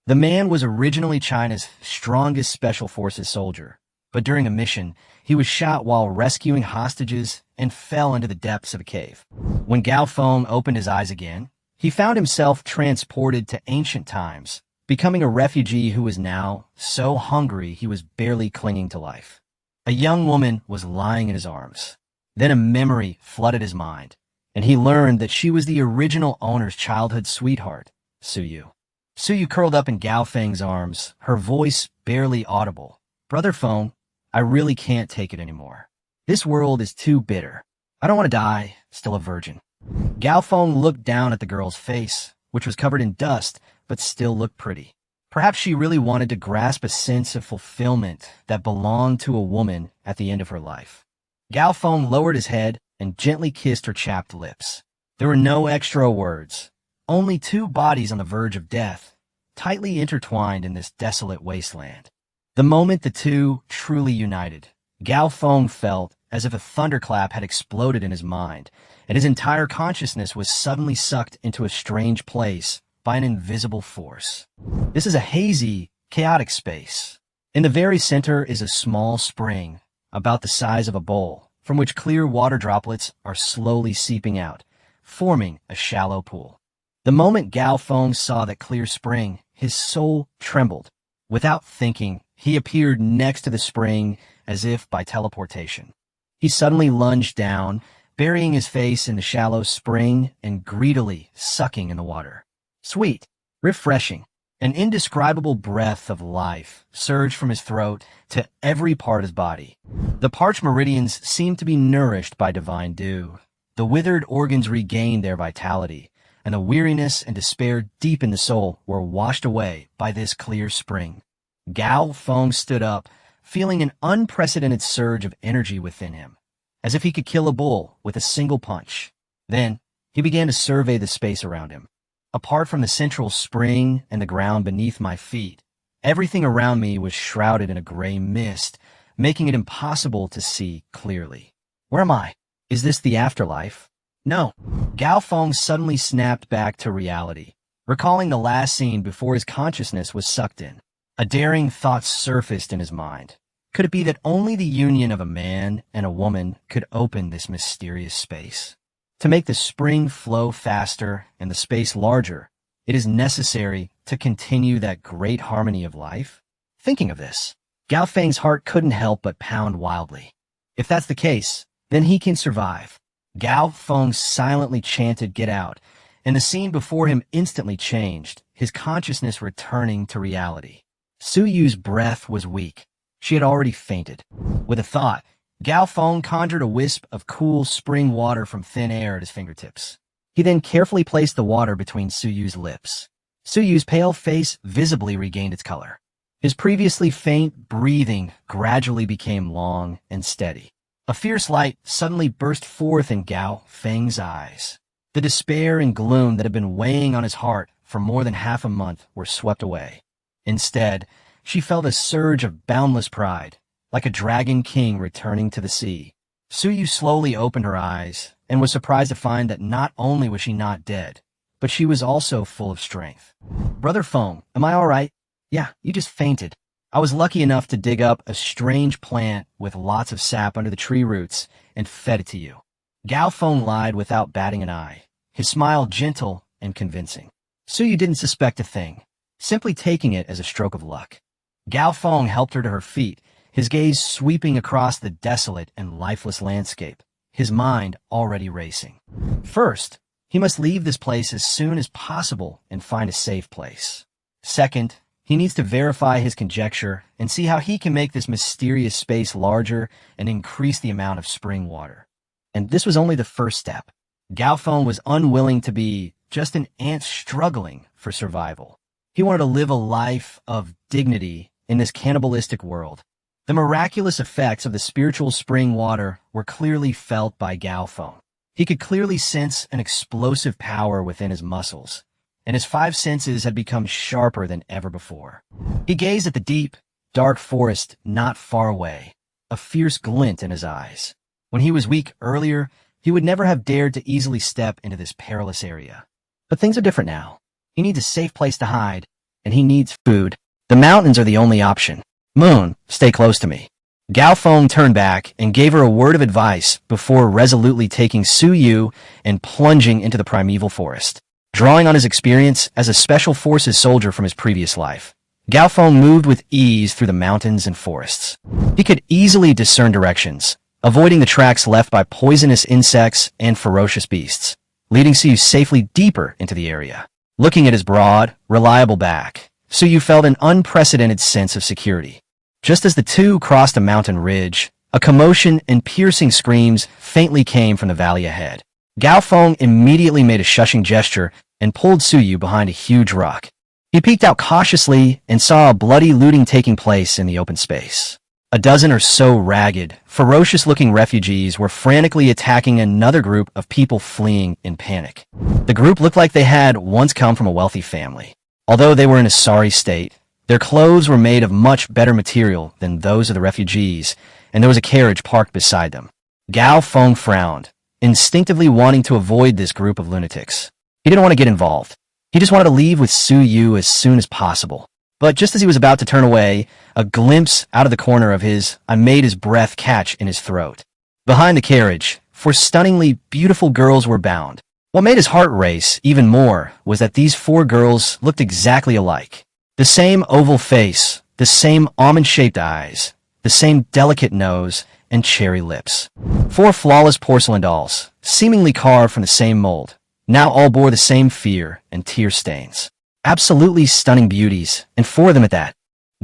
The man was originally China's strongest special forces soldier, but during a mission, he was shot while rescuing hostages and fell into the depths of a cave. When Gao Feng opened his eyes again, he found himself transported to ancient times, becoming a refugee who was now so hungry he was barely clinging to life. A young woman was lying in his arms. Then a memory flooded his mind, and he learned that she was the original owner's childhood sweetheart, Suyu. Suyu curled up in Gao Feng's arms, her voice barely audible. "Brother Feng, I really can't take it anymore. This world is too bitter. I don't want to die, still a virgin." Gao Feng looked down at the girl's face, which was covered in dust, but still looked pretty. Perhaps she really wanted to grasp a sense of fulfillment that belonged to a woman at the end of her life. Gao Feng lowered his head and gently kissed her chapped lips. There were no extra words, only two bodies on the verge of death, tightly intertwined in this desolate wasteland. The moment the two truly united, Gao Feng felt as if a thunderclap had exploded in his mind, and his entire consciousness was suddenly sucked into a strange place by an invisible force. This is a hazy, chaotic space. In the very center is a small spring, about the size of a bowl, from which clear water droplets are slowly seeping out, forming a shallow pool. The moment Gao Feng saw that clear spring, his soul trembled. Without thinking, he appeared next to the spring as if by teleportation. He suddenly lunged down, burying his face in the shallow spring and greedily sucking in the water. Sweet, refreshing, an indescribable breath of life surged from his throat to every part of his body. The parched meridians seemed to be nourished by divine dew. The withered organs regained their vitality, and the weariness and despair deep in the soul were washed away by this clear spring. Gao Feng stood up, feeling an unprecedented surge of energy within him, as if he could kill a bull with a single punch. Then, he began to survey the space around him. Apart from the central spring and the ground beneath my feet, everything around me was shrouded in a gray mist, making it impossible to see clearly. Where am I? Is this the afterlife? No. Gao Feng suddenly snapped back to reality, recalling the last scene before his consciousness was sucked in. A daring thought surfaced in his mind. Could it be that only the union of a man and a woman could open this mysterious space? To make the spring flow faster and the space larger, it is necessary to continue that great harmony of life? Thinking of this, Gao Feng's heart couldn't help but pound wildly. If that's the case, then he can survive. Gao Feng silently chanted, "Get out," and the scene before him instantly changed, his consciousness returning to reality. Suyu's breath was weak. She had already fainted. With a thought, Gao Feng conjured a wisp of cool spring water from thin air at his fingertips. He then carefully placed the water between Suyu's lips. Suyu's pale face visibly regained its color. His previously faint breathing gradually became long and steady. A fierce light suddenly burst forth in Gao Feng's eyes. The despair and gloom that had been weighing on his heart for more than half a month were swept away. Instead, she felt a surge of boundless pride, like a dragon king returning to the sea. Suyu slowly opened her eyes and was surprised to find that not only was she not dead, but she was also full of strength. "Brother Feng, am I all right?" "Yeah, you just fainted. I was lucky enough to dig up a strange plant with lots of sap under the tree roots and fed it to you." Gao Feng lied without batting an eye, his smile gentle and convincing. Suyu didn't suspect a thing, simply taking it as a stroke of luck. Gao Feng helped her to her feet, his gaze sweeping across the desolate and lifeless landscape, his mind already racing. First, he must leave this place as soon as possible and find a safe place. Second, he needs to verify his conjecture and see how he can make this mysterious space larger and increase the amount of spring water. And this was only the first step. Gao Feng was unwilling to be just an ant struggling for survival. He wanted to live a life of dignity in this cannibalistic world. The miraculous effects of the spiritual spring water were clearly felt by Gao Feng. He could clearly sense an explosive power within his muscles, and his five senses had become sharper than ever before. He gazed at the deep, dark forest not far away, a fierce glint in his eyes. When he was weak earlier, he would never have dared to easily step into this perilous area. But things are different now. He needs a safe place to hide, and he needs food. The mountains are the only option. Moon, stay close to me. Gao Feng turned back and gave her a word of advice before resolutely taking Suyu and plunging into the primeval forest. Drawing on his experience as a special forces soldier from his previous life, Gao Feng moved with ease through the mountains and forests. He could easily discern directions, avoiding the tracks left by poisonous insects and ferocious beasts, leading Suyu safely deeper into the area. Looking at his broad, reliable back, Suyu felt an unprecedented sense of security. Just as the two crossed a mountain ridge, a commotion and piercing screams faintly came from the valley ahead. Gao Feng immediately made a shushing gesture and pulled Suyu behind a huge rock. He peeked out cautiously and saw a bloody looting taking place in the open space. A dozen or so ragged, ferocious-looking refugees were frantically attacking another group of people fleeing in panic. The group looked like they had once come from a wealthy family. Although they were in a sorry state, their clothes were made of much better material than those of the refugees, and there was a carriage parked beside them. Gao Feng frowned, instinctively wanting to avoid this group of lunatics. He didn't want to get involved. He just wanted to leave with Suyu as soon as possible. But just as he was about to turn away, a glimpse out of the corner of his eye made his breath catch in his throat. Behind the carriage, 4 stunningly beautiful girls were bound. What made his heart race even more was that these 4 girls looked exactly alike. The same oval face, the same almond-shaped eyes, the same delicate nose and cherry lips. 4 flawless porcelain dolls, seemingly carved from the same mold, now all bore the same fear and tear stains. Absolutely stunning beauties, and 4 of them at that.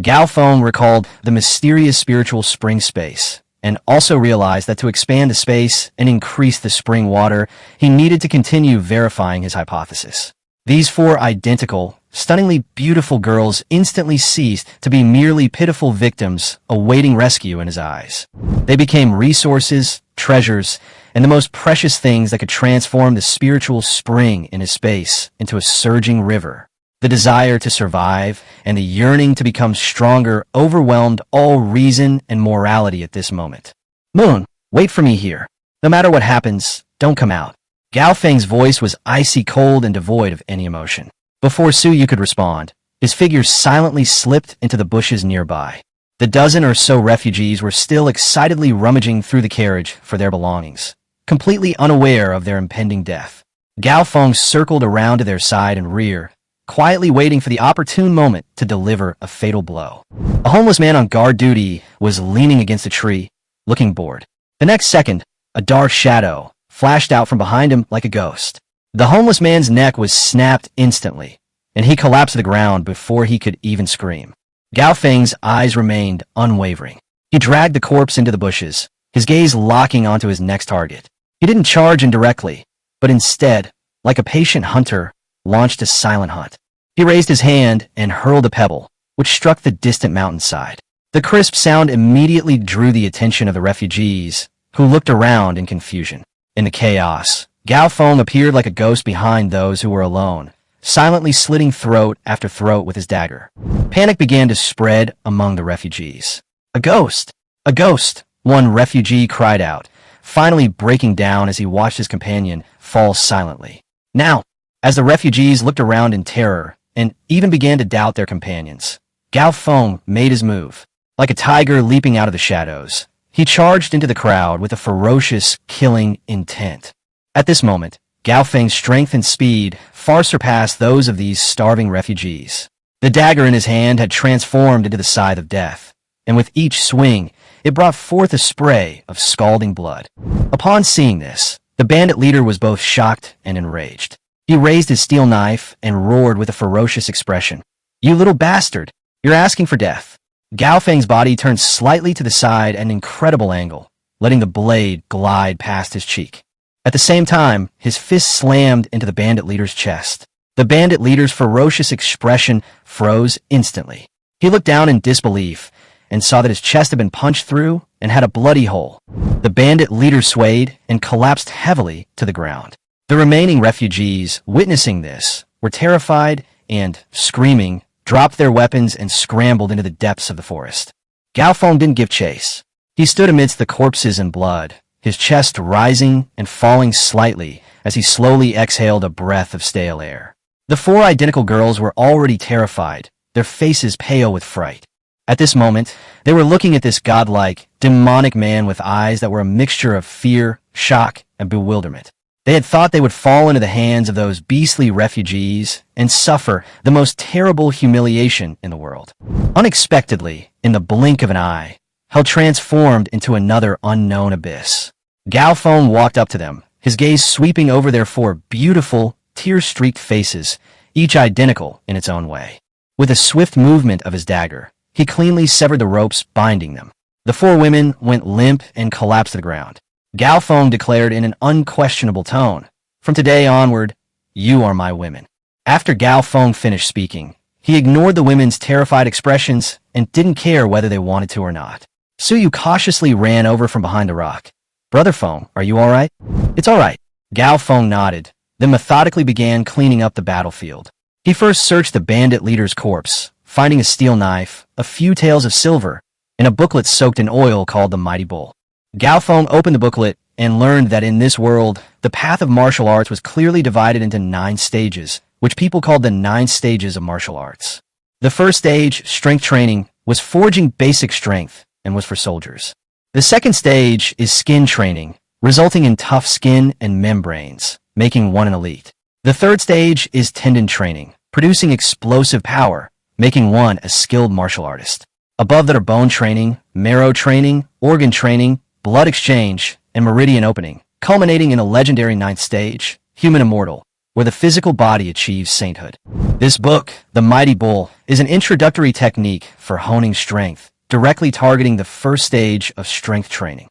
Gao Feng recalled the mysterious spiritual spring space, and also realized that to expand the space and increase the spring water, he needed to continue verifying his hypothesis. These 4 identical, stunningly beautiful girls instantly ceased to be merely pitiful victims awaiting rescue in his eyes. They became resources, treasures, and the most precious things that could transform the spiritual spring in his space into a surging river. The desire to survive and the yearning to become stronger overwhelmed all reason and morality at this moment. Moon, wait for me here. No matter what happens, don't come out. Gao Feng's voice was icy cold and devoid of any emotion. Before Suyu could respond, his figure silently slipped into the bushes nearby. The dozen or so refugees were still excitedly rummaging through the carriage for their belongings, completely unaware of their impending death. Gao Feng circled around to their side and rear, quietly waiting for the opportune moment to deliver a fatal blow. A homeless man on guard duty was leaning against a tree, looking bored. The next second, a dark shadow flashed out from behind him like a ghost. The homeless man's neck was snapped instantly, and he collapsed to the ground before he could even scream. Gao Feng's eyes remained unwavering. He dragged the corpse into the bushes, his gaze locking onto his next target. He didn't charge indirectly, but instead, like a patient hunter, launched a silent hunt. He raised his hand and hurled a pebble, which struck the distant mountainside. The crisp sound immediately drew the attention of the refugees, who looked around in confusion. In the chaos, Gao Feng appeared like a ghost behind those who were alone, silently slitting throat after throat with his dagger. Panic began to spread among the refugees. A ghost! A ghost! One refugee cried out, finally breaking down as he watched his companion fall silently. Now, as the refugees looked around in terror and even began to doubt their companions, Gao Feng made his move. Like a tiger leaping out of the shadows, he charged into the crowd with a ferocious, killing intent. At this moment, Gao Feng's strength and speed far surpassed those of these starving refugees. The dagger in his hand had transformed into the scythe of death, and with each swing, it brought forth a spray of scalding blood. Upon seeing this, the bandit leader was both shocked and enraged. He raised his steel knife and roared with a ferocious expression. "You little bastard! You're asking for death." Gao Feng's body turned slightly to the side at an incredible angle, letting the blade glide past his cheek. At the same time, his fist slammed into the bandit leader's chest. The bandit leader's ferocious expression froze instantly. He looked down in disbelief and saw that his chest had been punched through and had a bloody hole. The bandit leader swayed and collapsed heavily to the ground. The remaining refugees, witnessing this, were terrified and, screaming, dropped their weapons and scrambled into the depths of the forest. Gao Feng didn't give chase. He stood amidst the corpses and blood, his chest rising and falling slightly as he slowly exhaled a breath of stale air. The four identical girls were already terrified, their faces pale with fright. At this moment, they were looking at this godlike, demonic man with eyes that were a mixture of fear, shock, and bewilderment. They had thought they would fall into the hands of those beastly refugees and suffer the most terrible humiliation in the world. Unexpectedly, in the blink of an eye, hell transformed into another unknown abyss. Gao Feng walked up to them, his gaze sweeping over their four beautiful, tear-streaked faces, each identical in its own way. With a swift movement of his dagger, he cleanly severed the ropes binding them. The four women went limp and collapsed to the ground. Gao Feng declared in an unquestionable tone, "From today onward, you are my women." After Gao Feng finished speaking, he ignored the women's terrified expressions and didn't care whether they wanted to or not. Suyu cautiously ran over from behind the rock. "Brother Feng, are you all right?" "It's all right." Gao Feng nodded, then methodically began cleaning up the battlefield. He first searched the bandit leader's corpse, finding a steel knife, a few taels of silver, and a booklet soaked in oil called the Mighty Bull. Gao Feng opened the booklet and learned that in this world, the path of martial arts was clearly divided into 9 stages, which people called the 9 stages of martial arts. The first stage, strength training, was forging basic strength and was for soldiers. The second stage is skin training, resulting in tough skin and membranes, making one an elite. The third stage is tendon training, producing explosive power, making one a skilled martial artist. Above that are bone training, marrow training, organ training, blood exchange, and meridian opening, culminating in a legendary 9th stage, human immortal, where the physical body achieves sainthood. This book, The Mighty Bull, is an introductory technique for honing strength, directly targeting the first stage of strength training.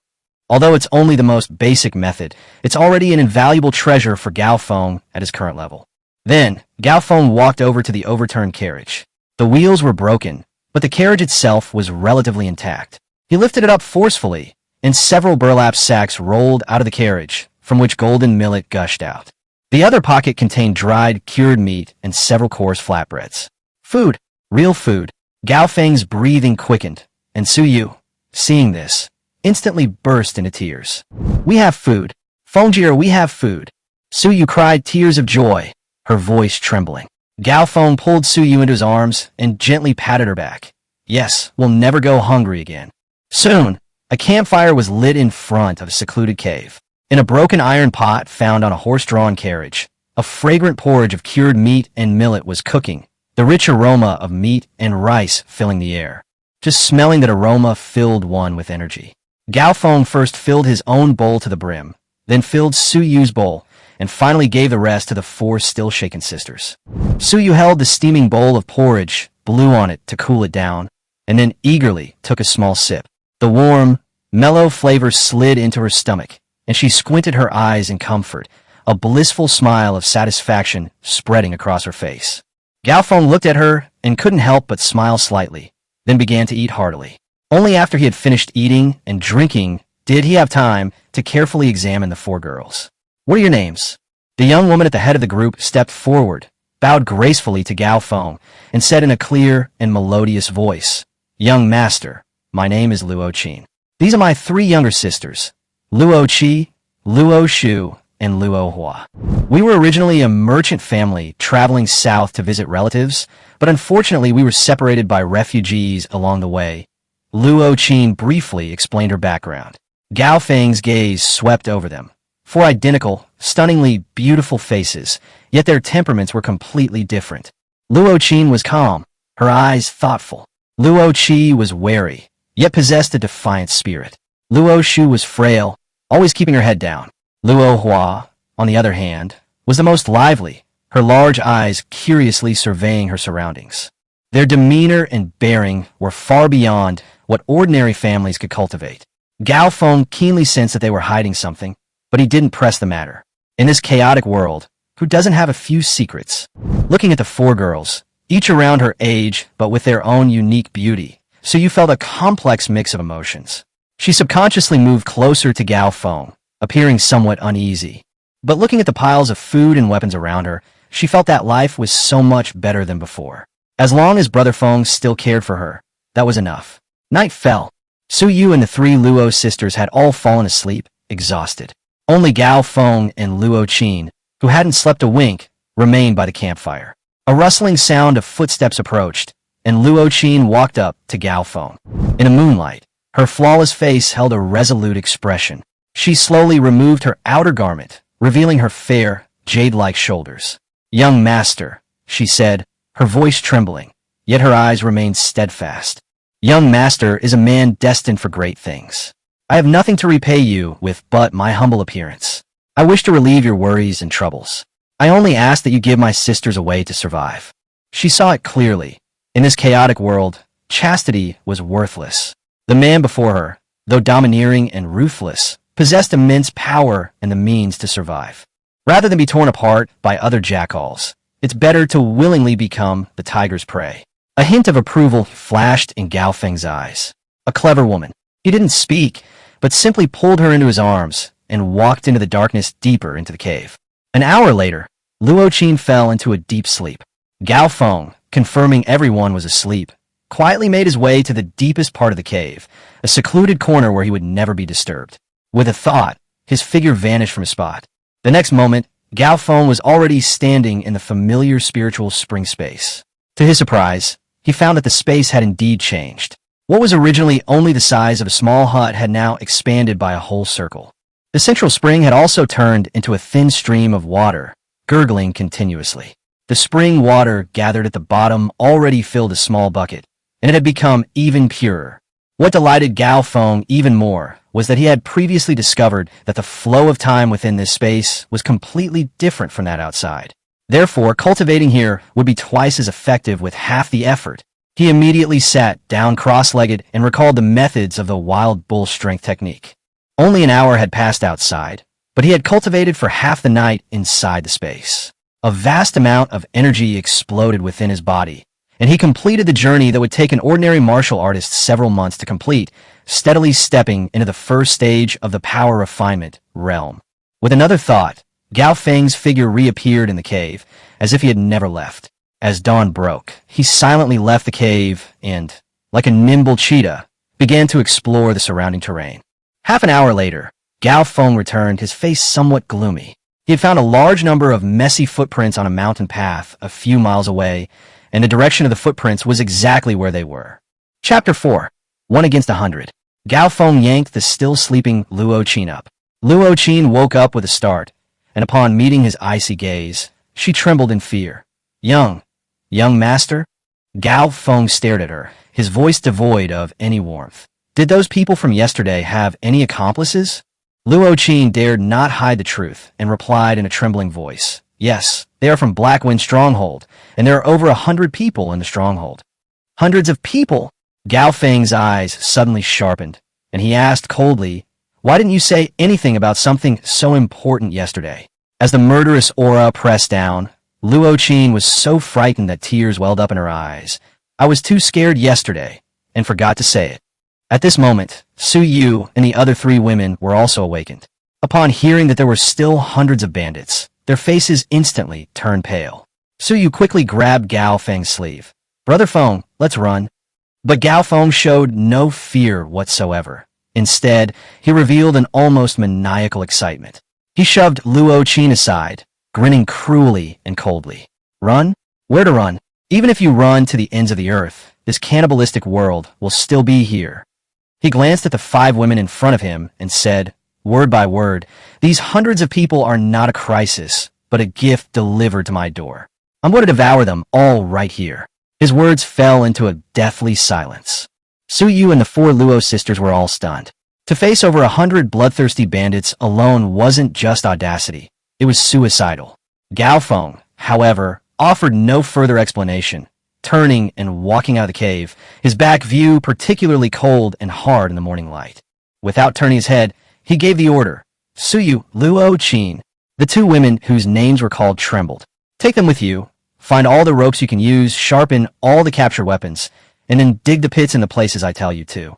Although it's only the most basic method, it's already an invaluable treasure for Gao Feng at his current level. Then, Gao Feng walked over to the overturned carriage. The wheels were broken, but the carriage itself was relatively intact. He lifted it up forcefully, and several burlap sacks rolled out of the carriage, from which golden millet gushed out. The other pocket contained dried, cured meat and several coarse flatbreads. Food. Real food. Gao Feng's breathing quickened, and Suyu, seeing this, instantly burst into tears. "We have food. Fengjier, we have food." Suyu cried tears of joy, her voice trembling. Gao Feng pulled Suyu into his arms and gently patted her back. "Yes, we'll never go hungry again." Soon, a campfire was lit in front of a secluded cave. In a broken iron pot found on a horse-drawn carriage, a fragrant porridge of cured meat and millet was cooking, the rich aroma of meat and rice filling the air. Just smelling that aroma filled one with energy. Gao Feng first filled his own bowl to the brim, then filled Suyu's bowl, and finally gave the rest to the 4 still-shaken sisters. Suyu held the steaming bowl of porridge, blew on it to cool it down, and then eagerly took a small sip. The warm, mellow flavor slid into her stomach, and she squinted her eyes in comfort, a blissful smile of satisfaction spreading across her face. Gao Feng looked at her and couldn't help but smile slightly, then began to eat heartily. Only after he had finished eating and drinking did he have time to carefully examine the 4 girls. "What are your names?" The young woman at the head of the group stepped forward, bowed gracefully to Gao Feng, and said in a clear and melodious voice, "Young master, my name is Luo Qin. These are my 3 younger sisters, Luo Qi, Luo Shu, and Luo Hua. We were originally a merchant family traveling south to visit relatives, but unfortunately we were separated by refugees along the way." Luo Qin briefly explained her background. Gao Feng's gaze swept over them. 4 identical, stunningly beautiful faces, yet their temperaments were completely different. Luo Qin was calm, her eyes thoughtful. Luo Qi was wary, yet possessed a defiant spirit. Luo Shu was frail, always keeping her head down. Luo Hua, on the other hand, was the most lively, her large eyes curiously surveying her surroundings. Their demeanor and bearing were far beyond what ordinary families could cultivate. Gao Feng keenly sensed that they were hiding something, but he didn't press the matter. In this chaotic world, who doesn't have a few secrets? Looking at the 4 girls, each around her age but with their own unique beauty, Suyu felt a complex mix of emotions. She subconsciously moved closer to Gao Feng, appearing somewhat uneasy. But looking at the piles of food and weapons around her, she felt that life was so much better than before. As long as Brother Feng still cared for her, that was enough. Night fell. Suyu and the 3 Luo sisters had all fallen asleep, exhausted. Only Gao Feng and Luo Qin, who hadn't slept a wink, remained by the campfire. A rustling sound of footsteps approached, and Luo Qin walked up to Gao Feng. In the moonlight, her flawless face held a resolute expression. She slowly removed her outer garment, revealing her fair, jade-like shoulders. "Young master," she said, her voice trembling, yet her eyes remained steadfast. "Young master is a man destined for great things. I have nothing to repay you with but my humble appearance. I wish to relieve your worries and troubles. I only ask that you give my sisters a way to survive." She saw it clearly. In this chaotic world, chastity was worthless. The man before her, though domineering and ruthless, possessed immense power and the means to survive. Rather than be torn apart by other jackals, it's better to willingly become the tiger's prey. A hint of approval flashed in Gao Feng's eyes. A clever woman. He didn't speak, but simply pulled her into his arms and walked into the darkness deeper into the cave. An hour later, Luo Qin fell into a deep sleep. Gao Feng, confirming everyone was asleep, quietly made his way to the deepest part of the cave, a secluded corner where he would never be disturbed. With a thought, his figure vanished from his spot. The next moment, Gao Feng was already standing in the familiar spiritual spring space. To his surprise, he found that the space had indeed changed. What was originally only the size of a small hut had now expanded by a whole circle. The central spring had also turned into a thin stream of water, gurgling continuously. The spring water gathered at the bottom already filled a small bucket, and it had become even purer. What delighted Gao Feng even more was that he had previously discovered that the flow of time within this space was completely different from that outside. Therefore, cultivating here would be twice as effective with half the effort. He immediately sat down cross-legged and recalled the methods of the wild bull strength technique. Only an hour had passed outside, but he had cultivated for half the night inside the space. A vast amount of energy exploded within his body, and he completed the journey that would take an ordinary martial artist several months to complete, steadily stepping into the first stage of the power refinement realm. With another thought, Gao Feng's figure reappeared in the cave, as if he had never left. As dawn broke, he silently left the cave and, like a nimble cheetah, began to explore the surrounding terrain. Half an hour later, Gao Feng returned, his face somewhat gloomy. He had found a large number of messy footprints on a mountain path a few miles away, and the direction of the footprints was exactly where they were. Chapter 4. 1 against 100. Gao Feng yanked the still-sleeping Luo Qin up. Luo Qin woke up with a start, and upon meeting his icy gaze, she trembled in fear. Young master?" Gao Feng stared at her, his voice devoid of any warmth. "Did those people from yesterday have any accomplices?" Luo Qin dared not hide the truth and replied in a trembling voice. "Yes, they are from Blackwind Stronghold, and there are over 100 people in the stronghold." "Hundreds of people?" Gao Feng's eyes suddenly sharpened, and he asked coldly, "Why didn't you say anything about something so important yesterday?" As the murderous aura pressed down, Luo Qin was so frightened that tears welled up in her eyes. "I was too scared yesterday, and forgot to say it." At this moment, Suyu and the other 3 women were also awakened. Upon hearing that there were still hundreds of bandits, their faces instantly turned pale. Suyu quickly grabbed Gao Feng's sleeve. "Brother Feng, let's run." But Gao Feng showed no fear whatsoever. Instead, he revealed an almost maniacal excitement. He shoved Luo Qin aside, grinning cruelly and coldly. "Run? Where to run? Even if you run to the ends of the earth, this cannibalistic world will still be here." He glanced at the 5 women in front of him and said, word by word, "These hundreds of people are not a crisis, but a gift delivered to my door. I'm going to devour them all right here." His words fell into a deathly silence. Suyu and the 4 Luo sisters were all stunned. To face over 100 bloodthirsty bandits alone wasn't just audacity, it was suicidal. Gao Feng, however, offered no further explanation, turning and walking out of the cave, his back view particularly cold and hard in the morning light. Without turning his head, he gave the order, "Suyu, Luo Qin." The 2 women whose names were called trembled. "Take them with you, find all the ropes you can use, sharpen all the captured weapons, and then dig the pits in the places I tell you to."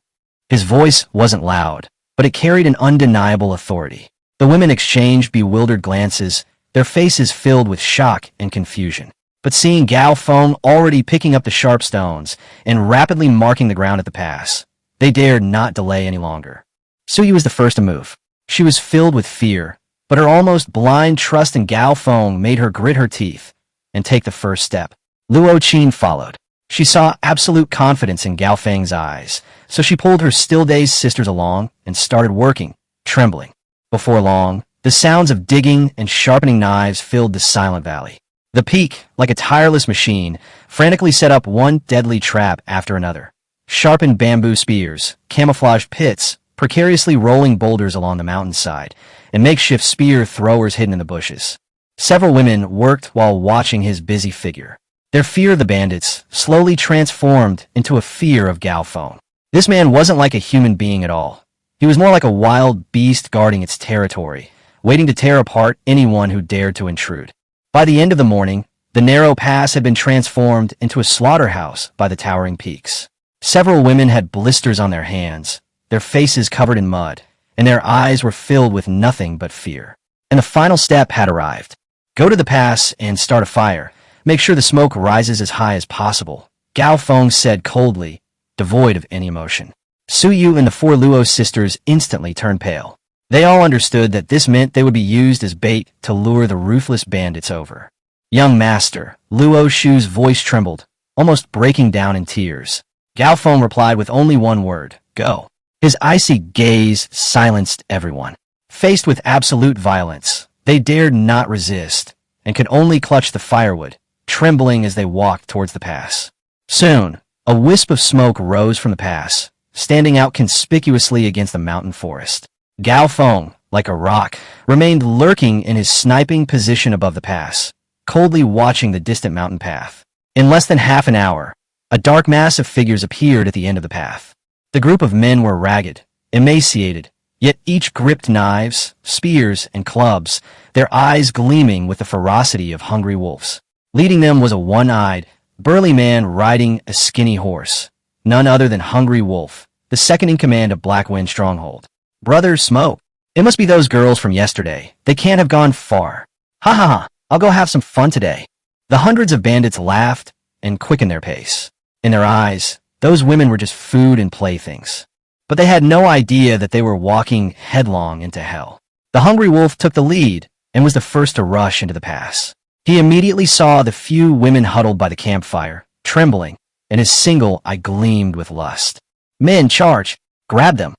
His voice wasn't loud, but it carried an undeniable authority. The women exchanged bewildered glances, their faces filled with shock and confusion. But seeing Gao Feng already picking up the sharp stones and rapidly marking the ground at the pass, they dared not delay any longer. Suyu was the first to move. She was filled with fear, but her almost blind trust in Gao Feng made her grit her teeth and take the first step. Luo Qin followed. She saw absolute confidence in Gao Feng's eyes, so she pulled her still-dazed sisters along and started working, trembling. Before long, the sounds of digging and sharpening knives filled the silent valley. The peak, like a tireless machine, frantically set up one deadly trap after another. Sharpened bamboo spears, camouflaged pits, precariously rolling boulders along the mountainside, and makeshift spear throwers hidden in the bushes. Several women worked while watching his busy figure. Their fear of the bandits slowly transformed into a fear of Gao Feng. This man wasn't like a human being at all. He was more like a wild beast guarding its territory, waiting to tear apart anyone who dared to intrude. By the end of the morning, the narrow pass had been transformed into a slaughterhouse by the towering peaks. Several women had blisters on their hands, their faces covered in mud, and their eyes were filled with nothing but fear. And the final step had arrived. Go to the pass and start a fire. Make sure the smoke rises as high as possible, Gao Feng said coldly, devoid of any emotion. Suyu and the four Luo sisters instantly turned pale. They all understood that this meant they would be used as bait to lure the ruthless bandits over. Young master, Luo Shu's voice trembled, almost breaking down in tears. Gao Feng replied with only one word, go. His icy gaze silenced everyone. Faced with absolute violence, they dared not resist and could only clutch the firewood, trembling as they walked towards the pass. Soon, a wisp of smoke rose from the pass, standing out conspicuously against the mountain forest. Gao Feng, like a rock, remained lurking in his sniping position above the pass, coldly watching the distant mountain path. In less than half an hour, a dark mass of figures appeared at the end of the path. The group of men were ragged, emaciated, yet each gripped knives, spears, and clubs, their eyes gleaming with the ferocity of hungry wolves. Leading them was a one-eyed, burly man riding a skinny horse, none other than Hungry Wolf, the second in command of Black Wind Stronghold. Brothers Smoke. It must be those girls from yesterday. They can't have gone far. Ha ha ha, I'll go have some fun today. The hundreds of bandits laughed and quickened their pace. In their eyes, those women were just food and playthings. But they had no idea that they were walking headlong into hell. The Hungry Wolf took the lead and was the first to rush into the pass. He immediately saw the few women huddled by the campfire, trembling, and his single eye gleamed with lust. Men, charge! Grab them!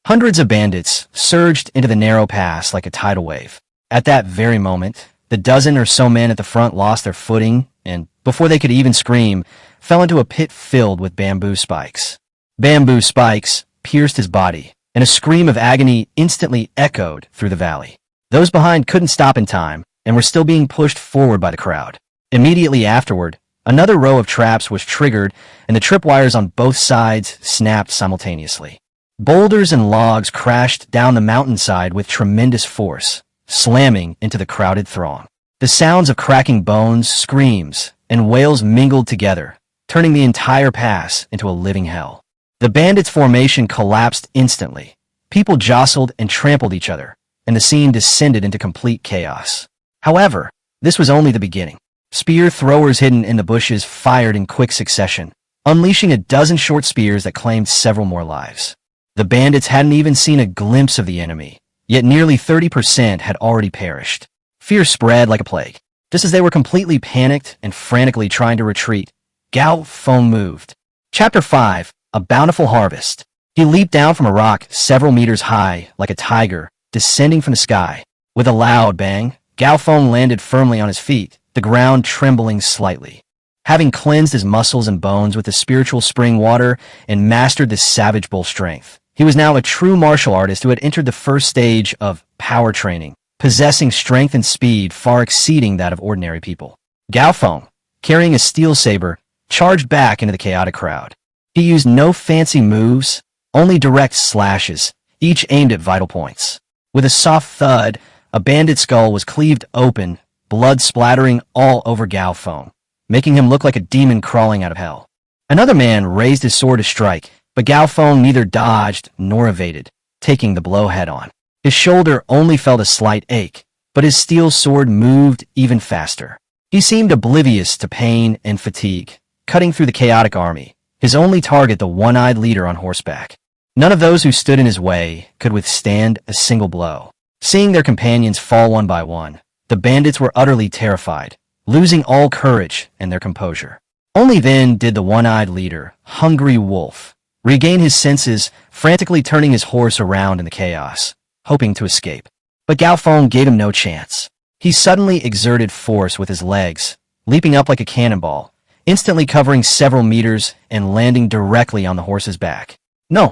Hundreds of bandits surged into the narrow pass like a tidal wave. At that very moment, the dozen or so men at the front lost their footing and, before they could even scream, fell into a pit filled with bamboo spikes. Bamboo spikes pierced his body, and a scream of agony instantly echoed through the valley. Those behind couldn't stop in time, and were still being pushed forward by the crowd. Immediately afterward, another row of traps was triggered, and the tripwires on both sides snapped simultaneously. Boulders and logs crashed down the mountainside with tremendous force, slamming into the crowded throng. The sounds of cracking bones, screams, and wails mingled together, turning the entire pass into a living hell. The bandits' formation collapsed instantly. People jostled and trampled each other, and the scene descended into complete chaos. However, this was only the beginning. Spear throwers hidden in the bushes fired in quick succession, unleashing a dozen short spears that claimed several more lives. The bandits hadn't even seen a glimpse of the enemy, yet nearly 30% had already perished. Fear spread like a plague. Just as they were completely panicked and frantically trying to retreat, Gao Feng moved. Chapter 5, A Bountiful Harvest. He leaped down from a rock several meters high like a tiger, descending from the sky. With a loud bang, Gao Feng landed firmly on his feet, the ground trembling slightly. Having cleansed his muscles and bones with the spiritual spring water and mastered the savage bull strength, he was now a true martial artist who had entered the first stage of power training, possessing strength and speed far exceeding that of ordinary people. Gao Feng, carrying a steel saber, charged back into the chaotic crowd. He used no fancy moves, only direct slashes, each aimed at vital points. With a soft thud, a bandit's skull was cleaved open, blood splattering all over Gao Feng, making him look like a demon crawling out of hell. Another man raised his sword to strike, but Gao Feng neither dodged nor evaded, taking the blow head-on. His shoulder only felt a slight ache, but his steel sword moved even faster. He seemed oblivious to pain and fatigue, cutting through the chaotic army, his only target the one-eyed leader on horseback. None of those who stood in his way could withstand a single blow. Seeing their companions fall one by one, the bandits were utterly terrified, losing all courage and their composure. Only then did the one-eyed leader, Hungry Wolf, regain his senses, frantically turning his horse around in the chaos, hoping to escape. But Gao Feng gave him no chance. He suddenly exerted force with his legs, leaping up like a cannonball, instantly covering several meters and landing directly on the horse's back. No!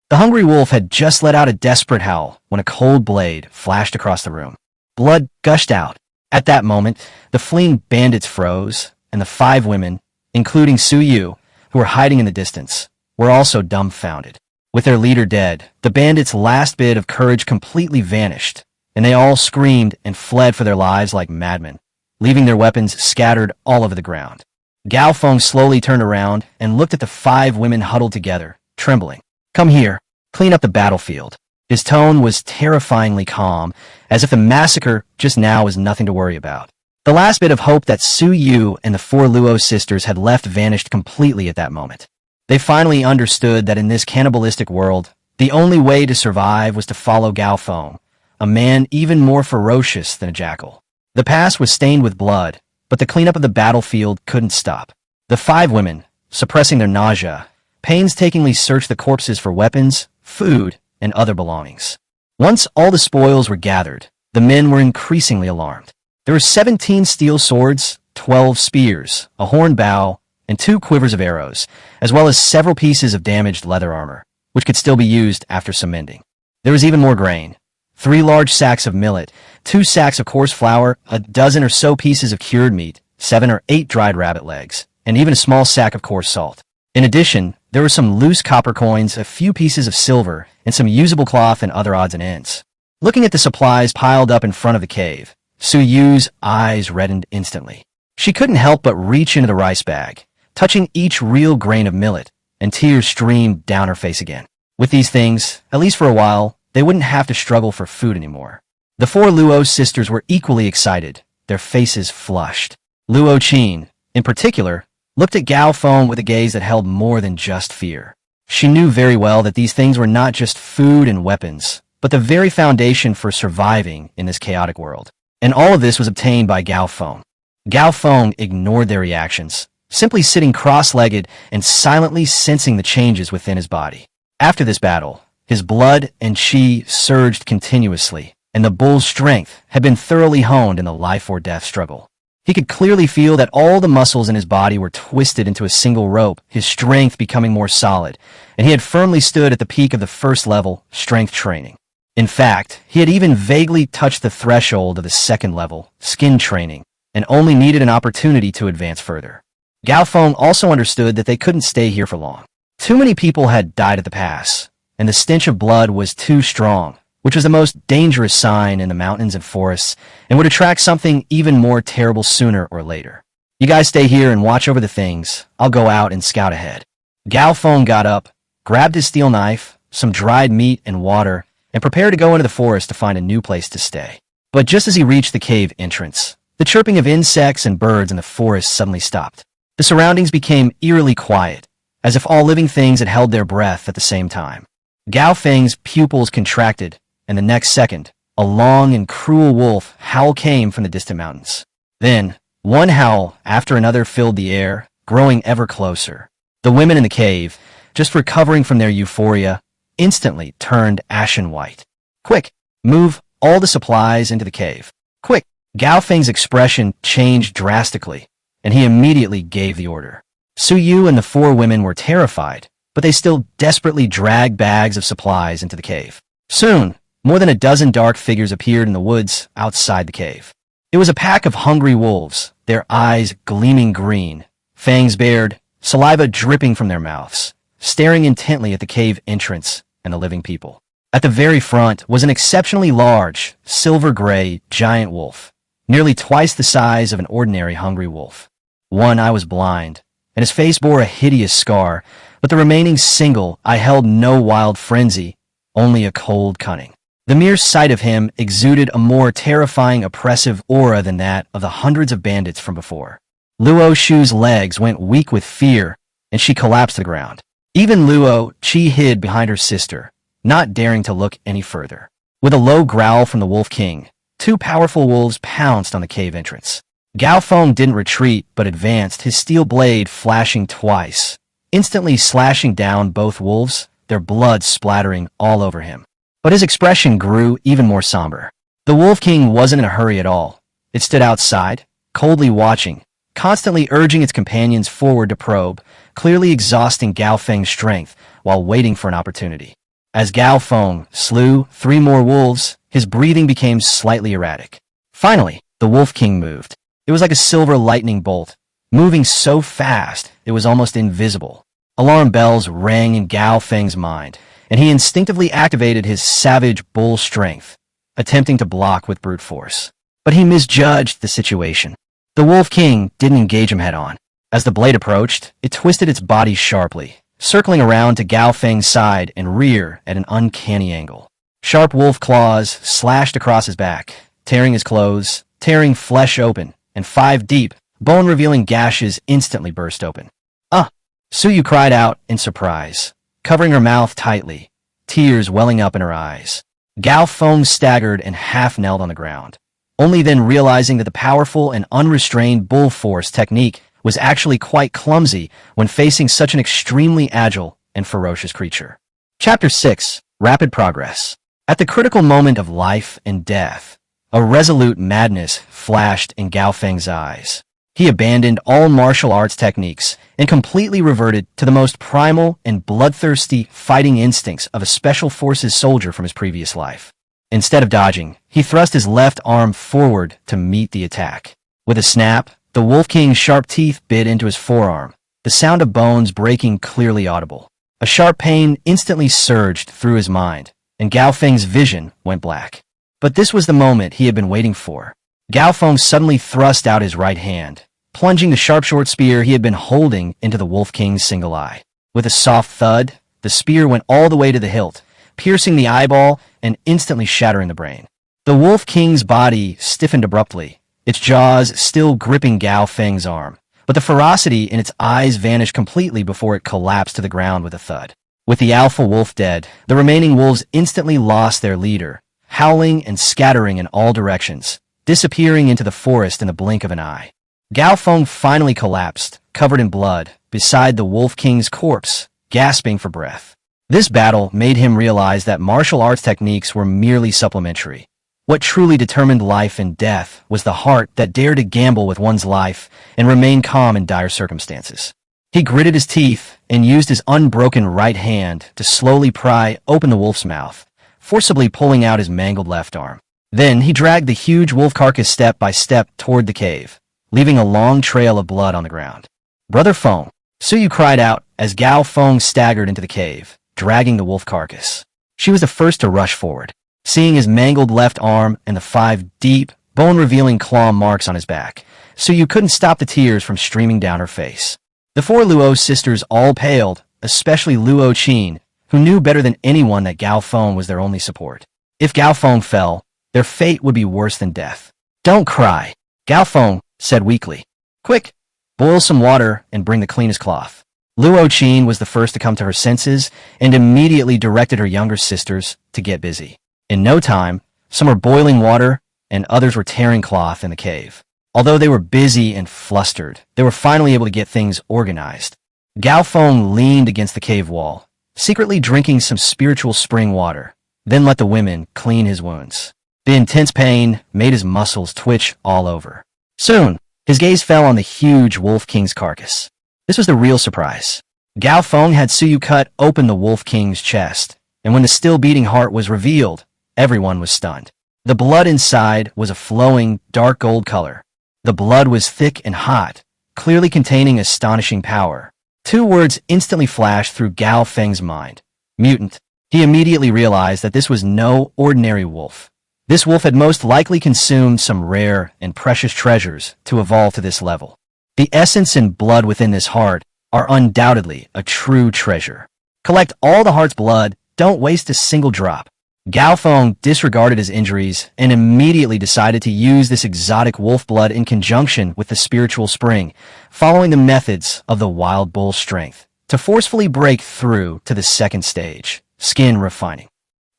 The Hungry Wolf had just let out a desperate howl when a cold blade flashed across the room. Blood gushed out. At that moment, the fleeing bandits froze, and the 5 women, including Suyu, who were hiding in the distance, were also dumbfounded. With their leader dead, the bandits' last bit of courage completely vanished, and they all screamed and fled for their lives like madmen, leaving their weapons scattered all over the ground. Gao Feng slowly turned around and looked at the 5 women huddled together, trembling. "Come here, clean up the battlefield." His tone was terrifyingly calm, as if the massacre just now was nothing to worry about. The last bit of hope that Suyu and the 4 Luo sisters had left vanished completely at that moment. They finally understood that in this cannibalistic world, the only way to survive was to follow Gao Feng, a man even more ferocious than a jackal. The past was stained with blood, but the cleanup of the battlefield couldn't stop. The 5 women, suppressing their nausea, painstakingly searched the corpses for weapons, food, and other belongings. Once all the spoils were gathered, the men were increasingly alarmed. There were 17 steel swords, 12 spears, a horn bow, and 2 quivers of arrows, as well as several pieces of damaged leather armor, which could still be used after some mending. There was even more grain. 3 large sacks of millet, 2 sacks of coarse flour, a dozen or so pieces of cured meat, 7 or 8 dried rabbit legs, and even a small sack of coarse salt. In addition, there were some loose copper coins, a few pieces of silver, and some usable cloth and other odds and ends. Looking at the supplies piled up in front of the cave, Suyu's eyes reddened instantly. She couldn't help but reach into the rice bag, touching each real grain of millet, and tears streamed down her face again. With these things, at least for a while, they wouldn't have to struggle for food anymore. The 4 Luo sisters were equally excited, their faces flushed. Luo Qin, in particular, looked at Gao Feng with a gaze that held more than just fear. She knew very well that these things were not just food and weapons, but the very foundation for surviving in this chaotic world. And all of this was obtained by Gao Feng. Gao Feng ignored their reactions, simply sitting cross-legged and silently sensing the changes within his body. After this battle, his blood and qi surged continuously, and the bull's strength had been thoroughly honed in the life-or-death struggle. He could clearly feel that all the muscles in his body were twisted into a single rope, his strength becoming more solid, and he had firmly stood at the peak of the first level, strength training. In fact, he had even vaguely touched the threshold of the second level, skin training, and only needed an opportunity to advance further. Gao Feng also understood that they couldn't stay here for long. Too many people had died at the pass, and the stench of blood was too strong, which was the most dangerous sign in the mountains and forests, and would attract something even more terrible sooner or later. "You guys stay here and watch over the things. I'll go out and scout ahead." Gao Feng got up, grabbed his steel knife, some dried meat and water, and prepared to go into the forest to find a new place to stay. But just as he reached the cave entrance, the chirping of insects and birds in the forest suddenly stopped. The surroundings became eerily quiet, as if all living things had held their breath at the same time. Gao Feng's pupils contracted, and the next second, a long and cruel wolf howl came from the distant mountains. Then, one howl after another filled the air, growing ever closer. The women in the cave, just recovering from their euphoria, instantly turned ashen white. "Quick, move all the supplies into the cave. Quick!" Gao Feng's expression changed drastically, and he immediately gave the order. Suyu and the 4 women were terrified, but they still desperately dragged bags of supplies into the cave. Soon, more than a dozen dark figures appeared in the woods outside the cave. It was a pack of hungry wolves, their eyes gleaming green, fangs bared, saliva dripping from their mouths, staring intently at the cave entrance and the living people. At the very front was an exceptionally large, silver-gray giant wolf, nearly twice the size of an ordinary hungry wolf. One eye was blind, and his face bore a hideous scar, but the remaining single eye held no wild frenzy, only a cold cunning. The mere sight of him exuded a more terrifying, oppressive aura than that of the hundreds of bandits from before. Luo Shu's legs went weak with fear, and she collapsed to the ground. Even Luo Qi hid behind her sister, not daring to look any further. With a low growl from the Wolf King, two powerful wolves pounced on the cave entrance. Gao Feng didn't retreat, but advanced, his steel blade flashing twice, instantly slashing down both wolves, their blood splattering all over him. But his expression grew even more somber. The Wolf King wasn't in a hurry at all. It stood outside, coldly watching, constantly urging its companions forward to probe, clearly exhausting Gao Feng's strength while waiting for an opportunity. As Gao Feng slew 3 more wolves, his breathing became slightly erratic. Finally, the Wolf King moved. It was like a silver lightning bolt, moving so fast it was almost invisible. Alarm bells rang in Gao Feng's mind, and he instinctively activated his savage bull strength, attempting to block with brute force. But he misjudged the situation. The Wolf King didn't engage him head-on. As the blade approached, it twisted its body sharply, circling around to Gao Feng's side and rear at an uncanny angle. Sharp wolf claws slashed across his back, tearing his clothes, tearing flesh open, and 5 deep, bone-revealing gashes instantly burst open. "Ah!" Suyu cried out in surprise, covering her mouth tightly, tears welling up in her eyes. Gao Feng staggered and half-knelt on the ground, only then realizing that the powerful and unrestrained bull force technique was actually quite clumsy when facing such an extremely agile and ferocious creature. Chapter 6. Rapid Progress. At the critical moment of life and death, a resolute madness flashed in Gao Feng's eyes. He abandoned all martial arts techniques and completely reverted to the most primal and bloodthirsty fighting instincts of a special forces soldier from his previous life. Instead of dodging, he thrust his left arm forward to meet the attack. With a snap, the Wolf King's sharp teeth bit into his forearm, the sound of bones breaking clearly audible. A sharp pain instantly surged through his mind, and Gao Feng's vision went black. But this was the moment he had been waiting for. Gao Feng suddenly thrust out his right hand, plunging the sharp short spear he had been holding into the Wolf King's single eye. With a soft thud, the spear went all the way to the hilt, piercing the eyeball and instantly shattering the brain. The Wolf King's body stiffened abruptly, its jaws still gripping Gao Feng's arm, but the ferocity in its eyes vanished completely before it collapsed to the ground with a thud. With the alpha wolf dead, the remaining wolves instantly lost their leader, howling and scattering in all directions, disappearing into the forest in the blink of an eye. Gao Feng finally collapsed, covered in blood, beside the Wolf King's corpse, gasping for breath. This battle made him realize that martial arts techniques were merely supplementary. What truly determined life and death was the heart that dared to gamble with one's life and remain calm in dire circumstances. He gritted his teeth and used his unbroken right hand to slowly pry open the wolf's mouth, forcibly pulling out his mangled left arm. Then he dragged the huge wolf carcass step by step toward the cave, leaving a long trail of blood on the ground. "Brother Feng," Suyu cried out as Gao Feng staggered into the cave, dragging the wolf carcass. She was the first to rush forward. Seeing his mangled left arm and the 5 deep, bone-revealing claw marks on his back, Suyu couldn't stop the tears from streaming down her face. The 4 Luo sisters all paled, especially Luo Qin, who knew better than anyone that Gao Feng was their only support. If Gao Feng fell, their fate would be worse than death. "Don't cry," Gao Feng said weakly. "Quick, boil some water and bring the cleanest cloth." Luo Qin was the first to come to her senses and immediately directed her younger sisters to get busy. In no time, some were boiling water and others were tearing cloth in the cave. Although they were busy and flustered, they were finally able to get things organized. Gao Feng leaned against the cave wall, secretly drinking some spiritual spring water, then let the women clean his wounds. The intense pain made his muscles twitch all over. Soon, his gaze fell on the huge Wolf King's carcass. This was the real surprise. Gao Feng had Suyu cut open the Wolf King's chest, and when the still beating heart was revealed, everyone was stunned. The blood inside was a flowing, dark gold color. The blood was thick and hot, clearly containing astonishing power. 2 words instantly flashed through Gao Feng's mind. Mutant. He immediately realized that this was no ordinary wolf. This wolf had most likely consumed some rare and precious treasures to evolve to this level. The essence and blood within this heart are undoubtedly a true treasure. Collect all the heart's blood, don't waste a single drop. Gao Feng disregarded his injuries and immediately decided to use this exotic wolf blood in conjunction with the spiritual spring, following the methods of the wild bull's strength, to forcefully break through to the second stage, skin refining.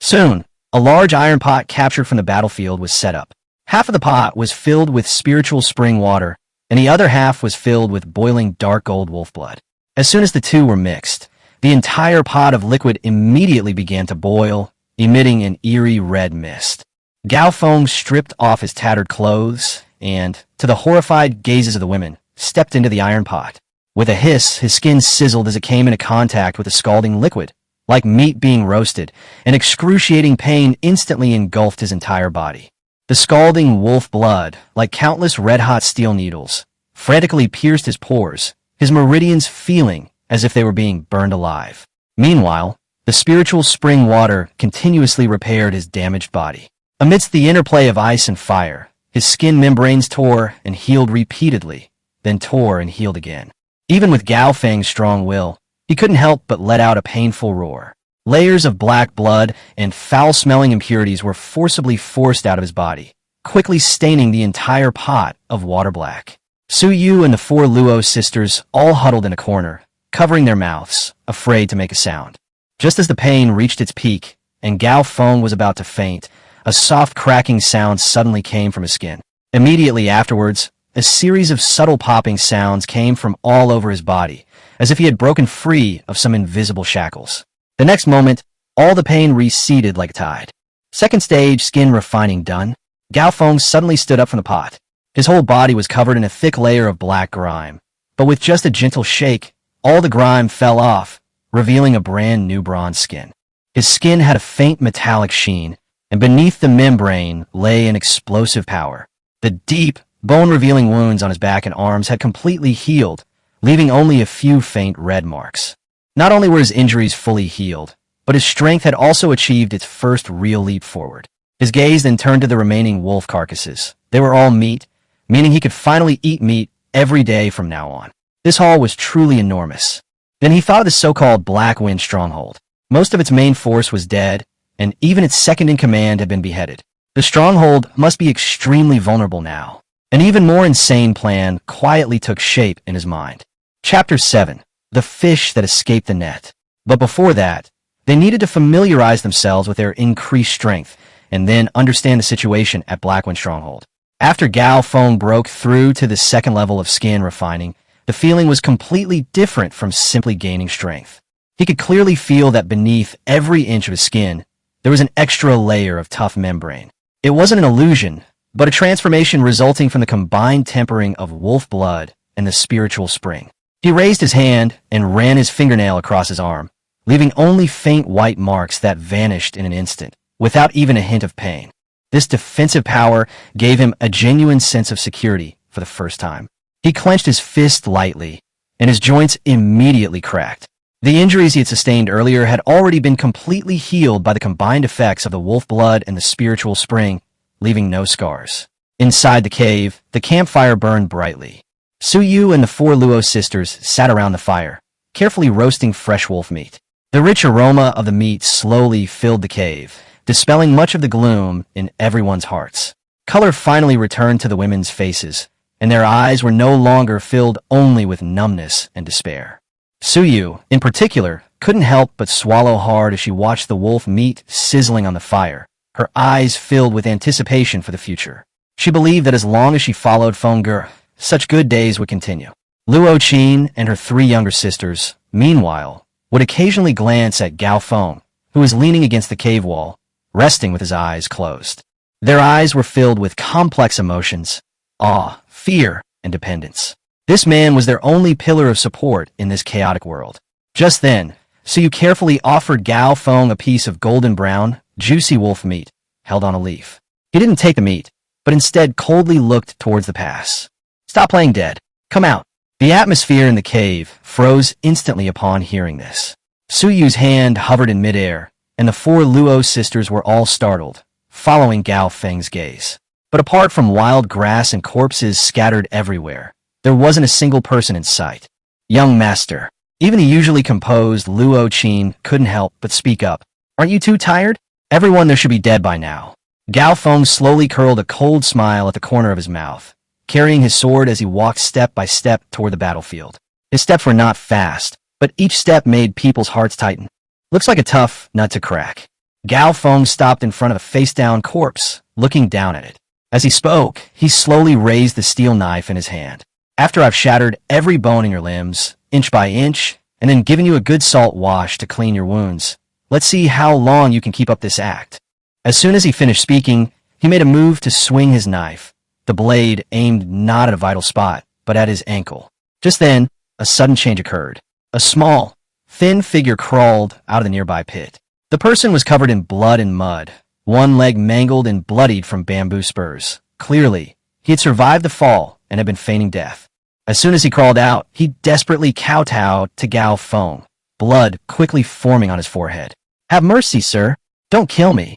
Soon, A large iron pot captured from the battlefield was set up. Half of the pot was filled with spiritual spring water, and the other half was filled with boiling dark gold wolf blood. As soon as the two were mixed, the entire pot of liquid immediately began to boil, emitting an eerie red mist. Gao Feng stripped off his tattered clothes and, to the horrified gazes of the women, stepped into the iron pot. With a hiss, his skin sizzled as it came into contact with the scalding liquid. Like meat being roasted, an excruciating pain instantly engulfed his entire body. The scalding wolf blood, like countless red-hot steel needles, frantically pierced his pores, his meridians feeling as if they were being burned alive. Meanwhile, the spiritual spring water continuously repaired his damaged body. Amidst the interplay of ice and fire, his skin membranes tore and healed repeatedly, then tore and healed again. Even with Gao Feng's strong will, he couldn't help but let out a painful roar. Layers of black blood and foul-smelling impurities were forcibly forced out of his body, quickly staining the entire pot of water black. Suyu and the four Luo sisters all huddled in a corner, covering their mouths, afraid to make a sound. Just as the pain reached its peak and Gao Feng was about to faint, a soft cracking sound suddenly came from his skin. Immediately afterwards, a series of subtle popping sounds came from all over his body, as if he had broken free of some invisible shackles. The next moment, all the pain receded like a tide. Second stage skin refining done, Gao Feng suddenly stood up from the pot. His whole body was covered in a thick layer of black grime, but with just a gentle shake, all the grime fell off, revealing a brand new bronze skin. His skin had a faint metallic sheen, and beneath the membrane lay an explosive power. The deep, bone-revealing wounds on his back and arms had completely healed, leaving only a few faint red marks. Not only were his injuries fully healed, but his strength had also achieved its first real leap forward. His gaze then turned to the remaining wolf carcasses. They were all meat, meaning he could finally eat meat every day from now on. This haul was truly enormous. Then he thought of the so-called Black Wind stronghold. Most of its main force was dead, and even its second-in-command had been beheaded. The stronghold must be extremely vulnerable now. An even more insane plan quietly took shape in his mind. Chapter 7. The Fish That Escaped the Net. But before that, they needed to familiarize themselves with their increased strength and then understand the situation at Blackwind Stronghold. After Gao Feng broke through to the second level of skin refining, the feeling was completely different from simply gaining strength. He could clearly feel that beneath every inch of his skin, there was an extra layer of tough membrane. It wasn't an illusion, but a transformation resulting from the combined tempering of wolf blood and the spiritual spring. He raised his hand and ran his fingernail across his arm, leaving only faint white marks that vanished in an instant, without even a hint of pain. This defensive power gave him a genuine sense of security for the first time. He clenched his fist lightly, and his joints immediately cracked. The injuries he had sustained earlier had already been completely healed by the combined effects of the wolf blood and the spiritual spring, leaving no scars. Inside the cave, the campfire burned brightly. Suyu and the four Luo sisters sat around the fire, carefully roasting fresh wolf meat. The rich aroma of the meat slowly filled the cave, dispelling much of the gloom in everyone's hearts. Color finally returned to the women's faces, and their eyes were no longer filled only with numbness and despair. Suyu, in particular, couldn't help but swallow hard as she watched the wolf meat sizzling on the fire, her eyes filled with anticipation for the future. She believed that as long as she followed Fengge, such good days would continue. Luo Qin and her three younger sisters, meanwhile, would occasionally glance at Gao Feng, who was leaning against the cave wall, resting with his eyes closed. Their eyes were filled with complex emotions, awe, fear, and dependence. This man was their only pillar of support in this chaotic world. Just then, Suyu carefully offered Gao Feng a piece of golden brown, juicy wolf meat, held on a leaf. He didn't take the meat, but instead coldly looked towards the pass. "Stop playing dead. Come out." The atmosphere in the cave froze instantly upon hearing this. Suyu's hand hovered in midair, and the four Luo sisters were all startled, following Gao Feng's gaze. But apart from wild grass and corpses scattered everywhere, there wasn't a single person in sight. "Young master." Even the usually composed Luo Qin couldn't help but speak up. "Aren't you too tired? Everyone there should be dead by now." Gao Feng slowly curled a cold smile at the corner of his mouth, carrying his sword as he walked step by step toward the battlefield. His steps were not fast, but each step made people's hearts tighten. "Looks like a tough nut to crack." Gao Feng stopped in front of a face-down corpse, looking down at it. As he spoke, he slowly raised the steel knife in his hand. After I've shattered every bone in your limbs, inch by inch, and then given you a good salt wash to clean your wounds, let's see how long you can keep up this act. As soon as he finished speaking, he made a move to swing his knife, the blade aimed not at a vital spot, but at his ankle. Just then, a sudden change occurred. A small, thin figure crawled out of the nearby pit. The person was covered in blood and mud, one leg mangled and bloodied from bamboo spurs. Clearly, he had survived the fall and had been feigning death. As soon as he crawled out, he desperately kowtowed to Gao Feng, blood quickly forming on his forehead. "Have mercy, sir. Don't kill me."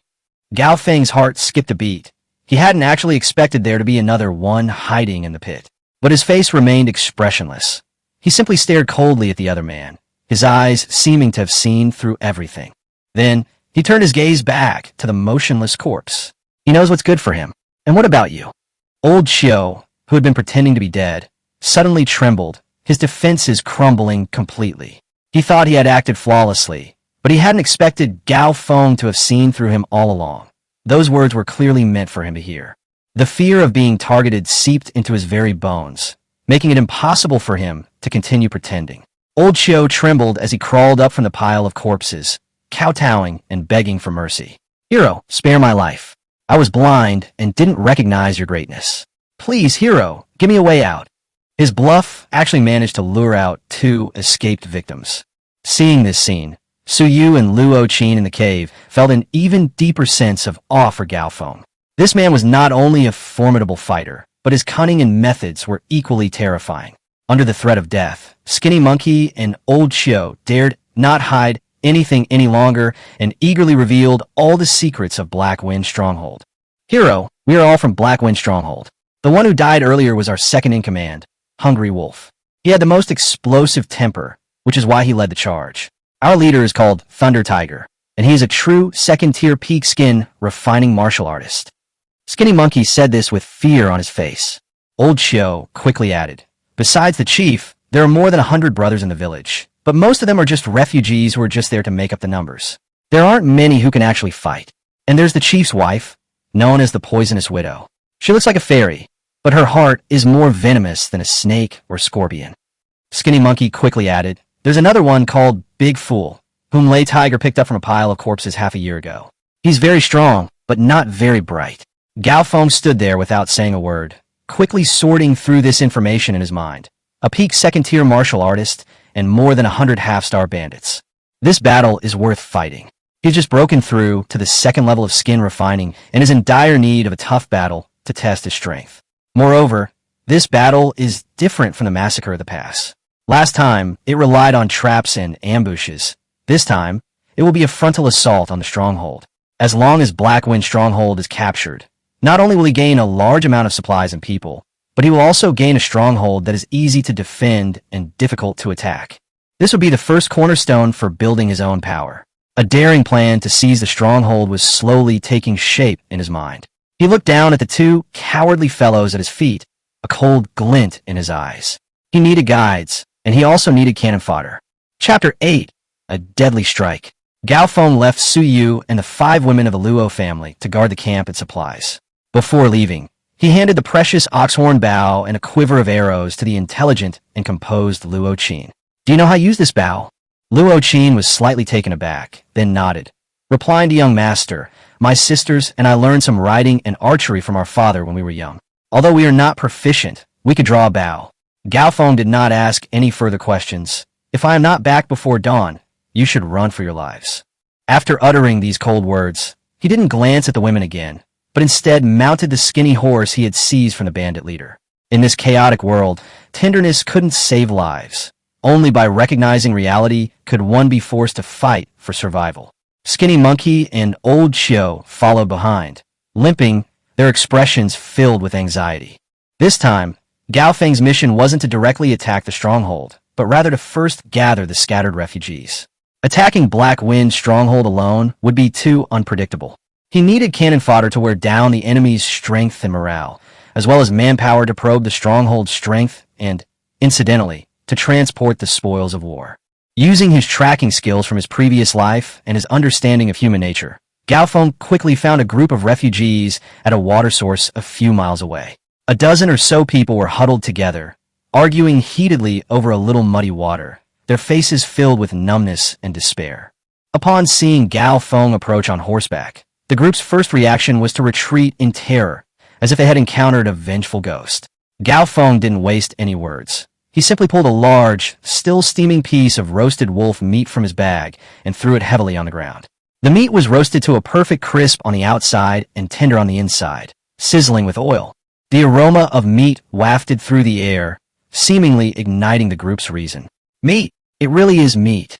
Gao Feng's heart skipped a beat. He hadn't actually expected there to be another one hiding in the pit. But his face remained expressionless. He simply stared coldly at the other man, his eyes seeming to have seen through everything. Then, he turned his gaze back to the motionless corpse. "He knows what's good for him. And what about you?" Old Xiu, who had been pretending to be dead, suddenly trembled, his defenses crumbling completely. He thought he had acted flawlessly, but he hadn't expected Gao Feng to have seen through him all along. Those words were clearly meant for him to hear. The fear of being targeted seeped into his very bones, making it impossible for him to continue pretending. Old Xiu trembled as he crawled up from the pile of corpses, kowtowing and begging for mercy. "Hero, spare my life. I was blind and didn't recognize your greatness. Please, hero, give me a way out." His bluff actually managed to lure out 2 escaped victims. Seeing this scene, Suyu and Luo Qin in the cave felt an even deeper sense of awe for Gao Feng. This man was not only a formidable fighter, but his cunning and methods were equally terrifying. Under the threat of death, Skinny Monkey and Old Xiu dared not hide anything any longer and eagerly revealed all the secrets of Black Wind Stronghold. "Hero, we are all from Black Wind Stronghold. The one who died earlier was our second in command, Hungry Wolf. He had the most explosive temper, which is why he led the charge. Our leader is called Thunder Tiger, and he is a true second-tier peak skin refining martial artist." Skinny Monkey said this with fear on his face. Old Xiu quickly added, "Besides the chief, there are more than 100 brothers in the village, but most of them are just refugees who are just there to make up the numbers. There aren't many who can actually fight. And there's the chief's wife, known as the Poisonous Widow. She looks like a fairy, but her heart is more venomous than a snake or scorpion." Skinny Monkey quickly added, "There's another one called Big Fool, whom Lay Tiger picked up from a pile of corpses half a year ago. He's very strong, but not very bright." Gao Feng stood there without saying a word, quickly sorting through this information in his mind. A peak second-tier martial artist and more than 100 half-star bandits. This battle is worth fighting. He's just broken through to the second level of skin refining and is in dire need of a tough battle to test his strength. Moreover, this battle is different from the massacre of the past. Last time, it relied on traps and ambushes. This time, it will be a frontal assault on the stronghold. As long as Black Wind Stronghold is captured, not only will he gain a large amount of supplies and people, but he will also gain a stronghold that is easy to defend and difficult to attack. This would be the first cornerstone for building his own power. A daring plan to seize the stronghold was slowly taking shape in his mind. He looked down at the 2 cowardly fellows at his feet, a cold glint in his eyes. He needed guides, and he also needed cannon fodder. Chapter 8. A Deadly Strike. Gao Feng left Suyu and the 5 women of the Luo family to guard the camp and supplies. Before leaving, he handed the precious oxhorn bow and a quiver of arrows to the intelligent and composed Luo Qin. "Do you know how to use this bow?" Luo Qin was slightly taken aback, then nodded, replying to young master, "My sisters and I learned some riding and archery from our father when we were young. Although we are not proficient, we could draw a bow." Gao Feng did not ask any further questions. "If I am not back before dawn, you should run for your lives." After uttering these cold words, he didn't glance at the women again, but instead mounted the skinny horse he had seized from the bandit leader. In this chaotic world, tenderness couldn't save lives. Only by recognizing reality could one be forced to fight for survival. Skinny Monkey and Old Xiu followed behind, limping, their expressions filled with anxiety. This time, Gao Feng's mission wasn't to directly attack the stronghold, but rather to first gather the scattered refugees. Attacking Black Wind Stronghold alone would be too unpredictable. He needed cannon fodder to wear down the enemy's strength and morale, as well as manpower to probe the stronghold's strength and, incidentally, to transport the spoils of war. Using his tracking skills from his previous life and his understanding of human nature, Gao Feng quickly found a group of refugees at a water source a few miles away. A dozen or so people were huddled together, arguing heatedly over a little muddy water, their faces filled with numbness and despair. Upon seeing Gao Feng approach on horseback, the group's first reaction was to retreat in terror, as if they had encountered a vengeful ghost. Gao Feng didn't waste any words. He simply pulled a large, still steaming piece of roasted wolf meat from his bag and threw it heavily on the ground. The meat was roasted to a perfect crisp on the outside and tender on the inside, sizzling with oil. The aroma of meat wafted through the air, seemingly igniting the group's reason. Meat! It really is meat.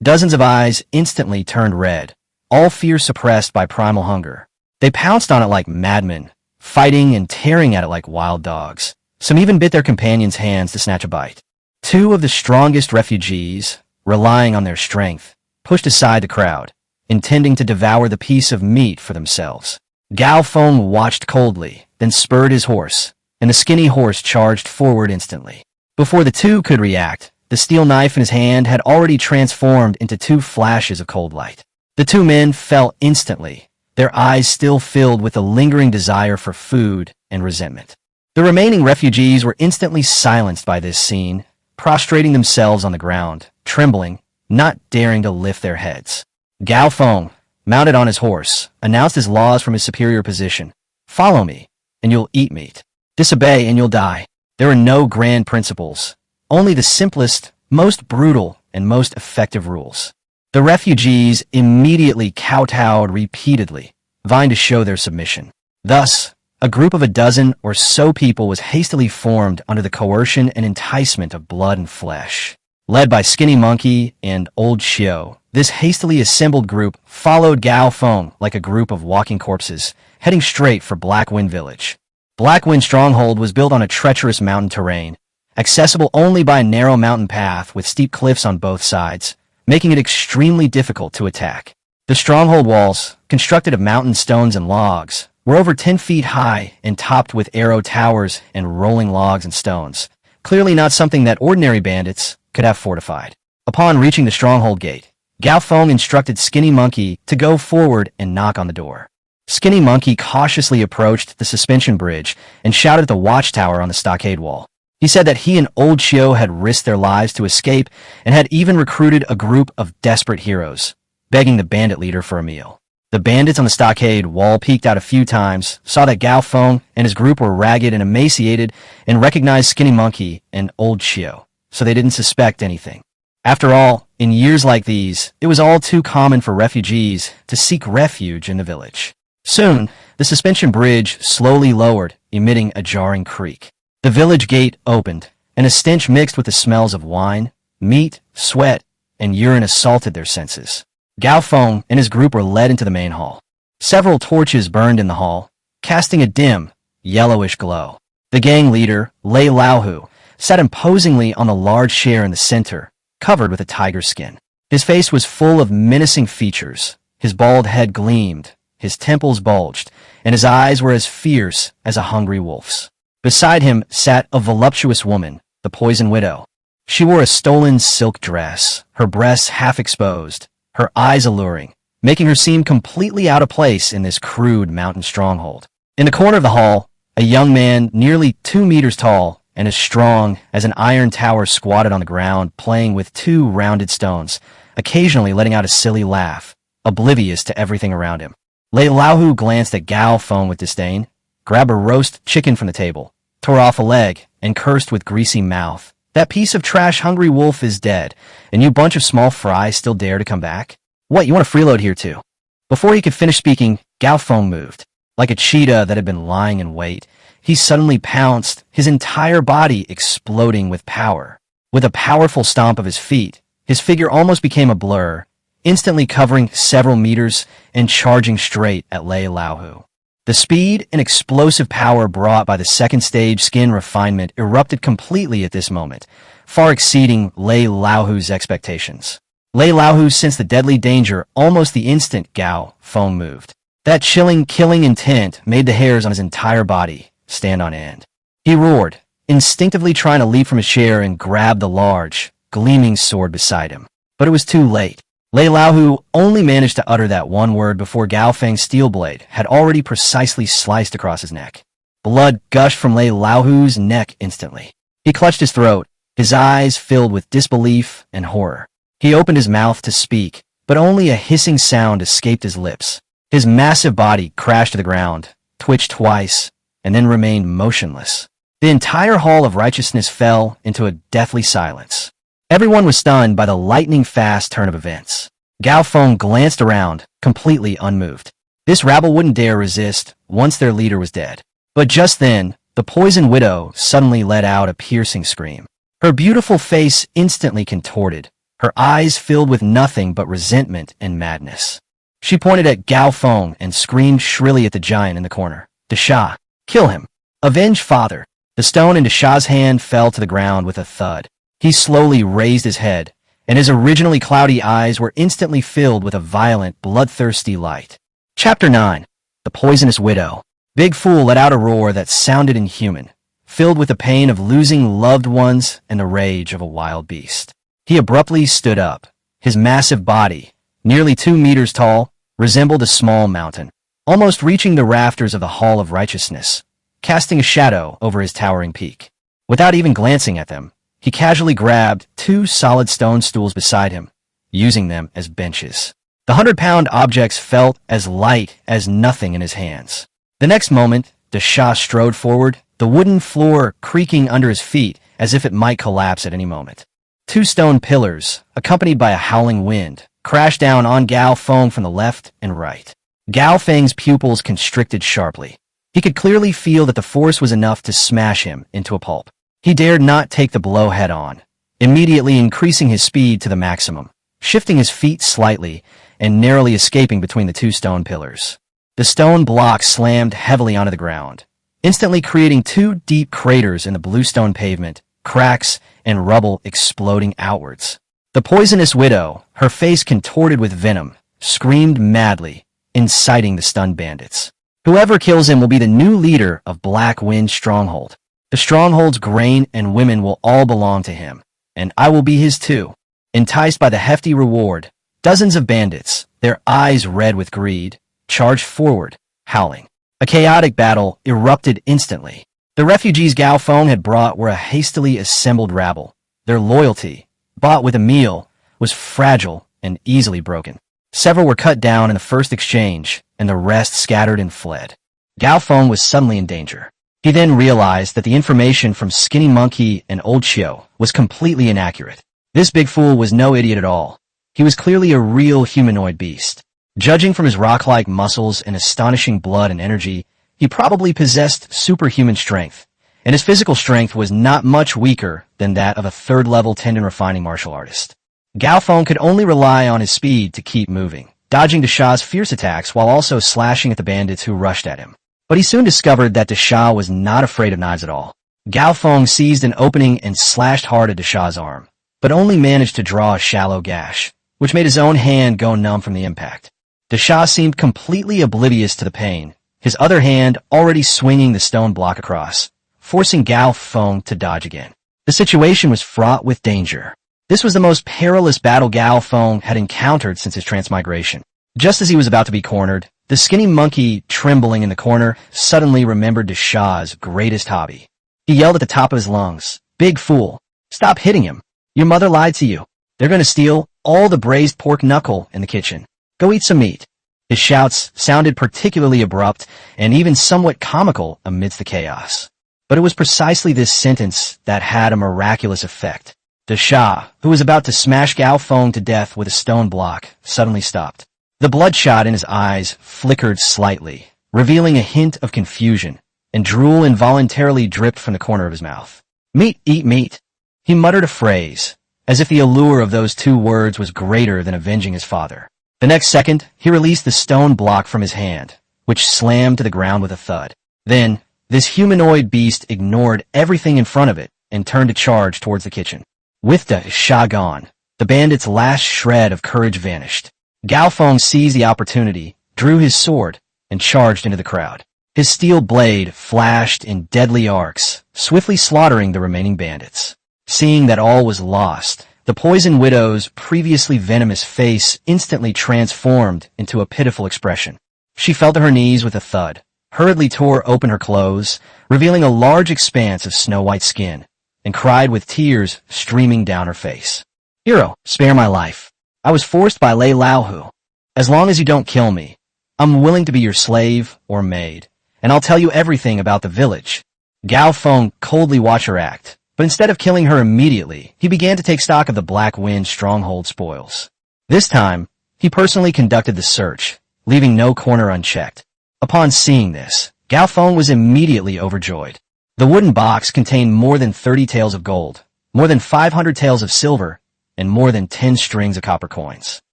Dozens of eyes instantly turned red, all fear suppressed by primal hunger. They pounced on it like madmen, fighting and tearing at it like wild dogs. Some even bit their companions' hands to snatch a bite. Two of the strongest refugees, relying on their strength, pushed aside the crowd, intending to devour the piece of meat for themselves. Gao Feng watched coldly, then spurred his horse, and the skinny horse charged forward instantly. Before the two could react, the steel knife in his hand had already transformed into two flashes of cold light. The two men fell instantly, their eyes still filled with a lingering desire for food and resentment. The remaining refugees were instantly silenced by this scene, prostrating themselves on the ground, trembling, not daring to lift their heads. Gao Feng, mounted on his horse, announced his laws from his superior position. Follow me, and you'll eat meat. Disobey, and you'll die. There are no grand principles, only the simplest, most brutal, and most effective rules. The refugees immediately kowtowed repeatedly, vying to show their submission. Thus, a group of a dozen or so people was hastily formed under the coercion and enticement of blood and flesh. Led by Skinny Monkey and Old Xiao, this hastily assembled group followed Gao Feng like a group of walking corpses, heading straight for Black Wind Village. Black Wind Stronghold was built on a treacherous mountain terrain, accessible only by a narrow mountain path with steep cliffs on both sides, making it extremely difficult to attack. The stronghold walls, constructed of mountain stones and logs, were over 10 feet high and topped with arrow towers and rolling logs and stones, clearly not something that ordinary bandits could have fortified. Upon reaching the stronghold gate, Gao Feng instructed Skinny Monkey to go forward and knock on the door. Skinny Monkey cautiously approached the suspension bridge and shouted at the watchtower on the stockade wall. He said that he and Old Xiao had risked their lives to escape and had even recruited a group of desperate heroes, begging the bandit leader for a meal. The bandits on the stockade wall peeked out a few times, saw that Gao Feng and his group were ragged and emaciated, and recognized Skinny Monkey and Old Xiao, so they didn't suspect anything. After all, in years like these, it was all too common for refugees to seek refuge in the village. Soon, the suspension bridge slowly lowered, emitting a jarring creak. The village gate opened, and a stench mixed with the smells of wine, meat, sweat, and urine assaulted their senses. Gao Feng and his group were led into the main hall. Several torches burned in the hall, casting a dim, yellowish glow. The gang leader, Lei Laohu, sat imposingly on the large chair in the center, covered with a tiger skin. His face was full of menacing features. His bald head gleamed, his temples bulged, and his eyes were as fierce as a hungry wolf's. Beside him sat a voluptuous woman, the Poison Widow. She wore a stolen silk dress, her breasts half exposed, her eyes alluring, making her seem completely out of place in this crude mountain stronghold. In the corner of the hall, a young man nearly 2 meters tall and as strong as an iron tower squatted on the ground, playing with 2 rounded stones, occasionally letting out a silly laugh, oblivious to everything around him. Lei Laohu glanced at Gao Feng with disdain, grabbed a roast chicken from the table, tore off a leg, and cursed with greasy mouth. That piece of trash-hungry wolf is dead, and you bunch of small fries still dare to come back? What, you want to freeload here too? Before he could finish speaking, Gao Feng moved. Like a cheetah that had been lying in wait, he suddenly pounced, his entire body exploding with power. With a powerful stomp of his feet, his figure almost became a blur, instantly covering several meters and charging straight at Lei Laohu. The speed and explosive power brought by the second stage skin refinement erupted completely at this moment, far exceeding Lei Laohu's expectations. Lei Laohu sensed the deadly danger almost the instant Gao Feng moved. That chilling, killing intent made the hairs on his entire body stand on end. He roared, instinctively trying to leap from his chair and grab the large, gleaming sword beside him. But it was too late. Lei Laohu only managed to utter that one word before Gao Feng's steel blade had already precisely sliced across his neck. Blood gushed from Lei Laohu's neck instantly. He clutched his throat, his eyes filled with disbelief and horror. He opened his mouth to speak, but only a hissing sound escaped his lips. His massive body crashed to the ground, twitched twice, and then remained motionless. The entire Hall of Righteousness fell into a deathly silence. Everyone was stunned by the lightning-fast turn of events. Gao Feng glanced around, completely unmoved. This rabble wouldn't dare resist once their leader was dead. But just then, the poison widow suddenly let out a piercing scream. Her beautiful face instantly contorted, her eyes filled with nothing but resentment and madness. She pointed at Gao Feng and screamed shrilly at the giant in the corner. "Desha, kill him! Avenge father!" The stone in Desha's hand fell to the ground with a thud. He slowly raised his head, and his originally cloudy eyes were instantly filled with a violent, bloodthirsty light. Chapter 9. The Poisonous Widow. Big Fool let out a roar that sounded inhuman, filled with the pain of losing loved ones and the rage of a wild beast. He abruptly stood up. His massive body, nearly 2 meters tall, resembled a small mountain, almost reaching the rafters of the Hall of Righteousness, casting a shadow over his towering peak. Without even glancing at them, he casually grabbed 2 solid stone stools beside him, using them as benches. The 100-pound objects felt as light as nothing in his hands. The next moment, Desha strode forward, the wooden floor creaking under his feet as if it might collapse at any moment. 2 stone pillars, accompanied by a howling wind, crashed down on Gao Feng from the left and right. Gao Feng's pupils constricted sharply. He could clearly feel that the force was enough to smash him into a pulp. He dared not take the blow head-on, immediately increasing his speed to the maximum, shifting his feet slightly and narrowly escaping between the 2 stone pillars. The stone block slammed heavily onto the ground, instantly creating 2 deep craters in the bluestone pavement, cracks and rubble exploding outwards. The poisonous widow, her face contorted with venom, screamed madly, inciting the stunned bandits. Whoever kills him will be the new leader of Black Wind Stronghold. The Stronghold's grain and women will all belong to him, and I will be his too. Enticed by the hefty reward, dozens of bandits, their eyes red with greed, charged forward, howling. A chaotic battle erupted instantly. The refugees Gao Feng had brought were a hastily assembled rabble. Their loyalty, bought with a meal, was fragile and easily broken. Several were cut down in the first exchange, and the rest scattered and fled. Gao Feng was suddenly in danger. He then realized that the information from Skinny Monkey and Old Chiu was completely inaccurate. This big fool was no idiot at all. He was clearly a real humanoid beast. Judging from his rock-like muscles and astonishing blood and energy, he probably possessed superhuman strength, and his physical strength was not much weaker than that of a 3rd-level tendon-refining martial artist. Gao Feng could only rely on his speed to keep moving, dodging Desha's fierce attacks while also slashing at the bandits who rushed at him. But he soon discovered that Desha was not afraid of knives at all. Gao Feng seized an opening and slashed hard at Desha's arm, but only managed to draw a shallow gash, which made his own hand go numb from the impact. Desha seemed completely oblivious to the pain, his other hand already swinging the stone block across, forcing Gao Feng to dodge again. The situation was fraught with danger. This was the most perilous battle Gao Feng had encountered since his transmigration. Just as he was about to be cornered, the skinny monkey, trembling in the corner, suddenly remembered Desha's greatest hobby. He yelled at the top of his lungs, "Big fool! Stop hitting him! Your mother lied to you. They're going to steal all the braised pork knuckle in the kitchen. Go eat some meat." His shouts sounded particularly abrupt and even somewhat comical amidst the chaos. But it was precisely this sentence that had a miraculous effect. Desha, who was about to smash Gao Feng to death with a stone block, suddenly stopped. The bloodshot in his eyes flickered slightly, revealing a hint of confusion, and drool involuntarily dripped from the corner of his mouth. "Meat, eat meat." He muttered a phrase, as if the allure of those 2 words was greater than avenging his father. The next second, he released the stone block from his hand, which slammed to the ground with a thud. Then, this humanoid beast ignored everything in front of it and turned to charge towards the kitchen. With Desha gone, the bandits' last shred of courage vanished. Gao Feng seized the opportunity, drew his sword, and charged into the crowd. His steel blade flashed in deadly arcs, swiftly slaughtering the remaining bandits. Seeing that all was lost, The poison widow's previously venomous face instantly transformed into a pitiful expression. She fell to her knees with a thud, hurriedly tore open her clothes, revealing a large expanse of snow-white skin, and cried with tears streaming down her face. "Hero, spare my life. I was forced by Lei Laohu. As long as you don't kill me, I'm willing to be your slave or maid, and I'll tell you everything about the village." Gao Feng coldly watched her act, but instead of killing her immediately, he began to take stock of the Black Wind stronghold spoils. This time, he personally conducted the search, leaving no corner unchecked. Upon seeing this, Gao Feng was immediately overjoyed. The wooden box contained more than 30 taels of gold, more than 500 taels of silver, and more than 10 strings of copper coins.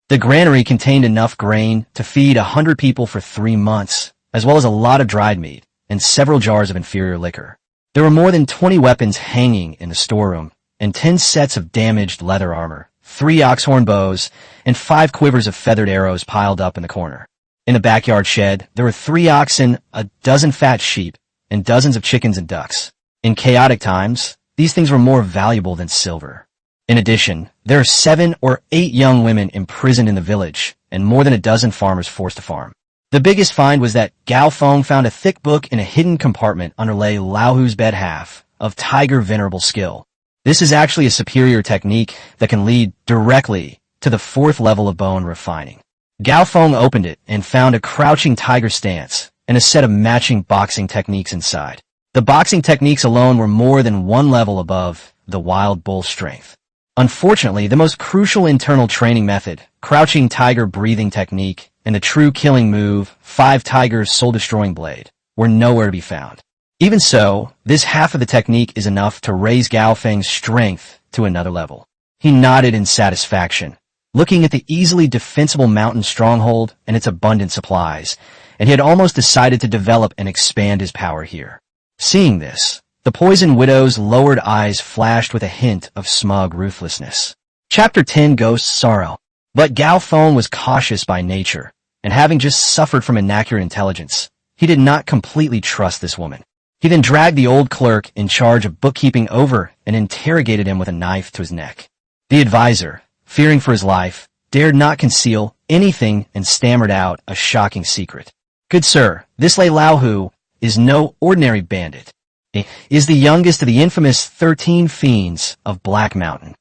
The granary contained enough grain to feed 100 people for 3 months, as well as a lot of dried meat and several jars of inferior liquor. There were more than 20 weapons hanging in the storeroom, and 10 sets of damaged leather armor, 3 oxhorn bows, and 5 quivers of feathered arrows piled up in the corner. In the backyard shed, there were 3 oxen, a dozen fat sheep, and dozens of chickens and ducks. In chaotic times, these things were more valuable than silver. In addition, there are 7 or 8 young women imprisoned in the village, and more than a dozen farmers forced to farm. The biggest find was that Gao Feng found a thick book in a hidden compartment under Lei Laohu's bed half of tiger venerable skill. This is actually a superior technique that can lead directly to the 4th level of bone refining. Gao Feng opened it and found a crouching tiger stance and a set of matching boxing techniques inside. The boxing techniques alone were more than 1 level above the wild bull strength. Unfortunately, the most crucial internal training method, crouching tiger breathing technique, and the true killing move, 5 tigers soul-destroying blade, were nowhere to be found. Even so, this half of the technique is enough to raise Gao Feng's strength to another level. He nodded in satisfaction, looking at the easily defensible mountain stronghold and its abundant supplies, and he had almost decided to develop and expand his power here. Seeing this, the poison widow's lowered eyes flashed with a hint of smug ruthlessness. Chapter 10 Ghost's Sorrow. But Gao Feng was cautious by nature, and having just suffered from inaccurate intelligence, he did not completely trust this woman. He then dragged the old clerk in charge of bookkeeping over and interrogated him with a knife to his neck. The advisor, fearing for his life, dared not conceal anything and stammered out a shocking secret. "Good sir, this Lei Laohu is no ordinary bandit. He is the youngest of the infamous 13 fiends of Black Mountain.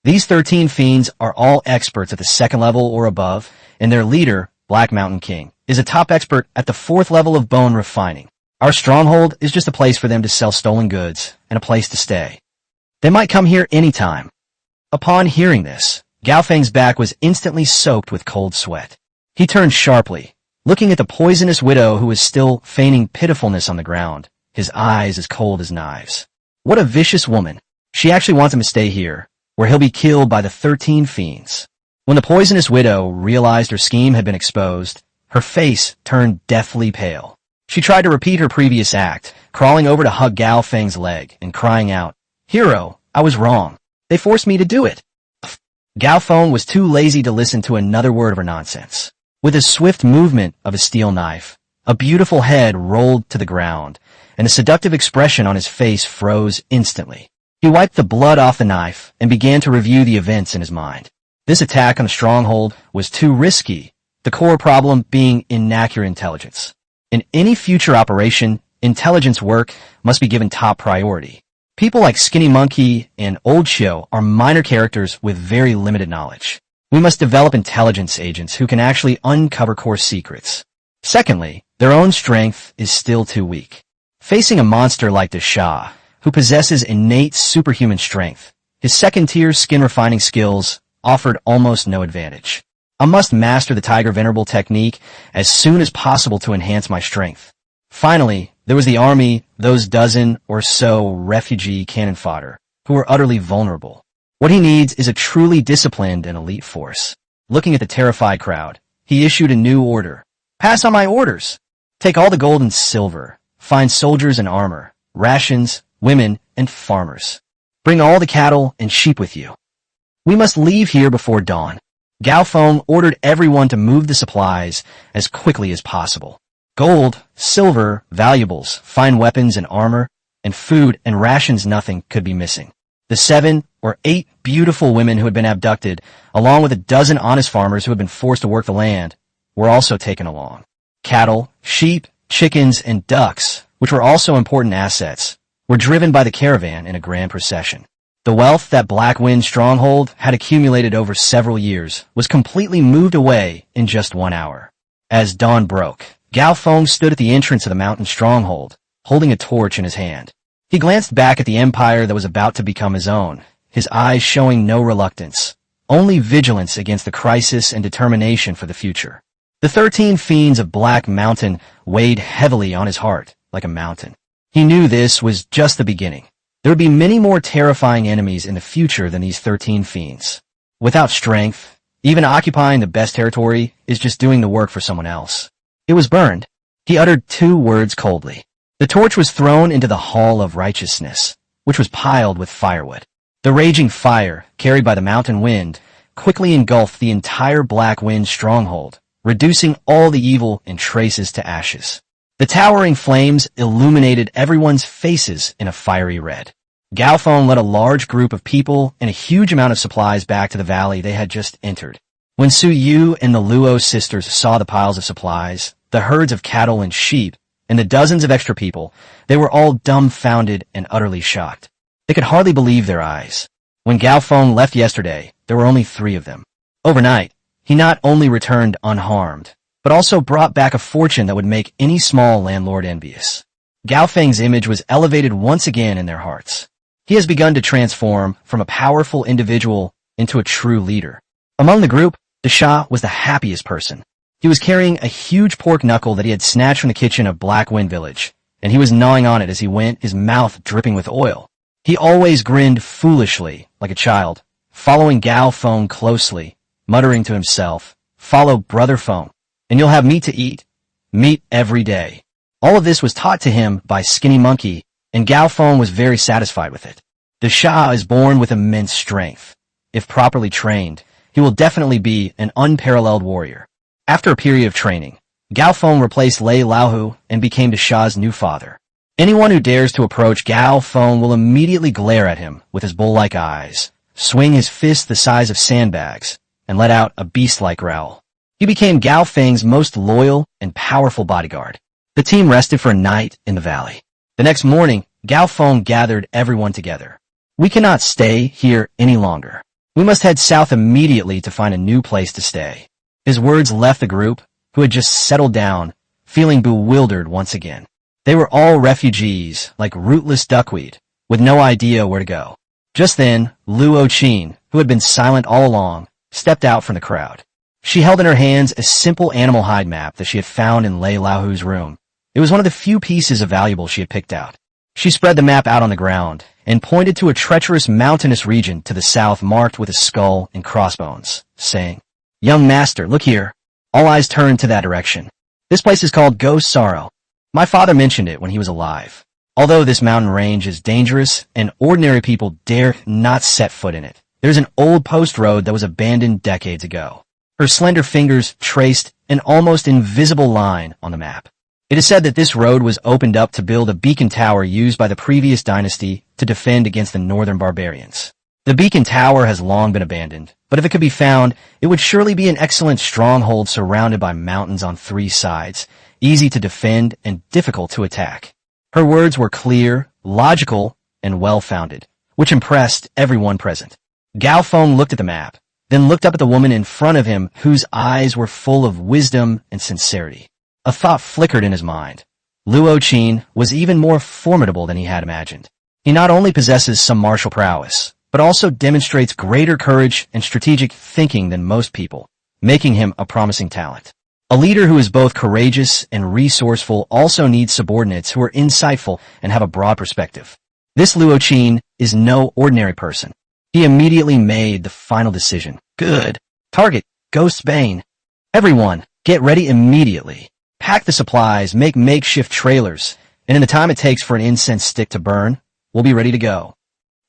These 13 fiends are all experts at the 2nd level or above, and their leader, Black Mountain King, is a top expert at the 4th level of bone refining. Our stronghold is just a place for them to sell stolen goods and a place to stay. They might come here anytime." Upon hearing this, Gao Feng's back was instantly soaked with cold sweat. He turned sharply, looking at the poisonous widow who was still feigning pitifulness on the ground, his eyes as cold as knives. What a vicious woman. She actually wants him to stay here, where he'll be killed by the 13 fiends. When the poisonous widow realized her scheme had been exposed, her face turned deathly pale. She tried to repeat her previous act, crawling over to hug Gao Feng's leg and crying out, "Hero, I was wrong. They forced me to do it." Gao Feng was too lazy to listen to another word of her nonsense. With a swift movement of his steel knife, a beautiful head rolled to the ground, and a seductive expression on his face froze instantly. He wiped the blood off the knife and began to review the events in his mind. This attack on the stronghold was too risky, the core problem being inaccurate intelligence. In any future operation, intelligence work must be given top priority. People like Skinny Monkey and Old Show are minor characters with very limited knowledge. We must develop intelligence agents who can actually uncover core secrets. Secondly, their own strength is still too weak. Facing a monster like the Shah, who possesses innate superhuman strength, his 2nd-tier skin-refining skills offered almost no advantage. I must master the Tiger Venerable technique as soon as possible to enhance my strength. Finally, there was the army, those dozen or so refugee cannon fodder, who were utterly vulnerable. What he needs is a truly disciplined and elite force. Looking at the terrified crowd, he issued a new order. "Pass on my orders. Take all the gold and silver, find soldiers and armor, rations, women, and farmers. Bring all the cattle and sheep with you. We must leave here before dawn." Gao Feng ordered everyone to move the supplies as quickly as possible. Gold, silver, valuables, fine weapons and armor, and food and rations, nothing could be missing. The 7 or 8 beautiful women who had been abducted, along with a dozen honest farmers who had been forced to work the land, were also taken along. Cattle, sheep, chickens, and ducks, which were also important assets, were driven by the caravan in a grand procession. The wealth that Black Wind's stronghold had accumulated over several years was completely moved away in just 1 hour. As dawn broke, Gao Feng stood at the entrance of the mountain stronghold, holding a torch in his hand. He glanced back at the empire that was about to become his own, his eyes showing no reluctance, only vigilance against the crisis and determination for the future. The 13 fiends of Black Mountain weighed heavily on his heart, like a mountain. He knew this was just the beginning. There would be many more terrifying enemies in the future than these 13 fiends. Without strength, even occupying the best territory is just doing the work for someone else. It was burned. He uttered 2 words coldly. The torch was thrown into the Hall of Righteousness, which was piled with firewood. The raging fire, carried by the mountain wind, quickly engulfed the entire Black Wind stronghold, reducing all the evil and traces to ashes. The towering flames illuminated everyone's faces in a fiery red. Gao Feng led a large group of people and a huge amount of supplies back to the valley they had just entered. When Suyu and the Luo sisters saw the piles of supplies, the herds of cattle and sheep, and the dozens of extra people, they were all dumbfounded and utterly shocked. They could hardly believe their eyes. When Gao Feng left yesterday, there were only 3 of them. Overnight, he not only returned unharmed, but also brought back a fortune that would make any small landlord envious. Gao Feng's image was elevated once again in their hearts. He has begun to transform from a powerful individual into a true leader. Among the group, the Shah was the happiest person. He was carrying a huge pork knuckle that he had snatched from the kitchen of Black Wind Village, and he was gnawing on it as he went, his mouth dripping with oil. He always grinned foolishly, like a child, following Gao Feng closely, muttering to himself, "Follow Brother Feng, and you'll have meat to eat. Meat every day." All of this was taught to him by Skinny Monkey, and Gao Feng was very satisfied with it. The Shah is born with immense strength. If properly trained, he will definitely be an unparalleled warrior. After a period of training, Gao Feng replaced Lei Laohu and became the Shah's new father. Anyone who dares to approach Gao Feng will immediately glare at him with his bull-like eyes, swing his fists the size of sandbags, and let out a beast-like growl. He became Gao Feng's most loyal and powerful bodyguard. The team rested for a night in the valley. The next morning, Gao Feng gathered everyone together. "We cannot stay here any longer. We must head south immediately to find a new place to stay." His words left the group, who had just settled down, feeling bewildered once again. They were all refugees, like rootless duckweed, with no idea where to go. Just then, Luo Qin, who had been silent all along, stepped out from the crowd. She held in her hands a simple animal hide map that she had found in Lei Laohu's room. It was one of the few pieces of valuables she had picked out. She spread the map out on the ground and pointed to a treacherous mountainous region to the south marked with a skull and crossbones, saying, "Young master, look here." All eyes turned to that direction. "This place is called Ghost Sorrow. My father mentioned it when he was alive. Although this mountain range is dangerous and ordinary people dare not set foot in it, there's an old post road that was abandoned decades ago." Her slender fingers traced an almost invisible line on the map. It is said that this road was opened up to build a beacon tower used by the previous dynasty to defend against the northern barbarians. The beacon tower has long been abandoned, but if it could be found, it would surely be an excellent stronghold surrounded by mountains on 3 sides, easy to defend and difficult to attack. Her words were clear, logical, and well-founded, which impressed everyone present. Gao Feng looked at the map, then looked up at the woman in front of him whose eyes were full of wisdom and sincerity. A thought flickered in his mind. Luo Qin was even more formidable than he had imagined. He not only possesses some martial prowess, but also demonstrates greater courage and strategic thinking than most people, making him a promising talent. A leader who is both courageous and resourceful also needs subordinates who are insightful and have a broad perspective. This Luo Qin is no ordinary person. He immediately made the final decision. "Good. Target, Ghost's Bane. Everyone, get ready immediately. Pack the supplies, make makeshift trailers, and in the time it takes for an incense stick to burn, we'll be ready to go."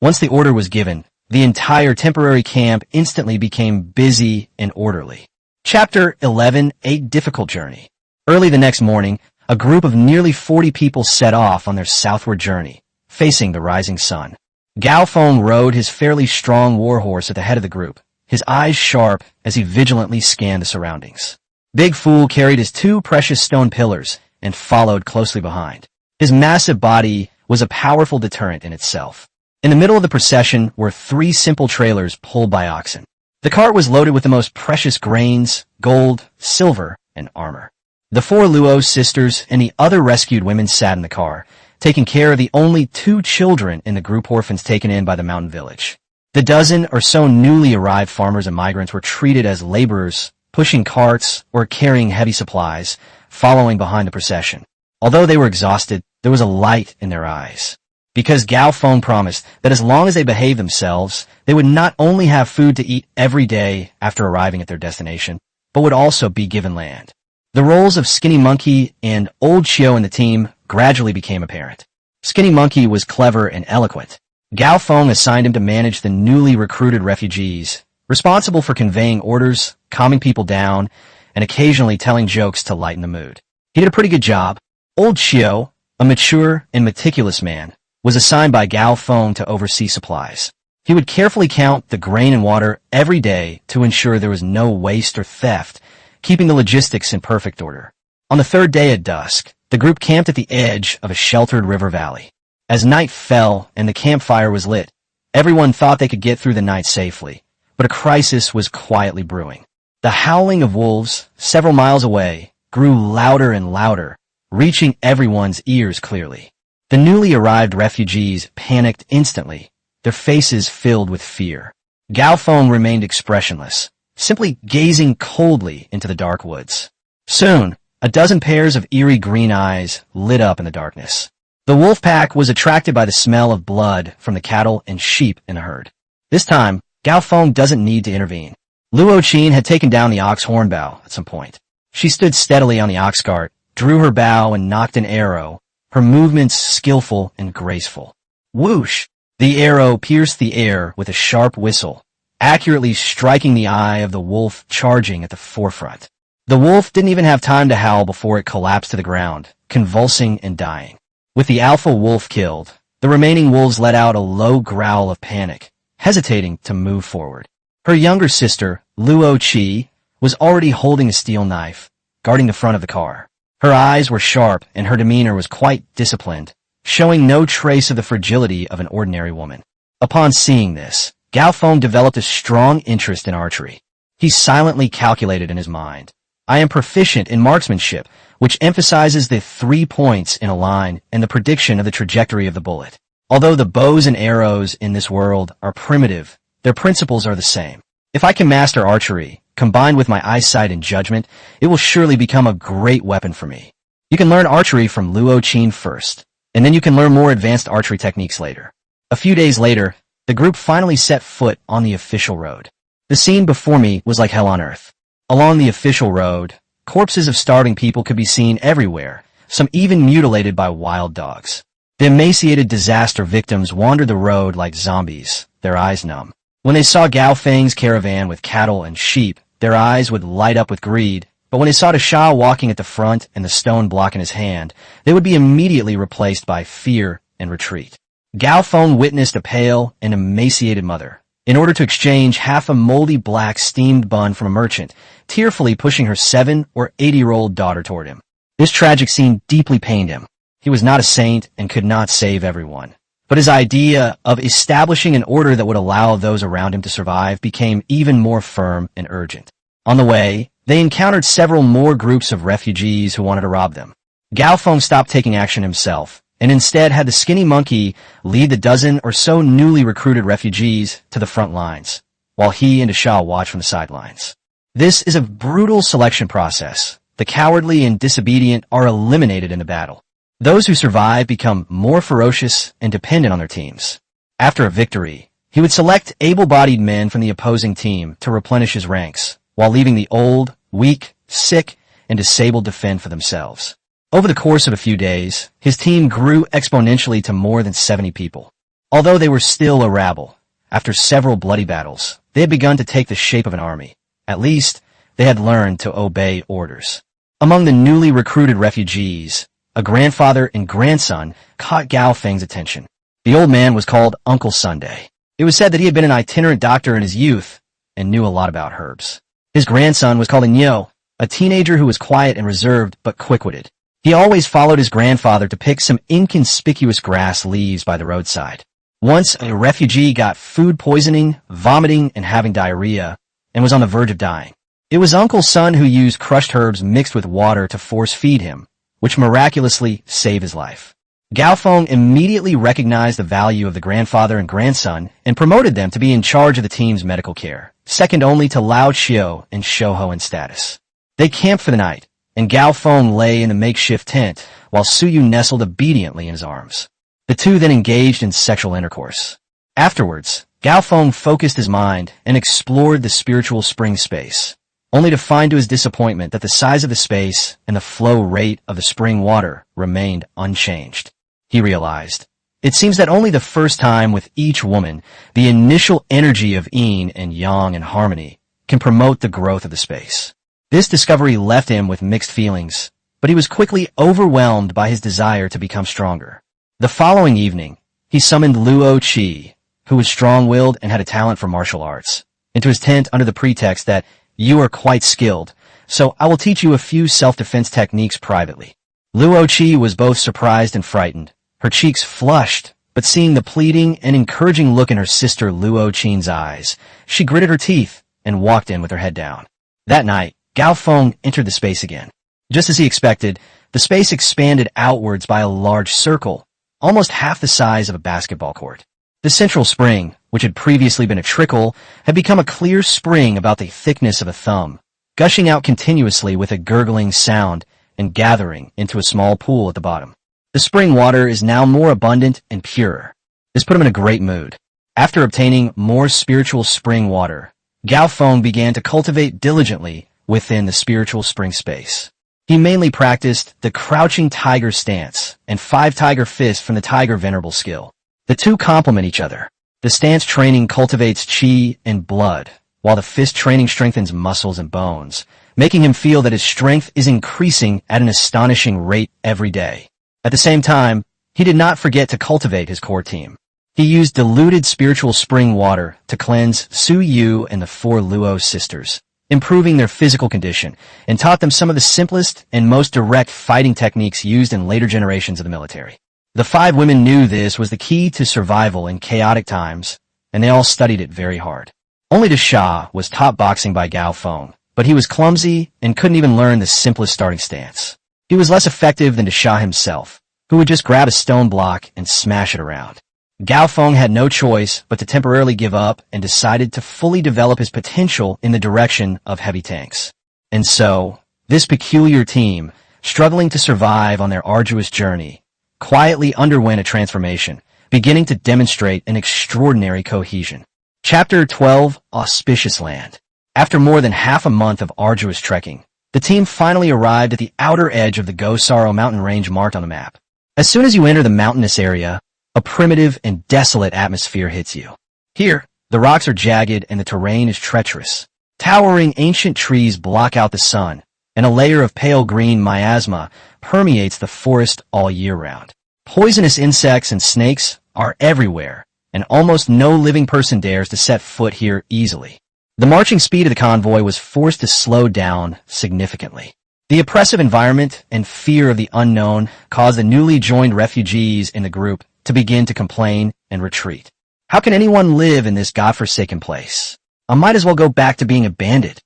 Once the order was given, the entire temporary camp instantly became busy and orderly. Chapter 11, A Difficult Journey. Early the next morning, a group of nearly 40 people set off on their southward journey, facing the rising sun. Gao Feng rode his fairly strong warhorse at the head of the group, his eyes sharp as he vigilantly scanned the surroundings. Big Fool carried his two precious stone pillars and followed closely behind. His massive body was a powerful deterrent in itself. In the middle of the procession were three simple trailers pulled by oxen. The cart was loaded with the most precious grains, gold, silver, and armor. The four Luo sisters and the other rescued women sat in the car, taking care of the only two children in the group orphans taken in by the mountain village. The dozen or so newly arrived farmers and migrants were treated as laborers, pushing carts or carrying heavy supplies, following behind the procession. Although they were exhausted, there was a light in their eyes. Because Gao Feng promised that as long as they behaved themselves, they would not only have food to eat every day after arriving at their destination, but would also be given land. The roles of Skinny Monkey and Old Chio in the team gradually became apparent. Skinny Monkey was clever and eloquent. Gao Feng assigned him to manage the newly recruited refugees, responsible for conveying orders, calming people down, and occasionally telling jokes to lighten the mood. He did a pretty good job. Old Chio, a mature and meticulous man, was assigned by Gao Feng to oversee supplies. He would carefully count the grain and water every day to ensure there was no waste or theft, keeping the logistics in perfect order. On the third day at dusk, the group camped at the edge of a sheltered river valley. As night fell and the campfire was lit, everyone thought they could get through the night safely, but a crisis was quietly brewing. The howling of wolves, several miles away, grew louder and louder, reaching everyone's ears clearly. The newly arrived refugees panicked instantly, their faces filled with fear. Gao Feng remained expressionless, simply gazing coldly into the dark woods. Soon, a dozen pairs of eerie green eyes lit up in the darkness. The wolf pack was attracted by the smell of blood from the cattle and sheep in the herd. This time, Gao Feng doesn't need to intervene. Luo Qin had taken down the ox horn bow at some point. She stood steadily on the ox cart, drew her bow and knocked an arrow, her movements skillful and graceful. Whoosh! The arrow pierced the air with a sharp whistle, accurately striking the eye of the wolf charging at the forefront. The wolf didn't even have time to howl before it collapsed to the ground, convulsing and dying. With the alpha wolf killed, the remaining wolves let out a low growl of panic, hesitating to move forward. Her younger sister, Luo Qi, was already holding a steel knife, guarding the front of the car. Her eyes were sharp and her demeanor was quite disciplined, showing no trace of the fragility of an ordinary woman. Upon seeing this, Gao Feng developed a strong interest in archery. He silently calculated in his mind, I am proficient in marksmanship, which emphasizes the 3 points in a line and the prediction of the trajectory of the bullet. Although the bows and arrows in this world are primitive, their principles are the same. If I can master archery, combined with my eyesight and judgment, it will surely become a great weapon for me. You can learn archery from Luo Qin first, and then you can learn more advanced archery techniques later. A few days later, the group finally set foot on the official road. The scene before me was like hell on earth. Along the official road, corpses of starving people could be seen everywhere, some even mutilated by wild dogs. The emaciated disaster victims wandered the road like zombies, their eyes numb. When they saw Gao Feng's caravan with cattle and sheep, their eyes would light up with greed, but when they saw the Shah walking at the front and the stone block in his hand, they would be immediately replaced by fear and retreat. Gao Feng witnessed a pale and emaciated mother, in order to exchange half a moldy black steamed bun from a merchant, tearfully pushing her 7 or 8-year-old daughter toward him. This tragic scene deeply pained him. He was not a saint and could not save everyone. But his idea of establishing an order that would allow those around him to survive became even more firm and urgent. On the way, they encountered several more groups of refugees who wanted to rob them. Gao Feng stopped taking action himself, and instead had the Skinny Monkey lead the dozen or so newly recruited refugees to the front lines, while he and Asha watched from the sidelines. This is a brutal selection process. The cowardly and disobedient are eliminated in the battle. Those who survive become more ferocious and dependent on their teams. After a victory, he would select able-bodied men from the opposing team to replenish his ranks, while leaving the old, weak, sick, and disabled to fend for themselves. Over the course of a few days, his team grew exponentially to more than 70 people. Although they were still a rabble, after several bloody battles, they had begun to take the shape of an army. At least, they had learned to obey orders. Among the newly recruited refugees, a grandfather and grandson caught Gao Feng's attention. The old man was called Uncle Sunday. It was said that he had been an itinerant doctor in his youth and knew a lot about herbs. His grandson was called Nyo, a teenager who was quiet and reserved but quick-witted. He always followed his grandfather to pick some inconspicuous grass leaves by the roadside. Once, a refugee got food poisoning, vomiting, and having diarrhea, and was on the verge of dying. It was Uncle's son who used crushed herbs mixed with water to force-feed him, which miraculously saved his life. Gao Feng immediately recognized the value of the grandfather and grandson and promoted them to be in charge of the team's medical care, second only to Lao Qiu and Shouho in status. They camped for the night, and Gao Feng lay in the makeshift tent while Suyu nestled obediently in his arms. The two then engaged in sexual intercourse. Afterwards, Gao Feng focused his mind and explored the spiritual spring space, only to find to his disappointment that the size of the space and the flow rate of the spring water remained unchanged. He realized, it seems that only the first time with each woman, the initial energy of yin and yang in harmony can promote the growth of the space. This discovery left him with mixed feelings, but he was quickly overwhelmed by his desire to become stronger. The following evening, he summoned Luo Qi, who was strong-willed and had a talent for martial arts, into his tent under the pretext that you are quite skilled, so I will teach you a few self-defense techniques privately. Luo Qi was both surprised and frightened. Her cheeks flushed, but seeing the pleading and encouraging look in her sister Luo Qin's eyes, she gritted her teeth and walked in with her head down. That night, Gao Feng entered the space again. Just as he expected, the space expanded outwards by a large circle, almost half the size of a basketball court. The central spring, which had previously been a trickle, had become a clear spring about the thickness of a thumb, gushing out continuously with a gurgling sound and gathering into a small pool at the bottom. The spring water is now more abundant and pure. This put him in a great mood. After obtaining more spiritual spring water, Gao Feng began to cultivate diligently within the spiritual spring space. He mainly practiced the crouching tiger stance and 5 tiger fists from the tiger venerable skill. The two complement each other. The stance training cultivates qi and blood, while the fist training strengthens muscles and bones, making him feel that his strength is increasing at an astonishing rate every day. At the same time, he did not forget to cultivate his core team. He used diluted spiritual spring water to cleanse Suyu and the 4 Luo sisters, improving their physical condition, and taught them some of the simplest and most direct fighting techniques used in later generations of the military. The 5 women knew this was the key to survival in chaotic times, and they all studied it very hard. Only Desha was taught boxing by Gao Feng, but he was clumsy and couldn't even learn the simplest starting stance. He was less effective than Desha himself, who would just grab a stone block and smash it around. Gao Feng had no choice but to temporarily give up and decided to fully develop his potential in the direction of heavy tanks. And so, this peculiar team, struggling to survive on their arduous journey, quietly underwent a transformation, beginning to demonstrate an extraordinary cohesion. Chapter 12, Auspicious Land. After more than half a month of arduous trekking, the team finally arrived at the outer edge of the Gosaro mountain range marked on the map. As soon as you enter the mountainous area, a primitive and desolate atmosphere hits you. Here, the rocks are jagged and the terrain is treacherous. Towering ancient trees block out the sun, and a layer of pale green miasma permeates the forest all year round. Poisonous insects and snakes are everywhere, and almost no living person dares to set foot here easily. The marching speed of the convoy was forced to slow down significantly. The oppressive environment and fear of the unknown caused the newly joined refugees in the group to begin to complain and retreat. How can anyone live in this godforsaken place? I might as well go back to being a bandit.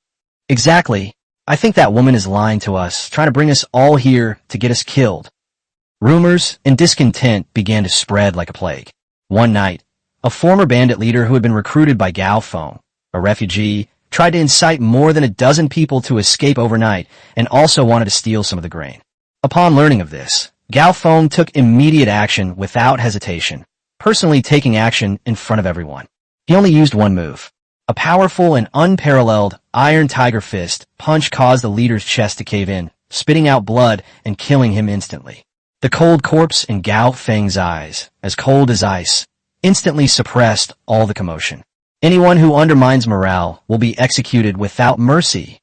Exactly. I think that woman is lying to us, trying to bring us all here to get us killed. Rumors and discontent began to spread like a plague. One night, a former bandit leader who had been recruited by Gao Feng, a refugee, tried to incite more than a dozen people to escape overnight and also wanted to steal some of the grain. Upon learning of this, Gao Feng took immediate action without hesitation, personally taking action in front of everyone. He only used one move. A powerful and unparalleled iron tiger fist punch caused the leader's chest to cave in, spitting out blood and killing him instantly. The cold corpse in Gao Feng's eyes, as cold as ice, instantly suppressed all the commotion. Anyone who undermines morale will be executed without mercy.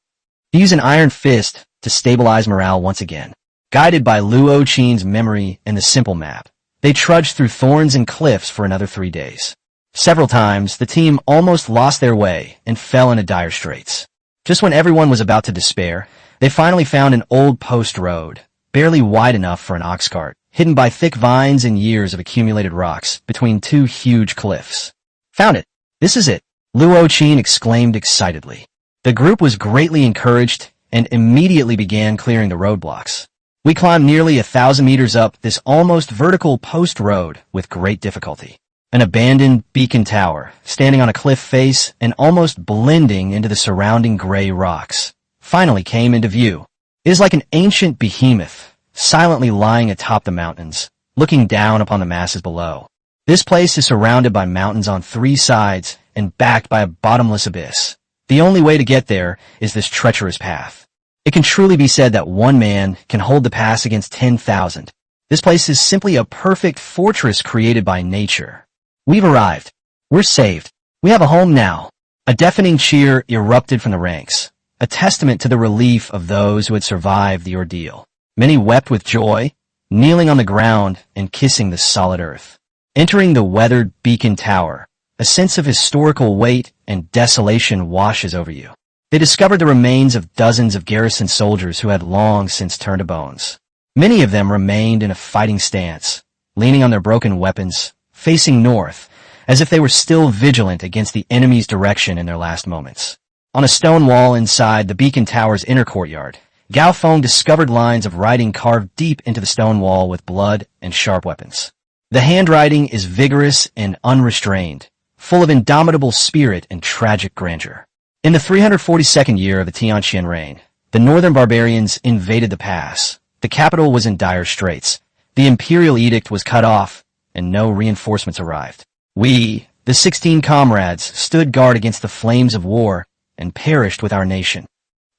He used an iron fist to stabilize morale once again. Guided by Luo Qin's memory and the simple map, They trudged through thorns and cliffs for another 3 days. Several times, the team almost lost their way and fell into dire straits. Just when everyone was about to despair, they finally found an old post road, barely wide enough for an ox cart, hidden by thick vines and years of accumulated rocks between two huge cliffs. Found it. This is it, Luo Qin exclaimed excitedly. The group was greatly encouraged and immediately began clearing the roadblocks. We climbed nearly 1,000 meters up this almost vertical post road with great difficulty. An abandoned beacon tower, standing on a cliff face and almost blending into the surrounding gray rocks, finally came into view. It is like an ancient behemoth, silently lying atop the mountains, looking down upon the masses below. This place is surrounded by mountains on 3 sides and backed by a bottomless abyss. The only way to get there is this treacherous path. It can truly be said that one man can hold the pass against 10,000. This place is simply a perfect fortress created by nature. We've arrived. We're saved. We have a home now. A deafening cheer erupted from the ranks, a testament to the relief of those who had survived the ordeal. Many wept with joy, kneeling on the ground and kissing the solid earth. Entering the weathered beacon tower, a sense of historical weight and desolation washes over you. They discovered the remains of dozens of garrison soldiers who had long since turned to bones. Many of them remained in a fighting stance, leaning on their broken weapons, facing north, as if they were still vigilant against the enemy's direction in their last moments. On a stone wall inside the beacon tower's inner courtyard, Gao Feng discovered lines of writing carved deep into the stone wall with blood and sharp weapons. The handwriting is vigorous and unrestrained, full of indomitable spirit and tragic grandeur. In the 342nd year of the Tianqian reign, the northern barbarians invaded the pass. The capital was in dire straits. The imperial edict was cut off, and no reinforcements arrived. We, the 16 comrades, stood guard against the flames of war and perished with our nation.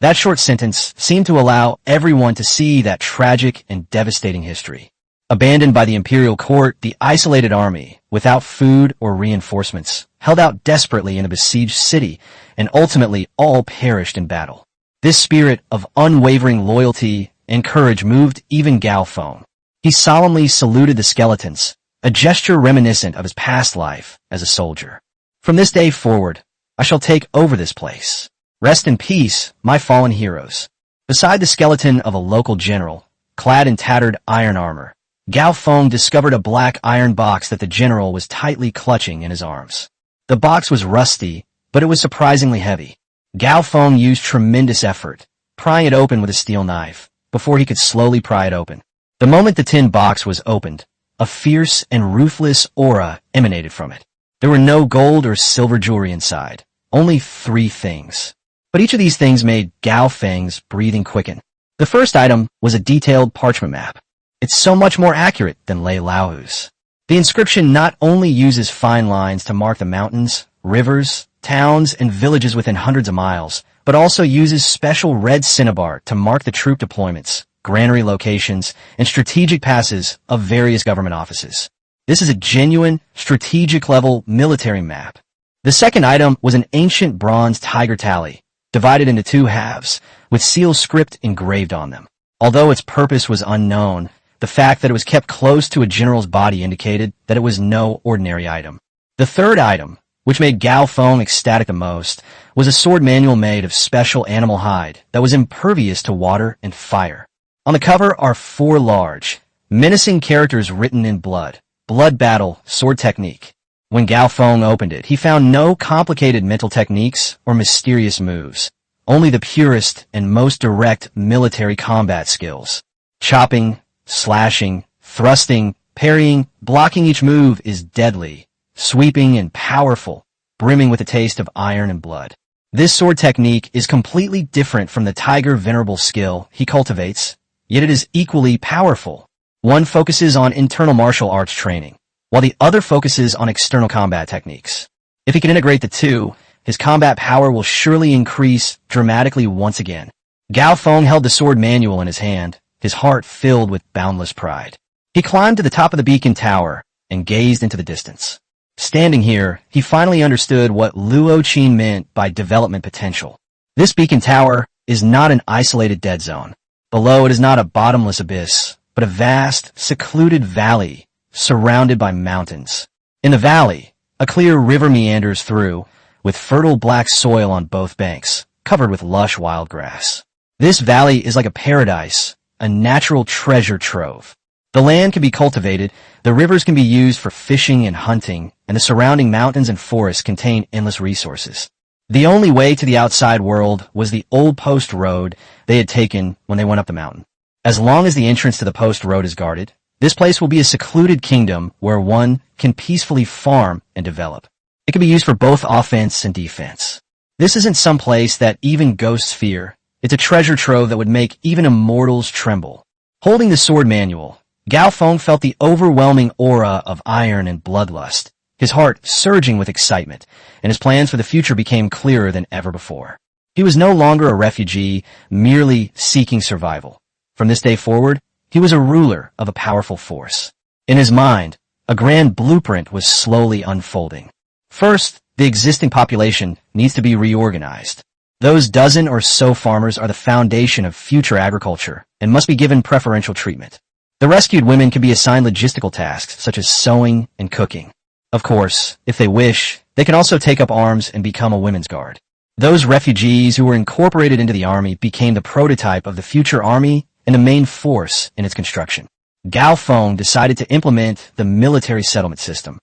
That short sentence seemed to allow everyone to see that tragic and devastating history. Abandoned by the imperial court, the isolated army, without food or reinforcements, held out desperately in a besieged city, and ultimately all perished in battle. This spirit of unwavering loyalty and courage moved even Gao Feng. He solemnly saluted the skeletons, a gesture reminiscent of his past life as a soldier. From this day forward, I shall take over this place. Rest in peace, my fallen heroes. Beside the skeleton of a local general, clad in tattered iron armor, Gao Feng discovered a black iron box that the general was tightly clutching in his arms. The box was rusty, but it was surprisingly heavy. Gao Feng used tremendous effort, prying it open with a steel knife, before he could slowly pry it open. The moment the tin box was opened, a fierce and ruthless aura emanated from it. There were no gold or silver jewelry inside, only 3 things. But each of these things made Gao Feng's breathing quicken. The first item was a detailed parchment map. It's so much more accurate than Lei Lao's. The inscription not only uses fine lines to mark the mountains, rivers, towns, and villages within hundreds of miles, but also uses special red cinnabar to mark the troop deployments, granary locations, and strategic passes of various government offices. This is a genuine, strategic-level military map. The second item was an ancient bronze tiger tally, divided into 2 halves, with seal script engraved on them. Although its purpose was unknown, the fact that it was kept close to a general's body indicated that it was no ordinary item. The third item, which made Gao Feng ecstatic the most, was a sword manual made of special animal hide that was impervious to water and fire. On the cover are 4 large, menacing characters written in blood. Blood battle, sword technique. When Gao Feng opened it, he found no complicated mental techniques or mysterious moves, only the purest and most direct military combat skills. Chopping, slashing, thrusting, parrying, blocking. Each move is deadly, sweeping and powerful, brimming with a taste of iron and blood. This sword technique is completely different from the tiger venerable skill he cultivates, yet it is equally powerful. One focuses on internal martial arts training, while the other focuses on external combat techniques. If he can integrate the two, his combat power will surely increase dramatically once again. Gao Feng held the sword manual in his hand, his heart filled with boundless pride. He climbed to the top of the beacon tower and gazed into the distance. Standing here, he finally understood what Luo Qin meant by development potential. This beacon tower is not an isolated dead zone. Below it is not a bottomless abyss, but a vast, secluded valley, surrounded by mountains. In the valley, a clear river meanders through, with fertile black soil on both banks, covered with lush wild grass. This valley is like a paradise, a natural treasure trove. The land can be cultivated, the rivers can be used for fishing and hunting, and the surrounding mountains and forests contain endless resources. The only way to the outside world was the old post road they had taken when they went up the mountain. As long as the entrance to the post road is guarded, this place will be a secluded kingdom where one can peacefully farm and develop. It can be used for both offense and defense. This isn't some place that even ghosts fear. It's a treasure trove that would make even immortals tremble. Holding the sword manual, Gao Feng felt the overwhelming aura of iron and bloodlust, his heart surging with excitement, and his plans for the future became clearer than ever before. He was no longer a refugee, merely seeking survival. From this day forward, he was a ruler of a powerful force. In his mind, a grand blueprint was slowly unfolding. First, the existing population needs to be reorganized. Those dozen or so farmers are the foundation of future agriculture and must be given preferential treatment. The rescued women can be assigned logistical tasks such as sewing and cooking. Of course, if they wish, they can also take up arms and become a women's guard. Those refugees who were incorporated into the army became the prototype of the future army and the main force in its construction. Gao Feng decided to implement the military settlement system.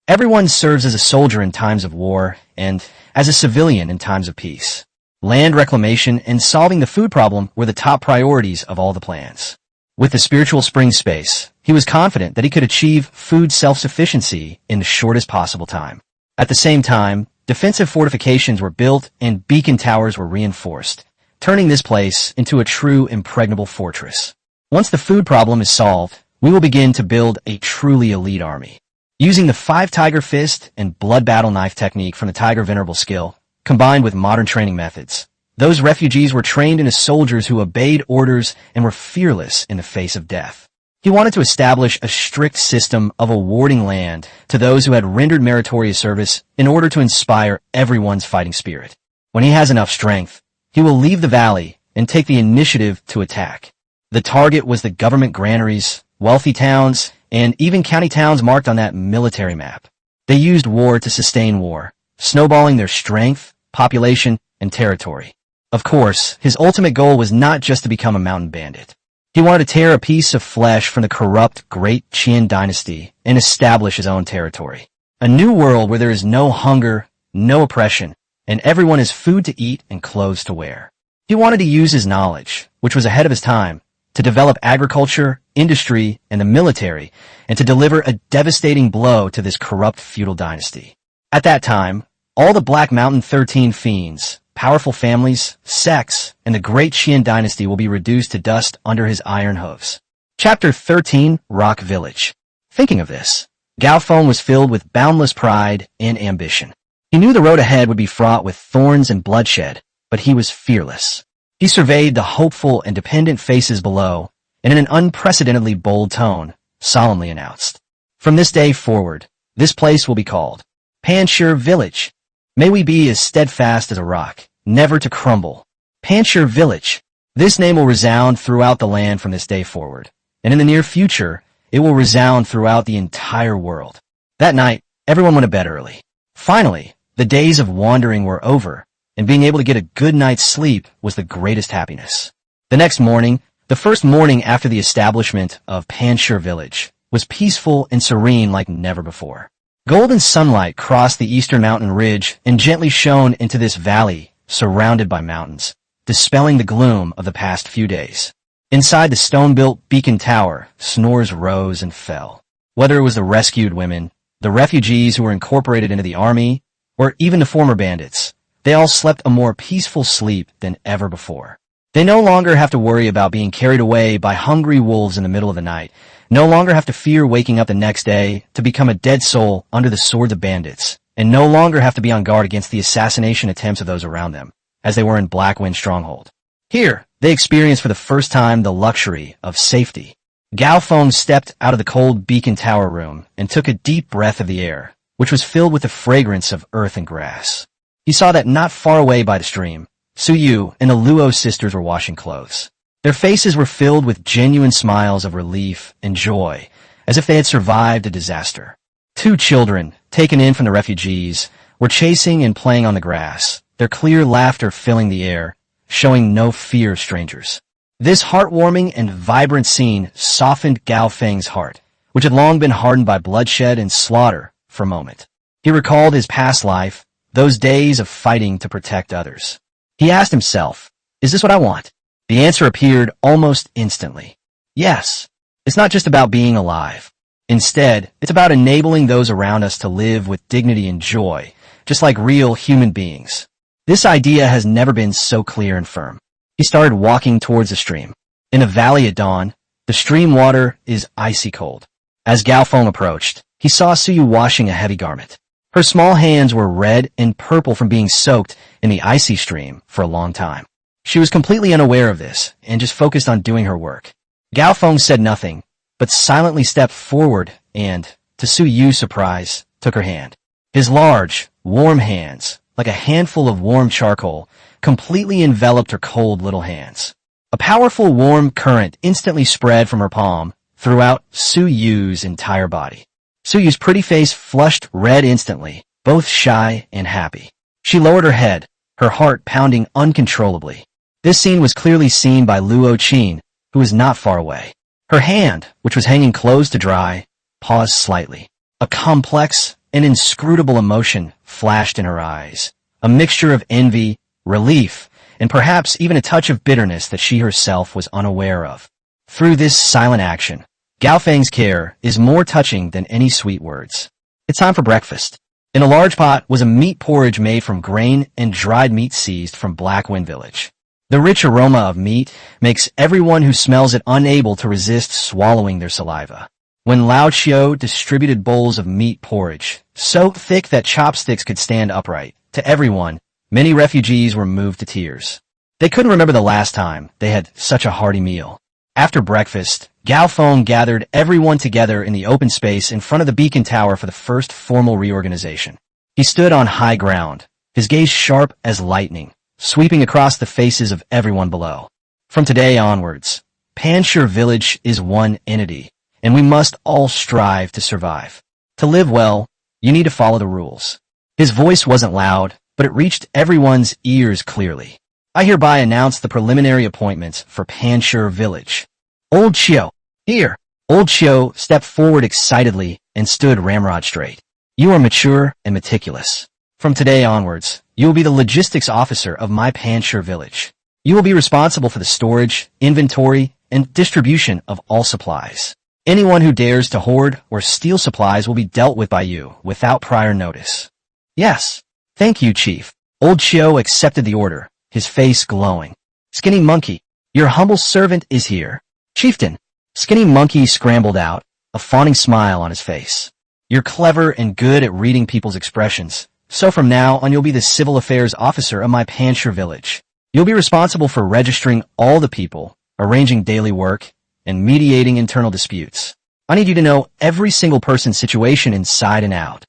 Everyone serves as a soldier in times of war and as a civilian in times of peace. Land reclamation and solving the food problem were the top priorities of all the plans. With the spiritual spring space, he was confident that he could achieve food self-sufficiency in the shortest possible time. At the same time, defensive fortifications were built and beacon towers were reinforced, turning this place into a true impregnable fortress. Once the food problem is solved, we will begin to build a truly elite army. Using the 5 tiger fist and blood battle knife technique from the tiger venerable skill, combined with modern training methods, those refugees were trained into soldiers who obeyed orders and were fearless in the face of death. He wanted to establish a strict system of awarding land to those who had rendered meritorious service in order to inspire everyone's fighting spirit. When he has enough strength, he will leave the valley and take the initiative to attack. The target was the government granaries, wealthy towns, and even county towns marked on that military map. They used war to sustain war, snowballing their strength, population, and territory. Of course, his ultimate goal was not just to become a mountain bandit. He wanted to tear a piece of flesh from the corrupt Great Qin dynasty and establish his own territory. A new world where there is no hunger, no oppression, and everyone has food to eat and clothes to wear. He wanted to use his knowledge, which was ahead of his time, to develop agriculture, industry, and the military, and to deliver a devastating blow to this corrupt feudal dynasty. At that time, all the Black Mountain 13 fiends, powerful families, sects, and the Great Qin dynasty will be reduced to dust under his iron hooves. Chapter 13, Rock Village. Thinking of this, Gao Feng was filled with boundless pride and ambition. He knew the road ahead would be fraught with thorns and bloodshed, but he was fearless. He surveyed the hopeful and dependent faces below, and in an unprecedentedly bold tone, solemnly announced, "From this day forward, this place will be called Panshir Village. May we be as steadfast as a rock, never to crumble. Panshir Village." This name will resound throughout the land from this day forward, and in the near future, it will resound throughout the entire world. That night, everyone went to bed early. Finally, the days of wandering were over, and being able to get a good night's sleep was the greatest happiness. The next morning, the first morning after the establishment of Panshir Village, was peaceful and serene like never before. Golden sunlight crossed the eastern mountain ridge and gently shone into this valley surrounded by mountains, dispelling the gloom of the past few days. Inside the stone-built beacon tower, snores rose and fell. Whether it was the rescued women, the refugees who were incorporated into the army, or even the former bandits, they all slept a more peaceful sleep than ever before. They no longer have to worry about being carried away by hungry wolves in the middle of the night, no longer have to fear waking up the next day to become a dead soul under the swords of bandits, and no longer have to be on guard against the assassination attempts of those around them, as they were in Blackwind Stronghold. Here, they experienced for the first time the luxury of safety. Gao Feng stepped out of the cold beacon tower room and took a deep breath of the air, which was filled with the fragrance of earth and grass. He saw that not far away by the stream, Suyu and the Luo sisters were washing clothes. Their faces were filled with genuine smiles of relief and joy, as if they had survived a disaster. Two children, taken in from the refugees, were chasing and playing on the grass, their clear laughter filling the air, showing no fear of strangers. This heartwarming and vibrant scene softened Gao Feng's heart, which had long been hardened by bloodshed and slaughter, for a moment. He recalled his past life, those days of fighting to protect others. He asked himself, is this what I want? The answer appeared almost instantly. Yes. It's not just about being alive. Instead, it's about enabling those around us to live with dignity and joy, just like real human beings. This idea has never been so clear and firm. He started walking towards the stream. In a valley at dawn, the stream water is icy cold. As Gao Feng approached, he saw Suyu washing a heavy garment. Her small hands were red and purple from being soaked in the icy stream for a long time. She was completely unaware of this and just focused on doing her work. Gao Feng said nothing, but silently stepped forward and, to Suyu's surprise, took her hand. His large, warm hands, like a handful of warm charcoal, completely enveloped her cold little hands. A powerful warm current instantly spread from her palm throughout Suyu's entire body. Suyu's pretty face flushed red instantly, both shy and happy. She lowered her head, her heart pounding uncontrollably. This scene was clearly seen by Luo Qin, who was not far away. Her hand, which was hanging close to dry, paused slightly. A complex and inscrutable emotion flashed in her eyes, a mixture of envy, relief, and perhaps even a touch of bitterness that she herself was unaware of. Through this silent action, Gao Feng's care is more touching than any sweet words. It's time for breakfast. In a large pot was a meat porridge made from grain and dried meat seized from Black Wind Village. The rich aroma of meat makes everyone who smells it unable to resist swallowing their saliva. When Lao Qiu distributed bowls of meat porridge, so thick that chopsticks could stand upright, to everyone, many refugees were moved to tears. They couldn't remember the last time they had such a hearty meal. After breakfast, Gao Feng gathered everyone together in the open space in front of the beacon tower for the first formal reorganization. He stood on high ground, his gaze sharp as lightning, sweeping across the faces of everyone below. From today onwards, Panshur Village is one entity, and we must all strive to survive. To live well, you need to follow the rules. His voice wasn't loud, but it reached everyone's ears clearly. I hereby announce the preliminary appointments for Panshur Village. Old Qiu, here. Old Qiu stepped forward excitedly and stood ramrod straight. You are mature and meticulous. From today onwards, you will be the logistics officer of my Panshur Village. You will be responsible for the storage, inventory, and distribution of all supplies. Anyone who dares to hoard or steal supplies will be dealt with by you without prior notice. Yes. Thank you, Chief. Old Qiu accepted the order, his face glowing. Skinny Monkey, your humble servant is here. Chieftain. Skinny Monkey scrambled out, a fawning smile on his face. You're clever and good at reading people's expressions, so from now on you'll be the civil affairs officer of my Panshur Village. You'll be responsible for registering all the people, arranging daily work, and mediating internal disputes. I need you to know every single person's situation inside and out.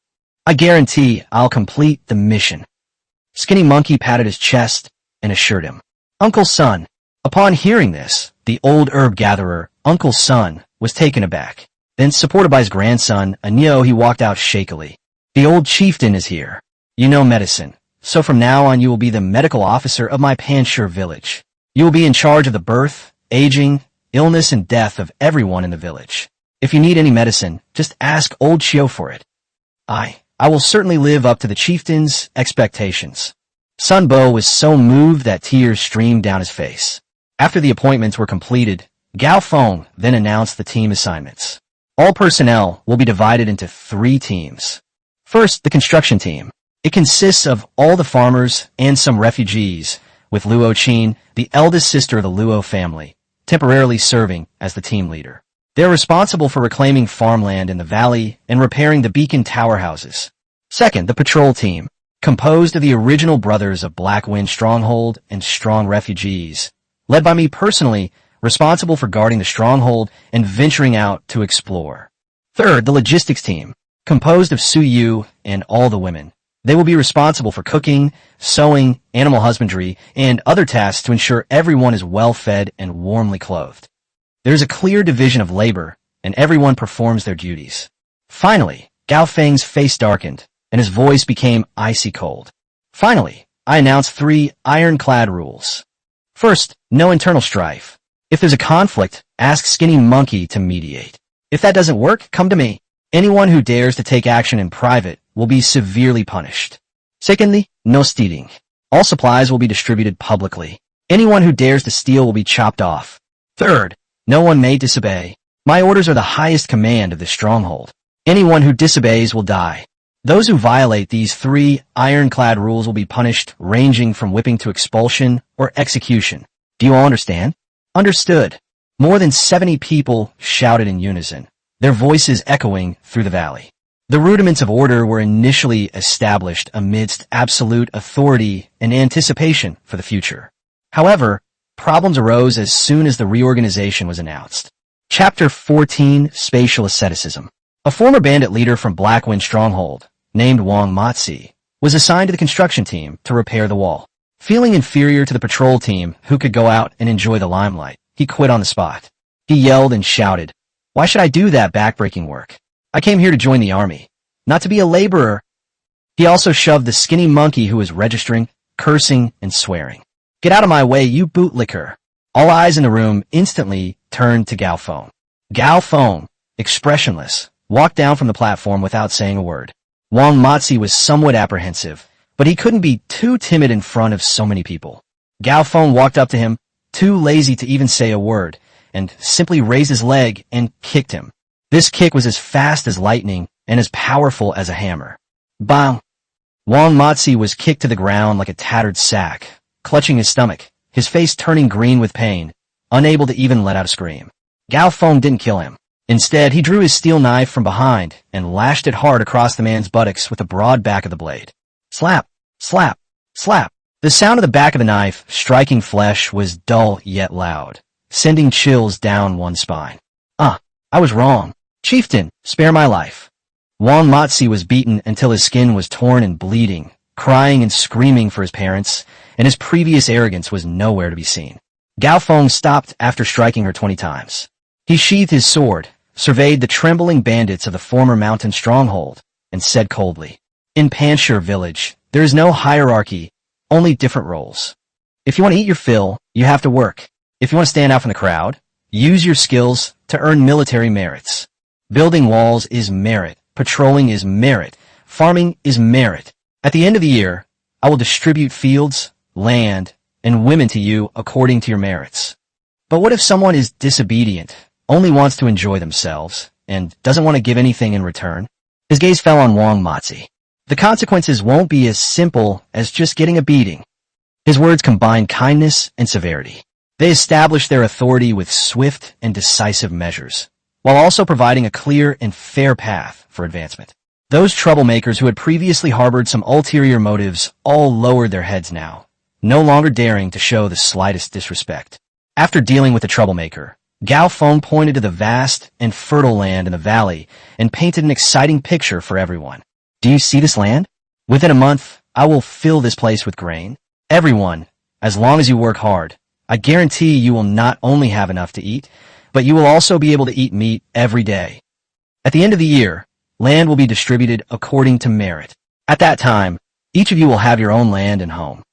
I guarantee I'll complete the mission. Skinny Monkey patted his chest and assured him. Uncle Sun. Upon hearing this, the old herb gatherer, Uncle Sun, was taken aback. Then, supported by his grandson, Anyo, he walked out shakily. The old chieftain is here. You know medicine, so from now on you will be the medical officer of my Panshur Village. You will be in charge of the birth, aging, illness, and death of everyone in the village. If you need any medicine, just ask old Qiu for it. I will certainly live up to the chieftain's expectations. Sun Bo was so moved that tears streamed down his face. After the appointments were completed, Gao Feng then announced the team assignments. All personnel will be divided into 3 teams. First, the construction team. It consists of all the farmers and some refugees, with Luo Qin, the eldest sister of the Luo family, temporarily serving as the team leader. They're responsible for reclaiming farmland in the valley and repairing the beacon tower houses. Second, the patrol team, composed of the original brothers of Black Wind Stronghold and Strong Refugees, led by me personally, responsible for guarding the stronghold and venturing out to explore. Third, the logistics team, composed of Suyu and all the women. They will be responsible for cooking, sewing, animal husbandry, and other tasks to ensure everyone is well fed and warmly clothed. There is a clear division of labor, and everyone performs their duties. Finally, Gao Feng's face darkened, and his voice became icy cold. Finally, I announced 3 ironclad rules. First, no internal strife. If there's a conflict, ask Skinny Monkey to mediate. If that doesn't work, come to me. Anyone who dares to take action in private will be severely punished. Secondly, no stealing. All supplies will be distributed publicly. Anyone who dares to steal will be chopped off. Third, no one may disobey. My orders are the highest command of this stronghold. Anyone who disobeys will die. Those who violate these 3 ironclad rules will be punished, ranging from whipping to expulsion or execution. Do you all understand? Understood. More than 70 people shouted in unison, their voices echoing through the valley. The rudiments of order were initially established amidst absolute authority and anticipation for the future. However, problems arose as soon as the reorganization was announced. Chapter 14, Spatial Asceticism. A former bandit leader from Blackwind Stronghold, named Wang Matsi, was assigned to the construction team to repair the wall. Feeling inferior to the patrol team who could go out and enjoy the limelight, he quit on the spot. He yelled and shouted, "Why should I do that backbreaking work? I came here to join the army, not to be a laborer." He also shoved the Skinny Monkey who was registering, cursing and swearing. "Get out of my way, you bootlicker." All eyes in the room instantly turned to Gao Feng. Gao Feng, expressionless, walked down from the platform without saying a word. Wang Matsi was somewhat apprehensive, but he couldn't be too timid in front of so many people. Gao Feng walked up to him, too lazy to even say a word, and simply raised his leg and kicked him. This kick was as fast as lightning and as powerful as a hammer. Bang! Wang Matsi was kicked to the ground like a tattered sack, clutching his stomach, his face turning green with pain, unable to even let out a scream. Gao Feng didn't kill him. Instead, he drew his steel knife from behind and lashed it hard across the man's buttocks with the broad back of the blade. Slap! Slap! Slap! The sound of the back of the knife striking flesh was dull yet loud, sending chills down one's spine. I was wrong. Chieftain, spare my life. Wang Matsi was beaten until his skin was torn and bleeding, crying and screaming for his parents, and his previous arrogance was nowhere to be seen. Gao Feng stopped after striking her 20 times. He sheathed his sword, surveyed the trembling bandits of the former mountain stronghold, and said coldly, "In Panshir village, there is no hierarchy, only different roles. If you want to eat your fill, you have to work. If you want to stand out from the crowd, use your skills to earn military merits. Building walls is merit, patrolling is merit, farming is merit. At the end of the year, I will distribute fields, land, and women to you according to your merits. But what if someone is disobedient, only wants to enjoy themselves, and doesn't want to give anything in return?" His gaze fell on Wang Matsi. "The consequences won't be as simple as just getting a beating." His words combined kindness and severity. They established their authority with swift and decisive measures, while also providing a clear and fair path for advancement. Those troublemakers who had previously harbored some ulterior motives all lowered their heads now, no longer daring to show the slightest disrespect. After dealing with the troublemaker, Gao Feng pointed to the vast and fertile land in the valley and painted an exciting picture for everyone. "Do you see this land? Within a month, I will fill this place with grain. Everyone, as long as you work hard, I guarantee you will not only have enough to eat, but you will also be able to eat meat every day. At the end of the year, land will be distributed according to merit. At that time, each of you will have your own land and home."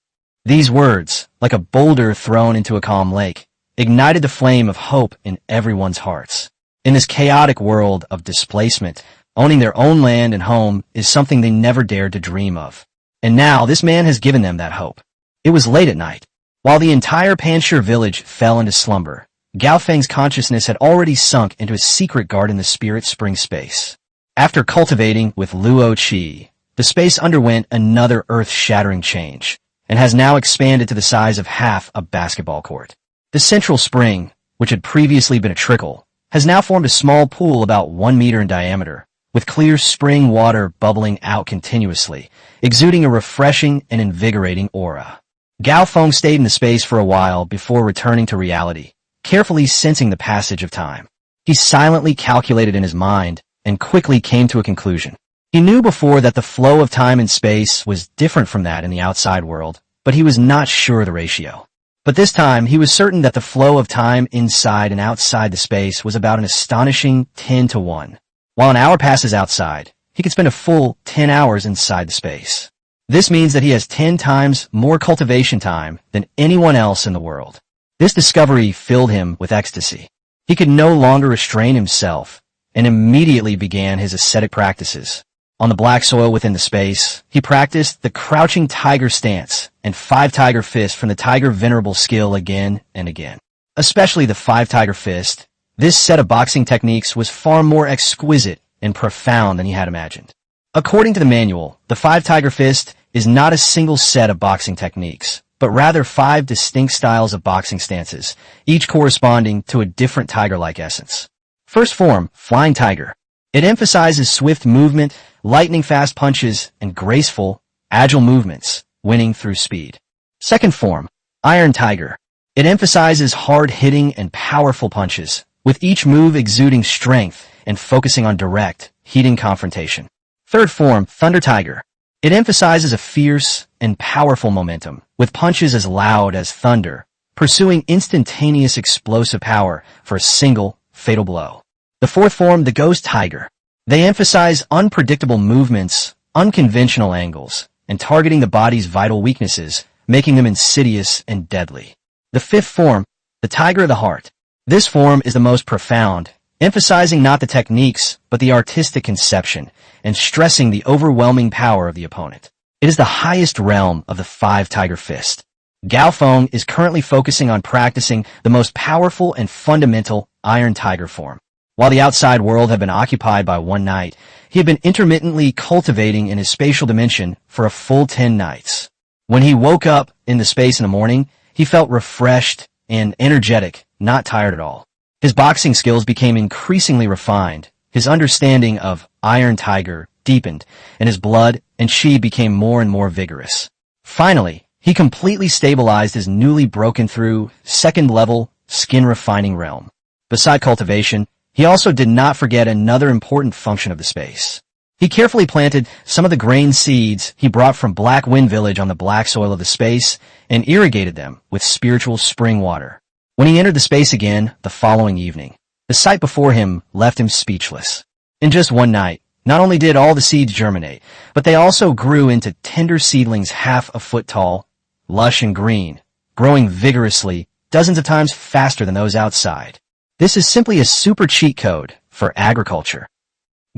These words, like a boulder thrown into a calm lake, ignited the flame of hope in everyone's hearts. In this chaotic world of displacement, owning their own land and home is something they never dared to dream of. And now this man has given them that hope. It was late at night. While the entire Panshir village fell into slumber, Gao Feng's consciousness had already sunk into a secret garden in the spirit spring space. After cultivating with Luo Qi, the space underwent another earth-shattering change, and has now expanded to the size of half a basketball court. The central spring, which had previously been a trickle, has now formed a small pool about 1 meter in diameter, with clear spring water bubbling out continuously, exuding a refreshing and invigorating aura. Gao Feng stayed in the space for a while before returning to reality, carefully sensing the passage of time. He silently calculated in his mind and quickly came to a conclusion. He knew before that the flow of time and space was different from that in the outside world, but he was not sure of the ratio. But this time, he was certain that the flow of time inside and outside the space was about an astonishing 10 to 1. While an hour passes outside, he could spend a full 10 hours inside the space. This means that he has 10 times more cultivation time than anyone else in the world. This discovery filled him with ecstasy. He could no longer restrain himself and immediately began his ascetic practices. On the black soil within the space, he practiced the crouching tiger stance and 5 tiger fists from the tiger venerable skill again and again. Especially the 5 tiger fist, this set of boxing techniques was far more exquisite and profound than he had imagined. According to the manual, the 5 tiger fist is not a single set of boxing techniques, but rather 5 distinct styles of boxing stances, each corresponding to a different tiger-like essence. First form, flying tiger. It emphasizes swift movement, lightning-fast punches, and graceful, agile movements, winning through speed. Second form, iron tiger. It emphasizes hard-hitting and powerful punches, with each move exuding strength and focusing on direct, heating confrontation. Third form, thunder tiger. It emphasizes a fierce and powerful momentum, with punches as loud as thunder, pursuing instantaneous explosive power for a single, fatal blow. The fourth form, the ghost tiger. They emphasize unpredictable movements, unconventional angles, and targeting the body's vital weaknesses, making them insidious and deadly. The fifth form, the tiger of the heart. This form is the most profound, emphasizing not the techniques, but the artistic conception, and stressing the overwhelming power of the opponent. It is the highest realm of the 5 tiger fist. Gao Feng is currently focusing on practicing the most powerful and fundamental iron tiger form. While the outside world had been occupied by one night, he had been intermittently cultivating in his spatial dimension for a full 10 nights. When he woke up in the space in the morning, he felt refreshed and energetic, not tired at all. His boxing skills became increasingly refined, his understanding of iron tiger deepened, and his blood and chi became more and more vigorous. Finally, he completely stabilized his newly broken through, second-level, skin-refining realm. Beside cultivation, he also did not forget another important function of the space. He carefully planted some of the grain seeds he brought from Black Wind Village on the black soil of the space and irrigated them with spiritual spring water. When he entered the space again the following evening, the sight before him left him speechless. In just one night, not only did all the seeds germinate, but they also grew into tender seedlings half a foot tall, lush and green, growing vigorously, dozens of times faster than those outside. This is simply a super cheat code for agriculture.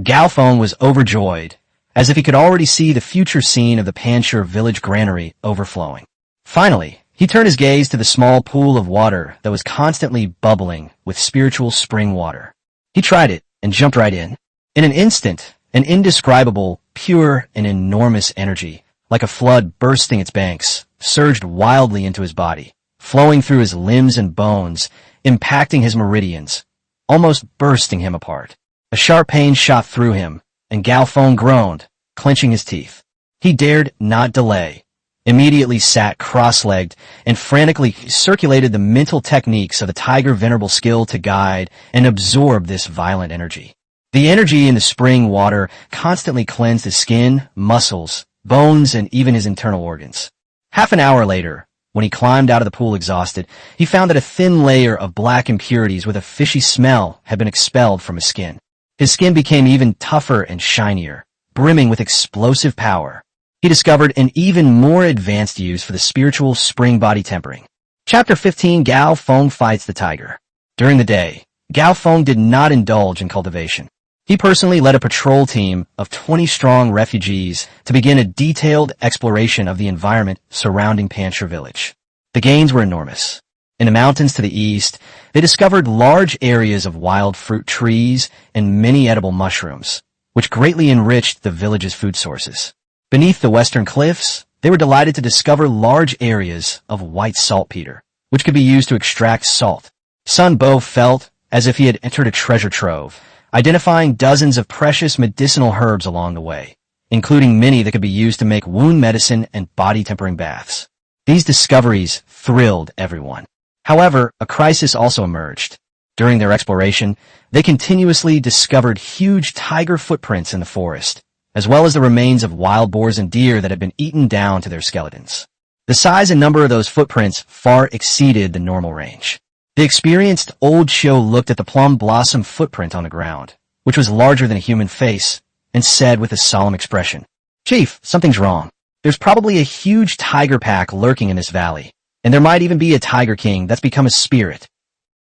Gao Feng was overjoyed, as if he could already see the future scene of the Panshir village granary overflowing. Finally, he turned his gaze to the small pool of water that was constantly bubbling with spiritual spring water. He tried it and jumped right in. In an instant, an indescribable, pure, and enormous energy, like a flood bursting its banks, surged wildly into his body, flowing through his limbs and bones, impacting his meridians, almost bursting him apart. A sharp pain shot through him, and Gao Feng groaned, clenching his teeth. He dared not delay, immediately sat cross-legged, and frantically circulated the mental techniques of the tiger venerable skill to guide and absorb this violent energy. The energy in the spring water constantly cleansed his skin, muscles, bones, and even his internal organs. Half an hour later, when he climbed out of the pool exhausted, he found that a thin layer of black impurities with a fishy smell had been expelled from his skin. His skin became even tougher and shinier, brimming with explosive power. He discovered an even more advanced use for the spiritual spring body tempering. Chapter 15, Gao Feng fights the tiger. During the day, Gao Feng did not indulge in cultivation. He personally led a patrol team of 20-strong refugees to begin a detailed exploration of the environment surrounding Panshir village. The gains were enormous. In the mountains to the east, they discovered large areas of wild fruit trees and many edible mushrooms, which greatly enriched the village's food sources. Beneath the western cliffs, they were delighted to discover large areas of white saltpeter, which could be used to extract salt. Sun Bo felt as if he had entered a treasure trove, identifying dozens of precious medicinal herbs along the way, including many that could be used to make wound medicine and body-tempering baths. These discoveries thrilled everyone. However, a crisis also emerged. During their exploration, they continuously discovered huge tiger footprints in the forest, as well as the remains of wild boars and deer that had been eaten down to their skeletons. The size and number of those footprints far exceeded the normal range. The experienced old Shio looked at the plum blossom footprint on the ground, which was larger than a human face, and said with a solemn expression, "Chief, something's wrong. There's probably a huge tiger pack lurking in this valley, and there might even be a tiger king that's become a spirit."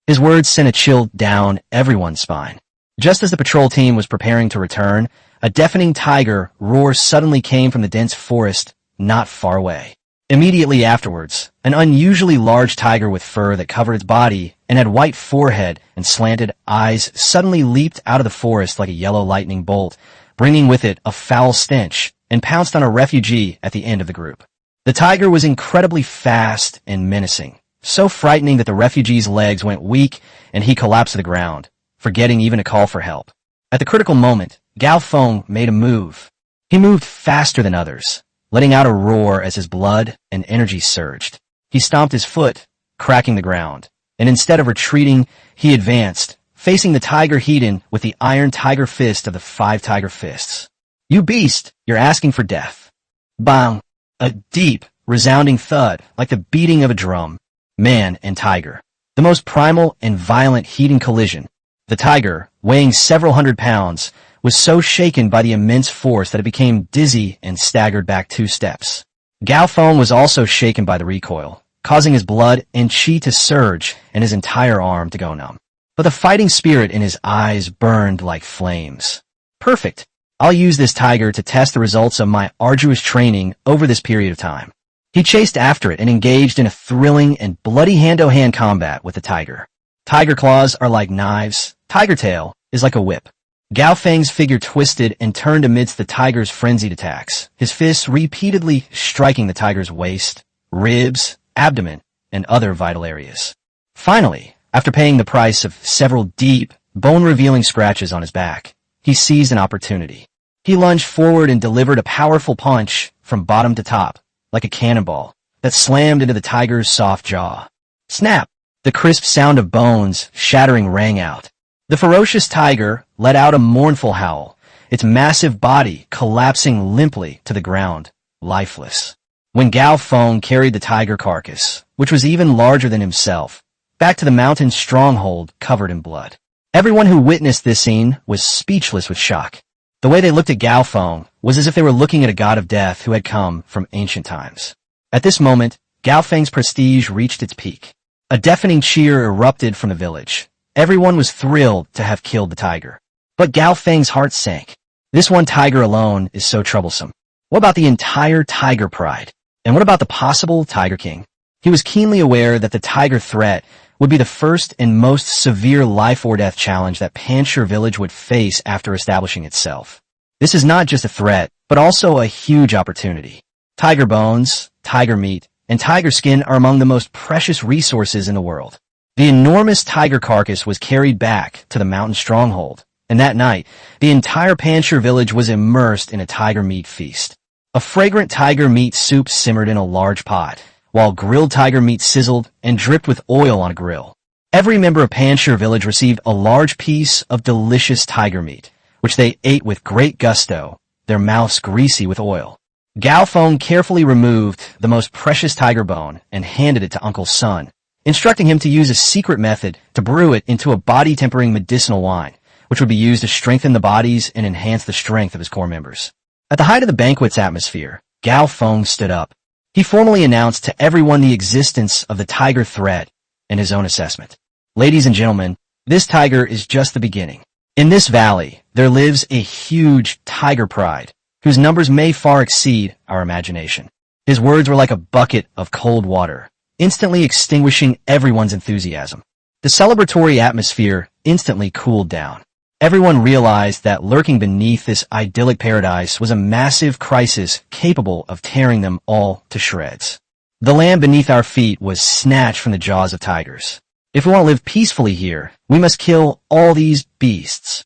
His words sent a chill down everyone's spine. Just as the patrol team was preparing to return, a deafening tiger roar suddenly came from the dense forest not far away. Immediately afterwards, an unusually large tiger with fur that covered its body and had white forehead and slanted eyes suddenly leaped out of the forest like a yellow lightning bolt, bringing with it a foul stench, and pounced on a refugee at the end of the group. The tiger was incredibly fast and menacing, so frightening that the refugee's legs went weak and he collapsed to the ground, forgetting even to call for help. At the critical moment, Gao Feng made a move. He moved faster than others, letting out a roar as his blood and energy surged. He stomped his foot, cracking the ground, and instead of retreating, he advanced, facing the tiger Heaton with the iron tiger fist of the 5 tiger fists. "You beast, you're asking for death." Bang! A deep, resounding thud, like the beating of a drum. Man and tiger. The most primal and violent Heaton collision. The tiger, weighing several hundred pounds, was so shaken by the immense force that it became dizzy and staggered back 2 steps. Gao Feng was also shaken by the recoil, causing his blood and chi to surge and his entire arm to go numb. But the fighting spirit in his eyes burned like flames. Perfect. I'll use this tiger to test the results of my arduous training over this period of time. He chased after it and engaged in a thrilling and bloody hand-to-hand combat with the tiger. Tiger claws are like knives. Tiger tail is like a whip. Gao Feng's figure twisted and turned amidst the tiger's frenzied attacks, his fists repeatedly striking the tiger's waist, ribs, abdomen, and other vital areas. Finally, after paying the price of several deep, bone-revealing scratches on his back, he seized an opportunity. He lunged forward and delivered a powerful punch from bottom to top, like a cannonball, that slammed into the tiger's soft jaw. Snap! The crisp sound of bones shattering rang out. The ferocious tiger let out a mournful howl, its massive body collapsing limply to the ground, lifeless. When Gao Feng carried the tiger carcass, which was even larger than himself, back to the mountain stronghold covered in blood. Everyone who witnessed this scene was speechless with shock. The way they looked at Gao Feng was as if they were looking at a god of death who had come from ancient times. At this moment, Gao Feng's prestige reached its peak. A deafening cheer erupted from the village. Everyone was thrilled to have killed the tiger. But Gao Feng's heart sank. This one tiger alone is so troublesome. What about the entire tiger pride? And what about the possible tiger king? He was keenly aware that the tiger threat would be the first and most severe life-or-death challenge that Panshir village would face after establishing itself. This is not just a threat, but also a huge opportunity. Tiger bones, tiger meat, and tiger skin are among the most precious resources in the world. The enormous tiger carcass was carried back to the mountain stronghold, and that night, the entire Panshir village was immersed in a tiger meat feast. A fragrant tiger meat soup simmered in a large pot, while grilled tiger meat sizzled and dripped with oil on a grill. Every member of Panshir village received a large piece of delicious tiger meat, which they ate with great gusto, their mouths greasy with oil. Gao Feng carefully removed the most precious tiger bone and handed it to Uncle Sun, instructing him to use a secret method to brew it into a body-tempering medicinal wine, which would be used to strengthen the bodies and enhance the strength of his core members. At the height of the banquet's atmosphere, Gao Feng stood up. He formally announced to everyone the existence of the tiger threat and his own assessment. Ladies and gentlemen, this tiger is just the beginning. In this valley, there lives a huge tiger pride, whose numbers may far exceed our imagination. His words were like a bucket of cold water, instantly extinguishing everyone's enthusiasm. The celebratory atmosphere instantly cooled down. Everyone realized that lurking beneath this idyllic paradise was a massive crisis capable of tearing them all to shreds. The land beneath our feet was snatched from the jaws of tigers. If we want to live peacefully here, we must kill all these beasts.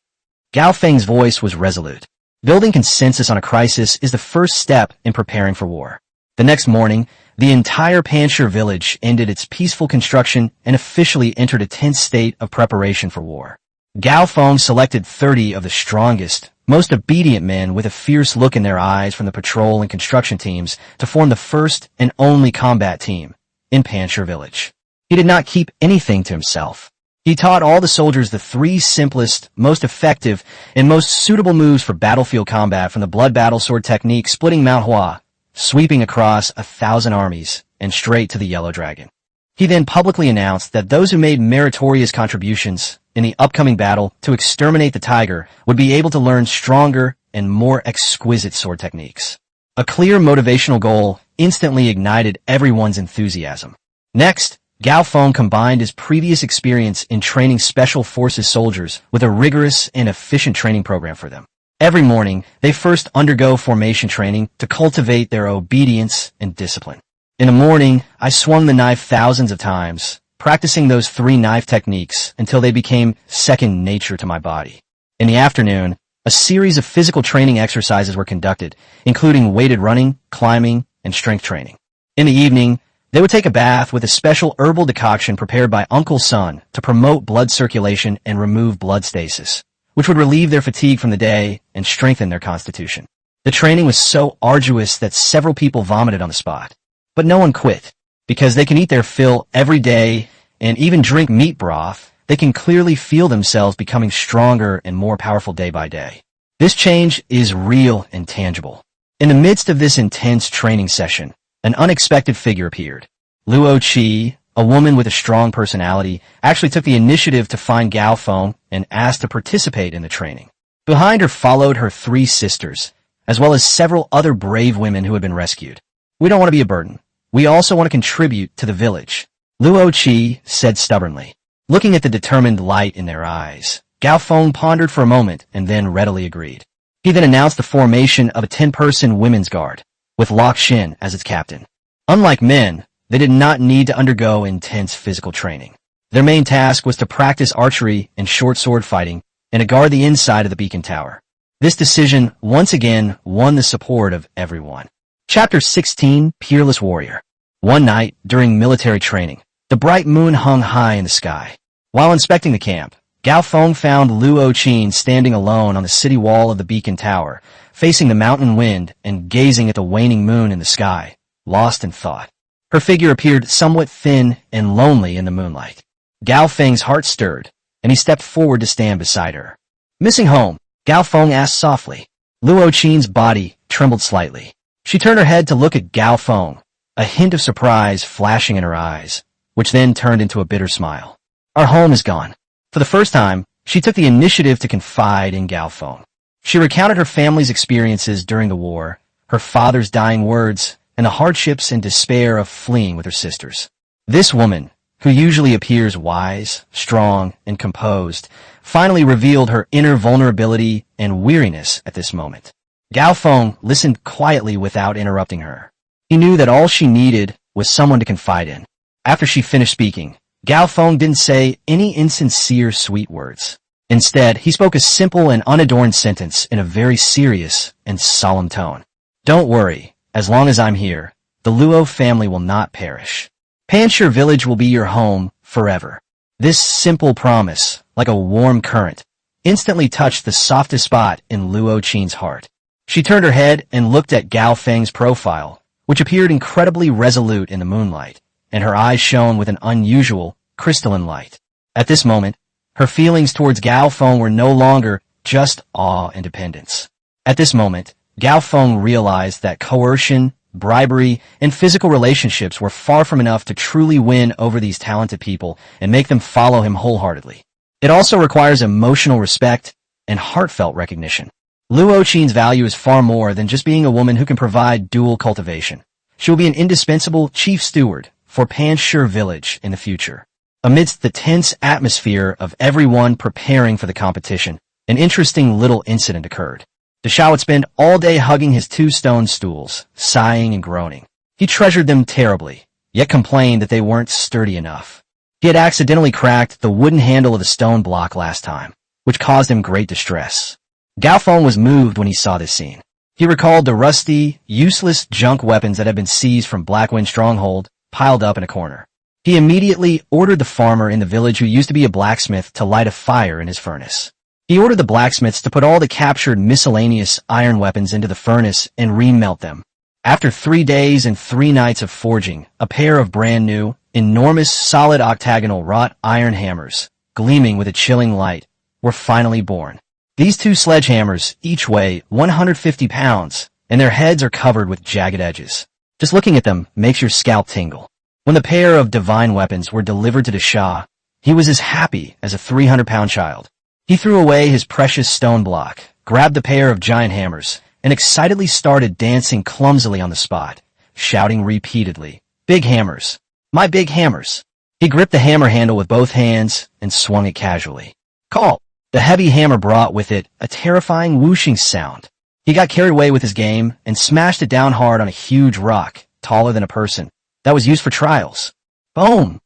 Gao Feng's voice was resolute. Building consensus on a crisis is the first step in preparing for war. The next morning, the entire Panshir village ended its peaceful construction and officially entered a tense state of preparation for war. Gao Feng selected 30 of the strongest, most obedient men with a fierce look in their eyes from the patrol and construction teams to form the first and only combat team in Panshir village. He did not keep anything to himself. He taught all the soldiers the 3 simplest, most effective, and most suitable moves for battlefield combat, from the blood battle sword technique splitting Mount Hua, sweeping across 1,000 armies, and straight to the Yellow Dragon. He then publicly announced that those who made meritorious contributions in the upcoming battle to exterminate the tiger would be able to learn stronger and more exquisite sword techniques. A clear motivational goal instantly ignited everyone's enthusiasm. Next, Gao Feng combined his previous experience in training special forces soldiers with a rigorous and efficient training program for them. Every morning, they first undergo formation training to cultivate their obedience and discipline. In the morning, I swung the knife thousands of times, practicing those 3 knife techniques until they became second nature to my body. In the afternoon, a series of physical training exercises were conducted, including weighted running, climbing, and strength training. In the evening, they would take a bath with a special herbal decoction prepared by Uncle Sun to promote blood circulation and remove blood stasis, which would relieve their fatigue from the day and strengthen their constitution. The training was so arduous that several people vomited on the spot. But no one quit, because they can eat their fill every day and even drink meat broth. They can clearly feel themselves becoming stronger and more powerful day by day. This change is real and tangible. In the midst of this intense training session, an unexpected figure appeared. Luo Qi, a woman with a strong personality, actually took the initiative to find Gao Feng and asked to participate in the training. Behind her followed her 3 sisters, as well as several other brave women who had been rescued. "We don't want to be a burden. We also want to contribute to the village," Luo Qi said stubbornly. Looking at the determined light in their eyes, Gao Feng pondered for a moment and then readily agreed. He then announced the formation of a 10-person women's guard, with Lok Shin as its captain. Unlike men, they did not need to undergo intense physical training. Their main task was to practice archery and short sword fighting and to guard the inside of the beacon tower. This decision once again won the support of everyone. Chapter 16, Peerless Warrior. One night, during military training, the bright moon hung high in the sky. While inspecting the camp, Gao Feng found Luo Qin standing alone on the city wall of the beacon tower, facing the mountain wind and gazing at the waning moon in the sky, lost in thought. Her figure appeared somewhat thin and lonely in the moonlight. Gao Feng's heart stirred, and he stepped forward to stand beside her. "Missing home?" Gao Feng asked softly. Luo Qin's body trembled slightly. She turned her head to look at Gao Feng, a hint of surprise flashing in her eyes, which then turned into a bitter smile. "Our home is gone." For the first time, she took the initiative to confide in Gao Feng. She recounted her family's experiences during the war, her father's dying words, and the hardships and despair of fleeing with her sisters. This woman, who usually appears wise, strong, and composed, finally revealed her inner vulnerability and weariness at this moment. Gao Feng listened quietly without interrupting her. He knew that all she needed was someone to confide in. After she finished speaking, Gao Feng didn't say any insincere sweet words. Instead, he spoke a simple and unadorned sentence in a very serious and solemn tone. "Don't worry, as long as I'm here, the Luo family will not perish. Panshir village will be your home forever." This simple promise, like a warm current, instantly touched the softest spot in Luo Qin's heart. She turned her head and looked at Gao Feng's profile, which appeared incredibly resolute in the moonlight, and her eyes shone with an unusual, crystalline light. At this moment, her feelings towards Gao Feng were no longer just awe and dependence. At this moment, Gao Feng realized that coercion, bribery, and physical relationships were far from enough to truly win over these talented people and make them follow him wholeheartedly. It also requires emotional respect and heartfelt recognition. Luo Qin's value is far more than just being a woman who can provide dual cultivation. She will be an indispensable chief steward for Panshir village in the future. Amidst the tense atmosphere of everyone preparing for the competition, an interesting little incident occurred. Deshao would spend all day hugging his 2 stone stools, sighing and groaning. He treasured them terribly, yet complained that they weren't sturdy enough. He had accidentally cracked the wooden handle of the stone block last time, which caused him great distress. Gao Feng was moved when he saw this scene. He recalled the rusty, useless junk weapons that had been seized from Blackwind's stronghold, piled up in a corner. He immediately ordered the farmer in the village who used to be a blacksmith to light a fire in his furnace. He ordered the blacksmiths to put all the captured miscellaneous iron weapons into the furnace and remelt them. After 3 days and 3 nights of forging, a pair of brand new, enormous, solid octagonal wrought iron hammers, gleaming with a chilling light, were finally born. These 2 sledgehammers each weigh 150 pounds, and their heads are covered with jagged edges. Just looking at them makes your scalp tingle. When the pair of divine weapons were delivered to the Shah, he was as happy as a 300-pound child. He threw away his precious stone block, grabbed the pair of giant hammers, and excitedly started dancing clumsily on the spot, shouting repeatedly, "Big hammers! My big hammers!" He gripped the hammer handle with both hands and swung it casually. Call! The heavy hammer brought with it a terrifying whooshing sound. He got carried away with his game and smashed it down hard on a huge rock, taller than a person, that was used for trials. Boom!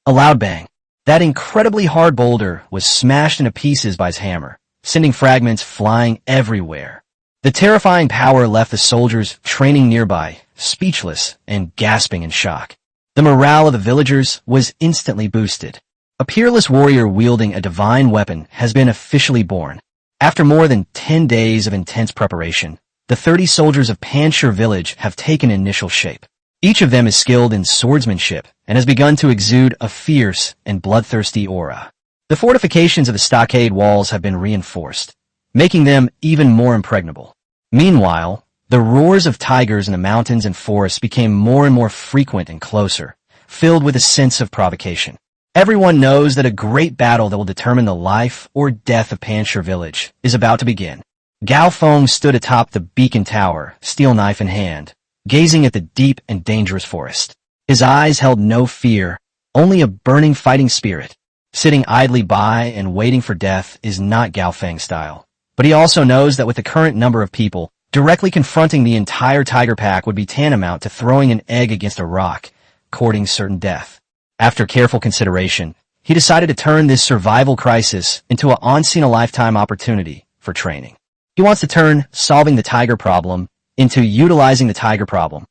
A loud bang. That incredibly hard boulder was smashed into pieces by his hammer, sending fragments flying everywhere. The terrifying power left the soldiers training nearby, speechless and gasping in shock. The morale of the villagers was instantly boosted. A peerless warrior wielding a divine weapon has been officially born. After more than 10 days of intense preparation, the 30 soldiers of Panshir village have taken initial shape. Each of them is skilled in swordsmanship and has begun to exude a fierce and bloodthirsty aura. The fortifications of the stockade walls have been reinforced, making them even more impregnable. Meanwhile, the roars of tigers in the mountains and forests became more and more frequent and closer, filled with a sense of provocation. Everyone knows that a great battle that will determine the life or death of Panshir village is about to begin. Gao Feng stood atop the beacon tower, steel knife in hand, gazing at the deep and dangerous forest. His eyes held no fear, only a burning fighting spirit. Sitting idly by and waiting for death is not Gao Feng's style. But he also knows that with the current number of people, directly confronting the entire tiger pack would be tantamount to throwing an egg against a rock, courting certain death. After careful consideration, he decided to turn this survival crisis into an once-in-a-lifetime opportunity for training. He wants to turn solving the tiger problem into utilizing the tiger problem.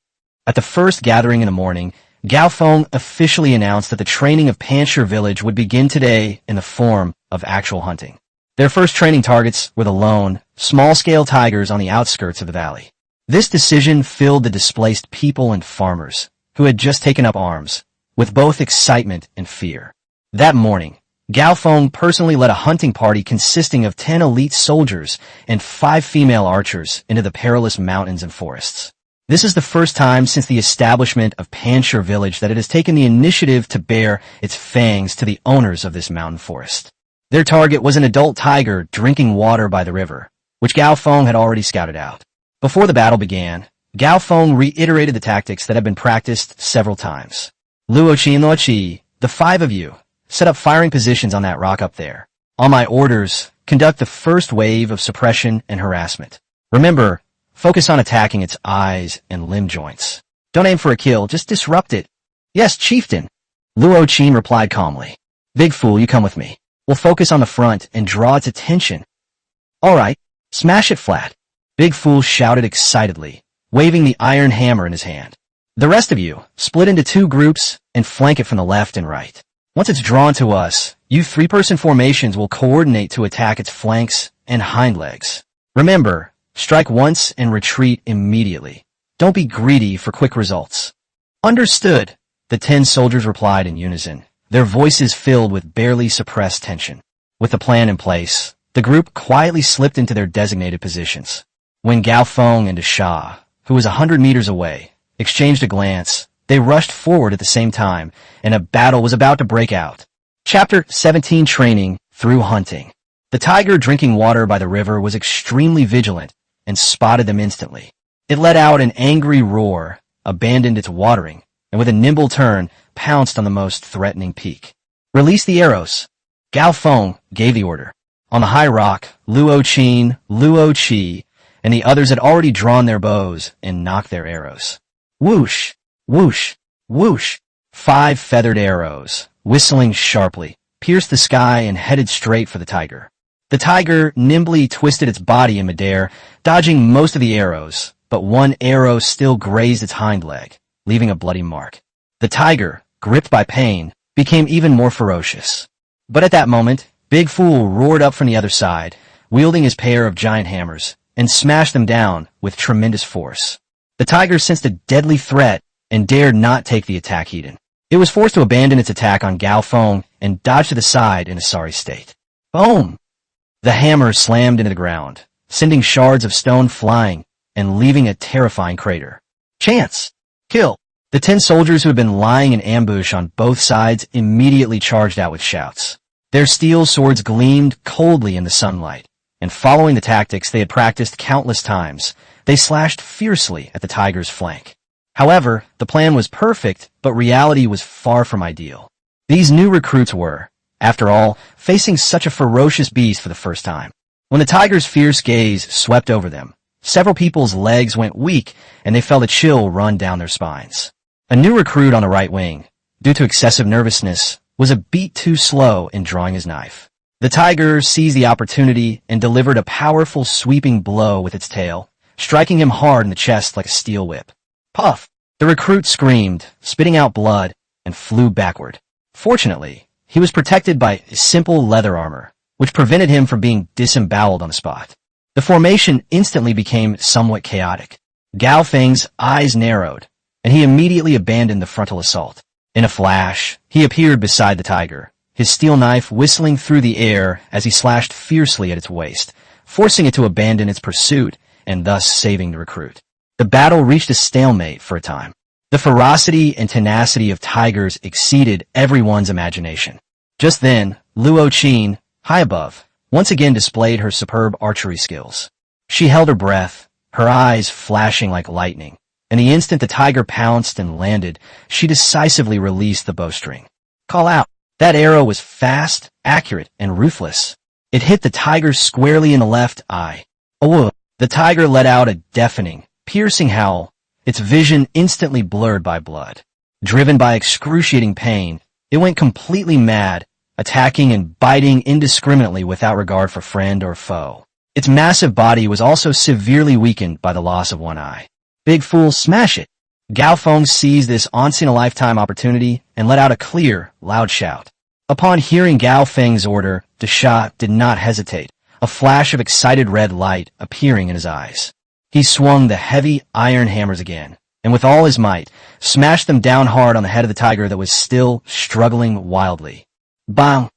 At the first gathering in the morning, Gao Feng officially announced that the training of Panshir village would begin today in the form of actual hunting. Their first training targets were the lone, small-scale tigers on the outskirts of the valley. This decision filled the displaced people and farmers, who had just taken up arms, with both excitement and fear. That morning, Gao Feng personally led a hunting party consisting of 10 elite soldiers and 5 female archers into the perilous mountains and forests. This is the first time since the establishment of Panshir village that it has taken the initiative to bare its fangs to the owners of this mountain forest. Their target was an adult tiger drinking water by the river, which Gao Feng had already scouted out. Before the battle began, Gao Feng reiterated the tactics that had been practiced several times. Luo Qi and Luo Qi, the 5 of you, set up firing positions on that rock up there. On my orders, conduct the first wave of suppression and harassment. Remember, focus on attacking its eyes and limb joints. Don't aim for a kill, just disrupt it. Yes, chieftain. Luo Qin replied calmly. Big fool, you come with me. We'll focus on the front and draw its attention. All right, smash it flat. Big fool shouted excitedly, waving the iron hammer in his hand. The rest of you, split into 2 groups and flank it from the left and right. Once it's drawn to us, you 3-person formations will coordinate to attack its flanks and hind legs. Remember, strike once and retreat immediately. Don't be greedy for quick results. Understood, the 10 soldiers replied in unison, their voices filled with barely suppressed tension. With the plan in place, the group quietly slipped into their designated positions. When Gao Feng and the Shah, who was 100 meters away, exchanged a glance, they rushed forward at the same time, and a battle was about to break out. Chapter 17 Training Through Hunting. The tiger drinking water by the river was extremely vigilant and spotted them instantly. It let out an angry roar, abandoned its watering, and with a nimble turn, pounced on the most threatening peak. Release the arrows. Gao Feng gave the order. On the high rock, Luo Qin, Luo Qi, and the others had already drawn their bows and knocked their arrows. Whoosh! Whoosh! Whoosh! 5 feathered arrows, whistling sharply, pierced the sky and headed straight for the tiger. The tiger nimbly twisted its body in midair, dodging most of the arrows, but one arrow still grazed its hind leg, leaving a bloody mark. The tiger, gripped by pain, became even more ferocious. But at that moment, Big Fool roared up from the other side, wielding his pair of giant hammers, and smashed them down with tremendous force. The tiger sensed a deadly threat and dared not take the attack heed. It was forced to abandon its attack on Gao Feng and dodge to the side in a sorry state. Boom! The hammer slammed into the ground, sending shards of stone flying and leaving a terrifying crater. Chance! Kill! The 10 soldiers who had been lying in ambush on both sides immediately charged out with shouts. Their steel swords gleamed coldly in the sunlight, and following the tactics they had practiced countless times, they slashed fiercely at the tiger's flank. However, the plan was perfect, but reality was far from ideal. These new recruits were, after all, facing such a ferocious beast for the first time. When the tiger's fierce gaze swept over them, several people's legs went weak and they felt a chill run down their spines. A new recruit on the right wing, due to excessive nervousness, was a beat too slow in drawing his knife. The tiger seized the opportunity and delivered a powerful sweeping blow with its tail, striking him hard in the chest like a steel whip. Puff! The recruit screamed, spitting out blood, and flew backward. Fortunately, he was protected by simple leather armor, which prevented him from being disemboweled on the spot. The formation instantly became somewhat chaotic. Gao Feng's eyes narrowed, and he immediately abandoned the frontal assault. In a flash, he appeared beside the tiger, his steel knife whistling through the air as he slashed fiercely at its waist, forcing it to abandon its pursuit and thus saving the recruit. The battle reached a stalemate for a time. The ferocity and tenacity of tigers exceeded everyone's imagination. Just then, Luo Qin, high above, once again displayed her superb archery skills. She held her breath, her eyes flashing like lightning, and the instant the tiger pounced and landed, she decisively released the bowstring. Call out! That arrow was fast, accurate, and ruthless. It hit the tiger squarely in the left eye. Oh! The tiger let out a deafening, piercing howl, its vision instantly blurred by blood. Driven by excruciating pain, it went completely mad, attacking and biting indiscriminately without regard for friend or foe. Its massive body was also severely weakened by the loss of one eye. Big Fool, smash it! Gao Feng seized this once-in-a-lifetime opportunity and let out a clear, loud shout. Upon hearing Gao Feng's order, Desha did not hesitate, a flash of excited red light appearing in his eyes. He swung the heavy iron hammers again, and with all his might, smashed them down hard on the head of the tiger that was still struggling wildly. Bang!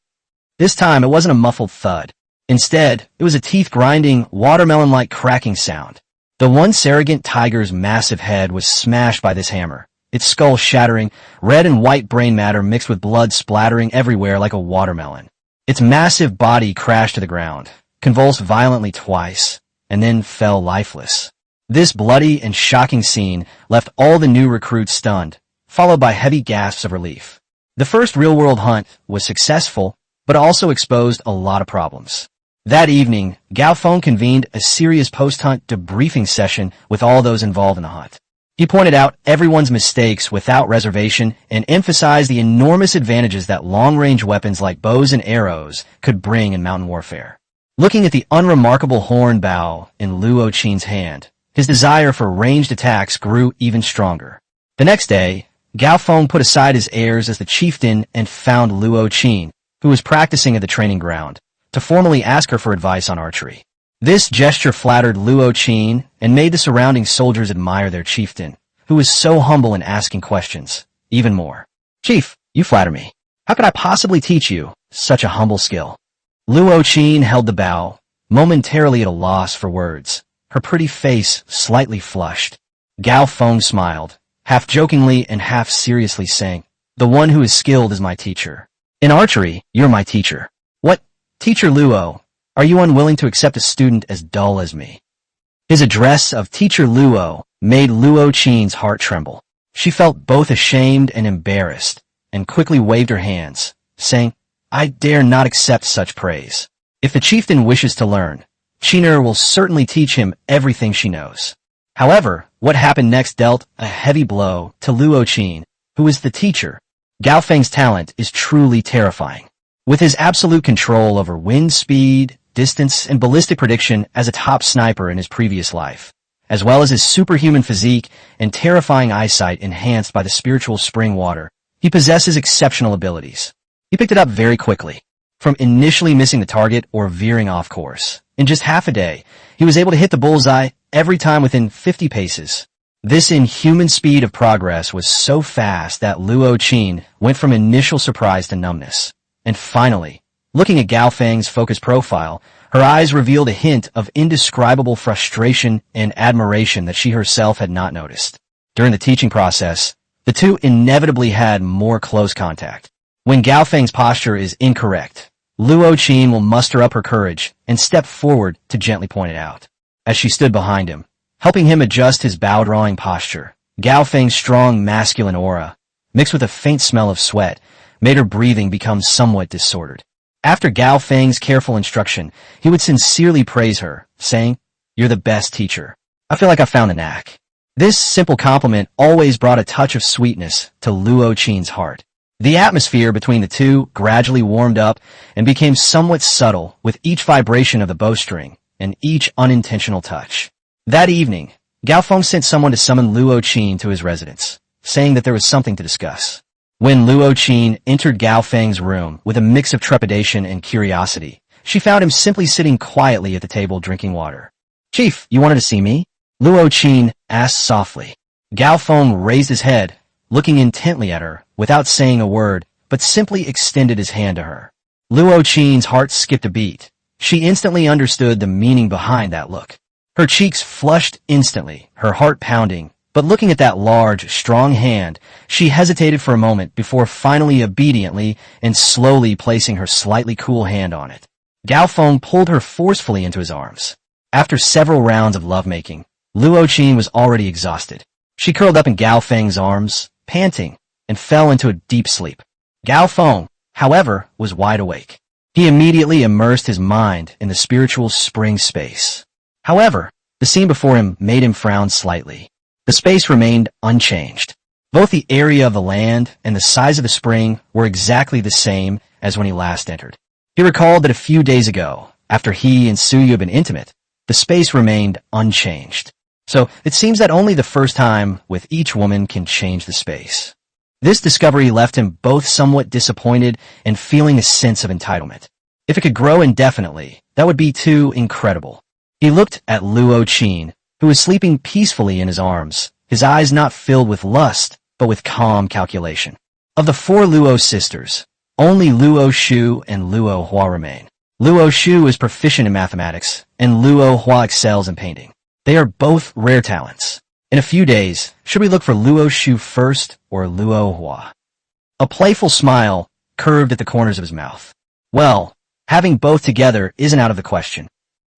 This time it wasn't a muffled thud. Instead, it was a teeth-grinding, watermelon-like cracking sound. The once arrogant tiger's massive head was smashed by this hammer, its skull shattering, red and white brain matter mixed with blood splattering everywhere like a watermelon. Its massive body crashed to the ground, convulsed violently twice, and then fell lifeless. This bloody and shocking scene left all the new recruits stunned, followed by heavy gasps of relief. The first real-world hunt was successful, but also exposed a lot of problems. That evening, Gao Feng convened a serious post-hunt debriefing session with all those involved in the hunt. He pointed out everyone's mistakes without reservation and emphasized the enormous advantages that long-range weapons like bows and arrows could bring in mountain warfare. Looking at the unremarkable horn bow in Luo Qin's hand, his desire for ranged attacks grew even stronger. The next day, Gao Feng put aside his airs as the chieftain and found Luo Qin, who was practicing at the training ground, to formally ask her for advice on archery. This gesture flattered Luo Qin and made the surrounding soldiers admire their chieftain, who was so humble in asking questions, even more. Chief, you flatter me. How could I possibly teach you such a humble skill? Luo Qin held the bow, momentarily at a loss for words, her pretty face slightly flushed. Gao Feng smiled, half jokingly and half seriously saying, "The one who is skilled is my teacher. In archery, you're my teacher." "What? Teacher Luo, are you unwilling to accept a student as dull as me?" His address of Teacher Luo made Luo Qin's heart tremble. She felt both ashamed and embarrassed, and quickly waved her hands, saying, "I dare not accept such praise. If the chieftain wishes to learn, Qiner will certainly teach him everything she knows." However, what happened next dealt a heavy blow to Luo Qin, who was the teacher. Gao Feng's talent is truly terrifying. With his absolute control over wind speed, distance, and ballistic prediction as a top sniper in his previous life, as well as his superhuman physique and terrifying eyesight enhanced by the spiritual spring water, He possesses exceptional abilities. He picked it up very quickly. From initially missing the target or veering off course, in just half a day, he was able to hit the bullseye every time within 50 paces. This inhuman speed of progress was so fast that Luo Qin went from initial surprise to numbness. And finally, looking at Gao Feng's focused profile, her eyes revealed a hint of indescribable frustration and admiration that she herself had not noticed. During the teaching process, the two inevitably had more close contact. When Gao Feng's posture is incorrect, Luo Qin will muster up her courage and step forward to gently point it out. As she stood behind him, helping him adjust his bow-drawing posture, Gao Feng's strong masculine aura, mixed with a faint smell of sweat, made her breathing become somewhat disordered. After Gao Feng's careful instruction, he would sincerely praise her, saying, "You're the best teacher. I feel like I found a knack." This simple compliment always brought a touch of sweetness to Luo Qin's heart. The atmosphere between the two gradually warmed up and became somewhat subtle with each vibration of the bowstring and each unintentional touch. That evening, Gao Feng sent someone to summon Luo Qin to his residence, saying that there was something to discuss. When Luo Qin entered Gao Feng's room with a mix of trepidation and curiosity, she found him simply sitting quietly at the table drinking water. "Chief, you wanted to see me?" Luo Qin asked softly. Gao Feng raised his head, looking intently at her, without saying a word, but simply extended his hand to her. Luo Qin's heart skipped a beat. She instantly understood the meaning behind that look. Her cheeks flushed instantly, her heart pounding, but looking at that large, strong hand, she hesitated for a moment before finally obediently and slowly placing her slightly cool hand on it. Gao Feng pulled her forcefully into his arms. After several rounds of lovemaking, Luo Qin was already exhausted. She curled up in Gao Feng's arms, panting, and fell into a deep sleep. Gao Feng, however, was wide awake. He immediately immersed his mind in the spiritual spring space. However, the scene before him made him frown slightly. The space remained unchanged. Both the area of the land and the size of the spring were exactly the same as when he last entered. He recalled that a few days ago, after he and Suyu had been intimate, the space remained unchanged. So it seems that only the first time with each woman can change the space. This discovery left him both somewhat disappointed and feeling a sense of entitlement. If it could grow indefinitely, that would be too incredible. He looked at Luo Qin, who was sleeping peacefully in his arms, his eyes not filled with lust, but with calm calculation. Of the four Luo sisters, only Luo Shu and Luo Hua remain. Luo Shu is proficient in mathematics, and Luo Hua excels in painting. They are both rare talents. In a few days, should we look for Luo Shu first or Luo Hua? A playful smile curved at the corners of his mouth. Well, having both together isn't out of the question.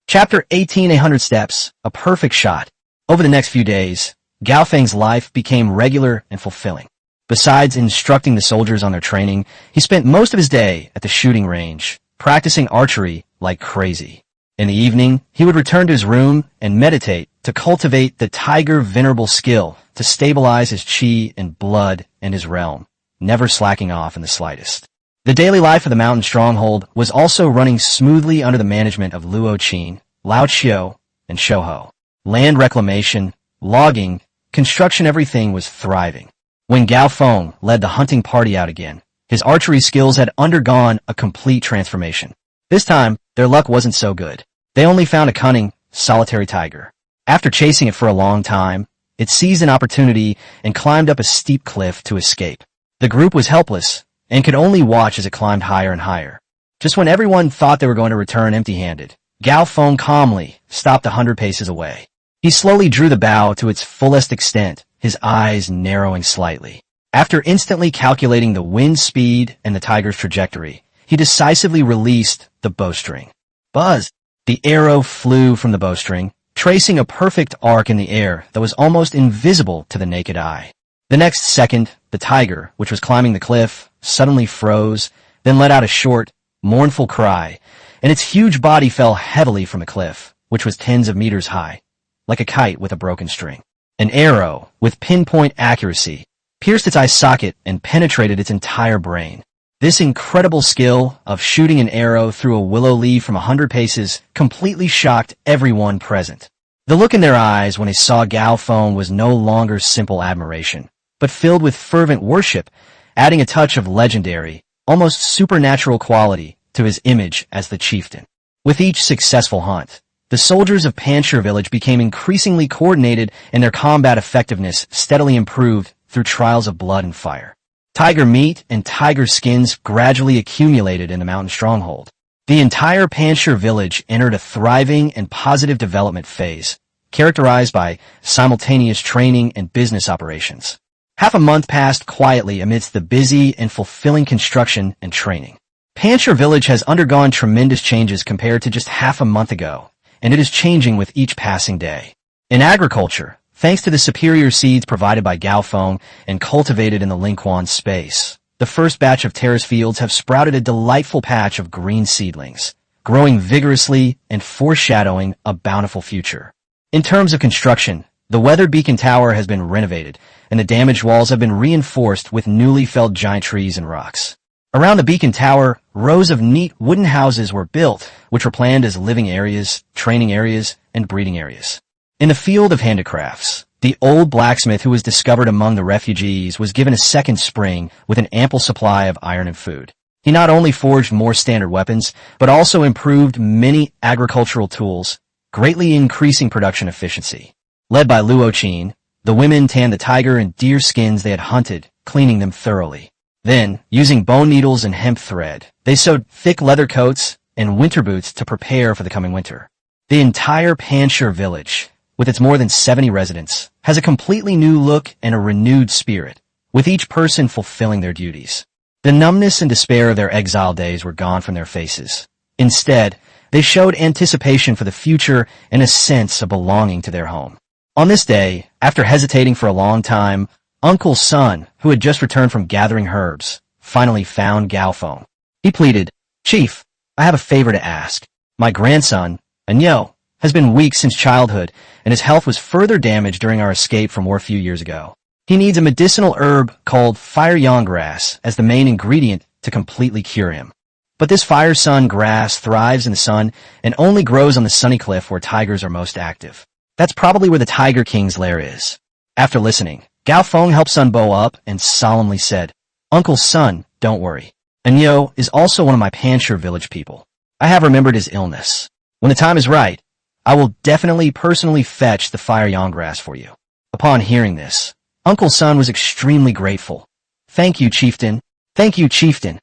Chapter 18, 100 Steps, a perfect shot. Over the next few days, Gao Feng's life became regular and fulfilling. Besides instructing the soldiers on their training, he spent most of his day at the shooting range, practicing archery like crazy. In the evening, he would return to his room and meditate to cultivate the tiger venerable skill to stabilize his chi and blood and his realm, never slacking off in the slightest. The daily life of the mountain stronghold was also running smoothly under the management of Luo Qin, Lao Qiu, and Shouho. Land reclamation, logging, construction, everything was thriving. When Gao Feng led the hunting party out again, his archery skills had undergone a complete transformation. This time, their luck wasn't so good. They only found a cunning, solitary tiger. After chasing it for a long time, it seized an opportunity and climbed up a steep cliff to escape. The group was helpless and could only watch as it climbed higher and higher. Just when everyone thought they were going to return empty-handed, Gao Feng calmly stopped 100 paces away. He slowly drew the bow to its fullest extent, his eyes narrowing slightly. After instantly calculating the wind speed and the tiger's trajectory, he decisively released the bowstring. Buzz! The arrow flew from the bowstring, tracing a perfect arc in the air that was almost invisible to the naked eye. The next second, the tiger, which was climbing the cliff, suddenly froze, then let out a short, mournful cry, and its huge body fell heavily from the cliff, which was tens of meters high, like a kite with a broken string. An arrow, with pinpoint accuracy, pierced its eye socket and penetrated its entire brain. This incredible skill of shooting an arrow through a willow leaf from 100 paces completely shocked everyone present. The look in their eyes when they saw Gao Feng was no longer simple admiration, but filled with fervent worship, adding a touch of legendary, almost supernatural quality to his image as the chieftain. With each successful hunt, the soldiers of Panchir village became increasingly coordinated and their combat effectiveness steadily improved through trials of blood and fire. Tiger meat and tiger skins gradually accumulated in the mountain stronghold. The entire Panchir village entered a thriving and positive development phase, characterized by simultaneous training and business operations. Half a month passed quietly amidst the busy and fulfilling construction and training. Panchir village has undergone tremendous changes compared to just half a month ago, and it is changing with each passing day. In agriculture, thanks to the superior seeds provided by Gao Feng and cultivated in the Lingquan space, the first batch of terrace fields have sprouted a delightful patch of green seedlings, growing vigorously and foreshadowing a bountiful future. In terms of construction, the weathered beacon tower has been renovated, and the damaged walls have been reinforced with newly felled giant trees and rocks. Around the beacon tower, rows of neat wooden houses were built, which were planned as living areas, training areas, and breeding areas. In the field of handicrafts, the old blacksmith who was discovered among the refugees was given a second spring with an ample supply of iron and food. He not only forged more standard weapons, but also improved many agricultural tools, greatly increasing production efficiency. Led by Luo, the women tanned the tiger and deer skins they had hunted, cleaning them thoroughly. Then, using bone needles and hemp thread, they sewed thick leather coats and winter boots to prepare for the coming winter. The entire Panchir village, with its more than 70 residents, has a completely new look and a renewed spirit, with each person fulfilling their duties. The numbness and despair of their exile days were gone from their faces. Instead, they showed anticipation for the future and a sense of belonging to their home. On this day, after hesitating for a long time, Uncle Sun, who had just returned from gathering herbs, finally found Gao Feng. He pleaded, "Chief, I have a favor to ask. My grandson, Anyo, has been weak since childhood, and his health was further damaged during our escape from war a few years ago. He needs a medicinal herb called fire yang grass as the main ingredient to completely cure him. But this fire sun grass thrives in the sun and only grows on the sunny cliff where tigers are most active. That's probably where the Tiger King's lair is." After listening, Gao Feng helped Sun Bo up and solemnly said, "Uncle Sun, don't worry. Anyo is also one of my Panchir village people. I have remembered his illness. When the time is right, I will definitely personally fetch the fire yang grass for you." Upon hearing this, Uncle Sun was extremely grateful. "Thank you, chieftain. Thank you, chieftain."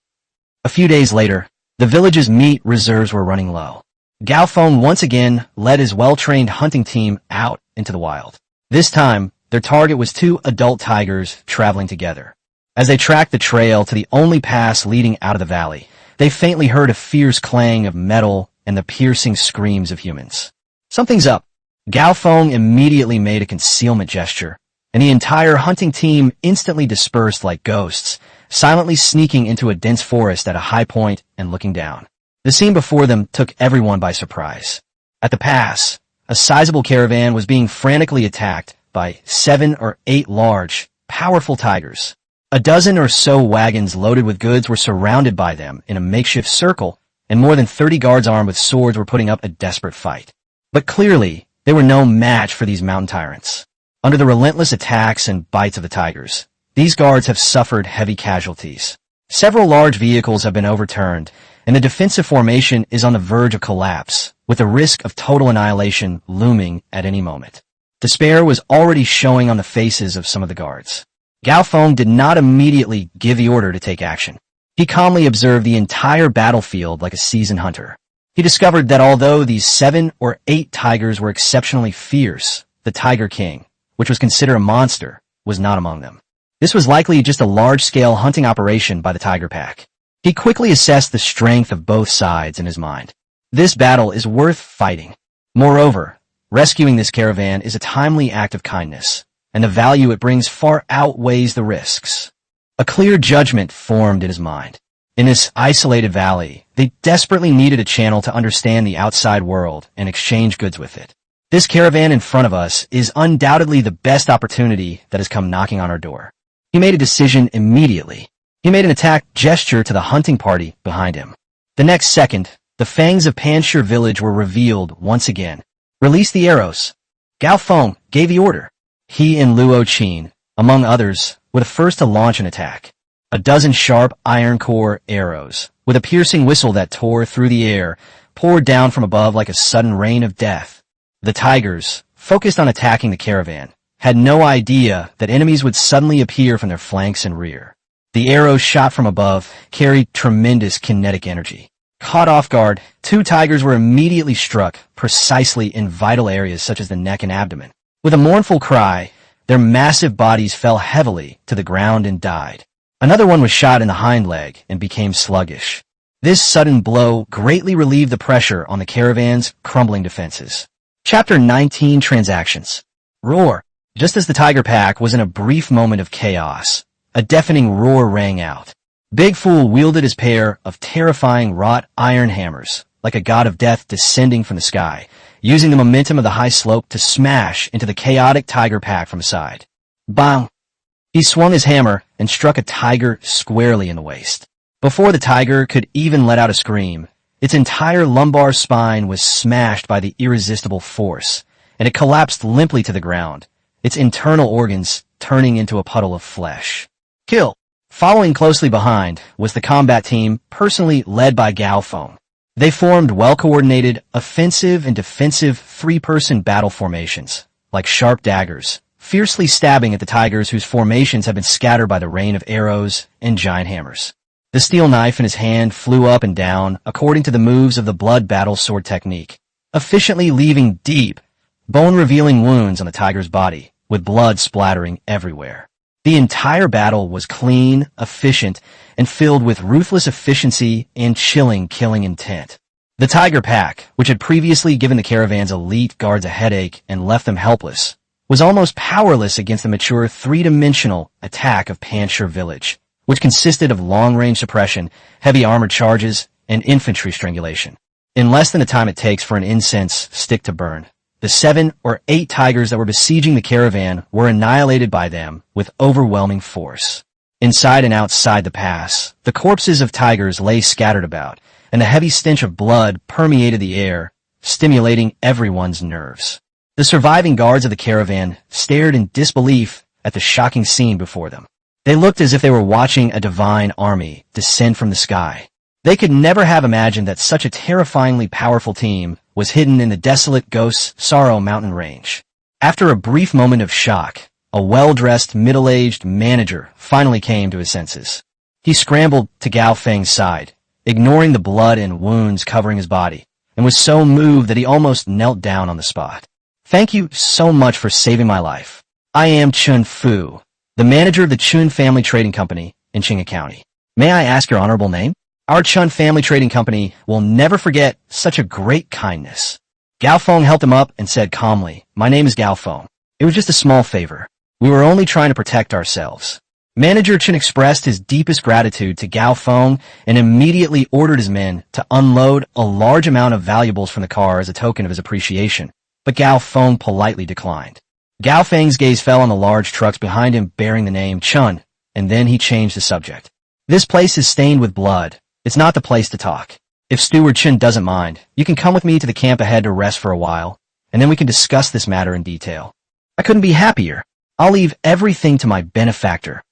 A few days later, the village's meat reserves were running low. Gao Feng once again led his well-trained hunting team out into the wild. This time, their target was 2 adult tigers traveling together. As they tracked the trail to the only pass leading out of the valley, they faintly heard a fierce clang of metal and the piercing screams of humans. "Something's up." Gao Feng immediately made a concealment gesture, and the entire hunting team instantly dispersed like ghosts, silently sneaking into a dense forest at a high point and looking down. The scene before them took everyone by surprise. At the pass, a sizable caravan was being frantically attacked by 7 or 8 large, powerful tigers. A dozen or so wagons loaded with goods were surrounded by them in a makeshift circle, and more than 30 guards armed with swords were putting up a desperate fight. But clearly, they were no match for these mountain tyrants. Under the relentless attacks and bites of the tigers, these guards have suffered heavy casualties. Several large vehicles have been overturned, and the defensive formation is on the verge of collapse, with the risk of total annihilation looming at any moment. Despair was already showing on the faces of some of the guards. Gao Feng did not immediately give the order to take action. He calmly observed the entire battlefield like a seasoned hunter. He discovered that although these 7 or 8 tigers were exceptionally fierce, the Tiger King, which was considered a monster, was not among them. This was likely just a large-scale hunting operation by the tiger pack. He quickly assessed the strength of both sides in his mind. This battle is worth fighting. Moreover, rescuing this caravan is a timely act of kindness, and the value it brings far outweighs the risks. A clear judgment formed in his mind. In this isolated valley, they desperately needed a channel to understand the outside world and exchange goods with it. This caravan in front of us is undoubtedly the best opportunity that has come knocking on our door. He made a decision immediately. He made an attack gesture to the hunting party behind him. The next second, the fangs of Panchir village were revealed once again. "Release the arrows." Gao Feng gave the order. He and Luo, among others, were the first to launch an attack. a dozen sharp iron-core arrows, with a piercing whistle that tore through the air, poured down from above like a sudden rain of death. The tigers, focused on attacking the caravan, had no idea that enemies would suddenly appear from their flanks and rear. The arrows shot from above carried tremendous kinetic energy. Caught off guard, two tigers were immediately struck precisely in vital areas such as the neck and abdomen. With a mournful cry, their massive bodies fell heavily to the ground and died. Another one was shot in the hind leg and became sluggish. This sudden blow greatly relieved the pressure on the caravan's crumbling defenses. Chapter 19 Transactions. Roar. Just as the tiger pack was in a brief moment of chaos, a deafening roar rang out. Big Fool wielded his pair of terrifying wrought iron hammers, like a god of death descending from the sky, using the momentum of the high slope to smash into the chaotic tiger pack from the side. Bang! He swung his hammer and struck a tiger squarely in the waist. Before the tiger could even let out a scream, its entire lumbar spine was smashed by the irresistible force, and it collapsed limply to the ground, its internal organs turning into a puddle of flesh. Kill! Following closely behind was the combat team personally led by Gao Feng. They formed well-coordinated, offensive and defensive three-person battle formations, like sharp daggers, fiercely stabbing at the tigers whose formations had been scattered by the rain of arrows and giant hammers. The steel knife in his hand flew up and down according to the moves of the blood battle sword technique, efficiently leaving deep, bone-revealing wounds on the tiger's body, with blood splattering everywhere. The entire battle was clean, efficient, and filled with ruthless efficiency and chilling killing intent. The tiger pack, which had previously given the caravan's elite guards a headache and left them helpless, was almost powerless against the mature three-dimensional attack of Panshir village, which consisted of long-range suppression, heavy armored charges, and infantry strangulation. In less than the time it takes for an incense stick to burn, the 7 or 8 tigers that were besieging the caravan were annihilated by them with overwhelming force. Inside and outside the pass, the corpses of tigers lay scattered about, and the heavy stench of blood permeated the air, stimulating everyone's nerves. The surviving guards of the caravan stared in disbelief at the shocking scene before them. They looked as if they were watching a divine army descend from the sky. They could never have imagined that such a terrifyingly powerful team was hidden in the desolate Ghost Sorrow mountain range. After a brief moment of shock, a well-dressed, middle-aged manager finally came to his senses. He scrambled to Gao Feng's side, ignoring the blood and wounds covering his body, and was so moved that he almost knelt down on the spot. "Thank you so much for saving my life. I am Chun Fu, the manager of the Chun Family Trading Company in Qinghe County. May I ask your honorable name? Our Chun Family Trading Company will never forget such a great kindness." Gao Feng helped him up and said calmly, "My name is Gao Feng. It was just a small favor. We were only trying to protect ourselves." Manager Chen expressed his deepest gratitude to Gao Feng and immediately ordered his men to unload a large amount of valuables from the car as a token of his appreciation, but Gao Feng politely declined. Gao Feng's gaze fell on the large trucks behind him bearing the name Chun, and then he changed the subject. "This place is stained with blood. It's not the place to talk. If Steward Chen doesn't mind, you can come with me to the camp ahead to rest for a while, and then we can discuss this matter in detail." "I couldn't be happier. I'll leave everything to my benefactor."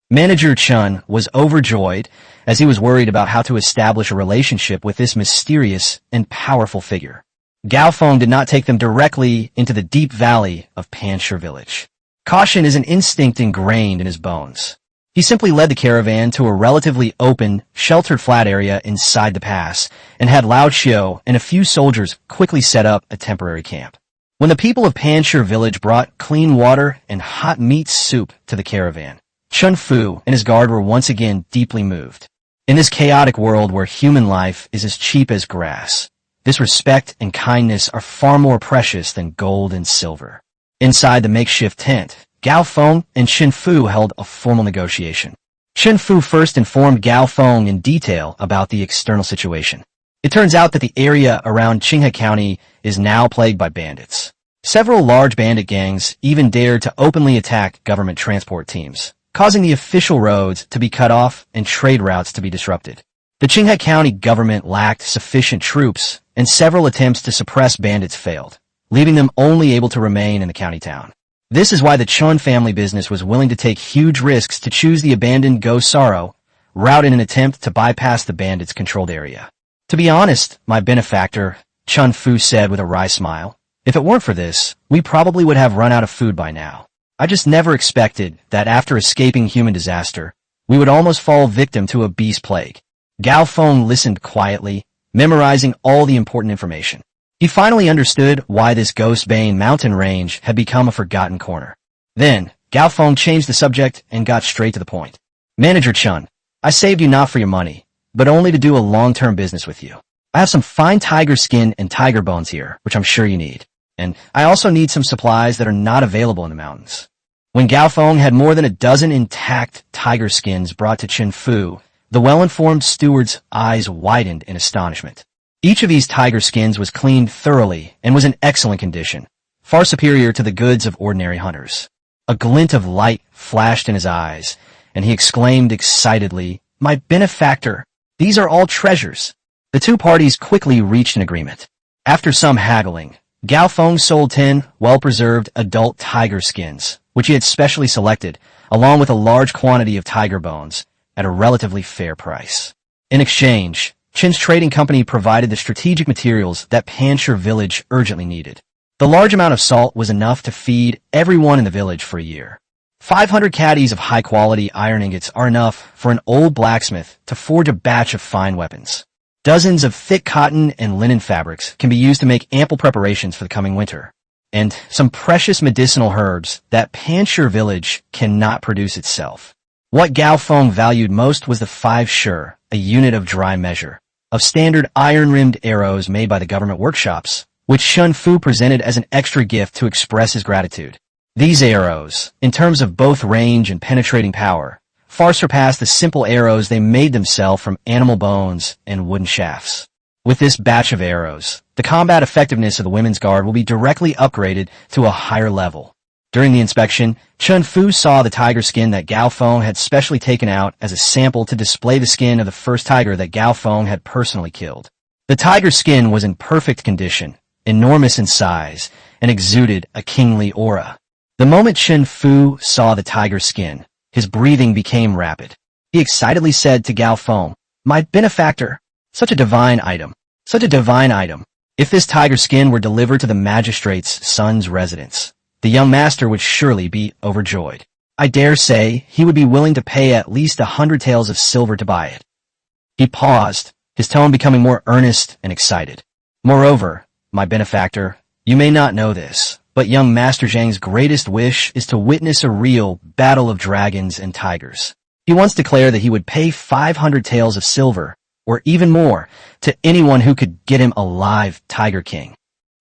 Manager Chun was overjoyed as he was worried about how to establish a relationship with this mysterious and powerful figure. Gao Feng did not take them directly into the deep valley of Panshir village. Caution is an instinct ingrained in his bones. He simply led the caravan to a relatively open, sheltered flat area inside the pass and had Lao Xiu and a few soldiers quickly set up a temporary camp. When the people of Panshir village brought clean water and hot meat soup to the caravan, Chun Fu and his guard were once again deeply moved. In this chaotic world where human life is as cheap as grass, this respect and kindness are far more precious than gold and silver. Inside the makeshift tent, Gao Feng and Chen Fu held a formal negotiation. Chen Fu first informed Gao Feng in detail about the external situation. It turns out that the area around Qinghe County is now plagued by bandits. Several large bandit gangs even dared to openly attack government transport teams, causing the official roads to be cut off and trade routes to be disrupted. The Qinghe County government lacked sufficient troops, and several attempts to suppress bandits failed, leaving them only able to remain in the county town. This is why the Chun family business was willing to take huge risks to choose the abandoned Go Saro route in an attempt to bypass the bandits' controlled area. To be honest, my benefactor, Chun Fu said with a wry smile, if it weren't for this, we probably would have run out of food by now. I just never expected that after escaping human disaster, we would almost fall victim to a beast plague. Gao Feng listened quietly, memorizing all the important information. He finally understood why this Ghost-Bane mountain range had become a forgotten corner. Then, Gao Feng changed the subject and got straight to the point. Manager Chun, I saved you not for your money, but only to do a long-term business with you. I have some fine tiger skin and tiger bones here, which I'm sure you need. And I also need some supplies that are not available in the mountains. When Gao Feng had more than a dozen intact tiger skins brought to Chen Fu, the well-informed steward's eyes widened in astonishment. Each of these tiger skins was cleaned thoroughly and was in excellent condition, far superior to the goods of ordinary hunters. A glint of light flashed in his eyes, and he exclaimed excitedly, "My benefactor, these are all treasures." The two parties quickly reached an agreement. After some haggling, Gao Feng sold 10 well-preserved adult tiger skins, which he had specially selected, along with a large quantity of tiger bones, at a relatively fair price. In exchange, Chin's trading company provided the strategic materials that Panshir village urgently needed. The large amount of salt was enough to feed everyone in the village for a year. 500 caddies of high-quality iron ingots are enough for an old blacksmith to forge a batch of fine weapons. Dozens of thick cotton and linen fabrics can be used to make ample preparations for the coming winter. And some precious medicinal herbs that Panshir village cannot produce itself. What Gao Feng valued most was the 5 Shur, a unit of dry measure, of standard iron-rimmed arrows made by the government workshops, which Chun Fu presented as an extra gift to express his gratitude. These arrows, in terms of both range and penetrating power, far surpassed the simple arrows they made themselves from animal bones and wooden shafts. With this batch of arrows, the combat effectiveness of the women's guard will be directly upgraded to a higher level. During the inspection, Chun Fu saw the tiger skin that Gao Feng had specially taken out as a sample to display the skin of the first tiger that Gao Feng had personally killed. The tiger skin was in perfect condition, enormous in size, and exuded a kingly aura. The moment Chun Fu saw the tiger skin, his breathing became rapid. He excitedly said to Gao Feng, "My benefactor, such a divine item, such a divine item. If this tiger skin were delivered to the magistrate's son's residence, the young master would surely be overjoyed. I dare say he would be willing to pay at least 100 taels of silver to buy it." He paused, his tone becoming more earnest and excited. "Moreover, my benefactor, you may not know this, but young Master Zhang's greatest wish is to witness a real battle of dragons and tigers. He once declared that he would pay 500 taels of silver, or even more, to anyone who could get him a live Tiger King.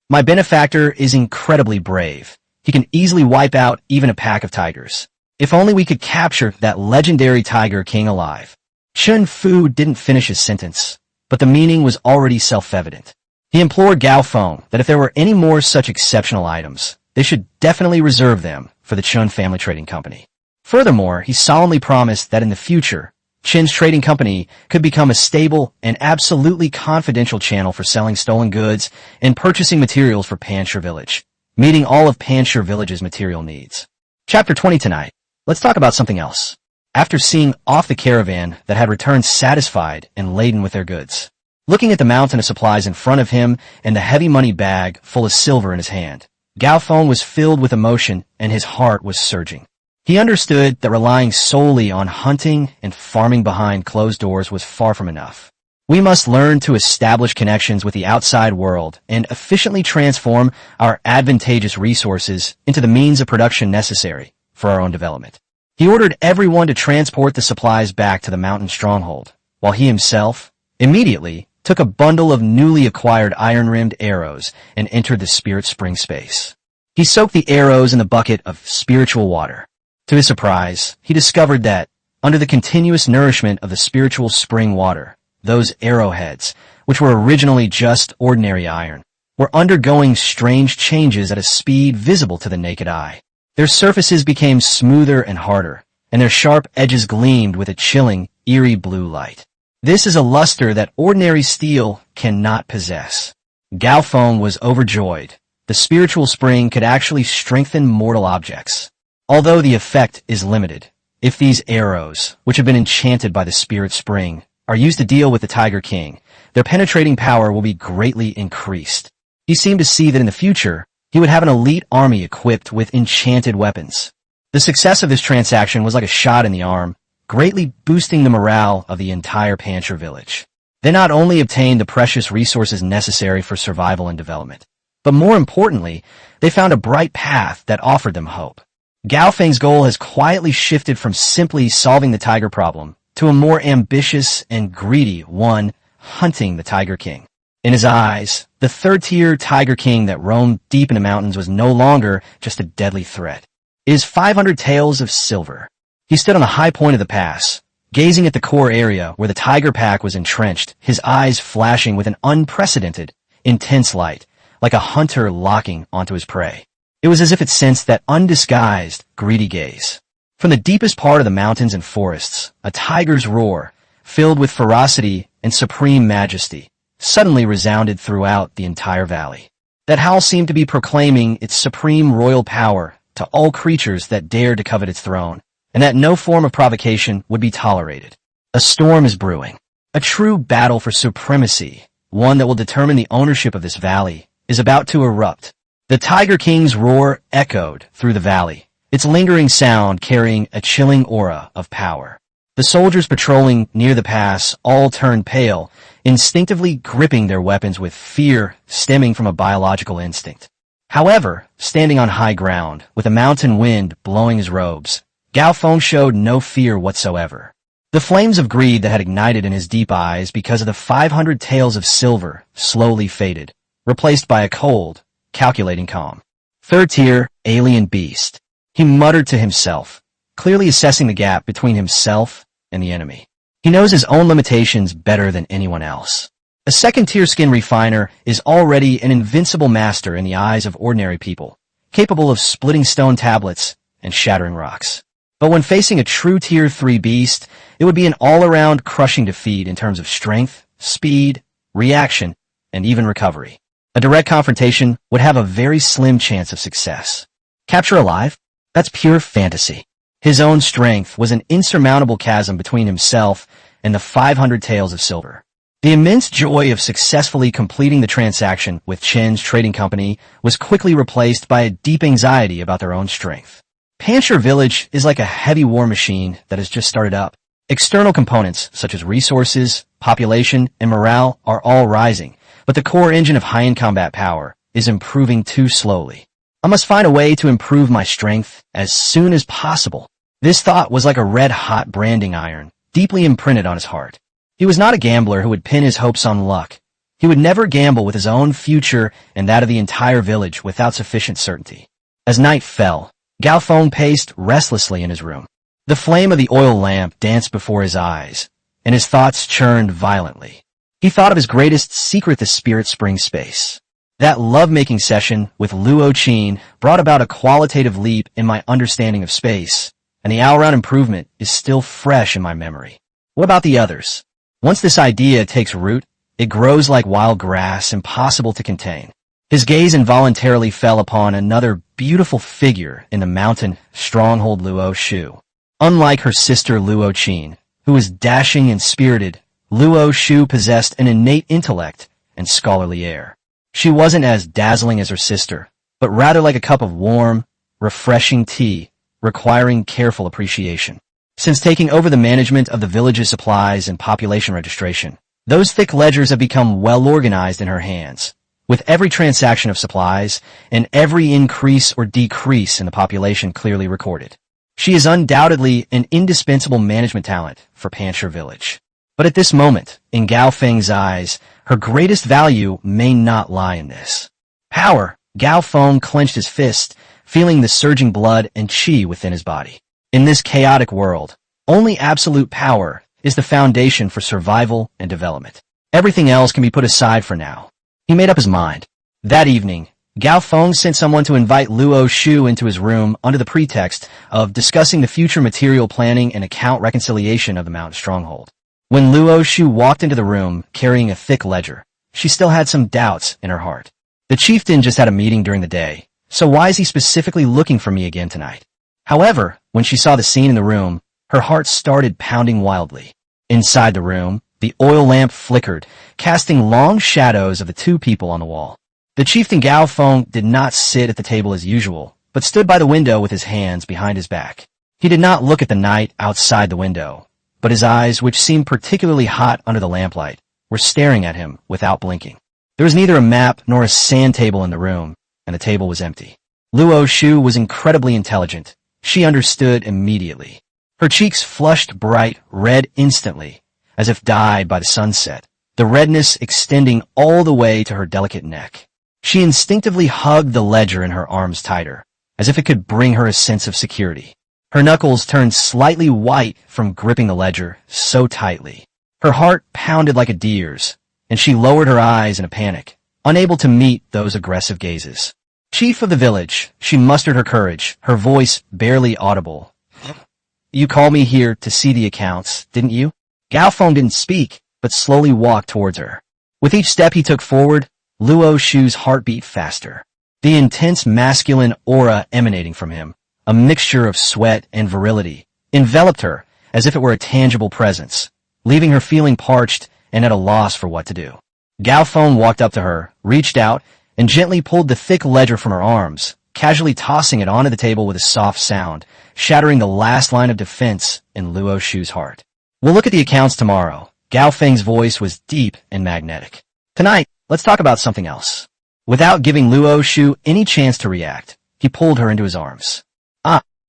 My benefactor is incredibly brave. He can easily wipe out even a pack of tigers. If only we could capture that legendary Tiger King alive." Chun Fu didn't finish his sentence, but the meaning was already self-evident. He implored Gao Feng that if there were any more such exceptional items, they should definitely reserve them for the Chun family trading company. Furthermore, he solemnly promised that in the future, Chin's trading company could become a stable and absolutely confidential channel for selling stolen goods and purchasing materials for Panshir village, meeting all of Panshir village's material needs. Chapter 20 tonight. Let's talk about something else. After seeing off the caravan that had returned satisfied and laden with their goods, looking at the mountain of supplies in front of him and the heavy money bag full of silver in his hand, Gao Feng was filled with emotion and his heart was surging. He understood that relying solely on hunting and farming behind closed doors was far from enough. We must learn to establish connections with the outside world and efficiently transform our advantageous resources into the means of production necessary for our own development. He ordered everyone to transport the supplies back to the mountain stronghold, while he himself, immediately, took a bundle of newly acquired iron-rimmed arrows and entered the spirit spring space. He soaked the arrows in the bucket of spiritual water. To his surprise, he discovered that, under the continuous nourishment of the spiritual spring water, those arrowheads, which were originally just ordinary iron, were undergoing strange changes at a speed visible to the naked eye. Their surfaces became smoother and harder, and their sharp edges gleamed with a chilling, eerie blue light. This is a luster that ordinary steel cannot possess. Gao Feng was overjoyed. the spiritual spring could actually strengthen mortal objects. Although the effect is limited, if these arrows, which have been enchanted by the spirit spring, are used to deal with the Tiger King, their penetrating power will be greatly increased. He seemed to see that in the future, he would have an elite army equipped with enchanted weapons. The success of this transaction was like a shot in the arm, greatly boosting the morale of the entire Pancher village. They not only obtained the precious resources necessary for survival and development, but more importantly, they found a bright path that offered them hope. Gao Feng's goal has quietly shifted from simply solving the tiger problem to a more ambitious and greedy one, hunting the Tiger King. In his eyes, the third-tier Tiger King that roamed deep in the mountains was no longer just a deadly threat. His 500 taels of silver. He stood on the high point of the pass, gazing at the core area where the tiger pack was entrenched, his eyes flashing with an unprecedented, intense light, like a hunter locking onto his prey. It was as if it sensed that undisguised, greedy gaze. From the deepest part of the mountains and forests, a tiger's roar, filled with ferocity and supreme majesty, suddenly resounded throughout the entire valley. That howl seemed to be proclaiming its supreme royal power to all creatures that dared to covet its throne, and that no form of provocation would be tolerated. A storm is brewing. A true battle for supremacy, one that will determine the ownership of this valley, is about to erupt. The Tiger King's roar echoed through the valley, its lingering sound carrying a chilling aura of power. The soldiers patrolling near the pass all turned pale, instinctively gripping their weapons with fear stemming from a biological instinct. However, standing on high ground, with a mountain wind blowing his robes, Gao Feng showed no fear whatsoever. The flames of greed that had ignited in his deep eyes because of the 500 taels of silver slowly faded, replaced by a cold, calculating calm. Third-tier, alien beast. He muttered to himself, clearly assessing the gap between himself and the enemy. He knows his own limitations better than anyone else. A second-tier skin refiner is already an invincible master in the eyes of ordinary people, capable of splitting stone tablets and shattering rocks. But when facing a true Tier 3 beast, it would be an all-around crushing defeat in terms of strength, speed, reaction, and even recovery. A direct confrontation would have a very slim chance of success. Capture alive? That's pure fantasy. His own strength was an insurmountable chasm between himself and the 500 taels of silver. The immense joy of successfully completing the transaction with Chen's trading company was quickly replaced by a deep anxiety about their own strength. Pancher Village is like a heavy war machine that has just started up. External components, such as resources, population, and morale, are all rising, but the core engine of high-end combat power is improving too slowly. I must find a way to improve my strength as soon as possible. This thought was like a red-hot branding iron, deeply imprinted on his heart. He was not a gambler who would pin his hopes on luck. He would never gamble with his own future and that of the entire village without sufficient certainty. As night fell, Gao Feng paced restlessly in his room. The flame of the oil lamp danced before his eyes, and his thoughts churned violently. He thought of his greatest secret, the spirit spring space. That love-making session with Luo Qin brought about a qualitative leap in my understanding of space, and the all-round improvement is still fresh in my memory. What about the others? Once this idea takes root, it grows like wild grass, impossible to contain. His gaze involuntarily fell upon another beautiful figure in the mountain stronghold, Luo Shu. Unlike her sister Luo Qin, who was dashing and spirited, Luo Shu possessed an innate intellect and scholarly air. She wasn't as dazzling as her sister, but rather like a cup of warm, refreshing tea, requiring careful appreciation. Since taking over the management of the village's supplies and population registration, those thick ledgers have become well organized in her hands, with every transaction of supplies and every increase or decrease in the population clearly recorded. She is undoubtedly an indispensable management talent for Pancher Village. But at this moment, in Gao Feng's eyes, her greatest value may not lie in this. Power. Gao Feng clenched his fist, feeling the surging blood and qi within his body. In this chaotic world, only absolute power is the foundation for survival and development. Everything else can be put aside for now. He made up his mind. That evening, Gao Feng sent someone to invite Luo Shu into his room under the pretext of discussing the future material planning and account reconciliation of the mountain stronghold. When Luo Shu walked into the room carrying a thick ledger, she still had some doubts in her heart. The chieftain just had a meeting during the day, so why is he specifically looking for me again tonight? However, when she saw the scene in the room, her heart started pounding wildly. Inside the room, the oil lamp flickered, casting long shadows of the two people on the wall. The chieftain Gao Feng did not sit at the table as usual, but stood by the window with his hands behind his back. He did not look at the night outside the window, but his eyes, which seemed particularly hot under the lamplight, were staring at him without blinking. There was neither a map nor a sand table in the room, and the table was empty. Luo Shu was incredibly intelligent. She understood immediately. Her cheeks flushed bright red instantly, as if dyed by the sunset, the redness extending all the way to her delicate neck. She instinctively hugged the ledger in her arms tighter, as if it could bring her a sense of security. Her knuckles turned slightly white from gripping the ledger so tightly. Her heart pounded like a deer's, and she lowered her eyes in a panic, unable to meet those aggressive gazes. Chief of the village, she mustered her courage, her voice barely audible. You called me here to see the accounts, didn't you? Gao Feng didn't speak, but slowly walked towards her. With each step he took forward, Luo Shu's heart beat faster. The intense masculine aura emanating from him, a mixture of sweat and virility, enveloped her as if it were a tangible presence, leaving her feeling parched and at a loss for what to do. Gao Feng walked up to her, reached out, and gently pulled the thick ledger from her arms, casually tossing it onto the table with a soft sound, shattering the last line of defense in Luo Shu's heart. We'll look at the accounts tomorrow. Gao Feng's voice was deep and magnetic. Tonight, let's talk about something else. Without giving Luo Shu any chance to react, he pulled her into his arms.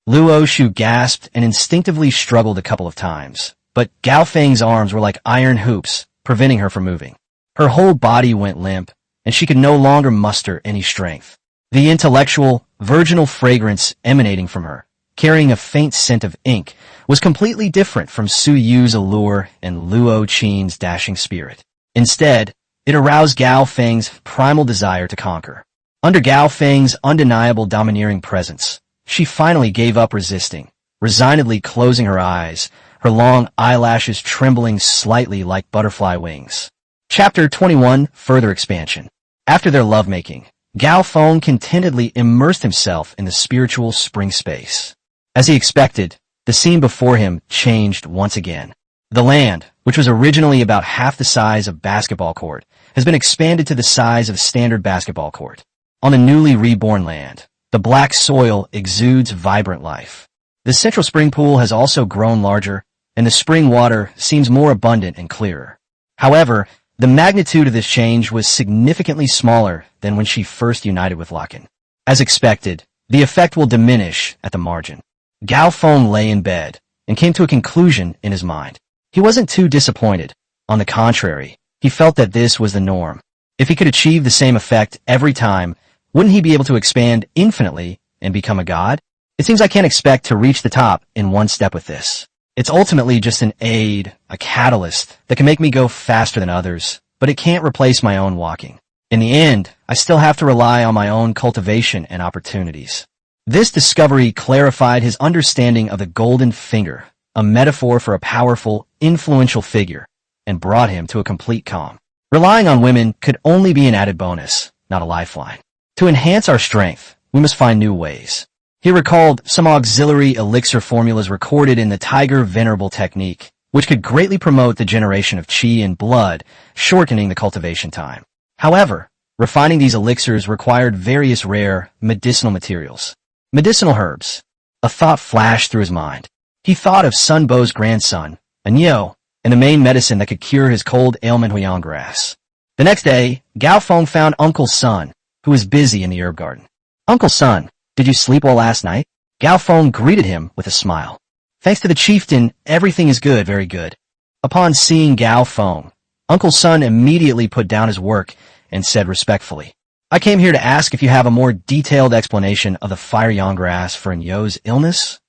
Luo Shu gasped and instinctively struggled a couple of times, but Gao Feng's arms were like iron hoops, preventing her from moving. Her whole body went limp, and she could no longer muster any strength. The intellectual, virginal fragrance emanating from her, carrying a faint scent of ink, was completely different from Suyu's allure and Luo Qin's dashing spirit. Instead, it aroused Gao Feng's primal desire to conquer. Under Gao Feng's undeniable domineering presence, she finally gave up resisting, resignedly closing her eyes, her long eyelashes trembling slightly like butterfly wings. Chapter 21, Further Expansion. After their lovemaking, Gao Feng contentedly immersed himself in the spiritual spring space. As he expected, the scene before him changed once again. The land, which was originally about half the size of a basketball court, has been expanded to the size of a standard basketball court. On the newly reborn land, the black soil exudes vibrant life. The central spring pool has also grown larger, and the spring water seems more abundant and clearer. However, the magnitude of this change was significantly smaller than when she first united with Lacan. As expected, the effect will diminish at the margin. Gao Feng lay in bed and came to a conclusion in his mind. He wasn't too disappointed. On the contrary, he felt that this was the norm. If he could achieve the same effect every time, wouldn't he be able to expand infinitely and become a god? It seems I can't expect to reach the top in one step with this. It's ultimately just an aid, a catalyst, that can make me go faster than others, but it can't replace my own walking. In the end, I still have to rely on my own cultivation and opportunities. This discovery clarified his understanding of the golden finger, a metaphor for a powerful, influential figure, and brought him to a complete calm. Relying on women could only be an added bonus, not a lifeline. To enhance our strength, we must find new ways. He recalled some auxiliary elixir formulas recorded in the Tiger Venerable technique, which could greatly promote the generation of qi and blood, shortening the cultivation time. However, refining these elixirs required various rare, medicinal materials. Medicinal herbs. A thought flashed through his mind. He thought of Sun Bo's grandson, Anyo, and the main medicine that could cure his cold ailment Huang grass. The next day, Gao Feng found Uncle Sun, who was busy in the herb garden. Uncle Sun, did you sleep well last night? Gao Feng greeted him with a smile. Thanks to the chieftain, everything is good, very good. Upon seeing Gao Feng, Uncle Sun immediately put down his work and said respectfully, I came here to ask if you have a more detailed explanation of the fire yang grass for Nyo's illness?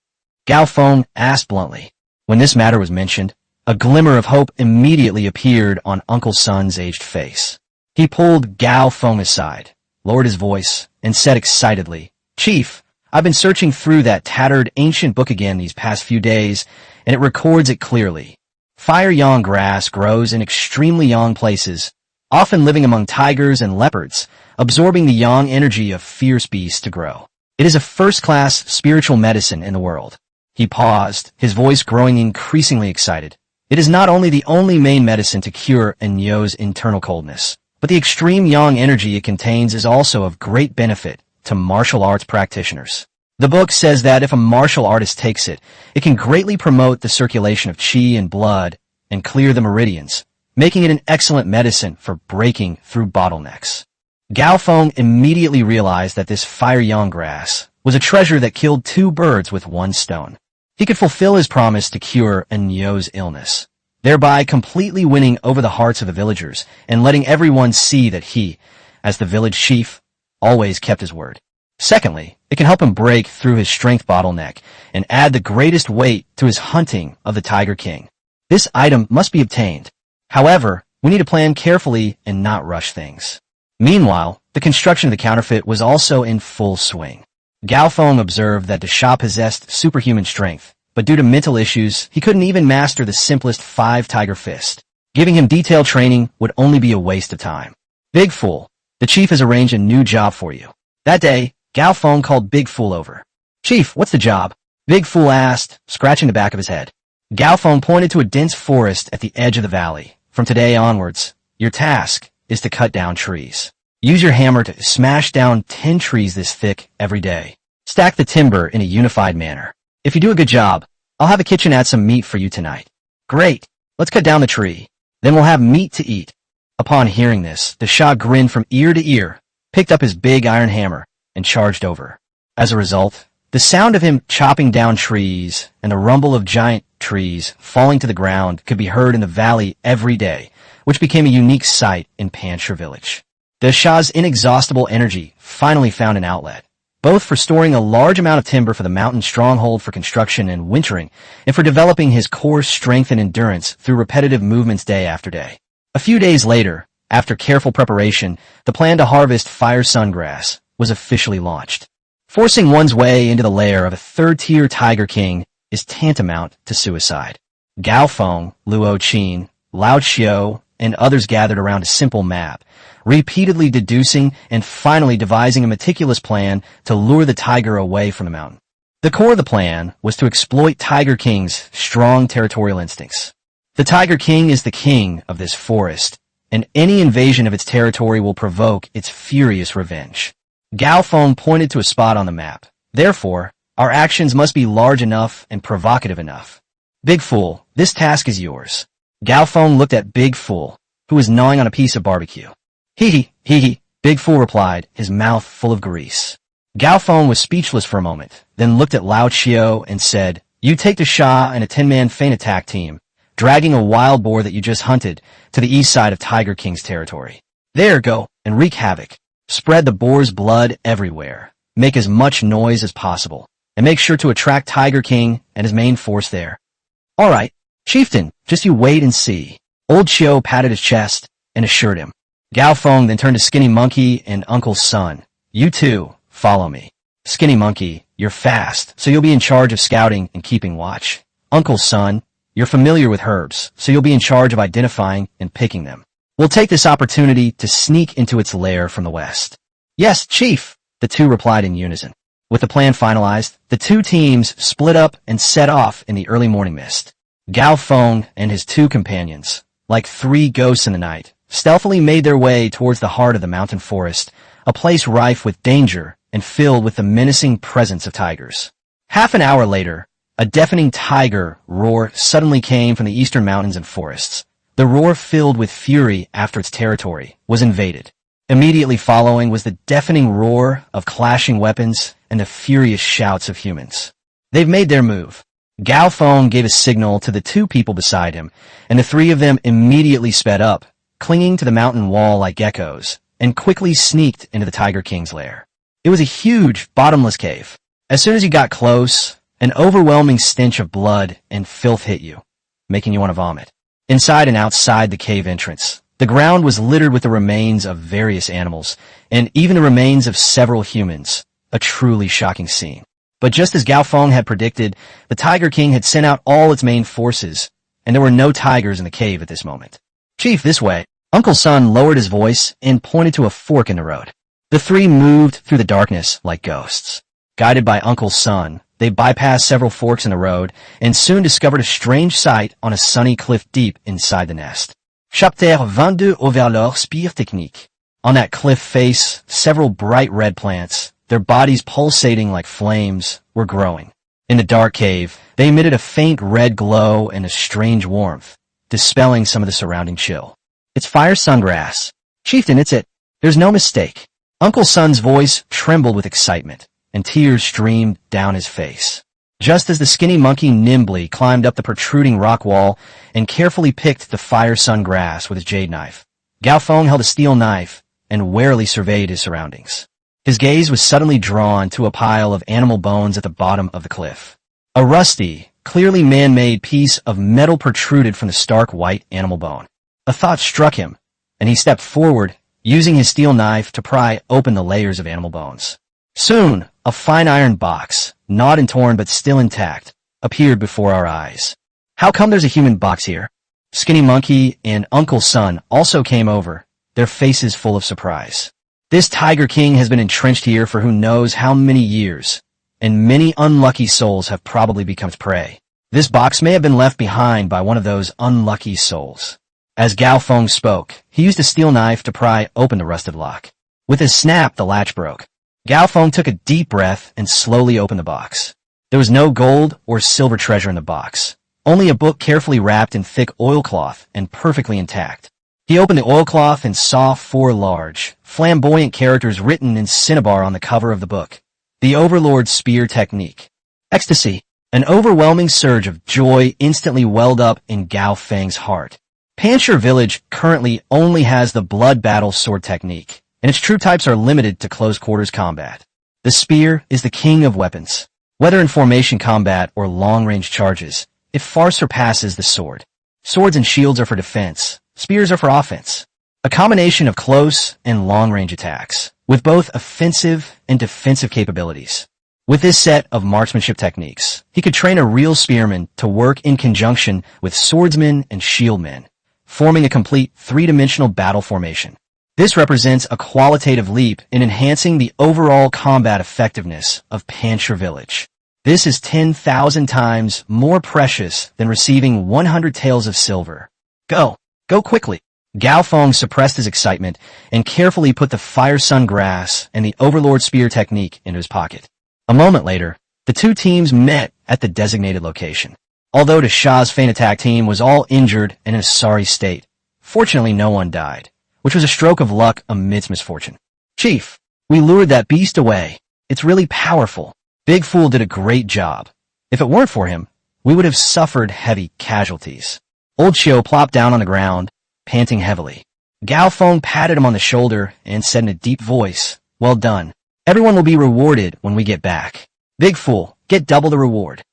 Gao Feng asked bluntly. When this matter was mentioned, a glimmer of hope immediately appeared on Uncle Sun's aged face. He pulled Gao Feng aside, lowered his voice, and said excitedly, Chief, I've been searching through that tattered ancient book again these past few days, and it records it clearly. Fire yang grass grows in extremely yang places, often living among tigers and leopards, absorbing the yang energy of fierce beasts to grow. It is a first-class spiritual medicine in the world. He paused, his voice growing increasingly excited. It is not only the only main medicine to cure Enyo's internal coldness, but the extreme yang energy it contains is also of great benefit to martial arts practitioners. The book says that if a martial artist takes it, it can greatly promote the circulation of qi and blood and clear the meridians, making it an excellent medicine for breaking through bottlenecks. Gao Feng immediately realized that this fire yang grass was a treasure that killed two birds with one stone. He could fulfill his promise to cure Enyo's illness, thereby completely winning over the hearts of the villagers and letting everyone see that he, as the village chief, always kept his word. Secondly, it can help him break through his strength bottleneck and add the greatest weight to his hunting of the Tiger King. This item must be obtained. However, we need to plan carefully and not rush things. Meanwhile, the construction of the counterfeit was also in full swing. Gao Feng observed that the Sha possessed superhuman strength, but due to mental issues, he couldn't even master the simplest 5 tiger fist. Giving him detailed training would only be a waste of time. Big Fool, the chief has arranged a new job for you. That day, Gao Feng called Big Fool over. Chief, what's the job? Big Fool asked, scratching the back of his head. Gao Feng pointed to a dense forest at the edge of the valley. From today onwards, your task is to cut down trees. Use your hammer to smash down 10 trees this thick every day. Stack the timber in a unified manner. If you do a good job, I'll have a kitchen add some meat for you tonight. Great, let's cut down the tree. Then we'll have meat to eat. Upon hearing this, the Shah grinned from ear to ear, picked up his big iron hammer, and charged over. As a result, the sound of him chopping down trees and the rumble of giant trees falling to the ground could be heard in the valley every day, which became a unique sight in Panchir village. The Shah's inexhaustible energy finally found an outlet, both for storing a large amount of timber for the mountain stronghold for construction and wintering, and for developing his core strength and endurance through repetitive movements day after day. A few days later, after careful preparation, the plan to harvest fire sungrass was officially launched. Forcing one's way into the lair of a third-tier Tiger King is tantamount to suicide. Gao Feng, Luo Qin, Lao Xiao, and others gathered around a simple map, repeatedly deducing and finally devising a meticulous plan to lure the tiger away from the mountain. The core of the plan was to exploit Tiger King's strong territorial instincts. The Tiger King is the king of this forest, and any invasion of its territory will provoke its furious revenge. Gao Feng pointed to a spot on the map. Therefore, our actions must be large enough and provocative enough. Big Fool, this task is yours. Gao Feng looked at Big Fool, who was gnawing on a piece of barbecue. Hee hee, Big Fool replied, his mouth full of grease. Gao Feng was speechless for a moment, then looked at Lao Qiao and said, You take the Shah and a 10-man feint attack team, dragging a wild boar that you just hunted to the east side of Tiger King's territory. There, go, and wreak havoc. Spread the boar's blood everywhere. Make as much noise as possible, and make sure to attract Tiger King and his main force there. All right, chieftain, just you wait and see. Old Qiao patted his chest and assured him. Gao Feng then turned to Skinny Monkey and Uncle Sun. You two, follow me. Skinny Monkey, you're fast, so you'll be in charge of scouting and keeping watch. Uncle Sun, you're familiar with herbs, so you'll be in charge of identifying and picking them. We'll take this opportunity to sneak into its lair from the west. Yes, Chief, the two replied in unison. With the plan finalized, the two teams split up and set off in the early morning mist. Gao Feng and his two companions, like 3 ghosts in the night, stealthily made their way towards the heart of the mountain forest, a place rife with danger and filled with the menacing presence of tigers. Half an hour later, a deafening tiger roar suddenly came from the eastern mountains and forests. The roar, filled with fury after its territory was invaded. Immediately following was the deafening roar of clashing weapons and the furious shouts of humans. They've made their move. Gao Feng gave a signal to the 2 people beside him, and the 3 of them immediately sped up, clinging to the mountain wall like geckos, and quickly sneaked into the Tiger King's lair. It was a huge, bottomless cave. As soon as you got close, an overwhelming stench of blood and filth hit you, making you want to vomit. Inside and outside the cave entrance, the ground was littered with the remains of various animals, and even the remains of several humans, a truly shocking scene. But just as Gao Feng had predicted, the Tiger King had sent out all its main forces, and there were no tigers in the cave at this moment. Chief, this way. Uncle Sun lowered his voice and pointed to a fork in the road. The three moved through the darkness like ghosts. Guided by Uncle's son, they bypassed several forks in the road and soon discovered a strange sight on a sunny cliff deep inside the nest. Chapter 22 Over leur spire technique. On that cliff face, several bright red plants, their bodies pulsating like flames, were growing. In the dark cave, they emitted a faint red glow and a strange warmth, dispelling some of the surrounding chill. It's fire sungrass. Chieftain, it's it. There's no mistake. Uncle Sun's voice trembled with excitement, and tears streamed down his face. Just as the skinny monkey nimbly climbed up the protruding rock wall and carefully picked the fire sun grass with his jade knife, Gao Feng held a steel knife and warily surveyed his surroundings. His gaze was suddenly drawn to a pile of animal bones at the bottom of the cliff. A rusty, clearly man-made piece of metal protruded from the stark white animal bone. A thought struck him, and he stepped forward, using his steel knife to pry open the layers of animal bones. Soon, a fine iron box, gnawed and torn but still intact, appeared before our eyes. How come there's a human box here? Skinny Monkey and Uncle Sun also came over, their faces full of surprise. This Tiger King has been entrenched here for who knows how many years, and many unlucky souls have probably become its prey. This box may have been left behind by one of those unlucky souls. As Gao Feng spoke, he used a steel knife to pry open the rusted lock. With a snap, the latch broke. Gao Feng took a deep breath and slowly opened the box. There was no gold or silver treasure in the box, only a book carefully wrapped in thick oilcloth and perfectly intact. He opened the oilcloth and saw 4 large, flamboyant characters written in cinnabar on the cover of the book. The Overlord Spear Technique. Ecstasy. An overwhelming surge of joy instantly welled up in Gao Feng's heart. Panshir Village currently only has the Blood Battle Sword Technique, and its true types are limited to close-quarters combat. The spear is the king of weapons. Whether in formation combat or long-range charges, it far surpasses the sword. Swords and shields are for defense. Spears are for offense. A combination of close and long-range attacks, with both offensive and defensive capabilities. With this set of marksmanship techniques, he could train a real spearman to work in conjunction with swordsmen and shieldmen, forming a complete 3-dimensional battle formation. This represents a qualitative leap in enhancing the overall combat effectiveness of Panshir Village. This is 10,000 times more precious than receiving 100 taels of silver. Go quickly. Gao Feng suppressed his excitement and carefully put the fire sun grass and the Overlord Spear Technique into his pocket. A moment later, the two teams met at the designated location. Although the Shah's feint attack team was all injured and in a sorry state, fortunately no one died, which was a stroke of luck amidst misfortune. Chief, we lured that beast away. It's really powerful. Big Fool did a great job. If it weren't for him, we would have suffered heavy casualties. Old Xiu plopped down on the ground, panting heavily. Gao Feng patted him on the shoulder and said in a deep voice, "Well done. Everyone will be rewarded when we get back. Big Fool, get double the reward."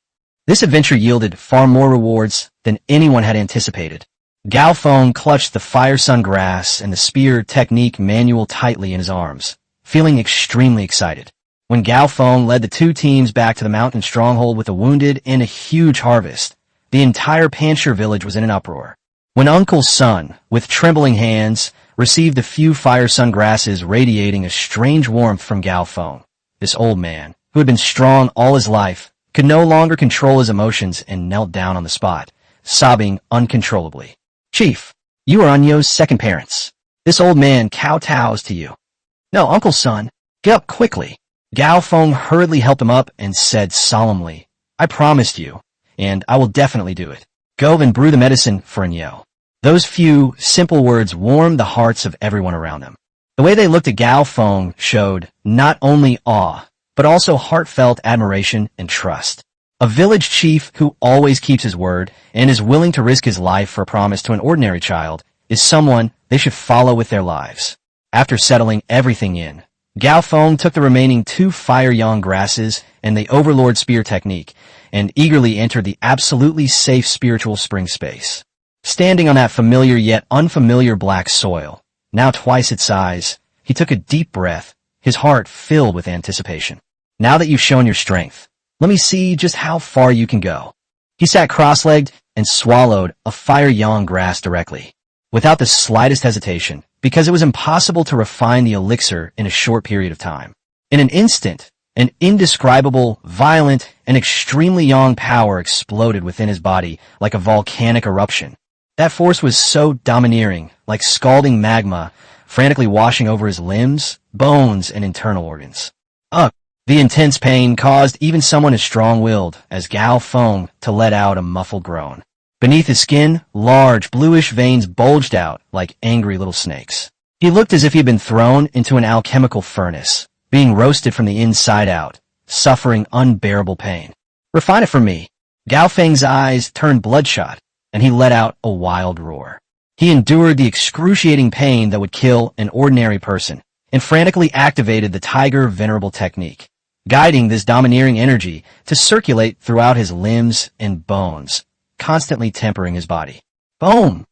This adventure yielded far more rewards than anyone had anticipated. Gao Feng clutched the fire sun grass and the spear technique manual tightly in his arms, feeling extremely excited. When Gao Feng led the two teams back to the mountain stronghold with the wounded and a huge harvest, the entire Panshir village was in an uproar. When Uncle Sun, with trembling hands, received a few fire sun grasses radiating a strange warmth from Gao Feng, this old man, who had been strong all his life, could no longer control his emotions and knelt down on the spot, sobbing uncontrollably. "Chief, you are Anyo's second parents. This old man kowtows to you." "No, Uncle Sun, get up quickly." Gao Feng hurriedly helped him up and said solemnly, "I promised you, and I will definitely do it. Go and brew the medicine for Anyo." Those few, simple words warmed the hearts of everyone around them. The way they looked at Gao Feng showed not only awe, but also heartfelt admiration and trust. A village chief who always keeps his word and is willing to risk his life for a promise to an ordinary child is someone they should follow with their lives. After settling everything in, Gao Feng took the remaining 2 fire yang grasses and the Overlord Spear Technique and eagerly entered the absolutely safe spiritual spring space. Standing on that familiar yet unfamiliar black soil, now twice its size, he took a deep breath, his heart filled with anticipation. "Now that you've shown your strength, let me see just how far you can go." He sat cross-legged and swallowed a fire yang grass directly. Without the slightest hesitation, because it was impossible to refine the elixir in a short period of time. In an instant, an indescribable, violent, and extremely young power exploded within his body like a volcanic eruption. That force was so domineering, like scalding magma, frantically washing over his limbs, bones, and internal organs. The intense pain caused even someone as strong-willed as Gao Feng to let out a muffled groan. Beneath his skin, large, bluish veins bulged out like angry little snakes. He looked as if he had been thrown into an alchemical furnace, being roasted from the inside out, suffering unbearable pain. "Refine it for me." Gao Feng's eyes turned bloodshot, and he let out a wild roar. He endured the excruciating pain that would kill an ordinary person, and frantically activated the Tiger Venerable technique, guiding this domineering energy to circulate throughout his limbs and bones, constantly tempering his body. Boom!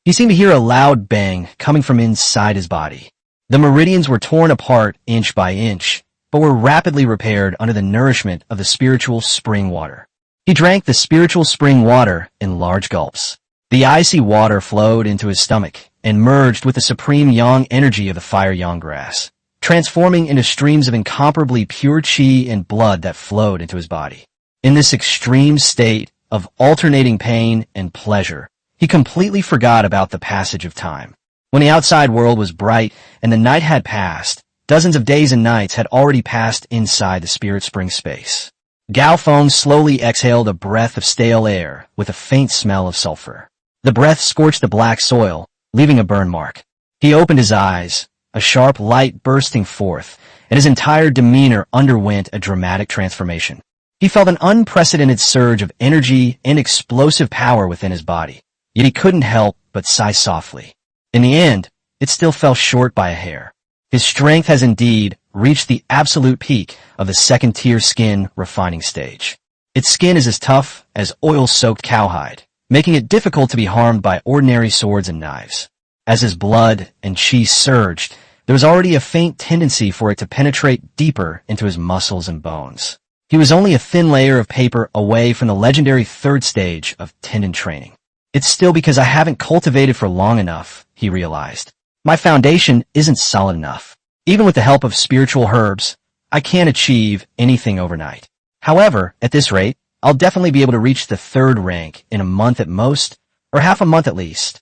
He seemed to hear a loud bang coming from inside his body. The meridians were torn apart inch by inch, but were rapidly repaired under the nourishment of the spiritual spring water. He drank the spiritual spring water in large gulps. The icy water flowed into his stomach and merged with the supreme yang energy of the fire yang grass, transforming into streams of incomparably pure qi and blood that flowed into his body. In this extreme state of alternating pain and pleasure, he completely forgot about the passage of time. When the outside world was bright and the night had passed, dozens of days and nights had already passed inside the spirit spring space. Gao Feng slowly exhaled a breath of stale air with a faint smell of sulfur. The breath scorched the black soil, leaving a burn mark. He opened his eyes, a sharp light bursting forth, and his entire demeanor underwent a dramatic transformation. He felt an unprecedented surge of energy and explosive power within his body, yet he couldn't help but sigh softly. In the end, it still fell short by a hair. His strength has indeed reached the absolute peak of the second-tier skin refining stage. Its skin is as tough as oil-soaked cowhide, making it difficult to be harmed by ordinary swords and knives. As his blood and qi surged, there was already a faint tendency for it to penetrate deeper into his muscles and bones. He was only a thin layer of paper away from the legendary third stage of tendon training. It's still because I haven't cultivated for long enough, he realized. My foundation isn't solid enough. Even with the help of spiritual herbs, I can't achieve anything overnight. However, at this rate, I'll definitely be able to reach the third rank in a month at most, or half a month at least.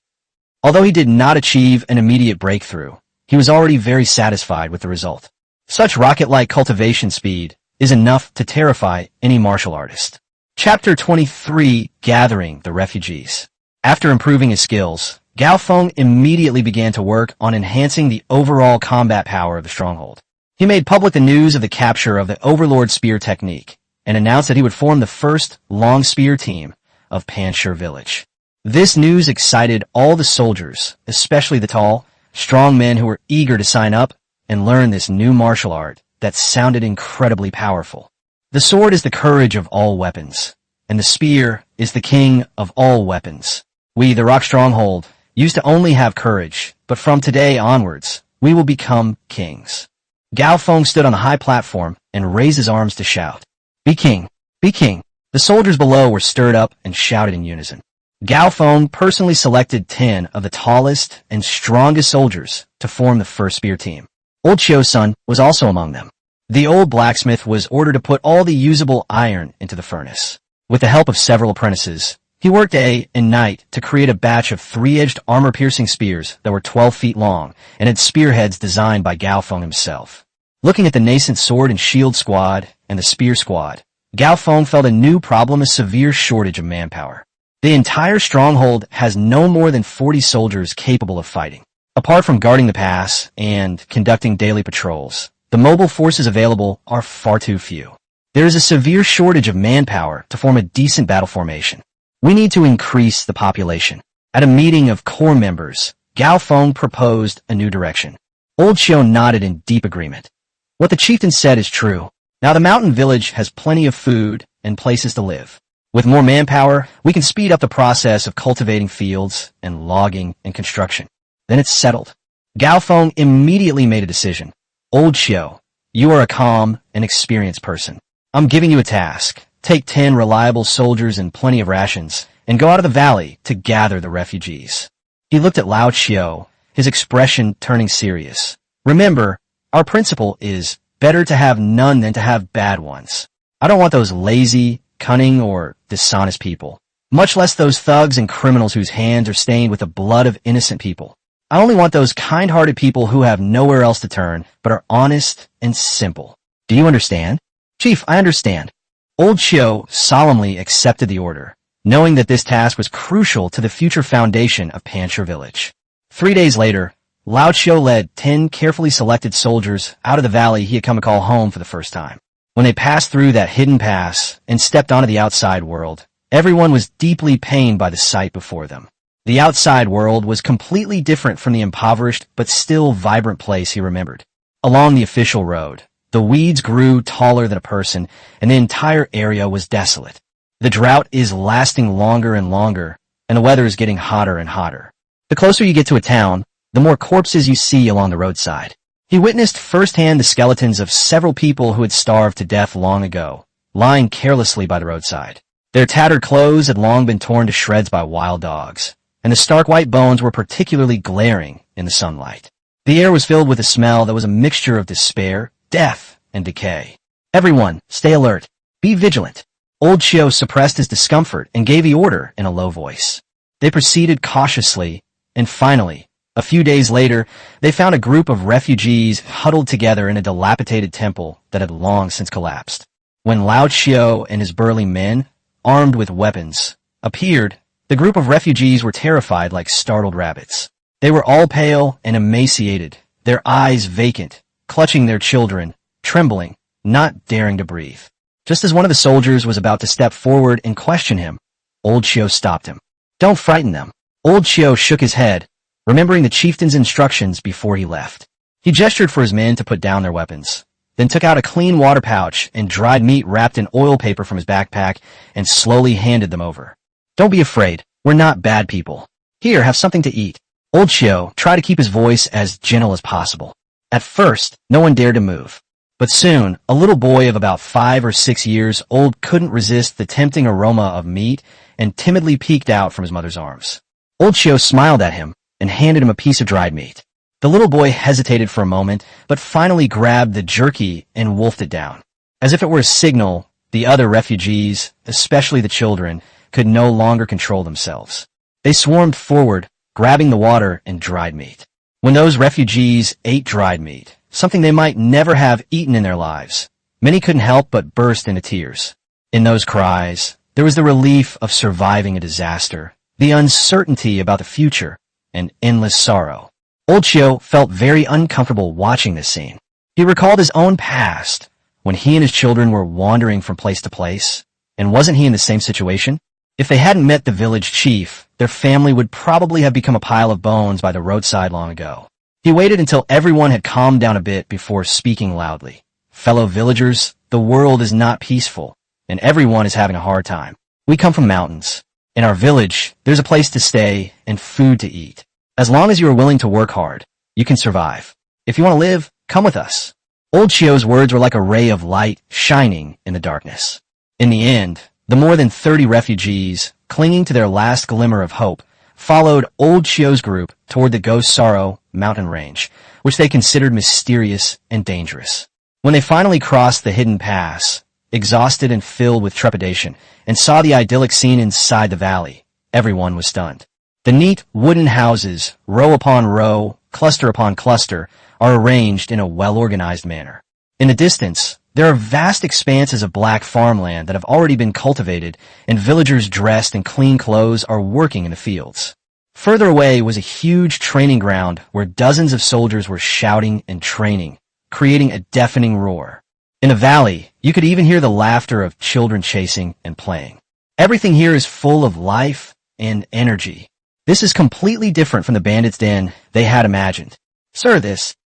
Although he did not achieve an immediate breakthrough, he was already very satisfied with the result. Such rocket-like cultivation speed is enough to terrify any martial artist. Chapter 23, Gathering the Refugees. After improving his skills, Gao Feng immediately began to work on enhancing the overall combat power of the stronghold. He made public the news of the capture of the Overlord Spear technique, and announced that he would form the first long spear team of Panshir village. This news excited all the soldiers, especially the tall, strong men who were eager to sign up and learn this new martial art that sounded incredibly powerful. The sword is the courage of all weapons, and the spear is the king of all weapons. We, the Rock Stronghold, used to only have courage, but from today onwards, we will become kings. Gao Feng stood on the high platform and raised his arms to shout, "Be king! Be king!" The soldiers below were stirred up and shouted in unison. Gao Feng personally selected 10 of the tallest and strongest soldiers to form the first spear team. Old Qiu's son was also among them. The old blacksmith was ordered to put all the usable iron into the furnace. With the help of several apprentices, he worked day and night to create a batch of 3-edged armor-piercing spears that were 12 feet long and had spearheads designed by Gao Feng himself. Looking at the nascent sword and shield squad and the spear squad, Gao Feng felt a new problem: a severe shortage of manpower. The entire stronghold has no more than 40 soldiers capable of fighting. Apart from guarding the pass and conducting daily patrols, the mobile forces available are far too few. There is a severe shortage of manpower to form a decent battle formation. We need to increase the population. At a meeting of core members, Gao Feng proposed a new direction. Old Qiu nodded in deep agreement. What the chieftain said is true. Now the mountain village has plenty of food and places to live. With more manpower, we can speed up the process of cultivating fields and logging and construction. Then it's settled. Gao Feng immediately made a decision. Old Qiu, you are a calm and experienced person. I'm giving you a task. Take 10 reliable soldiers and plenty of rations, and go out of the valley to gather the refugees. He looked at Lao Qiu his expression turning serious. Remember, our principle is better to have none than to have bad ones. I don't want those lazy, cunning, or dishonest people, much less those thugs and criminals whose hands are stained with the blood of innocent people. I only want those kind-hearted people who have nowhere else to turn, but are honest and simple. Do you understand? Chief, I understand. Old Chiu solemnly accepted the order, knowing that this task was crucial to the future foundation of Panchur village. 3 days later, Lao Chiu led 10 carefully selected soldiers out of the valley he had come to call home for the first time. When they passed through that hidden pass and stepped onto the outside world, everyone was deeply pained by the sight before them. The outside world was completely different from the impoverished but still vibrant place he remembered. Along the official road, the weeds grew taller than a person, and the entire area was desolate. The drought is lasting longer and longer, and the weather is getting hotter and hotter. The closer you get to a town, the more corpses you see along the roadside. He witnessed firsthand the skeletons of several people who had starved to death long ago, lying carelessly by the roadside. Their tattered clothes had long been torn to shreds by wild dogs, and the stark white bones were particularly glaring in the sunlight. The air was filled with a smell that was a mixture of despair, death, and decay. Everyone, stay alert. Be vigilant. Old Chiu suppressed his discomfort and gave the order in a low voice. They proceeded cautiously, and finally, a few days later, they found a group of refugees huddled together in a dilapidated temple that had long since collapsed. When Lao Chiu and his burly men, armed with weapons, appeared, the group of refugees were terrified like startled rabbits. They were all pale and emaciated, their eyes vacant, clutching their children, trembling, not daring to breathe. Just as one of the soldiers was about to step forward and question him, Old Chiu stopped him. Don't frighten them. Old Chiu shook his head, remembering the chieftain's instructions before he left. He gestured for his men to put down their weapons, then took out a clean water pouch and dried meat wrapped in oil paper from his backpack and slowly handed them over. Don't be afraid. We're not bad people. Here, have something to eat. Old Chiu tried to keep his voice as gentle as possible. At first, no one dared to move. But soon, a little boy of about 5 or 6 years old couldn't resist the tempting aroma of meat and timidly peeked out from his mother's arms. Old Chiu smiled at him and handed him a piece of dried meat. The little boy hesitated for a moment, but finally grabbed the jerky and wolfed it down. As if it were a signal, the other refugees, especially the children, could no longer control themselves. They swarmed forward, grabbing the water and dried meat. When those refugees ate dried meat, something they might never have eaten in their lives, many couldn't help but burst into tears. In those cries, there was the relief of surviving a disaster, the uncertainty about the future, and endless sorrow. Old Chiu felt very uncomfortable watching this scene. He recalled his own past, when he and his children were wandering from place to place, and wasn't he in the same situation? If they hadn't met the village chief, their family would probably have become a pile of bones by the roadside long ago. He waited until everyone had calmed down a bit before speaking loudly. Fellow villagers, the world is not peaceful, and everyone is having a hard time. We come from mountains. In our village, there's a place to stay and food to eat. As long as you are willing to work hard, you can survive. If you want to live, come with us. Old Chiu's words were like a ray of light shining in the darkness. In the end, the more than 30 refugees, clinging to their last glimmer of hope, followed Old Chiu's group toward the Ghost Sorrow mountain range, which they considered mysterious and dangerous. When they finally crossed the hidden pass, exhausted and filled with trepidation, and saw the idyllic scene inside the valley, everyone was stunned. The neat wooden houses, row upon row, cluster upon cluster, are arranged in a well-organized manner. In the distance, there are vast expanses of black farmland that have already been cultivated, and villagers dressed in clean clothes are working in the fields. Further away was a huge training ground where dozens of soldiers were shouting and training, creating a deafening roar. In the valley, you could even hear the laughter of children chasing and playing. Everything here is full of life and energy. This is completely different from the bandits' den they had imagined. Sir,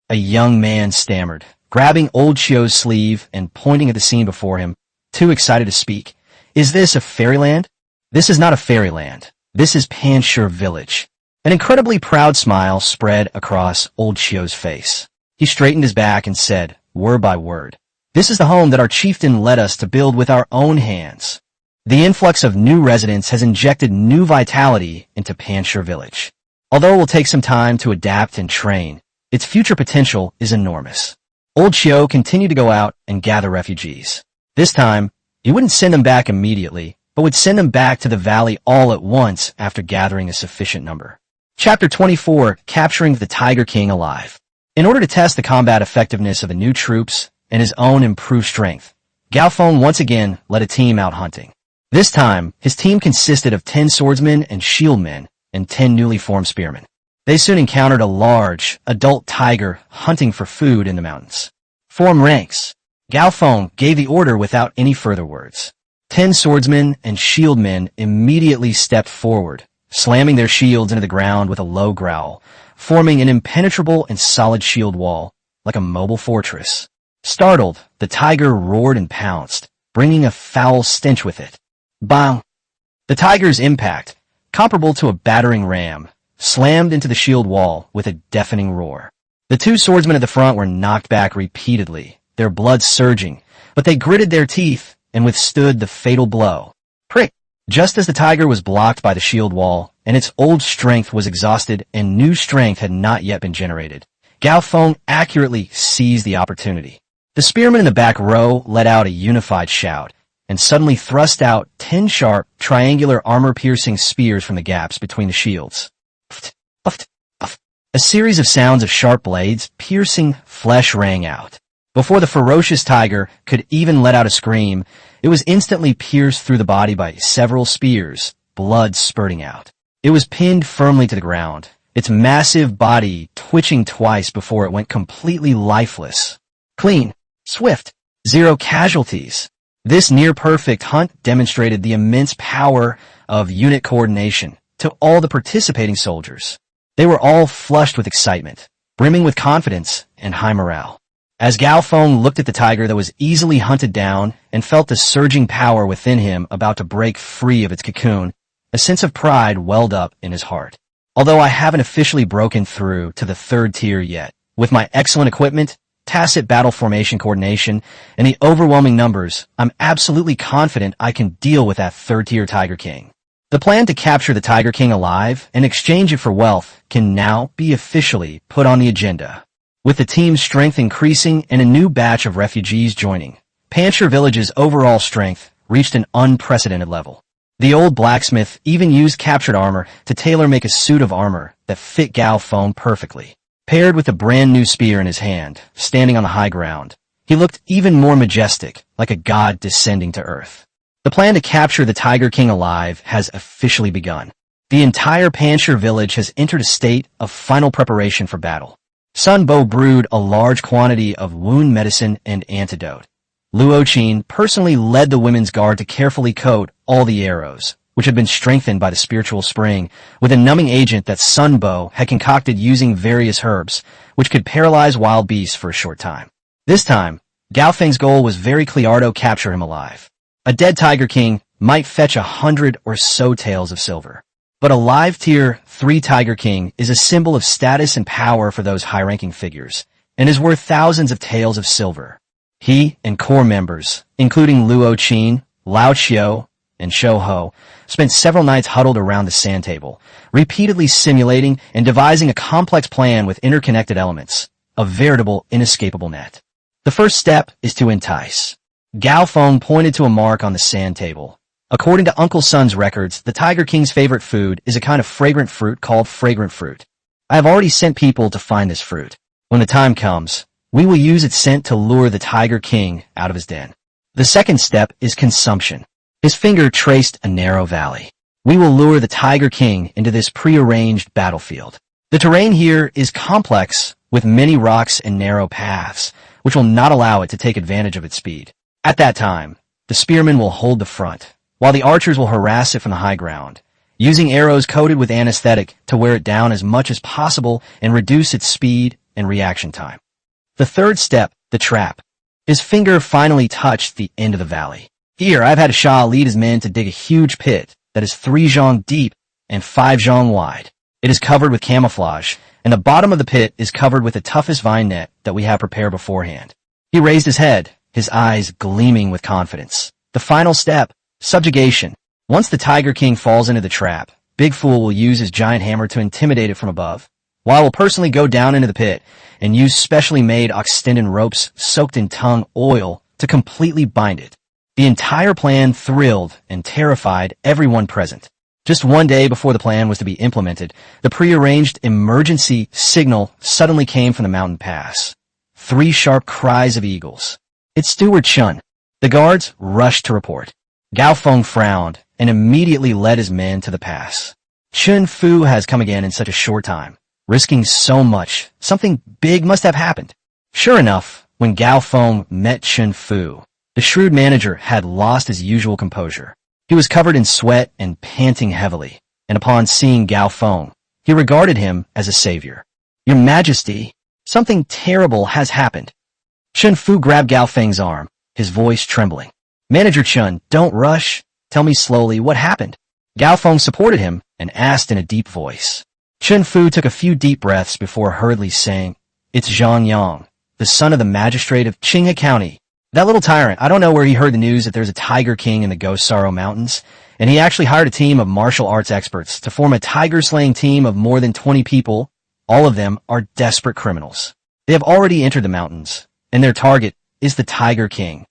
a young man stammered, grabbing Old Chiu's sleeve and pointing at the scene before him, too excited to speak. Is this a fairyland? This is not a fairyland. This is Panchur village. An incredibly proud smile spread across Old Chiu's face. He straightened his back and said, word by word, this is the home that our chieftain led us to build with our own hands. The influx of new residents has injected new vitality into Panchur village. Although it will take some time to adapt and train, its future potential is enormous. Old Xiao continued to go out and gather refugees. This time, he wouldn't send them back immediately, but would send them back to the valley all at once after gathering a sufficient number. Chapter 24, Capturing the Tiger King Alive. In order to test the combat effectiveness of the new troops and his own improved strength, Gao Feng once again led a team out hunting. This time, his team consisted of 10 swordsmen and shieldmen and 10 newly formed spearmen. They soon encountered a large, adult tiger hunting for food in the mountains. Form ranks. Gao Feng gave the order without any further words. 10 swordsmen and shieldmen immediately stepped forward, slamming their shields into the ground with a low growl, forming an impenetrable and solid shield wall, like a mobile fortress. Startled, the tiger roared and pounced, bringing a foul stench with it. Bang! The tiger's impact, comparable to a battering ram, slammed into the shield wall with a deafening roar. The 2 swordsmen at the front were knocked back repeatedly, their blood surging, but they gritted their teeth and withstood the fatal blow. Prick! Just as the tiger was blocked by the shield wall, and its old strength was exhausted and new strength had not yet been generated, Gao Feng accurately seized the opportunity. The spearmen in the back row let out a unified shout, and suddenly thrust out 10 sharp, triangular armor-piercing spears from the gaps between the shields. A series of sounds of sharp blades piercing flesh rang out. Before the ferocious tiger could even let out a scream, it was instantly pierced through the body by several spears, blood spurting out. It was pinned firmly to the ground, its massive body twitching twice before it went completely lifeless. Clean, swift, 0 casualties. This near-perfect hunt demonstrated the immense power of unit coordination to all the participating soldiers. They were all flushed with excitement, brimming with confidence and high morale. As Gao Feng looked at the tiger that was easily hunted down and felt the surging power within him about to break free of its cocoon, a sense of pride welled up in his heart. Although I haven't officially broken through to the 3rd tier yet, with my excellent equipment, tacit battle formation coordination, and the overwhelming numbers, I'm absolutely confident I can deal with that 3rd tier Tiger King. The plan to capture the Tiger King alive and exchange it for wealth can now be officially put on the agenda. With the team's strength increasing and a new batch of refugees joining, Pancher Village's overall strength reached an unprecedented level. The old blacksmith even used captured armor to tailor-make a suit of armor that fit Gao Feng perfectly. Paired with a brand new spear in his hand, standing on the high ground, he looked even more majestic, like a god descending to earth. The plan to capture the Tiger King alive has officially begun. The entire Pancher village has entered a state of final preparation for battle. Sun Bo brewed a large quantity of wound medicine and antidote. Luo Qin personally led the women's guard to carefully coat all the arrows, which had been strengthened by the spiritual spring, with a numbing agent that Sun Bo had concocted using various herbs, which could paralyze wild beasts for a short time. This time, Gao Feng's goal was very clear to capture him alive. A dead Tiger King might fetch 100 or so taels of silver. But a live tier 3 Tiger King is a symbol of status and power for those high-ranking figures, and is worth thousands of taels of silver. He and core members, including Luo Qin, Lao Qiu, and Shou Ho, spent several nights huddled around the sand table, repeatedly simulating and devising a complex plan with interconnected elements, a veritable inescapable net. The first step is to entice. Gao Feng pointed to a mark on the sand table. According to Uncle Sun's records, the Tiger King's favorite food is a kind of fragrant fruit called fragrant fruit. I have already sent people to find this fruit. When the time comes, we will use its scent to lure the Tiger King out of his den. The second step is consumption. His finger traced a narrow valley. We will lure the Tiger King into this prearranged battlefield. The terrain here is complex, with many rocks and narrow paths, which will not allow it to take advantage of its speed. At that time, the spearmen will hold the front, while the archers will harass it from the high ground, using arrows coated with anesthetic to wear it down as much as possible and reduce its speed and reaction time. The third step, the trap. His finger finally touched the end of the valley. Here, I've had Shah lead his men to dig a huge pit that is 3 zhang deep and 5 zhang wide. It is covered with camouflage, and the bottom of the pit is covered with the toughest vine net that we have prepared beforehand. He raised his head, his eyes gleaming with confidence. The final step, subjugation. Once the Tiger King falls into the trap, Big Fool will use his giant hammer to intimidate it from above, while I will personally go down into the pit and use specially made oxytocin ropes soaked in tung oil to completely bind it. The entire plan thrilled and terrified everyone present. Just one day before the plan was to be implemented, the prearranged emergency signal suddenly came from the mountain pass. 3 sharp cries of eagles. It's Steward Chun. The guards rushed to report. Gao Feng frowned and immediately led his men to the pass. Chun Fu has come again in such a short time, risking so much. Something big must have happened. Sure enough, when Gao Feng met Chun Fu, the shrewd manager had lost his usual composure. He was covered in sweat and panting heavily, and upon seeing Gao Feng, he regarded him as a savior. Your Majesty, something terrible has happened. Chun Fu grabbed Gao Feng's arm, his voice trembling. Manager Chun, don't rush. Tell me slowly what happened. Gao Feng supported him and asked in a deep voice. Chun Fu took a few deep breaths before hurriedly saying, It's Zhang Yang, the son of the magistrate of Qinghe County. That little tyrant, I don't know where he heard the news that there's a Tiger King in the Ghost Sorrow Mountains, and he actually hired a team of martial arts experts to form a tiger-slaying team of more than 20 people. All of them are desperate criminals. They have already entered the mountains, and their target is the Tiger King.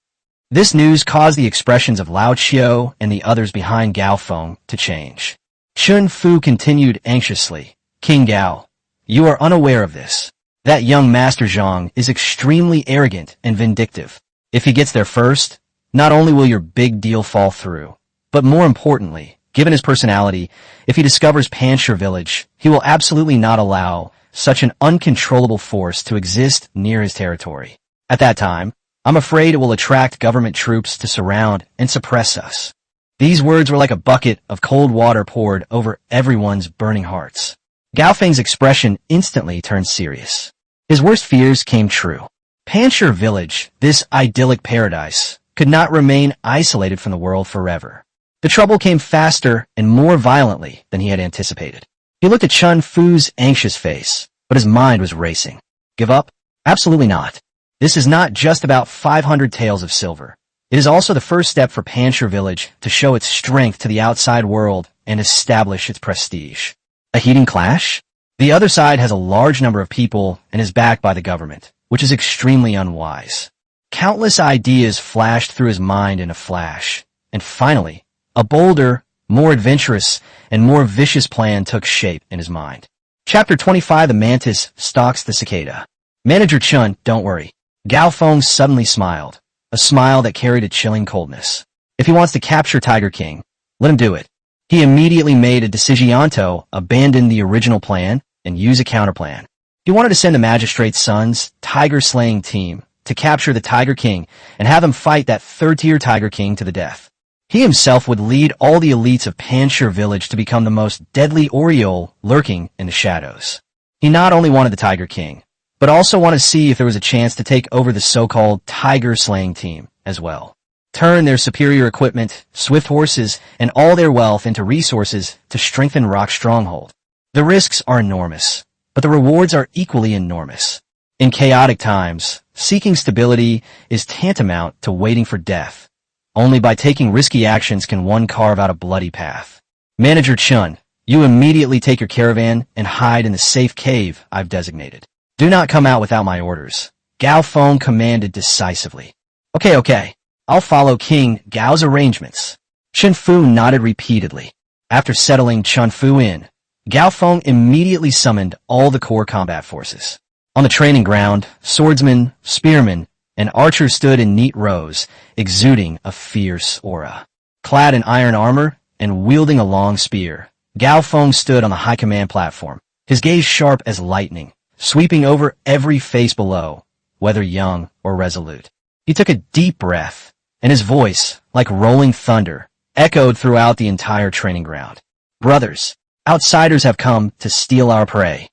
This news caused the expressions of Lao Qiu and the others behind Gao Feng to change. Chun Fu continued anxiously, King Gao, you are unaware of this. That young Master Zhang is extremely arrogant and vindictive. If he gets there first, not only will your big deal fall through, but more importantly, given his personality, if he discovers Panshir village, he will absolutely not allow such an uncontrollable force to exist near his territory. At that time, I'm afraid it will attract government troops to surround and suppress us. These words were like a bucket of cold water poured over everyone's burning hearts. Gao Feng's expression instantly turned serious. His worst fears came true. Panshir village, this idyllic paradise, could not remain isolated from the world forever. The trouble came faster and more violently than he had anticipated. He looked at Chun Fu's anxious face, but his mind was racing. Give up? Absolutely not. This is not just about 500 taels of silver. It is also the first step for Panshir village to show its strength to the outside world and establish its prestige. A heating clash? The other side has a large number of people and is backed by the government, which is extremely unwise. Countless ideas flashed through his mind in a flash, and finally, a bolder, more adventurous, and more vicious plan took shape in his mind. Chapter 25 The Mantis Stalks the Cicada. Manager Chun, don't worry. Gao Feng suddenly smiled, a smile that carried a chilling coldness. If he wants to capture Tiger King, let him do it. He immediately made a decision to abandon the original plan and use a counterplan. He wanted to send the magistrate's son's tiger-slaying team to capture the Tiger King and have them fight that third-tier Tiger King to the death. He himself would lead all the elites of Panshir village to become the most deadly Oriole lurking in the shadows. He not only wanted the Tiger King, but also wanted to see if there was a chance to take over the so-called tiger-slaying team as well. Turn their superior equipment, swift horses, and all their wealth into resources to strengthen Rock's stronghold. The risks are enormous, but the rewards are equally enormous. In chaotic times, seeking stability is tantamount to waiting for death. Only by taking risky actions can one carve out a bloody path. Manager Chun, you immediately take your caravan and hide in the safe cave I've designated. Do not come out without my orders. Gao Feng commanded decisively. Okay. I'll follow King Gao's arrangements. Chun Fu nodded repeatedly. After settling Chun Fu in, Gao Feng immediately summoned all the core combat forces. On the training ground, swordsmen, spearmen, and archers stood in neat rows, exuding a fierce aura. Clad in iron armor and wielding a long spear, Gao Feng stood on the high command platform, his gaze sharp as lightning, sweeping over every face below, whether young or resolute. He took a deep breath, and his voice, like rolling thunder, echoed throughout the entire training ground. Brothers, outsiders have come to steal our prey.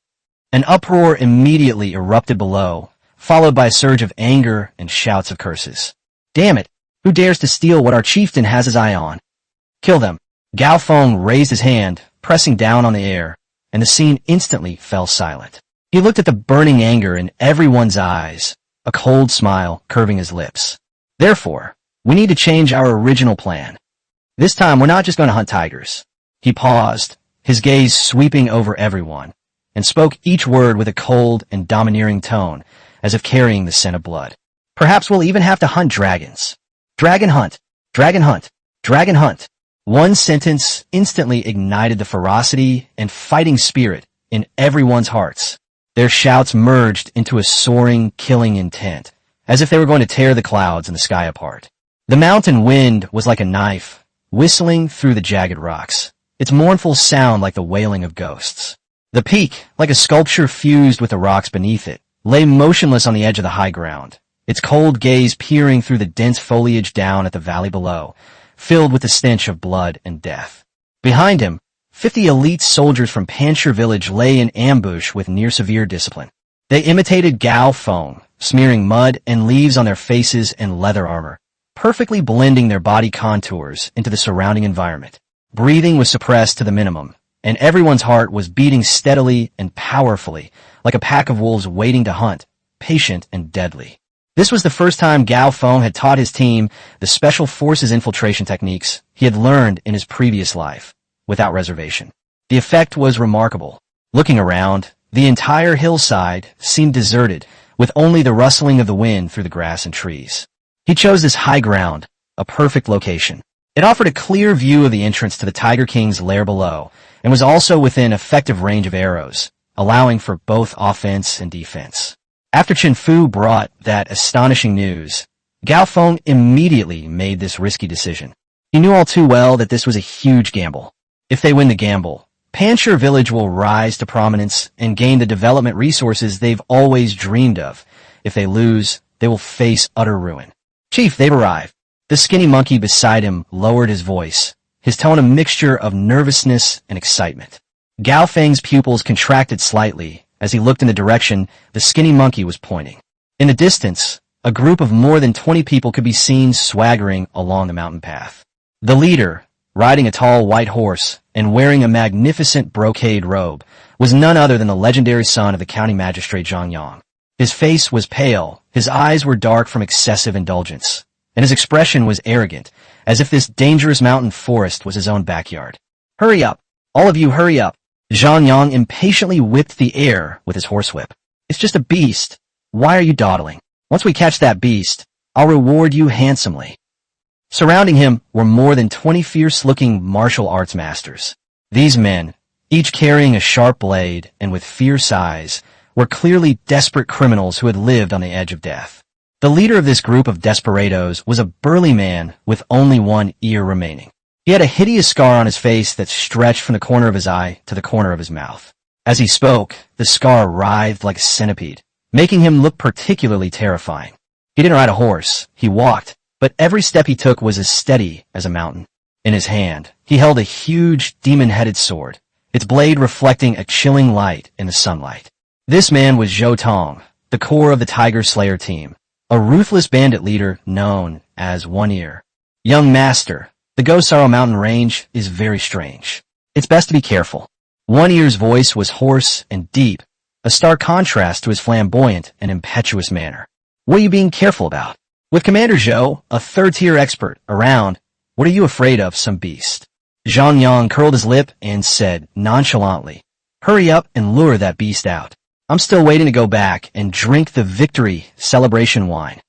An uproar immediately erupted below, followed by a surge of anger and shouts of curses. Damn it! Who dares to steal what our chieftain has his eye on? Kill them! Gao Feng raised his hand, pressing down on the air, and the scene instantly fell silent. He looked at the burning anger in everyone's eyes, a cold smile curving his lips. Therefore, we need to change our original plan. This time we're not just going to hunt tigers. He paused, his gaze sweeping over everyone, and spoke each word with a cold and domineering tone, as if carrying the scent of blood. Perhaps we'll even have to hunt dragons. Dragon hunt, dragon hunt, dragon hunt. One sentence instantly ignited the ferocity and fighting spirit in everyone's hearts. Their shouts merged into a soaring, killing intent, as if they were going to tear the clouds and the sky apart. The mountain wind was like a knife, whistling through the jagged rocks, its mournful sound like the wailing of ghosts. The peak, like a sculpture fused with the rocks beneath it, lay motionless on the edge of the high ground, its cold gaze peering through the dense foliage down at the valley below, filled with the stench of blood and death. Behind him, 50 elite soldiers from Panchir village lay in ambush with near-severe discipline. They imitated Gao Feng, smearing mud and leaves on their faces and leather armor, perfectly blending their body contours into the surrounding environment. Breathing was suppressed to the minimum, and everyone's heart was beating steadily and powerfully, like a pack of wolves waiting to hunt, patient and deadly. This was the first time Gao Feng had taught his team the special forces infiltration techniques he had learned in his previous life, without reservation. The effect was remarkable. Looking around, the entire hillside seemed deserted, with only the rustling of the wind through the grass and trees. He chose this high ground, a perfect location. It offered a clear view of the entrance to the Tiger King's lair below, and was also within effective range of arrows, allowing for both offense and defense. After Chen Fu brought that astonishing news, Gao Feng immediately made this risky decision. He knew all too well that this was a huge gamble. If they win the gamble, Panchir village will rise to prominence and gain the development resources they've always dreamed of. If they lose, they will face utter ruin. Chief, they've arrived. The skinny monkey beside him lowered his voice, his tone a mixture of nervousness and excitement. Gao Feng's pupils contracted slightly as he looked in the direction the skinny monkey was pointing. In the distance, a group of more than 20 people could be seen swaggering along the mountain path. The leader, riding a tall white horse and wearing a magnificent brocade robe, was none other than the legendary son of the county magistrate Zhang Yang. His face was pale, his eyes were dark from excessive indulgence, and his expression was arrogant, as if this dangerous mountain forest was his own backyard. Hurry up! All of you hurry up! Zhang Yang impatiently whipped the air with his horsewhip. It's just a beast. Why are you dawdling? Once we catch that beast, I'll reward you handsomely. Surrounding him were more than 20 fierce-looking martial arts masters. These men, each carrying a sharp blade and with fierce eyes, were clearly desperate criminals who had lived on the edge of death. The leader of this group of desperados was a burly man with only one ear remaining. He had a hideous scar on his face that stretched from the corner of his eye to the corner of his mouth. As he spoke, the scar writhed like a centipede, making him look particularly terrifying. He didn't ride a horse, he walked, but every step he took was as steady as a mountain. In his hand, he held a huge, demon-headed sword, its blade reflecting a chilling light in the sunlight. This man was Zhou Tong, the core of the Tiger Slayer team, a ruthless bandit leader known as One Ear. Young master, the Gosaro Mountain Range is very strange. It's best to be careful. One Ear's voice was hoarse and deep, a stark contrast to his flamboyant and impetuous manner. What are you being careful about? With Commander Zhou, a third-tier expert, around, what are you afraid of, some beast? Zhang Yang curled his lip and said nonchalantly, hurry up and lure that beast out. I'm still waiting to go back and drink the victory celebration wine.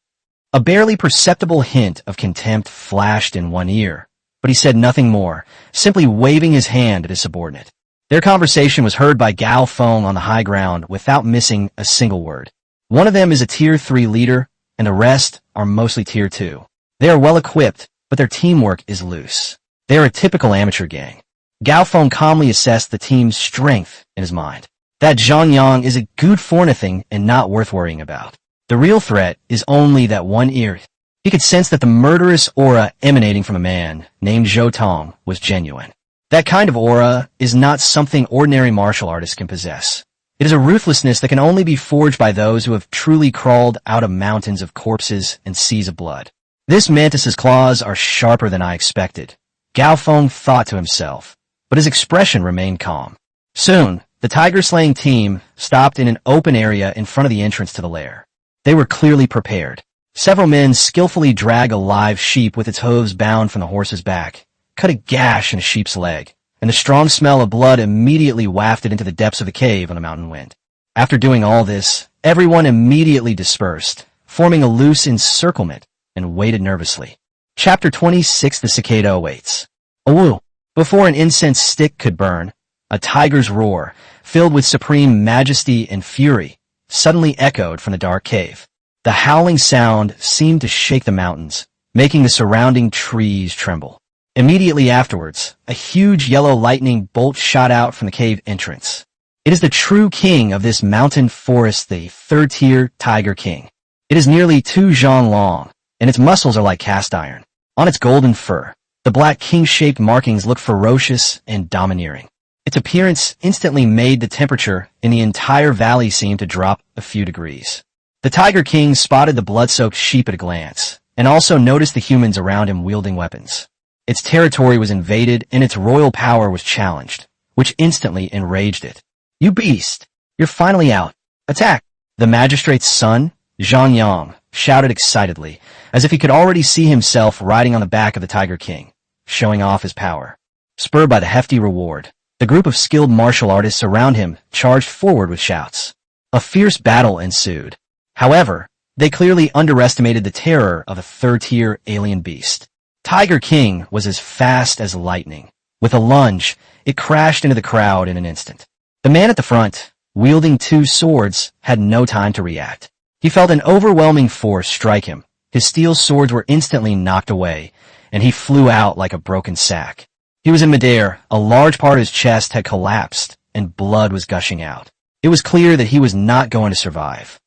A barely perceptible hint of contempt flashed in One Ear, but he said nothing more, simply waving his hand at his subordinate. Their conversation was heard by Gao Feng on the high ground without missing a single word. One of them is a Tier 3 leader, and the rest are mostly Tier 2. They are well equipped, but their teamwork is loose. They are a typical amateur gang. Gao Feng calmly assessed the team's strength in his mind. That Zhang Yang is a good for nothing and not worth worrying about. The real threat is only that One Ear. He could sense that the murderous aura emanating from a man named Zhou Tong was genuine. That kind of aura is not something ordinary martial artists can possess. It is a ruthlessness that can only be forged by those who have truly crawled out of mountains of corpses and seas of blood. This mantis's claws are sharper than I expected, Gao Feng thought to himself, but his expression remained calm. Soon, the tiger-slaying team stopped in an open area in front of the entrance to the lair. They were clearly prepared. Several men skillfully drag a live sheep with its hooves bound from the horse's back, cut a gash in a sheep's leg, and the strong smell of blood immediately wafted into the depths of the cave on the mountain wind. After doing all this, everyone immediately dispersed, forming a loose encirclement, and waited nervously. Chapter 26: The Cicada Awaits. Awoo! Before an incense stick could burn, a tiger's roar, filled with supreme majesty and fury, suddenly echoed from the dark cave. The howling sound seemed to shake the mountains, making the surrounding trees tremble. Immediately afterwards, a huge yellow lightning bolt shot out from the cave entrance. It is the true king of this mountain forest, the third-tier Tiger King. It is nearly 2 zhang long, and its muscles are like cast iron. On its golden fur, the black king-shaped markings look ferocious and domineering. Its appearance instantly made the temperature in the entire valley seem to drop a few degrees. The Tiger King spotted the blood-soaked sheep at a glance, and also noticed the humans around him wielding weapons. Its territory was invaded and its royal power was challenged, which instantly enraged it. "You beast! You're finally out! Attack!" The magistrate's son, Zhang Yang, shouted excitedly, as if he could already see himself riding on the back of the Tiger King, showing off his power. Spurred by the hefty reward, the group of skilled martial artists around him charged forward with shouts. A fierce battle ensued. However, they clearly underestimated the terror of a third-tier alien beast. Tiger King was as fast as lightning. With a lunge, it crashed into the crowd in an instant. The man at the front, wielding 2 swords, had no time to react. He felt an overwhelming force strike him. His steel swords were instantly knocked away, and he flew out like a broken sack. He was in midair, a large part of his chest had collapsed, and blood was gushing out. It was clear that he was not going to survive.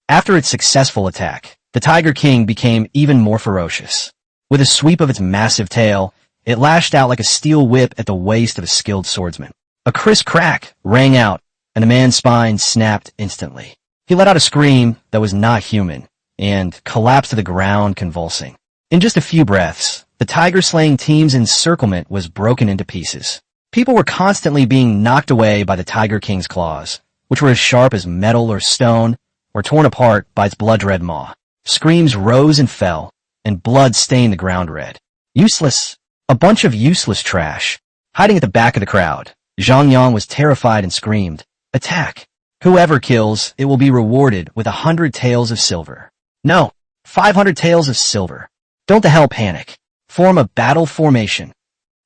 After its successful attack, the Tiger King became even more ferocious. With a sweep of its massive tail, it lashed out like a steel whip at the waist of a skilled swordsman. A crisp crack rang out, and the man's spine snapped instantly. He let out a scream that was not human, and collapsed to the ground convulsing. In just a few breaths, the tiger-slaying team's encirclement was broken into pieces. People were constantly being knocked away by the Tiger King's claws, which were as sharp as metal or stone, or torn apart by its blood-red maw. Screams rose and fell, and blood stained the ground red. Useless. A bunch of useless trash. Hiding at the back of the crowd, Zhang Yang was terrified and screamed, "Attack! Whoever kills, it will be rewarded with 100 taels of silver. No, 500 taels of silver. Don't the hell panic. Form a battle formation."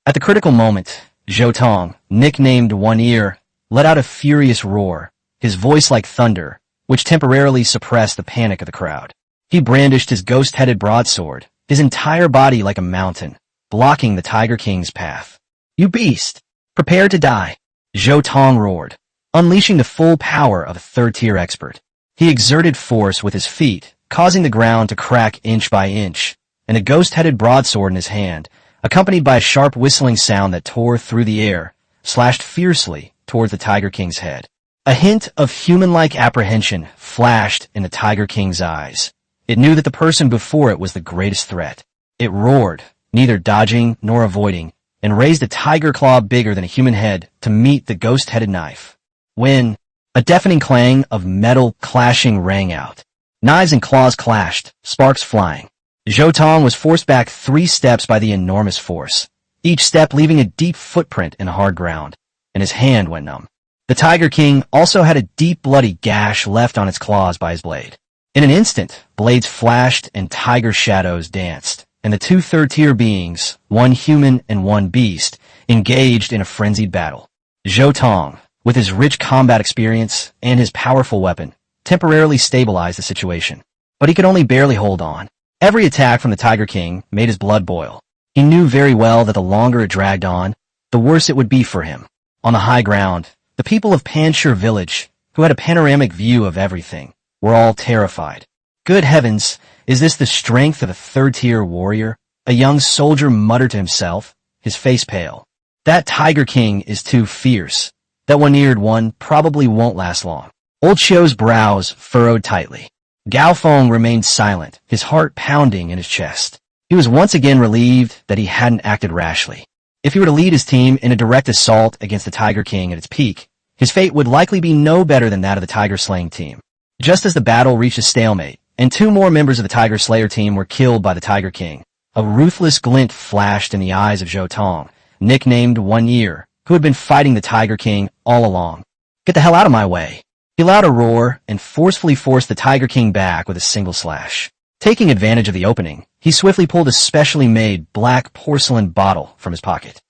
At the critical moment, Zhou Tong, nicknamed One Ear, let out a furious roar, his voice like thunder, which temporarily suppressed the panic of the crowd. He brandished his ghost-headed broadsword, his entire body like a mountain, blocking the Tiger King's path. "You beast! Prepare to die!" Zhou Tong roared, unleashing the full power of a third-tier expert. He exerted force with his feet, causing the ground to crack inch by inch, and a ghost-headed broadsword in his hand, accompanied by a sharp whistling sound that tore through the air, slashed fiercely towards the Tiger King's head. A hint of human-like apprehension flashed in the Tiger King's eyes. It knew that the person before it was the greatest threat. It roared, neither dodging nor avoiding, and raised a tiger claw bigger than a human head to meet the ghost-headed knife. When a deafening clang of metal clashing rang out, knives and claws clashed, sparks flying. Zhou Tong was forced back 3 steps by the enormous force, each step leaving a deep footprint in the hard ground, and his hand went numb. The Tiger King also had a deep bloody gash left on its claws by his blade. In an instant, blades flashed and tiger shadows danced, and the 2 third-tier beings, one human and one beast, engaged in a frenzied battle. Zhou Tong, with his rich combat experience and his powerful weapon, temporarily stabilized the situation. But he could only barely hold on. Every attack from the Tiger King made his blood boil. He knew very well that the longer it dragged on, the worse it would be for him. On the high ground, the people of Panshur village, who had a panoramic view of everything, were all terrified. "Good heavens, is this the strength of a third-tier warrior?" A young soldier muttered to himself, his face pale. "That Tiger King is too fierce. That one-eared one probably won't last long." Old Xiu's brows furrowed tightly. Gao Feng remained silent, his heart pounding in his chest. He was once again relieved that he hadn't acted rashly. If he were to lead his team in a direct assault against the Tiger King at its peak, his fate would likely be no better than that of the tiger-slaying team. Just as the battle reached a stalemate, and 2 more members of the Tiger Slayer team were killed by the Tiger King, a ruthless glint flashed in the eyes of Zhou Tong, nicknamed 1 Year, who had been fighting the Tiger King all along. "Get the hell out of my way." He let out a roar and forcefully forced the Tiger King back with a single slash. Taking advantage of the opening, he swiftly pulled a specially made black porcelain bottle from his pocket.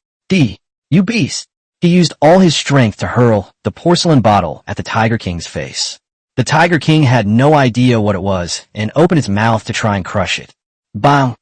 You beast!" He used all his strength to hurl the porcelain bottle at the Tiger King's face. The Tiger King had no idea what it was and opened its mouth to try and crush it. Bang!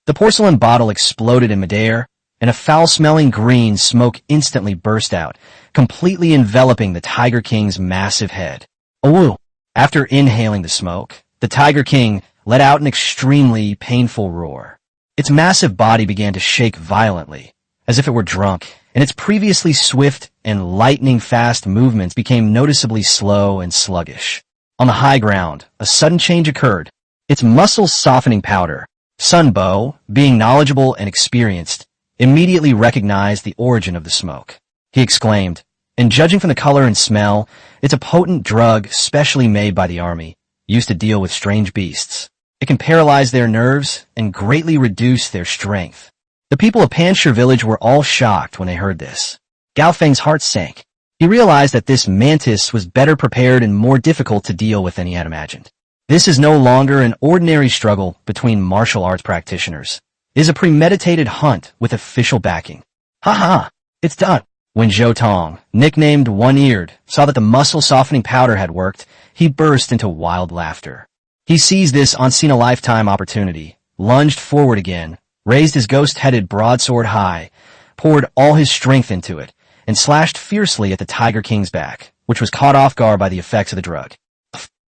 The porcelain bottle exploded in midair, and a foul-smelling green smoke instantly burst out, completely enveloping the Tiger King's massive head. Ooh! After inhaling the smoke, the Tiger King let out an extremely painful roar. Its massive body began to shake violently, as if it were drunk, and its previously swift and lightning-fast movements became noticeably slow and sluggish. On the high ground, a sudden change occurred. Its muscle-softening powder, Sun Bo, being knowledgeable and experienced, immediately recognized the origin of the smoke. He exclaimed, and judging from the color and smell, it's a potent drug specially made by the army, used to deal with strange beasts. It can paralyze their nerves and greatly reduce their strength. The people of Panshir village were all shocked when they heard this. Gao Feng's heart sank. He realized that this mantis was better prepared and more difficult to deal with than he had imagined. This is no longer an ordinary struggle between martial arts practitioners. It is a premeditated hunt with official backing. Ha! It's done. When Zhou Tong, nicknamed 1-Eared, saw that the muscle-softening powder had worked, he burst into wild laughter. He seized this unseen-a-lifetime opportunity, lunged forward again, raised his ghost-headed broadsword high, poured all his strength into it, and slashed fiercely at the Tiger King's back, which was caught off guard by the effects of the drug.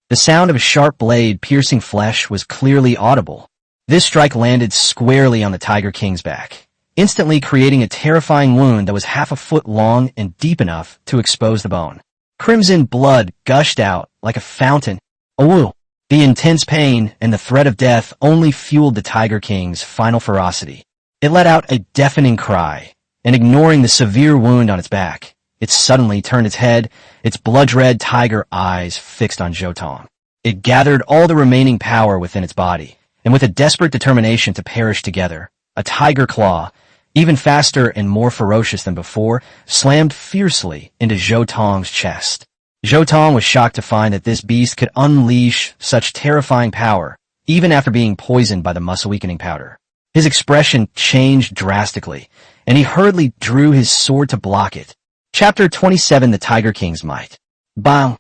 The sound of a sharp blade piercing flesh was clearly audible. This strike landed squarely on the Tiger King's back, instantly creating a terrifying wound that was half a foot long and deep enough to expose the bone. Crimson blood gushed out like a fountain. Ooh! The intense pain and the threat of death only fueled the Tiger King's final ferocity. It let out a deafening cry, and ignoring the severe wound on its back, it suddenly turned its head, its blood-red tiger eyes fixed on Zhou Tong. It gathered all the remaining power within its body, and with a desperate determination to perish together, a tiger claw, even faster and more ferocious than before, slammed fiercely into Zhou Tong's chest. Zhou Tong was shocked to find that this beast could unleash such terrifying power, even after being poisoned by the muscle-weakening powder. His expression changed drastically, and he hurriedly drew his sword to block it. Chapter 27: The Tiger King's Might. Bang!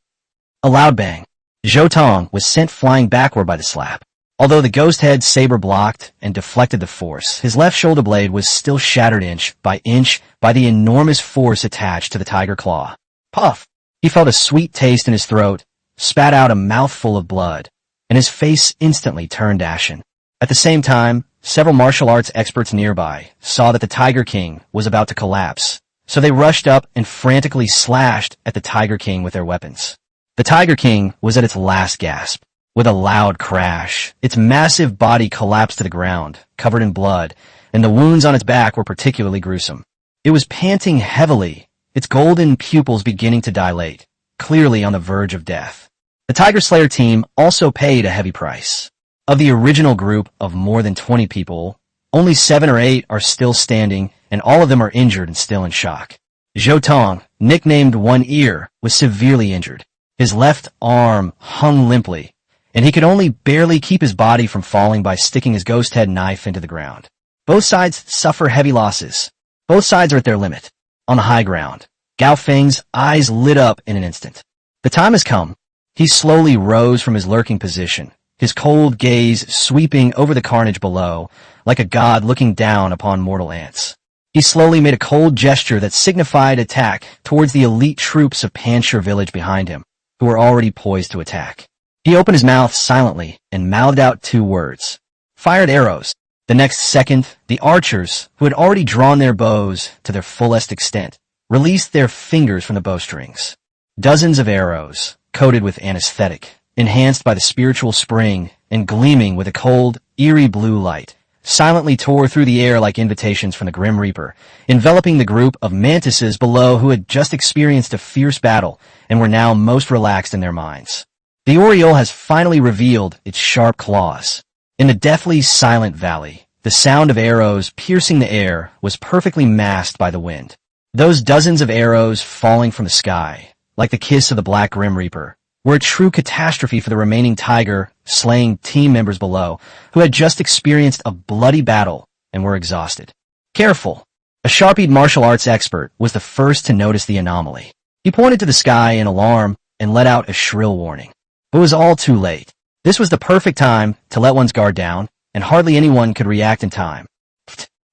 A loud bang. Zhou Tong was sent flying backward by the slap. Although the ghost head saber blocked and deflected the force, his left shoulder blade was still shattered inch by the enormous force attached to the tiger claw. Puff! He felt a sweet taste in his throat, spat out a mouthful of blood, and his face instantly turned ashen. At the same time, several martial arts experts nearby saw that the Tiger King was about to collapse, so they rushed up and frantically slashed at the Tiger King with their weapons. The Tiger King was at its last gasp. With a loud crash, its massive body collapsed to the ground, covered in blood, and the wounds on its back were particularly gruesome. It was panting heavily, its golden pupils beginning to dilate, clearly on the verge of death. The Tiger Slayer team also paid a heavy price. Of the original group of more than 20 people, only 7 or 8 are still standing, and all of them are injured and still in shock. Zhou Tong, nicknamed 1-Ear, was severely injured. His left arm hung limply, and he could only barely keep his body from falling by sticking his ghost head knife into the ground. Both sides suffer heavy losses. Both sides are at their limit. On the high ground, Gao Feng's eyes lit up in an instant. The time has come. He slowly rose from his lurking position, his cold gaze sweeping over the carnage below, like a god looking down upon mortal ants. He slowly made a cold gesture that signified attack towards the elite troops of Panshir village behind him, who were already poised to attack. He opened his mouth silently and mouthed out 2 words. Fired arrows. The next second, the archers, who had already drawn their bows to their fullest extent, released their fingers from the bowstrings. Dozens of arrows, coated with anesthetic, enhanced by the spiritual spring and gleaming with a cold, eerie blue light, silently tore through the air like invitations from the Grim Reaper, enveloping the group of mantises below who had just experienced a fierce battle and were now most relaxed in their minds. The Oriole has finally revealed its sharp claws. In the deathly silent valley, the sound of arrows piercing the air was perfectly masked by the wind. Those dozens of arrows falling from the sky, like the kiss of the Black Grim Reaper, were a true catastrophe for the remaining tiger, slaying team members below, who had just experienced a bloody battle and were exhausted. Careful! A sharp-eyed martial arts expert was the first to notice the anomaly. He pointed to the sky in alarm and let out a shrill warning. But it was all too late. This was the perfect time to let one's guard down, and hardly anyone could react in time.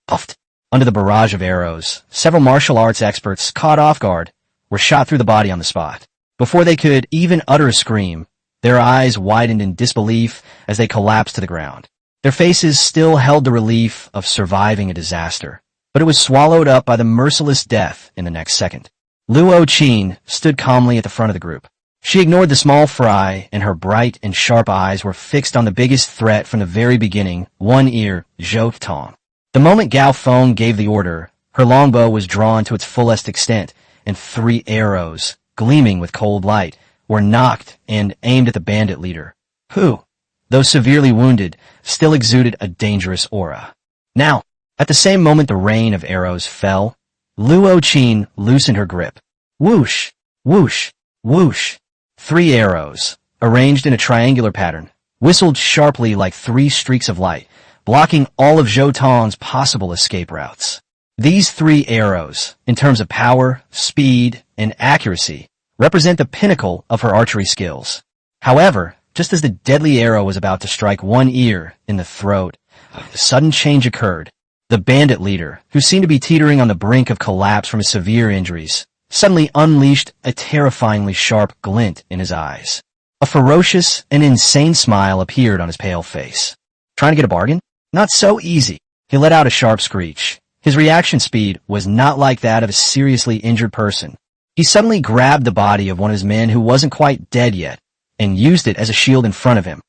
Puffed. Under the barrage of arrows, several martial arts experts, caught off guard, were shot through the body on the spot. Before they could even utter a scream, their eyes widened in disbelief as they collapsed to the ground. Their faces still held the relief of surviving a disaster, but it was swallowed up by the merciless death in the next second. Luo Qin stood calmly at the front of the group. She ignored the small fry, and her bright and sharp eyes were fixed on the biggest threat from the very beginning, One Ear, Zhou Tong. The moment Gao Feng gave the order, her longbow was drawn to its fullest extent, and 3 arrows, gleaming with cold light, were knocked and aimed at the bandit leader, who, though severely wounded, still exuded a dangerous aura. Now, at the same moment the rain of arrows fell, Luo Qin loosened her grip. Whoosh! Whoosh! Whoosh! 3 arrows, arranged in a triangular pattern, whistled sharply like 3 streaks of light, blocking all of Zhou Tong's possible escape routes. These 3 arrows, in terms of power, speed, and accuracy, represent the pinnacle of her archery skills. However, just as the deadly arrow was about to strike One Ear in the throat, a sudden change occurred. The bandit leader, who seemed to be teetering on the brink of collapse from his severe injuries, suddenly unleashed a terrifyingly sharp glint in his eyes. A ferocious and insane smile appeared on his pale face. Trying to get a bargain? Not so easy. He let out a sharp screech. His reaction speed was not like that of a seriously injured person. He suddenly grabbed the body of one of his men who wasn't quite dead yet, and used it as a shield in front of him.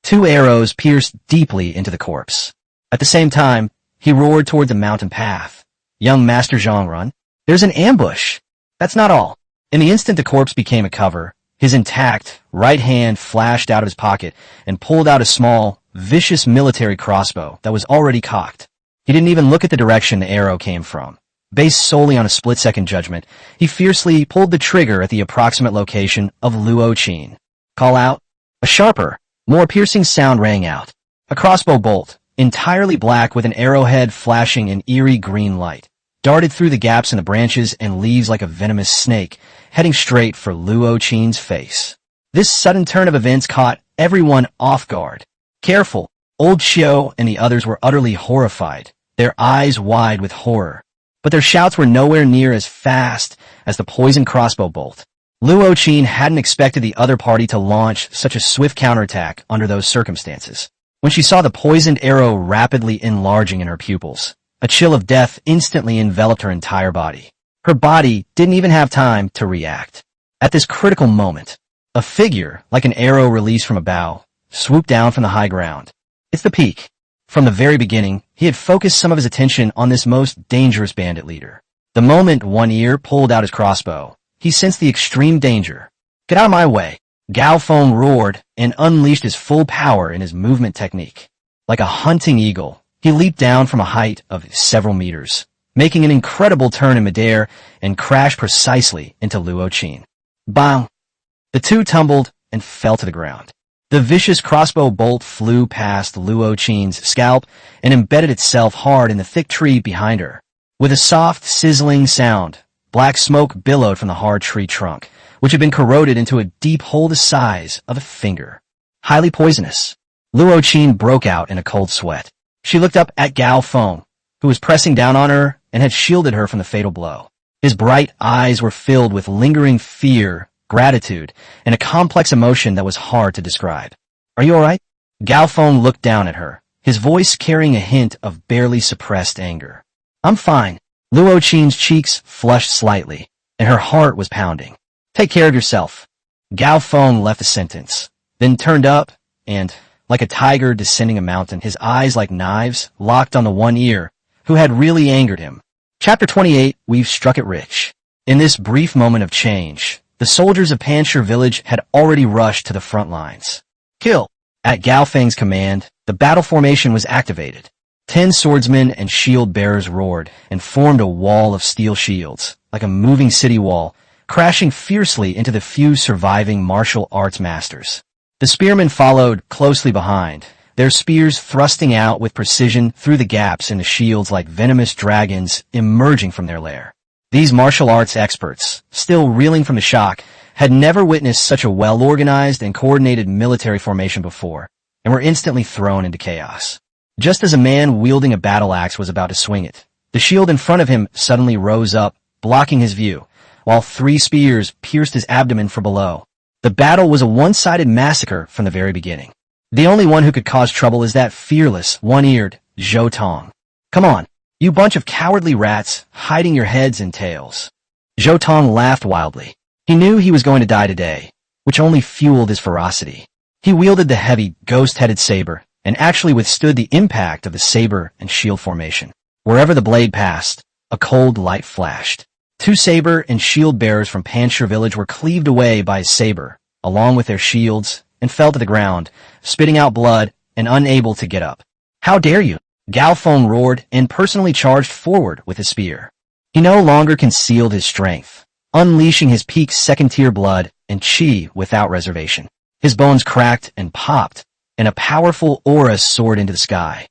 2 arrows pierced deeply into the corpse. At the same time, he roared toward the mountain path. Young Master Zhang, run. There's an ambush. That's not all. In the instant the corpse became a cover, his intact right hand flashed out of his pocket and pulled out a small, vicious military crossbow that was already cocked. He didn't even look at the direction the arrow came from. Based solely on a split-second judgment, he fiercely pulled the trigger at the approximate location of Luo Qin. Call out. A sharper, more piercing sound rang out. A crossbow bolt, entirely black with an arrowhead flashing an eerie green light, darted through the gaps in the branches and leaves like a venomous snake, heading straight for Luo Qin's face. This sudden turn of events caught everyone off guard. Careful, Old Xiao and the others were utterly horrified, their eyes wide with horror. But their shouts were nowhere near as fast as the poisoned crossbow bolt. Luo Qin hadn't expected the other party to launch such a swift counterattack under those circumstances. When she saw the poisoned arrow rapidly enlarging in her pupils, a chill of death instantly enveloped her entire body. Her body didn't even have time to react. At this critical moment, a figure, like an arrow released from a bow, swooped down from the high ground. It's the peak. From the very beginning, he had focused some of his attention on this most dangerous bandit leader. The moment One Ear pulled out his crossbow, he sensed the extreme danger. Get out of my way! Gao Feng roared and unleashed his full power in his movement technique. Like a hunting eagle, he leaped down from a height of several meters, making an incredible turn in midair and crashed precisely into Luo Qin. Bang! The two tumbled and fell to the ground. The vicious crossbow bolt flew past Luo Qin's scalp and embedded itself hard in the thick tree behind her. With a soft, sizzling sound, black smoke billowed from the hard tree trunk, which had been corroded into a deep hole the size of a finger. Highly poisonous. Luo Qin broke out in a cold sweat. She looked up at Gao Feng, who was pressing down on her and had shielded her from the fatal blow. His bright eyes were filled with lingering fear, gratitude, and a complex emotion that was hard to describe. Are you all right? Gao Feng looked down at her, his voice carrying a hint of barely suppressed anger. I'm fine. Luo Qin's cheeks flushed slightly, and her heart was pounding. Take care of yourself. Gao Feng left the sentence, then turned up, and, like a tiger descending a mountain, his eyes like knives locked on the One Ear, who had really angered him. Chapter 28, We've Struck It Rich. In this brief moment of change, the soldiers of Panshir village had already rushed to the front lines. Kill! At Gao Feng's command, The battle formation was activated. 10 swordsmen and shield bearers roared and formed a wall of steel shields, like a moving city wall, crashing fiercely into the few surviving martial arts masters. The spearmen followed closely behind, their spears thrusting out with precision through the gaps in the shields like venomous dragons emerging from their lair. These martial arts experts, still reeling from the shock, had never witnessed such a well-organized and coordinated military formation before, and were instantly thrown into chaos. Just as a man wielding a battle axe was about to swing it, the shield in front of him suddenly rose up, blocking his view, while 3 spears pierced his abdomen from below. The battle was a one-sided massacre from the very beginning. The only one who could cause trouble is that fearless, one-eared Zhou Tong. Come on, you bunch of cowardly rats, hiding your heads and tails. Zhou Tong laughed wildly. He knew he was going to die today, which only fueled his ferocity. He wielded the heavy, ghost-headed saber, and actually withstood the impact of the saber and shield formation. Wherever the blade passed, a cold light flashed. 2 saber and shield bearers from Panshir village were cleaved away by his saber, along with their shields, and fell to the ground, spitting out blood and unable to get up. How dare you? Gao Feng roared and personally charged forward with his spear. He no longer concealed his strength, unleashing his peak second-tier blood and qi without reservation. His bones cracked and popped, and a powerful aura soared into the sky.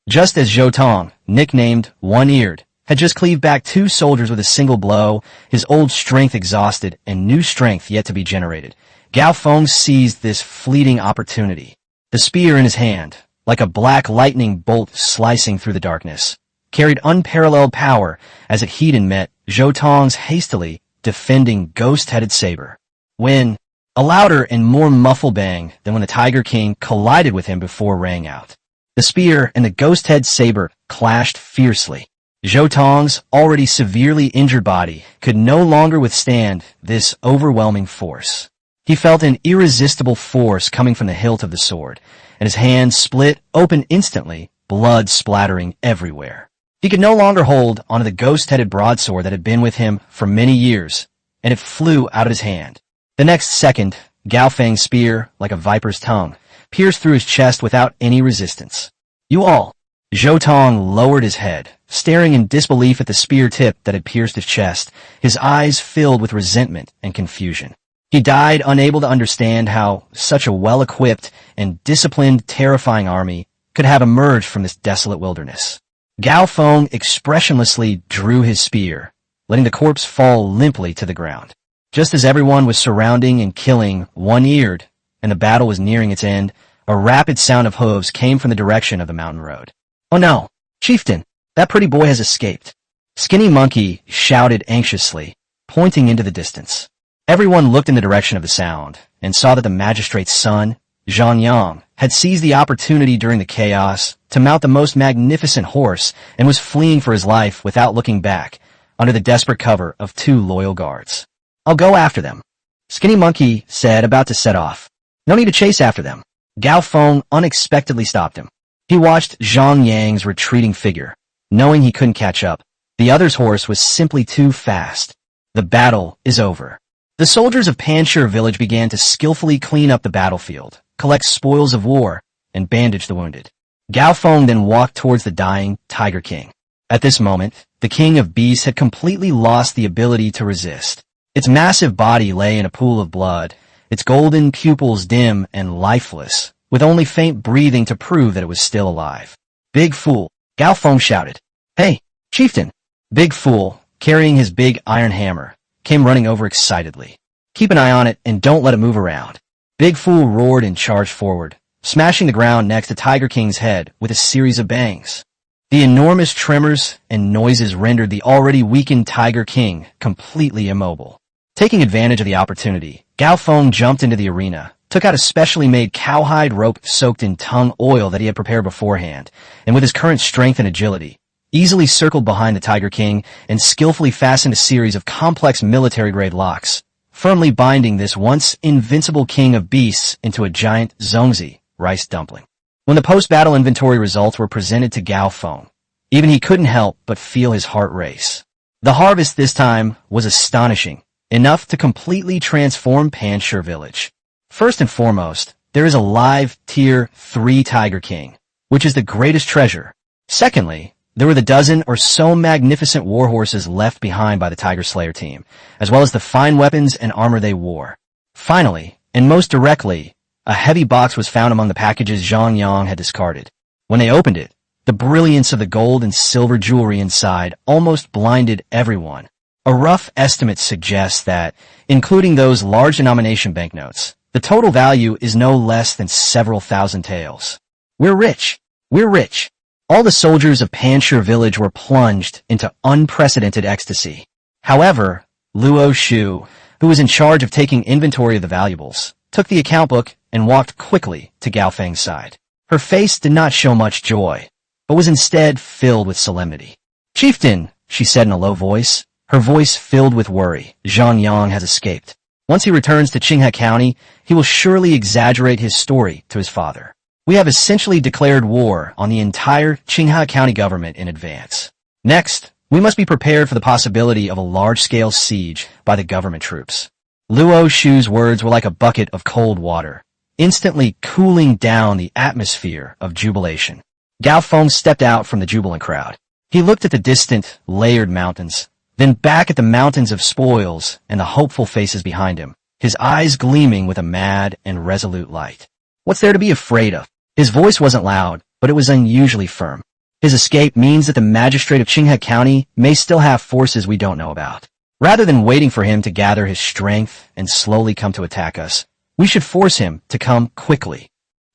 Just as Zhou Tong, nicknamed One-Eared, had just cleaved back 2 soldiers with a single blow, his old strength exhausted and new strength yet to be generated, Gao Feng seized this fleeting opportunity. The spear in his hand, like a black lightning bolt slicing through the darkness, carried unparalleled power as it hit and met Zhou Tong's hastily defending ghost-headed saber. When a louder and more muffled bang than when the Tiger King collided with him before rang out. The spear and the ghost-head saber clashed fiercely. Zhou Tong's already severely injured body could no longer withstand this overwhelming force. He felt an irresistible force coming from the hilt of the sword, and his hand split open instantly, blood splattering everywhere. He could no longer hold onto the ghost-headed broadsword that had been with him for many years, and it flew out of his hand. The next second, Gao Feng's spear, like a viper's tongue, pierced through his chest without any resistance. You all! Zhou Tong lowered his head, staring in disbelief at the spear tip that had pierced his chest, his eyes filled with resentment and confusion. He died unable to understand how such a well-equipped and disciplined, terrifying army could have emerged from this desolate wilderness. Gao Feng expressionlessly drew his spear, letting the corpse fall limply to the ground. Just as everyone was surrounding and killing One-Eared, and the battle was nearing its end, a rapid sound of hooves came from the direction of the mountain road. Oh no, chieftain, that pretty boy has escaped. Skinny Monkey shouted anxiously, pointing into the distance. Everyone looked in the direction of the sound, and saw that the magistrate's son, Zhang Yang, had seized the opportunity during the chaos to mount the most magnificent horse and was fleeing for his life without looking back, under the desperate cover of 2 loyal guards. I'll go after them, Skinny Monkey said, about to set off. No need to chase after them. Gao Feng unexpectedly stopped him. He watched Zhang Yang's retreating figure, knowing he couldn't catch up. The other's horse was simply too fast. The battle is over. The soldiers of Panshir village began to skillfully clean up the battlefield, collect spoils of war, and bandage the wounded. Gao Feng then walked towards the dying Tiger King. At this moment, the King of Beasts had completely lost the ability to resist. Its massive body lay in a pool of blood, its golden pupils dim and lifeless, with only faint breathing to prove that it was still alive. Big fool, Gao Feng shouted. Hey, chieftain! Big fool, carrying his big iron hammer, came running over excitedly. Keep an eye on it and don't let it move around. Big fool roared and charged forward, smashing the ground next to Tiger King's head with a series of bangs. The enormous tremors and noises rendered the already weakened Tiger King completely immobile. Taking advantage of the opportunity, Gao Feng jumped into the arena, took out a specially made cowhide rope soaked in tung oil that he had prepared beforehand, and with his current strength and agility, easily circled behind the Tiger King and skillfully fastened a series of complex military-grade locks, firmly binding this once invincible king of beasts into a giant zongzi rice dumpling. When the post-battle inventory results were presented to Gao Feng, even he couldn't help but feel his heart race. The harvest this time was astonishing, enough to completely transform Panshir village. First and foremost, there is a live Tier 3 Tiger King, which is the greatest treasure. Secondly, there were the dozen or so magnificent war horses left behind by the Tiger Slayer team, as well as the fine weapons and armor they wore. Finally, and most directly, a heavy box was found among the packages Zhang Yang had discarded. When they opened it, the brilliance of the gold and silver jewelry inside almost blinded everyone. A rough estimate suggests that, including those large denomination banknotes, the total value is no less than several thousand taels. We're rich. We're rich. All the soldiers of Panshir village were plunged into unprecedented ecstasy. However, Luo Shu, who was in charge of taking inventory of the valuables, took the account book and walked quickly to Gao Feng's side. Her face did not show much joy, but was instead filled with solemnity. "Chieftain," she said in a low voice, her voice filled with worry, "Zhang Yang has escaped. Once he returns to Qinghe County, he will surely exaggerate his story to his father. We have essentially declared war on the entire Qinghe County government in advance. Next, we must be prepared for the possibility of a large-scale siege by the government troops." Luo Shu's words were like a bucket of cold water, instantly cooling down the atmosphere of jubilation. Gao Feng stepped out from the jubilant crowd. He looked at the distant, layered mountains, then back at the mountains of spoils and the hopeful faces behind him, his eyes gleaming with a mad and resolute light. "What's there to be afraid of?" His voice wasn't loud, but it was unusually firm. "His escape means that the magistrate of Qinghe County may still have forces we don't know about. Rather than waiting for him to gather his strength and slowly come to attack us, we should force him to come quickly."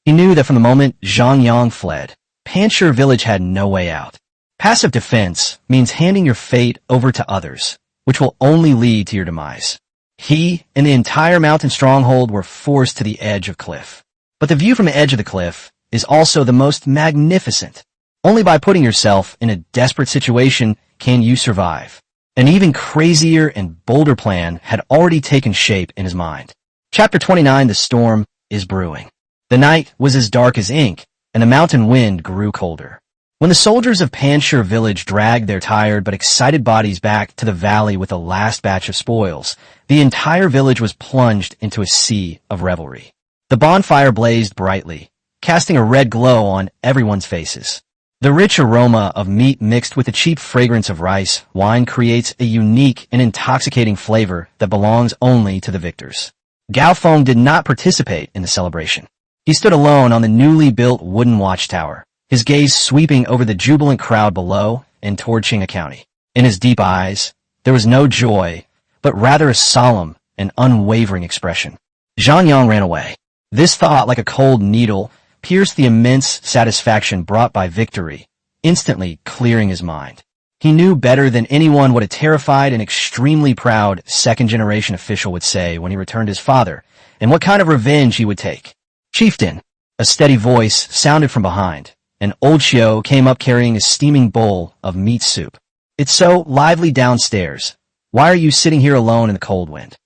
He knew that from the moment Zhang Yang fled, Panshir village had no way out. Passive defense means handing your fate over to others, which will only lead to your demise. He and the entire mountain stronghold were forced to the edge of cliff. But the view from the edge of the cliff is also the most magnificent. Only by putting yourself in a desperate situation can you survive. An even crazier and bolder plan had already taken shape in his mind. Chapter 29, The Storm is Brewing. The night was as dark as ink, and the mountain wind grew colder. When the soldiers of Panshir village dragged their tired but excited bodies back to the valley with the last batch of spoils, the entire village was plunged into a sea of revelry. The bonfire blazed brightly, casting a red glow on everyone's faces. The rich aroma of meat mixed with the cheap fragrance of rice wine creates a unique and intoxicating flavor that belongs only to the victors. Gao Feng did not participate in the celebration. He stood alone on the newly built wooden watchtower, his gaze sweeping over the jubilant crowd below and toward Qinghe County. In his deep eyes, there was no joy, but rather a solemn and unwavering expression. Zhang Yang ran away. This thought, like a cold needle, pierced the immense satisfaction brought by victory, instantly clearing his mind. He knew better than anyone what a terrified and extremely proud second-generation official would say when he returned his father, and what kind of revenge he would take. "Chieftain," a steady voice sounded from behind, and old Xiao came up carrying a steaming bowl of meat soup. "It's so lively downstairs. Why are you sitting here alone in the cold wind?"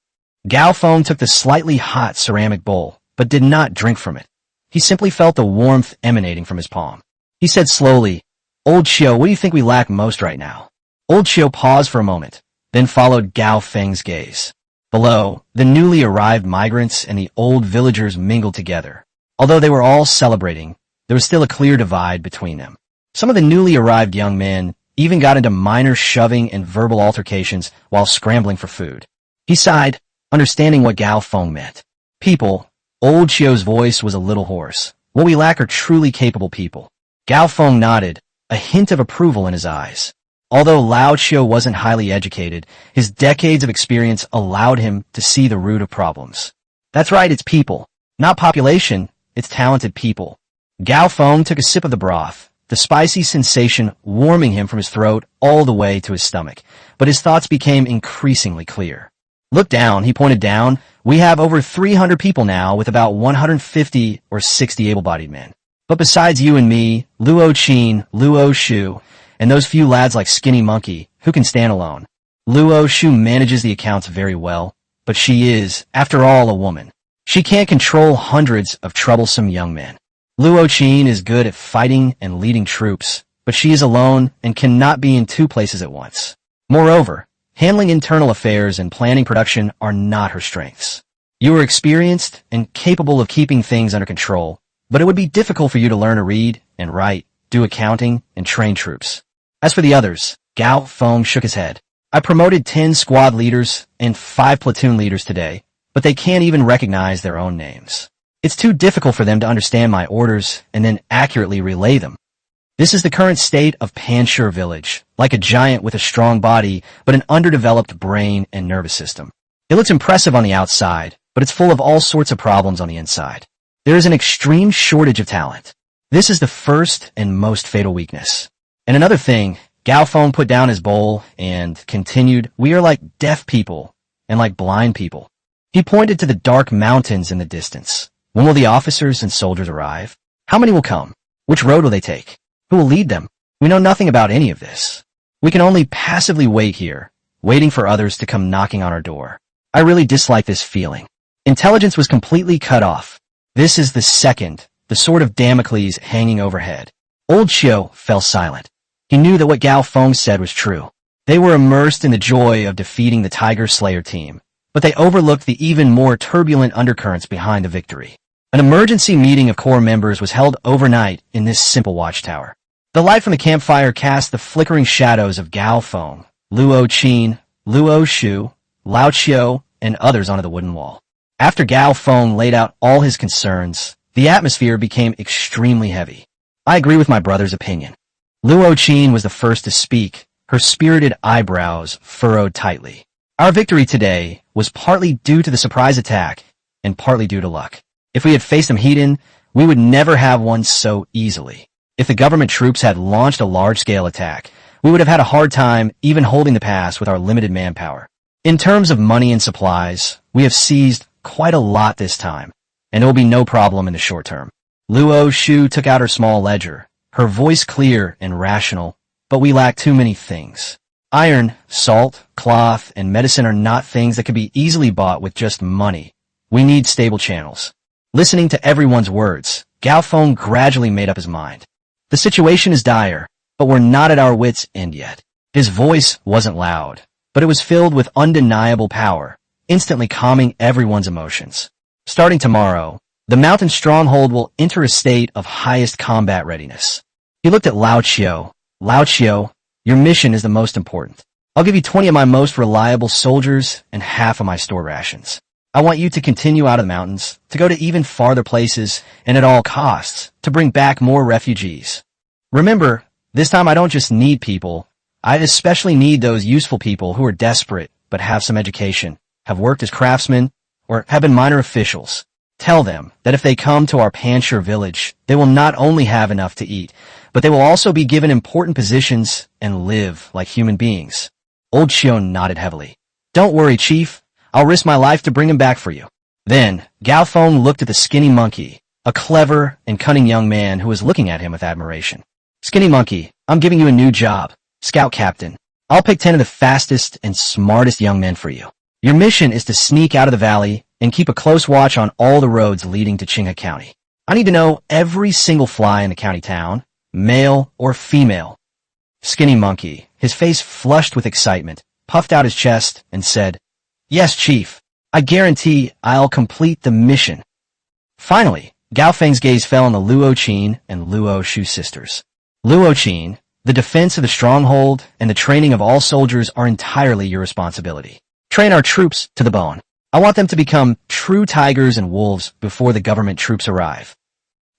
Gao Feng took the slightly hot ceramic bowl, but did not drink from it. He simply felt the warmth emanating from his palm. He said slowly, "Old Xiao, what do you think we lack most right now?" Old Xiao paused for a moment, then followed Gao Feng's gaze. Below, the newly arrived migrants and the old villagers mingled together. Although they were all celebrating, there was still a clear divide between them. Some of the newly arrived young men even got into minor shoving and verbal altercations while scrambling for food. He sighed, understanding what Gao Feng meant. "People," old Xiao's voice was a little hoarse. "What we lack are truly capable people." Gao Feng nodded, a hint of approval in his eyes. Although Lao Xiao wasn't highly educated, his decades of experience allowed him to see the root of problems. "That's right, it's people. Not population, it's talented people." Gao Feng took a sip of the broth, the spicy sensation warming him from his throat all the way to his stomach, but his thoughts became increasingly clear. "Look down," he pointed down. "We have over 300 people now with about 150 or 60 able-bodied men. But besides you and me, Luo Qin, Luo Shu, and those few lads like Skinny Monkey, who can stand alone. Luo Shu manages the accounts very well, but she is, after all, a woman. She can't control hundreds of troublesome young men. Luo Qin is good at fighting and leading troops, but she is alone and cannot be in two places at once. Moreover, handling internal affairs and planning production are not her strengths. You are experienced and capable of keeping things under control, but it would be difficult for you to learn to read and write, do accounting, and train troops. As for the others, Gao Feng shook his head. I promoted 10 squad leaders and 5 platoon leaders today, but they can't even recognize their own names. It's too difficult for them to understand my orders and then accurately relay them. This is the current state of Panshur village, like a giant with a strong body, but an underdeveloped brain and nervous system. It looks impressive on the outside, but it's full of all sorts of problems on the inside. There is an extreme shortage of talent. This is the first and most fatal weakness. And another thing, Gao Feng put down his bowl and continued, we are like deaf people and like blind people. He pointed to the dark mountains in the distance. When will the officers and soldiers arrive? How many will come? Which road will they take? Who will lead them? We know nothing about any of this. We can only passively wait here, waiting for others to come knocking on our door. I really dislike this feeling. Intelligence was completely cut off. This is the sword of Damocles hanging overhead. Old Xiu fell silent. He knew that what Gao Feng said was true. They were immersed in the joy of defeating the Tiger Slayer team, but they overlooked the even more turbulent undercurrents behind the victory. An emergency meeting of Corps members was held overnight in this simple watchtower. The light from the campfire cast the flickering shadows of Gao Feng, Luo Qin, Luo Shu, Lao Qiu, and others onto the wooden wall. After Gao Feng laid out all his concerns, the atmosphere became extremely heavy. I agree with my brother's opinion. Luo Qin was the first to speak, her spirited eyebrows furrowed tightly. Our victory today was partly due to the surprise attack and partly due to luck. If we had faced them heat-in, we would never have won so easily. If the government troops had launched a large-scale attack, we would have had a hard time even holding the pass with our limited manpower. In terms of money and supplies, we have seized quite a lot this time, and there will be no problem in the short term. Luo Shu took out her small ledger, her voice clear and rational, but we lack too many things. Iron, salt, cloth, and medicine are not things that can be easily bought with just money. We need stable channels. Listening to everyone's words, Gao Feng gradually made up his mind. The situation is dire, but we're not at our wits' end yet. His voice wasn't loud, but it was filled with undeniable power, instantly calming everyone's emotions. Starting tomorrow, the mountain stronghold will enter a state of highest combat readiness. He looked at Lao Qiu. Lao Qiu, your mission is the most important. I'll give you 20 of my most reliable soldiers and half of my store rations. I want you to continue out of the mountains, to go to even farther places, and at all costs, to bring back more refugees. Remember, this time I don't just need people. I especially need those useful people who are desperate but have some education, have worked as craftsmen, or have been minor officials. Tell them that if they come to our Panshur village, they will not only have enough to eat, but they will also be given important positions and live like human beings. Old Xiu nodded heavily. Don't worry, Chief. I'll risk my life to bring him back for you. Then, Gao Feng looked at the skinny monkey, a clever and cunning young man who was looking at him with admiration. Skinny monkey, I'm giving you a new job. Scout captain. I'll pick 10 of the fastest and smartest young men for you. Your mission is to sneak out of the valley and keep a close watch on all the roads leading to Qinghe County. I need to know every single fly in the county town, male or female. Skinny monkey, his face flushed with excitement, puffed out his chest and said, Yes, Chief. I guarantee I'll complete the mission. Finally, Gao Feng's gaze fell on the Luo Qin and Luo Shu sisters. Luo Qin, the defense of the stronghold and the training of all soldiers are entirely your responsibility. Train our troops to the bone. I want them to become true tigers and wolves before the government troops arrive.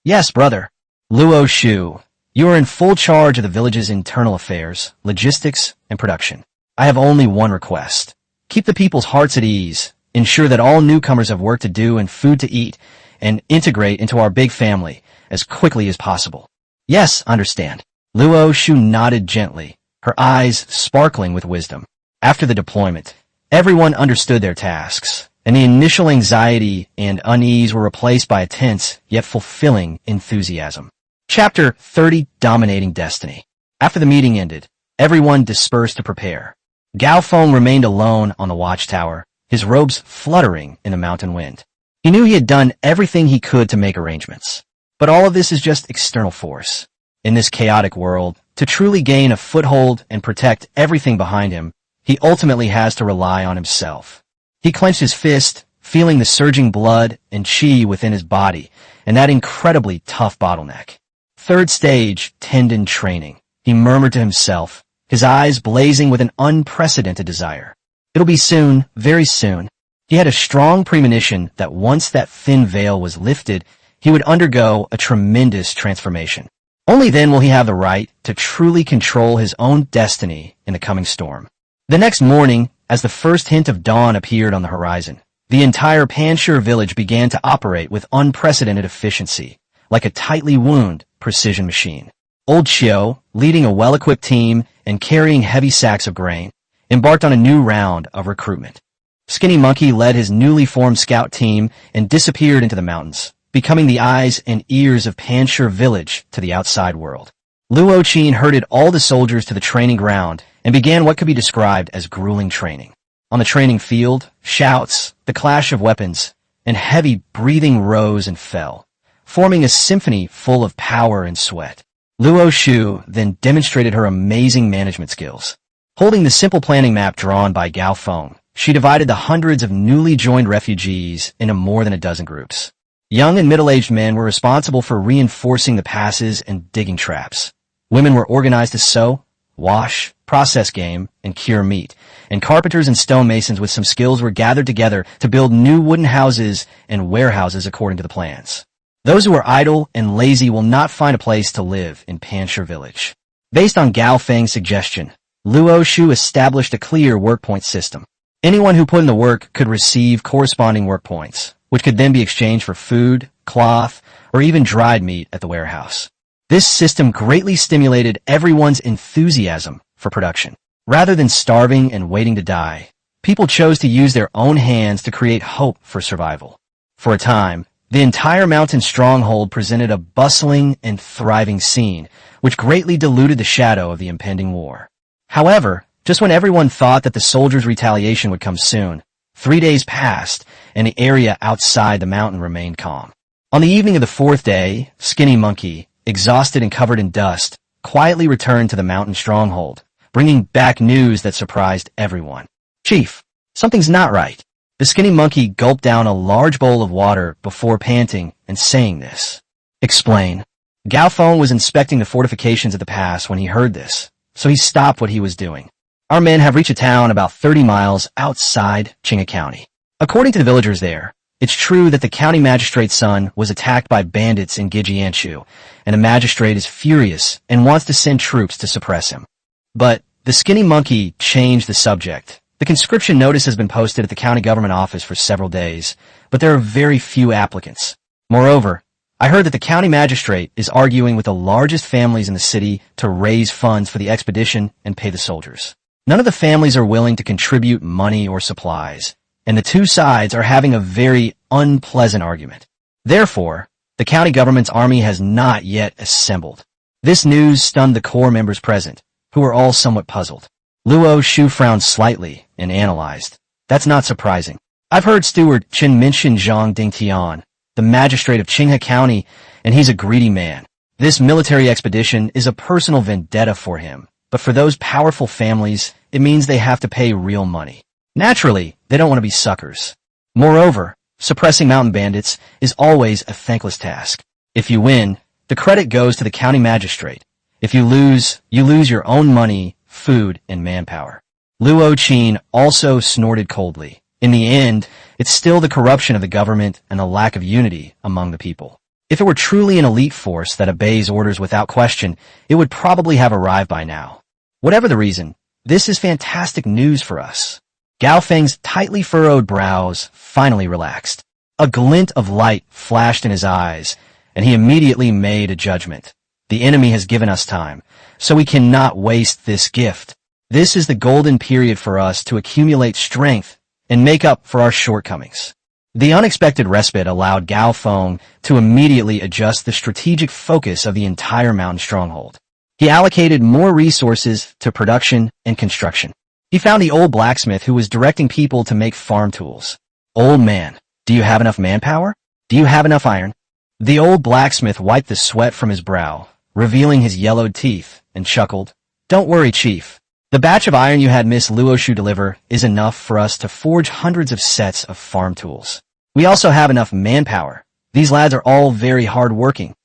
Yes, brother. Luo Shu, you are in full charge of the village's internal affairs, logistics, and production. I have only one request. Keep the people's hearts at ease, ensure that all newcomers have work to do and food to eat, and integrate into our big family as quickly as possible. Yes, understand. Luo Shu nodded gently, her eyes sparkling with wisdom. After the deployment, everyone understood their tasks, and the initial anxiety and unease were replaced by a tense yet fulfilling enthusiasm. Chapter 30, Dominating Destiny. After the meeting ended, everyone dispersed to prepare. Gao Feng remained alone on the watchtower, his robes fluttering in the mountain wind. He knew he had done everything he could to make arrangements. But all of this is just external force. In this chaotic world, to truly gain a foothold and protect everything behind him, he ultimately has to rely on himself. He clenched his fist, feeling the surging blood and chi within his body and that incredibly tough bottleneck. Third stage, tendon training. He murmured to himself, his eyes blazing with an unprecedented desire. It'll be soon, very soon. He had a strong premonition that once that thin veil was lifted, he would undergo a tremendous transformation. Only then will he have the right to truly control his own destiny in the coming storm. The next morning, as the first hint of dawn appeared on the horizon, the entire Panshir village began to operate with unprecedented efficiency, like a tightly wound precision machine. Old Chiu, leading a well-equipped team and carrying heavy sacks of grain, embarked on a new round of recruitment. Skinny Monkey led his newly formed scout team and disappeared into the mountains, becoming the eyes and ears of Panshir village to the outside world. Luo Qin herded all the soldiers to the training ground and began what could be described as grueling training. On the training field, shouts, the clash of weapons, and heavy breathing rose and fell, forming a symphony full of power and sweat. Luo Shu then demonstrated her amazing management skills. Holding the simple planning map drawn by Gao Feng, she divided the hundreds of newly joined refugees into more than a dozen groups. Young and middle-aged men were responsible for reinforcing the passes and digging traps. Women were organized to sew, wash, process game, and cure meat, and carpenters and stonemasons with some skills were gathered together to build new wooden houses and warehouses according to the plans. Those who are idle and lazy will not find a place to live in Panshir village. Based on Gao Feng's suggestion, Luo Shu established a clear work point system. Anyone who put in the work could receive corresponding work points, which could then be exchanged for food, cloth, or even dried meat at the warehouse. This system greatly stimulated everyone's enthusiasm for production. Rather than starving and waiting to die, people chose to use their own hands to create hope for survival. For a time, the entire mountain stronghold presented a bustling and thriving scene, which greatly diluted the shadow of the impending war. However, just when everyone thought that the soldiers' retaliation would come soon, 3 days passed, and the area outside the mountain remained calm. On the evening of the fourth day, Skinny Monkey, exhausted and covered in dust, quietly returned to the mountain stronghold, bringing back news that surprised everyone. "Chief, something's not right." The Skinny Monkey gulped down a large bowl of water before panting and saying this. "Explain." Gao Feng was inspecting the fortifications of the pass when he heard this, so he stopped what he was doing. "Our men have reached a town about 30 miles outside Qinghe County. According to the villagers there, it's true that the county magistrate's son was attacked by bandits in Gijianshu, and the magistrate is furious and wants to send troops to suppress him. But the Skinny Monkey changed the subject. The conscription notice has been posted at the county government office for several days, but there are very few applicants. Moreover, I heard that the county magistrate is arguing with the largest families in the city to raise funds for the expedition and pay the soldiers. None of the families are willing to contribute money or supplies, and the two sides are having a very unpleasant argument. Therefore, the county government's army has not yet assembled." This news stunned the core members present, who were all somewhat puzzled. Luo Shu frowned slightly and analyzed. "That's not surprising. I've heard Steward Chen mention Zhang Dingtian, the magistrate of Qinghe County, and he's a greedy man. This military expedition is a personal vendetta for him, but for those powerful families, it means they have to pay real money. Naturally, they don't want to be suckers. Moreover, suppressing mountain bandits is always a thankless task. If you win, the credit goes to the county magistrate. If you lose your own money, food, and manpower." Luo Qin also snorted coldly. In the end, it's still the corruption of the government and the lack of unity among the people. If it were truly an elite force that obeys orders without question, it would probably have arrived by now. Whatever the reason, this is fantastic news for us. Gao Feng's tightly furrowed brows finally relaxed. A glint of light flashed in his eyes, and he immediately made a judgment. The enemy has given us time, so we cannot waste this gift. This is the golden period for us to accumulate strength and make up for our shortcomings. The unexpected respite allowed Gao Feng to immediately adjust the strategic focus of the entire mountain stronghold. He allocated more resources to production and construction. He found the old blacksmith who was directing people to make farm tools. "Old man, do you have enough manpower? Do you have enough iron?" The old blacksmith wiped the sweat from his brow, revealing his yellowed teeth, and chuckled. "Don't worry, Chief. The batch of iron you had Miss Luoshu deliver is enough for us to forge hundreds of sets of farm tools. We also have enough manpower. These lads are all very hard-working.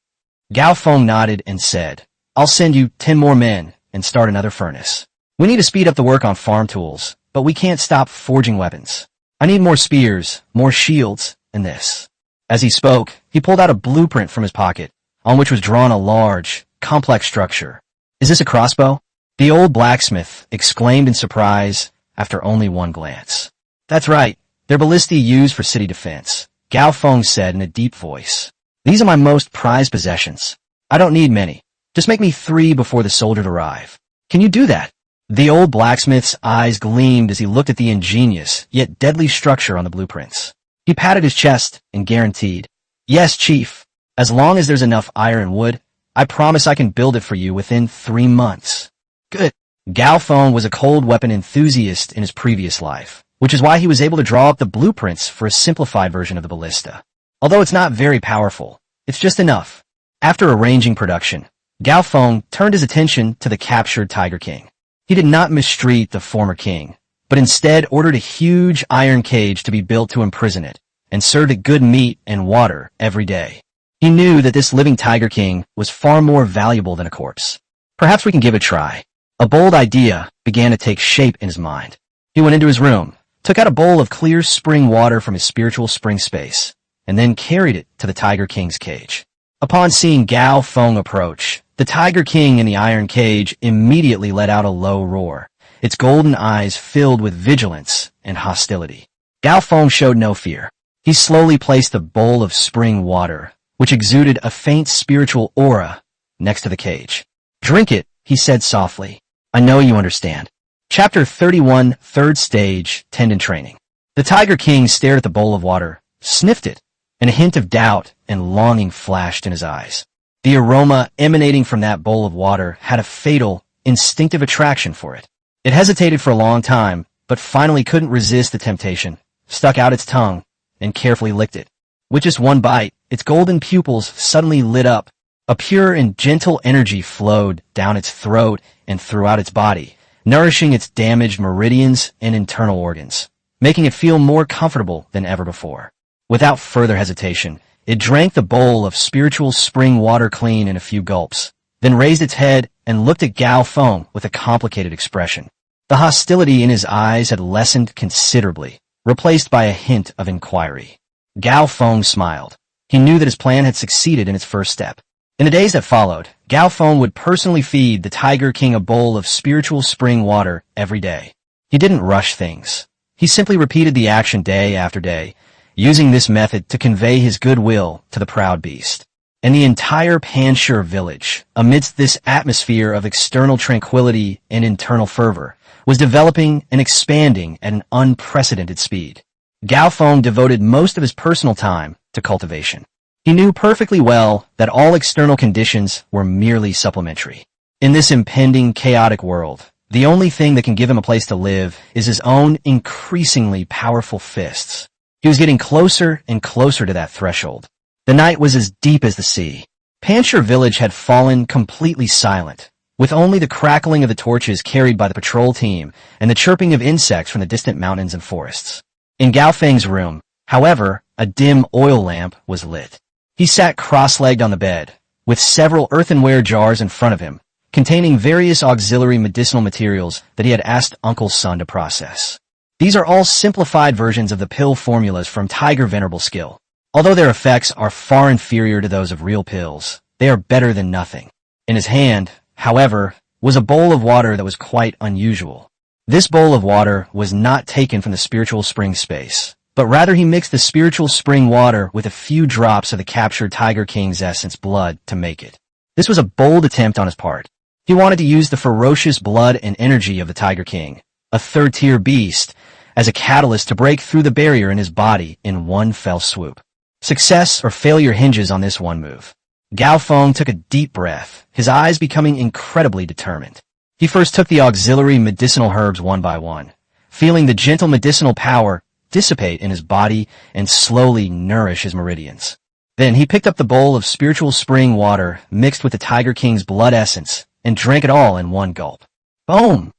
Gao Feng nodded and said, I'll send you 10 more men and start another furnace. We need to speed up the work on farm tools, but we can't stop forging weapons. I need more spears, more shields, and this. As he spoke, he pulled out a blueprint from his pocket, on which was drawn a large, complex structure. Is this a crossbow? The old blacksmith exclaimed in surprise after only one glance. That's right, they're ballistae used for city defense, Gao Feng said in a deep voice. These are my most prized possessions. I don't need many. Just make me 3 before the soldiers arrive. Can you do that? The old blacksmith's eyes gleamed as he looked at the ingenious, yet deadly structure on the blueprints. He patted his chest and guaranteed, Yes, Chief. As long as there's enough iron and wood, I promise I can build it for you within 3 months. Good. Gao Feng was a cold weapon enthusiast in his previous life, which is why he was able to draw up the blueprints for a simplified version of the ballista. Although it's not very powerful, it's just enough. After arranging production, Gao Feng turned his attention to the captured Tiger King. He did not mistreat the former king, but instead ordered a huge iron cage to be built to imprison it, and served it good meat and water every day. He knew that this living Tiger King was far more valuable than a corpse. Perhaps we can give it a try. A bold idea began to take shape in his mind. He went into his room, took out a bowl of clear spring water from his spiritual spring space, and then carried it to the Tiger King's cage. Upon seeing Gao Feng approach, the Tiger King in the iron cage immediately let out a low roar, its golden eyes filled with vigilance and hostility. Gao Feng showed no fear. He slowly placed the bowl of spring water, which exuded a faint spiritual aura, next to the cage. Drink it, he said softly. I know you understand. Chapter 31, Third Stage, Tendon Training. The Tiger King stared at the bowl of water, sniffed it, and a hint of doubt and longing flashed in his eyes. The aroma emanating from that bowl of water had a fatal, instinctive attraction for it. It hesitated for a long time, but finally couldn't resist the temptation, stuck out its tongue, and carefully licked it. With just one bite, its golden pupils suddenly lit up. A pure and gentle energy flowed down its throat and throughout its body, nourishing its damaged meridians and internal organs, making it feel more comfortable than ever before. Without further hesitation, it drank the bowl of spiritual spring water clean in a few gulps, then raised its head and looked at Gao Feng with a complicated expression. The hostility in his eyes had lessened considerably, replaced by a hint of inquiry. Gao Feng smiled. He knew that his plan had succeeded in its first step. In the days that followed, Gao Feng would personally feed the Tiger King a bowl of spiritual spring water every day. He didn't rush things. He simply repeated the action day after day, using this method to convey his goodwill to the proud beast. And the entire Panshur village, amidst this atmosphere of external tranquility and internal fervor, was developing and expanding at an unprecedented speed. Gao Feng devoted most of his personal time to cultivation. He knew perfectly well that all external conditions were merely supplementary. In this impending chaotic world, the only thing that can give him a place to live is his own increasingly powerful fists. He was getting closer and closer to that threshold. The night was as deep as the sea. Panshur village had fallen completely silent, with only the crackling of the torches carried by the patrol team and the chirping of insects from the distant mountains and forests. In Gao Feng's room, however, a dim oil lamp was lit. He sat cross-legged on the bed, with several earthenware jars in front of him, containing various auxiliary medicinal materials that he had asked Uncle Sun to process. These are all simplified versions of the pill formulas from Tiger Venerable Skill. Although their effects are far inferior to those of real pills, they are better than nothing. In his hand, however, was a bowl of water that was quite unusual. This bowl of water was not taken from the spiritual spring space, but rather he mixed the spiritual spring water with a few drops of the captured Tiger King's essence blood to make it. This was a bold attempt on his part. He wanted to use the ferocious blood and energy of the Tiger King, a third-tier beast, as a catalyst to break through the barrier in his body in one fell swoop. Success or failure hinges on this one move. Gao Feng took a deep breath, his eyes becoming incredibly determined. He first took the auxiliary medicinal herbs one by one, feeling the gentle medicinal power dissipate in his body and slowly nourish his meridians. Then he picked up the bowl of spiritual spring water mixed with the Tiger King's blood essence and drank it all in one gulp. Boom!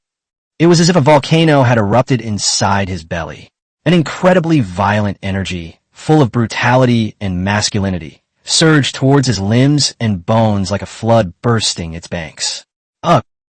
It was as if a volcano had erupted inside his belly. An incredibly violent energy, full of brutality and masculinity, surged towards his limbs and bones like a flood bursting its banks.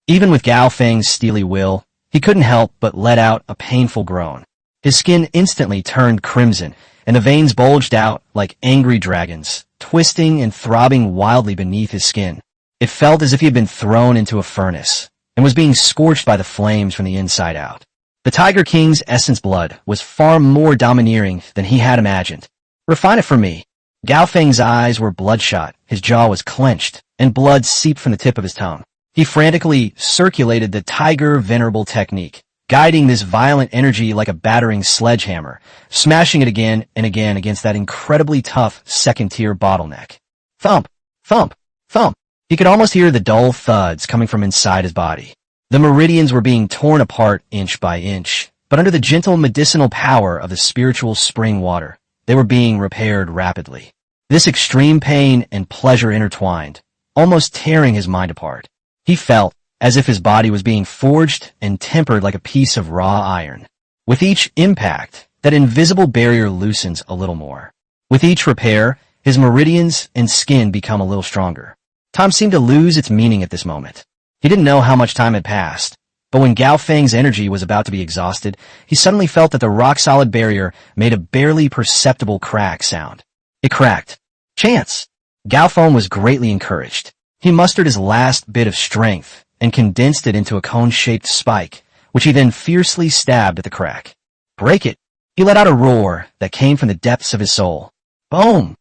Even with Gao Feng's steely will, he couldn't help but let out a painful groan. His skin instantly turned crimson, and the veins bulged out like angry dragons, twisting and throbbing wildly beneath his skin. It felt as if he had been thrown into a furnace, and was being scorched by the flames from the inside out. The Tiger King's essence blood was far more domineering than he had imagined. "Refine it for me." Gao Feng's eyes were bloodshot, his jaw was clenched, and blood seeped from the tip of his tongue. He frantically circulated the Tiger Venerable technique, guiding this violent energy like a battering sledgehammer, smashing it again and again against that incredibly tough second-tier bottleneck. Thump, thump, thump. He could almost hear the dull thuds coming from inside his body. The meridians were being torn apart inch by inch, but under the gentle medicinal power of the spiritual spring water, they were being repaired rapidly. This extreme pain and pleasure intertwined, almost tearing his mind apart. He felt as if his body was being forged and tempered like a piece of raw iron. With each impact, that invisible barrier loosens a little more. With each repair, his meridians and skin become a little stronger. Time seemed to lose its meaning at this moment. He didn't know how much time had passed, but when Gao Feng's energy was about to be exhausted, he suddenly felt that the rock-solid barrier made a barely perceptible crack sound. It cracked. Chance! Gao Feng was greatly encouraged. He mustered his last bit of strength and condensed it into a cone-shaped spike, which he then fiercely stabbed at the crack. Break it! He let out a roar that came from the depths of his soul. Boom!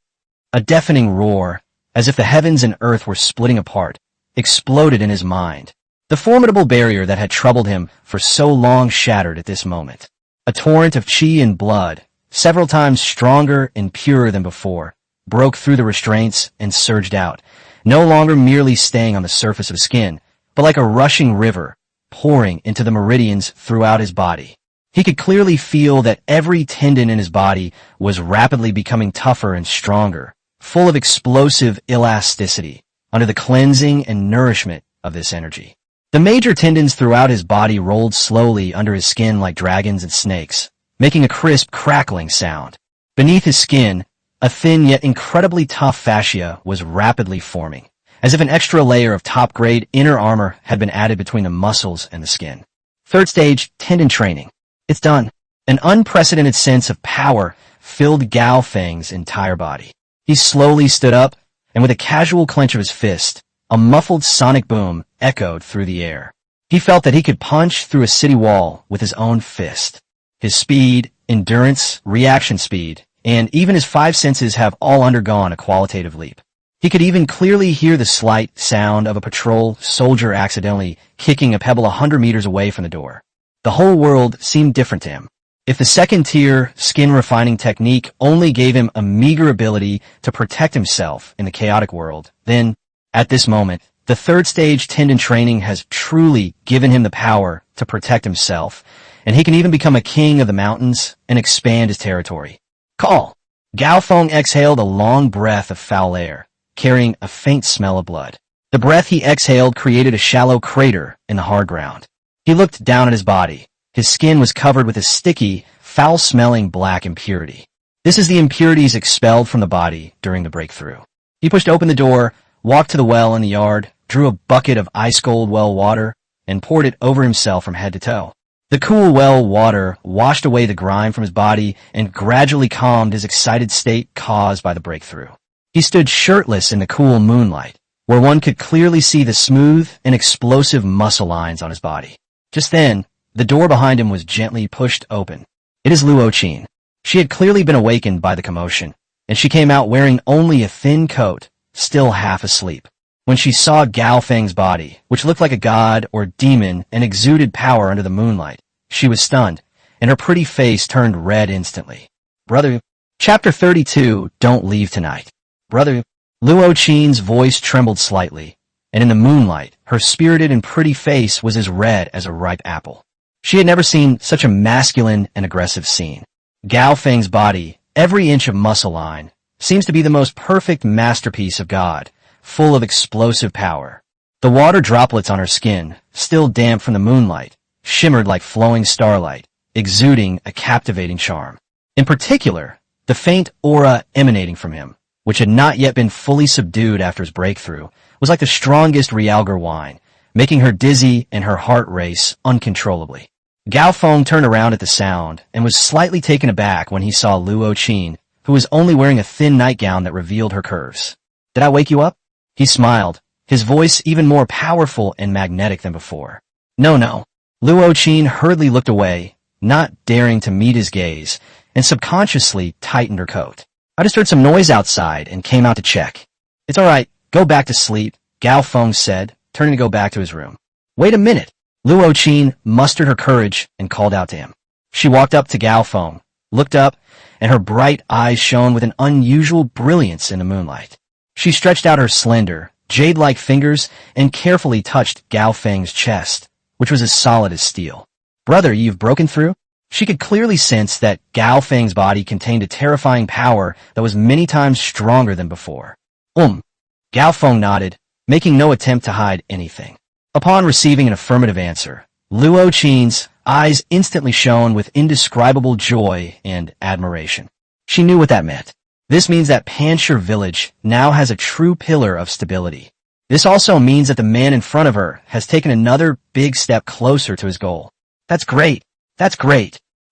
A deafening roar, as if the heavens and earth were splitting apart, exploded in his mind. The formidable barrier that had troubled him for so long shattered at this moment. A torrent of chi and blood, several times stronger and purer than before, broke through the restraints and surged out, no longer merely staying on the surface of his skin, but like a rushing river, pouring into the meridians throughout his body. He could clearly feel that every tendon in his body was rapidly becoming tougher and stronger, full of explosive elasticity, under the cleansing and nourishment of this energy. The major tendons throughout his body rolled slowly under his skin like dragons and snakes, making a crisp, crackling sound. Beneath his skin, a thin yet incredibly tough fascia was rapidly forming, as if an extra layer of top-grade inner armor had been added between the muscles and the skin. Third stage, tendon training. It's done. An unprecedented sense of power filled Gao Feng's entire body. He slowly stood up, and with a casual clench of his fist, a muffled sonic boom echoed through the air. He felt that he could punch through a city wall with his own fist. His speed, endurance, reaction speed, and even his five senses have all undergone a qualitative leap. He could even clearly hear the slight sound of a patrol soldier accidentally kicking a pebble 100 meters away from the door. The whole world seemed different to him. If the second-tier skin-refining technique only gave him a meager ability to protect himself in the chaotic world, then, at this moment, the third-stage tendon training has truly given him the power to protect himself, and he can even become a king of the mountains and expand his territory. Call! Gao Feng exhaled a long breath of foul air, carrying a faint smell of blood. The breath he exhaled created a shallow crater in the hard ground. He looked down at his body. His skin was covered with a sticky, foul-smelling black impurity. This is the impurities expelled from the body during the breakthrough. He pushed open the door, walked to the well in the yard, drew a bucket of ice-cold well water, and poured it over himself from head to toe. The cool well water washed away the grime from his body and gradually calmed his excited state caused by the breakthrough. He stood shirtless in the cool moonlight, where one could clearly see the smooth and explosive muscle lines on his body. Just then, the door behind him was gently pushed open. It is Luo Qin. She had clearly been awakened by the commotion, and she came out wearing only a thin coat, still half asleep. When she saw Gao Feng's body, which looked like a god or demon and exuded power under the moonlight, she was stunned, and her pretty face turned red instantly. Brother, Chapter 32, Don't Leave Tonight. Brother, Luo Qin's voice trembled slightly, and in the moonlight, her spirited and pretty face was as red as a ripe apple. She had never seen such a masculine and aggressive scene. Gao Feng's body, every inch of muscle line, seems to be the most perfect masterpiece of God, full of explosive power. The water droplets on her skin, still damp from the moonlight, shimmered like flowing starlight, exuding a captivating charm. In particular, the faint aura emanating from him, which had not yet been fully subdued after his breakthrough, was like the strongest Realgar wine, making her dizzy and her heart race uncontrollably. Gao Feng turned around at the sound and was slightly taken aback when he saw Luo Qin, who was only wearing a thin nightgown that revealed her curves. "Did I wake you up?" He smiled, his voice even more powerful and magnetic than before. No. Luo Qin hurriedly looked away, not daring to meet his gaze, and subconsciously tightened her coat. "I just heard some noise outside and came out to check." "It's all right, go back to sleep," Gao Feng said, turning to go back to his room. "Wait a minute." Luo Qin mustered her courage and called out to him. She walked up to Gao Feng, looked up, and her bright eyes shone with an unusual brilliance in the moonlight. She stretched out her slender, jade-like fingers and carefully touched Gao Feng's chest, which was as solid as steel. "Brother, you've broken through?" She could clearly sense that Gao Feng's body contained a terrifying power that was many times stronger than before. Gao Feng nodded, making no attempt to hide anything. Upon receiving an affirmative answer, Luo Qin's eyes instantly shone with indescribable joy and admiration. She knew what that meant. This means that Panshir village now has a true pillar of stability. This also means that the man in front of her has taken another big step closer to his goal. That's great.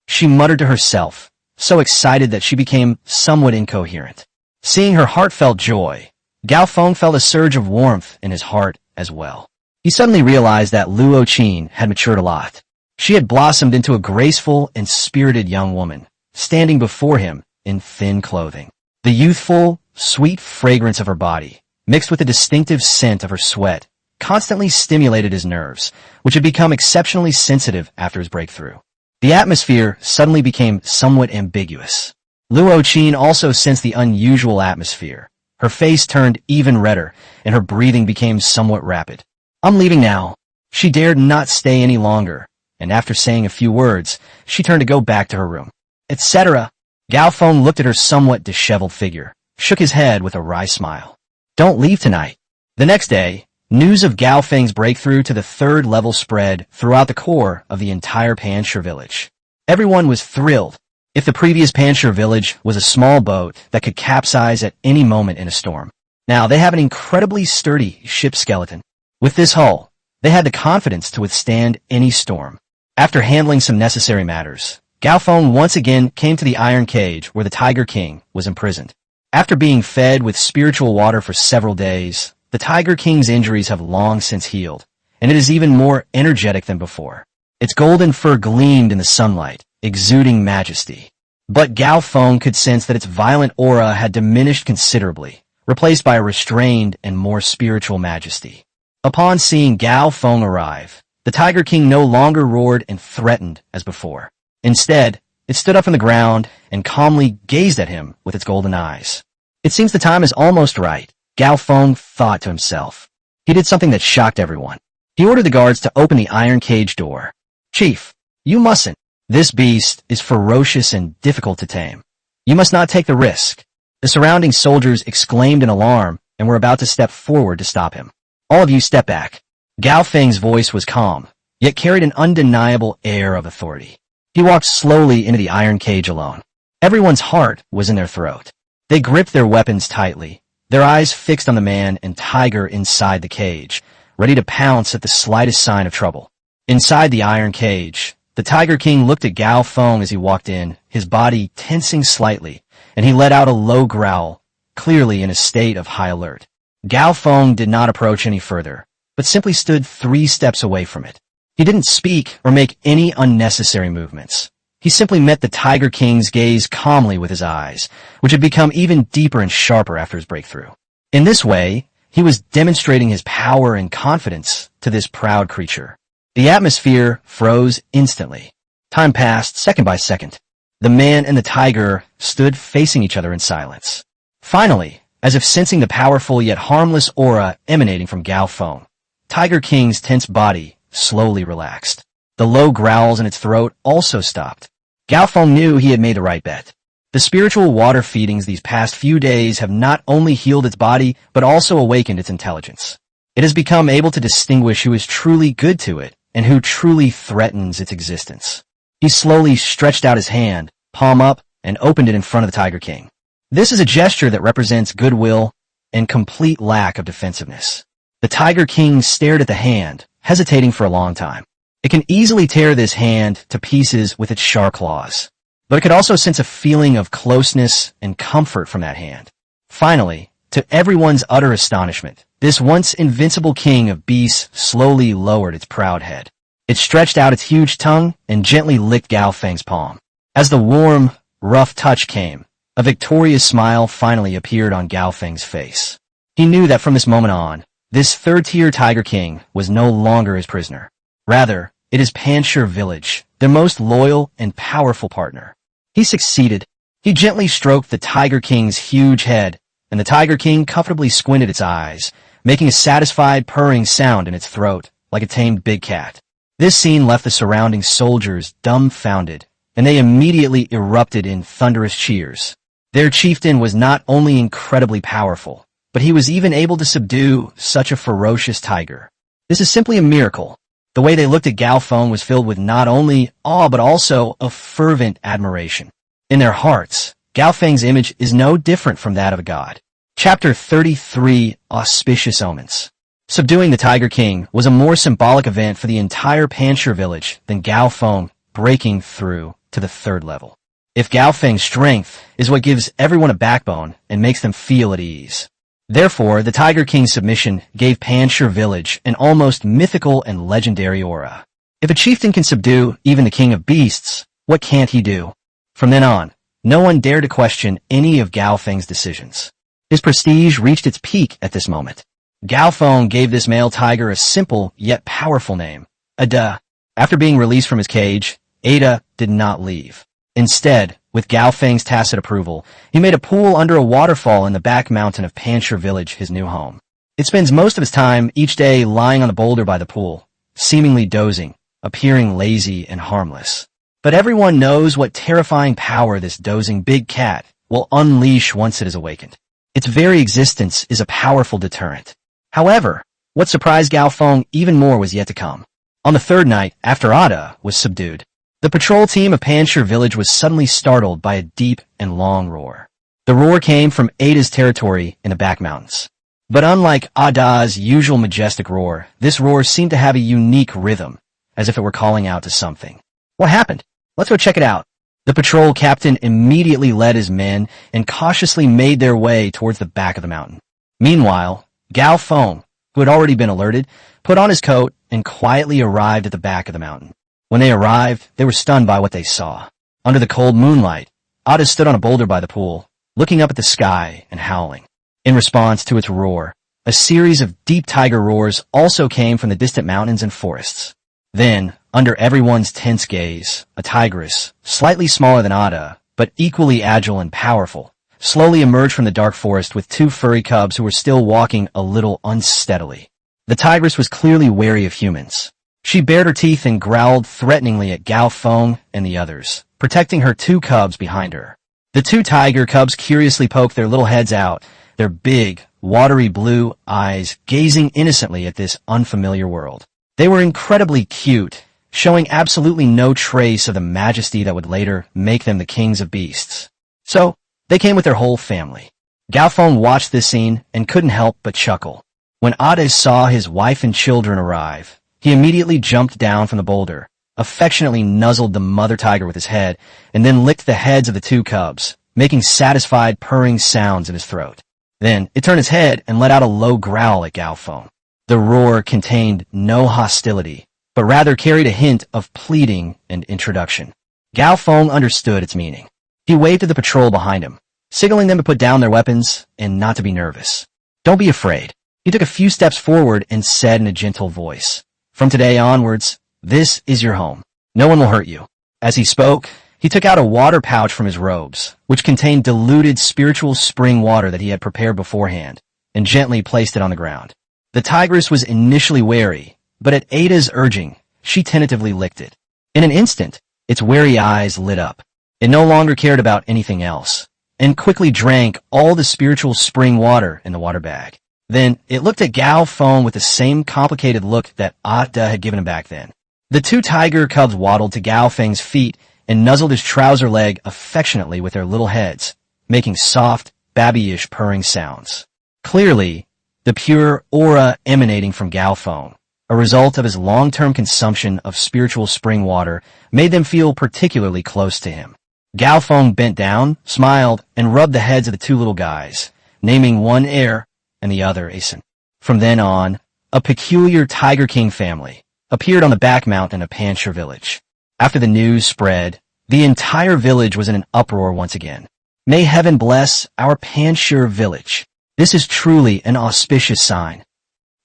She muttered to herself, so excited that she became somewhat incoherent. Seeing her heartfelt joy, Gao Feng felt a surge of warmth in his heart as well. He suddenly realized that Luo Qin had matured a lot. She had blossomed into a graceful and spirited young woman, standing before him in thin clothing. The youthful, sweet fragrance of her body, mixed with the distinctive scent of her sweat, constantly stimulated his nerves, which had become exceptionally sensitive after his breakthrough. The atmosphere suddenly became somewhat ambiguous. Luo Qin also sensed the unusual atmosphere. Her face turned even redder, and her breathing became somewhat rapid. "I'm leaving now." She dared not stay any longer, and after saying a few words, she turned to go back to her room. Etc. Gao Feng looked at her somewhat disheveled figure, shook his head with a wry smile. "Don't leave tonight." The next day, news of Gao Feng's breakthrough to the 3rd level spread throughout the core of the entire Panshir village. Everyone was thrilled. If the previous Panshir village was a small boat that could capsize at any moment in a storm, now they have an incredibly sturdy ship skeleton. With this hull, they had the confidence to withstand any storm. After handling some necessary matters, Gao Feng once again came to the iron cage where the Tiger King was imprisoned. After being fed with spiritual water for several days, the Tiger King's injuries have long since healed, and it is even more energetic than before. Its golden fur gleamed in the sunlight, exuding majesty. But Gao Feng could sense that its violent aura had diminished considerably, replaced by a restrained and more spiritual majesty. Upon seeing Gao Feng arrive, the Tiger King no longer roared and threatened as before. Instead, it stood up from the ground and calmly gazed at him with its golden eyes. "It seems the time is almost right," Gao Feng thought to himself. He did something that shocked everyone. He ordered the guards to open the iron cage door. "Chief, you mustn't. This beast is ferocious and difficult to tame. You must not take the risk." The surrounding soldiers exclaimed in alarm and were about to step forward to stop him. "All of you step back." Gao Feng's voice was calm, yet carried an undeniable air of authority. He walked slowly into the iron cage alone. Everyone's heart was in their throat. They gripped their weapons tightly, their eyes fixed on the man and tiger inside the cage, ready to pounce at the slightest sign of trouble. Inside the iron cage, the Tiger King looked at Gao Feng as he walked in, his body tensing slightly, and he let out a low growl, clearly in a state of high alert. Gao Feng did not approach any further, but simply stood 3 steps away from it. He didn't speak or make any unnecessary movements. He simply met the Tiger King's gaze calmly with his eyes, which had become even deeper and sharper after his breakthrough. In this way, he was demonstrating his power and confidence to this proud creature. The atmosphere froze instantly. Time passed second by second. The man and the tiger stood facing each other in silence. Finally, as if sensing the powerful yet harmless aura emanating from Gao Feng, Tiger King's tense body slowly relaxed. The low growls in its throat also stopped. Gao Feng knew he had made the right bet. The spiritual water feedings these past few days have not only healed its body, but also awakened its intelligence. It has become able to distinguish who is truly good to it and who truly threatens its existence. He slowly stretched out his hand, palm up, and opened it in front of the Tiger King. This is a gesture that represents goodwill and complete lack of defensiveness. The Tiger King stared at the hand, hesitating for a long time. It can easily tear this hand to pieces with its sharp claws, but it could also sense a feeling of closeness and comfort from that hand. Finally, to everyone's utter astonishment, this once invincible king of beasts slowly lowered its proud head. It stretched out its huge tongue and gently licked Gao Feng's palm. As the warm, rough touch came, a victorious smile finally appeared on Gao Feng's face. He knew that from this moment on, this third-tier Tiger King was no longer his prisoner. Rather, it is Panshir village, their most loyal and powerful partner. He succeeded. He gently stroked the Tiger King's huge head, and the Tiger King comfortably squinted its eyes, making a satisfied purring sound in its throat, like a tamed big cat. This scene left the surrounding soldiers dumbfounded, and they immediately erupted in thunderous cheers. Their chieftain was not only incredibly powerful, but he was even able to subdue such a ferocious tiger. This is simply a miracle. The way they looked at Gao Feng was filled with not only awe but also a fervent admiration. In their hearts, Gao Feng's image is no different from that of a god. Chapter 33, Auspicious Omens. Subduing the Tiger King was a more symbolic event for the entire Panshir village than Gao Feng breaking through to the third level. If Gao Feng's strength is what gives everyone a backbone and makes them feel at ease. Therefore, the Tiger King's submission gave Panshir village an almost mythical and legendary aura. If a chieftain can subdue even the king of beasts, what can't he do? From then on, no one dared to question any of Gao Feng's decisions. His prestige reached its peak at this moment. Gao Feng gave this male tiger a simple yet powerful name, Ada. After being released from his cage, Ada did not leave. Instead, with Gao Feng's tacit approval, he made a pool under a waterfall in the back mountain of Panshir village his new home. It spends most of its time each day lying on the boulder by the pool, seemingly dozing, appearing lazy and harmless. But everyone knows what terrifying power this dozing big cat will unleash once it is awakened. Its very existence is a powerful deterrent. However, what surprised Gao Feng even more was yet to come. On the third night, after Ada was subdued, the patrol team of Panshir village was suddenly startled by a deep and long roar. The roar came from Ada's territory in the back mountains. But unlike Ada's usual majestic roar, this roar seemed to have a unique rhythm, as if it were calling out to something. What happened? Let's go check it out. The patrol captain immediately led his men and cautiously made their way towards the back of the mountain. Meanwhile, Gao Feng, who had already been alerted, put on his coat and quietly arrived at the back of the mountain. When they arrived, they were stunned by what they saw. Under the cold moonlight, Ada stood on a boulder by the pool, looking up at the sky and howling. In response to its roar, a series of deep tiger roars also came from the distant mountains and forests. Then, under everyone's tense gaze, a tigress, slightly smaller than Ada, but equally agile and powerful, slowly emerged from the dark forest with two furry cubs who were still walking a little unsteadily. The tigress was clearly wary of humans. She bared her teeth and growled threateningly at Gao Feng and the others, protecting her two cubs behind her. The two tiger cubs curiously poked their little heads out, their big, watery blue eyes gazing innocently at this unfamiliar world. They were incredibly cute, showing absolutely no trace of the majesty that would later make them the kings of beasts. So, they came with their whole family. Gao Feng watched this scene and couldn't help but chuckle. When Ada saw his wife and children arrive, he immediately jumped down from the boulder, affectionately nuzzled the mother tiger with his head, and then licked the heads of the two cubs, making satisfied purring sounds in his throat. Then, it turned its head and let out a low growl at Gao Feng. The roar contained no hostility, but rather carried a hint of pleading and introduction. Gao Feng understood its meaning. He waved at the patrol behind him, signaling them to put down their weapons and not to be nervous. Don't be afraid. He took a few steps forward and said in a gentle voice, "From today onwards, this is your home. No one will hurt you." As he spoke, he took out a water pouch from his robes, which contained diluted spiritual spring water that he had prepared beforehand, and gently placed it on the ground. The tigress was initially wary, but at Ada's urging, she tentatively licked it. In an instant, its wary eyes lit up. It no longer cared about anything else, and quickly drank all the spiritual spring water in the water bag. Then, it looked at Gao Feng with the same complicated look that Ada had given him back then. The two tiger cubs waddled to Gao Feng's feet and nuzzled his trouser leg affectionately with their little heads, making soft, babyish purring sounds. Clearly, the pure aura emanating from Gao Feng, a result of his long-term consumption of spiritual spring water, made them feel particularly close to him. Gao Feng bent down, smiled, and rubbed the heads of the two little guys, naming one Air and the other Asen. From then on, a peculiar Tiger King family appeared on the back mountain of Panshir village. After the news spread, the entire village was in an uproar once again. May heaven bless our Panshir village. This is truly an auspicious sign.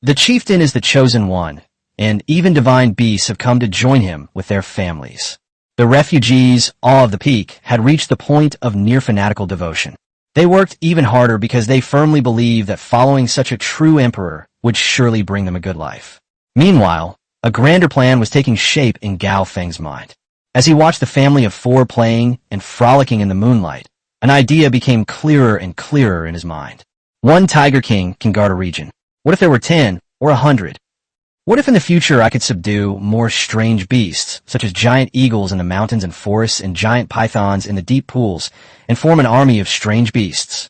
The chieftain is the chosen one, and even divine beasts have come to join him with their families. The refugees, awe of the peak, had reached the point of near fanatical devotion. They worked even harder because they firmly believed that following such a true emperor would surely bring them a good life. Meanwhile, a grander plan was taking shape in Gao Feng's mind. As he watched the family of four playing and frolicking in the moonlight, an idea became clearer and clearer in his mind. One Tiger King can guard a region. What if there were 10 or 100? What if in the future I could subdue more strange beasts, such as giant eagles in the mountains and forests and giant pythons in the deep pools, and form an army of strange beasts?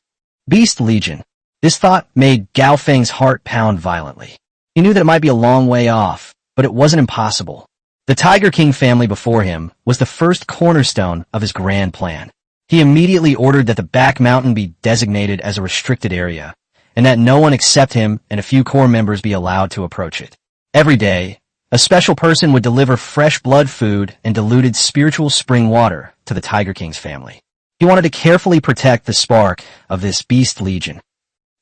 Beast Legion. This thought made Gao Feng's heart pound violently. He knew that it might be a long way off, but it wasn't impossible. The Tiger King family before him was the first cornerstone of his grand plan. He immediately ordered that the back mountain be designated as a restricted area, and that no one except him and a few core members be allowed to approach it. Every day, a special person would deliver fresh blood food and diluted spiritual spring water to the Tiger King's family. He wanted to carefully protect the spark of this beast legion.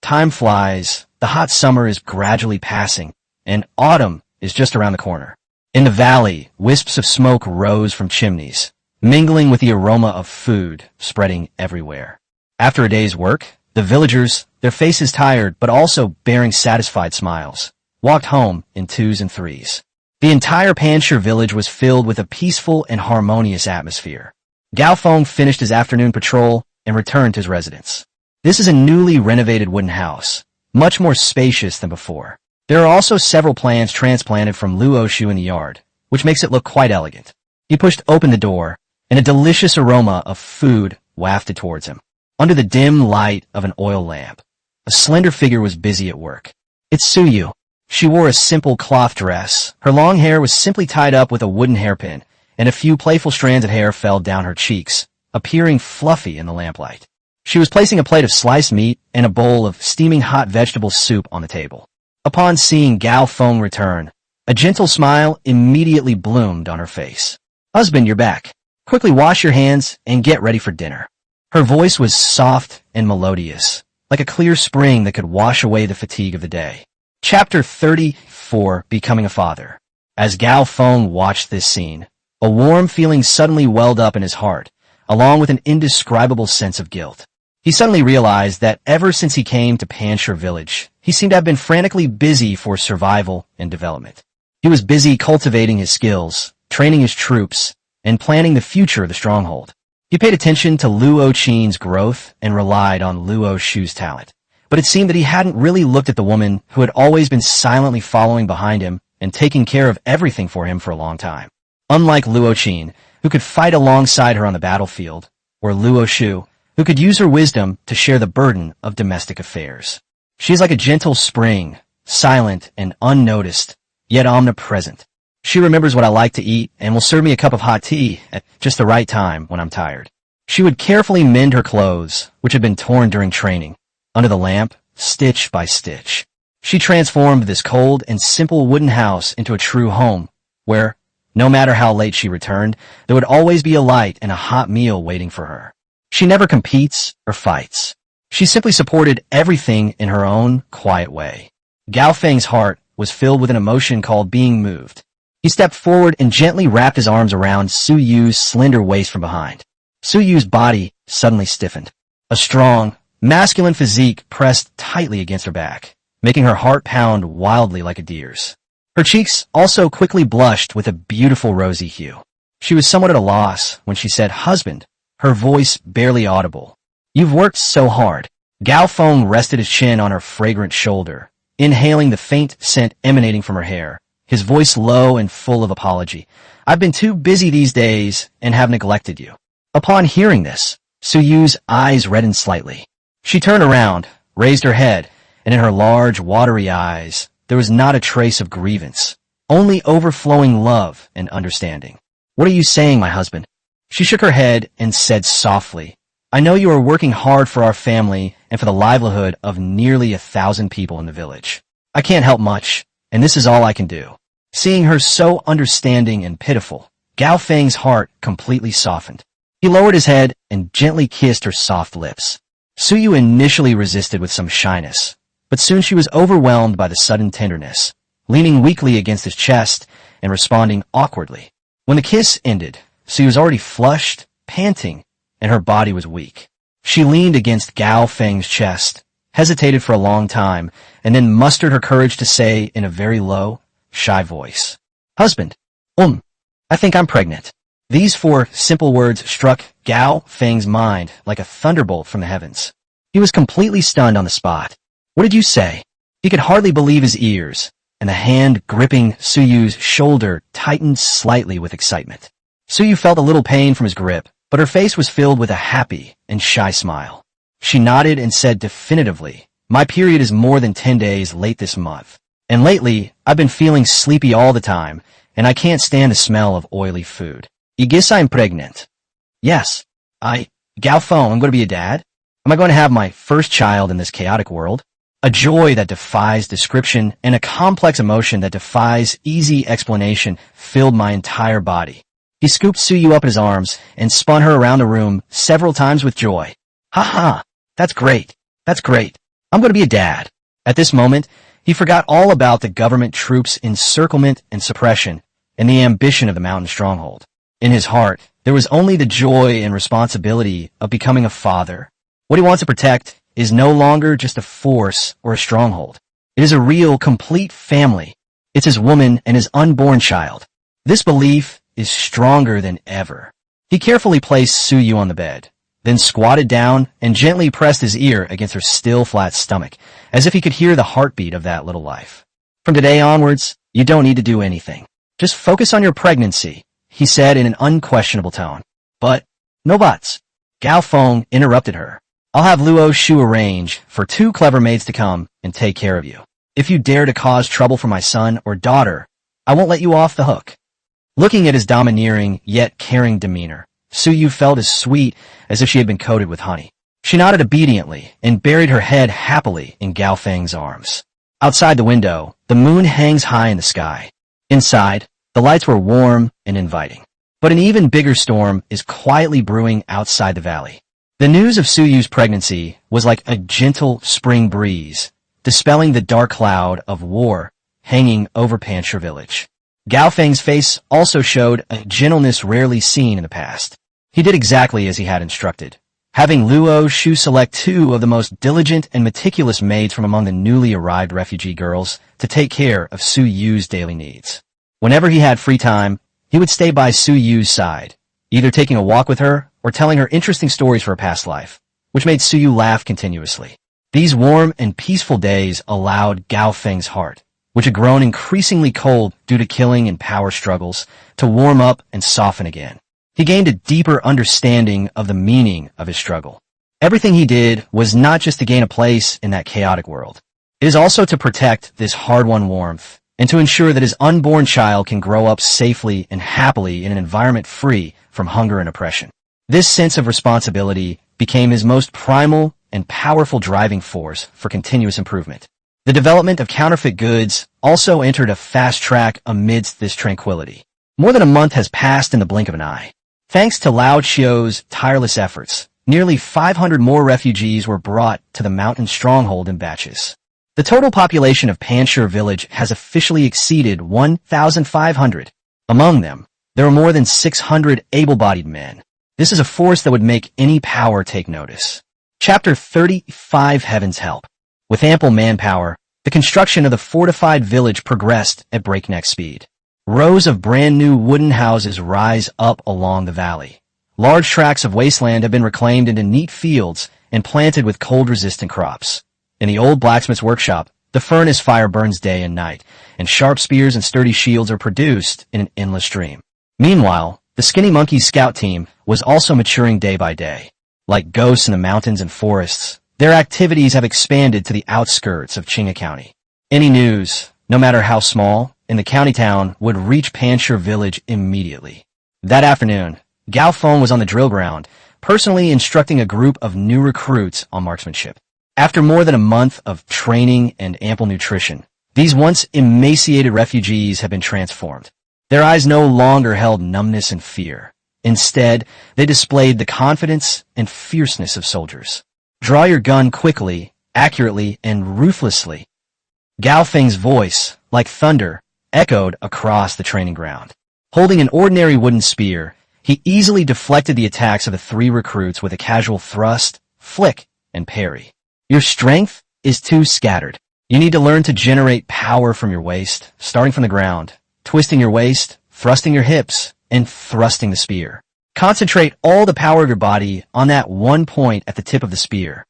Time flies, the hot summer is gradually passing, and autumn is just around the corner. In the valley, wisps of smoke rose from chimneys, mingling with the aroma of food spreading everywhere. After a day's work, the villagers, their faces tired but also bearing satisfied smiles, walked home in twos and threes. The entire Panshir village was filled with a peaceful and harmonious atmosphere. Gao Feng finished his afternoon patrol and returned to his residence. This is a newly renovated wooden house, much more spacious than before. There are also several plants transplanted from Luoshu in the yard, which makes it look quite elegant. He pushed open the door, and a delicious aroma of food wafted towards him. Under the dim light of an oil lamp, a slender figure was busy at work. It's Suyu. She wore a simple cloth dress. Her long hair was simply tied up with a wooden hairpin, and a few playful strands of hair fell down her cheeks, appearing fluffy in the lamplight. She was placing a plate of sliced meat and a bowl of steaming hot vegetable soup on the table. Upon seeing Gao Feng return, a gentle smile immediately bloomed on her face. "Husband, you're back. Quickly wash your hands and get ready for dinner." Her voice was soft and melodious, like a clear spring that could wash away the fatigue of the day. Chapter 34, Becoming a Father. As Gao Feng watched this scene, a warm feeling suddenly welled up in his heart, along with an indescribable sense of guilt. He suddenly realized that ever since he came to Panshir village, he seemed to have been frantically busy for survival and development. He was busy cultivating his skills, training his troops, and planning the future of the stronghold. He paid attention to Luo Qin's growth and relied on Luo Shu's talent. But it seemed that he hadn't really looked at the woman who had always been silently following behind him and taking care of everything for him for a long time. Unlike Luo Qin, who could fight alongside her on the battlefield, or Luo Shu, who could use her wisdom to share the burden of domestic affairs. She is like a gentle spring, silent and unnoticed, yet omnipresent. She remembers what I like to eat and will serve me a cup of hot tea at just the right time when I'm tired. She would carefully mend her clothes, which had been torn during training, under the lamp, stitch by stitch. She transformed this cold and simple wooden house into a true home, where, no matter how late she returned, there would always be a light and a hot meal waiting for her. She never competes or fights. She simply supported everything in her own quiet way. Gao Feng's heart was filled with an emotion called being moved. He stepped forward and gently wrapped his arms around Suyu's slender waist from behind. Suyu's body suddenly stiffened. A strong, masculine physique pressed tightly against her back, making her heart pound wildly like a deer's. Her cheeks also quickly blushed with a beautiful rosy hue. She was somewhat at a loss when she said, "Husband," her voice barely audible. "You've worked so hard." Gao Feng rested his chin on her fragrant shoulder, inhaling the faint scent emanating from her hair, his voice low and full of apology. "I've been too busy these days and have neglected you." Upon hearing this, Suyu's eyes reddened slightly. She turned around, raised her head, and in her large, watery eyes, there was not a trace of grievance, only overflowing love and understanding. "What are you saying, my husband?" She shook her head and said softly, "I know you are working hard for our family and for the livelihood of nearly 1,000 people in the village. I can't help much, and this is all I can do." Seeing her so understanding and pitiful, Gao Feng's heart completely softened. He lowered his head and gently kissed her soft lips. Suyu initially resisted with some shyness, but soon she was overwhelmed by the sudden tenderness, leaning weakly against his chest and responding awkwardly. When the kiss ended, Suyu was already flushed, panting, and her body was weak. She leaned against Gao Feng's chest, hesitated for a long time, and then mustered her courage to say in a very low, shy voice, "Husband, I think I'm pregnant." These 4 simple words struck Gao Feng's mind like a thunderbolt from the heavens. He was completely stunned on the spot. "What did you say?" He could hardly believe his ears, and the hand gripping Suyu's shoulder tightened slightly with excitement. Suyu felt a little pain from his grip, but her face was filled with a happy and shy smile. She nodded and said definitively, "My period is more than 10 days late this month. And lately, I've been feeling sleepy all the time, and I can't stand the smell of oily food. I guess I'm pregnant." "Yes, Gao Feng, I'm going to be a dad. Am I going to have my first child in this chaotic world?" A joy that defies description and a complex emotion that defies easy explanation filled my entire body. He scooped Suyu up in his arms and spun her around the room several times with joy. "Ha ha, that's great. That's great. I'm going to be a dad." At this moment, he forgot all about the government troops' encirclement and suppression and the ambition of the mountain stronghold. In his heart, there was only the joy and responsibility of becoming a father. What he wants to protect is no longer just a force or a stronghold. It is a real, complete family. It's his woman and his unborn child. This belief is stronger than ever. He carefully placed Suyu on the bed, then squatted down and gently pressed his ear against her still flat stomach, as if he could hear the heartbeat of that little life. "From today onwards, you don't need to do anything. Just focus on your pregnancy," he said in an unquestionable tone. "But, no buts." Gao Feng interrupted her. "I'll have Luo Shu arrange for 2 clever maids to come and take care of you. If you dare to cause trouble for my son or daughter, I won't let you off the hook." Looking at his domineering yet caring demeanor, Suyu felt as sweet as if she had been coated with honey. She nodded obediently and buried her head happily in Gao Feng's arms. Outside the window, the moon hangs high in the sky. Inside, the lights were warm and inviting. But an even bigger storm is quietly brewing outside the valley. The news of Suyu's pregnancy was like a gentle spring breeze, dispelling the dark cloud of war hanging over Panshir village. Gao Feng's face also showed a gentleness rarely seen in the past. He did exactly as he had instructed, having Luo Shu select 2 of the most diligent and meticulous maids from among the newly arrived refugee girls to take care of Suyu's daily needs. Whenever he had free time, he would stay by Suyu's side, either taking a walk with her or telling her interesting stories for her past life, which made Suyu laugh continuously. These warm and peaceful days allowed Gao Feng's heart, which had grown increasingly cold due to killing and power struggles, to warm up and soften again. He gained a deeper understanding of the meaning of his struggle. Everything he did was not just to gain a place in that chaotic world. It is also to protect this hard-won warmth and to ensure that his unborn child can grow up safely and happily in an environment free from hunger and oppression. This sense of responsibility became his most primal and powerful driving force for continuous improvement. The development of counterfeit goods also entered a fast track amidst this tranquility. More than a month has passed in the blink of an eye. Thanks to Lao Chio's tireless efforts, nearly 500 more refugees were brought to the mountain stronghold in batches. The total population of Panshir village has officially exceeded 1,500. Among them, there are more than 600 able-bodied men. This is a force that would make any power take notice. Chapter 35 Heaven's Help. With ample manpower, the construction of the fortified village progressed at breakneck speed. Rows of brand-new wooden houses rise up along the valley. Large tracts of wasteland have been reclaimed into neat fields and planted with cold-resistant crops. In the old blacksmith's workshop, The furnace fire burns day and night, and sharp spears and sturdy shields are produced in an endless stream. Meanwhile, the Skinny Monkey's scout team was also maturing day by day. Like ghosts in the mountains and forests, their activities have expanded to the outskirts of Qinghe County. Any news, no matter how small, in the county town would reach Panshir village immediately. That afternoon, Gao Feng was on the drill ground, personally instructing a group of new recruits on marksmanship. After more than a month of training and ample nutrition, these once emaciated refugees have been transformed. Their eyes no longer held numbness and fear. Instead, they displayed the confidence and fierceness of soldiers. Draw your gun quickly, accurately, and ruthlessly. Gao Feng's voice, like thunder, echoed across the training ground. Holding an ordinary wooden spear, he easily deflected the attacks of the three recruits with a casual thrust, flick, and parry. Your strength is too scattered. You need to learn to generate power from your waist, starting from the ground, twisting your waist, thrusting your hips, and thrusting the spear. Concentrate all the power of your body on that one point at the tip of the spear.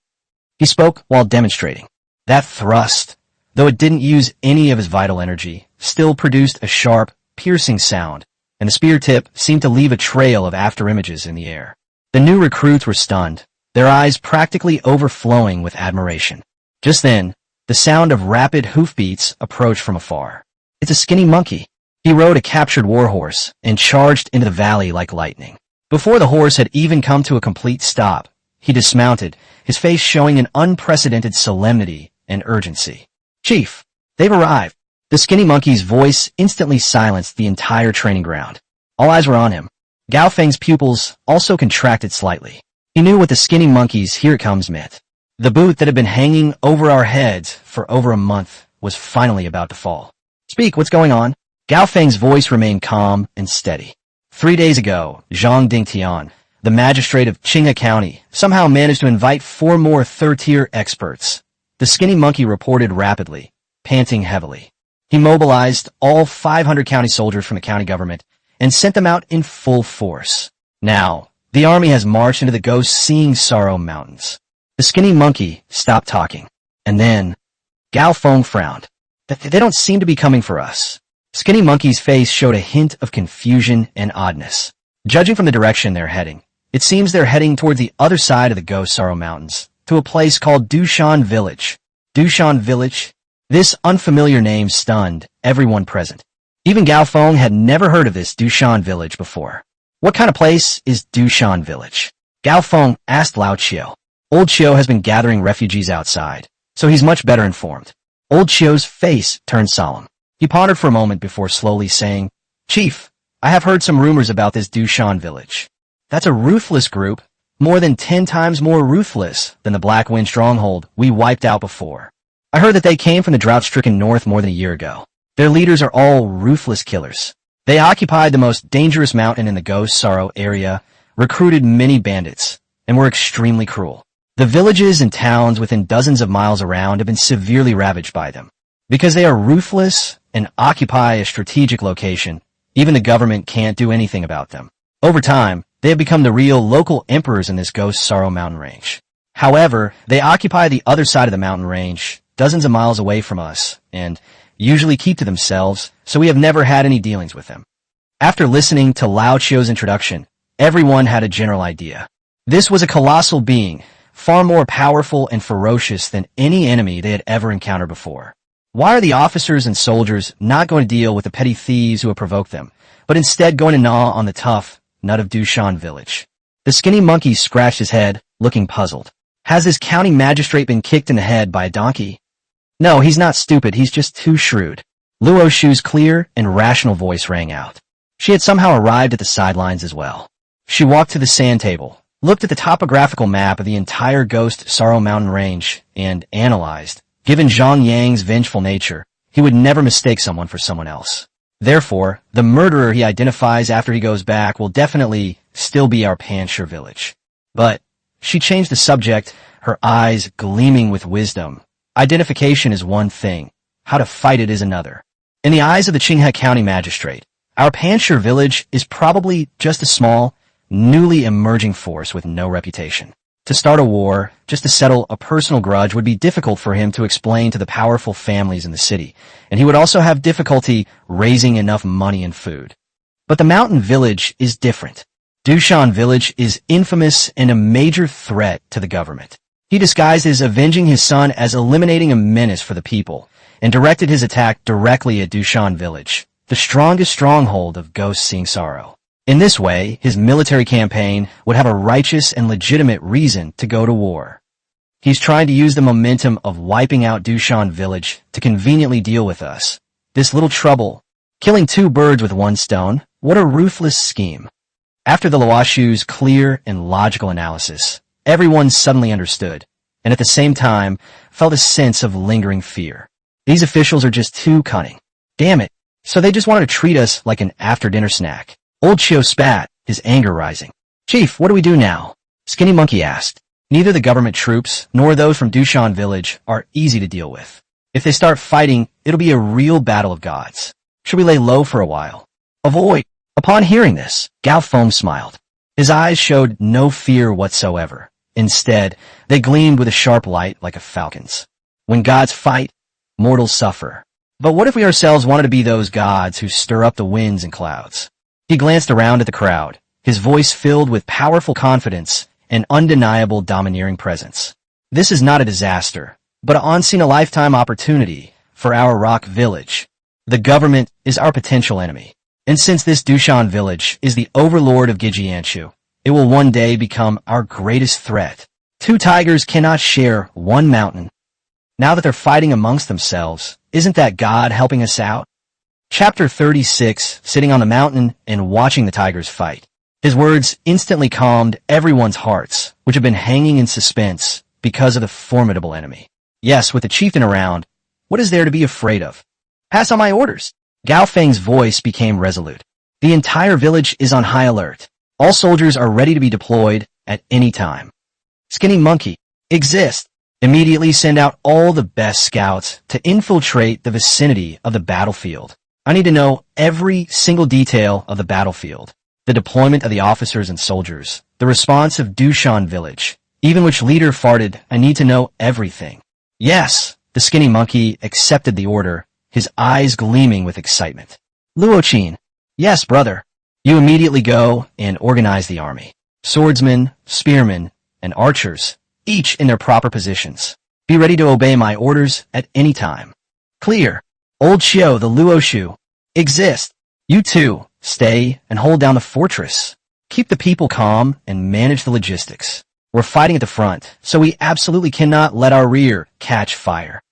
He spoke while demonstrating. That thrust, though it didn't use any of his vital energy, still produced a sharp, piercing sound, and the spear tip seemed to leave a trail of afterimages in the air. The new recruits were stunned, their eyes practically overflowing with admiration. Just then, the sound of rapid hoofbeats approached from afar. It's a Skinny Monkey. He rode a captured warhorse and charged into the valley like lightning. Before the horse had even come to a complete stop, he dismounted, his face showing an unprecedented solemnity and urgency. "Chief, they've arrived." The Skinny Monkey's voice instantly silenced the entire training ground. All eyes were on him. Gao Feng's pupils also contracted slightly. He knew what the Skinny Monkey's "here it comes" meant. The boot that had been hanging over our heads for over a month was finally about to fall. "Speak, what's going on?" Gao Feng's voice remained calm and steady. 3 days ago, Zhang Dingtian, the magistrate of Qinghe County, somehow managed to invite 4 more third-tier experts. The Skinny Monkey reported rapidly, panting heavily. He mobilized all 500 county soldiers from the county government and sent them out in full force. Now, the army has marched into the ghost-seeing Sorrow Mountains. The Skinny Monkey stopped talking. And then, Gao Feng frowned. "They don't seem to be coming for us." Skinny Monkey's face showed a hint of confusion and oddness. Judging from the direction they're heading, it seems they're heading toward the other side of the Ghost Sorrow Mountains, to a place called Dushan Village. Dushan Village? This unfamiliar name stunned everyone present. Even Gao Feng had never heard of this Dushan Village before. "What kind of place is Dushan Village?" Gao Feng asked Lao Qiu. Old Qiu has been gathering refugees outside, so he's much better informed. Old Qiu's face turned solemn. He pondered for a moment before slowly saying, "Chief, I have heard some rumors about this Dushan Village. That's a ruthless group, more than 10 times more ruthless than the Black Wind stronghold we wiped out before. I heard that they came from the drought-stricken north more than a year ago. Their leaders are all ruthless killers. They occupied the most dangerous mountain in the Ghost Sorrow area, recruited many bandits, and were extremely cruel. The villages and towns within dozens of miles around have been severely ravaged by them. Because they are ruthless and occupy a strategic location, even the government can't do anything about them. Over time, they have become the real local emperors in this Ghost Sorrow mountain range. However, they occupy the other side of the mountain range, dozens of miles away from us, and usually keep to themselves, so we have never had any dealings with them." After listening to Lao Qiu's introduction, everyone had a general idea. This was a colossal being, far more powerful and ferocious than any enemy they had ever encountered before. Why are the officers and soldiers not going to deal with the petty thieves who have provoked them, but instead going to gnaw on the tough nut of Dushan Village? The Skinny Monkey scratched his head, looking puzzled. Has this county magistrate been kicked in the head by a donkey? No, he's not stupid, he's just too shrewd. Luo Shu's clear and rational voice rang out. She had somehow arrived at the sidelines as well. She walked to the sand table, looked at the topographical map of the entire Ghost Sorrow mountain range, and analyzed. Given Zhang Yang's vengeful nature, he would never mistake someone for someone else. Therefore, the murderer he identifies after he goes back will definitely still be our Panshir village. But she changed the subject, her eyes gleaming with wisdom. Identification is one thing, how to fight it is another. In the eyes of the Qinghe County magistrate, our Panshir village is probably just a small, newly emerging force with no reputation. To start a war, just to settle a personal grudge, would be difficult for him to explain to the powerful families in the city, and he would also have difficulty raising enough money and food. But the mountain village is different. Dushan village is infamous and a major threat to the government. He disguised his avenging his son as eliminating a menace for the people, and directed his attack directly at Dushan village, the strongest stronghold of ghosts seeing sorrow. In this way, his military campaign would have a righteous and legitimate reason to go to war. He's trying to use the momentum of wiping out Dushan village to conveniently deal with us. This little trouble, killing two birds with one stone, what a ruthless scheme. After the Luoshu's clear and logical analysis, everyone suddenly understood, and at the same time felt a sense of lingering fear. These officials are just too cunning. Damn it. So they just wanted to treat us like an after-dinner snack. Old Chio spat, his anger rising. Chief, what do we do now? Skinny Monkey asked. Neither the government troops nor those from Dushan village are easy to deal with. If they start fighting, it'll be a real battle of gods. Should we lay low for a while? Avoid. Upon hearing this, Gao Feng smiled. His eyes showed no fear whatsoever. Instead, they gleamed with a sharp light like a falcon's. When gods fight, mortals suffer. But what if we ourselves wanted to be those gods who stir up the winds and clouds? He glanced around at the crowd, his voice filled with powerful confidence and undeniable domineering presence. This is not a disaster, but an once-in-a-lifetime opportunity for our rock village. The government is our potential enemy. And since this Dushan village is the overlord of Gijianshu, it will one day become our greatest threat. Two tigers cannot share one mountain. Now that they're fighting amongst themselves, isn't that God helping us out? Chapter 36, sitting on the mountain and watching the tigers fight. His words instantly calmed everyone's hearts, which had been hanging in suspense because of the formidable enemy. Yes, with the chieftain around, what is there to be afraid of? Pass on my orders. Gao Feng's voice became resolute. The entire village is on high alert. All soldiers are ready to be deployed at any time. Skinny Monkey, exist. Immediately send out all the best scouts to infiltrate the vicinity of the battlefield. I need to know every single detail of the battlefield, the deployment of the officers and soldiers, the response of Dushan village, even which leader farted. I need to know everything. Yes, the Skinny Monkey accepted the order, his eyes gleaming with excitement. Luochin, yes, brother. You immediately go and organize the army. Swordsmen, spearmen, and archers, each in their proper positions. Be ready to obey my orders at any time. Clear. Old Chio, the Luoshu, exist. You two, stay and hold down the fortress. Keep the people calm and manage the logistics. We're fighting at the front, so we absolutely cannot let our rear catch fire.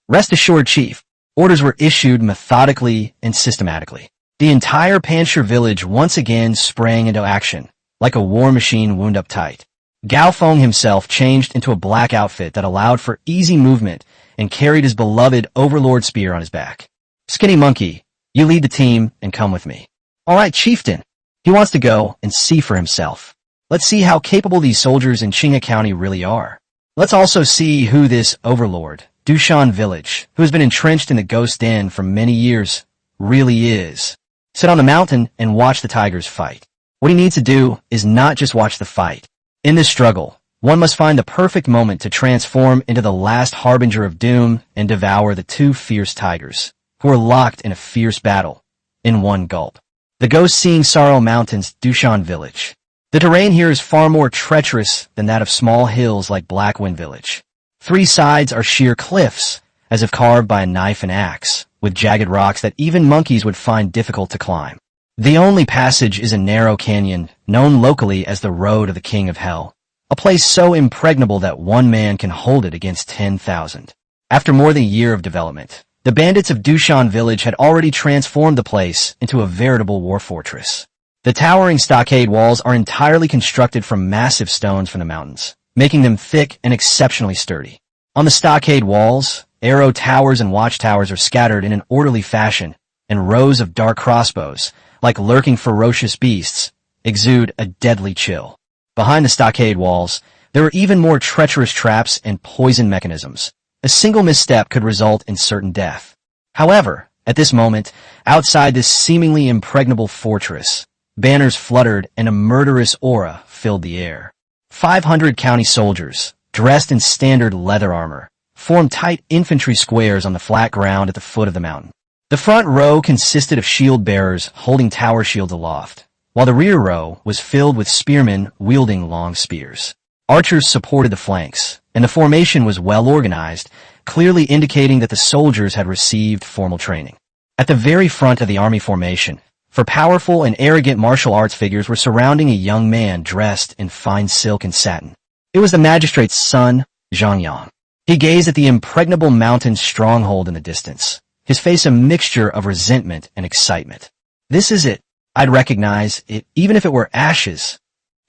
Rest assured, Chief, orders were issued methodically and systematically. The entire Panshir village once again sprang into action, like a war machine wound up tight. Gao Feng himself changed into a black outfit that allowed for easy movement and carried his beloved overlord spear on his back. Skinny Monkey, you lead the team and come with me. All right, chieftain. He wants to go and see for himself. Let's see how capable these soldiers in Qinga County really are. Let's also see who this overlord, Dushan village, who has been entrenched in the ghost den for many years, really is. Sit on the mountain and watch the tigers fight. What he needs to do is not just watch the fight. In this struggle, one must find the perfect moment to transform into the last harbinger of doom and devour the two fierce tigers, who are locked in a fierce battle, in one gulp. The ghost-seeing Sorrow Mountains, Dushan village. The terrain here is far more treacherous than that of small hills like Blackwind village. Three sides are sheer cliffs, as if carved by a knife and axe, with jagged rocks that even monkeys would find difficult to climb. The only passage is a narrow canyon, known locally as the Road of the King of Hell, a place so impregnable that one man can hold it against 10,000. After more than a year of development, the bandits of Dushan village had already transformed the place into a veritable war fortress. The towering stockade walls are entirely constructed from massive stones from the mountains, making them thick and exceptionally sturdy. On the stockade walls, arrow towers and watchtowers are scattered in an orderly fashion, and rows of dark crossbows, like lurking ferocious beasts, exude a deadly chill. Behind the stockade walls, there are even more treacherous traps and poison mechanisms. A single misstep could result in certain death. However, at this moment, outside this seemingly impregnable fortress, banners fluttered and a murderous aura filled the air. 500 county soldiers, dressed in standard leather armor, formed tight infantry squares on the flat ground at the foot of the mountain. The front row consisted of shield bearers holding tower shields aloft, while the rear row was filled with spearmen wielding long spears. Archers supported the flanks, and the formation was well organized, clearly indicating that the soldiers had received formal training. At the very front of the army formation, for powerful and arrogant martial arts figures were surrounding a young man dressed in fine silk and satin. It was the magistrate's son, Zhang Yang. He gazed at the impregnable mountain stronghold in the distance, his face a mixture of resentment and excitement. This is it. I'd recognize it, even if it were ashes.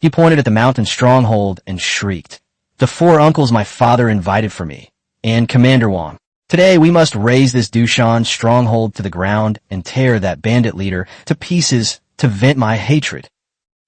He pointed at the mountain stronghold and shrieked, "The 4 uncles my father invited for me, and Commander Wang. Today we must raise this Dushan stronghold to the ground and tear that bandit leader to pieces to vent my hatred."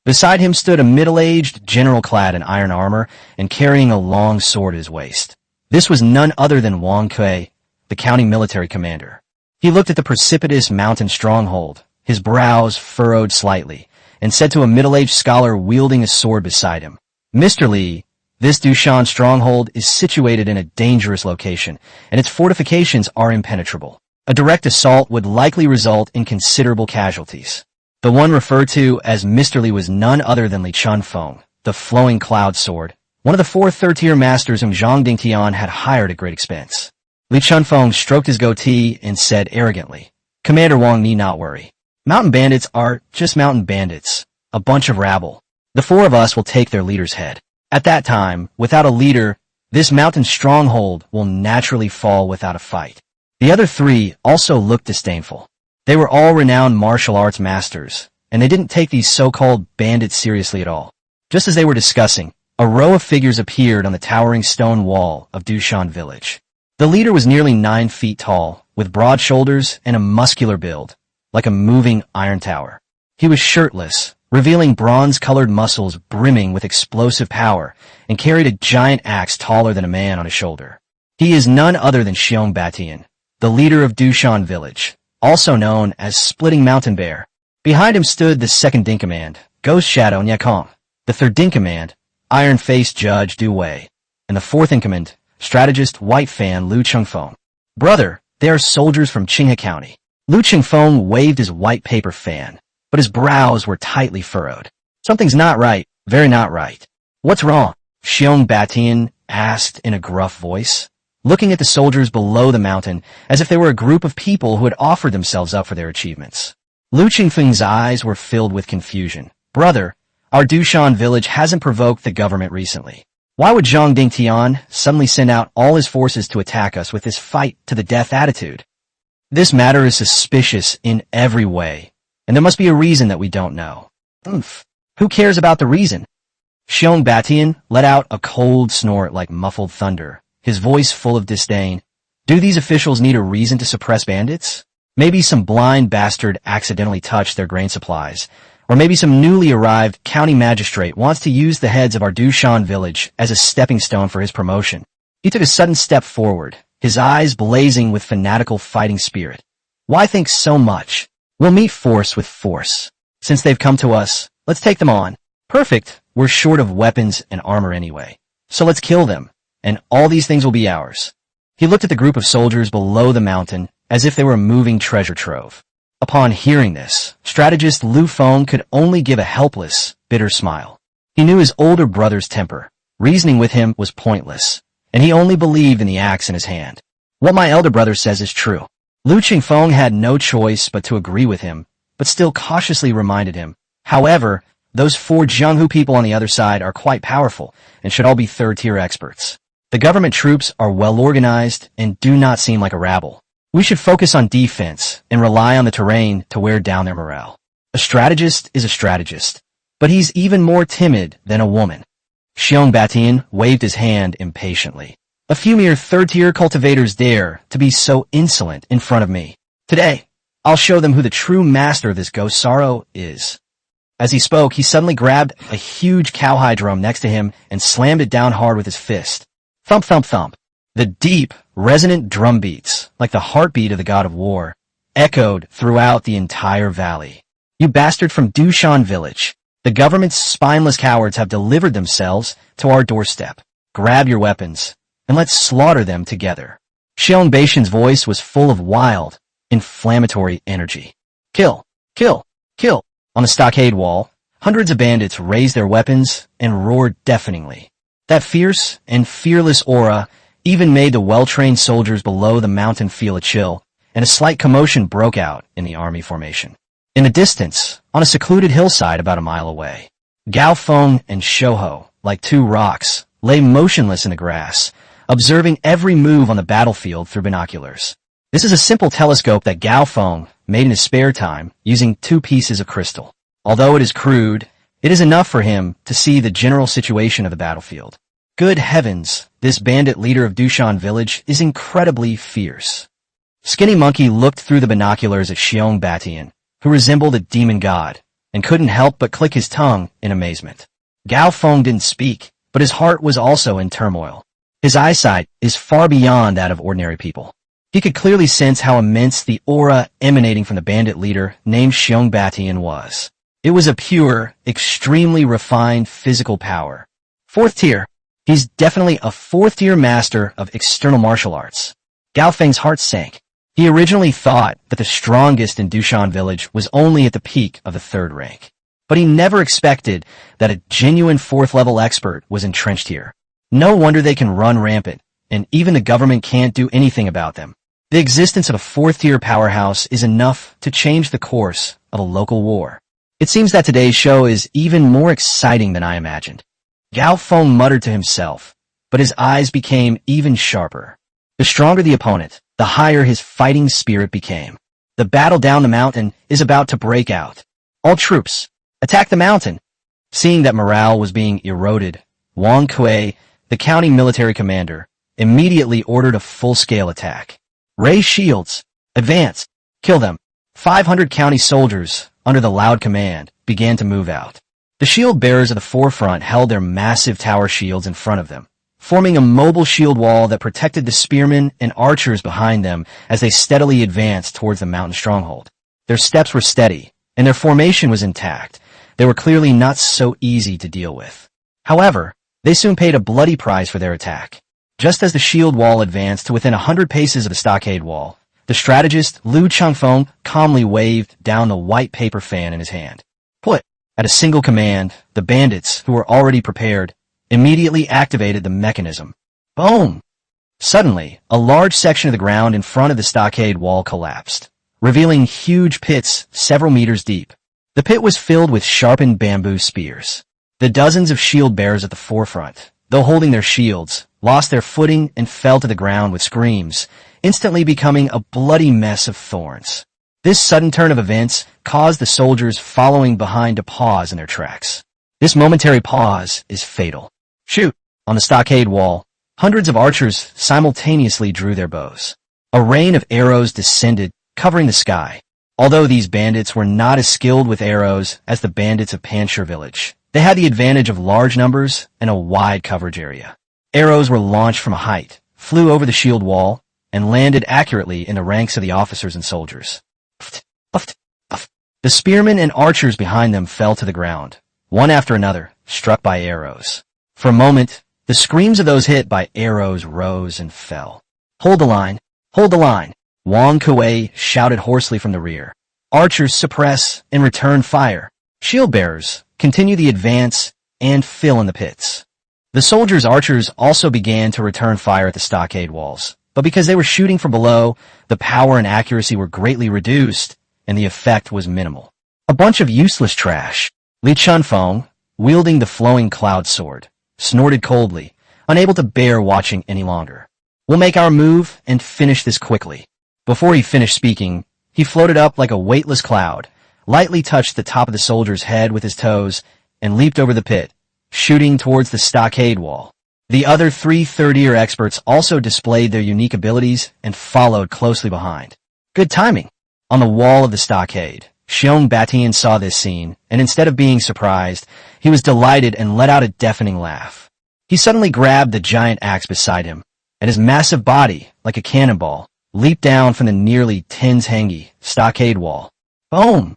Beside him stood a middle-aged general clad in iron armor and carrying a long sword at his waist. This was none other than Wang Kui, the county military commander. He looked at the precipitous mountain stronghold, his brows furrowed slightly, and said to a middle-aged scholar wielding a sword beside him, "Mr. Li, this Dushan stronghold is situated in a dangerous location, and its fortifications are impenetrable. A direct assault would likely result in considerable casualties." The one referred to as Mr. Li was none other than Li Chunfeng, the flowing cloud sword, one of the 4 third-tier masters whom Zhang Dingtian had hired at great expense. Li Chunfeng stroked his goatee and said arrogantly, "Commander Wang need not worry. Mountain bandits are just mountain bandits, a bunch of rabble. The 4 of us will take their leader's head. At that time, without a leader, this mountain stronghold will naturally fall without a fight." The other 3 also looked disdainful. They were all renowned martial arts masters, and they didn't take these so-called bandits seriously at all. Just as they were discussing, a row of figures appeared on the towering stone wall of Dushan village. The leader was nearly 9 feet tall, with broad shoulders and a muscular build, like a moving iron tower. He was shirtless, revealing bronze-colored muscles brimming with explosive power, and carried a giant axe taller than a man on his shoulder. He is none other than Xiong Batian, the leader of Dushan village, also known as Splitting Mountain Bear. Behind him stood the second in command, Ghost Shadow Nyakong, the third in command, Iron-Faced Judge Du Wei, and the 4th in command, strategist White Fan Lu Chengfeng. "Brother, they are soldiers from Qinghe County." Lu Chengfeng waved his white paper fan, but his brows were tightly furrowed. "Something's not right, very not right." "What's wrong?" Xiong Batian asked in a gruff voice, looking at the soldiers below the mountain as if they were a group of people who had offered themselves up for their achievements. Lu Chengfeng's eyes were filled with confusion. "Brother, our Dushan village hasn't provoked the government recently. Why would Zhang Dingtian suddenly send out all his forces to attack us with this fight-to-the-death attitude? This matter is suspicious in every way, and there must be a reason that we don't know." "Who cares about the reason?" Xiong Batian let out a cold snort like muffled thunder, his voice full of disdain. "Do these officials need a reason to suppress bandits? Maybe some blind bastard accidentally touched their grain supplies, or maybe some newly arrived county magistrate wants to use the heads of our Dushan village as a stepping stone for his promotion." He took a sudden step forward, his eyes blazing with fanatical fighting spirit. "Why think so much? We'll meet force with force. Since they've come to us, let's take them on. Perfect, we're short of weapons and armor anyway. So let's kill them, and all these things will be ours." He looked at the group of soldiers below the mountain as if they were a moving treasure trove. Upon hearing this, strategist Lu Feng could only give a helpless, bitter smile. He knew his older brother's temper. Reasoning with him was pointless, and he only believed in the axe in his hand. "What my elder brother says is true." Lu Chengfeng had no choice but to agree with him, but still cautiously reminded him, "However, those 4 Jianghu people on the other side are quite powerful and should all be third-tier experts. The government troops are well organized and do not seem like a rabble. We should focus on defense and rely on the terrain to wear down their morale. A strategist is a strategist, but he's even more timid than a woman." Xiong Batian waved his hand impatiently. "A few mere third-tier cultivators dare to be so insolent in front of me. Today, I'll show them who the true master of this ghost sorrow is." As he spoke, he suddenly grabbed a huge cowhide drum next to him and slammed it down hard with his fist. Thump, thump, thump. The deep, resonant drum beats, like the heartbeat of the god of war, echoed throughout the entire valley. "You bastard from Dushan village. The government's spineless cowards have delivered themselves to our doorstep. Grab your weapons, and let's slaughter them together. Xiong Baishan's voice was full of wild, inflammatory energy. Kill, kill, kill. On the stockade wall, hundreds of bandits raised their weapons and roared deafeningly. That fierce and fearless aura even made the well-trained soldiers below the mountain feel a chill, and a slight commotion broke out in the army formation. In the distance, on a secluded hillside about a mile away, Gao Feng and Shouho, like two rocks, lay motionless in the grass, observing every move on the battlefield through binoculars. This is a simple telescope that Gao Feng made in his spare time using 2 pieces of crystal. Although it is crude, it is enough for him to see the general situation of the battlefield. Good heavens, this bandit leader of Dushan village is incredibly fierce. Skinny Monkey looked through the binoculars at Xiong Batian, who resembled a demon god, and couldn't help but click his tongue in amazement. Gao Feng didn't speak, but his heart was also in turmoil. His eyesight is far beyond that of ordinary people. He could clearly sense how immense the aura emanating from the bandit leader named Xiong Batian was. It was a pure, extremely refined physical power. 4th tier. He's definitely a 4th-tier master of external martial arts. Gao Feng's heart sank. He originally thought that the strongest in Dushan village was only at the peak of the 3rd rank. But he never expected that a genuine 4th-level expert was entrenched here. No wonder they can run rampant, and even the government can't do anything about them. The existence of a 4th-tier powerhouse is enough to change the course of a local war. It seems that today's show is even more exciting than I imagined. Gao Feng muttered to himself, but his eyes became even sharper. The stronger the opponent, the higher his fighting spirit became. The battle down the mountain is about to break out. All troops, attack the mountain. Seeing that morale was being eroded, Wang Kuei, the county military commander, immediately ordered a full-scale attack. Raise shields, advance, kill them. 500 county soldiers, under the loud command, began to move out. The shield bearers of the forefront held their massive tower shields in front of them, forming a mobile shield wall that protected the spearmen and archers behind them as they steadily advanced towards the mountain stronghold. Their steps were steady, and their formation was intact. They were clearly not so easy to deal with. However, they soon paid a bloody price for their attack. Just as the shield wall advanced to within 100 paces of the stockade wall, the strategist Liu Changfeng calmly waved down the white paper fan in his hand. Put! At a single command, the bandits, who were already prepared, immediately activated the mechanism. Boom! Suddenly, a large section of the ground in front of the stockade wall collapsed, revealing huge pits several meters deep. The pit was filled with sharpened bamboo spears. The dozens of shield bearers at the forefront, though holding their shields, lost their footing and fell to the ground with screams, instantly becoming a bloody mess of thorns. This sudden turn of events caused the soldiers following behind to pause in their tracks. This momentary pause is fatal. Shoot! On the stockade wall, hundreds of archers simultaneously drew their bows. A rain of arrows descended, covering the sky. Although these bandits were not as skilled with arrows as the bandits of Panshir village, they had the advantage of large numbers and a wide coverage area. Arrows were launched from a height, flew over the shield wall, and landed accurately in the ranks of the officers and soldiers. The spearmen and archers behind them fell to the ground, one after another, struck by arrows. For a moment, the screams of those hit by arrows rose and fell. Hold the line! Hold the line! Wang Kuei shouted hoarsely from the rear. Archers suppress and return fire. Shield bearers continue the advance and fill in the pits. The soldiers' archers also began to return fire at the stockade walls, but because they were shooting from below, the power and accuracy were greatly reduced, and the effect was minimal. A bunch of useless trash. Li Chunfeng, wielding the flowing cloud sword, snorted coldly, unable to bear watching any longer. We'll make our move and finish this quickly. Before he finished speaking, he floated up like a weightless cloud, lightly touched the top of the soldier's head with his toes, and leaped over the pit, shooting towards the stockade wall. The other 3 third-year experts also displayed their unique abilities and followed closely behind. Good timing. On the wall of the stockade, Xiong Batian saw this scene, and instead of being surprised, he was delighted and let out a deafening laugh. He suddenly grabbed the giant axe beside him, and his massive body, like a cannonball, leaped down from the nearly 10 hangi stockade wall. Boom!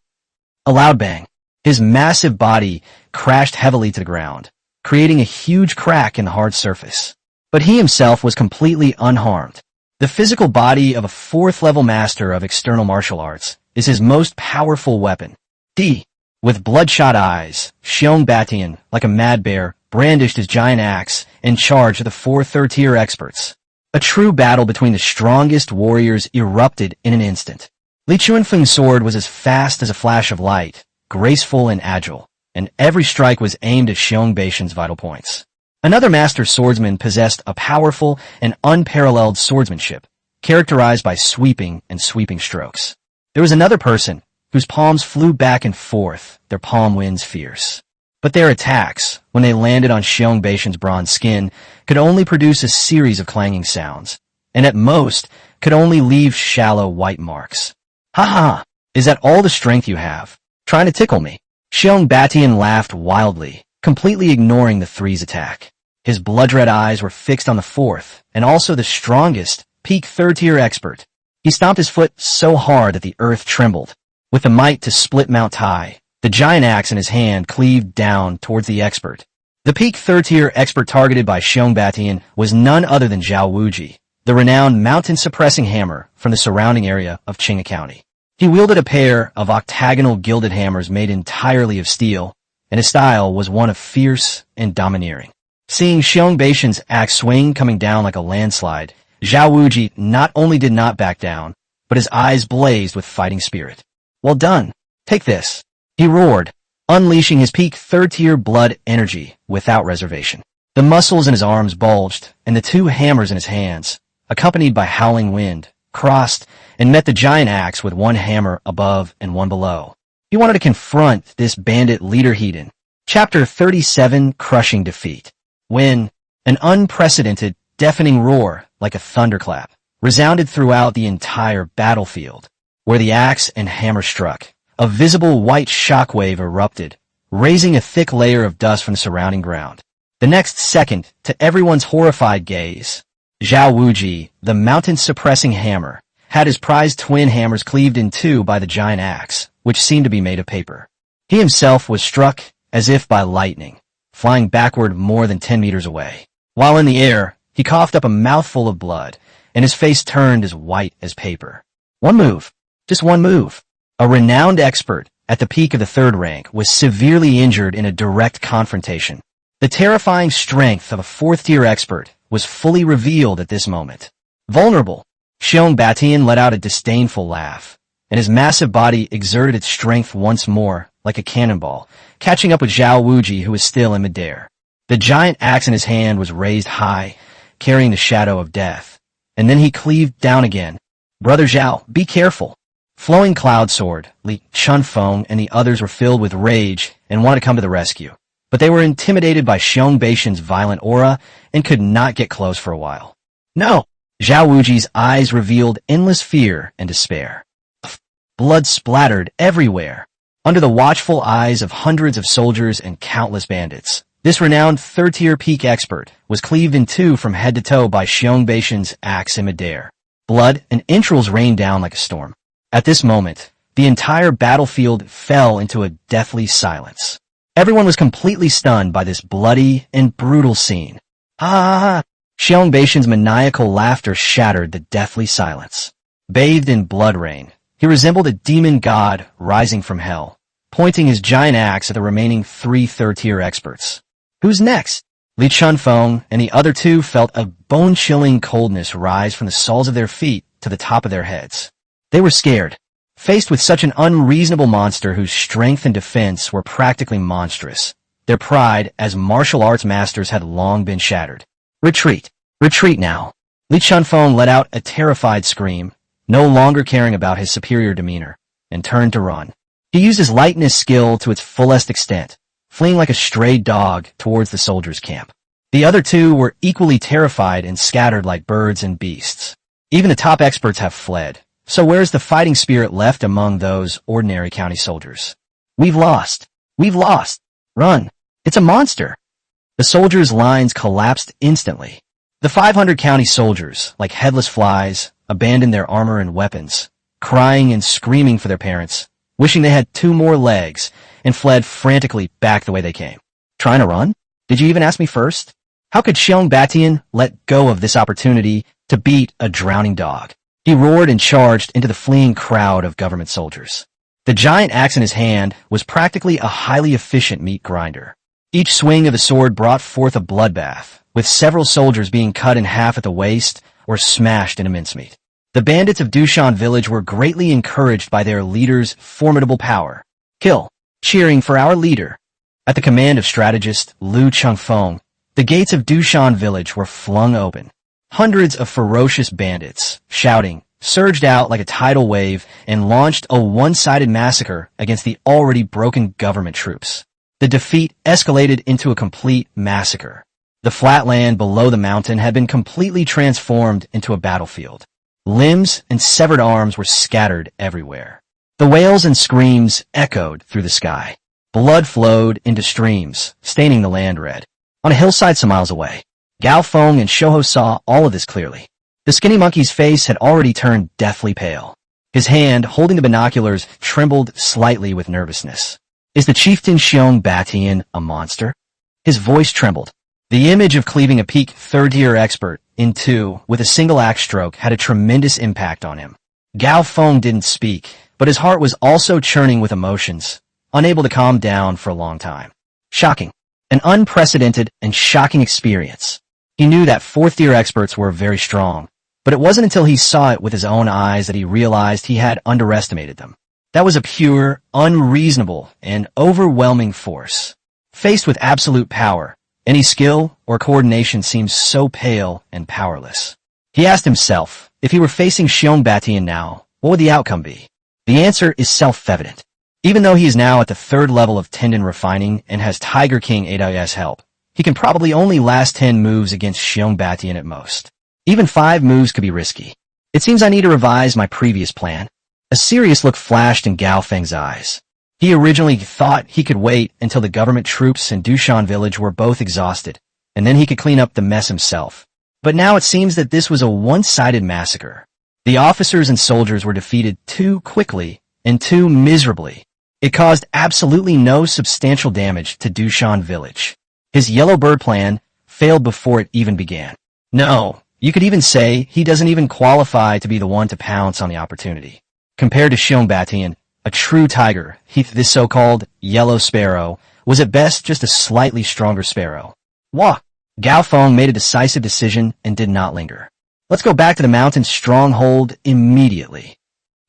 A loud bang. His massive body crashed heavily to the ground, creating a huge crack in the hard surface. But he himself was completely unharmed. The physical body of a fourth-level master of external martial arts is his most powerful weapon. With bloodshot eyes, Xiong Batian, like a mad bear, brandished his giant axe and charged the four third-tier experts. A true battle between the strongest warriors erupted in an instant. Li Chuanfeng's sword was as fast as a flash of light, graceful and agile, and every strike was aimed at Xiong Batian's vital points. Another master swordsman possessed a powerful and unparalleled swordsmanship, characterized by sweeping strokes. There was another person whose palms flew back and forth, their palm winds fierce. But their attacks, when they landed on Xiong Batian's bronze skin, could only produce a series of clanging sounds, and at most could only leave shallow white marks. Ha ha! Is that all the strength you have? Trying to tickle me? Xiong Batian laughed wildly, completely ignoring the three's attack. His blood-red eyes were fixed on the fourth, and also the strongest, peak third-tier expert. He stomped his foot so hard that the earth trembled. With the might to split Mount Tai, the giant axe in his hand cleaved down towards the expert. The peak third-tier expert targeted by Xiong Batian was none other than Zhao Wuji, the renowned mountain-suppressing hammer from the surrounding area of Qinghai County. He wielded a pair of octagonal gilded hammers made entirely of steel, and his style was one of fierce and domineering. Seeing Xiong Batian's axe swing coming down like a landslide, Zhao Wuji not only did not back down, but his eyes blazed with fighting spirit. Well done. Take this. He roared, unleashing his peak third-tier blood energy without reservation. The muscles in his arms bulged, and the two hammers in his hands, accompanied by howling wind, crossed and met the giant axe with one hammer above and one below. He wanted to confront this bandit leader Hedon. Chapter 37, Crushing Defeat. When an unprecedented, deafening roar, like a thunderclap, resounded throughout the entire battlefield. Where the axe and hammer struck, a visible white shockwave erupted, raising a thick layer of dust from the surrounding ground. The next second, to everyone's horrified gaze, Zhao Wuji, the mountain-suppressing hammer, had his prized twin hammers cleaved in two by the giant axe, which seemed to be made of paper. He himself was struck as if by lightning, flying backward more than 10 meters away. While in the air, he coughed up a mouthful of blood, and his face turned as white as paper. One move. Just one move. A renowned expert at the peak of the third rank was severely injured in a direct confrontation. The terrifying strength of a fourth-tier expert was fully revealed at this moment. Vulnerable, Xiong Batian let out a disdainful laugh, and his massive body exerted its strength once more, like a cannonball, catching up with Zhao Wuji, who was still in midair. The giant axe in his hand was raised high, carrying the shadow of death, and then he cleaved down again. Brother Zhao, be careful. Flowing Cloud Sword, Li Chuanfeng, and the others were filled with rage and wanted to come to the rescue. But they were intimidated by Xiong Batian's violent aura and could not get close for a while. No! Zhao Wuji's eyes revealed endless fear and despair. Blood splattered everywhere. Under the watchful eyes of hundreds of soldiers and countless bandits, this renowned third-tier peak expert was cleaved in two from head to toe by Xiong Batian's axe in midair. Blood and entrails rained down like a storm. At this moment, the entire battlefield fell into a deathly silence. Everyone was completely stunned by this bloody and brutal scene. Ah! Xiong Batian's maniacal laughter shattered the deathly silence. Bathed in blood rain, he resembled a demon god rising from hell, pointing his giant axe at the remaining three third-tier experts. Who's next? Li Chuanfeng and the other two felt a bone-chilling coldness rise from the soles of their feet to the top of their heads. They were scared, faced with such an unreasonable monster whose strength and defense were practically monstrous. Their pride as martial arts masters had long been shattered. Retreat. Retreat now. Li Chuanfeng let out a terrified scream, no longer caring about his superior demeanor, and turned to run. He used his lightness skill to its fullest extent, fleeing like a stray dog towards the soldiers' camp. The other two were equally terrified and scattered like birds and beasts. Even the top experts have fled. So where's the fighting spirit left among those ordinary county soldiers? We've lost. We've lost. Run. It's a monster. The soldiers' lines collapsed instantly. The 500 county soldiers, like headless flies, abandoned their armor and weapons, crying and screaming for their parents, wishing they had 2 more legs, and fled frantically back the way they came. Trying to run? Did you even ask me first? How could Xiong Batian let go of this opportunity to beat a drowning dog? He roared and charged into the fleeing crowd of government soldiers. The giant axe in his hand was practically a highly efficient meat grinder. Each swing of the sword brought forth a bloodbath, with several soldiers being cut in half at the waist or smashed into mincemeat. The bandits of Dushan village were greatly encouraged by their leader's formidable power. Kill, cheering for our leader. At the command of strategist Lu Chengfeng, the gates of Dushan village were flung open. Hundreds of ferocious bandits, shouting, surged out like a tidal wave and launched a one-sided massacre against the already broken government troops. The defeat escalated into a complete massacre. The flat land below the mountain had been completely transformed into a battlefield. Limbs and severed arms were scattered everywhere. The wails and screams echoed through the sky. Blood flowed into streams, staining the land red. On a hillside some miles away, Gao Feng and Shouho saw all of this clearly. The skinny monkey's face had already turned deathly pale. His hand, holding the binoculars, trembled slightly with nervousness. Is the chieftain Xiong Batian a monster? His voice trembled. The image of cleaving a peak third-tier expert in two with a single axe stroke had a tremendous impact on him. Gao Feng didn't speak, but his heart was also churning with emotions, unable to calm down for a long time. Shocking. An unprecedented and shocking experience. He knew that fourth-tier experts were very strong, but it wasn't until he saw it with his own eyes that he realized he had underestimated them. That was a pure, unreasonable, and overwhelming force. Faced with absolute power, any skill or coordination seemed so pale and powerless. He asked himself, if he were facing Xiong Batian now, what would the outcome be? The answer is self-evident. Even though he is now at the 3rd level of tendon refining and has Tiger King Adai's help, he can probably only last 10 moves against Xiong Batian at most. Even 5 moves could be risky. It seems I need to revise my previous plan. A serious look flashed in Gao Feng's eyes. He originally thought he could wait until the government troops in Dushan village were both exhausted, and then he could clean up the mess himself. But now it seems that this was a one-sided massacre. The officers and soldiers were defeated too quickly and too miserably. It caused absolutely no substantial damage to Dushan village. His yellow bird plan failed before it even began. No, you could even say he doesn't even qualify to be the one to pounce on the opportunity. Compared to Xiong Batian, a true tiger, this so-called yellow sparrow, was at best just a slightly stronger sparrow. Wah! Gao Feng made a decisive decision and did not linger. Let's go back to the mountain's stronghold immediately.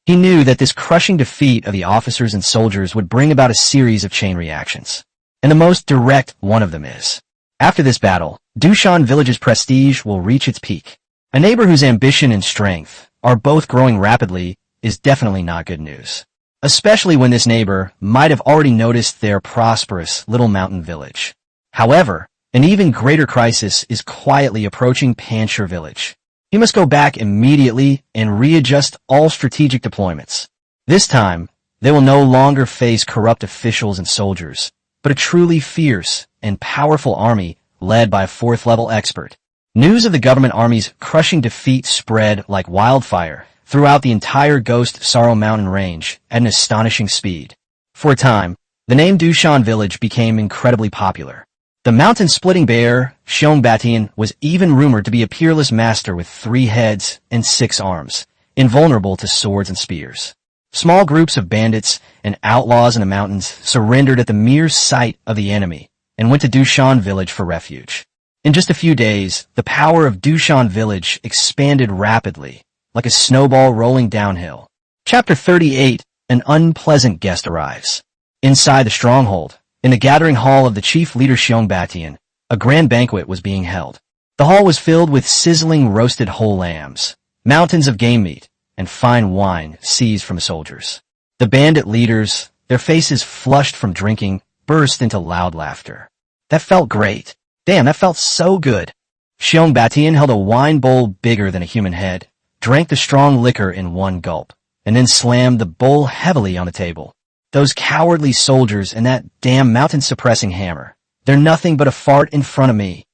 He knew that this crushing defeat of the officers and soldiers would bring about a series of chain reactions. And the most direct one of them is, after this battle, Dushan village's prestige will reach its peak. A neighbor whose ambition and strength are both growing rapidly is definitely not good news. Especially when this neighbor might have already noticed their prosperous little mountain village. However, an even greater crisis is quietly approaching Panchur village. He must go back immediately and readjust all strategic deployments. This time, they will no longer face corrupt officials and soldiers, but a truly fierce and powerful army led by a 4th-level expert. News of the government army's crushing defeat spread like wildfire throughout the entire Ghost Sorrow Mountain range at an astonishing speed. For a time, the name Dushan village became incredibly popular. The mountain-splitting bear, Xiong Batian, was even rumored to be a peerless master with 3 heads and 6 arms, invulnerable to swords and spears. Small groups of bandits and outlaws in the mountains surrendered at the mere sight of the enemy and went to Dushan village for refuge. In just a few days, the power of Dushan village expanded rapidly, like a snowball rolling downhill. Chapter 38, An Unpleasant Guest Arrives. Inside the stronghold, in the gathering hall of the chief leader Xiong Batian, a grand banquet was being held. The hall was filled with sizzling roasted whole lambs, mountains of game meat, and fine wine seized from the soldiers. The bandit leaders, their faces flushed from drinking, burst into loud laughter. That felt great. Damn, that felt so good. Xiong Batian held a wine bowl bigger than a human head, drank the strong liquor in one gulp, and then slammed the bowl heavily on the table. Those cowardly soldiers and that damn mountain-suppressing hammer. They're nothing but a fart in front of me.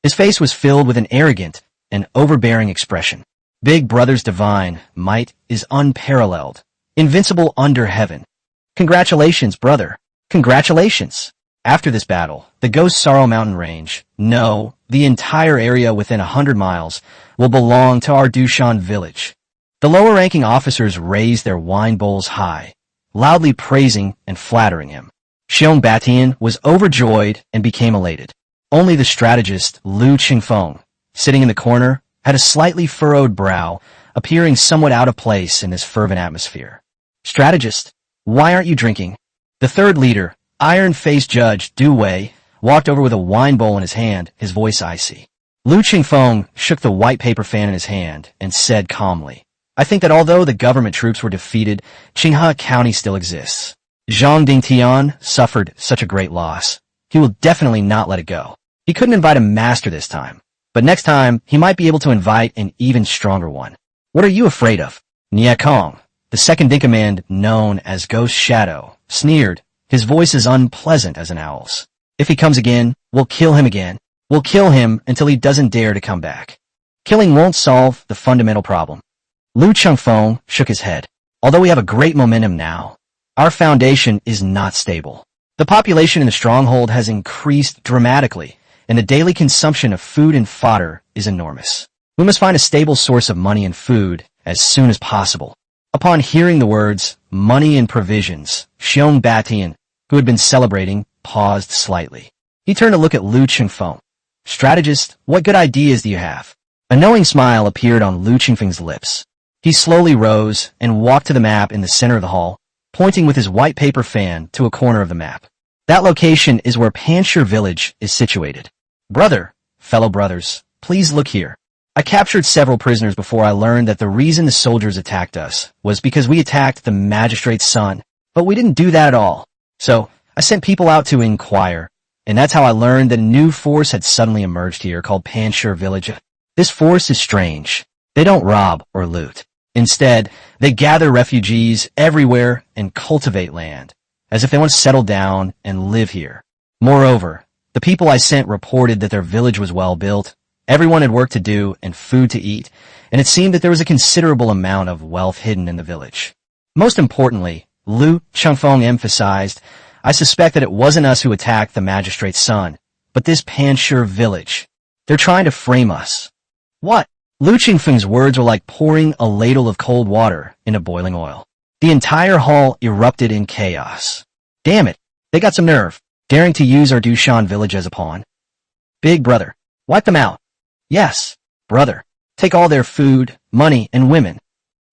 His face was filled with an arrogant and overbearing expression. Big Brother's divine might is unparalleled, invincible under heaven. Congratulations, brother. Congratulations. After this battle, the Ghost Sorrow Mountain Range, no, the entire area within 100 miles, will belong to our Dushan village. The lower-ranking officers raised their wine bowls high, loudly praising and flattering him. Xiong Batian was overjoyed and became elated. Only the strategist, Lu Qingfeng, sitting in the corner, had a slightly furrowed brow, appearing somewhat out of place in this fervent atmosphere. Strategist, why aren't you drinking? The third leader, iron-faced Judge Du Wei, walked over with a wine bowl in his hand, his voice icy. Lu Qingfeng shook the white paper fan in his hand and said calmly, I think that although the government troops were defeated, Qinghe County still exists. Zhang Dingtian suffered such a great loss. He will definitely not let it go. He couldn't invite a master this time, but next time he might be able to invite an even stronger one. What are you afraid of? Nia Kong, the second-in-command known as Ghost Shadow, sneered, his voice as unpleasant as an owl's. If he comes again, we'll kill him again. We'll kill him until he doesn't dare to come back. Killing won't solve the fundamental problem. Lu Chengfeng shook his head. Although we have a great momentum now, our foundation is not stable. The population in the stronghold has increased dramatically, and the daily consumption of food and fodder is enormous. We must find a stable source of money and food as soon as possible. Upon hearing the words, money and provisions, Xiong Batian, who had been celebrating, paused slightly. He turned to look at Lu Qingfeng. Strategist, what good ideas do you have? A knowing smile appeared on Lu Qingfeng's lips. He slowly rose and walked to the map in the center of the hall, pointing with his white paper fan to a corner of the map. That location is where Panshir village is situated. Brother, fellow brothers, please look here. I captured several prisoners before I learned that the reason the soldiers attacked us was because we attacked the magistrate's son, but we didn't do that at all. So, I sent people out to inquire, and that's how I learned that a new force had suddenly emerged here called Panshir village. This force is strange. They don't rob or loot. Instead, they gather refugees everywhere and cultivate land, as if they want to settle down and live here. Moreover, the people I sent reported that their village was well built, everyone had work to do and food to eat, and it seemed that there was a considerable amount of wealth hidden in the village. Most importantly, Lu Chengfeng emphasized, I suspect that it wasn't us who attacked the magistrate's son, but this Panshir village. They're trying to frame us. What? Lu Qingfeng's words were like pouring a ladle of cold water into boiling oil. The entire hall erupted in chaos. Damn it, they got some nerve, daring to use our Dushan village as a pawn. Big brother, wipe them out. Yes, brother, take all their food, money, and women.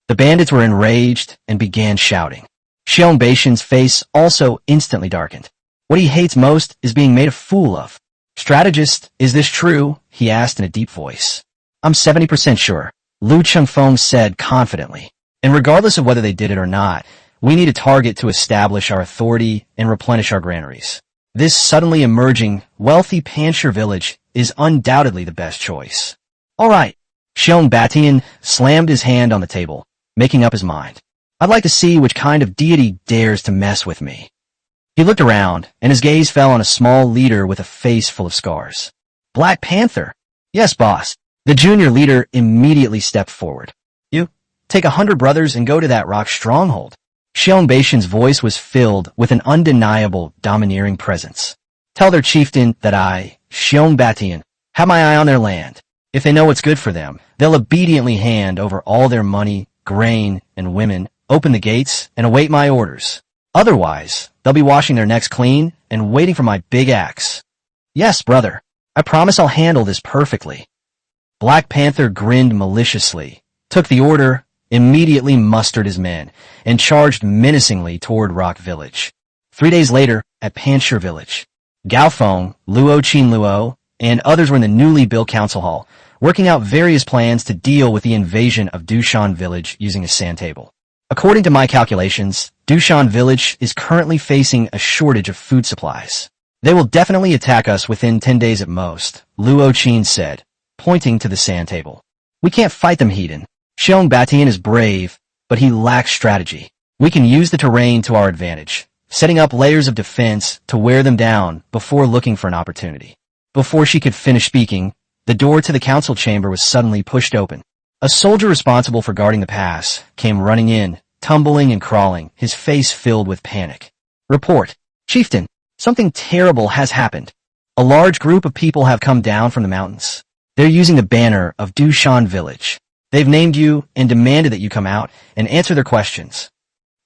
The bandits were enraged and began shouting. Xiong Beishan's face also instantly darkened. What he hates most is being made a fool of. Strategist, is this true? He asked in a deep voice. I'm 70% sure, Lu Chengfeng said confidently. And regardless of whether they did it or not, we need a target to establish our authority and replenish our granaries. This suddenly emerging, wealthy Panshir village is undoubtedly the best choice. All right. Xiong Batian slammed his hand on the table, making up his mind. I'd like to see which kind of deity dares to mess with me. He looked around, and his gaze fell on a small leader with a face full of scars. Black Panther. Yes, boss. The junior leader immediately stepped forward. You, take 100 brothers and go to that rock stronghold. Xiong Beishan's voice was filled with an undeniable, domineering presence. Tell their chieftain that I, Xiong Batian, have my eye on their land. If they know what's good for them, they'll obediently hand over all their money, grain, and women, open the gates, and await my orders. Otherwise, they'll be washing their necks clean and waiting for my big axe. Yes, brother. I promise I'll handle this perfectly. Black Panther grinned maliciously, took the order, immediately mustered his men, and charged menacingly toward Rock Village. 3 days later, at Panshir Village, Gao Feng, Luo Qinluo, and others were in the newly built council hall, working out various plans to deal with the invasion of Dushan Village using a sand table. According to my calculations, Dushan Village is currently facing a shortage of food supplies. They will definitely attack us within 10 days at most, Luo Qin said, pointing to the sand table. We can't fight them, Hedon. Xiong Batian is brave, but he lacks strategy. We can use the terrain to our advantage, setting up layers of defense to wear them down before looking for an opportunity. Before she could finish speaking, the door to the council chamber was suddenly pushed open. A soldier responsible for guarding the pass came running in, tumbling and crawling, his face filled with panic. Report. Chieftain, something terrible has happened. A large group of people have come down from the mountains. They're using the banner of Dushan village. They've named you and demanded that you come out and answer their questions.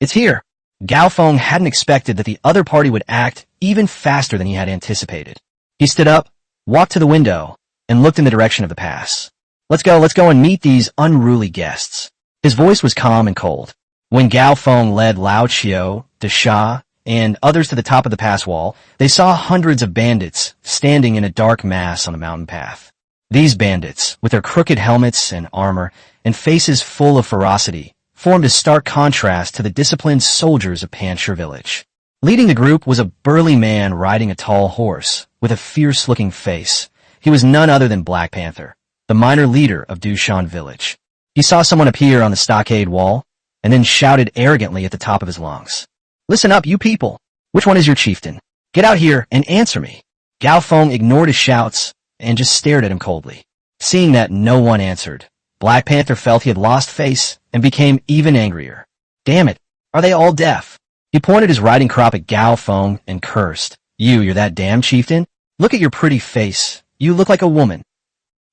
It's here. Gao Feng hadn't expected that the other party would act even faster than he had anticipated. He stood up, walked to the window, and looked in the direction of the pass. Let's go and meet these unruly guests. His voice was calm and cold. When Gao Feng led Lao Qiu, Desha, and others to the top of the pass wall, they saw hundreds of bandits standing in a dark mass on the mountain path. These bandits, with their crooked helmets and armor, and faces full of ferocity, formed a stark contrast to the disciplined soldiers of Panshir village. Leading the group was a burly man riding a tall horse, with a fierce-looking face. He was none other than Black Panther, the minor leader of Dushan village. He saw someone appear on the stockade wall, and then shouted arrogantly at the top of his lungs. Listen up, you people! Which one is your chieftain? Get out here and answer me! Gao Feng ignored his shouts and just stared at him coldly. Seeing that no one answered, Black Panther felt he had lost face and became even angrier. Damn it, are they all deaf? He pointed his riding crop at Gao Feng and cursed. You're that damn chieftain? Look at your pretty face. You look like a woman.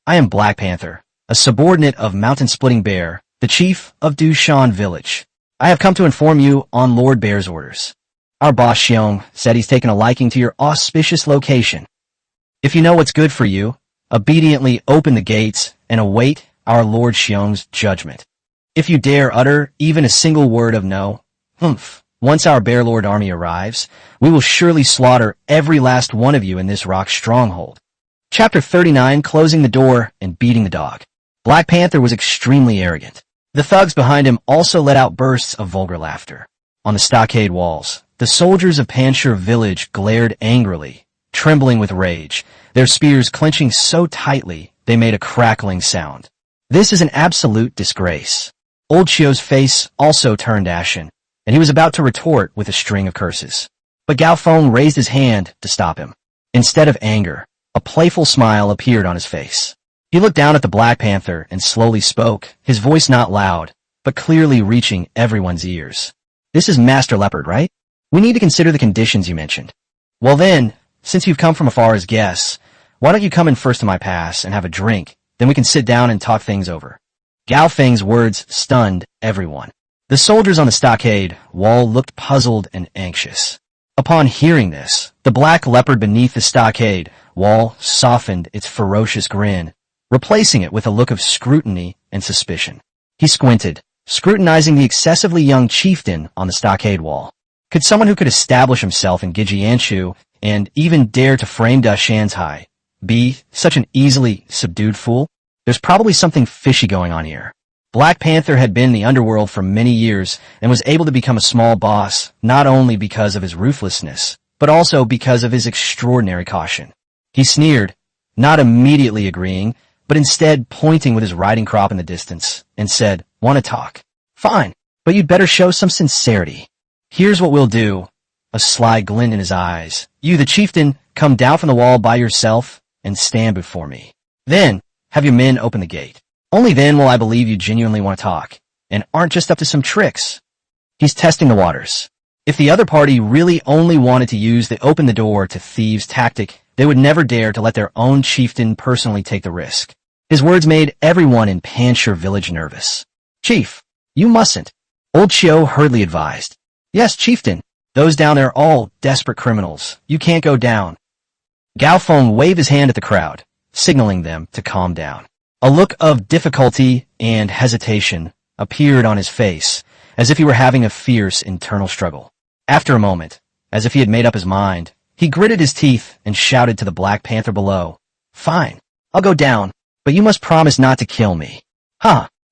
I am Black Panther, a subordinate of Mountain Splitting Bear, the chief of Dushan village. I have come to inform you on Lord Bear's orders. Our boss Xiong said he's taken a liking to your auspicious location. If you know what's good for you, obediently open the gates and await our Lord Xiong's judgment. If you dare utter even a single word of no, once our Bear Lord army arrives, we will surely slaughter every last one of you in this rock stronghold. Chapter 39, Closing the Door and Beating the Dog. Black Panther was extremely arrogant. The thugs behind him also let out bursts of vulgar laughter. On the stockade walls, the soldiers of Panshir village glared angrily, trembling with rage, their spears clenching so tightly they made a crackling sound. This is an absolute disgrace. Old Chio's face also turned ashen, and he was about to retort with a string of curses. But Gao Feng raised his hand to stop him. Instead of anger, a playful smile appeared on his face. He looked down at the Black Panther and slowly spoke, his voice not loud, but clearly reaching everyone's ears. This is Master Leopard, right? We need to consider the conditions you mentioned. Well then, since you've come from afar as guests, why don't you come in first to my pass and have a drink, then we can sit down and talk things over. Gao Feng's words stunned everyone. The soldiers on the stockade wall looked puzzled and anxious. Upon hearing this, the black leopard beneath the stockade wall softened its ferocious grin, replacing it with a look of scrutiny and suspicion. He squinted, scrutinizing the excessively young chieftain on the stockade wall. Could someone who could establish himself in Gijianshu and even dare to frame Da Shanzhai be such an easily subdued fool? There's probably something fishy going on here. Black Panther had been in the underworld for many years and was able to become a small boss not only because of his ruthlessness, but also because of his extraordinary caution. He sneered, not immediately agreeing, but instead pointing with his riding crop in the distance, and said, "Want to talk? Fine, but you'd better show some sincerity. Here's what we'll do." A sly glint in his eyes. "You, the chieftain, come down from the wall by yourself and stand before me. Then, have your men open the gate. Only then will I believe you genuinely want to talk, and aren't just up to some tricks." He's testing the waters. If the other party really only wanted to use the open the door to thieves tactic, they would never dare to let their own chieftain personally take the risk. His words made everyone in Panshir village nervous. "Chief, you mustn't," Old Chio hurriedly advised. "Yes, chieftain. Those down there are all desperate criminals. You can't go down." Gao Feng waved his hand at the crowd, signaling them to calm down. A look of difficulty and hesitation appeared on his face, as if he were having a fierce internal struggle. After a moment, as if he had made up his mind, he gritted his teeth and shouted to the Black Panther below, "Fine, I'll go down, but you must promise not to kill me.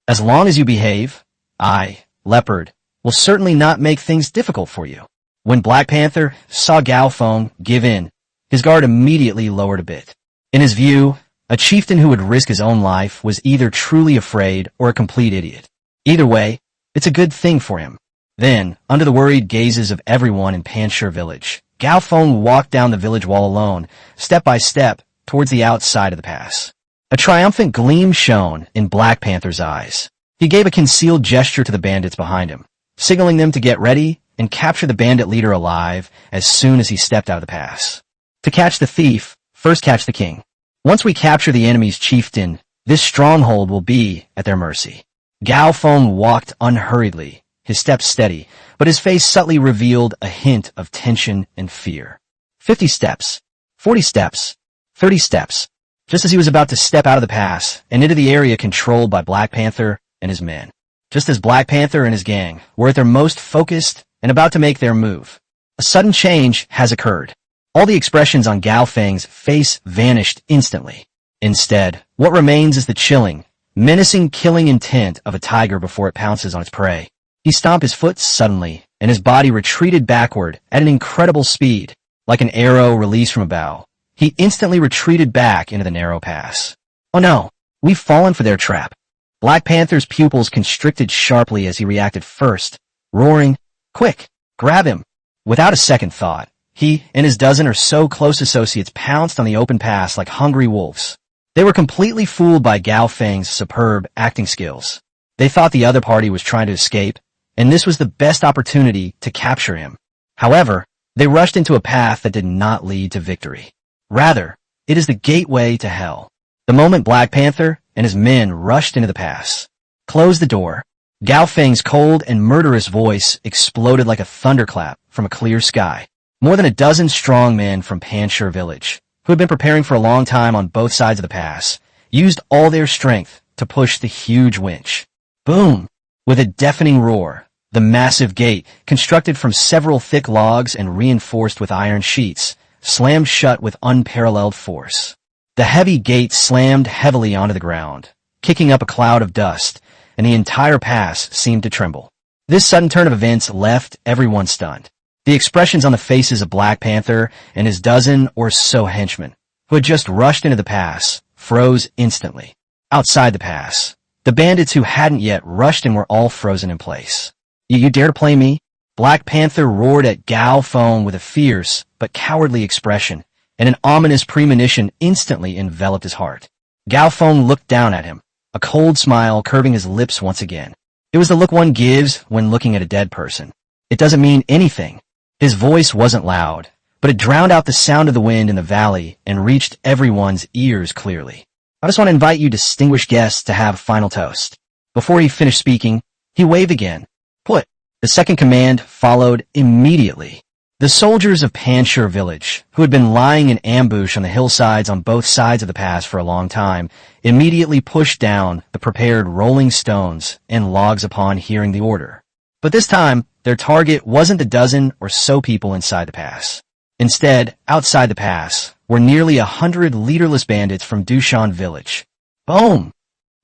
As long as you behave, I, Leopard, will certainly not make things difficult for you." When Black Panther saw Gao Feng give in, his guard immediately lowered a bit. In his view, a chieftain who would risk his own life was either truly afraid or a complete idiot. Either way, it's a good thing for him. Then, under the worried gazes of everyone in Panshir village, Gao Feng walked down the village wall alone, step by step, towards the outside of the pass. A triumphant gleam shone in Black Panther's eyes. He gave a concealed gesture to the bandits behind him, signaling them to get ready and capture the bandit leader alive as soon as he stepped out of the pass. To catch the thief, first catch the king. Once we capture the enemy's chieftain, this stronghold will be at their mercy. Gao Feng walked unhurriedly, his steps steady, but his face subtly revealed a hint of tension and fear. 50 steps, 40 steps, 30 steps. Just as he was about to step out of the pass and into the area controlled by Black Panther and his men. Just as Black Panther and his gang were at their most focused and about to make their move, a sudden change has occurred. All the expressions on Gao Feng's face vanished instantly. Instead, what remains is the chilling, menacing killing intent of a tiger before it pounces on its prey. He stomped his foot suddenly, and his body retreated backward at an incredible speed, like an arrow released from a bow. He instantly retreated back into the narrow pass. Oh no, we've fallen for their trap. Black Panther's pupils constricted sharply as he reacted first, roaring, "Quick, grab him!" Without a second thought, he and his dozen or so close associates pounced on the open pass like hungry wolves. They were completely fooled by Gao Feng's superb acting skills. They thought the other party was trying to escape, and this was the best opportunity to capture him. However, they rushed into a path that did not lead to victory. Rather, it is the gateway to hell. The moment Black Panther and his men rushed into the pass, closed the door, Gao Feng's cold and murderous voice exploded like a thunderclap from a clear sky. More than a dozen strong men from Panshir village, who had been preparing for a long time on both sides of the pass, used all their strength to push the huge winch. Boom! With a deafening roar, the massive gate, constructed from several thick logs and reinforced with iron sheets, slammed shut with unparalleled force. The heavy gate slammed heavily onto the ground, kicking up a cloud of dust, and the entire pass seemed to tremble. This sudden turn of events left everyone stunned. The expressions on the faces of Black Panther and his dozen or so henchmen, who had just rushed into the pass, froze instantly. Outside the pass, the bandits who hadn't yet rushed in were all frozen in place. You dare to play me? Black Panther roared at Gao Feng with a fierce but cowardly expression, and an ominous premonition instantly enveloped his heart. Gao Feng looked down at him, a cold smile curving his lips once again. It was the look one gives when looking at a dead person. It doesn't mean anything. His voice wasn't loud, but it drowned out the sound of the wind in the valley and reached everyone's ears clearly. I just want to invite you distinguished guests to have a final toast. Before he finished speaking, he waved again. Put. The second command followed immediately. The soldiers of Panshir village, who had been lying in ambush on the hillsides on both sides of the pass for a long time, immediately pushed down the prepared rolling stones and logs upon hearing the order. But this time, their target wasn't the dozen or so people inside the pass. Instead, outside the pass, were nearly 100 leaderless bandits from Dushan village. Boom!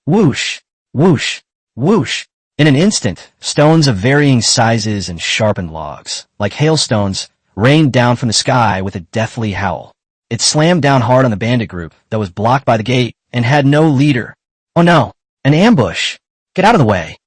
Whoosh! Whoosh! Whoosh! In an instant, stones of varying sizes and sharpened logs, like hailstones, rained down from the sky with a deathly howl. It slammed down hard on the bandit group that was blocked by the gate and had no leader. Oh no, an ambush! Get out of the way!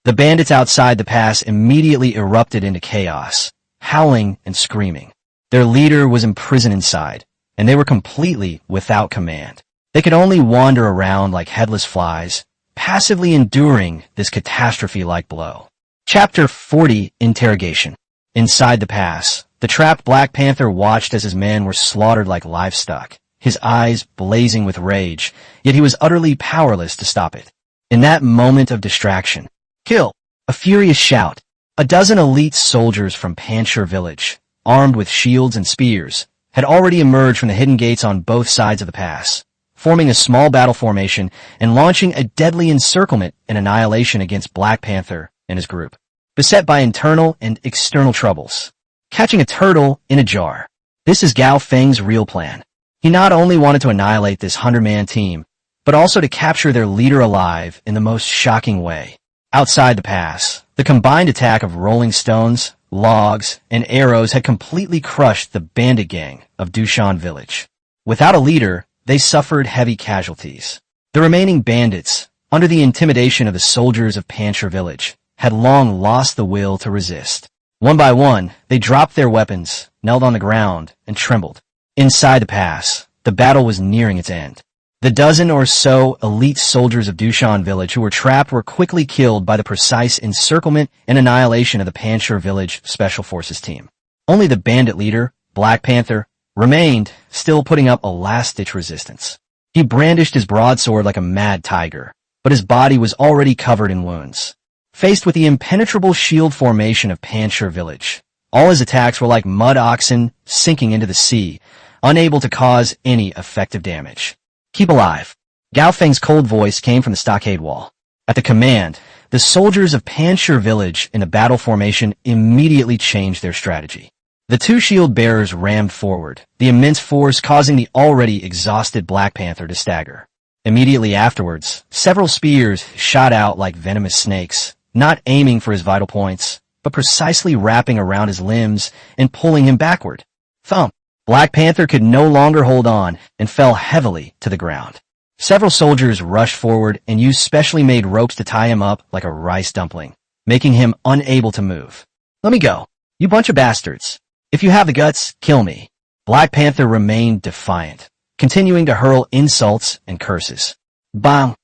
The bandits outside the pass immediately erupted into chaos, howling and screaming. Their leader was imprisoned inside, and they were completely without command. They could only wander around like headless flies, passively enduring this catastrophe-like blow. Chapter 40, Interrogation. Inside the pass, the trapped Black Panther watched as his men were slaughtered like livestock, his eyes blazing with rage, yet he was utterly powerless to stop it. In that moment of distraction, kill! A furious shout. A dozen elite soldiers from Panshir village, armed with shields and spears, had already emerged from the hidden gates on both sides of the pass, forming a small battle formation and launching a deadly encirclement and annihilation against Black Panther and his group, beset by internal and external troubles. Catching a turtle in a jar. This is Gao Feng's real plan. He not only wanted to annihilate this 100-man team, but also to capture their leader alive in the most shocking way. Outside the pass, the combined attack of rolling stones, logs, and arrows had completely crushed the bandit gang of Dushan village. Without a leader, they suffered heavy casualties. The remaining bandits, under the intimidation of the soldiers of Panshir village, had long lost the will to resist. One by one, they dropped their weapons, knelt on the ground, and trembled. Inside the pass, the battle was nearing its end. The dozen or so elite soldiers of Dushan village who were trapped were quickly killed by the precise encirclement and annihilation of the Panjshir village special forces team. Only the bandit leader, Black Panther, remained, still putting up a last-ditch resistance. He brandished his broadsword like a mad tiger, but his body was already covered in wounds. Faced with the impenetrable shield formation of Panjshir village, all his attacks were like mud oxen sinking into the sea, unable to cause any effective damage. Keep alive. Gao Feng's cold voice came from the stockade wall. At the command, the soldiers of Panjshir village in the battle formation immediately changed their strategy. The two shield bearers rammed forward, the immense force causing the already exhausted Black Panther to stagger. Immediately afterwards, several spears shot out like venomous snakes, not aiming for his vital points, but precisely wrapping around his limbs and pulling him backward. Thump! Black Panther could no longer hold on and fell heavily to the ground. Several soldiers rushed forward and used specially made ropes to tie him up like a rice dumpling, making him unable to move. Let me go, you bunch of bastards. If you have the guts, kill me. Black Panther remained defiant, continuing to hurl insults and curses. Bang!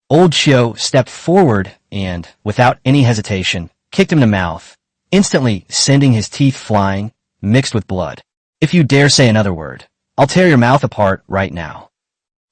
Old Chiu stepped forward and, without any hesitation, kicked him in the mouth, instantly sending his teeth flying, mixed with blood. If you dare say another word, I'll tear your mouth apart right now.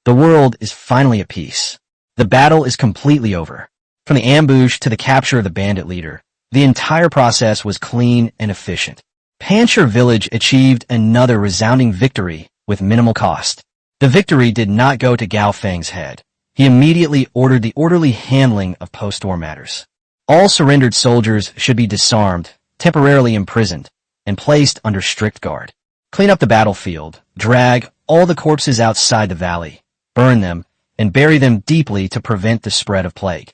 The world is finally at peace. The battle is completely over. From the ambush to the capture of the bandit leader, the entire process was clean and efficient. Panjshir village achieved another resounding victory with minimal cost. The victory did not go to Gao Feng's head. He immediately ordered the orderly handling of post-war matters. All surrendered soldiers should be disarmed, temporarily imprisoned, and placed under strict guard. Clean up the battlefield, drag all the corpses outside the valley, burn them, and bury them deeply to prevent the spread of plague.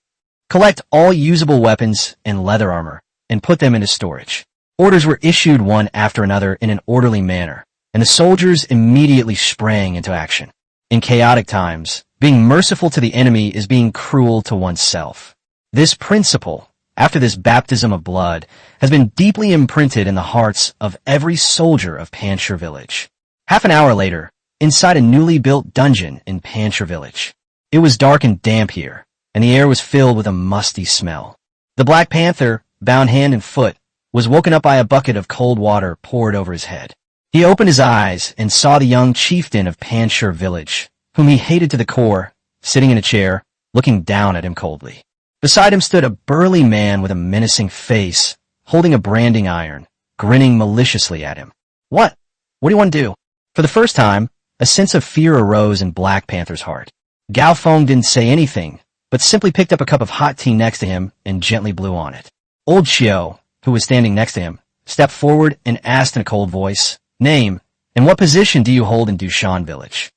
Collect all usable weapons and leather armor, and put them into storage. Orders were issued one after another in an orderly manner, and the soldiers immediately sprang into action. In chaotic times, being merciful to the enemy is being cruel to oneself. This principle, after this baptism of blood, has been deeply imprinted in the hearts of every soldier of Panjshir village. Half an hour later, inside a newly built dungeon in Panjshir village. It was dark and damp here, and the air was filled with a musty smell. The Black Panther, bound hand and foot, was woken up by a bucket of cold water poured over his head. He opened his eyes and saw the young chieftain of Panjshir village, whom he hated to the core, sitting in a chair, looking down at him coldly. Beside him stood a burly man with a menacing face, holding a branding iron, grinning maliciously at him. What? What do you want to do? For the first time, a sense of fear arose in Black Panther's heart. Gao Feng didn't say anything, but simply picked up a cup of hot tea next to him and gently blew on it. Old Chiu, who was standing next to him, stepped forward and asked in a cold voice, Name, and what position do you hold in Dushan village?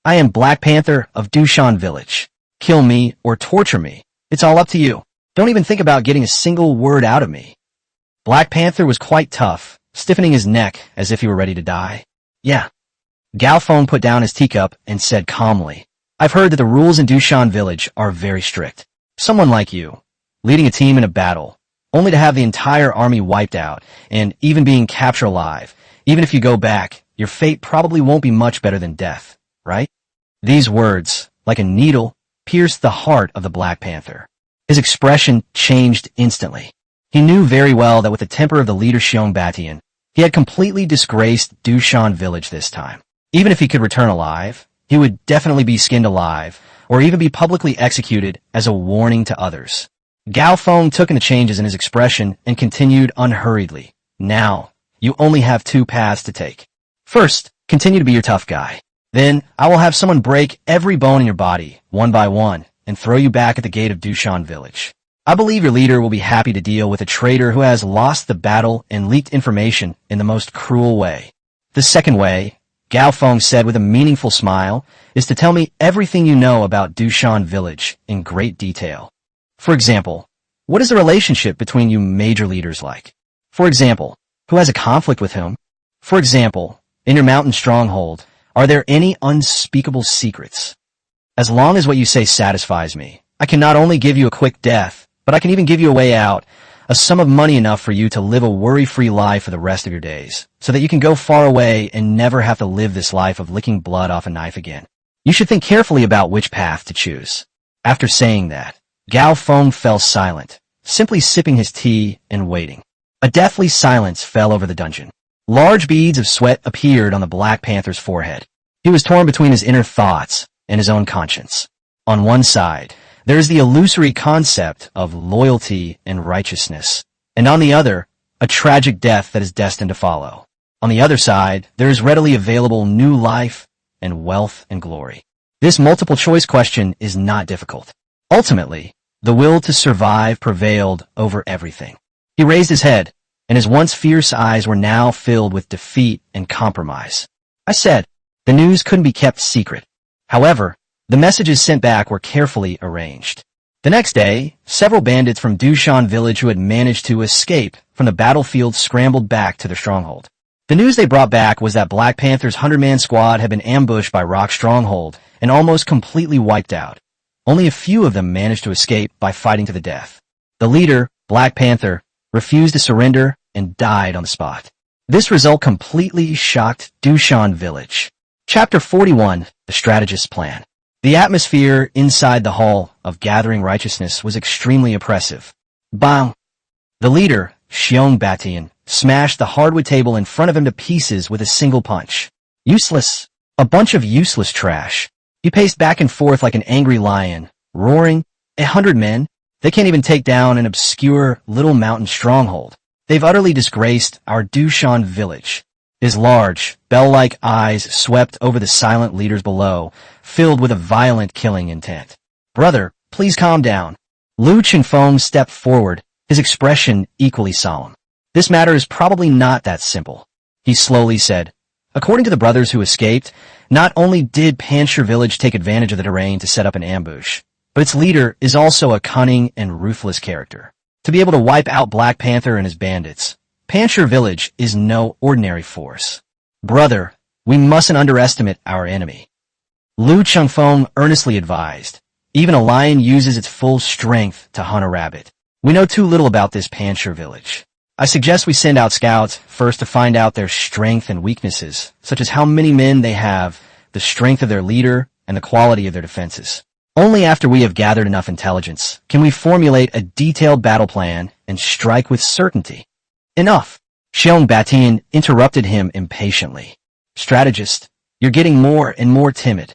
I am Black Panther of Dushan village. Kill me or torture me. It's all up to you. Don't even think about getting a single word out of me. Black Panther was quite tough, stiffening his neck as if he were ready to die. Yeah. Gao Feng put down his teacup and said calmly, I've heard that the rules in Dushan village are very strict. Someone like you, leading a team in a battle, only to have the entire army wiped out, and even being captured alive, even if you go back, your fate probably won't be much better than death, right? These words, like a needle, pierced the heart of the Black Panther. His expression changed instantly. He knew very well that with the temper of the leader Xiong Batian, he had completely disgraced Dushan village this time. Even if he could return alive, he would definitely be skinned alive, or even be publicly executed as a warning to others. Gao Feng took in the changes in his expression and continued unhurriedly. Now, you only have two paths to take. First, continue to be your tough guy. Then, I will have someone break every bone in your body, one by one, and throw you back at the gate of Dushan village. I believe your leader will be happy to deal with a traitor who has lost the battle and leaked information in the most cruel way. The second way, Gao Feng said with a meaningful smile, is to tell me everything you know about Dushan village in great detail. For example, what is the relationship between you major leaders like? For example, who has a conflict with whom? For example, in your mountain stronghold, are there any unspeakable secrets? As long as what you say satisfies me, I can not only give you a quick death, but I can even give you a way out, a sum of money enough for you to live a worry-free life for the rest of your days, so that you can go far away and never have to live this life of licking blood off a knife again. You should think carefully about which path to choose. After saying that, Gao Feng fell silent, simply sipping his tea and waiting. A deathly silence fell over the dungeon. Large beads of sweat appeared on the Black Panther's forehead. He was torn between his inner thoughts and his own conscience. On one side, there is the illusory concept of loyalty and righteousness, and on the other, a tragic death that is destined to follow. On the other side, there is readily available new life and wealth and glory. This multiple-choice question is not difficult. Ultimately, the will to survive prevailed over everything. He raised his head, and his once fierce eyes were now filled with defeat and compromise. I said, the news couldn't be kept secret. However, the messages sent back were carefully arranged. The next day, several bandits from Dushan village who had managed to escape from the battlefield scrambled back to their stronghold. The news they brought back was that Black Panther's 100-man squad had been ambushed by Rock Stronghold and almost completely wiped out. Only a few of them managed to escape by fighting to the death. The leader, Black Panther, refused to surrender and died on the spot. This result completely shocked Dushan village. Chapter 41, The Strategist's Plan. The atmosphere inside the Hall of Gathering Righteousness was extremely oppressive. Bang! The leader, Xiong Batian, smashed the hardwood table in front of him to pieces with a single punch. Useless. A bunch of useless trash. He paced back and forth like an angry lion, roaring, 100 men? They can't even take down an obscure little mountain stronghold. They've utterly disgraced our Dushan village. His large, bell-like eyes swept over the silent leaders below, filled with a violent killing intent. Brother, please calm down. Lu Qingfeng stepped forward, his expression equally solemn. This matter is probably not that simple. He slowly said, according to the brothers who escaped, not only did Panshir village take advantage of the terrain to set up an ambush, but its leader is also a cunning and ruthless character. To be able to wipe out Black Panther and his bandits, Panshir village is no ordinary force. Brother, we mustn't underestimate our enemy. Lu Qingfeng earnestly advised. Even a lion uses its full strength to hunt a rabbit. We know too little about this Panshir village. I suggest we send out scouts first to find out their strength and weaknesses, such as how many men they have, the strength of their leader, and the quality of their defenses. Only after we have gathered enough intelligence can we formulate a detailed battle plan and strike with certainty. Enough! Xiong Batian interrupted him impatiently. Strategist, you're getting more and more timid.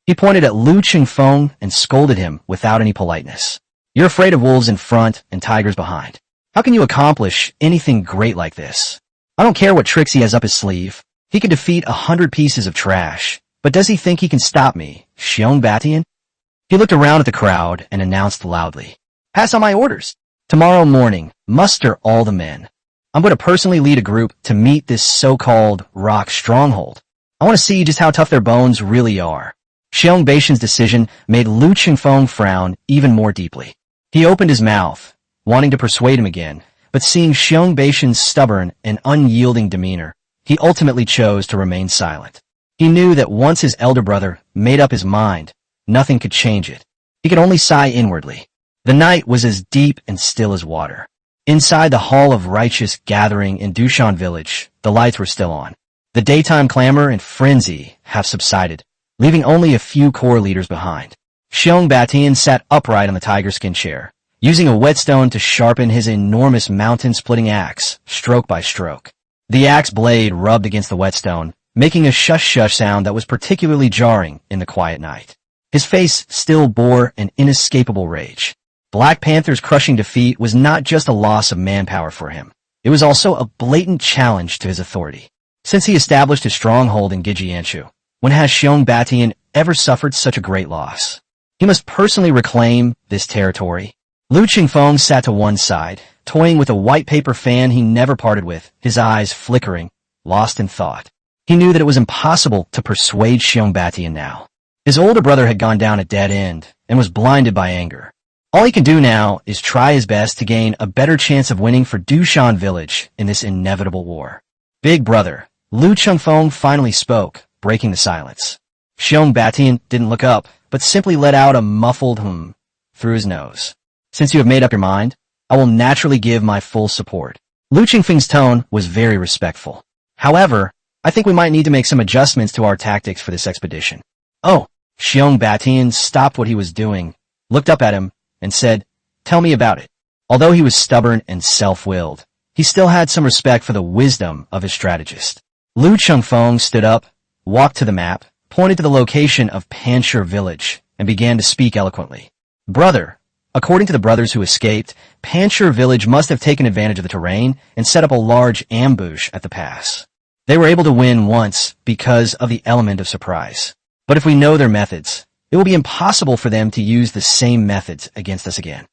He pointed at Lu Qingfeng and scolded him without any politeness. You're afraid of wolves in front and tigers behind. How can you accomplish anything great like this? I don't care what tricks he has up his sleeve. He can defeat 100 pieces of trash. But does he think he can stop me, Xiong Batian? He looked around at the crowd and announced loudly. Pass on my orders. Tomorrow morning, muster all the men. I'm going to personally lead a group to meet this so-called Rock Stronghold. I want to see just how tough their bones really are. Xiong Batian's decision made Lu Qingfeng frown even more deeply. He opened his mouth, wanting to persuade him again, but seeing Xiong Batian's stubborn and unyielding demeanor, he ultimately chose to remain silent. He knew that once his elder brother made up his mind, nothing could change it. He could only sigh inwardly. The night was as deep and still as water. Inside the Hall of Righteous Gathering in Dushan village, the lights were still on. The daytime clamor and frenzy have subsided, leaving only a few core leaders behind. Xiong Batian sat upright on the tiger skin chair, using a whetstone to sharpen his enormous mountain-splitting axe, stroke by stroke. The axe blade rubbed against the whetstone, making a shush-shush sound that was particularly jarring in the quiet night. His face still bore an inescapable rage. Black Panther's crushing defeat was not just a loss of manpower for him. It was also a blatant challenge to his authority. Since he established his stronghold in Gijianshu, when has Xiong Batian ever suffered such a great loss? He must personally reclaim this territory. Lu Qingfeng sat to one side, toying with a white paper fan he never parted with, his eyes flickering, lost in thought. He knew that it was impossible to persuade Xiong Batian now. His older brother had gone down a dead end and was blinded by anger. All he can do now is try his best to gain a better chance of winning for Dushan village in this inevitable war. Big brother, Lu Qingfeng finally spoke, breaking the silence. Xiong Batian didn't look up, but simply let out a muffled through his nose. Since you have made up your mind, I will naturally give my full support. Lu Qingfeng's tone was very respectful. However, I think we might need to make some adjustments to our tactics for this expedition. Oh, Xiong Batian stopped what he was doing, looked up at him, and said, "Tell me about it." Although he was stubborn and self-willed, he still had some respect for the wisdom of his strategist. Lu Chengfeng stood up, walked to the map, pointed to the location of Panshir village, and began to speak eloquently. "Brother, according to the brothers who escaped, Panshir village must have taken advantage of the terrain and set up a large ambush at the pass. They were able to win once because of the element of surprise. But if we know their methods, it will be impossible for them to use the same methods against us again.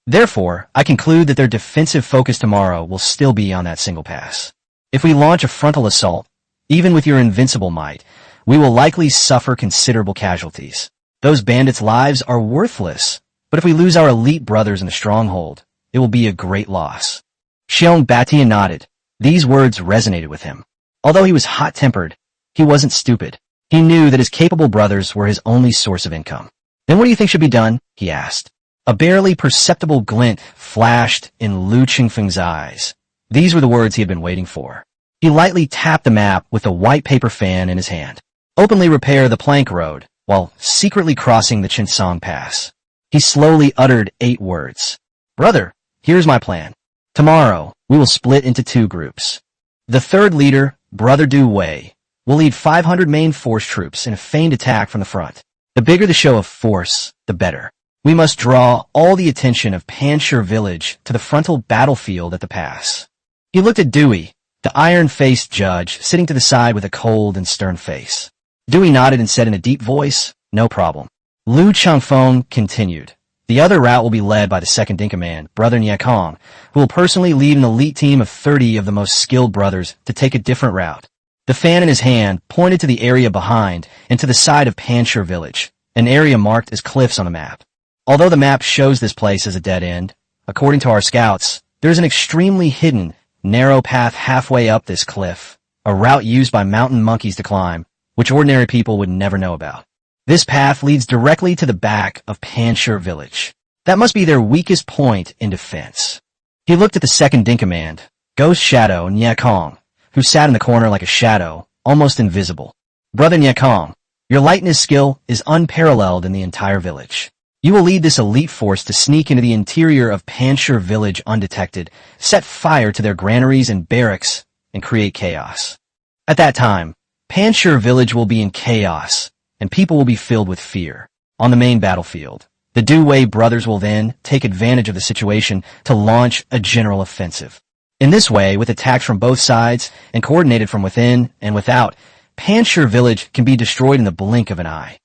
Therefore, I conclude that their defensive focus tomorrow will still be on that single pass. If we launch a frontal assault, even with your invincible might, we will likely suffer considerable casualties. Those bandits' lives are worthless, but if we lose our elite brothers in the stronghold, it will be a great loss." Xiong Batian nodded. These words resonated with him. Although he was hot-tempered, he wasn't stupid. He knew that his capable brothers were his only source of income. "Then what do you think should be done?" he asked. A barely perceptible glint flashed in Lu Chengfeng's eyes. These were the words he had been waiting for. He lightly tapped the map with a white paper fan in his hand. "Openly repair the plank road, while secretly crossing the Chinsong Pass." He slowly uttered 8 words. "Brother, here's my plan. Tomorrow, we will split into 2 groups. The third leader, Brother Du Wei, will lead 500 main force troops in a feigned attack from the front. The bigger the show of force, the better. We must draw all the attention of Panshir village to the frontal battlefield at the pass." He looked at Dewey, the iron-faced judge, sitting to the side with a cold and stern face. Dewey nodded and said in a deep voice, "No problem." Lu Chengfeng continued. "The other route will be led by the second-in-command, Brother Nyakong, who will personally lead an elite team of 30 of the most skilled brothers to take a different route." The fan in his hand pointed to the area behind and to the side of Panshir village, an area marked as cliffs on the map. Although the map shows this place as a dead end, according to our scouts, there is an extremely hidden, narrow path halfway up this cliff, a route used by mountain monkeys to climb, which ordinary people would never know about. This path leads directly to the back of Panshir village. That must be their weakest point in defense. He looked at the second-in-command, Ghost Shadow Nyakong, who sat in the corner like a shadow, almost invisible. "Brother Nyakong, your lightness skill is unparalleled in the entire village. You will lead this elite force to sneak into the interior of Panshir village undetected, set fire to their granaries and barracks, and create chaos. At that time, Panshir village will be in chaos, and people will be filled with fear. On the main battlefield, the Du Wei brothers will then take advantage of the situation to launch a general offensive. In this way, with attacks from both sides and coordinated from within and without, Panshir village can be destroyed in the blink of an eye."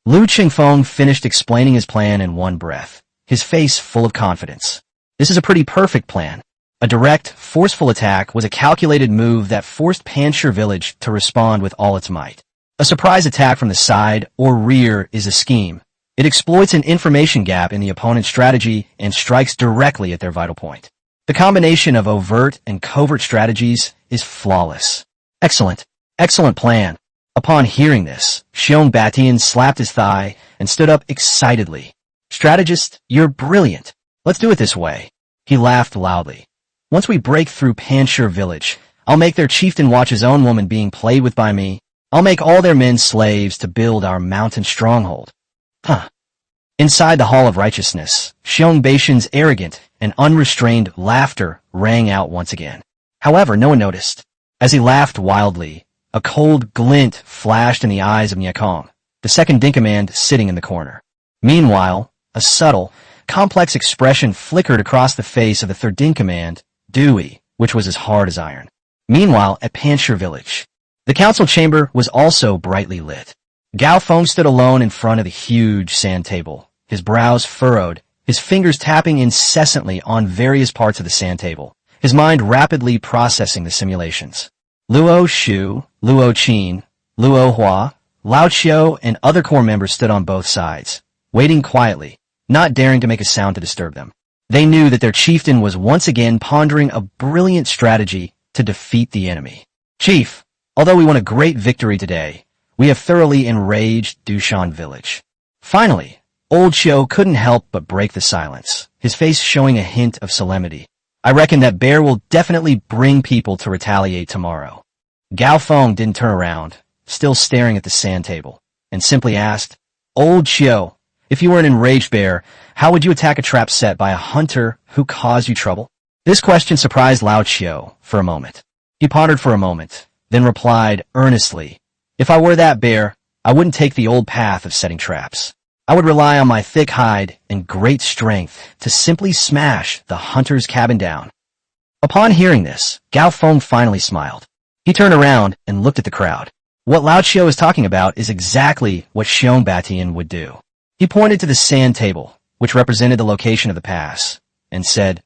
Lu Chengfeng finished explaining his plan in one breath, his face full of confidence. "This is a pretty perfect plan. A direct, forceful attack was a calculated move that forced Panshir village to respond with all its might. A surprise attack from the side or rear is a scheme. It exploits an information gap in the opponent's strategy and strikes directly at their vital point. The combination of overt and covert strategies is flawless." "Excellent. Excellent plan." Upon hearing this, Xiong Batian slapped his thigh and stood up excitedly. "Strategist, you're brilliant. Let's do it this way." He laughed loudly. "Once we break through Panshir village, I'll make their chieftain watch his own woman being played with by me. I'll make all their men slaves to build our mountain stronghold." Huh. Inside the Hall of Righteousness, Xiong Batian's arrogant and unrestrained laughter rang out once again. However, no one noticed. As he laughed wildly, a cold glint flashed in the eyes of Nyakong, the second-in-command sitting in the corner. Meanwhile, a subtle, complex expression flickered across the face of the third-in-command, Dewey, which was as hard as iron. Meanwhile, at Panshir village, the council chamber was also brightly lit. Gao Feng stood alone in front of the huge sand table, his brows furrowed, his fingers tapping incessantly on various parts of the sand table, his mind rapidly processing the simulations. Luo Shu, Luo Qin, Luo Hua, Lao Qiu, and other core members stood on both sides, waiting quietly, not daring to make a sound to disturb them. They knew that their chieftain was once again pondering a brilliant strategy to defeat the enemy. "Chief, although we won a great victory today, we have thoroughly enraged Dushan village." Finally, Old Qiu couldn't help but break the silence, his face showing a hint of solemnity. "I reckon that bear will definitely bring people to retaliate tomorrow." Gao Feng didn't turn around, still staring at the sand table, and simply asked, Old Chiu, if you were an enraged bear, how would you attack a trap set by a hunter who caused you trouble? This question surprised Lao Chiu for a moment. He pondered for a moment, then replied earnestly, if I were that bear, I wouldn't take the old path of setting traps. I would rely on my thick hide and great strength to simply smash the hunter's cabin down. Upon hearing this, Gao Feng finally smiled. He turned around and looked at the crowd. What Lao Chiu is talking about is exactly what Xiong Batian would do. He pointed to the sand table, which represented the location of the pass, and said,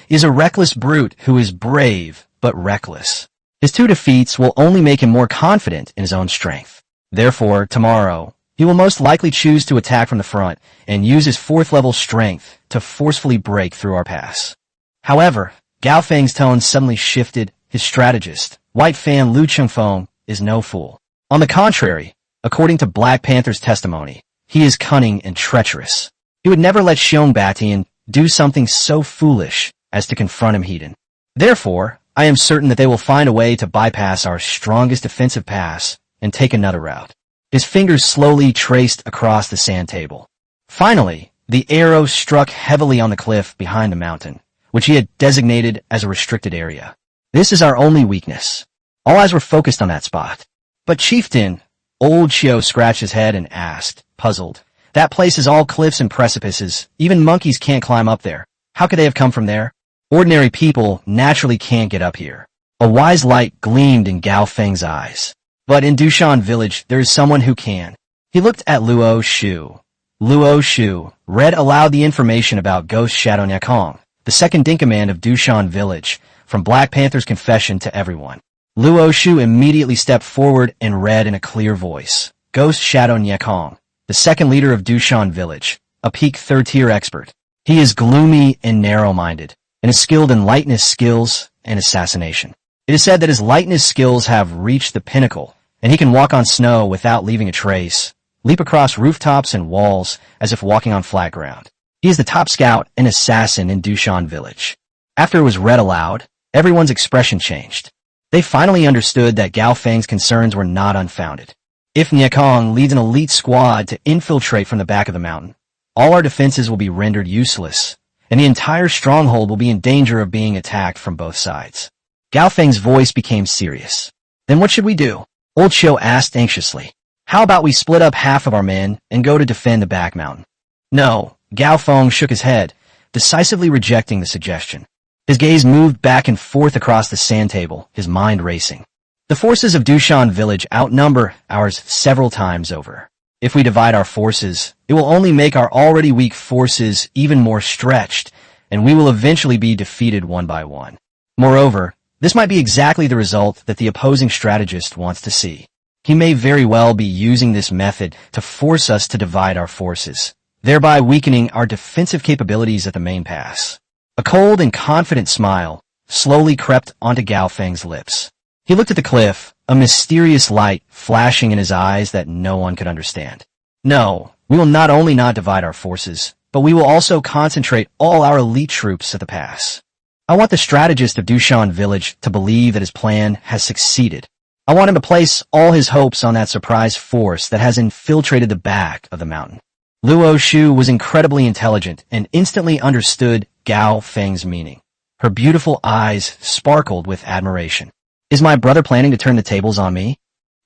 "Is a reckless brute who is brave but reckless. His 2 defeats will only make him more confident in his own strength. Therefore, tomorrow, he will most likely choose to attack from the front and use his 4th level strength to forcefully break through our pass." However, Gao Feng's tone suddenly shifted. His strategist, White Fan Lu Chengfeng, is no fool. On the contrary, according to Black Panther's testimony, he is cunning and treacherous. He would never let Xiong Batian do something so foolish as to confront him heated. Therefore, I am certain that they will find a way to bypass our strongest defensive pass and take another route. His fingers slowly traced across the sand table. Finally, the arrow struck heavily on the cliff behind the mountain, which he had designated as a restricted area. This is our only weakness. All eyes were focused on that spot. But Chieftain, Old Chiu scratched his head and asked, puzzled, that place is all cliffs and precipices. Even monkeys can't climb up there. How could they have come from there? Ordinary people naturally can't get up here. A wise light gleamed in Gao Feng's eyes. But in Dushan village, there is someone who can. He looked at Luo Shu. Luo Shu read aloud the information about Ghost Shadow Nyakong, the second in command of Dushan village, from Black Panther's confession to everyone. Luo Shu immediately stepped forward and read in a clear voice, Ghost Shadow Nyakong, the second leader of Dushan village, a peak 3rd-tier expert. He is gloomy and narrow-minded, and is skilled in lightness skills and assassination. It is said that his lightness skills have reached the pinnacle, and he can walk on snow without leaving a trace, leap across rooftops and walls as if walking on flat ground. He is the top scout and assassin in Dushan village. After it was read aloud, everyone's expression changed. They finally understood that Gao Feng's concerns were not unfounded. If Nyakong leads an elite squad to infiltrate from the back of the mountain, all our defenses will be rendered useless, and the entire stronghold will be in danger of being attacked from both sides. Gao Feng's voice became serious. Then what should we do? Old Chiu asked anxiously. How about we split up half of our men and go to defend the back mountain? No, Gao Feng shook his head, decisively rejecting the suggestion. His gaze moved back and forth across the sand table, his mind racing. The forces of Dushan village outnumber ours several times over. If we divide our forces, it will only make our already weak forces even more stretched, and we will eventually be defeated one by one. Moreover, this might be exactly the result that the opposing strategist wants to see. He may very well be using this method to force us to divide our forces, thereby weakening our defensive capabilities at the main pass. A cold and confident smile slowly crept onto Gao Feng's lips. He looked at the cliff, a mysterious light flashing in his eyes that no one could understand. No, we will not only not divide our forces, but we will also concentrate all our elite troops at the pass. I want the strategist of Dushan village to believe that his plan has succeeded. I want him to place all his hopes on that surprise force that has infiltrated the back of the mountain. Luo Shu was incredibly intelligent and instantly understood Gao Feng's meaning. Her beautiful eyes sparkled with admiration. Is my brother planning to turn the tables on me?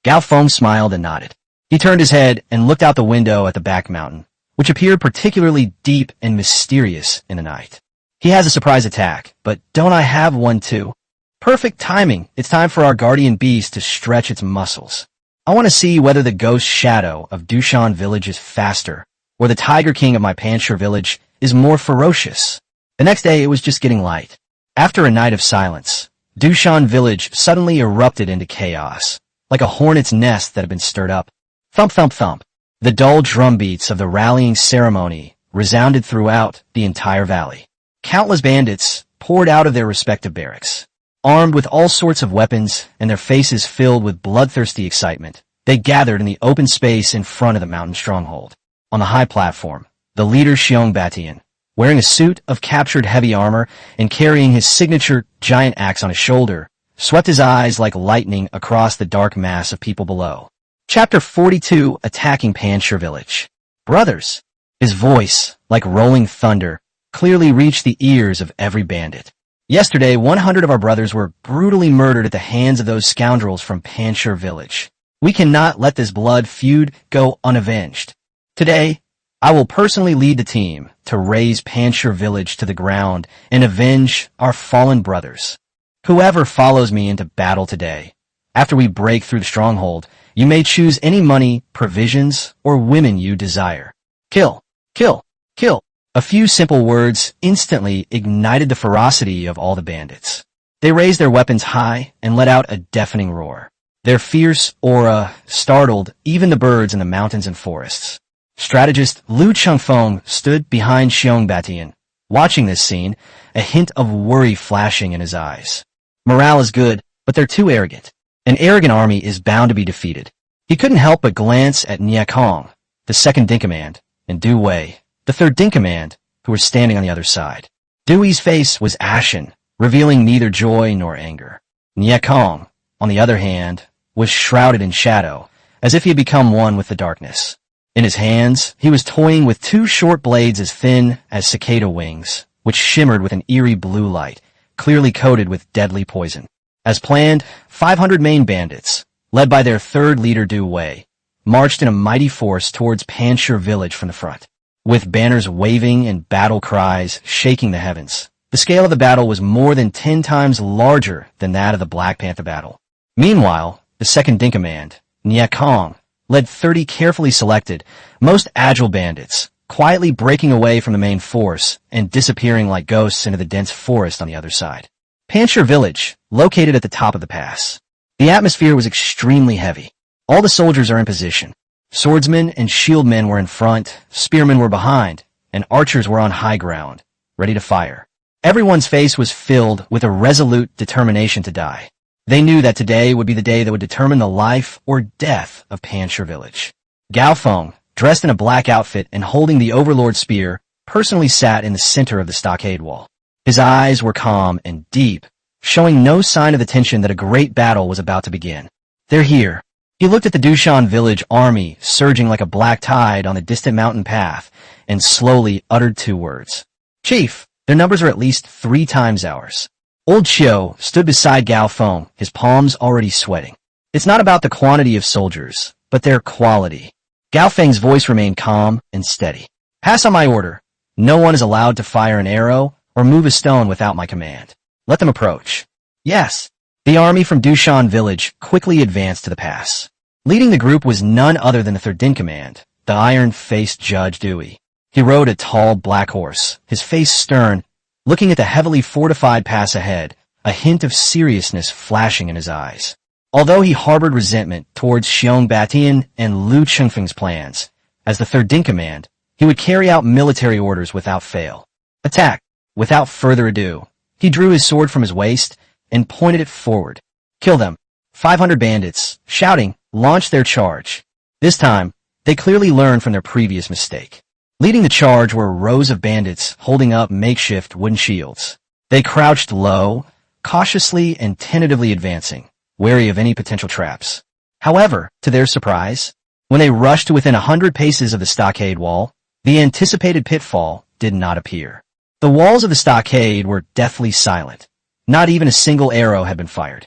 Gao Feng smiled and nodded. He turned his head and looked out the window at the back mountain, which appeared particularly deep and mysterious in the night. He has a surprise attack, but don't I have one too? Perfect timing. It's time for our guardian beast to stretch its muscles. I want to see whether the ghost shadow of Dushan village is faster, or the Tiger King of my Panchir village is more ferocious. The next day it was just getting light. After a night of silence, Dushan village suddenly erupted into chaos, like a hornet's nest that had been stirred up. Thump, thump, thump. The dull drum beats of the rallying ceremony resounded throughout the entire valley. Countless bandits poured out of their respective barracks. Armed with all sorts of weapons and their faces filled with bloodthirsty excitement, they gathered in the open space in front of the mountain stronghold. On the high platform, the leader Xiong Batian, wearing a suit of captured heavy armor and carrying his signature giant axe on his shoulder, swept his eyes like lightning across the dark mass of people below. Chapter 42, Attacking Panshir Village. Brothers! His voice, like rolling thunder, clearly reached the ears of every bandit. Yesterday, 100 of our brothers were brutally murdered at the hands of those scoundrels from Panshir Village. We cannot let this blood feud go unavenged. Today, I will personally lead the team to raze Panshir Village to the ground and avenge our fallen brothers. Whoever follows me into battle today, after we break through the stronghold, you may choose any money, provisions, or women you desire. Kill, kill, kill. A few simple words instantly ignited the ferocity of all the bandits. They raised their weapons high and let out a deafening roar. Their fierce aura startled even the birds in the mountains and forests. Strategist Lu Chengfeng stood behind Xiong Batian, watching this scene, a hint of worry flashing in his eyes. Morale is good, but they're too arrogant. An arrogant army is bound to be defeated. He couldn't help but glance at Nie Kong, the second in command, and Du Wei, the third in command, who were standing on the other side. Dewey's face was ashen, revealing neither joy nor anger. Nie Kong, on the other hand, was shrouded in shadow, as if he had become one with the darkness. In his hands, he was toying with two short blades as thin as cicada wings, which shimmered with an eerie blue light, clearly coated with deadly poison. As planned, 500 main bandits, led by their third leader Du Wei, marched in a mighty force towards Panshir Village from the front. With banners waving and battle cries shaking the heavens, the scale of the battle was more than 10 times larger than that of the Black Panther battle. Meanwhile, the second in command, Nie Kong, led 30 carefully selected, most agile bandits, quietly breaking away from the main force and disappearing like ghosts into the dense forest on the other side. Panshir Village, located at the top of the pass. The atmosphere was extremely heavy. All the soldiers are in position. Swordsmen and shieldmen were in front, spearmen were behind, and archers were on high ground, ready to fire. Everyone's face was filled with a resolute determination to die. They knew that today would be the day that would determine the life or death of Panshir Village. Gao Feng, dressed in a black outfit and holding the Overlord spear, personally sat in the center of the stockade wall. His eyes were calm and deep, showing no sign of the tension that a great battle was about to begin. They're here. He looked at the Dushan village army surging like a black tide on the distant mountain path and slowly uttered 2 words. Chief, their numbers are at least 3 times ours. Old Xiu stood beside Gao Feng, his palms already sweating. It's not about the quantity of soldiers, but their quality. Gao Feng's voice remained calm and steady. Pass on my order. No one is allowed to fire an arrow or move a stone without my command. Let them approach. Yes. The army from Dushan village quickly advanced to the pass. Leading the group was none other than the third in command, the iron-faced Judge Dewey. He rode a tall black horse, his face stern, looking at the heavily fortified pass ahead, a hint of seriousness flashing in his eyes. Although he harbored resentment towards Xiong Batian and Lu Chengfeng's plans, as the third in command, he would carry out military orders without fail. Attack! Without further ado, he drew his sword from his waist and pointed it forward. Kill them. 500 bandits, shouting, launched their charge. This time, they clearly learned from their previous mistake. Leading the charge were rows of bandits holding up makeshift wooden shields. They crouched low, cautiously and tentatively advancing, wary of any potential traps. However, to their surprise, when they rushed to within 100 paces of the stockade wall, the anticipated pitfall did not appear. The walls of the stockade were deathly silent. Not even a single arrow had been fired.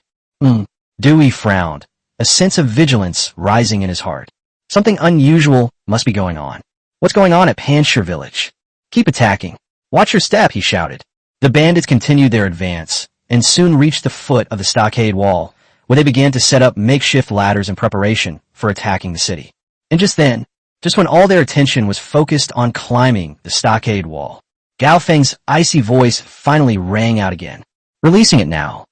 Dewey frowned, a sense of vigilance rising in his heart. Something unusual must be going on. What's going on at Panshir Village? Keep attacking. Watch your step, he shouted. The bandits continued their advance, and soon reached the foot of the stockade wall, where they began to set up makeshift ladders in preparation for attacking the city. And just then, just when all their attention was focused on climbing the stockade wall, Gao Feng's icy voice finally rang out again, releasing it now.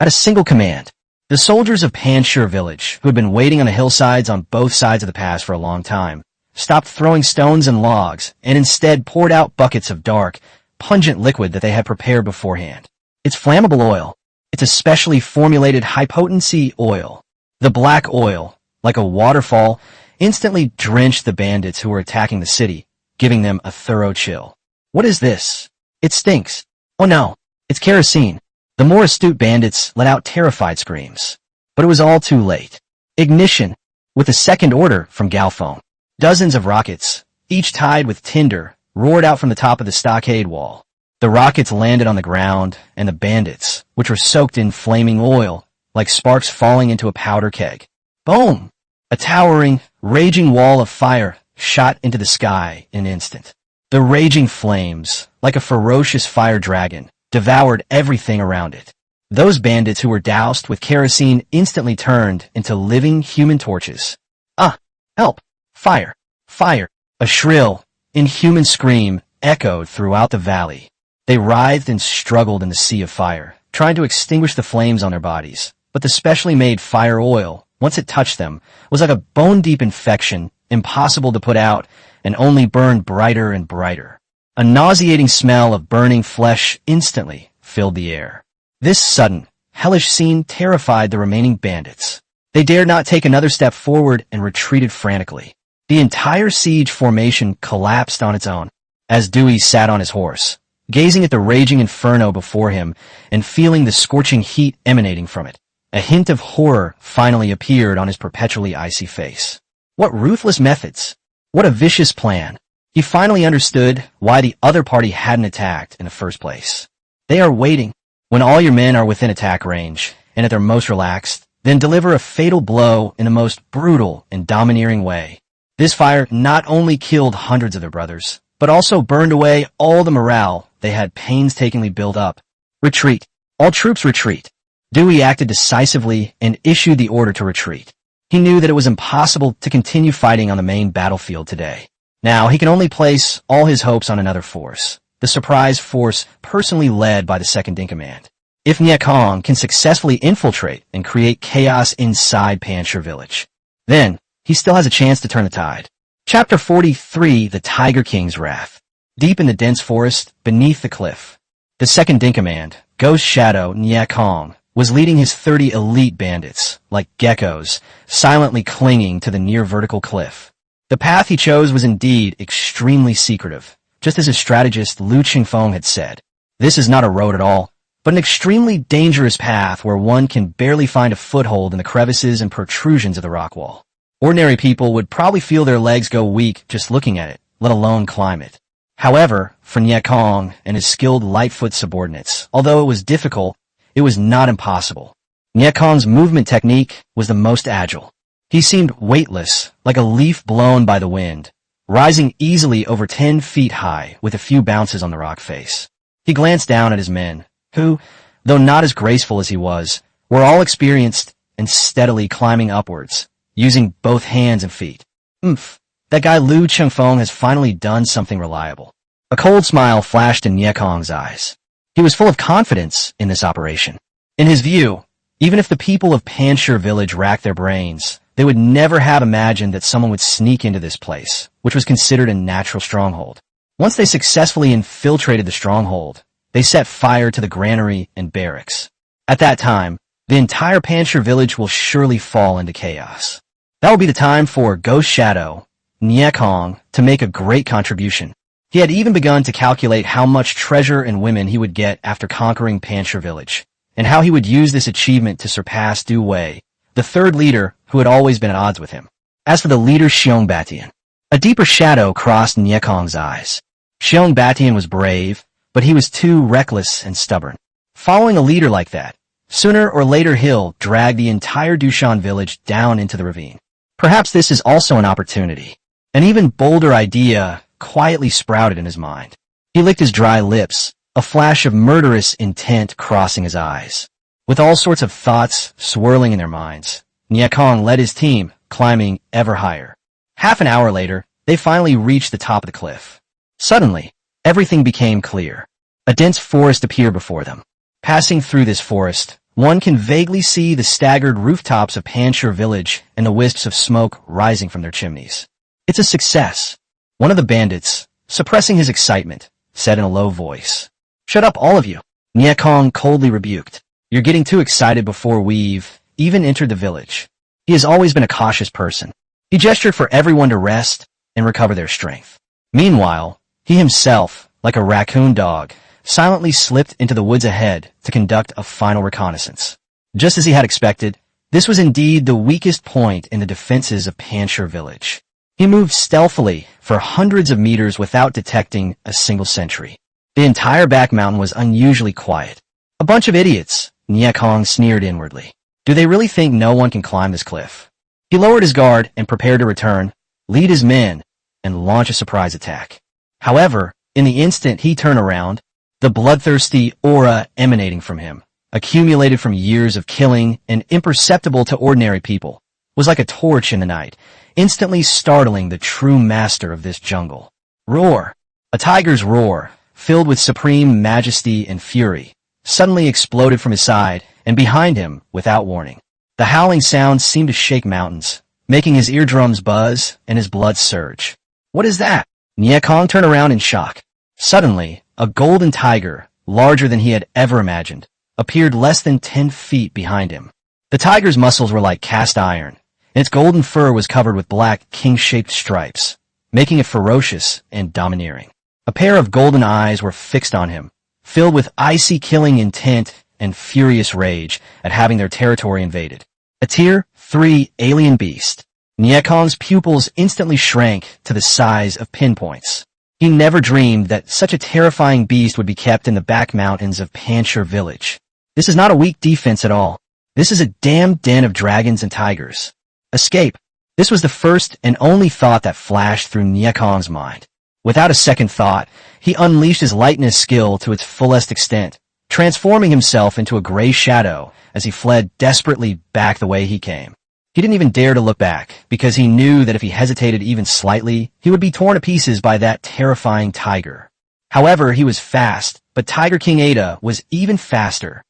At a single command, the soldiers of Panshir Village, who had been waiting on the hillsides on both sides of the pass for a long time, stopped throwing stones and logs and instead poured out buckets of dark, pungent liquid that they had prepared beforehand. It's flammable oil. It's a specially formulated high-potency oil. The black oil, like a waterfall, instantly drenched the bandits who were attacking the city, giving them a thorough chill. What is this? It stinks. Oh no, it's kerosene. The more astute bandits let out terrified screams. But it was all too late. Ignition. with a second order from Gao Feng. Dozens of rockets, each tied with tinder, roared out from the top of the stockade wall. The rockets landed on the ground, and the bandits, which were soaked in flaming oil, like sparks falling into a powder keg. Boom! A towering, raging wall of fire shot into the sky in an instant. The raging flames, like a ferocious fire dragon, devoured everything around it. Those bandits who were doused with kerosene instantly turned into living human torches. Ah! Help! Fire! Fire! A shrill, inhuman scream echoed throughout the valley. They writhed and struggled in the sea of fire, trying to extinguish the flames on their bodies. But the specially made fire oil, once it touched them, was like a bone-deep infection, impossible to put out, and only burned brighter and brighter. A nauseating smell of burning flesh instantly filled the air. This sudden, hellish scene terrified the remaining bandits. They dared not take another step forward and retreated frantically. The entire siege formation collapsed on its own, as Dewey sat on his horse, gazing at the raging inferno before him and feeling the scorching heat emanating from it. A hint of horror finally appeared on his perpetually icy face. What ruthless methods! What a vicious plan! He finally understood why the other party hadn't attacked in the first place. They are waiting. When all your men are within attack range, and at their most relaxed, then deliver a fatal blow in the most brutal and domineering way. This fire not only killed hundreds of their brothers, but also burned away all the morale they had painstakingly built up. Retreat. All troops retreat. Dewey acted decisively and issued the order to retreat. He knew that it was impossible to continue fighting on the main battlefield today. Now he can only place all his hopes on another force, the surprise force personally led by the second-in-command. If Niekong can successfully infiltrate and create chaos inside Panshir village, then he still has a chance to turn the tide. Chapter 43, The Tiger King's Wrath. Deep in the dense forest, beneath the cliff, the second-in-command, Ghost Shadow Niekong, was leading his 30 elite bandits, like geckos, silently clinging to the near-vertical cliff. The path he chose was indeed extremely secretive, just as his strategist Lu Qingfeng had said. This is not a road at all, but an extremely dangerous path where one can barely find a foothold in the crevices and protrusions of the rock wall. Ordinary people would probably feel their legs go weak just looking at it, let alone climb it. However, for Niekong and his skilled Lightfoot subordinates, although it was difficult, it was not impossible. Niekong's movement technique was the most agile. He seemed weightless, like a leaf blown by the wind, rising easily over 10 feet high with a few bounces on the rock face. He glanced down at his men, who, though not as graceful as he was, were all experienced and steadily climbing upwards, using both hands and feet. That guy Lu Qingfeng has finally done something reliable. A cold smile flashed in Niekong's eyes. He was full of confidence in this operation. In his view, even if the people of Panshir village racked their brains, they would never have imagined that someone would sneak into this place, which was considered a natural stronghold. Once they successfully infiltrated the stronghold, they set fire to the granary and barracks. At that time, the entire Panshir village will surely fall into chaos. That will be the time for Ghost Shadow Niekong to make a great contribution. He had even begun to calculate how much treasure and women he would get after conquering Panshir village, and how he would use this achievement to surpass Du Wei, the third leader who had always been at odds with him. As for the leader Xiong Batian, a deeper shadow crossed Niekong's eyes. Xiong Batian was brave, but he was too reckless and stubborn. Following a leader like that, sooner or later he'll drag the entire Dushan village down into the ravine. Perhaps this is also an opportunity. An even bolder idea quietly sprouted in his mind. He licked his dry lips, a flash of murderous intent crossing his eyes. With all sorts of thoughts swirling in their minds, Niekong led his team, climbing ever higher. Half an hour later, they finally reached the top of the cliff. Suddenly, everything became clear. A dense forest appeared before them. Passing through this forest, one can vaguely see the staggered rooftops of Panshir village and the wisps of smoke rising from their chimneys. It's a success. One of the bandits, suppressing his excitement, said in a low voice. Shut up, all of you. Niekong coldly rebuked. You're getting too excited before we've even entered the village. He has always been a cautious person. He gestured for everyone to rest and recover their strength. Meanwhile, he himself, like a raccoon dog, silently slipped into the woods ahead to conduct a final reconnaissance. Just as he had expected, This was indeed the weakest point in the defenses of Panshir village. He moved stealthily for hundreds of meters without detecting a single sentry. The entire back mountain was unusually quiet. A bunch of idiots, Nie Kong sneered inwardly. Do they really think no one can climb this cliff? He lowered his guard and prepared to return, lead his men, and launch a surprise attack. However, in the instant he turned around, the bloodthirsty aura emanating from him, accumulated from years of killing and imperceptible to ordinary people, was like a torch in the night, instantly startling the true master of this jungle. Roar! A tiger's roar, filled with supreme majesty and fury, suddenly exploded from his side and behind him without warning. The howling sound seemed to shake mountains, making his eardrums buzz and his blood surge. What is that? Nie Kong turned around in shock. Suddenly, a golden tiger, larger than he had ever imagined, appeared less than 10 feet behind him. The tiger's muscles were like cast iron, and its golden fur was covered with black, king-shaped stripes, making it ferocious and domineering. A pair of golden eyes were fixed on him, filled with icy killing intent and furious rage at having their territory invaded. A Tier 3 alien beast. Nie Kong's pupils instantly shrank to the size of pinpoints. He never dreamed that such a terrifying beast would be kept in the back mountains of Panshir village. This is not a weak defense at all. This is a damned den of dragons and tigers. Escape. This was the first and only thought that flashed through Nie Kong's mind. Without a second thought, he unleashed his lightness skill to its fullest extent, transforming himself into a gray shadow as he fled desperately back the way he came. He didn't even dare to look back, because he knew that if he hesitated even slightly, he would be torn to pieces by that terrifying tiger. However, he was fast, but Tiger King Ada was even faster.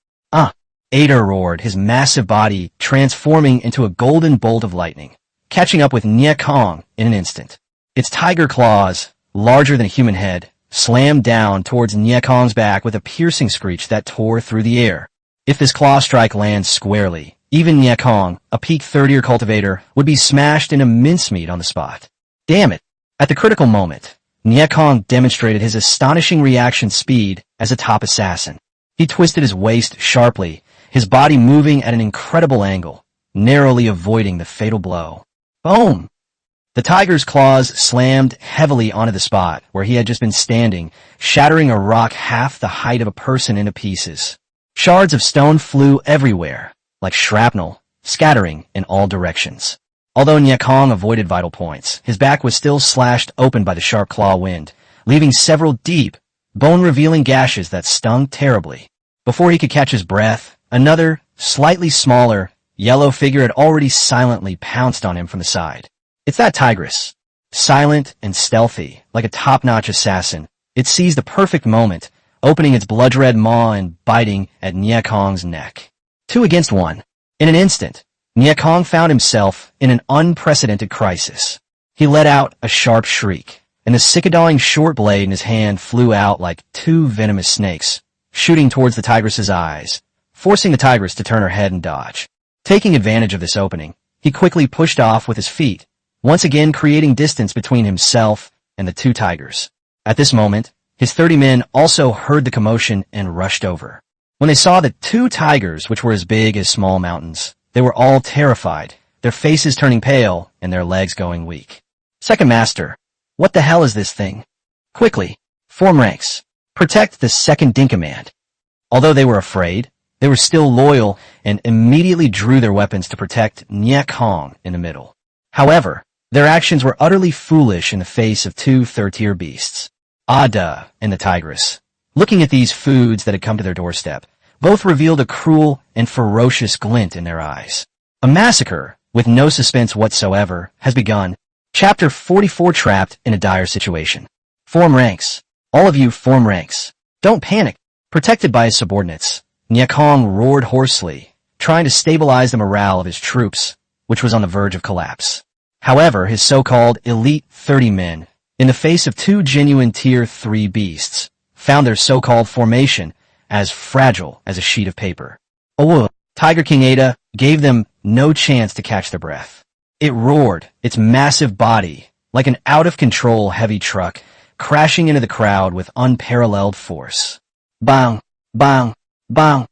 Ada roared, his massive body transforming into a golden bolt of lightning, catching up with Nie Kong in an instant. Its tiger claws, larger than a human head, slammed down towards Nie Kong's back with a piercing screech that tore through the air. If this claw strike lands squarely, even Nie Kong, a peak third-year cultivator, would be smashed into mincemeat on the spot. Damn it! At the critical moment, Nie Kong demonstrated his astonishing reaction speed as a top assassin. He twisted his waist sharply, his body moving at an incredible angle, narrowly avoiding the fatal blow. Boom! The tiger's claws slammed heavily onto the spot where he had just been standing, shattering a rock half the height of a person into pieces. Shards of stone flew everywhere, like shrapnel, scattering in all directions. Although Nie Kong avoided vital points, his back was still slashed open by the sharp claw wind, leaving several deep, bone-revealing gashes that stung terribly. Before he could catch his breath, another, slightly smaller, yellow figure had already silently pounced on him from the side. It's that tigress. Silent and stealthy, like a top-notch assassin, it seized the perfect moment, opening its blood-red maw and biting at Nie Kong's neck. 2 against 1. In an instant, Nie Kong found himself in an unprecedented crisis. He let out a sharp shriek, and the sicadawing short blade in his hand flew out like 2 venomous snakes, shooting towards the tigress's eyes, forcing the tigress to turn her head and dodge. Taking advantage of this opening, he quickly pushed off with his feet, once again creating distance between himself and the 2 tigers. At this moment, his 30 men also heard the commotion and rushed over. When they saw the 2 tigers, which were as big as small mountains, they were all terrified, their faces turning pale and their legs going weak. Second Master, what the hell is this thing? Quickly, form ranks. Protect the second in command. Although they were afraid, they were still loyal and immediately drew their weapons to protect Nie Kong in the middle. However, their actions were utterly foolish in the face of 2 third-tier beasts. Ada and the tigress. Looking at these foods that had come to their doorstep, both revealed a cruel and ferocious glint in their eyes. A massacre, with no suspense whatsoever, has begun. Chapter 44. Trapped in a dire situation. Form ranks. All of you form ranks. Don't panic. Protected by his subordinates, Nie Kong roared hoarsely, trying to stabilize the morale of his troops, which was on the verge of collapse. However, his so-called elite 30 men, in the face of 2 genuine Tier 3 beasts, found their so-called formation as fragile as a sheet of paper. Tiger King Ada gave them no chance to catch their breath. It roared, its massive body, like an out-of-control heavy truck, crashing into the crowd with unparalleled force. Bang, bang, bang.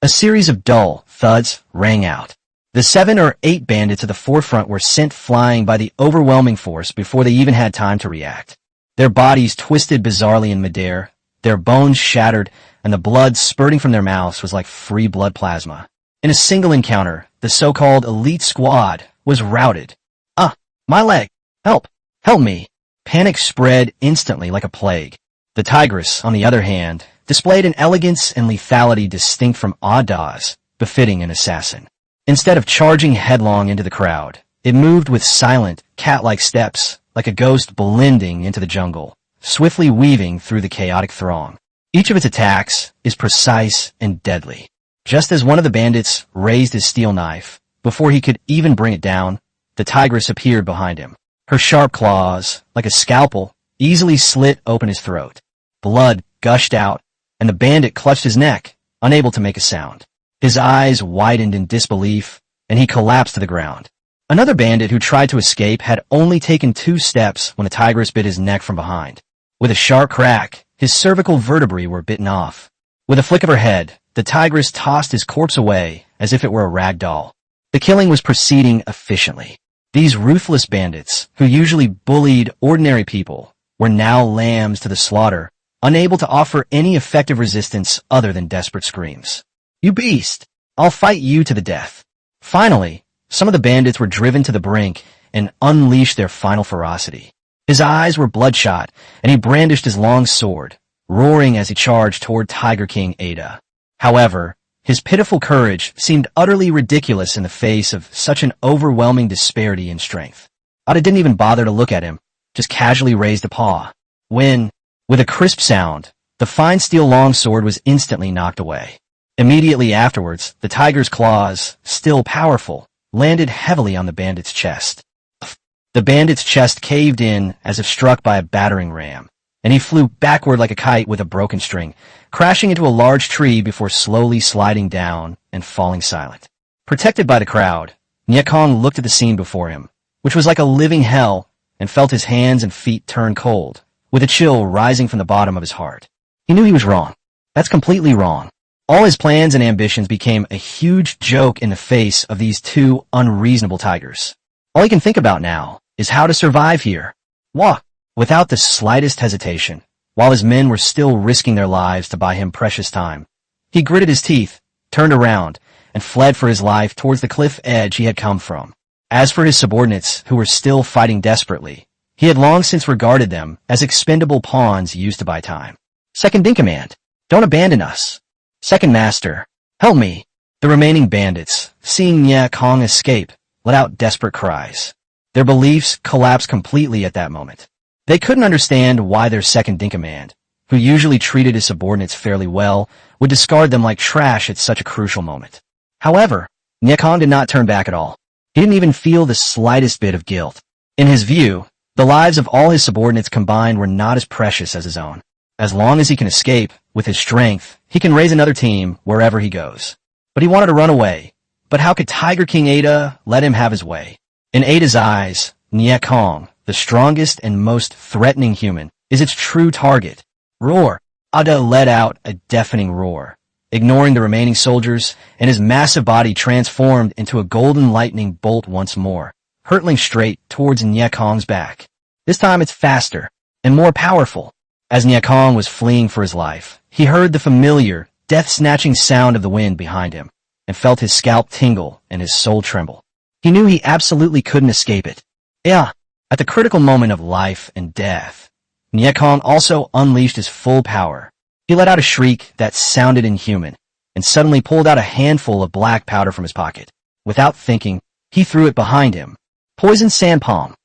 A series of dull thuds rang out. The 7 or 8 bandits at the forefront were sent flying by the overwhelming force before they even had time to react. Their bodies twisted bizarrely in midair, their bones shattered, and the blood spurting from their mouths was like free blood plasma. In a single encounter, the so-called elite squad was routed. "Ah, my leg! Help! Help me!" Panic spread instantly like a plague. The tigress, on the other hand, displayed an elegance and lethality distinct from audace, befitting an assassin. Instead of charging headlong into the crowd, it moved with silent, cat-like steps, like a ghost blending into the jungle, swiftly weaving through the chaotic throng. Each of its attacks is precise and deadly. Just as one of the bandits raised his steel knife, before he could even bring it down, the tigress appeared behind him. Her sharp claws, like a scalpel, easily slit open his throat. Blood gushed out, and the bandit clutched his neck, unable to make a sound. His eyes widened in disbelief, and he collapsed to the ground. Another bandit who tried to escape had only taken 2 steps when the tigress bit his neck from behind. With a sharp crack, his cervical vertebrae were bitten off. With a flick of her head, the tigress tossed his corpse away as if it were a rag doll. The killing was proceeding efficiently. These ruthless bandits, who usually bullied ordinary people, were now lambs to the slaughter, unable to offer any effective resistance other than desperate screams. "You beast! I'll fight you to the death." Finally, some of the bandits were driven to the brink and unleashed their final ferocity. His eyes were bloodshot, and he brandished his long sword, roaring as he charged toward Tiger King Ada. However, his pitiful courage seemed utterly ridiculous in the face of such an overwhelming disparity in strength. Ada didn't even bother to look at him, just casually raised a paw. When, with a crisp sound, the fine steel longsword was instantly knocked away. Immediately afterwards, the tiger's claws, still powerful, landed heavily on the bandit's chest. The bandit's chest caved in as if struck by a battering ram, and he flew backward like a kite with a broken string, crashing into a large tree before slowly sliding down and falling silent. Protected by the crowd, Nyekong looked at the scene before him, which was like a living hell, and felt his hands and feet turn cold, with a chill rising from the bottom of his heart. He knew he was wrong. That's completely wrong. All his plans and ambitions became a huge joke in the face of these 2 unreasonable tigers. All he can think about now is how to survive here. Without the slightest hesitation, while his men were still risking their lives to buy him precious time, he gritted his teeth, turned around, and fled for his life towards the cliff edge he had come from. As for his subordinates, who were still fighting desperately, he had long since regarded them as expendable pawns used to buy time. "Second in command, don't abandon us." "Second master, help me." The remaining bandits, seeing Nye Kong escape, let out desperate cries. Their beliefs collapsed completely at that moment. They couldn't understand why their second-in-command, who usually treated his subordinates fairly well, would discard them like trash at such a crucial moment. However, Nye Kong did not turn back at all. He didn't even feel the slightest bit of guilt. In his view, the lives of all his subordinates combined were not as precious as his own. As long as he can escape, with his strength, he can raise another team wherever he goes. But he wanted to run away. But how could Tiger King Ada let him have his way? In Ada's eyes, Nye Kong, the strongest and most threatening human, is its true target. Roar! Ada let out a deafening roar, ignoring the remaining soldiers, and his massive body transformed into a golden lightning bolt once more, hurtling straight towards Nye Kong's back. This time it's faster and more powerful. As Nye Kong was fleeing for his life, he heard the familiar, death-snatching sound of the wind behind him, and felt his scalp tingle and his soul tremble. He knew he absolutely couldn't escape it. Yeah, at the critical moment of life and death, Nye Kong also unleashed his full power. He let out a shriek that sounded inhuman, and suddenly pulled out a handful of black powder from his pocket. Without thinking, he threw it behind him. Poison sand palm.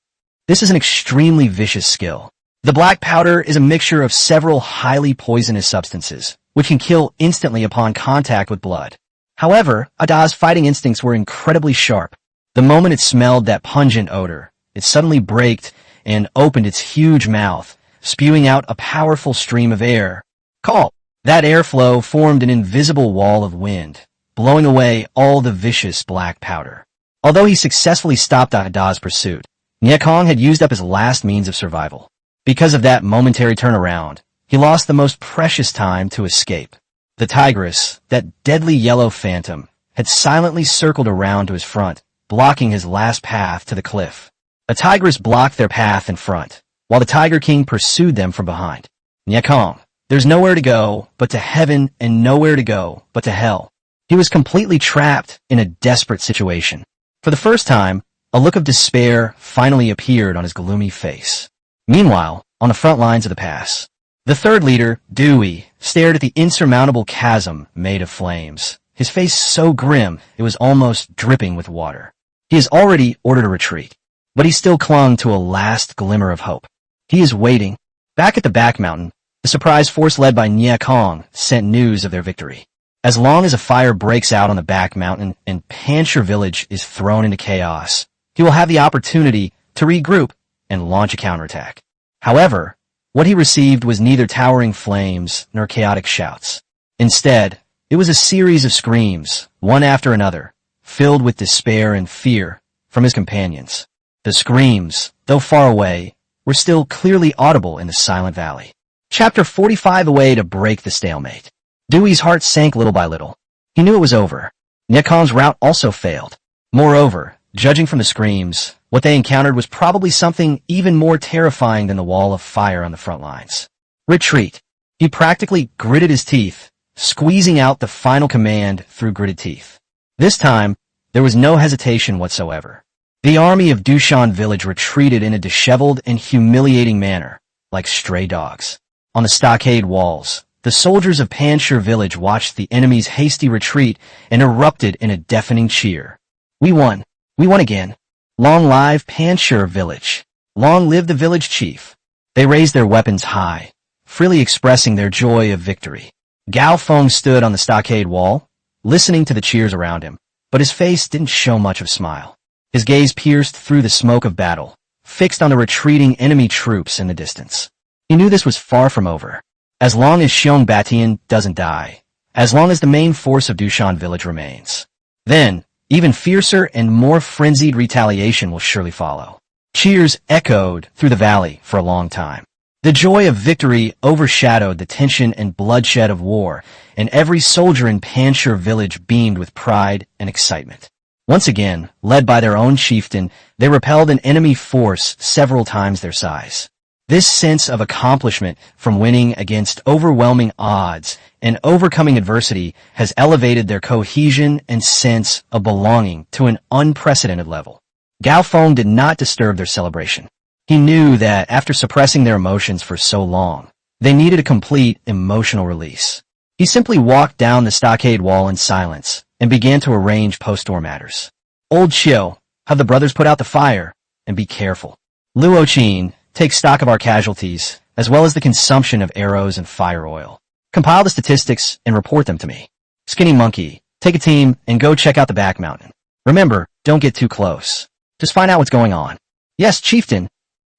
This is an extremely vicious skill. The black powder is a mixture of several highly poisonous substances, which can kill instantly upon contact with blood. However, Ada's fighting instincts were incredibly sharp. The moment it smelled that pungent odor, it suddenly braked and opened its huge mouth, spewing out a powerful stream of air. Call! That airflow formed an invisible wall of wind, blowing away all the vicious black powder. Although he successfully stopped Ada's pursuit, Nye Kong had used up his last means of survival. Because of that momentary turnaround, he lost the most precious time to escape. The tigress, that deadly yellow phantom, had silently circled around to his front, blocking his last path to the cliff. A tigress blocked their path in front, while the Tiger King pursued them from behind. Nyakong, there's nowhere to go but to heaven and nowhere to go but to hell. He was completely trapped in a desperate situation. For the first time, a look of despair finally appeared on his gloomy face. Meanwhile, on the front lines of the pass, the third leader, Dewey, stared at the insurmountable chasm made of flames, his face so grim it was almost dripping with water. He has already ordered a retreat, but he still clung to a last glimmer of hope. He is waiting. Back at the back mountain, the surprise force led by Nyakong sent news of their victory. As long as a fire breaks out on the back mountain and Panchir village is thrown into chaos, he will have the opportunity to regroup and launch a counterattack. However, what he received was neither towering flames nor chaotic shouts. Instead, it was a series of screams, one after another, filled with despair and fear from his companions. The screams, though far away, were still clearly audible in the silent valley. Chapter 45. A way to break the stalemate. Dewey's heart sank little by little. He knew it was over. Nyakong's route also failed. Moreover, judging from the screams, what they encountered was probably something even more terrifying than the wall of fire on the front lines. Retreat. He practically gritted his teeth, squeezing out the final command through gritted teeth. This time, there was no hesitation whatsoever. The army of Dushan village retreated in a disheveled and humiliating manner, like stray dogs. On the stockade walls, the soldiers of Panchir village watched the enemy's hasty retreat and erupted in a deafening cheer. We won. We won again. Long live Panchir village. Long live the village chief. They raised their weapons high, freely expressing their joy of victory. Gao Feng stood on the stockade wall, listening to the cheers around him, but his face didn't show much of a smile. His gaze pierced through the smoke of battle, fixed on the retreating enemy troops in the distance. He knew this was far from over. As long as Xiong Batian doesn't die, as long as the main force of Dushan village remains, then even fiercer and more frenzied retaliation will surely follow. Cheers echoed through the valley for a long time. The joy of victory overshadowed the tension and bloodshed of war, and every soldier in Panchir village beamed with pride and excitement. Once again, led by their own chieftain, they repelled an enemy force several times their size. This sense of accomplishment from winning against overwhelming odds and overcoming adversity has elevated their cohesion and sense of belonging to an unprecedented level. Gao Feng did not disturb their celebration. He knew that after suppressing their emotions for so long, they needed a complete emotional release. He simply walked down the stockade wall in silence and began to arrange post-war matters. Old Xiu, have the brothers put out the fire, and be careful. Luo Qin, take stock of our casualties, as well as the consumption of arrows and fire oil. Compile the statistics and report them to me. Skinny Monkey, take a team and go check out the back mountain. Remember, don't get too close. Just find out what's going on. Yes, chieftain.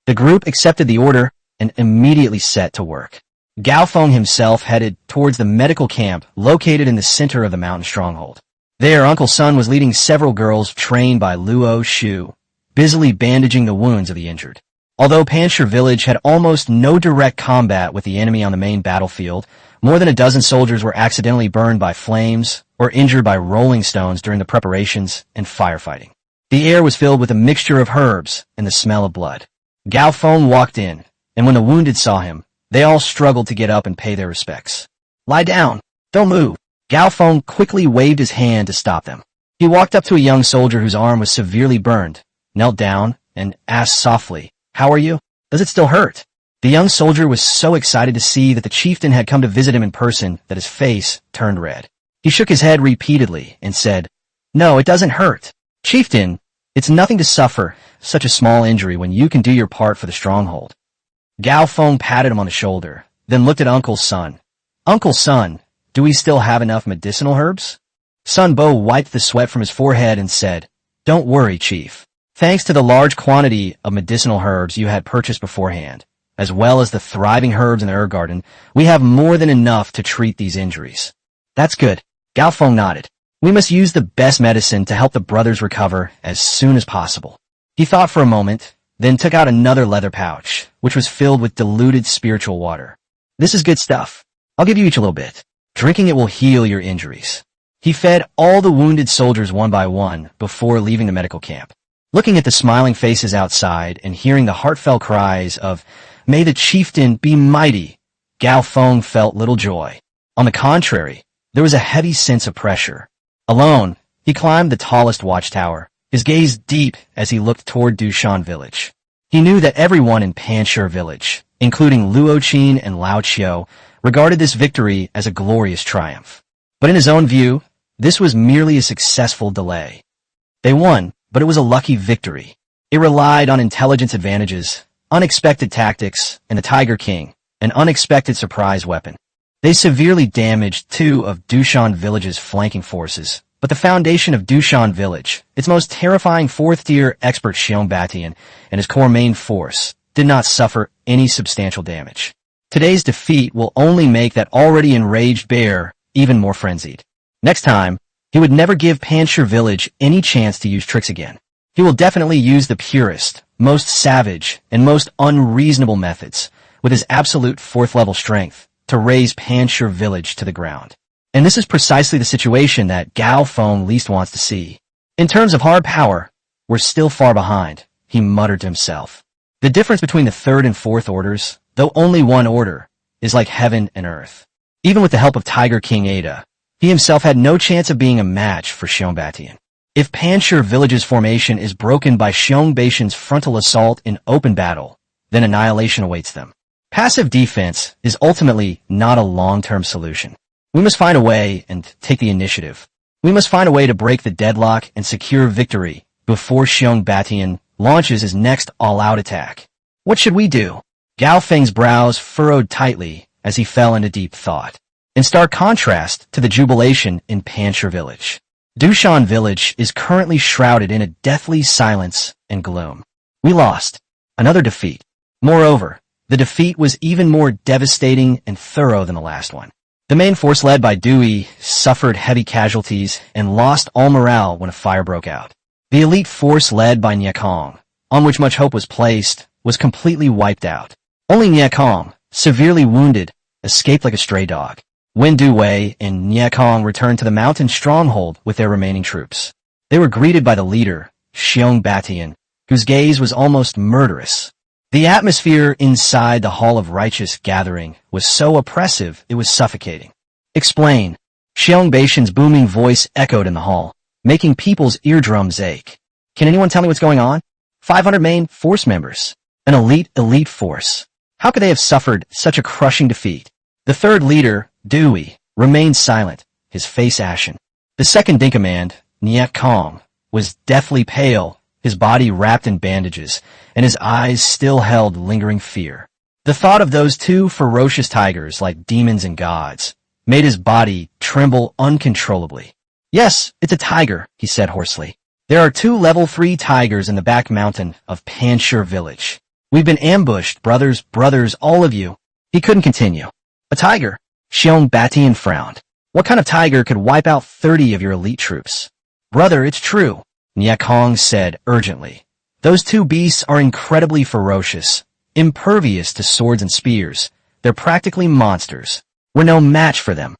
The group accepted the order and immediately set to work. Gao Feng himself headed towards the medical camp located in the center of the mountain stronghold. There, Uncle Sun was leading several girls trained by Luo Shu, busily bandaging the wounds of the injured. Although Panchir village had almost no direct combat with the enemy on the main battlefield, more than a dozen soldiers were accidentally burned by flames or injured by rolling stones during the preparations and firefighting. The air was filled with a mixture of herbs and the smell of blood. Gao Feng walked in, and when the wounded saw him, they all struggled to get up and pay their respects. Lie down. Don't move. Gao Feng quickly waved his hand to stop them. He walked up to a young soldier whose arm was severely burned, knelt down, and asked softly, "How are you? Does it still hurt?" The young soldier was so excited to see that the chieftain had come to visit him in person that his face turned red. He shook his head repeatedly and said, "No, it doesn't hurt. Chieftain, it's nothing to suffer such a small injury when you can do your part for the stronghold." Gao Feng patted him on the shoulder, then looked at Uncle Sun. "Uncle Sun, do we still have enough medicinal herbs?" Sun Bo wiped the sweat from his forehead and said, "Don't worry, Chief. Thanks to the large quantity of medicinal herbs you had purchased beforehand, as well as the thriving herbs in the herb garden, we have more than enough to treat these injuries." "That's good." Gao Feng nodded. "We must use the best medicine to help the brothers recover as soon as possible." He thought for a moment, then took out another leather pouch, which was filled with diluted spiritual water. "This is good stuff. I'll give you each a little bit. Drinking it will heal your injuries." He fed all the wounded soldiers one by one before leaving the medical camp. Looking at the smiling faces outside and hearing the heartfelt cries of, "May the chieftain be mighty," Gao Feng felt little joy. On the contrary, there was a heavy sense of pressure. Alone, he climbed the tallest watchtower, his gaze deep as he looked toward Dushan village. He knew that everyone in Panshur village, including Luoqin and Lao Qiu, regarded this victory as a glorious triumph. But in his own view, this was merely a successful delay. They won, but it was a lucky victory. It relied on intelligence advantages, unexpected tactics, and the Tiger King, an unexpected surprise weapon. They severely damaged two of Dushan village's flanking forces, but the foundation of Dushan village, its most terrifying fourth-tier expert Xiong Batian and his core main force, did not suffer any substantial damage. Today's defeat will only make that already enraged bear even more frenzied. Next time, he would never give Panshur village any chance to use tricks again. He will definitely use the purest, most savage, and most unreasonable methods, with his absolute fourth-level strength, to raise Panshur village to the ground. And this is precisely the situation that Gao Feng least wants to see. In terms of hard power, we're still far behind, he muttered to himself. The difference between the third and fourth orders, though only one order, is like heaven and earth. Even with the help of Tiger King Ada, he himself had no chance of being a match for Xiong Batian. If Panshur village's formation is broken by Xiong Batian's frontal assault in open battle, then annihilation awaits them. Passive defense is ultimately not a long-term solution. We must find a way and take the initiative. We must find a way to break the deadlock and secure victory before Xiong Batian launches his next all-out attack. What should we do? Gao Feng's brows furrowed tightly as he fell into deep thought. In stark contrast to the jubilation in Panshur village, Dushan village is currently shrouded in a deathly silence and gloom. We lost. Another defeat. Moreover, the defeat was even more devastating and thorough than the last one. The main force led by Dewey suffered heavy casualties and lost all morale when a fire broke out. The elite force led by Niekong, on which much hope was placed, was completely wiped out. Only Niekong, severely wounded, escaped like a stray dog. Wen Duwei and Niekong returned to the mountain stronghold with their remaining troops. They were greeted by the leader, Xiong Batian, whose gaze was almost murderous. The atmosphere inside the Hall of Righteous Gathering was so oppressive it was suffocating. "Explain." Xiong Batian's booming voice echoed in the hall, making people's eardrums ache. "Can anyone tell me what's going on? 500 main force members. An elite force. How could they have suffered such a crushing defeat?" The third leader, Dewey, remained silent, his face ashen. The second in command, Niekong, was deathly pale, his body wrapped in bandages, and his eyes still held lingering fear. The thought of those two ferocious tigers like demons and gods made his body tremble uncontrollably. "Yes, it's a tiger," he said hoarsely. "There are 2 level 3 tigers in the back mountain of Panshur village. We've been ambushed, brothers, all of you." He couldn't continue. "A tiger?" Xiong Batian frowned. "What kind of tiger could wipe out 30 of your elite troops?" "Brother, it's true," Niekong said urgently. "Those 2 beasts are incredibly ferocious, impervious to swords and spears. They're practically monsters. We're no match for them."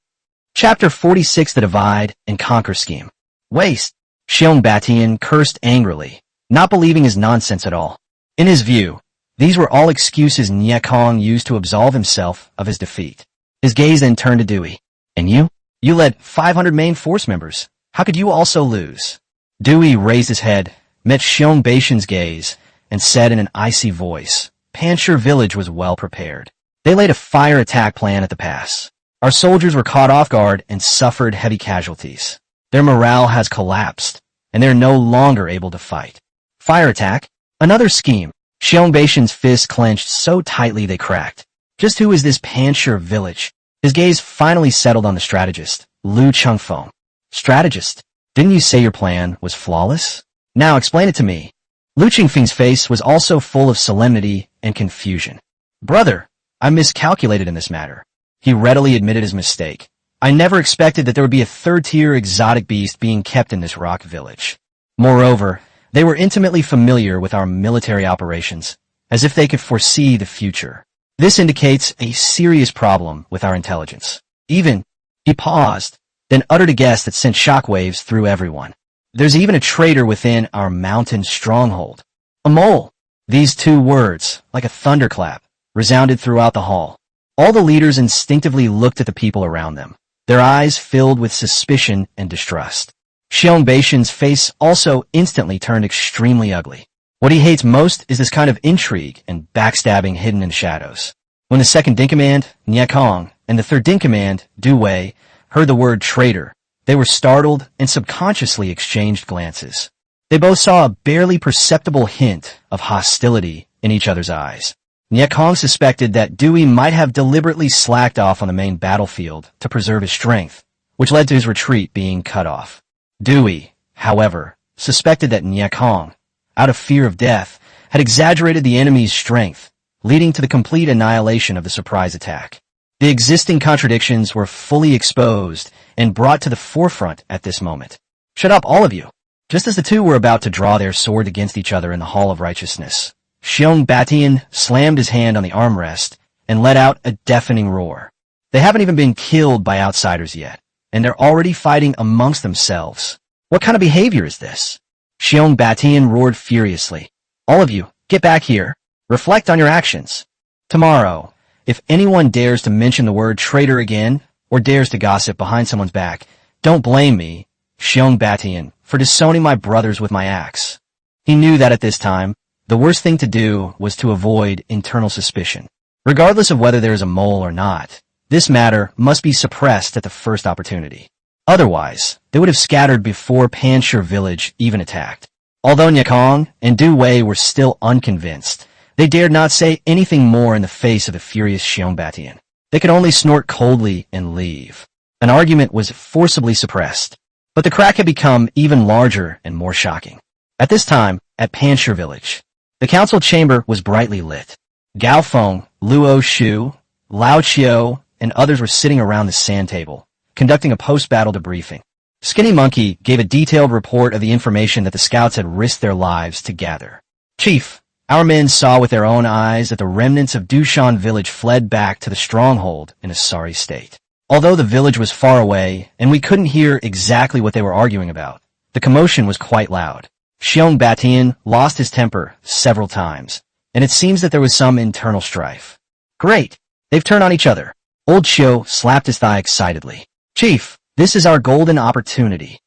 Chapter 46: The Divide and Conquer Scheme. "Waste!" Xiong Batian cursed angrily, not believing his nonsense at all. In his view, these were all excuses Niekong used to absolve himself of his defeat. His gaze then turned to Dewey. "And you? You led 500 main force members. How could you also lose?" Dewey raised his head, met Xiong Batian's gaze, and said in an icy voice, "Panshur village was well prepared. They laid a fire attack plan at the pass. Our soldiers were caught off guard and suffered heavy casualties. Their morale has collapsed, and they're no longer able to fight." "Fire attack? Another scheme." Xiong Batian's fists clenched so tightly they cracked. Just who is this Panshur village? His gaze finally settled on the strategist, Lu Chengfeng. "Strategist? Didn't you say your plan was flawless? Now explain it to me." Lu Chengfeng's face was also full of solemnity and confusion. "Brother, I miscalculated in this matter." He readily admitted his mistake. "I never expected that there would be a third-tier exotic beast being kept in this rock village. Moreover, they were intimately familiar with our military operations, as if they could foresee the future. This indicates a serious problem with our intelligence. Even," he paused, then uttered a guess that sent shockwaves through everyone. There's even a traitor within our mountain stronghold. A mole. These two words, like a thunderclap, resounded throughout the hall. All the leaders instinctively looked at the people around them, their eyes filled with suspicion and distrust. Xiong Beishan's face also instantly turned extremely ugly. What he hates most is this kind of intrigue and backstabbing hidden in the shadows. When the second in command, Nie Kong, and the third in command, Du Wei, heard the word traitor, they were startled and subconsciously exchanged glances. They both saw a barely perceptible hint of hostility in each other's eyes. Nie Kong suspected that Dewey might have deliberately slacked off on the main battlefield to preserve his strength, which led to his retreat being cut off. Dewey, however, suspected that Nie Kong, out of fear of death, had exaggerated the enemy's strength, leading to the complete annihilation of the surprise attack. The existing contradictions were fully exposed and brought to the forefront at this moment. "Shut up, all of you!" Just as the two were about to draw their swords against each other in the Hall of Righteousness, Xiong Batian slammed his hand on the armrest and let out a deafening roar. They haven't even been killed by outsiders yet, and they're already fighting amongst themselves. What kind of behavior is this? Xiong Batian roared furiously. "All of you, get back here. Reflect on your actions. Tomorrow, if anyone dares to mention the word traitor again, or dares to gossip behind someone's back, don't blame me, Xiong Batian, for disowning my brothers with my axe." He knew that at this time, the worst thing to do was to avoid internal suspicion. Regardless of whether there is a mole or not, this matter must be suppressed at the first opportunity. Otherwise, they would have scattered before Panshir village even attacked. Although Nie Kong and Du Wei were still unconvinced, they dared not say anything more in the face of the furious Xiong Batian. They could only snort coldly and leave. An argument was forcibly suppressed, but the crack had become even larger and more shocking. At this time, at Panshir village, the council chamber was brightly lit. Gao Feng, Luo Shu, Lao Qiu, and others were sitting around the sand table, conducting a post-battle debriefing. Skinny Monkey gave a detailed report of the information that the scouts had risked their lives to gather. "Chief, our men saw with their own eyes that the remnants of Dushan village fled back to the stronghold in a sorry state. Although the village was far away and we couldn't hear exactly what they were arguing about, the commotion was quite loud. Xiong Batian lost his temper several times, and it seems that there was some internal strife." "Great! They've turned on each other." Old Qiu slapped his thigh excitedly. "Chief, this is our golden opportunity."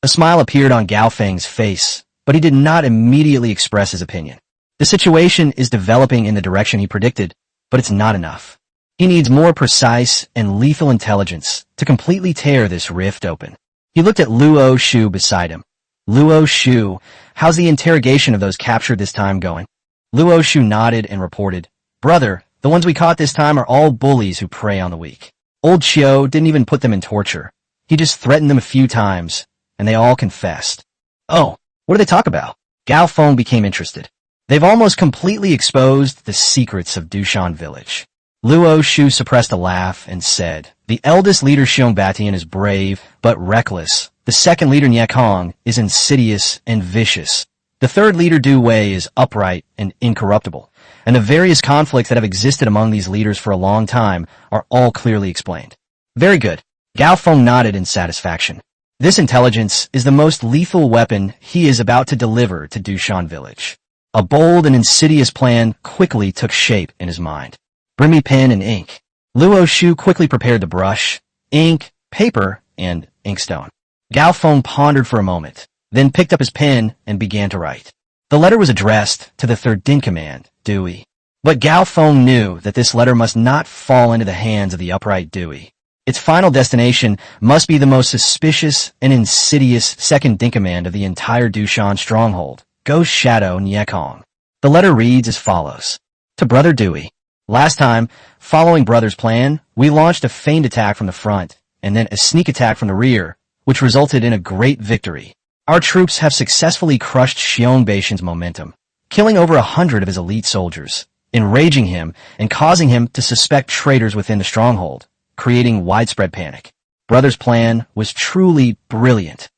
A smile appeared on Gao Feng's face, but he did not immediately express his opinion. The situation is developing in the direction he predicted, but it's not enough. He needs more precise and lethal intelligence to completely tear this rift open. He looked at Luo Shu beside him. "Luo Shu, how's the interrogation of those captured this time going?" Luo Shu nodded and reported, "Brother, the ones we caught this time are all bullies who prey on the weak." Old Qiu didn't even put them in torture. He just threatened them a few times, and they all confessed. "Oh, what do they talk about?" Gao Feng became interested. "They've almost completely exposed the secrets of Dushan village." Luo Shu suppressed a laugh and said, "The eldest leader Xiong Batian is brave, but reckless. The second leader Nie Kong is insidious and vicious. The third leader Du Wei is upright and incorruptible. And the various conflicts that have existed among these leaders for a long time are all clearly explained." "Very good." Gao Feng nodded in satisfaction. This intelligence is the most lethal weapon he is about to deliver to Dushan village. A bold and insidious plan quickly took shape in his mind. "Bring me pen and ink." Luo Shu quickly prepared the brush, ink, paper, and inkstone. Gao Feng pondered for a moment, then picked up his pen and began to write. The letter was addressed to the third in command, Dewey. But Gao Feng knew that this letter must not fall into the hands of the upright Dewey. Its final destination must be the most suspicious and insidious second in command of the entire Dushan stronghold, Ghost Shadow Nie Kong. The letter reads as follows. To Brother Dewey. Last time, following Brother's plan, we launched a feigned attack from the front, and then a sneak attack from the rear, which resulted in a great victory. Our troops have successfully crushed Xiong Beishan's momentum, killing over 100 of his elite soldiers, enraging him and causing him to suspect traitors within the stronghold, creating widespread panic. Brother's plan was truly brilliant.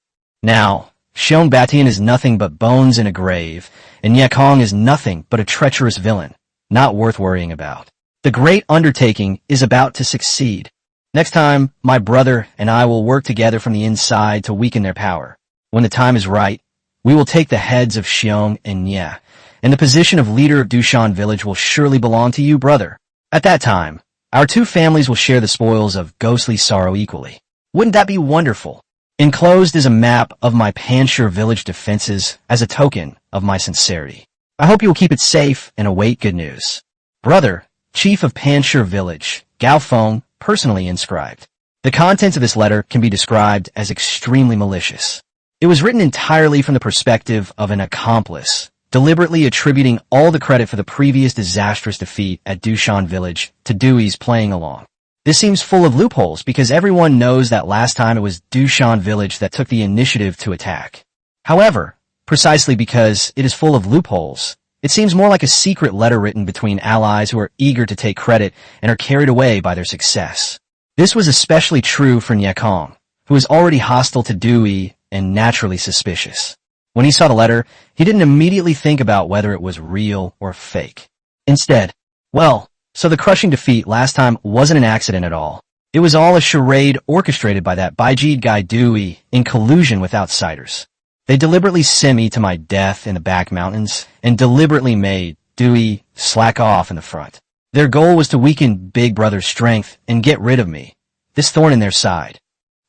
Now, Xiong Batian is nothing but bones in a grave, and Nie Kong is nothing but a treacherous villain, not worth worrying about. The great undertaking is about to succeed. Next time, my brother and I will work together from the inside to weaken their power. When the time is right, we will take the heads of Xiong and Nye, and the position of leader of Dushan village will surely belong to you, brother. At that time, our two families will share the spoils of ghostly sorrow equally. Wouldn't that be wonderful? Enclosed is a map of my Panshir village defenses as a token of my sincerity. I hope you will keep it safe and await good news. Brother, Chief of Panshir village, Gao Feng, personally inscribed. The contents of this letter can be described as extremely malicious. It was written entirely from the perspective of an accomplice, deliberately attributing all the credit for the previous disastrous defeat at Dushan village to Dewey's playing along. This seems full of loopholes because everyone knows that last time it was Dushan village that took the initiative to attack. However, precisely because it is full of loopholes, it seems more like a secret letter written between allies who are eager to take credit and are carried away by their success. This was especially true for Nye Kong, who was already hostile to Dewey and naturally suspicious. When he saw the letter, he didn't immediately think about whether it was real or fake. Instead, so the crushing defeat last time wasn't an accident at all. It was all a charade orchestrated by that Baijid guy Dewey in collusion with outsiders. They deliberately sent me to my death in the back mountains and deliberately made Dewey slack off in the front. Their goal was to weaken Big Brother's strength and get rid of me, this thorn in their side.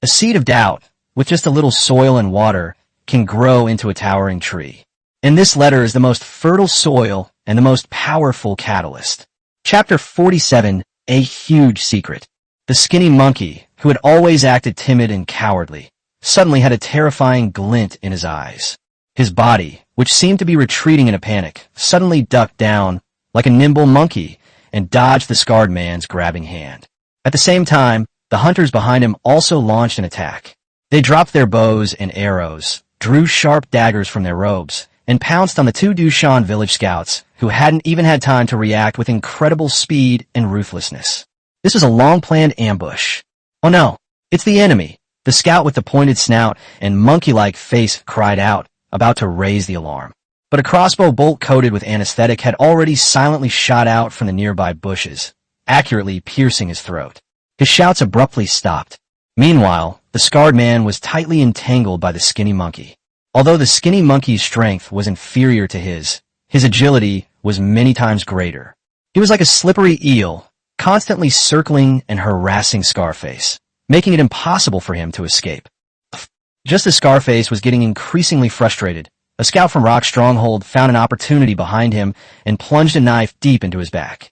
A seed of doubt, with just a little soil and water, can grow into a towering tree. And this letter is the most fertile soil and the most powerful catalyst. Chapter 47, A Huge Secret. The skinny monkey, who had always acted timid and cowardly, suddenly had a terrifying glint in his eyes. His body, which seemed to be retreating in a panic, suddenly ducked down like a nimble monkey and dodged the scarred man's grabbing hand. At the same time, the hunters behind him also launched an attack. They dropped their bows and arrows, drew sharp daggers from their robes, and pounced on the two Dushan village scouts who hadn't even had time to react with incredible speed and ruthlessness. This was a long-planned ambush. Oh no, it's the enemy. The scout with the pointed snout and monkey-like face cried out, about to raise the alarm. But a crossbow bolt coated with anesthetic had already silently shot out from the nearby bushes, accurately piercing his throat. His shouts abruptly stopped. Meanwhile, the scarred man was tightly entangled by the skinny monkey. Although the skinny monkey's strength was inferior to his agility was many times greater. He was like a slippery eel, constantly circling and harassing Scarface, making it impossible for him to escape. Just as Scarface was getting increasingly frustrated, a scout from Rock Stronghold found an opportunity behind him and plunged a knife deep into his back.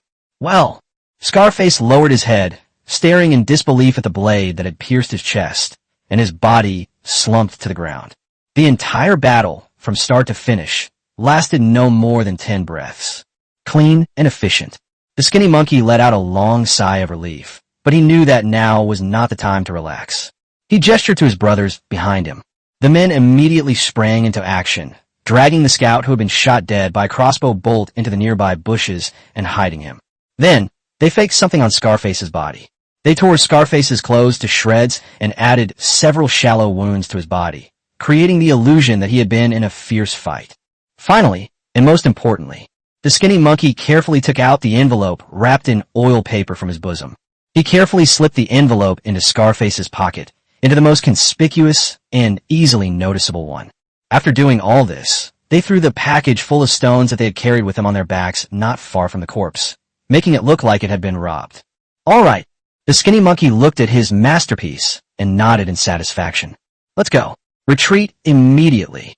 Scarface lowered his head, staring in disbelief at the blade that had pierced his chest, and his body slumped to the ground. The entire battle, from start to finish, lasted no more than 10 breaths. Clean and efficient. The skinny monkey let out a long sigh of relief, but he knew that now was not the time to relax. He gestured to his brothers behind him. The men immediately sprang into action, dragging the scout who had been shot dead by a crossbow bolt into the nearby bushes and hiding him. Then, they faked something on Scarface's body. They tore Scarface's clothes to shreds and added several shallow wounds to his body, creating the illusion that he had been in a fierce fight. Finally, and most importantly, the skinny monkey carefully took out the envelope wrapped in oil paper from his bosom. He carefully slipped the envelope into Scarface's pocket, into the most conspicuous and easily noticeable one. After doing all this, they threw the package full of stones that they had carried with them on their backs not far from the corpse, making it look like it had been robbed. All right, the skinny monkey looked at his masterpiece and nodded in satisfaction. Let's go. Retreat immediately.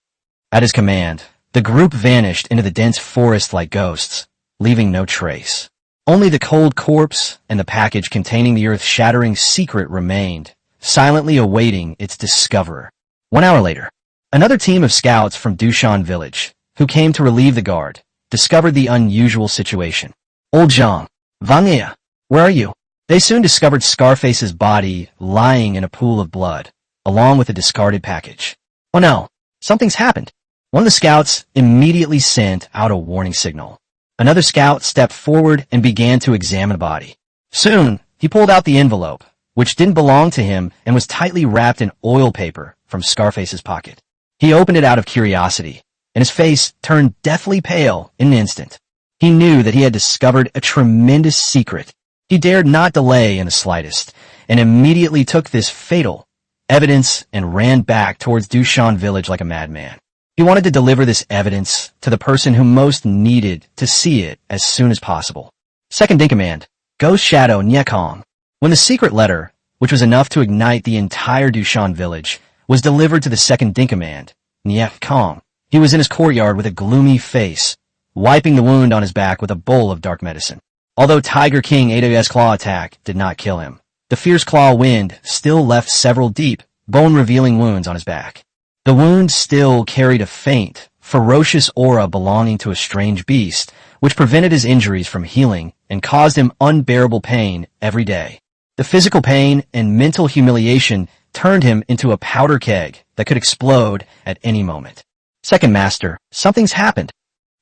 At his command, the group vanished into the dense forest like ghosts, leaving no trace. Only the cold corpse and the package containing the earth-shattering secret remained, silently awaiting its discoverer. 1 hour later, another team of scouts from Dushan village, who came to relieve the guard, discovered the unusual situation. Old Zhang, Wang Ye, where are you? They soon discovered Scarface's body lying in a pool of blood, along with a discarded package. Oh no, something's happened. One of the scouts immediately sent out a warning signal. Another scout stepped forward and began to examine the body. Soon, he pulled out the envelope, which didn't belong to him and was tightly wrapped in oil paper from Scarface's pocket. He opened it out of curiosity, and his face turned deathly pale in an instant. He knew that he had discovered a tremendous secret. He dared not delay in the slightest, and immediately took this fatal evidence and ran back towards Dushan village like a madman. He wanted to deliver this evidence to the person who most needed to see it as soon as possible. Second in command, Ghost Shadow Nyekong. When the secret letter, which was enough to ignite the entire Dushan village, was delivered to the second in command, Nyekong, he was in his courtyard with a gloomy face, wiping the wound on his back with a bowl of dark medicine. Although Tiger King Ada's claw attack did not kill him, the fierce claw wind still left several deep, bone-revealing wounds on his back. The wounds still carried a faint, ferocious aura belonging to a strange beast, which prevented his injuries from healing and caused him unbearable pain every day. The physical pain and mental humiliation turned him into a powder keg that could explode at any moment. Second Master, something's happened.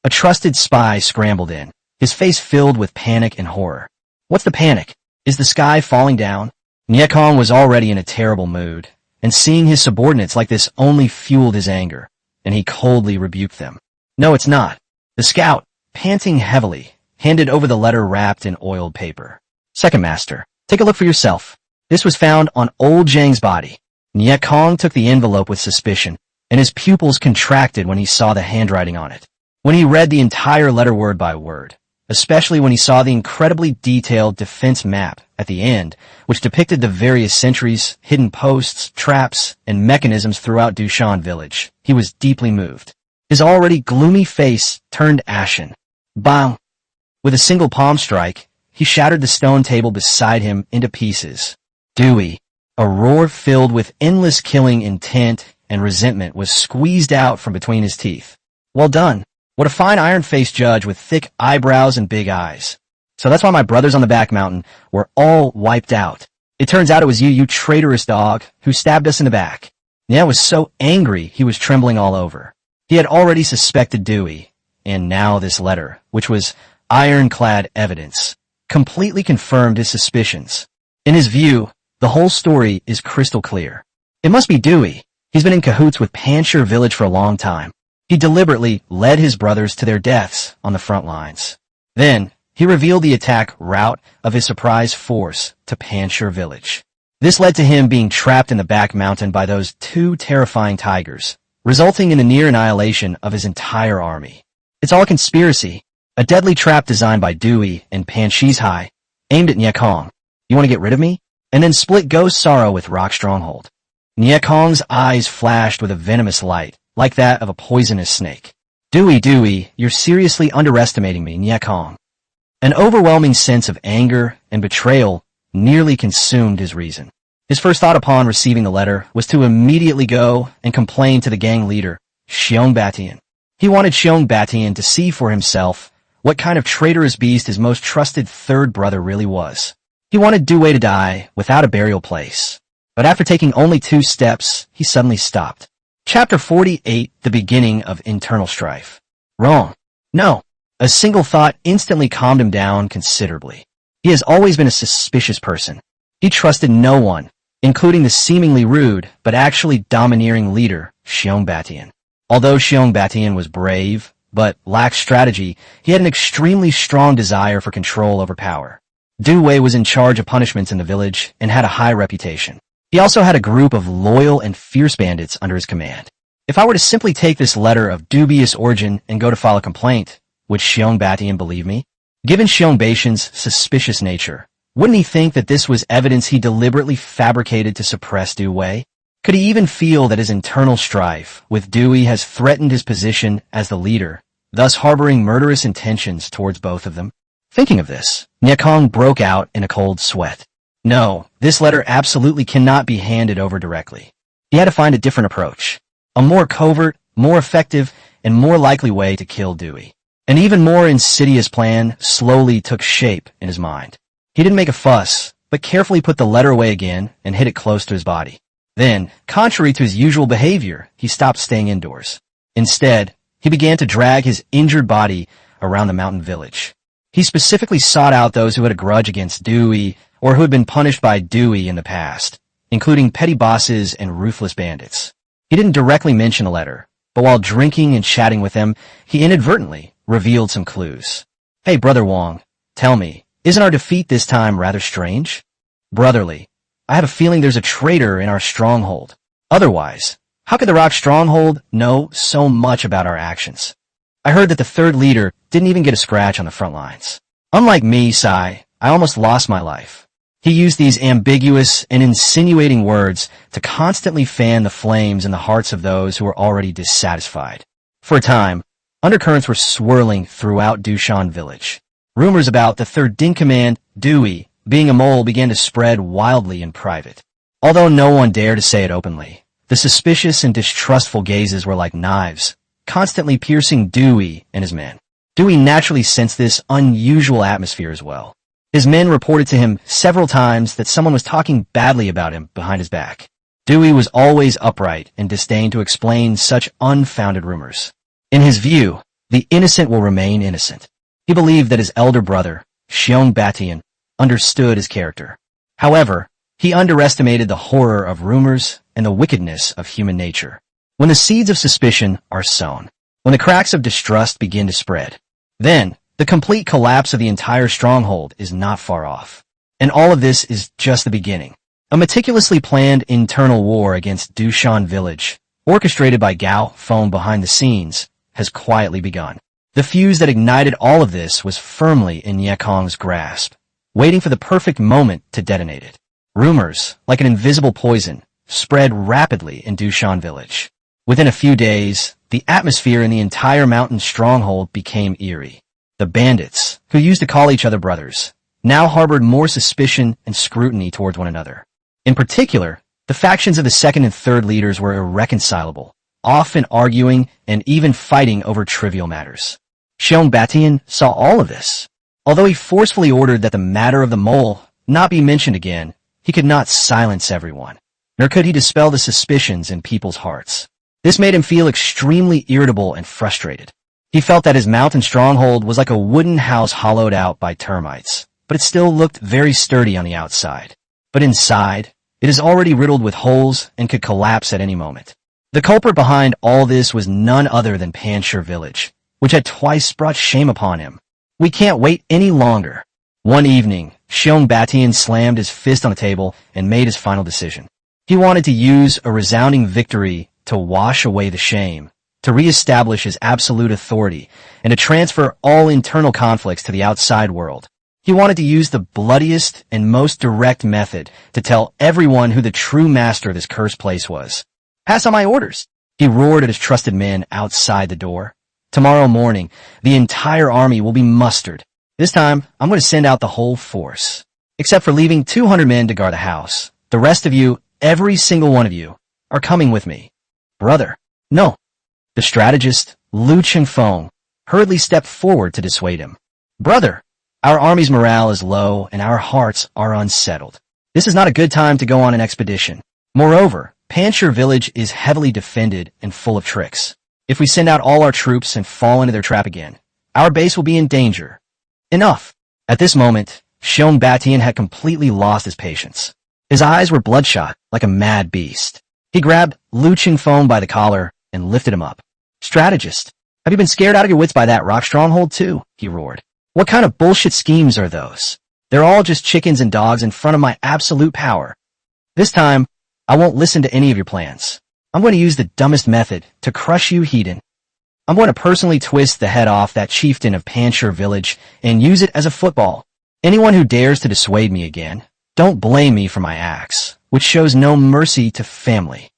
A trusted spy scrambled in, his face filled with panic and horror. What's the panic? Is the sky falling down? Nyekong was already in a terrible mood, and seeing his subordinates like this only fueled his anger, and he coldly rebuked them. No, it's not. The scout, panting heavily, handed over the letter wrapped in oiled paper. Second Master, take a look for yourself. This was found on old Zhang's body. Nyekong took the envelope with suspicion, and his pupils contracted when he saw the handwriting on it. When he read the entire letter word by word, especially when he saw the incredibly detailed defense map at the end, which depicted the various sentries, hidden posts, traps, and mechanisms throughout Dushan village, he was deeply moved. His already gloomy face turned ashen. Bang! With a single palm strike, he shattered the stone table beside him into pieces. Dewey, a roar filled with endless killing intent and resentment, was squeezed out from between his teeth. Well done. What a fine iron-faced judge with thick eyebrows and big eyes. So that's why my brothers on the back mountain were all wiped out. It turns out it was you traitorous dog, who stabbed us in the back. Nia was so angry he was trembling all over. He had already suspected Dewey, and now this letter, which was ironclad evidence, completely confirmed his suspicions. In his view, the whole story is crystal clear. It must be Dewey. He's been in cahoots with Panshir village for a long time. He deliberately led his brothers to their deaths on the front lines. Then, he revealed the attack route of his surprise force to Panshir village. This led to him being trapped in the back mountain by those two terrifying tigers, resulting in the near annihilation of his entire army. It's all a conspiracy, a deadly trap designed by Dewey and Panshir's High, aimed at Nyekong. You want to get rid of me? And then split Ghost Sorrow with Rock Stronghold. Nyekong's eyes flashed with a venomous light, like that of a poisonous snake. Dewey, you're seriously underestimating me, Nyekong. An overwhelming sense of anger and betrayal nearly consumed his reason. His first thought upon receiving the letter was to immediately go and complain to the gang leader, Xiong Batian. He wanted Xiong Batian to see for himself what kind of traitorous beast his most trusted third brother really was. He wanted Dewey to die without a burial place. But after taking only 2 steps, he suddenly stopped. Chapter 48, The Beginning of Internal Strife. Wrong. No. A single thought instantly calmed him down considerably. He has always been a suspicious person. He trusted no one, including the seemingly rude but actually domineering leader, Xiong Batian. Although Xiong Batian was brave, but lacked strategy, he had an extremely strong desire for control over power. Dewey was in charge of punishments in the village and had a high reputation. He also had a group of loyal and fierce bandits under his command. If I were to simply take this letter of dubious origin and go to file a complaint, would Xiong Batian believe me? Given Xiong Batian's suspicious nature, wouldn't he think that this was evidence he deliberately fabricated to suppress Dewey? Could he even feel that his internal strife with Dewey has threatened his position as the leader, thus harboring murderous intentions towards both of them? Thinking of this, Nyekong broke out in a cold sweat. No, this letter absolutely cannot be handed over directly. He had to find a different approach. A more covert, more effective, and more likely way to kill Dewey. An even more insidious plan slowly took shape in his mind. He didn't make a fuss, but carefully put the letter away again and hid it close to his body. Then, contrary to his usual behavior, he stopped staying indoors. Instead, he began to drag his injured body around the mountain village. He specifically sought out those who had a grudge against Dewey or who had been punished by Dewey in the past, including petty bosses and ruthless bandits. He didn't directly mention the letter, but while drinking and chatting with them, he inadvertently revealed some clues. Hey, Brother Wong, tell me, isn't our defeat this time rather strange? Brotherly, I have a feeling there's a traitor in our stronghold. Otherwise, how could the rock stronghold know so much about our actions? I heard that the third leader didn't even get a scratch on the front lines. Unlike me, Sai, I almost lost my life. He used these ambiguous and insinuating words to constantly fan the flames in the hearts of those who were already dissatisfied. For a time, undercurrents were swirling throughout Dushan village. Rumors about the third-in-command, Dewey, being a mole began to spread wildly in private. Although no one dared to say it openly, the suspicious and distrustful gazes were like knives, constantly piercing Dewey and his men. Dewey naturally sensed this unusual atmosphere as well. His men reported to him several times that someone was talking badly about him behind his back. Dewey was always upright and disdained to explain such unfounded rumors. In his view, the innocent will remain innocent. He believed that his elder brother, Xiong Batian, understood his character. However, he underestimated the horror of rumors and the wickedness of human nature. When the seeds of suspicion are sown, when the cracks of distrust begin to spread, then the complete collapse of the entire stronghold is not far off. And all of this is just the beginning. A meticulously planned internal war against Dushan village, orchestrated by Gao Feng behind the scenes, has quietly begun. The fuse that ignited all of this was firmly in Ye Kong's grasp, waiting for the perfect moment to detonate it. Rumors, like an invisible poison, spread rapidly in Dushan village. Within a few days, the atmosphere in the entire mountain stronghold became eerie. The bandits, who used to call each other brothers, now harbored more suspicion and scrutiny towards one another. In particular, the factions of the second and third leaders were irreconcilable, often arguing and even fighting over trivial matters. Xiong Batian saw all of this. Although he forcefully ordered that the matter of the mole not be mentioned again, he could not silence everyone, nor could he dispel the suspicions in people's hearts. This made him feel extremely irritable and frustrated. He felt that his mountain stronghold was like a wooden house hollowed out by termites, but it still looked very sturdy on the outside. But inside, it is already riddled with holes and could collapse at any moment. The culprit behind all this was none other than Panshir village, which had twice brought shame upon him. We can't wait any longer. One evening, Xiong Batian slammed his fist on the table and made his final decision. He wanted to use a resounding victory to wash away the shame, to re-establish his absolute authority, and to transfer all internal conflicts to the outside world. He wanted to use the bloodiest and most direct method to tell everyone who the true master of this cursed place was. Pass on my orders, he roared at his trusted men outside the door. Tomorrow morning, the entire army will be mustered. This time, I'm going to send out the whole force. Except for leaving 200 men to guard the house. The rest of you, every single one of you, are coming with me. Brother, no. The strategist, Lu Chengfeng, hurriedly stepped forward to dissuade him. Brother, our army's morale is low and our hearts are unsettled. This is not a good time to go on an expedition. Moreover, Panshir village is heavily defended and full of tricks. If we send out all our troops and fall into their trap again, our base will be in danger. Enough. At this moment, Xiong Batian had completely lost his patience. His eyes were bloodshot, like a mad beast. He grabbed Lu Chengfeng by the collar and lifted him up. Strategist, have you been scared out of your wits by that rock stronghold too? He roared. What kind of bullshit schemes are those? They're all just chickens and dogs in front of my absolute power. This time, I won't listen to any of your plans. I'm going to use the dumbest method to crush you, heathen. I'm going to personally twist the head off that chieftain of Panshir village and use it as a football. Anyone who dares to dissuade me again, don't blame me for my acts, which shows no mercy to family.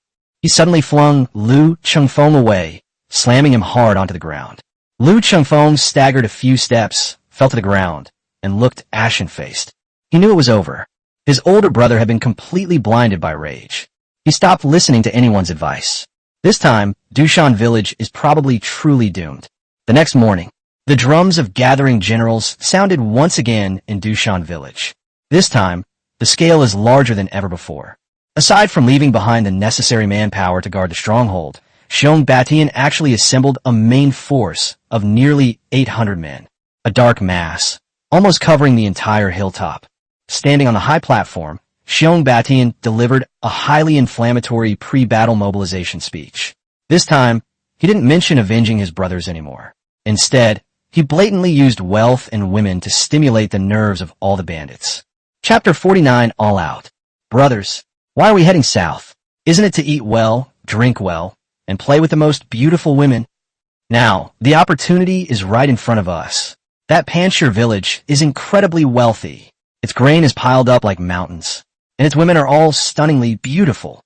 He suddenly flung Lu Chengfeng away, slamming him hard onto the ground. Lu Chengfeng staggered a few steps, fell to the ground, and looked ashen-faced. He knew it was over. His older brother had been completely blinded by rage. He stopped listening to anyone's advice. This time, Dushan village is probably truly doomed. The next morning, the drums of gathering generals sounded once again in Dushan village. This time, the scale is larger than ever before. Aside from leaving behind the necessary manpower to guard the stronghold, Xiong Batian actually assembled a main force of nearly 800 men. A dark mass, almost covering the entire hilltop. Standing on the high platform, Xiong Batian delivered a highly inflammatory pre-battle mobilization speech. This time, he didn't mention avenging his brothers anymore. Instead, he blatantly used wealth and women to stimulate the nerves of all the bandits. Chapter 49 All Out. Brothers, why are we heading south? Isn't it to eat well, drink well, and play with the most beautiful women? Now, the opportunity is right in front of us. That Panchir village is incredibly wealthy. Its grain is piled up like mountains, and its women are all stunningly beautiful.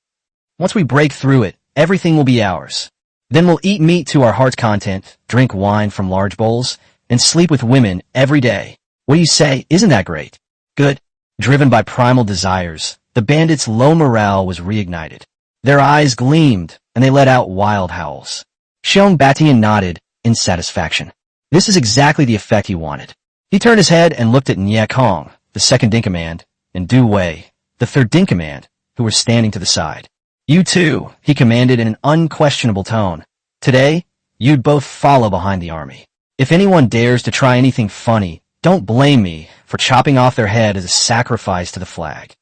Once we break through it, everything will be ours. Then we'll eat meat to our heart's content, drink wine from large bowls, and sleep with women every day. What do you say? Isn't that great? Good. Driven by primal desires, the bandits' low morale was reignited. Their eyes gleamed, and they let out wild howls. Xiong Batian nodded in satisfaction. This is exactly the effect he wanted. He turned his head and looked at Nye Kong, the second-in-command, and Du Wei, the third-in-command, who were standing to the side. You two, he commanded in an unquestionable tone. Today, you'd both follow behind the army. If anyone dares to try anything funny, don't blame me for chopping off their head as a sacrifice to the flag.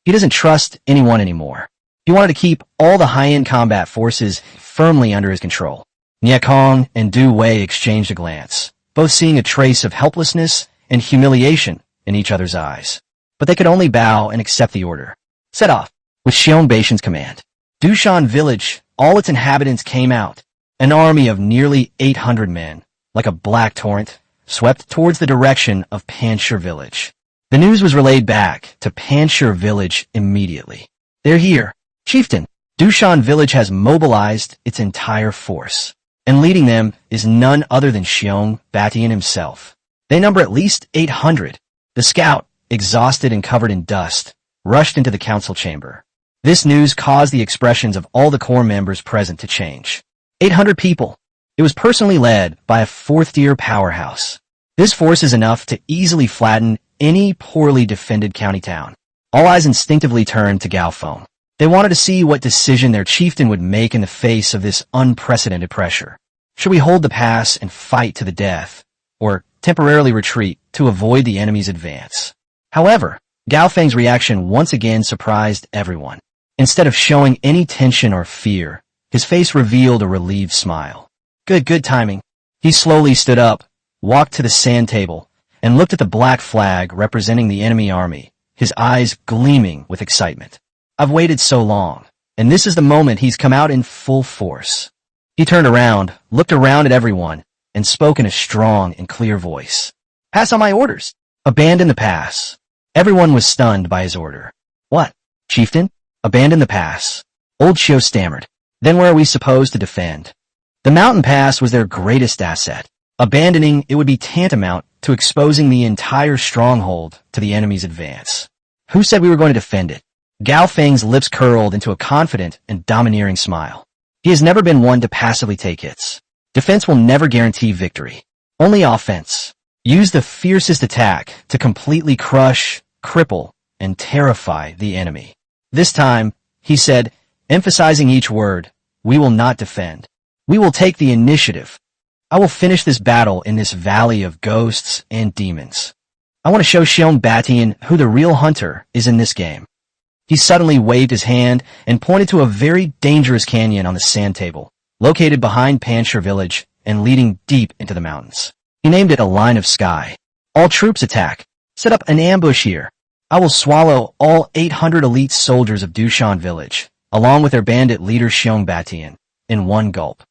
He doesn't trust anyone anymore. He wanted to keep all the high-end combat forces firmly under his control. Nye Kong and Du Wei exchanged a glance, both seeing a trace of helplessness and humiliation in each other's eyes. But they could only bow and accept the order. Set off. With Xiong Baishan's command, Dushan village, all its inhabitants came out. An army of nearly 800 men, like a black torrent, swept towards the direction of Panchir village. The news was relayed back to Panchir village immediately. They're here. Chieftain, Dushan village has mobilized its entire force, and leading them is none other than Xiong Batian himself. They number at least 800. The scout, exhausted and covered in dust, rushed into the council chamber. This news caused the expressions of all the corps members present to change. 800 people. It was personally led by a fourth-tier powerhouse. This force is enough to easily flatten any poorly defended county town. All eyes instinctively turned to Gao Feng. They wanted to see what decision their chieftain would make in the face of this unprecedented pressure. Should we hold the pass and fight to the death, or temporarily retreat to avoid the enemy's advance? However, Gao Feng's reaction once again surprised everyone. Instead of showing any tension or fear, his face revealed a relieved smile. Good timing. He slowly stood up, walked to the sand table, and looked at the black flag representing the enemy army, his eyes gleaming with excitement. I've waited so long, and this is the moment he's come out in full force. He turned around, looked around at everyone, and spoke in a strong and clear voice. Pass on my orders. Abandon the pass. Everyone was stunned by his order. What, chieftain? Abandon the pass. Old Xiu stammered. Then where are we supposed to defend? The mountain pass was their greatest asset. Abandoning it would be tantamount to exposing the entire stronghold to the enemy's advance. Who said we were going to defend it? Gao Feng's lips curled into a confident and domineering smile. He has never been one to passively take hits. Defense will never guarantee victory. Only offense. Use the fiercest attack to completely crush, cripple, and terrify the enemy. This time, he said, emphasizing each word, we will not defend. We will take the initiative. I will finish this battle in this valley of ghosts and demons. I want to show Xiong Batian who the real hunter is in this game. He suddenly waved his hand and pointed to a very dangerous canyon on the sand table, located behind Panchir village and leading deep into the mountains. He named it a line of sky. All troops attack. Set up an ambush here. I will swallow all 800 elite soldiers of Dushan village, along with their bandit leader Xiong Batian, in one gulp.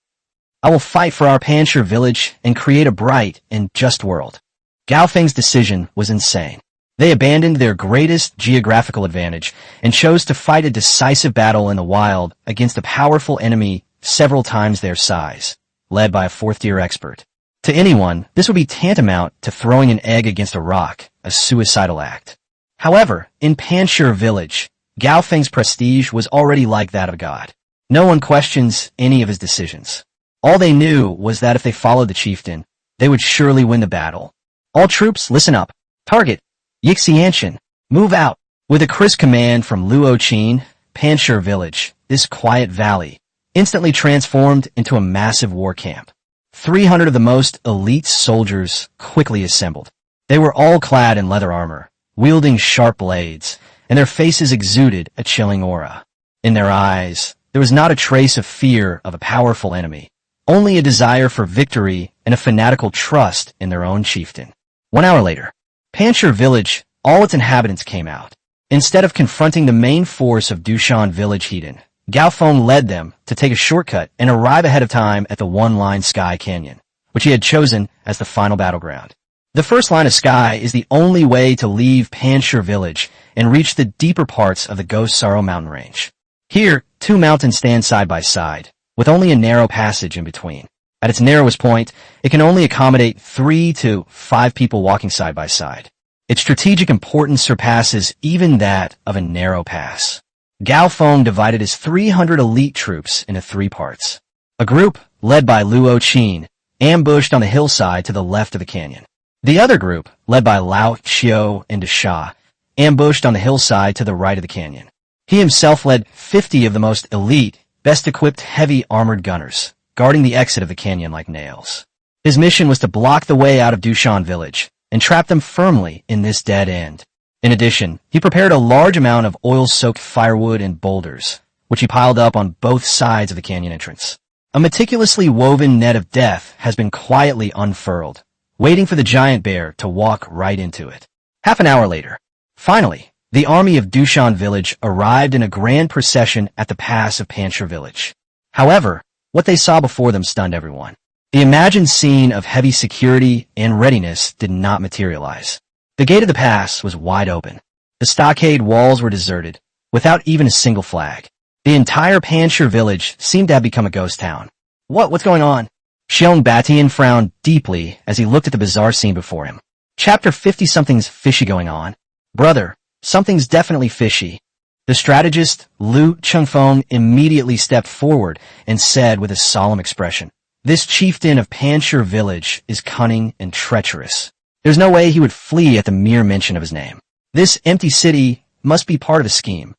I will fight for our Panchir village and create a bright and just world. Gao Feng's decision was insane. They abandoned their greatest geographical advantage and chose to fight a decisive battle in the wild against a powerful enemy several times their size, led by a fourth-tier expert. To anyone, this would be tantamount to throwing an egg against a rock, a suicidal act. However, in Panchir village, Gao Feng's prestige was already like that of a god. No one questions any of his decisions. All they knew was that if they followed the chieftain, they would surely win the battle. All troops, listen up. Target. Yixianshan. Move out. With a crisp command from Luo Qin, Panchir village, this quiet valley, instantly transformed into a massive war camp. 300 of the most elite soldiers quickly assembled. They were all clad in leather armor, wielding sharp blades, and their faces exuded a chilling aura. In their eyes, there was not a trace of fear of a powerful enemy, only a desire for victory and a fanatical trust in their own chieftain. 1 hour later, Panchir village, all its inhabitants came out. Instead of confronting the main force of Dushan village Heaton, Gao Feng led them to take a shortcut and arrive ahead of time at the one-line sky canyon, which he had chosen as the final battleground. The first line of sky is the only way to leave Panshir village and reach the deeper parts of the Ghost Sorrow mountain range. Here, two mountains stand side by side, with only a narrow passage in between. At its narrowest point, it can only accommodate 3 to 5 people walking side by side. Its strategic importance surpasses even that of a narrow pass. Gao Feng divided his 300 elite troops into 3 parts. A group, led by Luo Qin, ambushed on the hillside to the left of the canyon. The other group, led by Lao Xiao and Desha, ambushed on the hillside to the right of the canyon. He himself led 50 of the most elite, best-equipped heavy armored gunners, guarding the exit of the canyon like nails. His mission was to block the way out of Dushan village and trap them firmly in this dead end. In addition, he prepared a large amount of oil-soaked firewood and boulders, which he piled up on both sides of the canyon entrance. A meticulously woven net of death has been quietly unfurled, waiting for the giant bear to walk right into it. Half an hour later, finally, the army of Dushan village arrived in a grand procession at the pass of Panshir village. However, what they saw before them stunned everyone. The imagined scene of heavy security and readiness did not materialize. The gate of the pass was wide open. The stockade walls were deserted, without even a single flag. The entire Panshir village seemed to have become a ghost town. What's going on? Xiong Batian frowned deeply as he looked at the bizarre scene before him. Chapter 50-something's fishy going on. Brother, something's definitely fishy. The strategist, Lu Chengfeng, immediately stepped forward and said with a solemn expression, "This chieftain of Panshir village is cunning and treacherous. There's no way he would flee at the mere mention of his name. This empty city must be part of a scheme.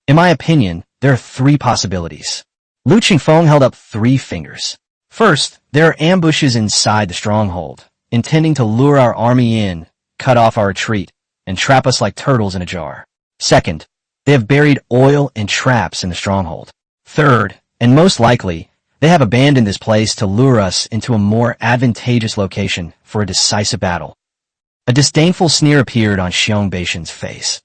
In my opinion, there are 3 possibilities." Lu Chengfeng held up 3 fingers. First, there are ambushes inside the stronghold, intending to lure our army in, cut off our retreat, and trap us like turtles in a jar. Second, they have buried oil and traps in the stronghold. Third, and most likely, they have abandoned this place to lure us into a more advantageous location for a decisive battle. A disdainful sneer appeared on Xiong Beishan's face.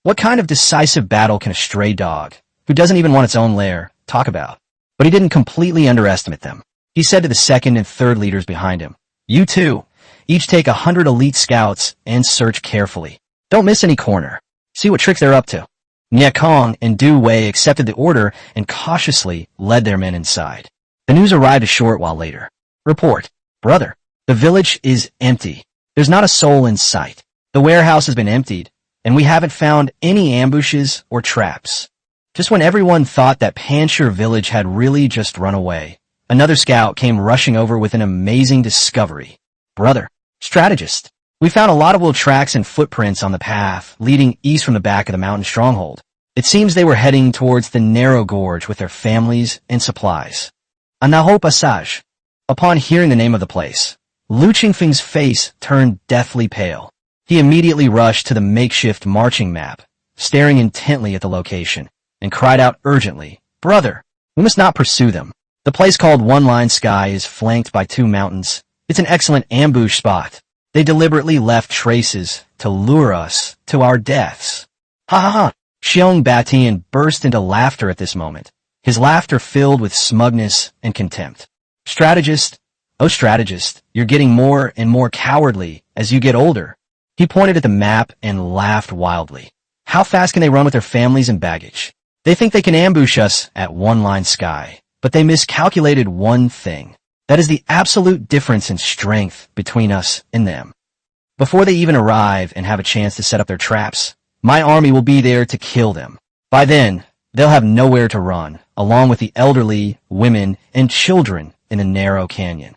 What kind of decisive battle can a stray dog, who doesn't even want its own lair, talk about? But he didn't completely underestimate them. He said to the second and third leaders behind him, "You two, each take 100 elite scouts and search carefully. Don't miss any corner. See what tricks they're up to." Nie Kong and Du Wei accepted the order and cautiously led their men inside. The news arrived a short while later. Report. Brother, the village is empty. There's not a soul in sight. The warehouse has been emptied, and we haven't found any ambushes or traps. Just when everyone thought that Panshir village had really just run away, another scout came rushing over with an amazing discovery. Brother, strategist, we found a lot of little tracks and footprints on the path leading east from the back of the mountain stronghold. It seems they were heading towards the narrow gorge with their families and supplies. A Naho Passage. Upon hearing the name of the place, Lu Qingfeng's face turned deathly pale. He immediately rushed to the makeshift marching map, staring intently at the location, and cried out urgently, "Brother, we must not pursue them. The place called One Line Sky is flanked by 2 mountains. It's an excellent ambush spot. They deliberately left traces to lure us to our deaths." Ha ha ha! Xiong Batian burst into laughter at this moment, his laughter filled with smugness and contempt. Strategist, oh strategist, you're getting more and more cowardly as you get older. He pointed at the map and laughed wildly. How fast can they run with their families and baggage? They think they can ambush us at One Line Sky, but they miscalculated one thing. That is the absolute difference in strength between us and them. Before they even arrive and have a chance to set up their traps, my army will be there to kill them. By then, they'll have nowhere to run, along with the elderly, women, and children in the narrow canyon.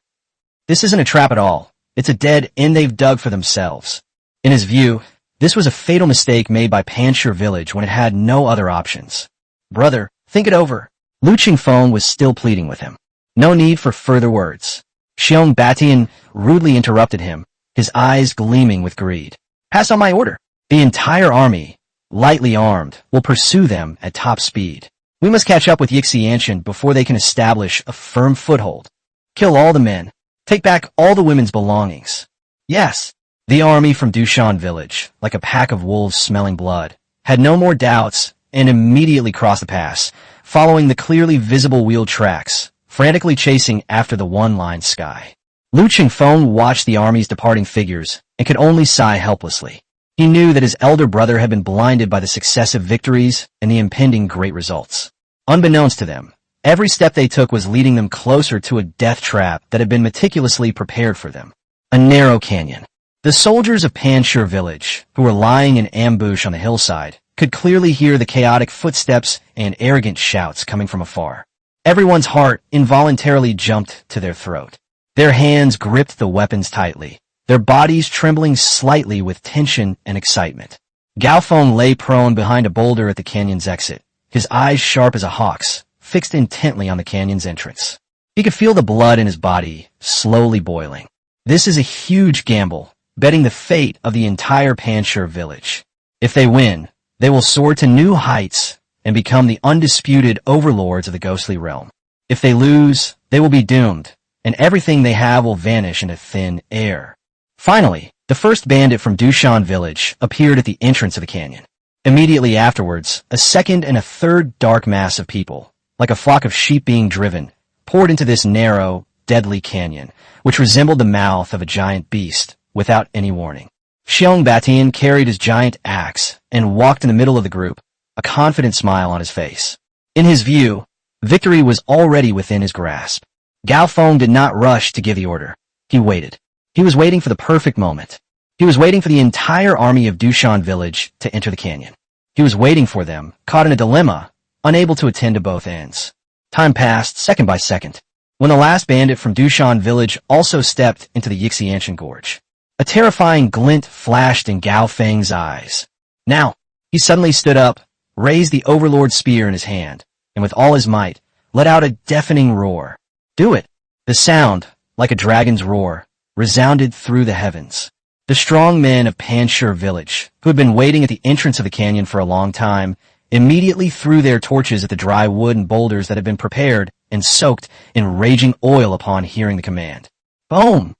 This isn't a trap at all. It's a dead end they've dug for themselves. In his view, this was a fatal mistake made by Panshir village when it had no other options. Brother, think it over. Lu Qingfeng was still pleading with him. No need for further words. Xiong Batian rudely interrupted him, his eyes gleaming with greed. Pass on my order. The entire army, lightly armed, will pursue them at top speed. We must catch up with Yixianshan before they can establish a firm foothold. Kill all the men. Take back all the women's belongings. Yes, the army from Dushan village, like a pack of wolves smelling blood, had no more doubts and immediately crossed the pass, following the clearly visible wheeled tracks, frantically chasing after the one-line sky. Lu Qingfeng watched the army's departing figures and could only sigh helplessly. He knew that his elder brother had been blinded by the successive victories and the impending great results. Unbeknownst to them, every step they took was leading them closer to a death trap that had been meticulously prepared for them. A narrow canyon. The soldiers of Panshur village, who were lying in ambush on the hillside, could clearly hear the chaotic footsteps and arrogant shouts coming from afar. Everyone's heart involuntarily jumped to their throat. Their hands gripped the weapons tightly, their bodies trembling slightly with tension and excitement. Gao Feng lay prone behind a boulder at the canyon's exit, his eyes sharp as a hawk's, fixed intently on the canyon's entrance. He could feel the blood in his body slowly boiling. This is a huge gamble, betting the fate of the entire Panshur village. If they win, they will soar to new heights and become the undisputed overlords of the ghostly realm. If they lose, they will be doomed, and everything they have will vanish into thin air. Finally, the first bandit from Dushan village appeared at the entrance of the canyon. Immediately afterwards, a second and a third dark mass of people, like a flock of sheep being driven, poured into this narrow, deadly canyon, which resembled the mouth of a giant beast, without any warning. Xiong Batian carried his giant axe and walked in the middle of the group, a confident smile on his face. In his view, victory was already within his grasp. Gao Feng did not rush to give the order. He waited. He was waiting for the perfect moment. He was waiting for the entire army of Dushan village to enter the canyon. He was waiting for them, caught in a dilemma, unable to attend to both ends. Time passed second by second. When the last bandit from Dushan village also stepped into the Yixianshan gorge, a terrifying glint flashed in Gao Feng's eyes. Now, he suddenly stood up, raised the overlord spear in his hand, and with all his might, let out a deafening roar. Do it! The sound, like a dragon's roar, resounded through the heavens. The strong men of Panshur village, who had been waiting at the entrance of the canyon for a long time, immediately threw their torches at the dry wood and boulders that had been prepared and soaked in raging oil upon hearing the command. Boom!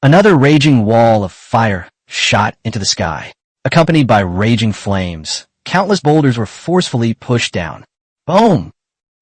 Another raging wall of fire shot into the sky. Accompanied by raging flames, countless boulders were forcefully pushed down. Boom!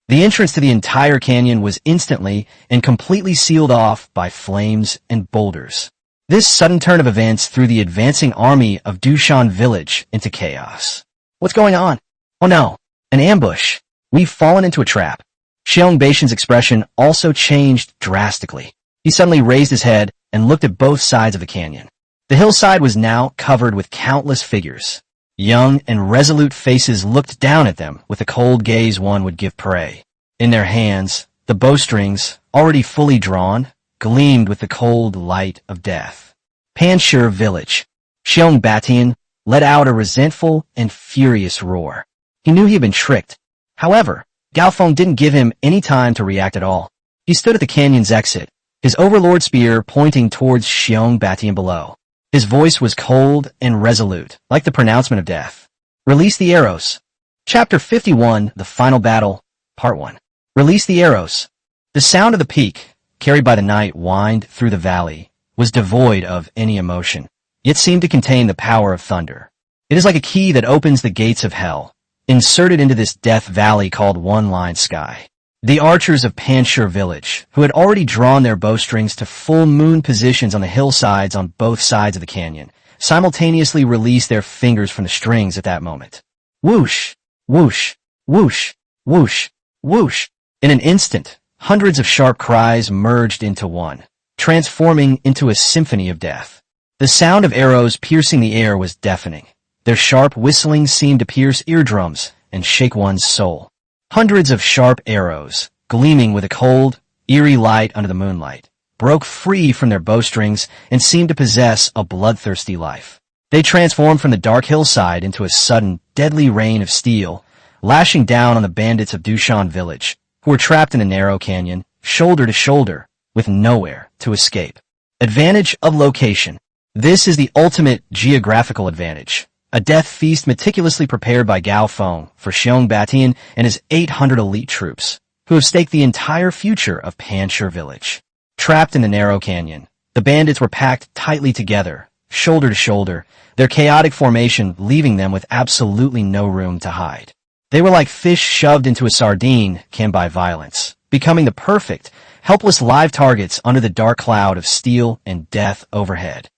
The entrance to the entire canyon was instantly and completely sealed off by flames and boulders. This sudden turn of events threw the advancing army of Dushan village into chaos. What's going on? Oh no, an ambush. We've fallen into a trap. Xiong Baishan's expression also changed drastically. He suddenly raised his head and looked at both sides of the canyon. The hillside was now covered with countless figures. Young and resolute faces looked down at them with the cold gaze one would give prey. In their hands, the bowstrings, already fully drawn, gleamed with the cold light of death. Panshur village. Xiong Batian let out a resentful and furious roar. He knew he had been tricked. However, Gao Feng didn't give him any time to react at all. He stood at the canyon's exit, his overlord spear pointing towards Xiong Batian below. His voice was cold and resolute, like the pronouncement of death. Release the arrows. Chapter 51, The Final Battle, Part 1. Release the arrows. The sound of the peak, carried by the night, whined through the valley, was devoid of any emotion, yet seemed to contain the power of thunder. It is like a key that opens the gates of hell, inserted into this death valley called One-Line Sky. The archers of Panshur village, who had already drawn their bowstrings to full moon positions on the hillsides on both sides of the canyon, simultaneously released their fingers from the strings at that moment. Whoosh! Whoosh! Whoosh! Whoosh! Whoosh! In an instant, hundreds of sharp cries merged into one, transforming into a symphony of death. The sound of arrows piercing the air was deafening. Their sharp whistling seemed to pierce eardrums and shake one's soul. Hundreds of sharp arrows, gleaming with a cold, eerie light under the moonlight, broke free from their bowstrings and seemed to possess a bloodthirsty life. They transformed from the dark hillside into a sudden, deadly rain of steel, lashing down on the bandits of Dushan village, who were trapped in the narrow canyon, shoulder to shoulder, with nowhere to escape. Advantage of location. This is the ultimate geographical advantage. A death feast meticulously prepared by Gao Feng for Xiong Batian and his 800 elite troops, who have staked the entire future of Panshur village. Trapped in the narrow canyon, the bandits were packed tightly together, shoulder to shoulder, their chaotic formation leaving them with absolutely no room to hide. They were like fish shoved into a sardine canned by violence, becoming the perfect, helpless live targets under the dark cloud of steel and death overhead.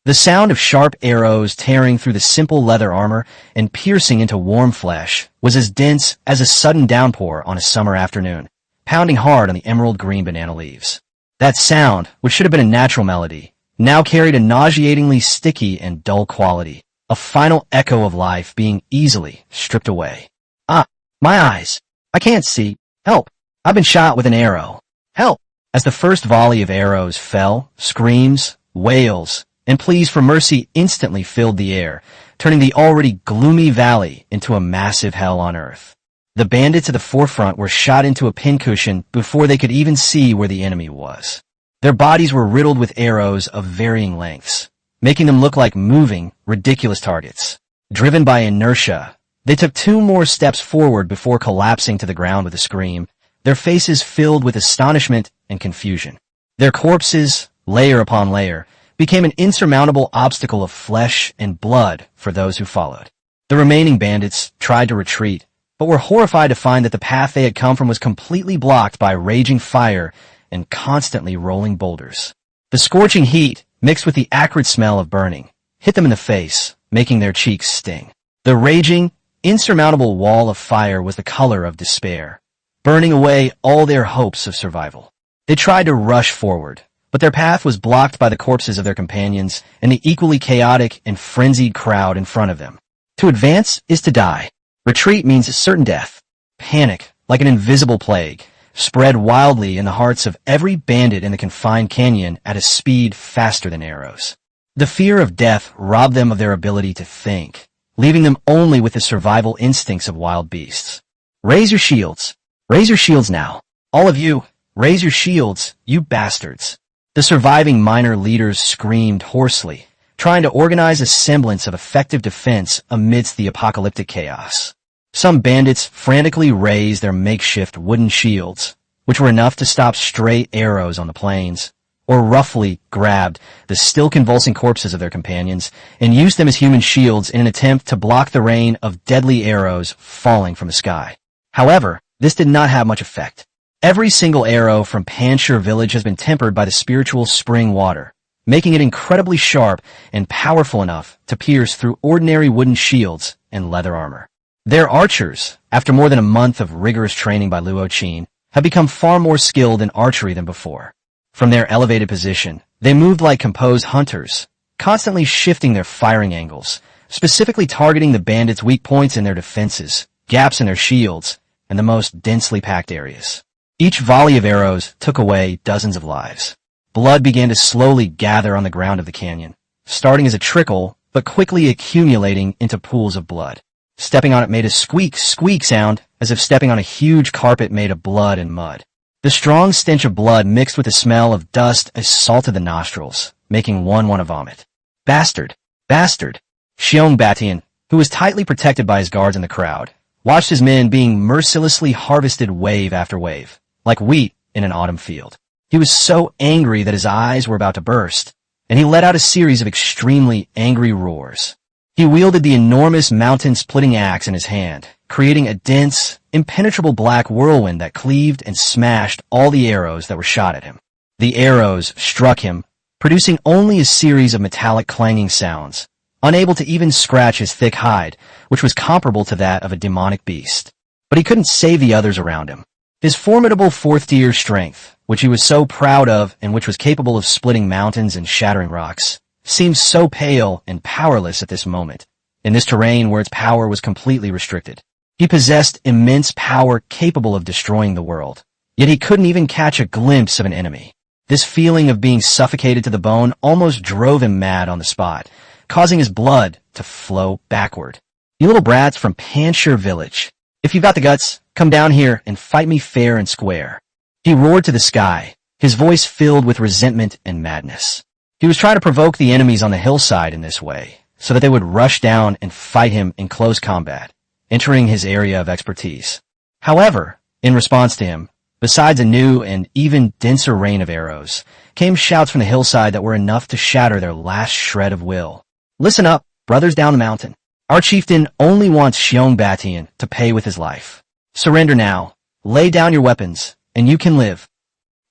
The sound of sharp arrows tearing through the simple leather armor and piercing into warm flesh was as dense as a sudden downpour on a summer afternoon, pounding hard on the emerald green banana leaves. That sound, which should have been a natural melody, now carried a nauseatingly sticky and dull quality, a final echo of life being easily stripped away. Ah, my eyes! I can't see. Help! I've been shot with an arrow. Help! As the first volley of arrows fell, screams, wails, and pleas for mercy instantly filled the air, turning the already gloomy valley into a massive hell on earth. The bandits at the forefront were shot into a pincushion before they could even see where the enemy was. Their bodies were riddled with arrows of varying lengths, making them look like moving, ridiculous targets. Driven by inertia, they took 2 more steps forward before collapsing to the ground with a scream, their faces filled with astonishment and confusion. Their corpses, layer upon layer, became an insurmountable obstacle of flesh and blood for those who followed. The remaining bandits tried to retreat, but were horrified to find that the path they had come from was completely blocked by raging fire and constantly rolling boulders. The scorching heat, mixed with the acrid smell of burning, hit them in the face, making their cheeks sting. The raging, insurmountable wall of fire was the color of despair, burning away all their hopes of survival. They tried to rush forward, but their path was blocked by the corpses of their companions and the equally chaotic and frenzied crowd in front of them. To advance is to die. Retreat means certain death. Panic, like an invisible plague, spread wildly in the hearts of every bandit in the confined canyon at a speed faster than arrows. The fear of death robbed them of their ability to think, leaving them only with the survival instincts of wild beasts. Raise your shields. Raise your shields now. All of you, raise your shields, you bastards. The surviving minor leaders screamed hoarsely, trying to organize a semblance of effective defense amidst the apocalyptic chaos. Some bandits frantically raised their makeshift wooden shields, which were enough to stop stray arrows on the plains, or roughly grabbed the still convulsing corpses of their companions and used them as human shields in an attempt to block the rain of deadly arrows falling from the sky. However, this did not have much effect. Every single arrow from Panshir village has been tempered by the spiritual spring water, making it incredibly sharp and powerful enough to pierce through ordinary wooden shields and leather armor. Their archers, after more than a month of rigorous training by Luo Qin, have become far more skilled in archery than before. From their elevated position, they moved like composed hunters, constantly shifting their firing angles, specifically targeting the bandits' weak points in their defenses, gaps in their shields, and the most densely packed areas. Each volley of arrows took away dozens of lives. Blood began to slowly gather on the ground of the canyon, starting as a trickle, but quickly accumulating into pools of blood. Stepping on it made a squeak sound, as if stepping on a huge carpet made of blood and mud. The strong stench of blood mixed with the smell of dust assaulted the nostrils, making one want to vomit. Bastard! Bastard! Xiong Batian, who was tightly protected by his guards in the crowd, watched his men being mercilessly harvested wave after wave, like wheat in an autumn field. He was so angry that his eyes were about to burst, and he let out a series of extremely angry roars. He wielded the enormous mountain-splitting axe in his hand, creating a dense, impenetrable black whirlwind that cleaved and smashed all the arrows that were shot at him. The arrows struck him, producing only a series of metallic clanging sounds, unable to even scratch his thick hide, which was comparable to that of a demonic beast. But he couldn't save the others around him. His formidable fourth-tier strength, which he was so proud of and which was capable of splitting mountains and shattering rocks, seemed so pale and powerless at this moment, in this terrain where its power was completely restricted. He possessed immense power capable of destroying the world, yet he couldn't even catch a glimpse of an enemy. This feeling of being suffocated to the bone almost drove him mad on the spot, causing his blood to flow backward. You little brats from Panshir village, if you've got the guts, come down here and fight me fair and square. He roared to the sky, his voice filled with resentment and madness. He was trying to provoke the enemies on the hillside in this way, so that they would rush down and fight him in close combat, entering his area of expertise. However, in response to him, besides a new and even denser rain of arrows, came shouts from the hillside that were enough to shatter their last shred of will. Listen up, brothers down the mountain. Our chieftain only wants Xiong Batian to pay with his life. Surrender now, lay down your weapons, and you can live.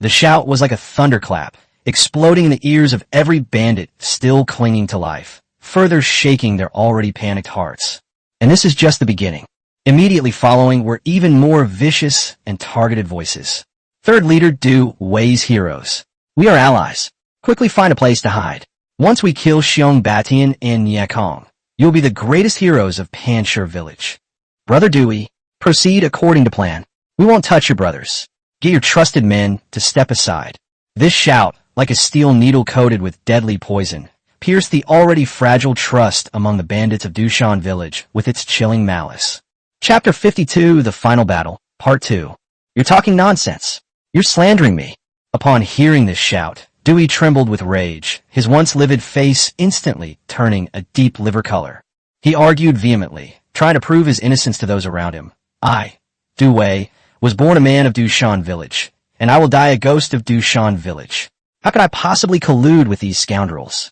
The shout was like a thunderclap, exploding in the ears of every bandit still clinging to life, further shaking their already panicked hearts. And this is just the beginning. Immediately following were even more vicious and targeted voices. Third leader Du Wei's heroes. We are allies. Quickly find a place to hide. Once we kill Xiong Batian and Yakong, you'll be the greatest heroes of Panshur village. Brother Dewey, proceed according to plan. We won't touch your brothers. Get your trusted men to step aside. This shout, like a steel needle coated with deadly poison, pierced the already fragile trust among the bandits of Dushan village with its chilling malice. Chapter 52, The Final Battle, Part 2. You're talking nonsense. You're slandering me. Upon hearing this shout, Dewey trembled with rage, his once livid face instantly turning a deep liver color. He argued vehemently, trying to prove his innocence to those around him. I, Du Wei, was born a man of Dushan village, and I will die a ghost of Dushan village. How could I possibly collude with these scoundrels?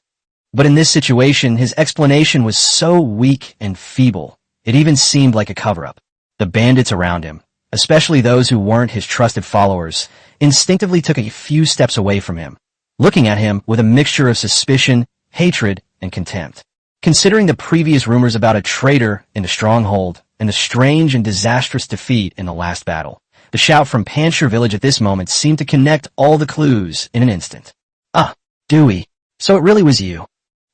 But in this situation, his explanation was so weak and feeble, it even seemed like a cover-up. The bandits around him, especially those who weren't his trusted followers, instinctively took a few steps away from him, looking at him with a mixture of suspicion, hatred, and contempt. Considering the previous rumors about a traitor in the stronghold and the strange and disastrous defeat in the last battle, the shout from Panshur village at this moment seemed to connect all the clues in an instant. Ah, Dewey, so it really was you.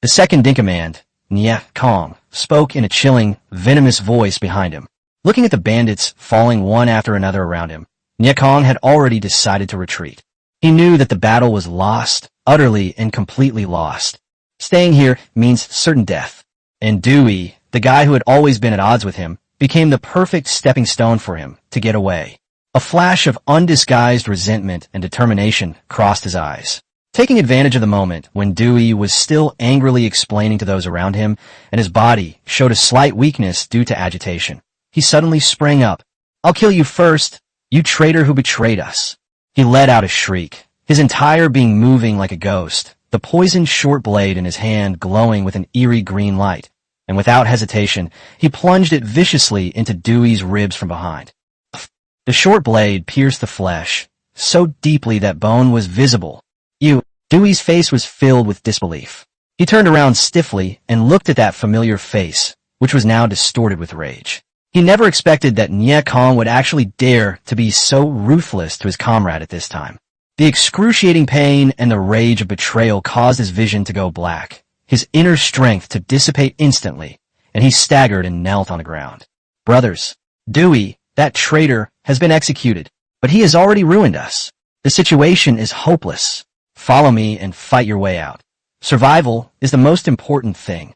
The second in command, Nya Kong, spoke in a chilling, venomous voice behind him. Looking at the bandits falling one after another around him, Nya Kong had already decided to retreat. He knew that the battle was lost, utterly and completely lost. Staying here means certain death. And Dewey, the guy who had always been at odds with him, became the perfect stepping stone for him to get away. A flash of undisguised resentment and determination crossed his eyes. Taking advantage of the moment when Dewey was still angrily explaining to those around him, and his body showed a slight weakness due to agitation, he suddenly sprang up. I'll kill you first, you traitor who betrayed us. He let out a shriek, his entire being moving like a ghost, the poisoned short blade in his hand glowing with an eerie green light, and without hesitation, he plunged it viciously into Dewey's ribs from behind. The short blade pierced the flesh, so deeply that bone was visible. Dewey's face was filled with disbelief. He turned around stiffly and looked at that familiar face, which was now distorted with rage. He never expected that Nya Kong would actually dare to be so ruthless to his comrade at this time. The excruciating pain and the rage of betrayal caused his vision to go black, his inner strength to dissipate instantly, and he staggered and knelt on the ground. Brothers, Dewey, that traitor, has been executed, but he has already ruined us. The situation is hopeless. Follow me and fight your way out. Survival is the most important thing.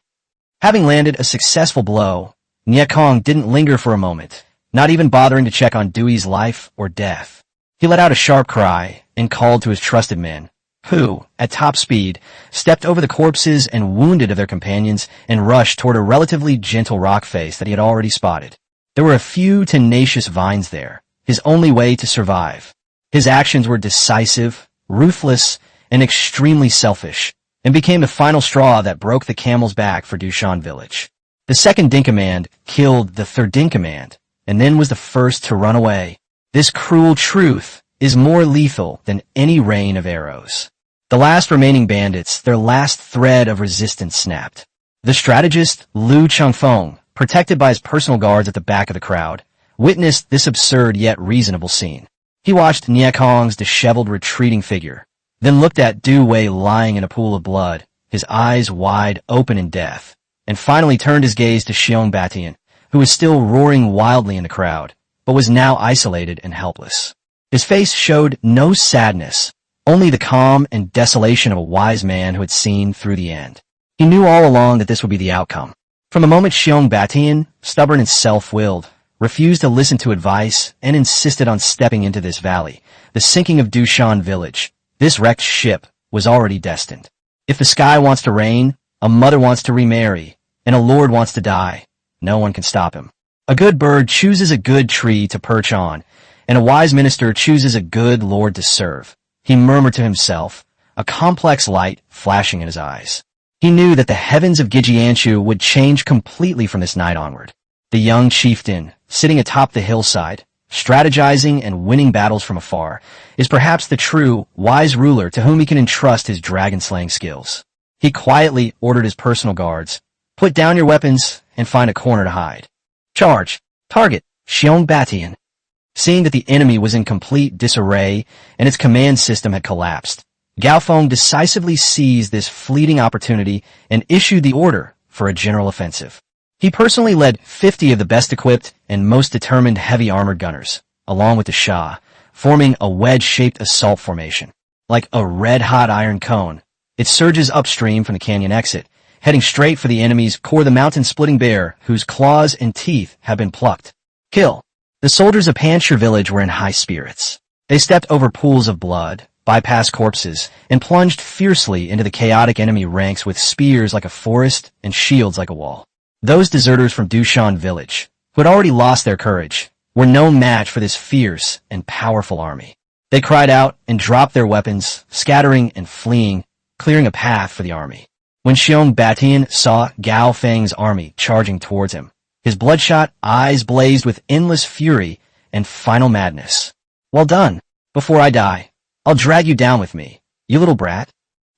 Having landed a successful blow, Nya Kong didn't linger for a moment, not even bothering to check on Dewey's life or death. He let out a sharp cry and called to his trusted men, who, at top speed, stepped over the corpses and wounded of their companions and rushed toward a relatively gentle rock face that he had already spotted. There were a few tenacious vines there, his only way to survive. His actions were decisive, ruthless, and extremely selfish, and became the final straw that broke the camel's back for Dushan village. The second in command killed the third in command, and then was the first to run away. This cruel truth is more lethal than any rain of arrows. The last remaining bandits, their last thread of resistance snapped. The strategist, Lu Changfeng, protected by his personal guards at the back of the crowd, witnessed this absurd yet reasonable scene. He watched Nya Kong's disheveled retreating figure, then looked at Du Wei lying in a pool of blood, his eyes wide open in death, and finally turned his gaze to Xiong Batian, who was still roaring wildly in the crowd, but was now isolated and helpless. His face showed no sadness, only the calm and desolation of a wise man who had seen through the end. He knew all along that this would be the outcome. From the moment Xiong Batian, stubborn and self-willed, refused to listen to advice and insisted on stepping into this valley, the sinking of Dushan village, this wrecked ship, was already destined. If the sky wants to rain, a mother wants to remarry, and a lord wants to die, no one can stop him. A good bird chooses a good tree to perch on, and a wise minister chooses a good lord to serve. He murmured to himself, a complex light flashing in his eyes. He knew that the heavens of Gijianshu would change completely from this night onward. The young chieftain, sitting atop the hillside, strategizing and winning battles from afar, is perhaps the true, wise ruler to whom he can entrust his dragon-slaying skills. He quietly ordered his personal guards, "Put down your weapons and find a corner to hide. Charge! Target! Xiong Batian." Seeing that the enemy was in complete disarray and its command system had collapsed, Gao Feng decisively seized this fleeting opportunity and issued the order for a general offensive. He personally led 50 of the best-equipped and most determined heavy armored gunners, along with the Shah, forming a wedge-shaped assault formation. Like a red-hot iron cone, it surges upstream from the canyon exit, heading straight for the enemy's core, the mountain-splitting bear whose claws and teeth have been plucked. Kill. The soldiers of Panchir village were in high spirits. They stepped over pools of blood, bypassed corpses, and plunged fiercely into the chaotic enemy ranks with spears like a forest and shields like a wall. Those deserters from Dushan village, who had already lost their courage, were no match for this fierce and powerful army. They cried out and dropped their weapons, scattering and fleeing, clearing a path for the army. When Xiong Batian saw Gao Feng's army charging towards him, his bloodshot eyes blazed with endless fury and final madness. "Well done. Before I die, I'll drag you down with me, you little brat."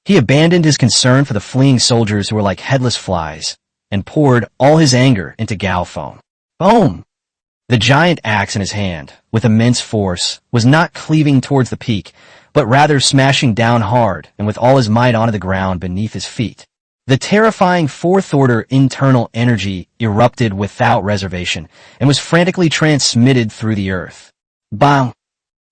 He abandoned his concern for the fleeing soldiers who were like headless flies, and poured all his anger into Gao Feng. Boom! The giant axe in his hand, with immense force, was not cleaving towards the peak, but rather smashing down hard and with all his might onto the ground beneath his feet. The terrifying fourth-order internal energy erupted without reservation and was frantically transmitted through the earth. Bang!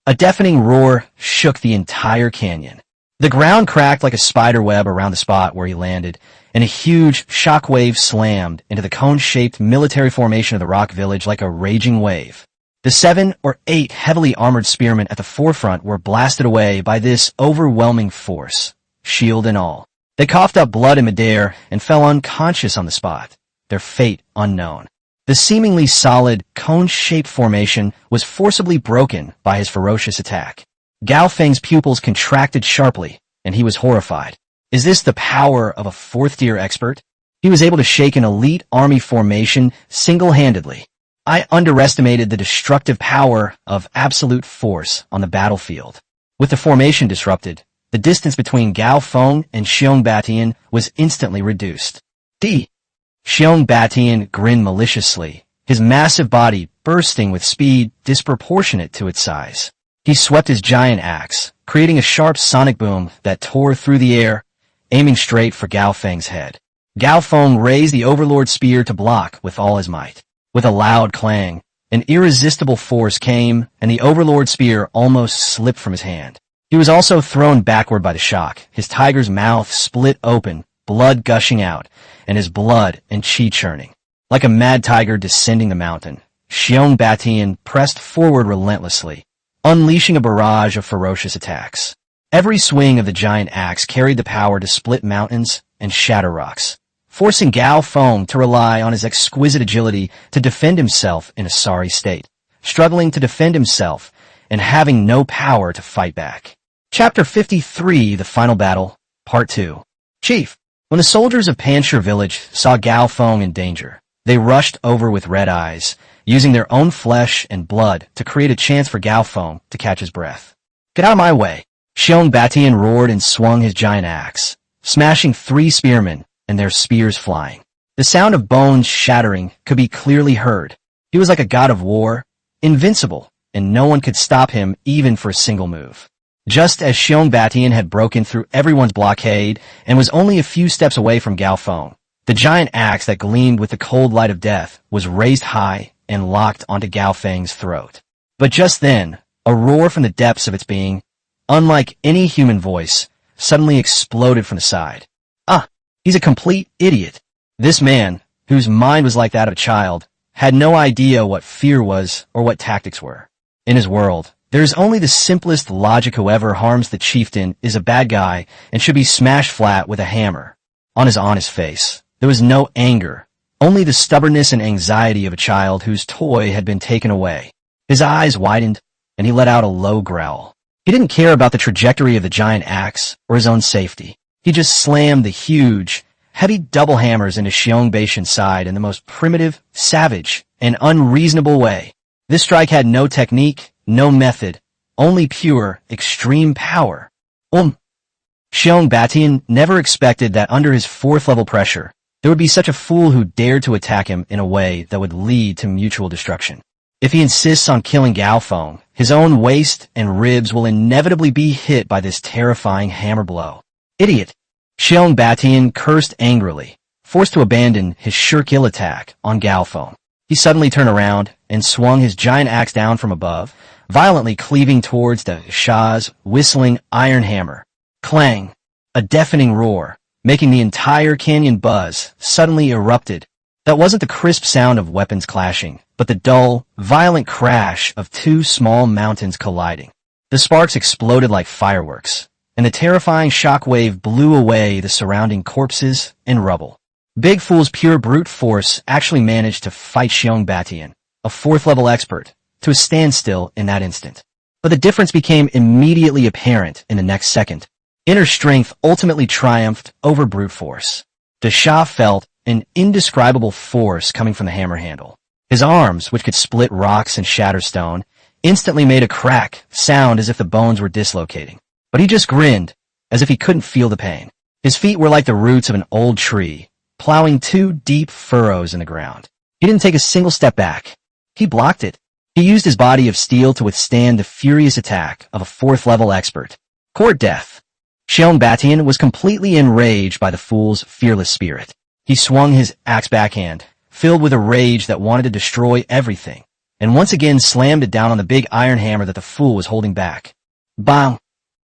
A deafening roar shook the entire canyon. The ground cracked like a spider web around the spot where he landed, and a huge shockwave slammed into the cone-shaped military formation of the rock village like a raging wave. The 7 or 8 heavily armored spearmen at the forefront were blasted away by this overwhelming force, shield and all. They coughed up blood in midair and fell unconscious on the spot, their fate unknown. The seemingly solid, cone-shaped formation was forcibly broken by his ferocious attack. Gao Feng's pupils contracted sharply, and he was horrified. Is this the power of a fourth-tier expert? He was able to shake an elite army formation single-handedly. I underestimated the destructive power of absolute force on the battlefield. With the formation disrupted, the distance between Gao Feng and Xiong Batian was instantly reduced. Xiong Batian grinned maliciously, his massive body bursting with speed disproportionate to its size. He swept his giant axe, creating a sharp sonic boom that tore through the air, aiming straight for Gao Feng's head. Gao Feng raised the Overlord spear to block with all his might. With a loud clang, an irresistible force came, and the Overlord spear almost slipped from his hand. He was also thrown backward by the shock, his tiger's mouth split open, blood gushing out, and his blood and chi churning. Like a mad tiger descending the mountain, Xiong Batian pressed forward relentlessly, unleashing a barrage of ferocious attacks. Every swing of the giant axe carried the power to split mountains and shatter rocks, forcing Gao Feng to rely on his exquisite agility to defend himself in a sorry state, struggling to defend himself and having no power to fight back. Chapter 53, The Final Battle, Part 2. Chief, when the soldiers of Panchir village saw Gao Feng in danger, they rushed over with red eyes, using their own flesh and blood to create a chance for Gao Feng to catch his breath. Get out of my way! Xiong Batian roared and swung his giant axe, smashing 3 spearmen and their spears flying. The sound of bones shattering could be clearly heard. He was like a god of war, invincible, and no one could stop him even for a single move. Just as Xiong Batian had broken through everyone's blockade and was only a few steps away from Gao Feng, the giant axe that gleamed with the cold light of death was raised high and locked onto Gao Feng's throat. But just then, a roar from the depths of its being, unlike any human voice, suddenly exploded from the side. Ah, he's a complete idiot. This man, whose mind was like that of a child, had no idea what fear was or what tactics were. In his world, there is only the simplest logic. Whoever harms the chieftain is a bad guy and should be smashed flat with a hammer. On his honest face, there was no anger, only the stubbornness and anxiety of a child whose toy had been taken away. His eyes widened, and he let out a low growl. He didn't care about the trajectory of the giant axe or his own safety. He just slammed the huge, heavy double hammers into Xiong Baishan's side in the most primitive, savage, and unreasonable way. This strike had no technique, no method, only pure, extreme power. Xiong Batian never expected that under his fourth-level pressure, there would be such a fool who dared to attack him in a way that would lead to mutual destruction. If he insists on killing Gao Feng, his own waist and ribs will inevitably be hit by this terrifying hammer blow. Idiot! Xiong Batian cursed angrily, forced to abandon his sure-kill attack on Gao Feng. He suddenly turned around and swung his giant axe down from above, violently cleaving towards the Shah's whistling iron hammer. Clang! A deafening roar, making the entire canyon buzz, suddenly erupted. That wasn't the crisp sound of weapons clashing, but the dull, violent crash of two small mountains colliding. The sparks exploded like fireworks, and the terrifying shockwave blew away the surrounding corpses and rubble. Big Fool's pure brute force actually managed to fight Xiong Batian, a fourth-level expert, to a standstill in that instant. But the difference became immediately apparent in the next second. Inner strength ultimately triumphed over brute force. The Shah felt an indescribable force coming from the hammer handle. His arms, which could split rocks and shatter stone, instantly made a crack sound as if the bones were dislocating. But he just grinned, as if he couldn't feel the pain. His feet were like the roots of an old tree, plowing two deep furrows in the ground. He didn't take a single step back. He blocked it. He used his body of steel to withstand the furious attack of a fourth-level expert. Court death. Xiong Batian was completely enraged by the fool's fearless spirit. He swung his axe backhand, filled with a rage that wanted to destroy everything, and once again slammed it down on the big iron hammer that the fool was holding back. Bang!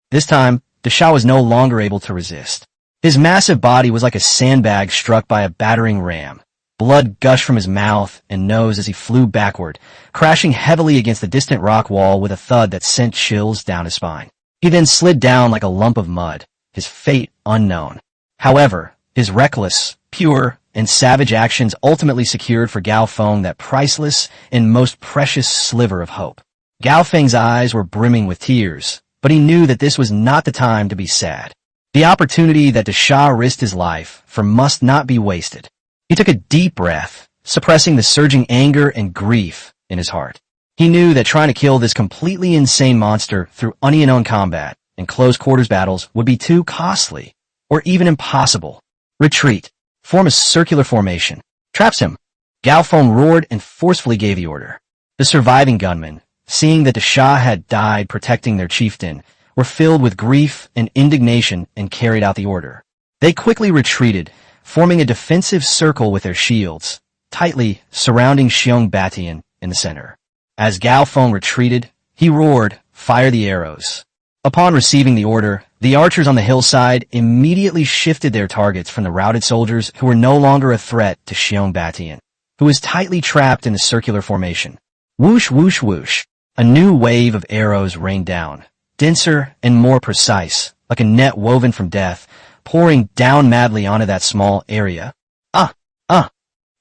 This time, the Shah was no longer able to resist. His massive body was like a sandbag struck by a battering ram. Blood gushed from his mouth and nose as he flew backward, crashing heavily against the distant rock wall with a thud that sent chills down his spine. He then slid down like a lump of mud, his fate unknown. However, his reckless, pure, and savage actions ultimately secured for Gao Feng that priceless and most precious sliver of hope. Gao Feng's eyes were brimming with tears, but he knew that this was not the time to be sad. The opportunity that the Shah risked his life for must not be wasted. He took a deep breath, suppressing the surging anger and grief in his heart. He knew that trying to kill this completely insane monster through unknown combat and close-quarters battles would be too costly, or even impossible. Retreat. Form a circular formation. Traps him. Gao Feng roared and forcefully gave the order. The surviving gunmen, seeing that the Shah had died protecting their chieftain, were filled with grief and indignation and carried out the order. They quickly retreated, forming a defensive circle with their shields, tightly surrounding Xiong Batian in the center. As Gao Feng retreated, he roared, "Fire the arrows." Upon receiving the order, the archers on the hillside immediately shifted their targets from the routed soldiers who were no longer a threat to Xiong Batian, who was tightly trapped in the circular formation. Whoosh, whoosh, whoosh. A new wave of arrows rained down, denser and more precise, like a net woven from death, pouring down madly onto that small area.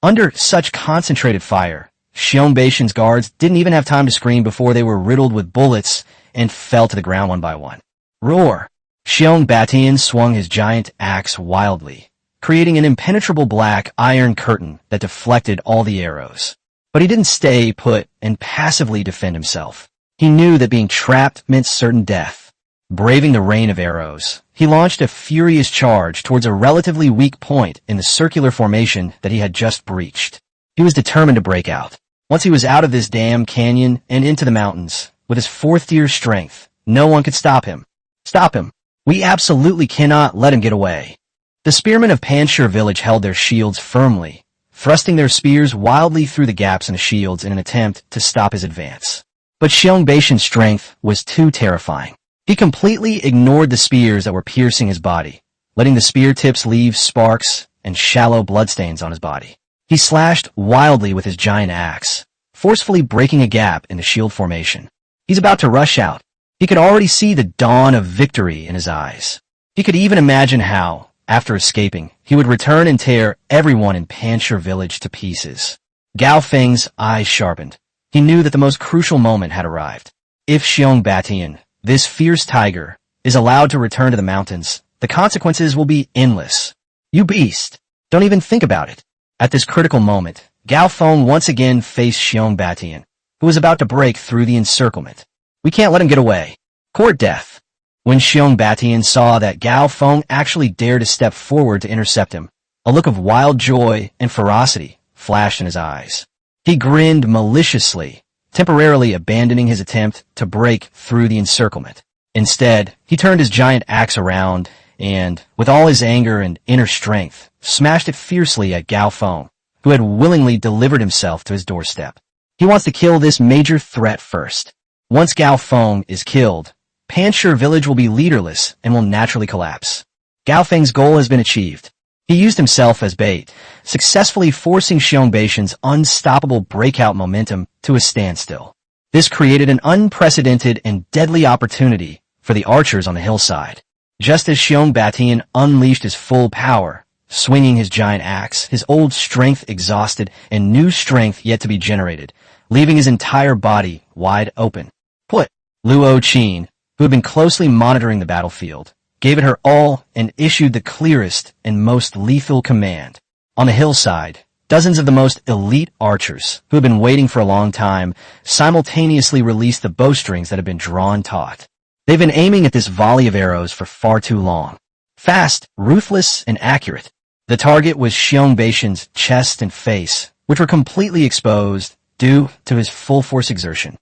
Under such concentrated fire, Xiong Baishan's guards didn't even have time to scream before they were riddled with bullets and fell to the ground one by one. Roar! Xiong Batian swung his giant axe wildly, creating an impenetrable black iron curtain that deflected all the arrows. But he didn't stay put and passively defend himself. He knew that being trapped meant certain death. Braving the rain of arrows, he launched a furious charge towards a relatively weak point in the circular formation that he had just breached. He was determined to break out. Once he was out of this damn canyon and into the mountains, with his fourth-tier strength, no one could stop him. Stop him. We absolutely cannot let him get away. The spearmen of Panshir village held their shields firmly, thrusting their spears wildly through the gaps in the shields in an attempt to stop his advance. But Xiong Baishan's strength was too terrifying. He completely ignored the spears that were piercing his body, letting the spear tips leave sparks and shallow bloodstains on his body. He slashed wildly with his giant axe, forcefully breaking a gap in the shield formation. He's about to rush out. He could already see the dawn of victory in his eyes. He could even imagine how, after escaping, he would return and tear everyone in Panshir village to pieces. Gao Feng's eyes sharpened. He knew that the most crucial moment had arrived. If Xiong Batian, this fierce tiger, is allowed to return to the mountains, the consequences will be endless. You beast! Don't even think about it. At this critical moment, Gao Feng once again faced Xiong Batian, who was about to break through the encirclement. We can't let him get away. Court death. When Xiong Batian saw that Gao Feng actually dared to step forward to intercept him, a look of wild joy and ferocity flashed in his eyes. He grinned maliciously, temporarily abandoning his attempt to break through the encirclement. Instead, he turned his giant axe around and, with all his anger and inner strength, smashed it fiercely at Gao Feng, who had willingly delivered himself to his doorstep. He wants to kill this major threat first. Once Gao Feng is killed, Panshir village will be leaderless and will naturally collapse. Gao Feng's goal has been achieved. He used himself as bait, successfully forcing Xiong Beishan's unstoppable breakout momentum to a standstill. This created an unprecedented and deadly opportunity for the archers on the hillside. Just as Xiong Batian unleashed his full power, swinging his giant axe, his old strength exhausted and new strength yet to be generated, leaving his entire body wide open. Put! Luo Qin, who had been closely monitoring the battlefield, gave it her all and issued the clearest and most lethal command. On the hillside, dozens of the most elite archers, who had been waiting for a long time, simultaneously released the bowstrings that had been drawn taut. They've been aiming at this volley of arrows for far too long. Fast, ruthless, and accurate. The target was Xiong Beishan's chest and face, which were completely exposed due to his full force exertion.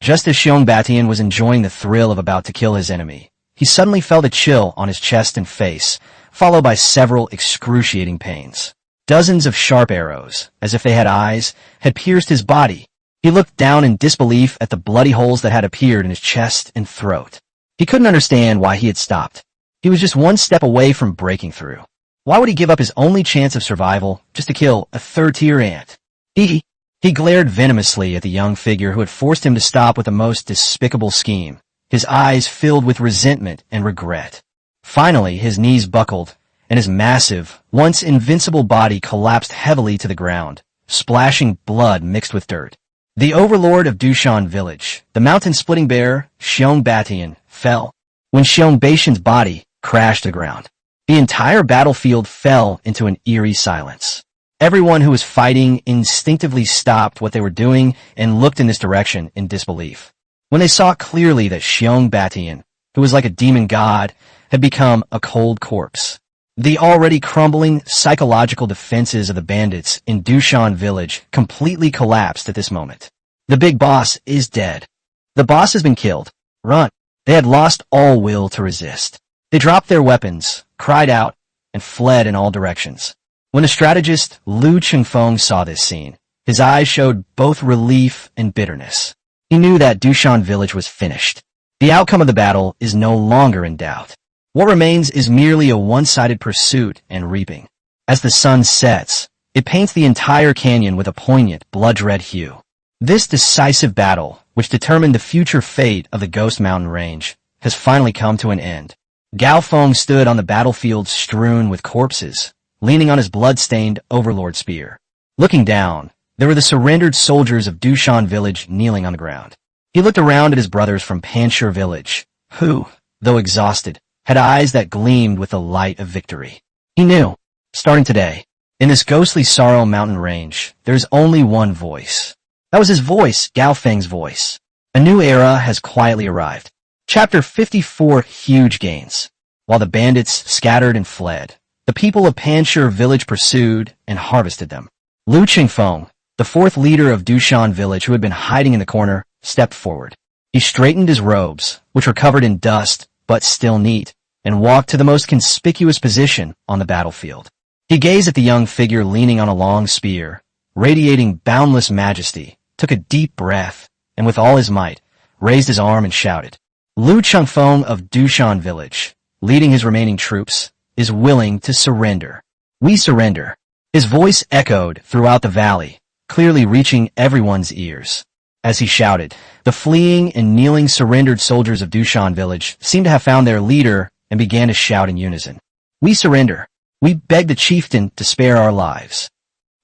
Just as Xiong Batian was enjoying the thrill of about to kill his enemy, he suddenly felt a chill on his chest and face, followed by several excruciating pains. Dozens of sharp arrows, as if they had eyes, had pierced his body. He looked down in disbelief at the bloody holes that had appeared in his chest and throat. He couldn't understand why he had stopped. He was just one step away from breaking through. Why would he give up his only chance of survival just to kill a third-tier ant? He glared venomously at the young figure who had forced him to stop with the most despicable scheme, his eyes filled with resentment and regret. Finally, his knees buckled, and his massive, once invincible body collapsed heavily to the ground, splashing blood mixed with dirt. The overlord of Dushan village, the mountain-splitting bear, Xiong Batian, fell. When Xiong Beishan's body crashed to the ground, the entire battlefield fell into an eerie silence. Everyone who was fighting instinctively stopped what they were doing and looked in this direction in disbelief. When they saw clearly that Xiong Batian, who was like a demon god, had become a cold corpse. The already crumbling psychological defenses of the bandits in Dushan village completely collapsed at this moment. The big boss is dead. The boss has been killed. Run. They had lost all will to resist. They dropped their weapons, cried out, and fled in all directions. When the strategist Lu Chengfeng saw this scene, his eyes showed both relief and bitterness. He knew that Dushan village was finished. The outcome of the battle is no longer in doubt. What remains is merely a one-sided pursuit and reaping. As the sun sets, it paints the entire canyon with a poignant, blood-red hue. This decisive battle, which determined the future fate of the Ghost Mountain Range, has finally come to an end. Gao Feng stood on the battlefield strewn with corpses, leaning on his blood-stained overlord spear. Looking down, there were the surrendered soldiers of Dushan village kneeling on the ground. He looked around at his brothers from Panshir village, who, though exhausted, had eyes that gleamed with the light of victory. He knew, starting today, in this ghostly Sorrow Mountain range, there is only one voice. That was his voice, Gao Feng's voice. A new era has quietly arrived. Chapter 54, Huge Gains. While the bandits scattered and fled, the people of Panshir village pursued and harvested them. Lu Chengfeng, the fourth leader of Dushan village who had been hiding in the corner, stepped forward. He straightened his robes, which were covered in dust but still neat, and walked to the most conspicuous position on the battlefield. He gazed at the young figure leaning on a long spear, radiating boundless majesty, took a deep breath, and with all his might, raised his arm and shouted, Lu Chengfeng of Dushan village, leading his remaining troops, is willing to surrender. We surrender. His voice echoed throughout the valley, clearly reaching everyone's ears. As he shouted, the fleeing and kneeling surrendered soldiers of Dushan village seemed to have found their leader and began to shout in unison. We surrender. We beg the chieftain to spare our lives.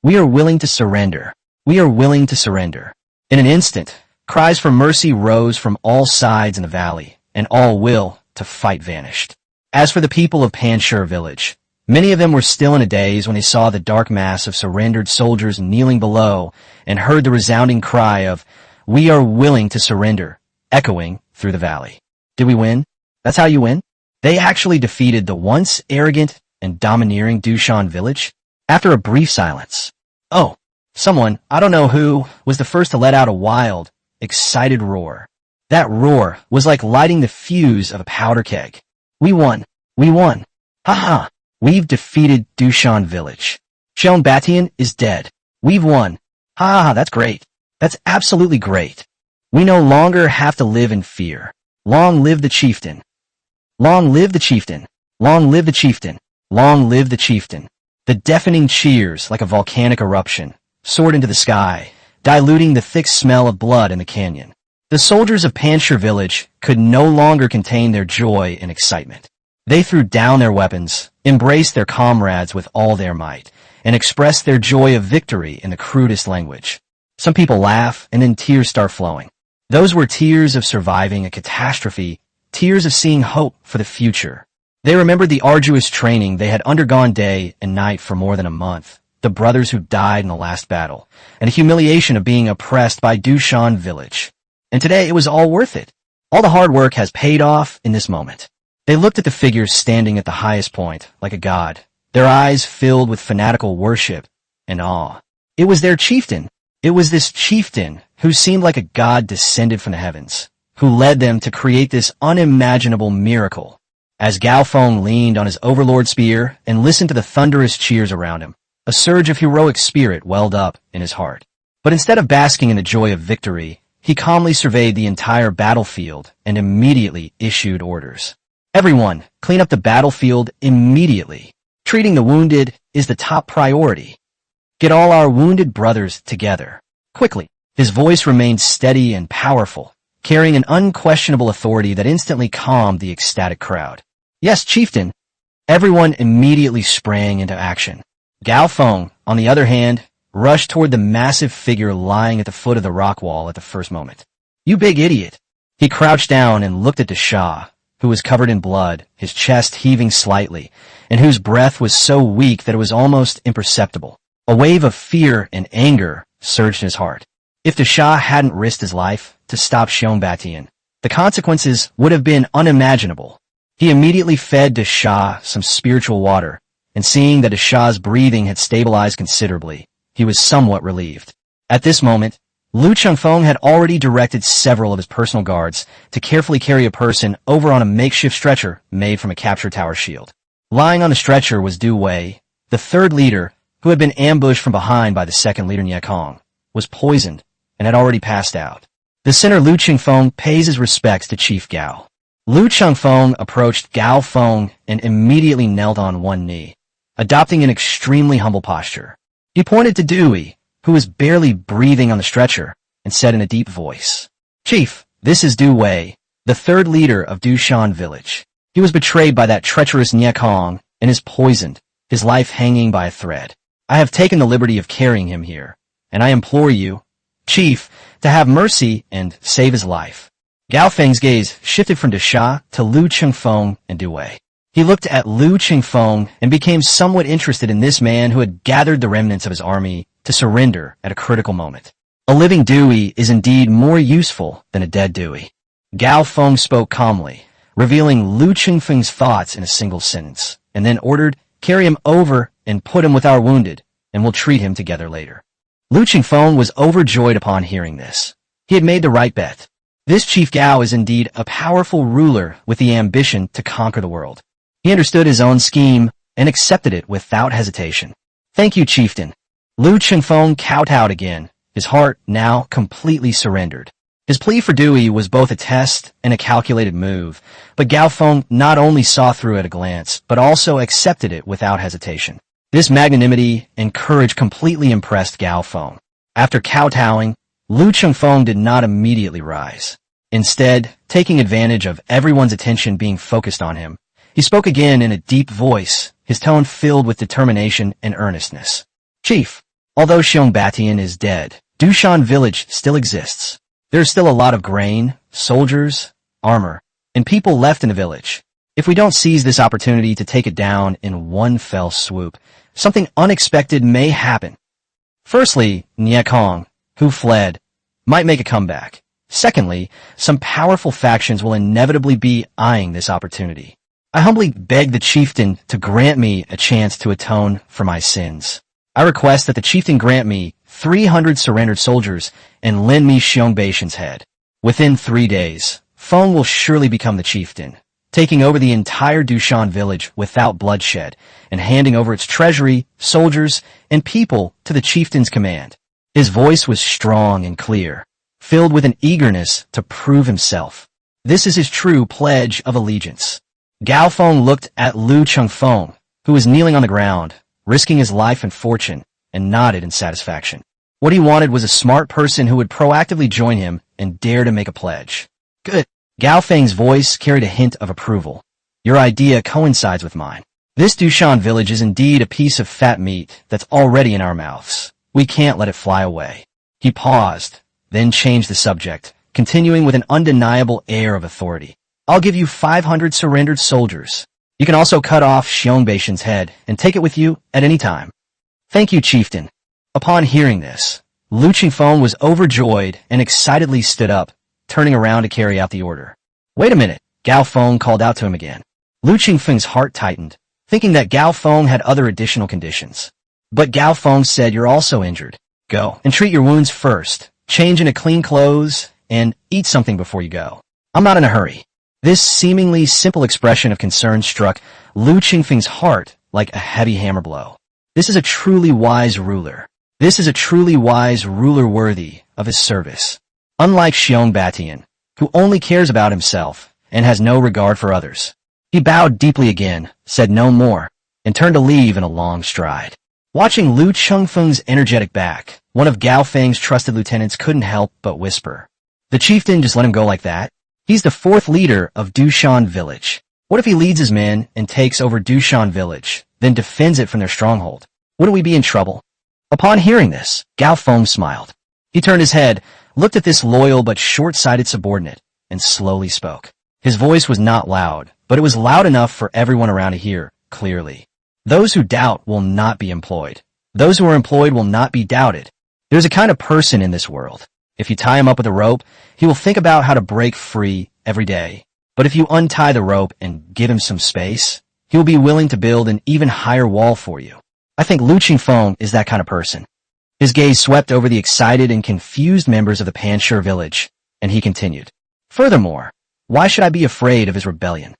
We are willing to surrender. We are willing to surrender. In an instant, Cries for mercy rose from all sides in the valley, and all will to fight vanished. As for the people of Panshur village, many of them were still in a daze when they saw the dark mass of surrendered soldiers kneeling below and heard the resounding cry of, "We are willing to surrender," echoing through the valley. Did we win? That's how you win? They actually defeated the once arrogant and domineering Dushan village? After a brief silence. Oh, someone, I don't know who, was the first to let out a wild, excited roar. That roar was like lighting the fuse of a powder keg. We won. We won. Ha. We've defeated Dushan village. Xiong Batian is dead. We've won. Ha, that's great. That's absolutely great. We no longer have to live in fear. Long live the chieftain. Long live the chieftain. Long live the chieftain. Long live the chieftain. The deafening cheers, like a volcanic eruption, soared into the sky, diluting the thick smell of blood in the canyon. The soldiers of Panshur village could no longer contain their joy and excitement. They threw down their weapons, embraced their comrades with all their might, and expressed their joy of victory in the crudest language. Some people laugh, and then tears start flowing. Those were tears of surviving a catastrophe, tears of seeing hope for the future. They remembered the arduous training they had undergone day and night for more than a month, the brothers who died in the last battle, and the humiliation of being oppressed by Dushan village. And today it was all worth it. All the hard work has paid off in this moment. They looked at the figures standing at the highest point, like a god, their eyes filled with fanatical worship and awe. It was their chieftain. It was this chieftain who seemed like a god descended from the heavens, who led them to create this unimaginable miracle. As Gao Feng leaned on his overlord spear and listened to the thunderous cheers around him, a surge of heroic spirit welled up in his heart. But instead of basking in the joy of victory, he calmly surveyed the entire battlefield and immediately issued orders. Everyone, clean up the battlefield immediately. Treating the wounded is the top priority. Get all our wounded brothers together. Quickly. His voice remained steady and powerful, carrying an unquestionable authority that instantly calmed the ecstatic crowd. Yes, chieftain. Everyone immediately sprang into action. Gao Feng, on the other hand, rushed toward the massive figure lying at the foot of the rock wall at the first moment. You big idiot. He crouched down and looked at the Shah, who was covered in blood, his chest heaving slightly, and whose breath was so weak that it was almost imperceptible. A wave of fear and anger surged in his heart. If the Shah hadn't risked his life to stop Xiong Batian, the consequences would have been unimaginable. He immediately fed the Shah some spiritual water, and seeing that the Shah's breathing had stabilized considerably, he was somewhat relieved. At this moment, Lu Chengfeng had already directed several of his personal guards to carefully carry a person over on a makeshift stretcher made from a capture tower shield. Lying on the stretcher was Du Wei, the third leader, who had been ambushed from behind by the second leader Nyakong, was poisoned and had already passed out. The center Lu Chengfeng pays his respects to Chief Gao. Lu Chengfeng approached Gao Feng and immediately knelt on one knee, adopting an extremely humble posture. He pointed to Dewey, who was barely breathing on the stretcher, and said in a deep voice, "Chief, this is Du Wei, the third leader of Dushan village. He was betrayed by that treacherous Nyakong and is poisoned, his life hanging by a thread. I have taken the liberty of carrying him here, and I implore you, Chief, to have mercy and save his life." Gao Feng's gaze shifted from Desha to Lu Chengfeng and Du Wei. He looked at Lu Chengfeng and became somewhat interested in this man who had gathered the remnants of his army to surrender at a critical moment. A living Dewey is indeed more useful than a dead Dewey. Gao Feng spoke calmly, revealing Lu Chengfeng's thoughts in a single sentence, and then ordered, "Carry him over and put him with our wounded, and we'll treat him together later." Lu Chengfeng was overjoyed upon hearing this. He had made the right bet. This Chief Gao is indeed a powerful ruler with the ambition to conquer the world. He understood his own scheme and accepted it without hesitation. "Thank you, chieftain." Lu Chengfeng kowtowed again, his heart now completely surrendered. His plea for Dewey was both a test and a calculated move, but Gao Feng not only saw through it at a glance, but also accepted it without hesitation. This magnanimity and courage completely impressed Gao Feng. After kowtowing, Lu Chengfeng did not immediately rise. Instead, taking advantage of everyone's attention being focused on him, he spoke again in a deep voice, his tone filled with determination and earnestness. "Chief, although Xiong Batian is dead, Dushan village still exists. There's still a lot of grain, soldiers, armor, and people left in the village. If we don't seize this opportunity to take it down in one fell swoop, something unexpected may happen. Firstly, Nye Kong, who fled, might make a comeback. Secondly, some powerful factions will inevitably be eyeing this opportunity. I humbly beg the chieftain to grant me a chance to atone for my sins. I request that the chieftain grant me 300 surrendered soldiers and lend me Xiongbaishan's head. Within 3 days, Feng will surely become the chieftain, taking over the entire Dushan village without bloodshed and handing over its treasury, soldiers, and people to the chieftain's command. His voice was strong and clear, filled with an eagerness to prove himself. This is his true pledge of allegiance. Gao Feng looked at Lu Chengfeng, who was kneeling on the ground, risking his life and fortune, and nodded in satisfaction. What he wanted was a smart person who would proactively join him and dare to make a pledge. Good. Gao Feng's voice carried a hint of approval. Your idea coincides with mine. This Dushan village is indeed a piece of fat meat that's already in our mouths. We can't let it fly away. He paused, then changed the subject, continuing with an undeniable air of authority. I'll give you 500 surrendered soldiers. You can also cut off Xiongbaishan's head and take it with you at any time. Thank you, chieftain. Upon hearing this, Lu Chengfeng was overjoyed and excitedly stood up, turning around to carry out the order. Wait a minute, Gao Feng called out to him again. Lu Chengfeng's heart tightened, thinking that Gao Feng had other additional conditions. But Gao Feng said, you're also injured. Go and treat your wounds first, change into clean clothes, and eat something before you go. I'm not in a hurry. This seemingly simple expression of concern struck Lu Chengfeng's heart like a heavy hammer blow. This is a truly wise ruler. This is a truly wise ruler worthy of his service. Unlike Xiongbaishan, who only cares about himself and has no regard for others. He bowed deeply again, said no more, and turned to leave in a long stride. Watching Lu Chengfeng's energetic back, one of Gao Feng's trusted lieutenants couldn't help but whisper. The chieftain just let him go like that? He's the 4th leader of Dushan village. What if he leads his men and takes over Dushan village, then defends it from their stronghold? Wouldn't we be in trouble? Upon hearing this, Gao Feng smiled. He turned his head, looked at this loyal but short-sighted subordinate, and slowly spoke. His voice was not loud, but it was loud enough for everyone around to hear clearly. Those who doubt will not be employed. Those who are employed will not be doubted. There's a kind of person in this world. If you tie him up with a rope, he will think about how to break free every day. But if you untie the rope and give him some space, he will be willing to build an even higher wall for you. I think Lu Chengfeng is that kind of person. His gaze swept over the excited and confused members of the Panshur village, and he continued. Furthermore, why should I be afraid of his rebellion?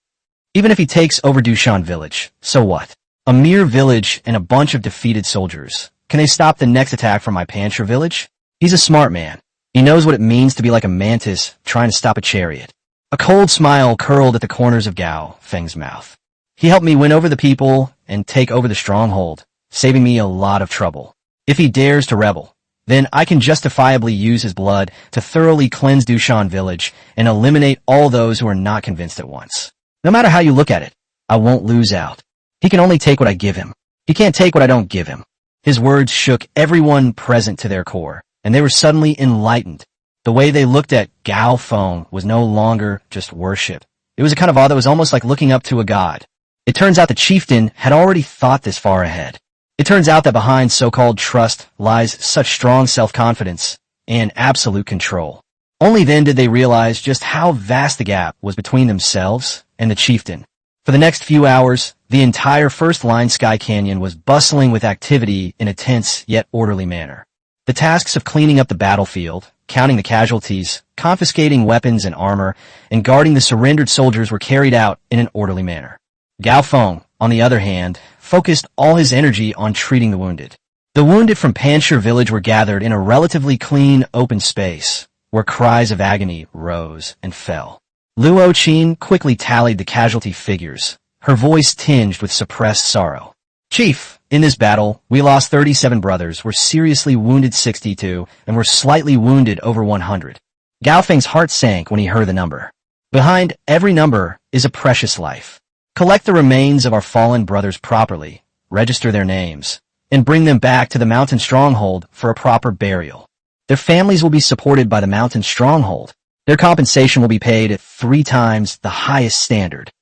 Even if he takes over Dushan village, so what? A mere village and a bunch of defeated soldiers. Can they stop the next attack from my Panshur village? He's a smart man. He knows what it means to be like a mantis trying to stop a chariot. A cold smile curled at the corners of Gao Feng's mouth. He helped me win over the people and take over the stronghold, saving me a lot of trouble. If he dares to rebel, then I can justifiably use his blood to thoroughly cleanse Dushan village and eliminate all those who are not convinced at once. No matter how you look at it, I won't lose out. He can only take what I give him. He can't take what I don't give him. His words shook everyone present to their core, and they were suddenly enlightened. The way they looked at Gao Feng was no longer just worship. It was a kind of awe that was almost like looking up to a god. It turns out the chieftain had already thought this far ahead. It turns out that behind so-called trust lies such strong self-confidence and absolute control. Only then did they realize just how vast the gap was between themselves and the chieftain. For the next few hours, the entire first-line Sky Canyon was bustling with activity in a tense yet orderly manner. The tasks of cleaning up the battlefield, counting the casualties, confiscating weapons and armor, and guarding the surrendered soldiers were carried out in an orderly manner. Gao Feng, on the other hand, focused all his energy on treating the wounded. The wounded from Panshur village were gathered in a relatively clean, open space, where cries of agony rose and fell. Luo Qin quickly tallied the casualty figures, her voice tinged with suppressed sorrow. Chief, in this battle, we lost 37 brothers, were seriously wounded 62, and were slightly wounded over 100. Gao Feng's heart sank when he heard the number. Behind every number is a precious life. Collect the remains of our fallen brothers properly, register their names, and bring them back to the mountain stronghold for a proper burial. Their families will be supported by the mountain stronghold. Their compensation will be paid at 3 times the highest standard.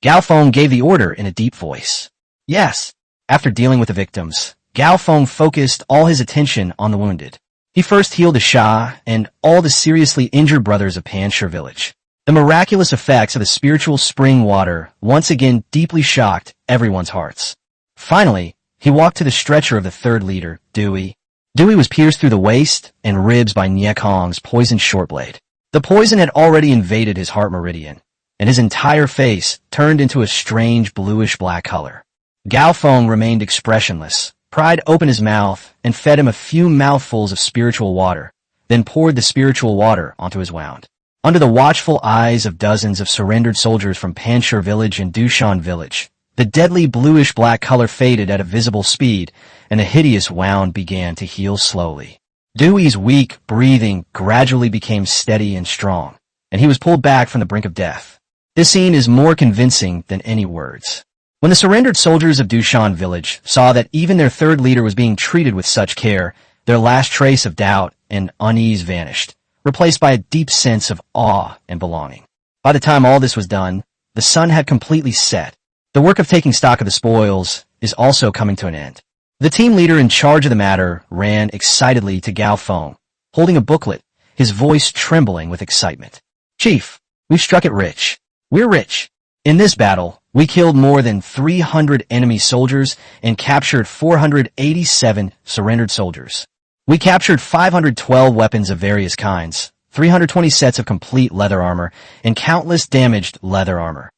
Gao Feng gave the order in a deep voice. Yes. After dealing with the victims, Gao Feng focused all his attention on the wounded. He first healed the Sha and all the seriously injured brothers of Panshir village. The miraculous effects of the spiritual spring water once again deeply shocked everyone's hearts. Finally, he walked to the stretcher of the third leader, Dewey. Dewey was pierced through the waist and ribs by Niekong's poisoned shortblade. The poison had already invaded his heart meridian, and his entire face turned into a strange bluish-black color. Gao Feng remained expressionless. Pride opened his mouth and fed him a few mouthfuls of spiritual water, then poured the spiritual water onto his wound. Under the watchful eyes of dozens of surrendered soldiers from Panshir village and Dushan village, the deadly bluish-black color faded at a visible speed, and the hideous wound began to heal slowly. Dewey's weak breathing gradually became steady and strong, and he was pulled back from the brink of death. This scene is more convincing than any words. When the surrendered soldiers of Dushan village saw that even their third leader was being treated with such care, their last trace of doubt and unease vanished, replaced by a deep sense of awe and belonging. By the time all this was done, the sun had completely set. The work of taking stock of the spoils is also coming to an end. The team leader in charge of the matter ran excitedly to Gao Feng, holding a booklet, his voice trembling with excitement. Chief, we've struck it rich. We're rich. In this battle, we killed more than 300 enemy soldiers and captured 487 surrendered soldiers. We captured 512 weapons of various kinds, 320 sets of complete leather armor, and countless damaged leather armor.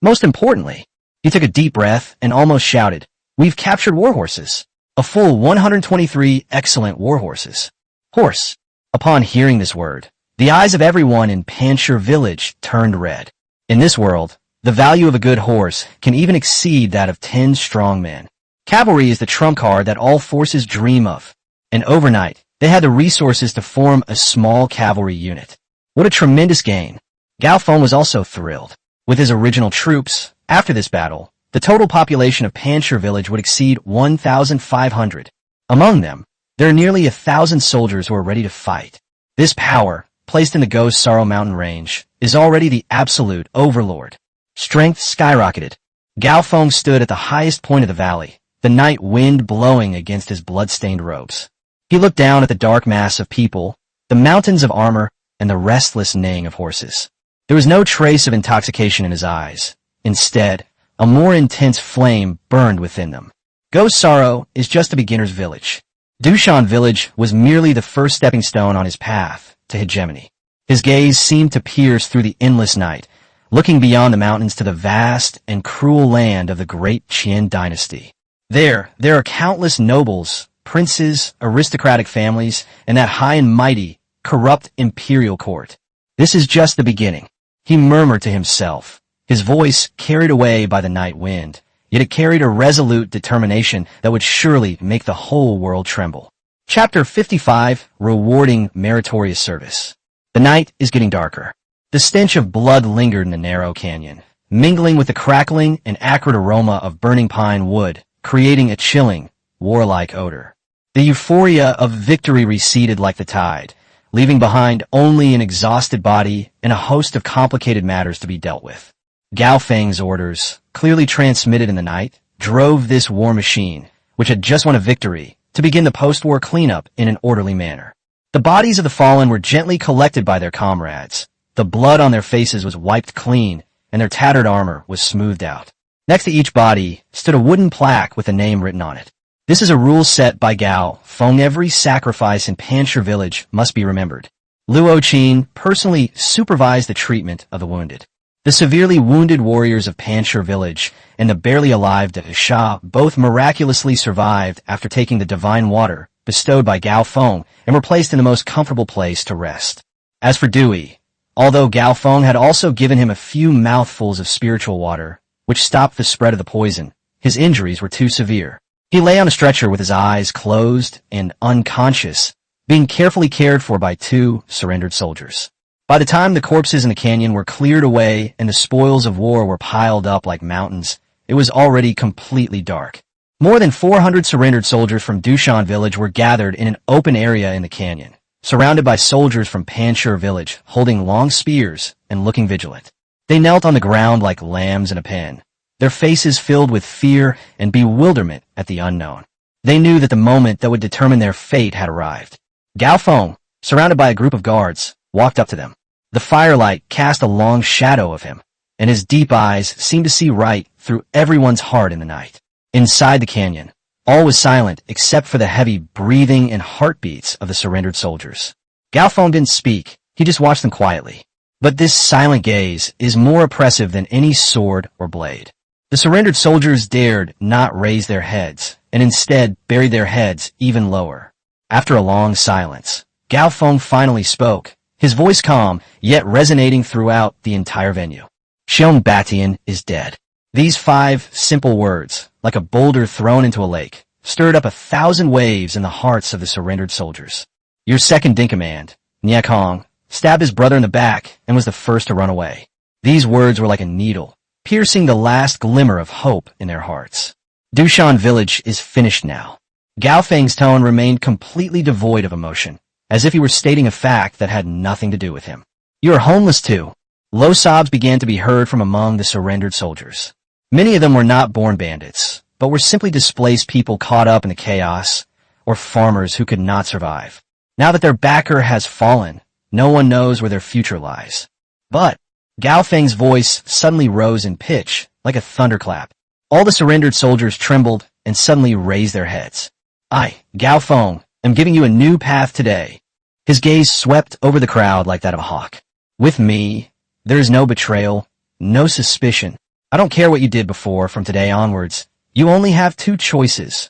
Most importantly, he took a deep breath and almost shouted, "We've captured war horses. A full 123 excellent war horses." Horse. Upon hearing this word, the eyes of everyone in Panshir village turned red. In this world, the value of a good horse can even exceed that of 10 strong men. Cavalry is the trump card that all forces dream of. And overnight, they had the resources to form a small cavalry unit. What a tremendous gain. Gao Feng was also thrilled. With his original troops, after this battle, the total population of Panshir village would exceed 1,500. Among them, there are nearly 1,000 soldiers who are ready to fight. This power, placed in the Ghost Sorrow Mountain range, is already the absolute overlord. Strength skyrocketed. Gao Feng stood at the highest point of the valley, the night wind blowing against his blood-stained robes. He looked down at the dark mass of people, the mountains of armor, and the restless neighing of horses. There was no trace of intoxication in his eyes. Instead, a more intense flame burned within them. Ghost Sorrow is just a beginner's village. Dushan village was merely the first stepping stone on his path to hegemony. His gaze seemed to pierce through the endless night, looking beyond the mountains to the vast and cruel land of the great Qian dynasty. There are countless nobles, princes, aristocratic families, and that high and mighty, corrupt imperial court. This is just the beginning, he murmured to himself, his voice carried away by the night wind, yet it carried a resolute determination that would surely make the whole world tremble. Chapter 55, Rewarding Meritorious Service. The night is getting darker. The stench of blood lingered in the narrow canyon, mingling with the crackling and acrid aroma of burning pine wood, creating a chilling, warlike odor. The euphoria of victory receded like the tide, leaving behind only an exhausted body and a host of complicated matters to be dealt with. Gao Feng's orders, clearly transmitted in the night, drove this war machine, which had just won a victory, to begin the post-war cleanup in an orderly manner. The bodies of the fallen were gently collected by their comrades. The blood on their faces was wiped clean, and their tattered armor was smoothed out. Next to each body stood a wooden plaque with a name written on it. This is a rule set by Gao Feng. Every sacrifice in Panshir village must be remembered. Luo Qin personally supervised the treatment of the wounded. The severely wounded warriors of Panshir village and the barely alive de Sha both miraculously survived after taking the divine water bestowed by Gao Feng and were placed in the most comfortable place to rest. As for Dewey, although Gao Feng had also given him a few mouthfuls of spiritual water, which stopped the spread of the poison, his injuries were too severe. He lay on a stretcher with his eyes closed and unconscious, being carefully cared for by 2 surrendered soldiers. By the time the corpses in the canyon were cleared away and the spoils of war were piled up like mountains, it was already completely dark. More than 400 surrendered soldiers from Dushan village were gathered in an open area in the canyon. surrounded by soldiers from Panshir village, holding long spears and looking vigilant. They knelt on the ground like lambs in a pen, their faces filled with fear and bewilderment at the unknown. They knew that the moment that would determine their fate had arrived. Gao Feng, surrounded by a group of guards, walked up to them. The firelight cast a long shadow of him, and his deep eyes seemed to see right through everyone's heart in the night. Inside the canyon, all was silent except for the heavy breathing and heartbeats of the surrendered soldiers. Gao Feng didn't speak, he just watched them quietly. But this silent gaze is more oppressive than any sword or blade. The surrendered soldiers dared not raise their heads, and instead buried their heads even lower. After a long silence, Gao Feng finally spoke, his voice calm, yet resonating throughout the entire venue. Xiong Batian is dead. These 5 simple words, like a boulder thrown into a lake, stirred up 1,000 waves in the hearts of the surrendered soldiers. Your second-in-command, Nia Kong, stabbed his brother in the back and was the first to run away. These words were like a needle, piercing the last glimmer of hope in their hearts. Dushan village is finished now. Gao Feng's tone remained completely devoid of emotion, as if he were stating a fact that had nothing to do with him. You are homeless too. Low sobs began to be heard from among the surrendered soldiers. Many of them were not born bandits, but were simply displaced people caught up in the chaos, or farmers who could not survive. Now that their backer has fallen, no one knows where their future lies. But Gao Feng's voice suddenly rose in pitch, like a thunderclap. All the surrendered soldiers trembled and suddenly raised their heads. I, Gao Feng, am giving you a new path today. His gaze swept over the crowd like that of a hawk. With me, there is no betrayal, no suspicion. I don't care what you did before. From today onwards, you only have 2 choices.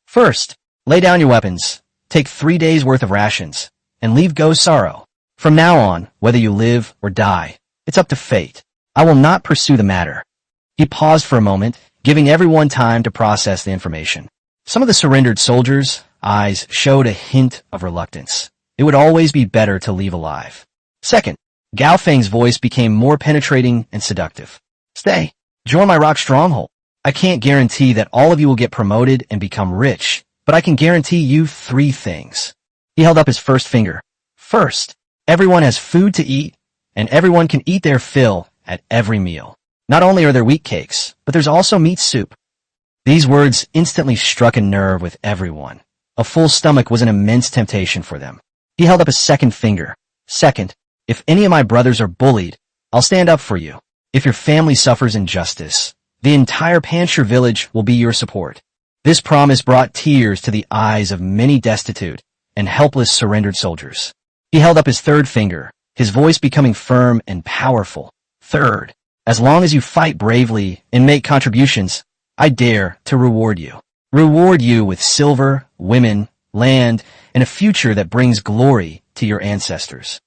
First, lay down your weapons, take 3 days' worth of rations, and leave go sorrow. From now on, whether you live or die, it's up to fate. I will not pursue the matter. He paused for a moment, giving everyone time to process the information. Some of the surrendered soldiers' eyes showed a hint of reluctance. It would always be better to leave alive. Second, Gao Feng's voice became more penetrating and seductive. Stay. Join my rock stronghold. I can't guarantee that all of you will get promoted and become rich, but I can guarantee you 3 things. He held up his first finger. First, everyone has food to eat, and everyone can eat their fill at every meal. Not only are there wheat cakes, but there's also meat soup. These words instantly struck a nerve with everyone. A full stomach was an immense temptation for them. He held up his second finger. Second, if any of my brothers are bullied, I'll stand up for you. If your family suffers injustice, the entire Panshir village will be your support. This promise brought tears to the eyes of many destitute and helpless surrendered soldiers. He held up his third finger, his voice becoming firm and powerful. Third, as long as you fight bravely and make contributions, I dare to reward you. Reward you with silver, women, land, and a future that brings glory to your ancestors.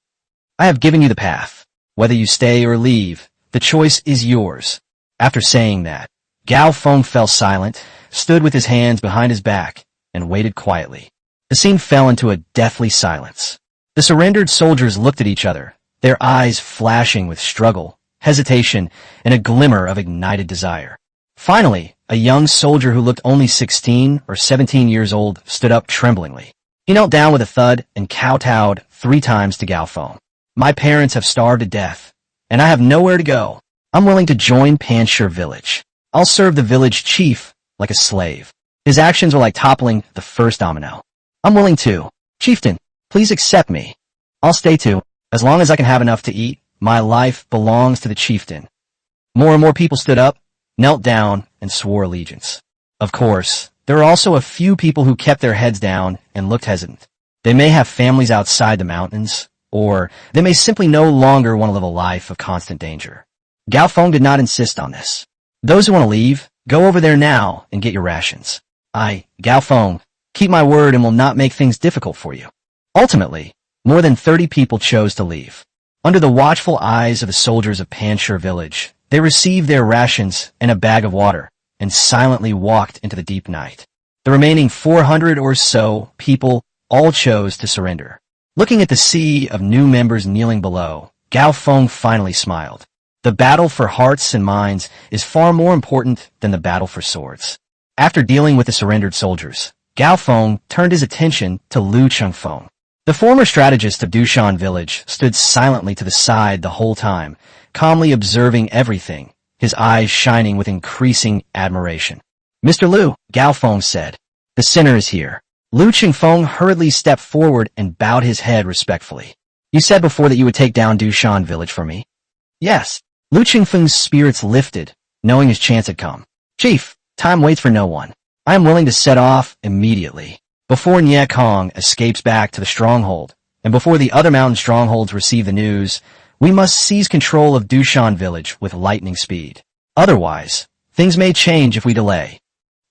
I have given you the path. Whether you stay or leave, the choice is yours. After saying that, Gao Feng fell silent, stood with his hands behind his back, and waited quietly. The scene fell into a deathly silence. The surrendered soldiers looked at each other, their eyes flashing with struggle, hesitation, and a glimmer of ignited desire. Finally, a young soldier who looked only 16 or 17 years old stood up tremblingly. He knelt down with a thud and kowtowed 3 times to Gao Feng. My parents have starved to death, and I have nowhere to go. I'm willing to join Panshir village. I'll serve the village chief like a slave. His actions were like toppling the first domino. I'm willing to. Chieftain, please accept me. I'll stay too. As long as I can have enough to eat, my life belongs to the chieftain. More and more people stood up, knelt down, and swore allegiance. Of course, there are also a few people who kept their heads down and looked hesitant. They may have families outside the mountains, or they may simply no longer want to live a life of constant danger. Gao Feng did not insist on this. Those who want to leave, go over there now and get your rations. I, Gao Feng, keep my word and will not make things difficult for you. Ultimately, more than 30 people chose to leave. Under the watchful eyes of the soldiers of Panshir village, they received their rations and a bag of water, and silently walked into the deep night. The remaining 400 or so people all chose to surrender. Looking at the sea of new members kneeling below, Gao Feng finally smiled. The battle for hearts and minds is far more important than the battle for swords. After dealing with the surrendered soldiers, Gao Feng turned his attention to Lu Chengfeng. The former strategist of Dushan village stood silently to the side the whole time, calmly observing everything, his eyes shining with increasing admiration. "Mr. Liu," Gao Feng said, "the sinner is here." Liu Qingfeng hurriedly stepped forward and bowed his head respectfully. "You said before that you would take down Dushan village for me?" "Yes." Liu Qingfeng's spirits lifted, knowing his chance had come. "Chief, time waits for no one. I am willing to set off immediately. Before Nye Kong escapes back to the stronghold, and before the other mountain strongholds receive the news, we must seize control of Dushan village with lightning speed. Otherwise, things may change if we delay."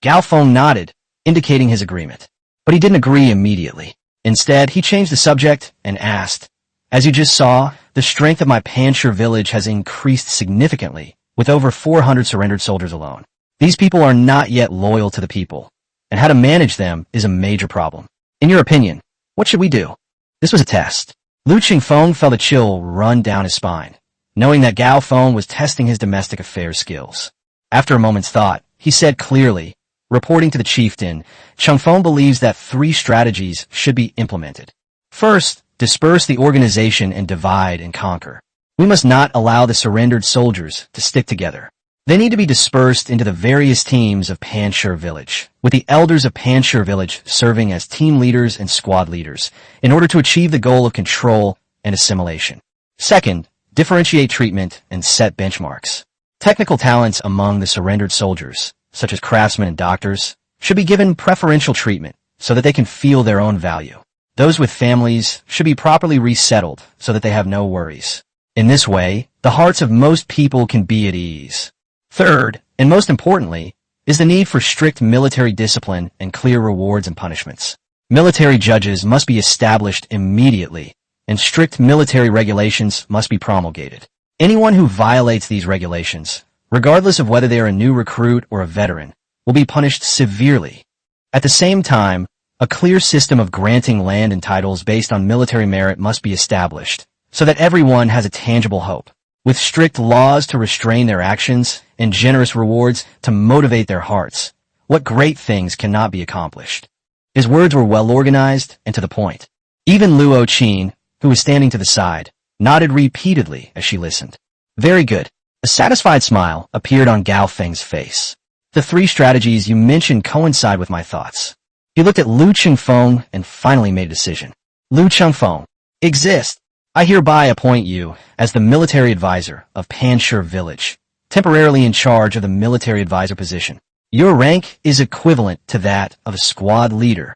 Gao Feng nodded, indicating his agreement. But he didn't agree immediately. Instead, he changed the subject and asked, "As you just saw, the strength of my Panshir village has increased significantly, with over 400 surrendered soldiers alone. These people are not yet loyal to the people, and how to manage them is a major problem. In your opinion, what should we do?" This was a test. Liu Qingfeng felt a chill run down his spine, knowing that Gao Feng was testing his domestic affairs skills. After a moment's thought, he said clearly, reporting to the chieftain, "Qingfeng believes that 3 strategies should be implemented. First, disperse the organization and divide and conquer. We must not allow the surrendered soldiers to stick together. They need to be dispersed into the various teams of Panshir village, with the elders of Panshir village serving as team leaders and squad leaders, in order to achieve the goal of control and assimilation. Second, differentiate treatment and set benchmarks. Technical talents among the surrendered soldiers, such as craftsmen and doctors, should be given preferential treatment so that they can feel their own value. Those with families should be properly resettled so that they have no worries. In this way, the hearts of most people can be at ease. Third, and most importantly, is the need for strict military discipline and clear rewards and punishments. Military judges must be established immediately, and strict military regulations must be promulgated. Anyone who violates these regulations, regardless of whether they are a new recruit or a veteran, will be punished severely. At the same time, a clear system of granting land and titles based on military merit must be established, so that everyone has a tangible hope, with strict laws to restrain their actions and generous rewards to motivate their hearts. What great things cannot be accomplished? His words were well organized and to the point. Even Luo Qin, who was standing to the side, nodded repeatedly as she listened. Very good. A satisfied smile appeared on Gao Feng's face. The 3 strategies you mentioned coincide with my thoughts. He looked at Liu Qingfeng and finally made a decision. Liu Qingfeng, exist. I hereby appoint you as the military advisor of Panshir village, temporarily in charge of the military advisor position. Your rank is equivalent to that of a squad leader.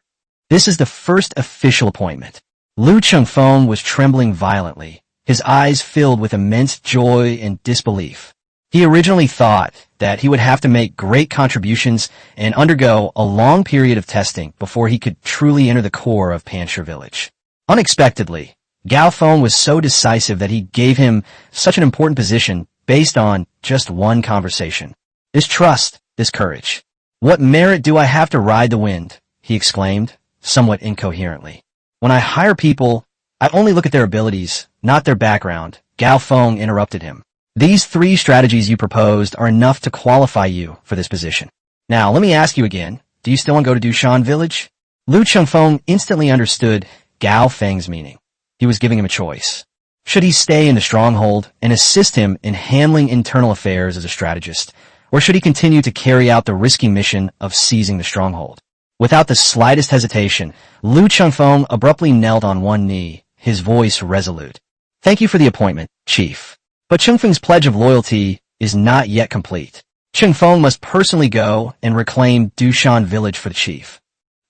This is the first official appointment. Liu Qingfeng was trembling violently, his eyes filled with immense joy and disbelief. He originally thought that he would have to make great contributions and undergo a long period of testing before he could truly enter the core of Panshir village. Unexpectedly, Gao Feng was so decisive that he gave him such an important position based on just one conversation. This trust, this courage. "What merit do I have to ride the wind?" he exclaimed, somewhat incoherently. "When I hire people, I only look at their abilities, not their background." Gao Feng interrupted him. "These 3 strategies you proposed are enough to qualify you for this position. Now, let me ask you again, do you still want to go to Dushan village?" Liu Qingfeng instantly understood Gao Feng's meaning. He was giving him a choice. Should he stay in the stronghold and assist him in handling internal affairs as a strategist, or should he continue to carry out the risky mission of seizing the stronghold? Without the slightest hesitation, Liu Qingfeng abruptly knelt on one knee, his voice resolute. "Thank you for the appointment, Chief. But Qingfeng's pledge of loyalty is not yet complete. Qingfeng must personally go and reclaim Dushan village for the chief."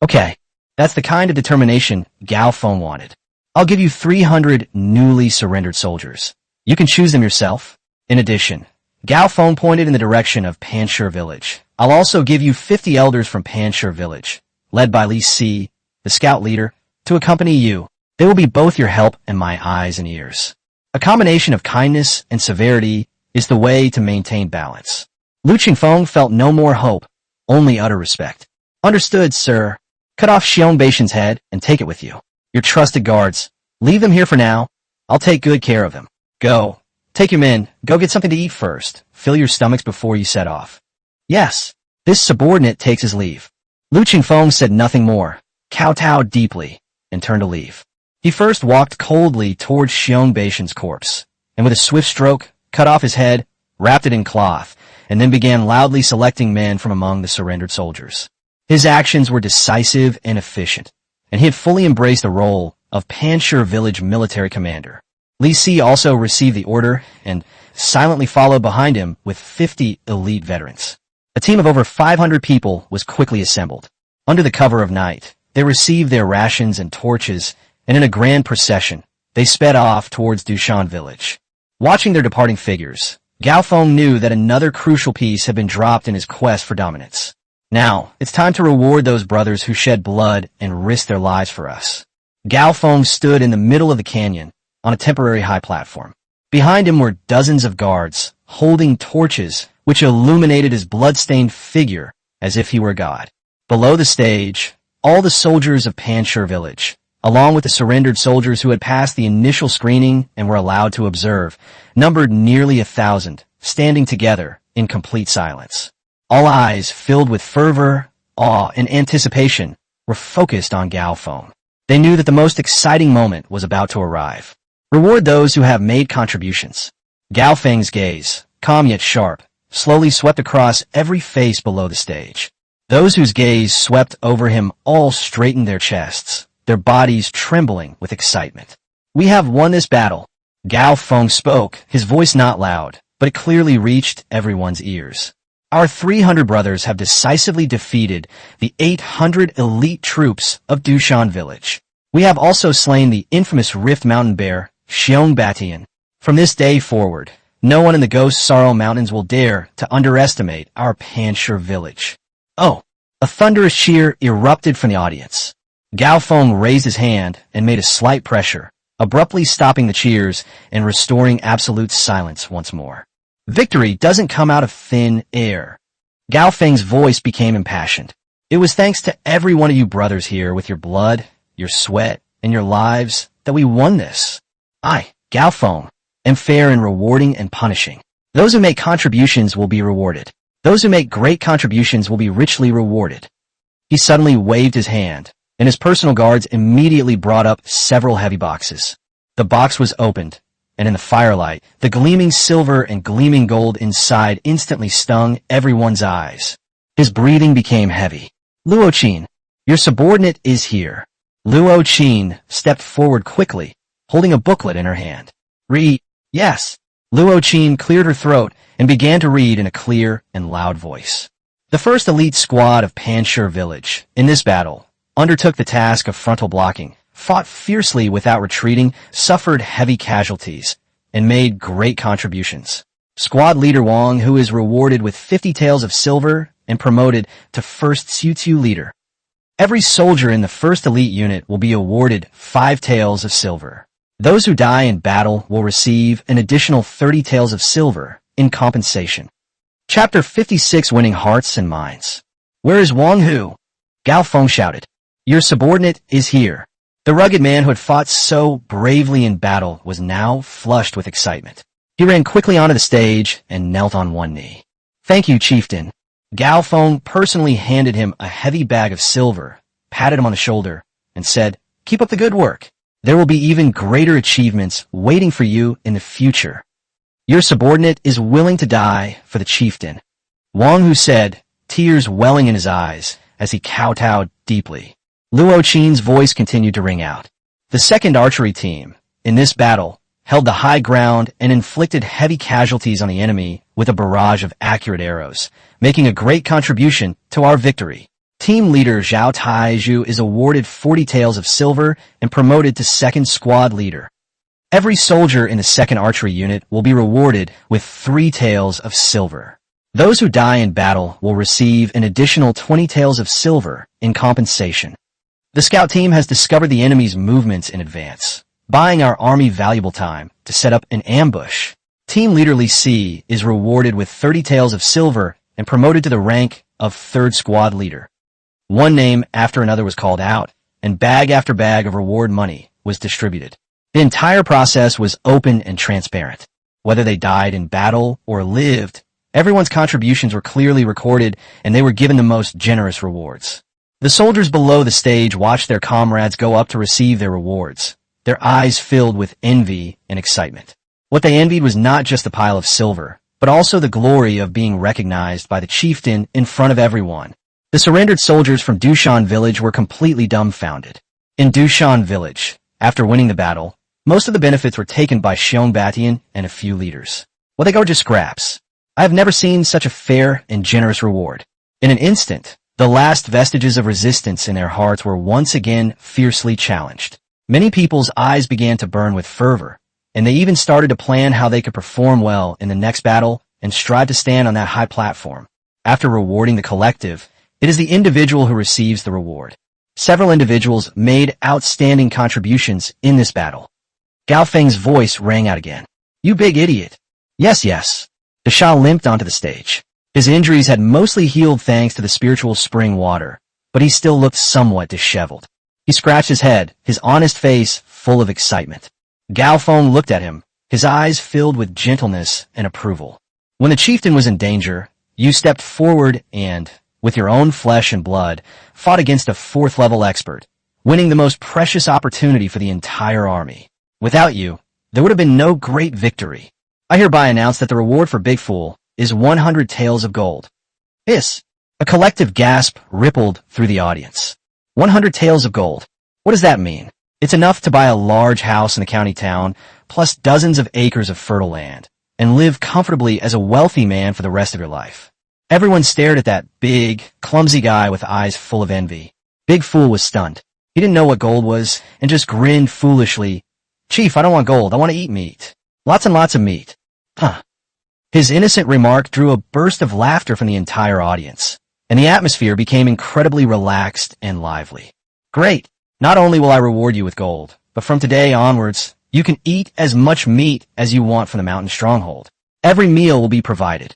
"Okay, that's the kind of determination Gao Feng wanted. I'll give you 300 newly surrendered soldiers. You can choose them yourself. In addition, Gao Feng pointed in the direction of Panshir village. I'll also give you 50 elders from Panshir village, led by Li Si, the scout leader, to accompany you. They will be both your help and my eyes and ears. A combination of kindness and severity is the way to maintain balance." Liu Qingfeng felt no more hope, only utter respect. "Understood, sir. Cut off Xiong Beishan's head and take it with you. Your trusted guards. Leave them here for now. I'll take good care of them. Go. Take your men. Go get something to eat first. Fill your stomachs before you set off." "Yes." This subordinate takes his leave. Liu Qingfeng said nothing more, kowtowed deeply, and turned to leave. He first walked coldly towards Xiong Beishan's corpse, and with a swift stroke, cut off his head, wrapped it in cloth, and then began loudly selecting men from among the surrendered soldiers. His actions were decisive and efficient, and he had fully embraced the role of Panshir village military commander. Li Si also received the order and silently followed behind him with 50 elite veterans. A team of over 500 people was quickly assembled. Under the cover of night, they received their rations and torches, and in a grand procession, they sped off towards Dushan village. Watching their departing figures, Gao Feng knew that another crucial piece had been dropped in his quest for dominance. Now, it's time to reward those brothers who shed blood and risked their lives for us. Gao Feng stood in the middle of the canyon, on a temporary high platform. Behind him were dozens of guards, holding torches, which illuminated his blood-stained figure as if he were God. Below the stage, all the soldiers of Panshir village, along with the surrendered soldiers who had passed the initial screening and were allowed to observe, numbered nearly 1,000, standing together in complete silence. All eyes, filled with fervor, awe, and anticipation, were focused on Gao Feng. They knew that the most exciting moment was about to arrive. Reward those who have made contributions. Gao Feng's gaze, calm yet sharp, slowly swept across every face below the stage. Those whose gaze swept over him all straightened their chests, their bodies trembling with excitement. We have won this battle. Gao Feng spoke, his voice not loud, but it clearly reached everyone's ears. Our 300 brothers have decisively defeated the 800 elite troops of Dushan village. We have also slain the infamous Rift Mountain Bear, Xiong Batian. From this day forward, no one in the Ghost Sorrow Mountains will dare to underestimate our Panshir village. Oh! A thunderous cheer erupted from the audience. Gao Feng raised his hand and made a slight pressure, abruptly stopping the cheers and restoring absolute silence once more. Victory doesn't come out of thin air. Gao Feng's voice became impassioned. It was thanks to every one of you brothers here with your blood, your sweat, and your lives that we won this. I, Gao Feng, am fair in rewarding and punishing. Those who make contributions will be rewarded. Those who make great contributions will be richly rewarded. He suddenly waved his hand, and his personal guards immediately brought up several heavy boxes. The box was opened, and in the firelight, the gleaming silver and gleaming gold inside instantly stung everyone's eyes. His breathing became heavy. Luo Qin, your subordinate is here. Luo Qin stepped forward quickly, holding a booklet in her hand. Read. Yes. Luo Qin cleared her throat and began to read in a clear and loud voice. The first elite squad of Panshir village, in this battle, undertook the task of frontal blocking, fought fiercely without retreating, suffered heavy casualties, and made great contributions. Squad leader Wang, who is rewarded with 50 taels of silver and promoted to first Suyu leader. Every soldier in the first elite unit will be awarded 5 taels of silver. Those who die in battle will receive an additional 30 taels of silver in compensation. Chapter 56, Winning Hearts and Minds. Where is Wang Hu? Gao Feng shouted. Your subordinate is here. The rugged man who had fought so bravely in battle was now flushed with excitement. He ran quickly onto the stage and knelt on one knee. Thank you, chieftain. Gao Feng personally handed him a heavy bag of silver, patted him on the shoulder, and said, Keep up the good work. There will be even greater achievements waiting for you in the future. Your subordinate is willing to die for the chieftain. Wang Hu said, tears welling in his eyes as he kowtowed deeply. Luo Qin's voice continued to ring out. The second archery team, in this battle, held the high ground and inflicted heavy casualties on the enemy with a barrage of accurate arrows, making a great contribution to our victory. Team leader Zhao Taizhu is awarded 40 taels of silver and promoted to second squad leader. Every soldier in the second archery unit will be rewarded with 3 taels of silver. Those who die in battle will receive an additional 20 taels of silver in compensation. The scout team has discovered the enemy's movements in advance, buying our army valuable time to set up an ambush. Team leader Li Si is rewarded with 30 taels of silver and promoted to the rank of third squad leader. One name after another was called out, and bag after bag of reward money was distributed. The entire process was open and transparent. Whether they died in battle or lived, everyone's contributions were clearly recorded, and they were given the most generous rewards. The soldiers below the stage watched their comrades go up to receive their rewards, their eyes filled with envy and excitement. What they envied was not just the pile of silver, but also the glory of being recognized by the chieftain in front of everyone. The surrendered soldiers from Dushan village were completely dumbfounded. In Dushan village, after winning the battle, most of the benefits were taken by Xiong Batian and a few leaders. Well, they go just scraps. I have never seen such a fair and generous reward. In an instant, the last vestiges of resistance in their hearts were once again fiercely challenged. Many people's eyes began to burn with fervor, and they even started to plan how they could perform well in the next battle and strive to stand on that high platform. After rewarding the collective, it is the individual who receives the reward. Several individuals made outstanding contributions in this battle. Gao Feng's voice rang out again. "You big idiot." "Yes, yes." The Shah limped onto the stage. His injuries had mostly healed thanks to the spiritual spring water, but he still looked somewhat disheveled. He scratched his head, his honest face full of excitement. Gao Feng looked at him, his eyes filled with gentleness and approval. "When the chieftain was in danger, you stepped forward and, with your own flesh and blood, fought against a fourth-level expert, winning the most precious opportunity for the entire army. Without you, there would have been no great victory. I hereby announce that the reward for Big Fool is 100 taels of gold." Hiss! A collective gasp rippled through the audience. 100 taels of gold. What does that mean? It's enough to buy a large house in the county town, plus dozens of acres of fertile land, and live comfortably as a wealthy man for the rest of your life. Everyone stared at that big, clumsy guy with eyes full of envy. Big Fool was stunned. He didn't know what gold was, and just grinned foolishly. "Chief, I don't want gold, I want to eat meat. Lots and lots of meat." Huh. His innocent remark drew a burst of laughter from the entire audience, and the atmosphere became incredibly relaxed and lively. "Great! Not only will I reward you with gold, but from today onwards, you can eat as much meat as you want from the mountain stronghold. Every meal will be provided."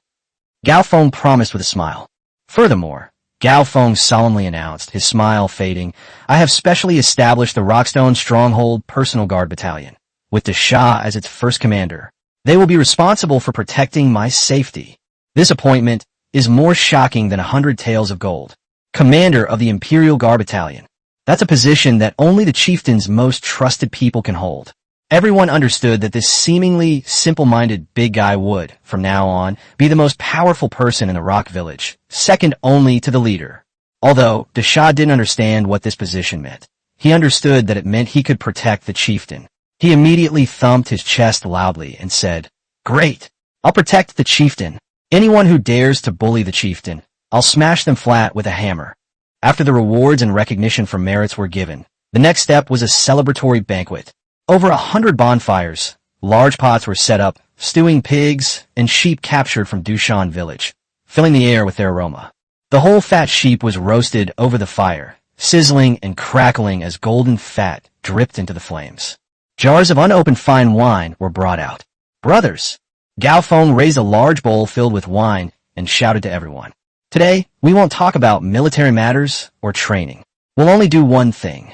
Gao Feng promised with a smile. Furthermore, Gao Feng solemnly announced, his smile fading, "I have specially established the Rockstone Stronghold Personal Guard Battalion, with the Shah as its first commander. They will be responsible for protecting my safety. This appointment is more shocking than 100 taels of gold. Commander of the Imperial Guard Battalion. That's a position that only the chieftain's most trusted people can hold." Everyone understood that this seemingly simple-minded big guy would, from now on, be the most powerful person in the Rock Village, second only to the leader. Although the Shah didn't understand what this position meant, he understood that it meant he could protect the chieftain. He immediately thumped his chest loudly and said, "Great! I'll protect the chieftain. Anyone who dares to bully the chieftain, I'll smash them flat with a hammer." After the rewards and recognition for merits were given, the next step was a celebratory banquet. Over 100 bonfires, large pots were set up, stewing pigs and sheep captured from Dushan village, filling the air with their aroma. The whole fat sheep was roasted over the fire, sizzling and crackling as golden fat dripped into the flames. Jars of unopened fine wine were brought out. "Brothers!" Gao Feng raised a large bowl filled with wine and shouted to everyone, "Today, we won't talk about military matters or training. We'll only do one thing.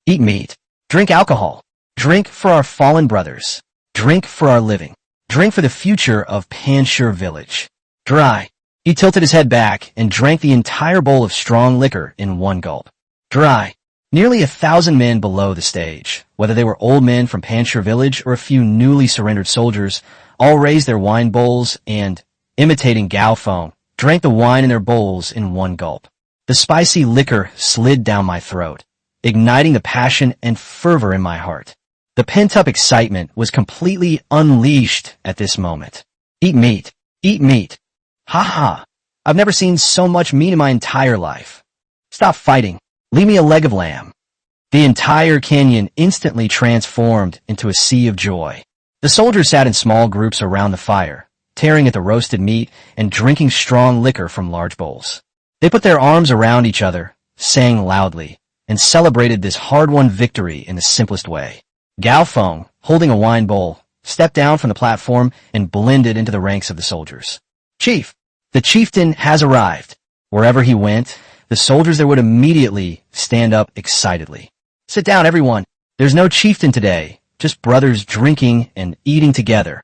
Eat meat, drink alcohol. Drink for our fallen brothers. Drink for our living. Drink for the future of Panshir village. Dry." He tilted his head back and drank the entire bowl of strong liquor in one gulp. Dry. Nearly 1,000 men below the stage, whether they were old men from Panshir village or a few newly surrendered soldiers, all raised their wine bowls and, imitating Gao Feng, drank the wine in their bowls in one gulp. The spicy liquor slid down my throat, igniting the passion and fervor in my heart. The pent-up excitement was completely unleashed at this moment. "Eat meat. Eat meat. Ha ha. I've never seen so much meat in my entire life. Stop fighting. Leave me a leg of lamb." The entire canyon instantly transformed into a sea of joy. The soldiers sat in small groups around the fire, tearing at the roasted meat and drinking strong liquor from large bowls. They put their arms around each other, sang loudly, and celebrated this hard-won victory in the simplest way. Gao Feng, holding a wine bowl, stepped down from the platform and blended into the ranks of the soldiers. "Chief, the chieftain has arrived." Wherever he went, the soldiers there would immediately stand up excitedly. "Sit down, everyone. There's no chieftain today, just brothers drinking and eating together."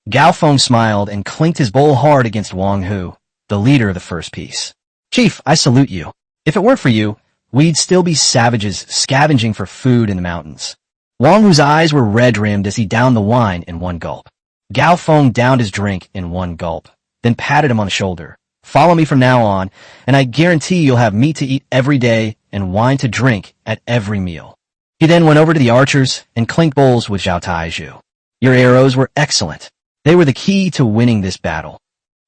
Gao Feng smiled and clinked his bowl hard against Wang Hu, the leader of the first piece. "Chief, I salute you. If it weren't for you, we'd still be savages scavenging for food in the mountains." Wang Wu's eyes were red-rimmed as he downed the wine in one gulp. Gao Feng downed his drink in one gulp, then patted him on the shoulder. Follow me from now on, and I guarantee you'll have meat to eat every day and wine to drink at every meal. He then went over to the archers and clinked bowls with Zhao Taizhu. Your arrows were excellent. They were the key to winning this battle.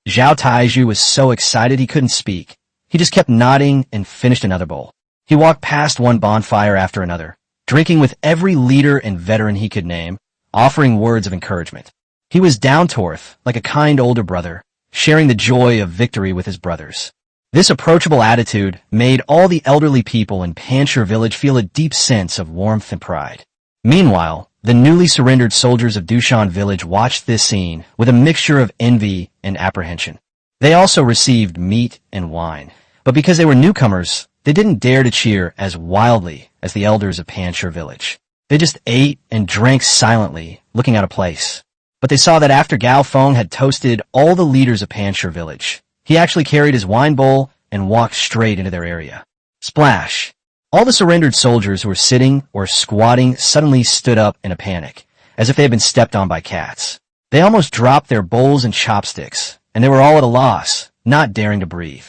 Zhao Taizhu was so excited he couldn't speak. He just kept nodding and finished another bowl. He walked past one bonfire after another, drinking with every leader and veteran he could name, offering words of encouragement. He was down to earth, like a kind older brother, sharing the joy of victory with his brothers. This approachable attitude made all the elderly people in Panchir village feel a deep sense of warmth and pride. Meanwhile, the newly surrendered soldiers of Dushan village watched this scene with a mixture of envy and apprehension. They also received meat and wine, but because they were newcomers, they didn't dare to cheer as wildly as the elders of Panchir village. They just ate and drank silently, looking out of place. But they saw that after Gao Feng had toasted all the leaders of Panchir village, he actually carried his wine bowl and walked straight into their area. Splash! All the surrendered soldiers who were sitting or squatting suddenly stood up in a panic, as if they had been stepped on by cats. They almost dropped their bowls and chopsticks, and they were all at a loss, not daring to breathe.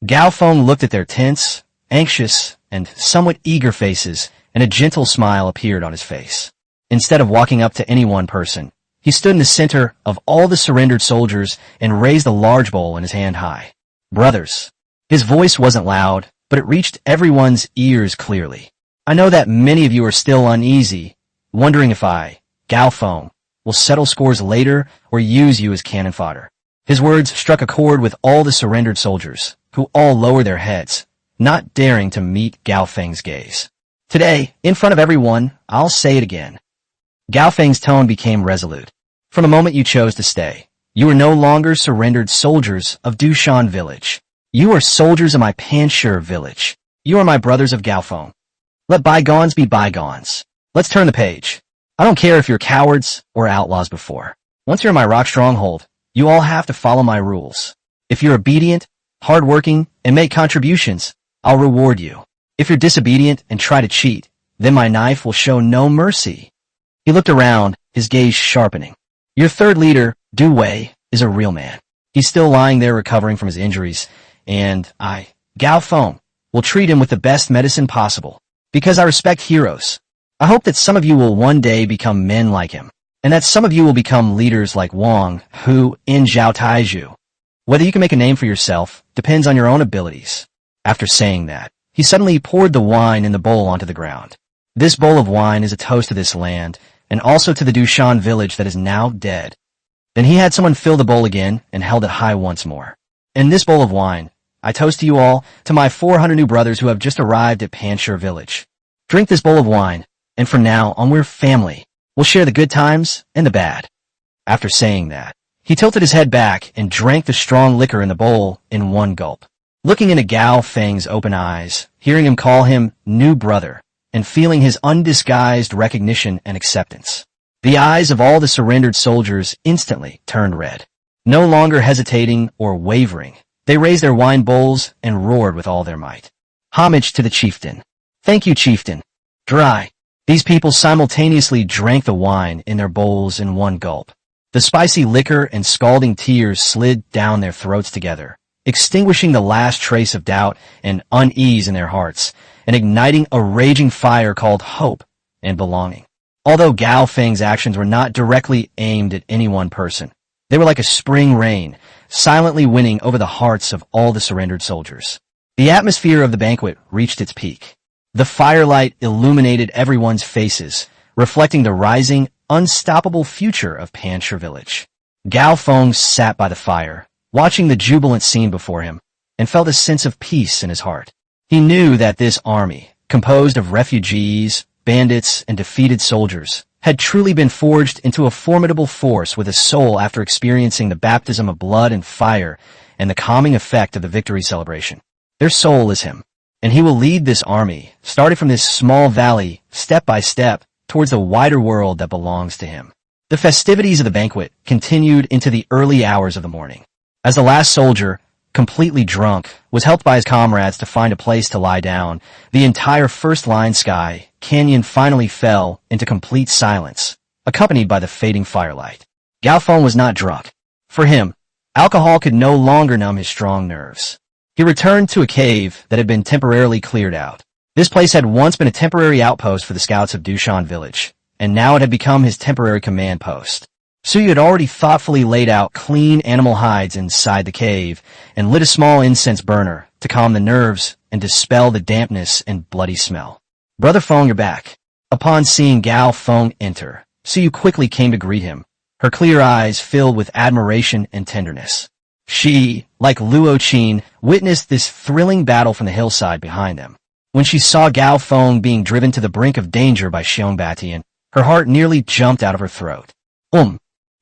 Gao Feng looked at their tense, anxious, and somewhat eager faces, and a gentle smile appeared on his face. Instead of walking up to any one person, he stood in the center of all the surrendered soldiers and raised a large bowl in his hand high. Brothers. His voice wasn't loud, but it reached everyone's ears clearly. I know that many of you are still uneasy, wondering if I, Gao Feng, will settle scores later or use you as cannon fodder. His words struck a chord with all the surrendered soldiers, who all lowered their heads, not daring to meet Gao Feng's gaze. Today, in front of everyone, I'll say it again. Gao Feng's tone became resolute. From the moment you chose to stay, you are no longer surrendered soldiers of Dushan village. You are soldiers of my Panchir village. You are my brothers of Gao Feng. Let bygones be bygones. Let's turn the page. I don't care if you're cowards or outlaws before. Once you're in my rock stronghold, you all have to follow my rules. If you're obedient, hardworking, and make contributions, I'll reward you. If you're disobedient and try to cheat, then my knife will show no mercy. He looked around, his gaze sharpening. Your third leader, Du Wei, is a real man. He's still lying there recovering from his injuries, and I, Gao Feng, will treat him with the best medicine possible, because I respect heroes. I hope that some of you will one day become men like him, and that some of you will become leaders like Wang, Hu, and Zhao Taizhu. Whether you can make a name for yourself depends on your own abilities. After saying that, he suddenly poured the wine in the bowl onto the ground. This bowl of wine is a toast to this land, and also to the Dushan village that is now dead. Then he had someone fill the bowl again and held it high once more. In this bowl of wine, I toast to you all, to my 400 new brothers who have just arrived at Panchir village. Drink this bowl of wine, and from now on we're family. We'll share the good times and the bad. After saying that, he tilted his head back and drank the strong liquor in the bowl in one gulp. Looking into Gao Feng's open eyes, hearing him call him new brother, and feeling his undisguised recognition and acceptance, the eyes of all the surrendered soldiers instantly turned red. No longer hesitating or wavering, they raised their wine bowls and roared with all their might. Homage to the chieftain. Thank you, chieftain. Dry. These people simultaneously drank the wine in their bowls in one gulp. The spicy liquor and scalding tears slid down their throats together, extinguishing the last trace of doubt and unease in their hearts, and igniting a raging fire called hope and belonging. Although Gao Feng's actions were not directly aimed at any one person, they were like a spring rain, silently winning over the hearts of all the surrendered soldiers. The atmosphere of the banquet reached its peak. The firelight illuminated everyone's faces, reflecting the rising, unstoppable future of Panchir village. Gao Feng sat by the fire, watching the jubilant scene before him, and felt a sense of peace in his heart. He knew that this army, composed of refugees, bandits, and defeated soldiers, had truly been forged into a formidable force with a soul after experiencing the baptism of blood and fire and the calming effect of the victory celebration. Their soul is him, and he will lead this army, starting from this small valley, step by step, towards the wider world that belongs to him. The festivities of the banquet continued into the early hours of the morning. As the last soldier, completely drunk, was helped by his comrades to find a place to lie down, the entire first-line sky canyon finally fell into complete silence, accompanied by the fading firelight. Gao Feng was not drunk. For him, alcohol could no longer numb his strong nerves. He returned to a cave that had been temporarily cleared out. This place had once been a temporary outpost for the scouts of Dushan village, and now it had become his temporary command post. Suyu had already thoughtfully laid out clean animal hides inside the cave and lit a small incense burner to calm the nerves and dispel the dampness and bloody smell. "Brother Feng, you're back." Upon seeing Gao Feng enter, Suyu quickly came to greet him, her clear eyes filled with admiration and tenderness. She, like Luo Qin, witnessed this thrilling battle from the hillside behind them. When she saw Gao Feng being driven to the brink of danger by Xiong Batian, her heart nearly jumped out of her throat.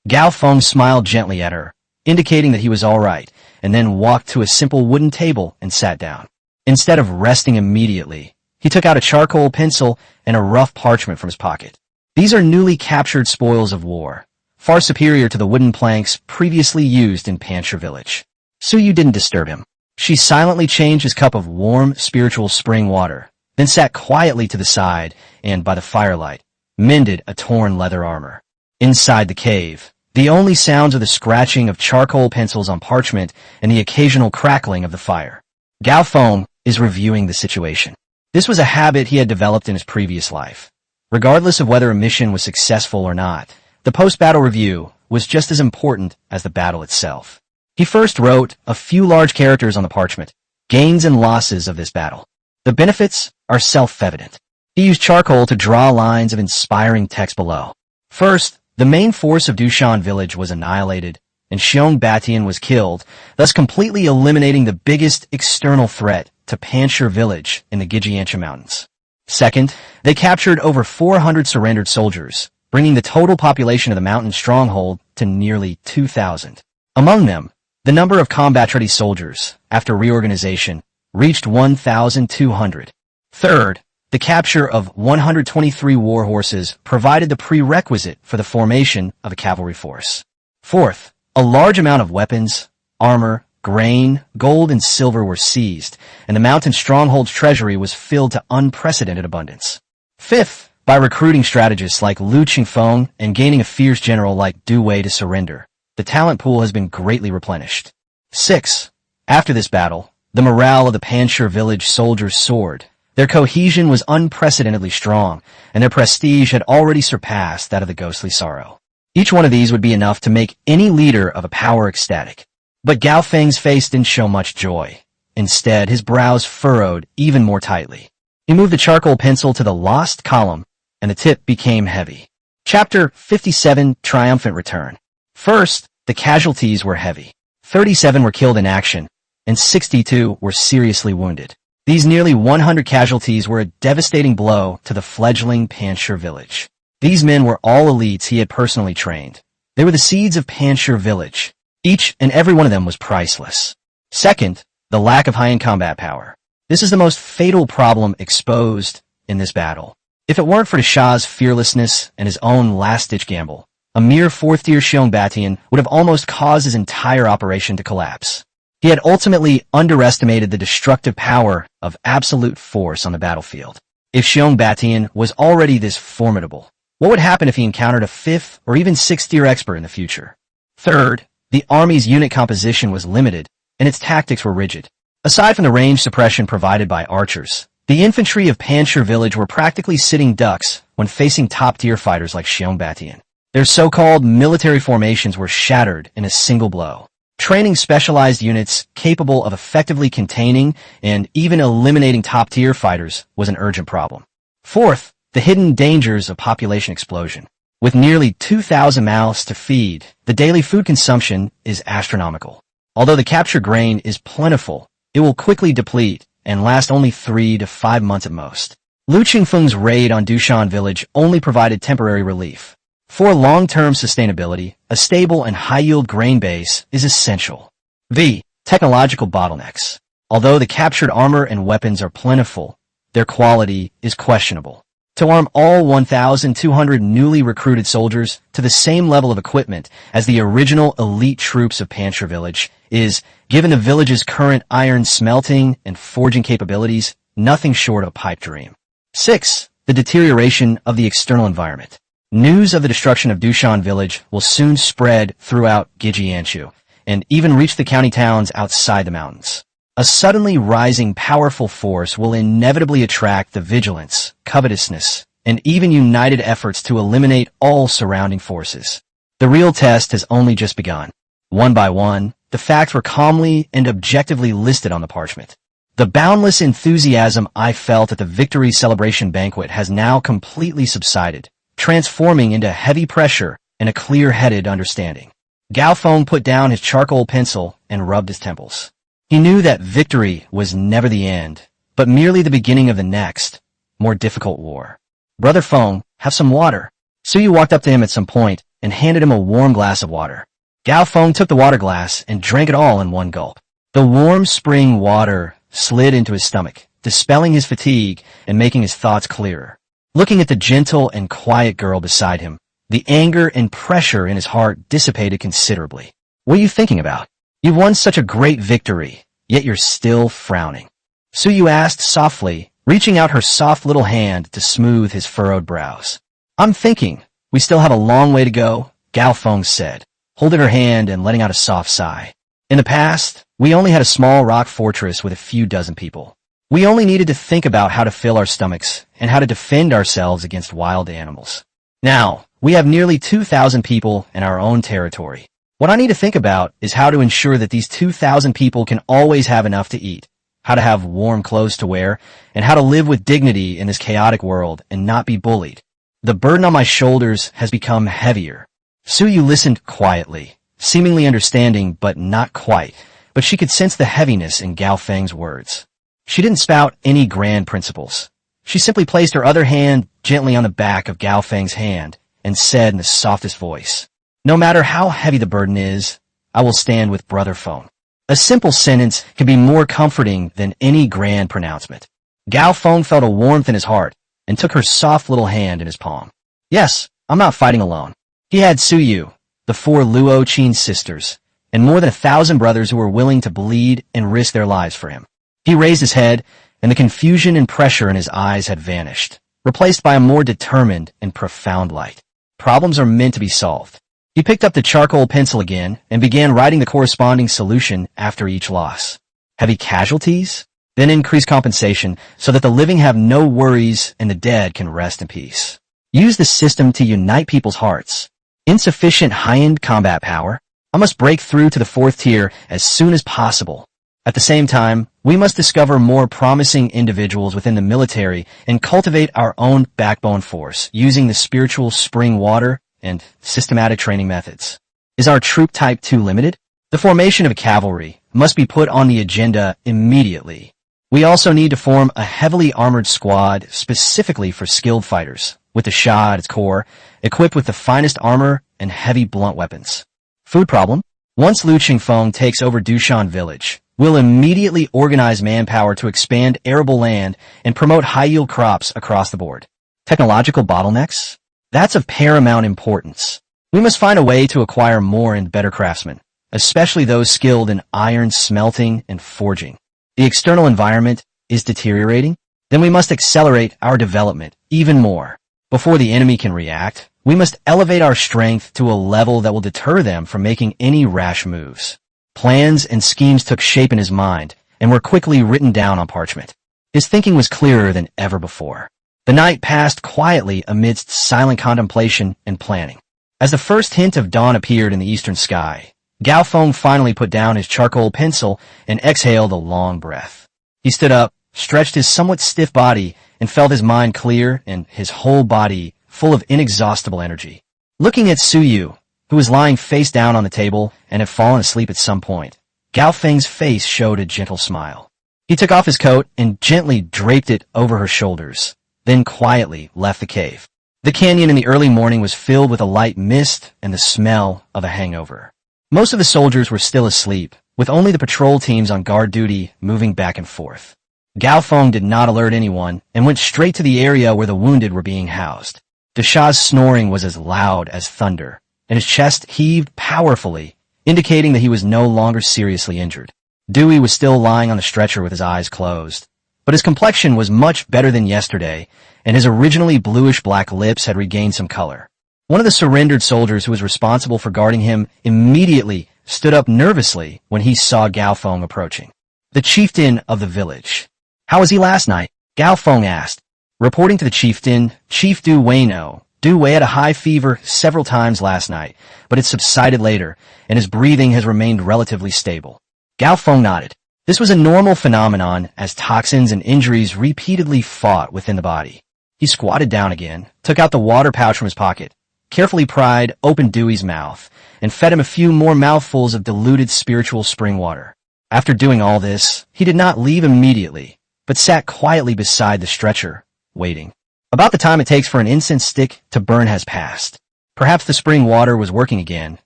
Gao Feng smiled gently at her, indicating that he was all right, and then walked to a simple wooden table and sat down. Instead of resting immediately, he took out a charcoal pencil and a rough parchment from his pocket. These are newly captured spoils of war, far superior to the wooden planks previously used in Pancher village. Suyu didn't disturb him. She silently changed his cup of warm, spiritual spring water, then sat quietly to the side and, by the firelight, mended a torn leather armor. Inside the cave, the only sounds are the scratching of charcoal pencils on parchment and the occasional crackling of the fire. Gao Feng is reviewing the situation. This was a habit he had developed in his previous life. Regardless of whether a mission was successful or not, the post-battle review was just as important as the battle itself. He first wrote a few large characters on the parchment, gains and losses of this battle. The benefits are self-evident. He used charcoal to draw lines of inspiring text below. First, the main force of Dushan village was annihilated, and Xiong Batian was killed, thus completely eliminating the biggest external threat to Pancher village in the Gijiansha Mountains. Second, they captured over 400 surrendered soldiers, bringing the total population of the mountain stronghold to nearly 2,000. Among them, the number of combat-ready soldiers, after reorganization, reached 1,200. Third, the capture of 123 war horses provided the prerequisite for the formation of a cavalry force. Fourth, a large amount of weapons, armor, grain, gold, and silver were seized, and the mountain stronghold's treasury was filled to unprecedented abundance. Fifth, by recruiting strategists like Lu Qingfeng and gaining a fierce general like Du Wei to surrender, the talent pool has been greatly replenished. Sixth, after this battle, the morale of the Pancher village soldiers soared. Their cohesion was unprecedentedly strong, and their prestige had already surpassed that of the ghostly sorrow. Each one of these would be enough to make any leader of a power ecstatic. But Gao Feng's face didn't show much joy. Instead, his brows furrowed even more tightly. He moved the charcoal pencil to the lost column, and the tip became heavy. Chapter 57, Triumphant Return. First, the casualties were heavy. 37 were killed in action, and 62 were seriously wounded. These nearly 100 casualties were a devastating blow to the fledgling Pancher village. These men were all elites he had personally trained. They were the seeds of Pancher village. Each and every one of them was priceless. Second, the lack of high-end combat power. This is the most fatal problem exposed in this battle. If it weren't for the Shah's fearlessness and his own last-ditch gamble, a mere fourth-tier Xiong Batian would have almost caused his entire operation to collapse. He had ultimately underestimated the destructive power of absolute force on the battlefield. If Xiong Batian was already this formidable, what would happen if he encountered a fifth or even sixth-tier expert in the future? Third, the army's unit composition was limited, and its tactics were rigid. Aside from the range suppression provided by archers, the infantry of Pancher village were practically sitting ducks when facing top-tier fighters like Xiong Batian. Their so-called military formations were shattered in a single blow. Training specialized units capable of effectively containing and even eliminating top-tier fighters was an urgent problem. Fourth, the hidden dangers of population explosion. With nearly 2,000 mouths to feed, the daily food consumption is astronomical. Although the captured grain is plentiful, it will quickly deplete and last only 3 to 5 months at most. Lu Qingfeng's raid on Dushan village only provided temporary relief. For long-term sustainability, a stable and high-yield grain base is essential. V. Technological bottlenecks. Although the captured armor and weapons are plentiful, their quality is questionable. to arm all 1,200 newly recruited soldiers to the same level of equipment as the original elite troops of Pancher Village is, given the village's current iron smelting and forging capabilities, nothing short of a pipe dream. 6. The deterioration of the external environment. News of the destruction of Dushan Village will soon spread throughout Gijianshu, and even reach the county towns outside the mountains. A suddenly rising powerful force will inevitably attract the vigilance, covetousness, and even united efforts to eliminate all surrounding forces. The real test has only just begun. One by one, the facts were calmly and objectively listed on the parchment. The boundless enthusiasm I felt at the victory celebration banquet has now completely subsided, transforming into heavy pressure and a clear-headed understanding. Gao Feng put down his charcoal pencil and rubbed his temples. He knew that victory was never the end, but merely the beginning of the next, more difficult war. Brother Feng, have some water. Suyu walked up to him at some point and handed him a warm glass of water. Gao Feng took the water glass and drank it all in one gulp. The warm spring water slid into his stomach, dispelling his fatigue and making his thoughts clearer. Looking at the gentle and quiet girl beside him, the anger and pressure in his heart dissipated considerably. What are you thinking about? You've won such a great victory, yet you're still frowning. Suyu asked softly, reaching out her soft little hand to smooth his furrowed brows. I'm thinking, we still have a long way to go, Gao Feng said, holding her hand and letting out a soft sigh. In the past, we only had a small rock fortress with a few dozen people. We only needed to think about how to fill our stomachs and how to defend ourselves against wild animals. Now, we have nearly 2,000 people in our own territory. What I need to think about is how to ensure that these 2,000 people can always have enough to eat, how to have warm clothes to wear, and how to live with dignity in this chaotic world and not be bullied. The burden on my shoulders has become heavier. Suyu listened quietly, seemingly understanding but not quite, but she could sense the heaviness in Gao Feng's words. She didn't spout any grand principles. She simply placed her other hand gently on the back of Gao Feng's hand and said in the softest voice, no matter how heavy the burden is, I will stand with Brother Feng. A simple sentence can be more comforting than any grand pronouncement. Gao Feng felt a warmth in his heart and took her soft little hand in his palm. Yes, I'm not fighting alone. He had Suyu, the 4 Luo Qin sisters, and more than 1,000 brothers who were willing to bleed and risk their lives for him. He raised his head, and the confusion and pressure in his eyes had vanished, replaced by a more determined and profound light. Problems are meant to be solved. He picked up the charcoal pencil again and began writing the corresponding solution after each loss. Heavy casualties? Then increase compensation so that the living have no worries and the dead can rest in peace. Use the system to unite people's hearts. Insufficient high-end combat power? I must break through to the 4th tier as soon as possible. At the same time, we must discover more promising individuals within the military and cultivate our own backbone force using the spiritual spring water and systematic training methods. Is our troop type too limited? The formation of cavalry must be put on the agenda immediately. We also need to form a heavily armored squad specifically for skilled fighters, with the Sha at its core, equipped with the finest armor and heavy blunt weapons. Food problem? Once Lu Qingfeng takes over Dushan Village, we'll immediately organize manpower to expand arable land and promote high-yield crops across the board. Technological bottlenecks? That's of paramount importance. We must find a way to acquire more and better craftsmen, especially those skilled in iron smelting and forging. The external environment is deteriorating, then we must accelerate our development even more. Before the enemy can react, we must elevate our strength to a level that will deter them from making any rash moves. Plans and schemes took shape in his mind and were quickly written down on parchment. His thinking was clearer than ever before. The night passed quietly amidst silent contemplation and planning. As the first hint of dawn appeared in the eastern sky, Gao Feng finally put down his charcoal pencil and exhaled a long breath. He stood up, stretched his somewhat stiff body, and felt his mind clear and his whole body full of inexhaustible energy. Looking at Suyu, who was lying face down on the table and had fallen asleep at some point, Gao Feng's face showed a gentle smile. He took off his coat and gently draped it over her shoulders, then quietly left the cave. The canyon in the early morning was filled with a light mist and the smell of a hangover. Most of the soldiers were still asleep, with only the patrol teams on guard duty moving back and forth. Gao Feng did not alert anyone and went straight to the area where the wounded were being housed. Desha's snoring was as loud as thunder, and his chest heaved powerfully, indicating that he was no longer seriously injured. Dewey was still lying on the stretcher with his eyes closed, but his complexion was much better than yesterday, and his originally bluish-black lips had regained some color. One of the surrendered soldiers who was responsible for guarding him immediately stood up nervously when he saw Gao Feng approaching. The chieftain of the village. How was he last night? Gao Feng asked. Reporting to the chieftain, Chief Du Wei had a high fever several times last night, but it subsided later, and his breathing has remained relatively stable. Gao Feng nodded. This was a normal phenomenon as toxins and injuries repeatedly fought within the body. He squatted down again, took out the water pouch from his pocket, carefully pried open Dewey's mouth, and fed him a few more mouthfuls of diluted spiritual spring water. After doing all this, he did not leave immediately, but sat quietly beside the stretcher, waiting. About the time it takes for an incense stick to burn has passed. Perhaps the spring water was working again,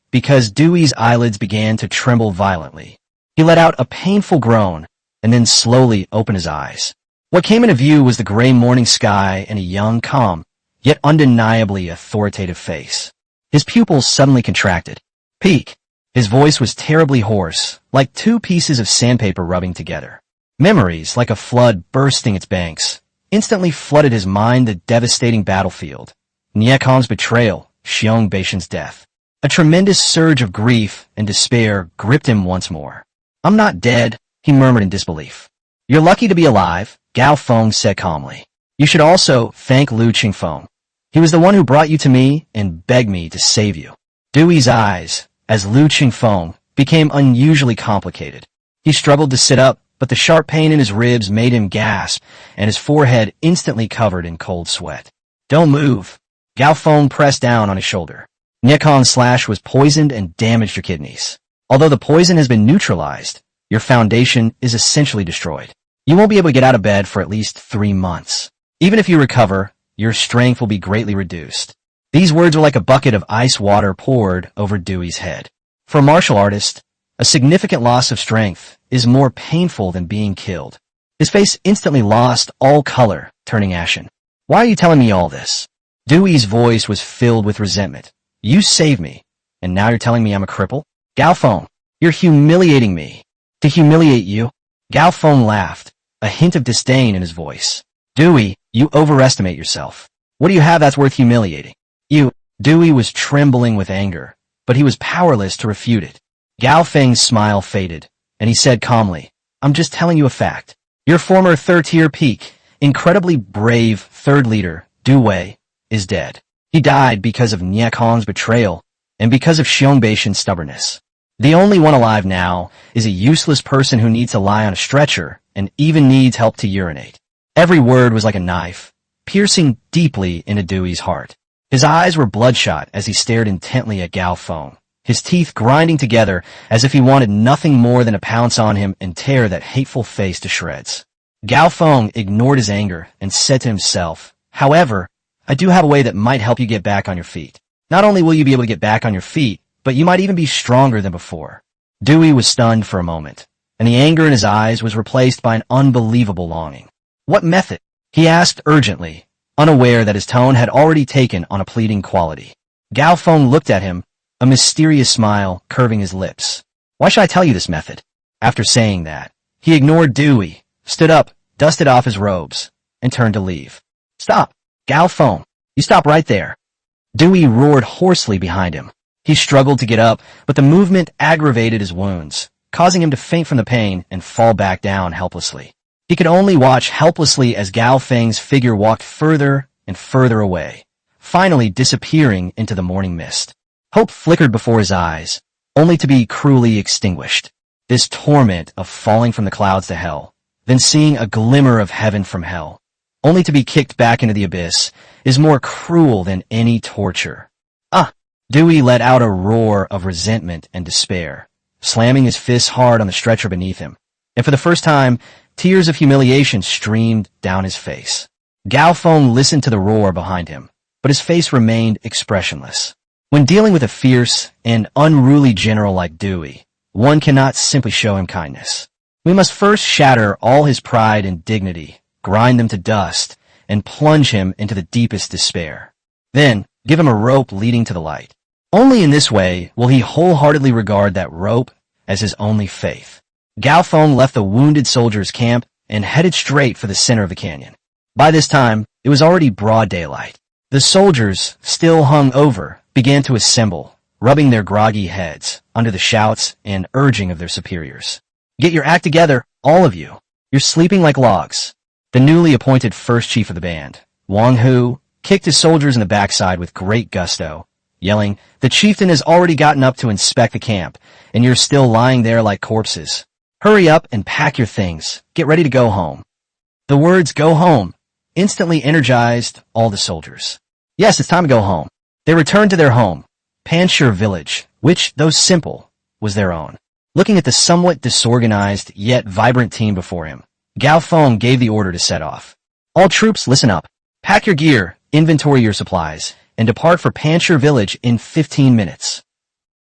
because Dewey's eyelids began to tremble violently. He let out a painful groan, and then slowly opened his eyes. What came into view was the gray morning sky and a young, calm, yet undeniably authoritative face. His pupils suddenly contracted. Peek! His voice was terribly hoarse, like two pieces of sandpaper rubbing together. Memories, like a flood bursting its banks, instantly flooded his mind the devastating battlefield. Nie Kong's betrayal, Xiong Beishan's death. A tremendous surge of grief and despair gripped him once more. I'm not dead, he murmured in disbelief. You're lucky to be alive, Gao Feng said calmly. You should also thank Lu Qingfeng. He was the one who brought you to me and begged me to save you. Dewey's eyes, as Lu Qingfeng, became unusually complicated. He struggled to sit up, but the sharp pain in his ribs made him gasp, and his forehead instantly covered in cold sweat. Don't move. Gao Feng pressed down on his shoulder. Nie Kong's slash was poisoned and damaged your kidneys. Although the poison has been neutralized, your foundation is essentially destroyed. You won't be able to get out of bed for at least 3 months. Even if you recover, your strength will be greatly reduced. These words were like a bucket of ice water poured over Dewey's head. For a martial artist, a significant loss of strength is more painful than being killed. His face instantly lost all color, turning ashen. Why are you telling me all this? Dewey's voice was filled with resentment. You saved me, and now you're telling me I'm a cripple? Gao Feng, you're humiliating me. To humiliate you? Gao Feng laughed, a hint of disdain in his voice. Dewey, you overestimate yourself. What do you have that's worth humiliating? You. Dewey was trembling with anger, but he was powerless to refute it. Gao Feng's smile faded, and he said calmly, I'm just telling you a fact. Your former third-tier peak, incredibly brave third leader, Du Wei, is dead. He died because of Nie Kong's betrayal, and because of Xiong Beishan's stubbornness. The only one alive now is a useless person who needs to lie on a stretcher and even needs help to urinate. Every word was like a knife, piercing deeply into Dewey's heart. His eyes were bloodshot as he stared intently at Gao Feng, his teeth grinding together as if he wanted nothing more than to pounce on him and tear that hateful face to shreds. Gao Feng ignored his anger and said to himself, however, I do have a way that might help you get back on your feet. Not only will you be able to get back on your feet, but you might even be stronger than before. Dewey was stunned for a moment, and the anger in his eyes was replaced by an unbelievable longing. What method? He asked urgently, unaware that his tone had already taken on a pleading quality. Gao Feng looked at him, a mysterious smile curving his lips. Why should I tell you this method? After saying that, he ignored Dewey, stood up, dusted off his robes, and turned to leave. Stop! Gao Feng, you stop right there. Dewey roared hoarsely behind him. He struggled to get up, but the movement aggravated his wounds, causing him to faint from the pain and fall back down helplessly. He could only watch helplessly as Gao Feng's figure walked further and further away, finally disappearing into the morning mist. Hope flickered before his eyes, only to be cruelly extinguished. This torment of falling from the clouds to hell, then seeing a glimmer of heaven from hell, only to be kicked back into the abyss, is more cruel than any torture. Ah! Dewey let out a roar of resentment and despair, slamming his fists hard on the stretcher beneath him, and for the first time, tears of humiliation streamed down his face. Gao Feng listened to the roar behind him, but his face remained expressionless. When dealing with a fierce and unruly general like Dewey, one cannot simply show him kindness. We must first shatter all his pride and dignity, grind them to dust, and plunge him into the deepest despair. Then, give him a rope leading to the light. Only in this way will he wholeheartedly regard that rope as his only faith. Gao Feng left the wounded soldier's camp and headed straight for the center of the canyon. By this time, it was already broad daylight. The soldiers, still hung over, began to assemble, rubbing their groggy heads under the shouts and urging of their superiors. Get your act together, all of you. You're sleeping like logs. The newly appointed first chief of the band, Wang Hu, kicked his soldiers in the backside with great gusto, yelling, "The chieftain has already gotten up to inspect the camp, and you're still lying there like corpses. Hurry up and pack your things. Get ready to go home." The words "go home" instantly energized all the soldiers. Yes, it's time to go home. They returned to their home, Panshir village, which, though simple, was their own. Looking at the somewhat disorganized yet vibrant team before him, Gao Feng gave the order to set off. All troops, listen up. Pack your gear, inventory your supplies, and depart for Panshir village in 15 minutes.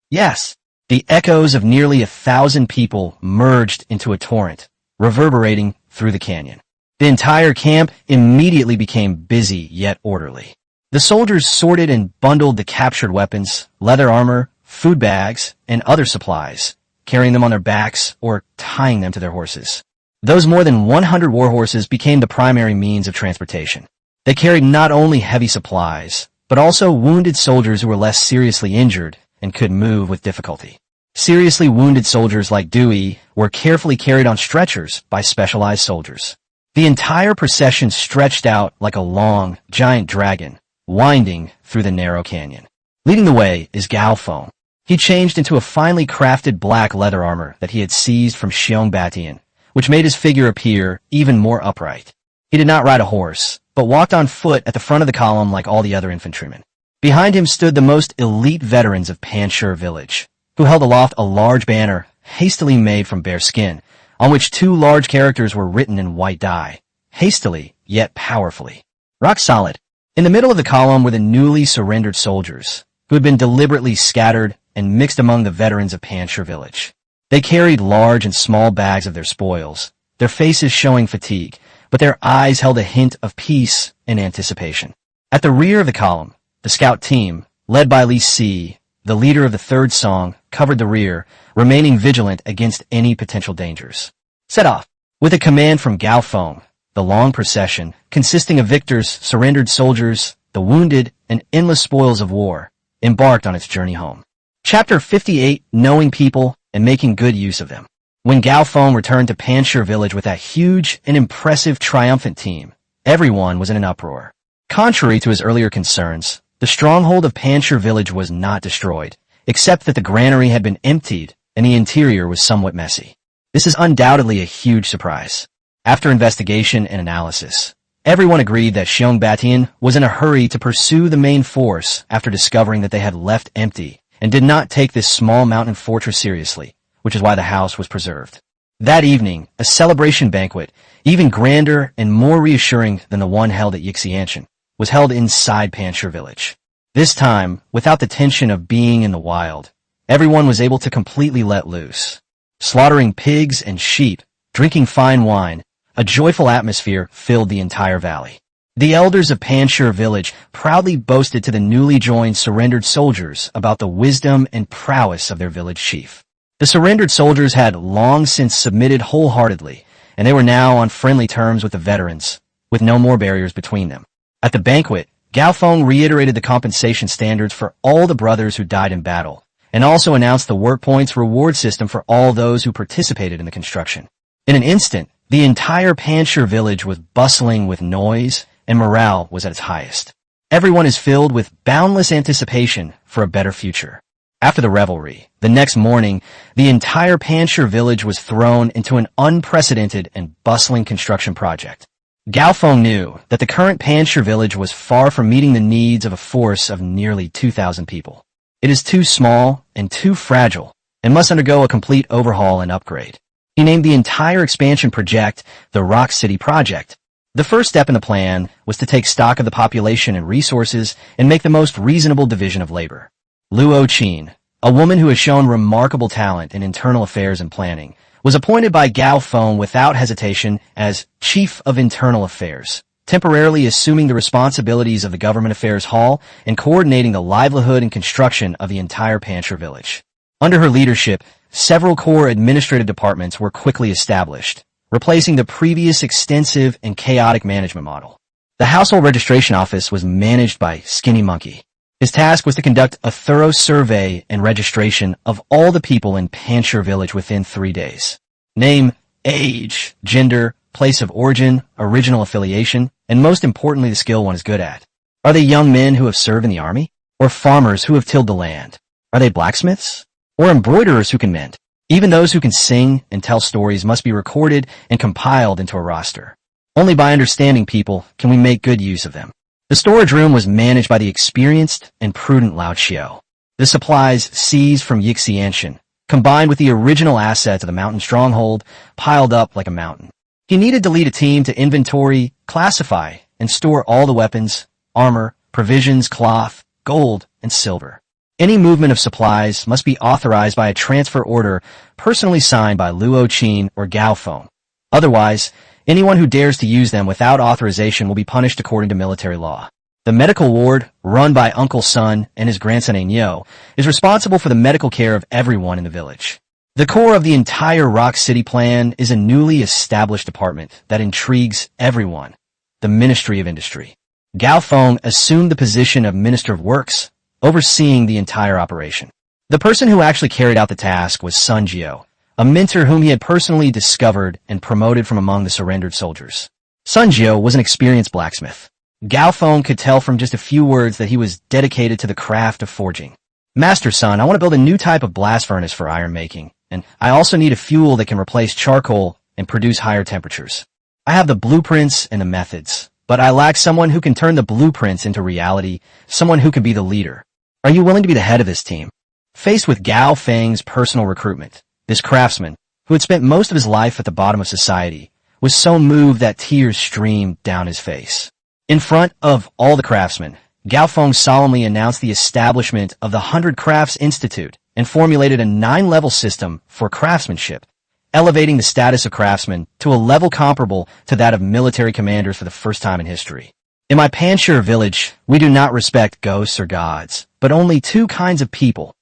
Yes, the echoes of nearly 1,000 people merged into a torrent, reverberating through the canyon. The entire camp immediately became busy yet orderly. The soldiers sorted and bundled the captured weapons, leather armor, food bags, and other supplies, carrying them on their backs or tying them to their horses. Those more than 100 war horses became the primary means of transportation. They carried not only heavy supplies, but also wounded soldiers who were less seriously injured and could move with difficulty. Seriously wounded soldiers like Dewey were carefully carried on stretchers by specialized soldiers. The entire procession stretched out like a long, giant dragon, winding through the narrow canyon. Leading the way is Gao Feng. He changed into a finely crafted black leather armor that he had seized from Xiong Batian, which made his figure appear even more upright. He did not ride a horse, but walked on foot at the front of the column like all the other infantrymen. Behind him stood the most elite veterans of Panshir village, who held aloft a large banner hastily made from bear skin, on which 2 large characters were written in white dye, hastily yet powerfully. Rock solid. In the middle of the column were the newly surrendered soldiers, who had been deliberately scattered and mixed among the veterans of Panshir village. They carried large and small bags of their spoils, their faces showing fatigue, but their eyes held a hint of peace and anticipation. At the rear of the column, the scout team, led by Li Si, the leader of the third song, covered the rear, remaining vigilant against any potential dangers. Set off. With a command from Gao Feng, the long procession, consisting of victors, surrendered soldiers, the wounded, and endless spoils of war, embarked on its journey home. Chapter 58, Knowing People and Making Good Use of Them. When Gao Feng returned to Panshir village with that huge and impressive triumphant team, everyone was in an uproar. Contrary to his earlier concerns, the stronghold of Panshir village was not destroyed, except that the granary had been emptied and the interior was somewhat messy. This is undoubtedly a huge surprise. After investigation and analysis, everyone agreed that Xiong Batian was in a hurry to pursue the main force after discovering that they had left empty and did not take this small mountain fortress seriously, which is why the house was preserved. That evening, a celebration banquet, even grander and more reassuring than the one held at Yixianshan, was held inside Panshir village. This time, without the tension of being in the wild, everyone was able to completely let loose. Slaughtering pigs and sheep, drinking fine wine, a joyful atmosphere filled the entire valley. The elders of Panshir village proudly boasted to the newly joined surrendered soldiers about the wisdom and prowess of their village chief. The surrendered soldiers had long since submitted wholeheartedly, and they were now on friendly terms with the veterans, with no more barriers between them. At the banquet, Gao Feng reiterated the compensation standards for all the brothers who died in battle, and also announced the work points reward system for all those who participated in the construction. In an instant, the entire Panshir village was bustling with noise, and morale was at its highest. Everyone is filled with boundless anticipation for a better future. After the revelry, the next morning, the entire Panshir village was thrown into an unprecedented and bustling construction project. Gao Feng knew that the current Panshir village was far from meeting the needs of a force of nearly 2,000 people. It is too small and too fragile, and must undergo a complete overhaul and upgrade. He named the entire expansion project the Rock City Project. The first step in the plan was to take stock of the population and resources and make the most reasonable division of labor. Luo Qin, a woman who has shown remarkable talent in internal affairs and planning, was appointed by Gao Feng without hesitation as Chief of Internal Affairs, temporarily assuming the responsibilities of the Government Affairs Hall and coordinating the livelihood and construction of the entire Pancher village. Under her leadership, several core administrative departments were quickly established, replacing the previous extensive and chaotic management model. The Household Registration Office was managed by Skinny Monkey. His task was to conduct a thorough survey and registration of all the people in Pancher village within 3 days. Name, age, gender, place of origin, original affiliation, and most importantly the skill one is good at. Are they young men who have served in the army? Or farmers who have tilled the land? Are they blacksmiths? Or embroiderers who can mend? Even those who can sing and tell stories must be recorded and compiled into a roster. Only by understanding people can we make good use of them. The storage room was managed by the experienced and prudent Lao Qiu. The supplies seized from Yixianshan, combined with the original assets of the mountain stronghold, piled up like a mountain. He needed to lead a team to inventory, classify, and store all the weapons, armor, provisions, cloth, gold, and silver. Any movement of supplies must be authorized by a transfer order personally signed by Luo Qin or Gao Feng. Otherwise, anyone who dares to use them without authorization will be punished according to military law. The medical ward, run by Uncle Sun and his grandson Anyo, is responsible for the medical care of everyone in the village. The core of the entire Rock City plan is a newly established department that intrigues everyone, the Ministry of Industry. Gao Feng assumed the position of Minister of Works, overseeing the entire operation. The person who actually carried out the task was Sun Jiu, a mentor whom he had personally discovered and promoted from among the surrendered soldiers. Sun Jiu was an experienced blacksmith. Gao Feng could tell from just a few words that he was dedicated to the craft of forging. Master Sun, I want to build a new type of blast furnace for iron making, and I also need a fuel that can replace charcoal and produce higher temperatures. I have the blueprints and the methods, but I lack someone who can turn the blueprints into reality, someone who can be the leader. Are you willing to be the head of this team? Faced with Gao Feng's personal recruitment, this craftsman, who had spent most of his life at the bottom of society, was so moved that tears streamed down his face. In front of all the craftsmen, Gao Feng solemnly announced the establishment of the 100 Crafts Institute and formulated a 9-level system for craftsmanship, elevating the status of craftsmen to a level comparable to that of military commanders for the first time in history. In my Pancher village, we do not respect ghosts or gods, but only 2 kinds of people.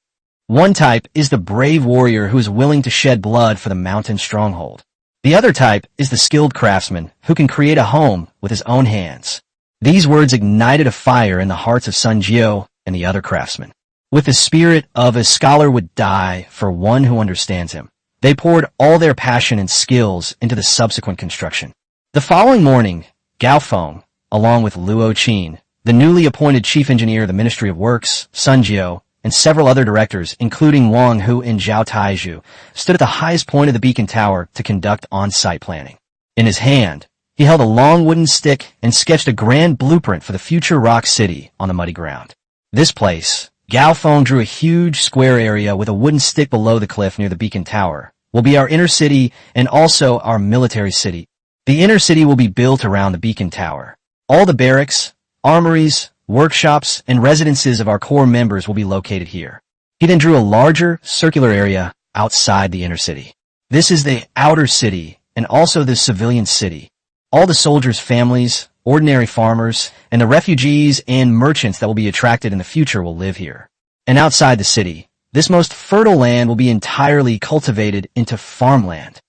One type is the brave warrior who is willing to shed blood for the mountain stronghold. The other type is the skilled craftsman who can create a home with his own hands. These words ignited a fire in the hearts of Sun Jiu and the other craftsmen. With the spirit of a scholar would die for one who understands him, they poured all their passion and skills into the subsequent construction. The following morning, Gao Feng, along with Luo Qin, the newly appointed chief engineer of the Ministry of Works, Sun Jiu, and several other directors, including Wang Hu and Zhao Taizhu, stood at the highest point of the beacon tower to conduct on-site planning. In his hand, he held a long wooden stick and sketched a grand blueprint for the future Rock City on the muddy ground. This place, Gao Feng drew a huge square area with a wooden stick below the cliff near the beacon tower, will be our inner city and also our military city. The inner city will be built around the beacon tower. All the barracks, armories, workshops, and residences of our core members will be located here. He then drew a larger, circular area outside the inner city. This is the outer city and also the civilian city. All the soldiers' families, ordinary farmers, and the refugees and merchants that will be attracted in the future will live here. And outside the city, this most fertile land will be entirely cultivated into farmland.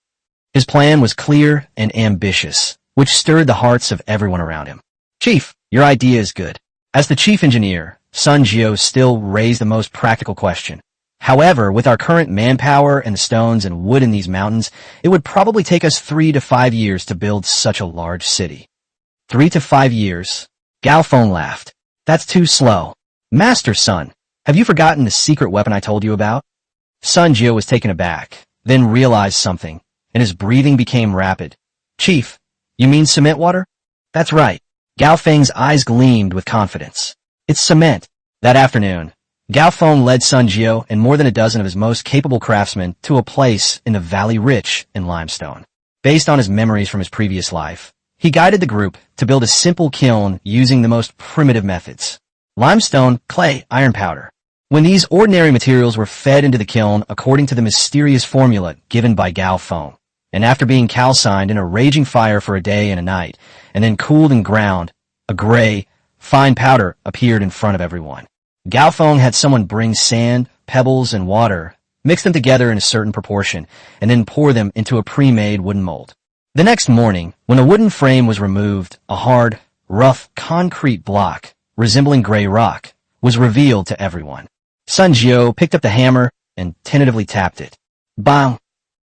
His plan was clear and ambitious, which stirred the hearts of everyone around him. Chief, your idea is good. As the chief engineer, Sun Jiu still raised the most practical question. However, with our current manpower and the stones and wood in these mountains, it would probably take us 3 to 5 years to build such a large city. 3 to 5 years? Gao Feng laughed. That's too slow. Master Sun, have you forgotten the secret weapon I told you about? Sun Jiu was taken aback, then realized something, and his breathing became rapid. Chief, you mean cement water? That's right. Gao Feng's eyes gleamed with confidence. It's cement. That afternoon, Gao Feng led Sun Jiu and more than a dozen of his most capable craftsmen to a place in the valley rich in limestone. Based on his memories from his previous life, he guided the group to build a simple kiln using the most primitive methods. Limestone, clay, iron powder. When these ordinary materials were fed into the kiln according to the mysterious formula given by Gao Feng, and after being calcined in a raging fire for a day and a night, and then cooled and ground, a gray, fine powder appeared in front of everyone. Gao Feng had someone bring sand, pebbles, and water, mix them together in a certain proportion, and then pour them into a pre-made wooden mold. The next morning, when the wooden frame was removed, a hard, rough concrete block, resembling gray rock, was revealed to everyone. Sun Jiu picked up the hammer and tentatively tapped it. Bang!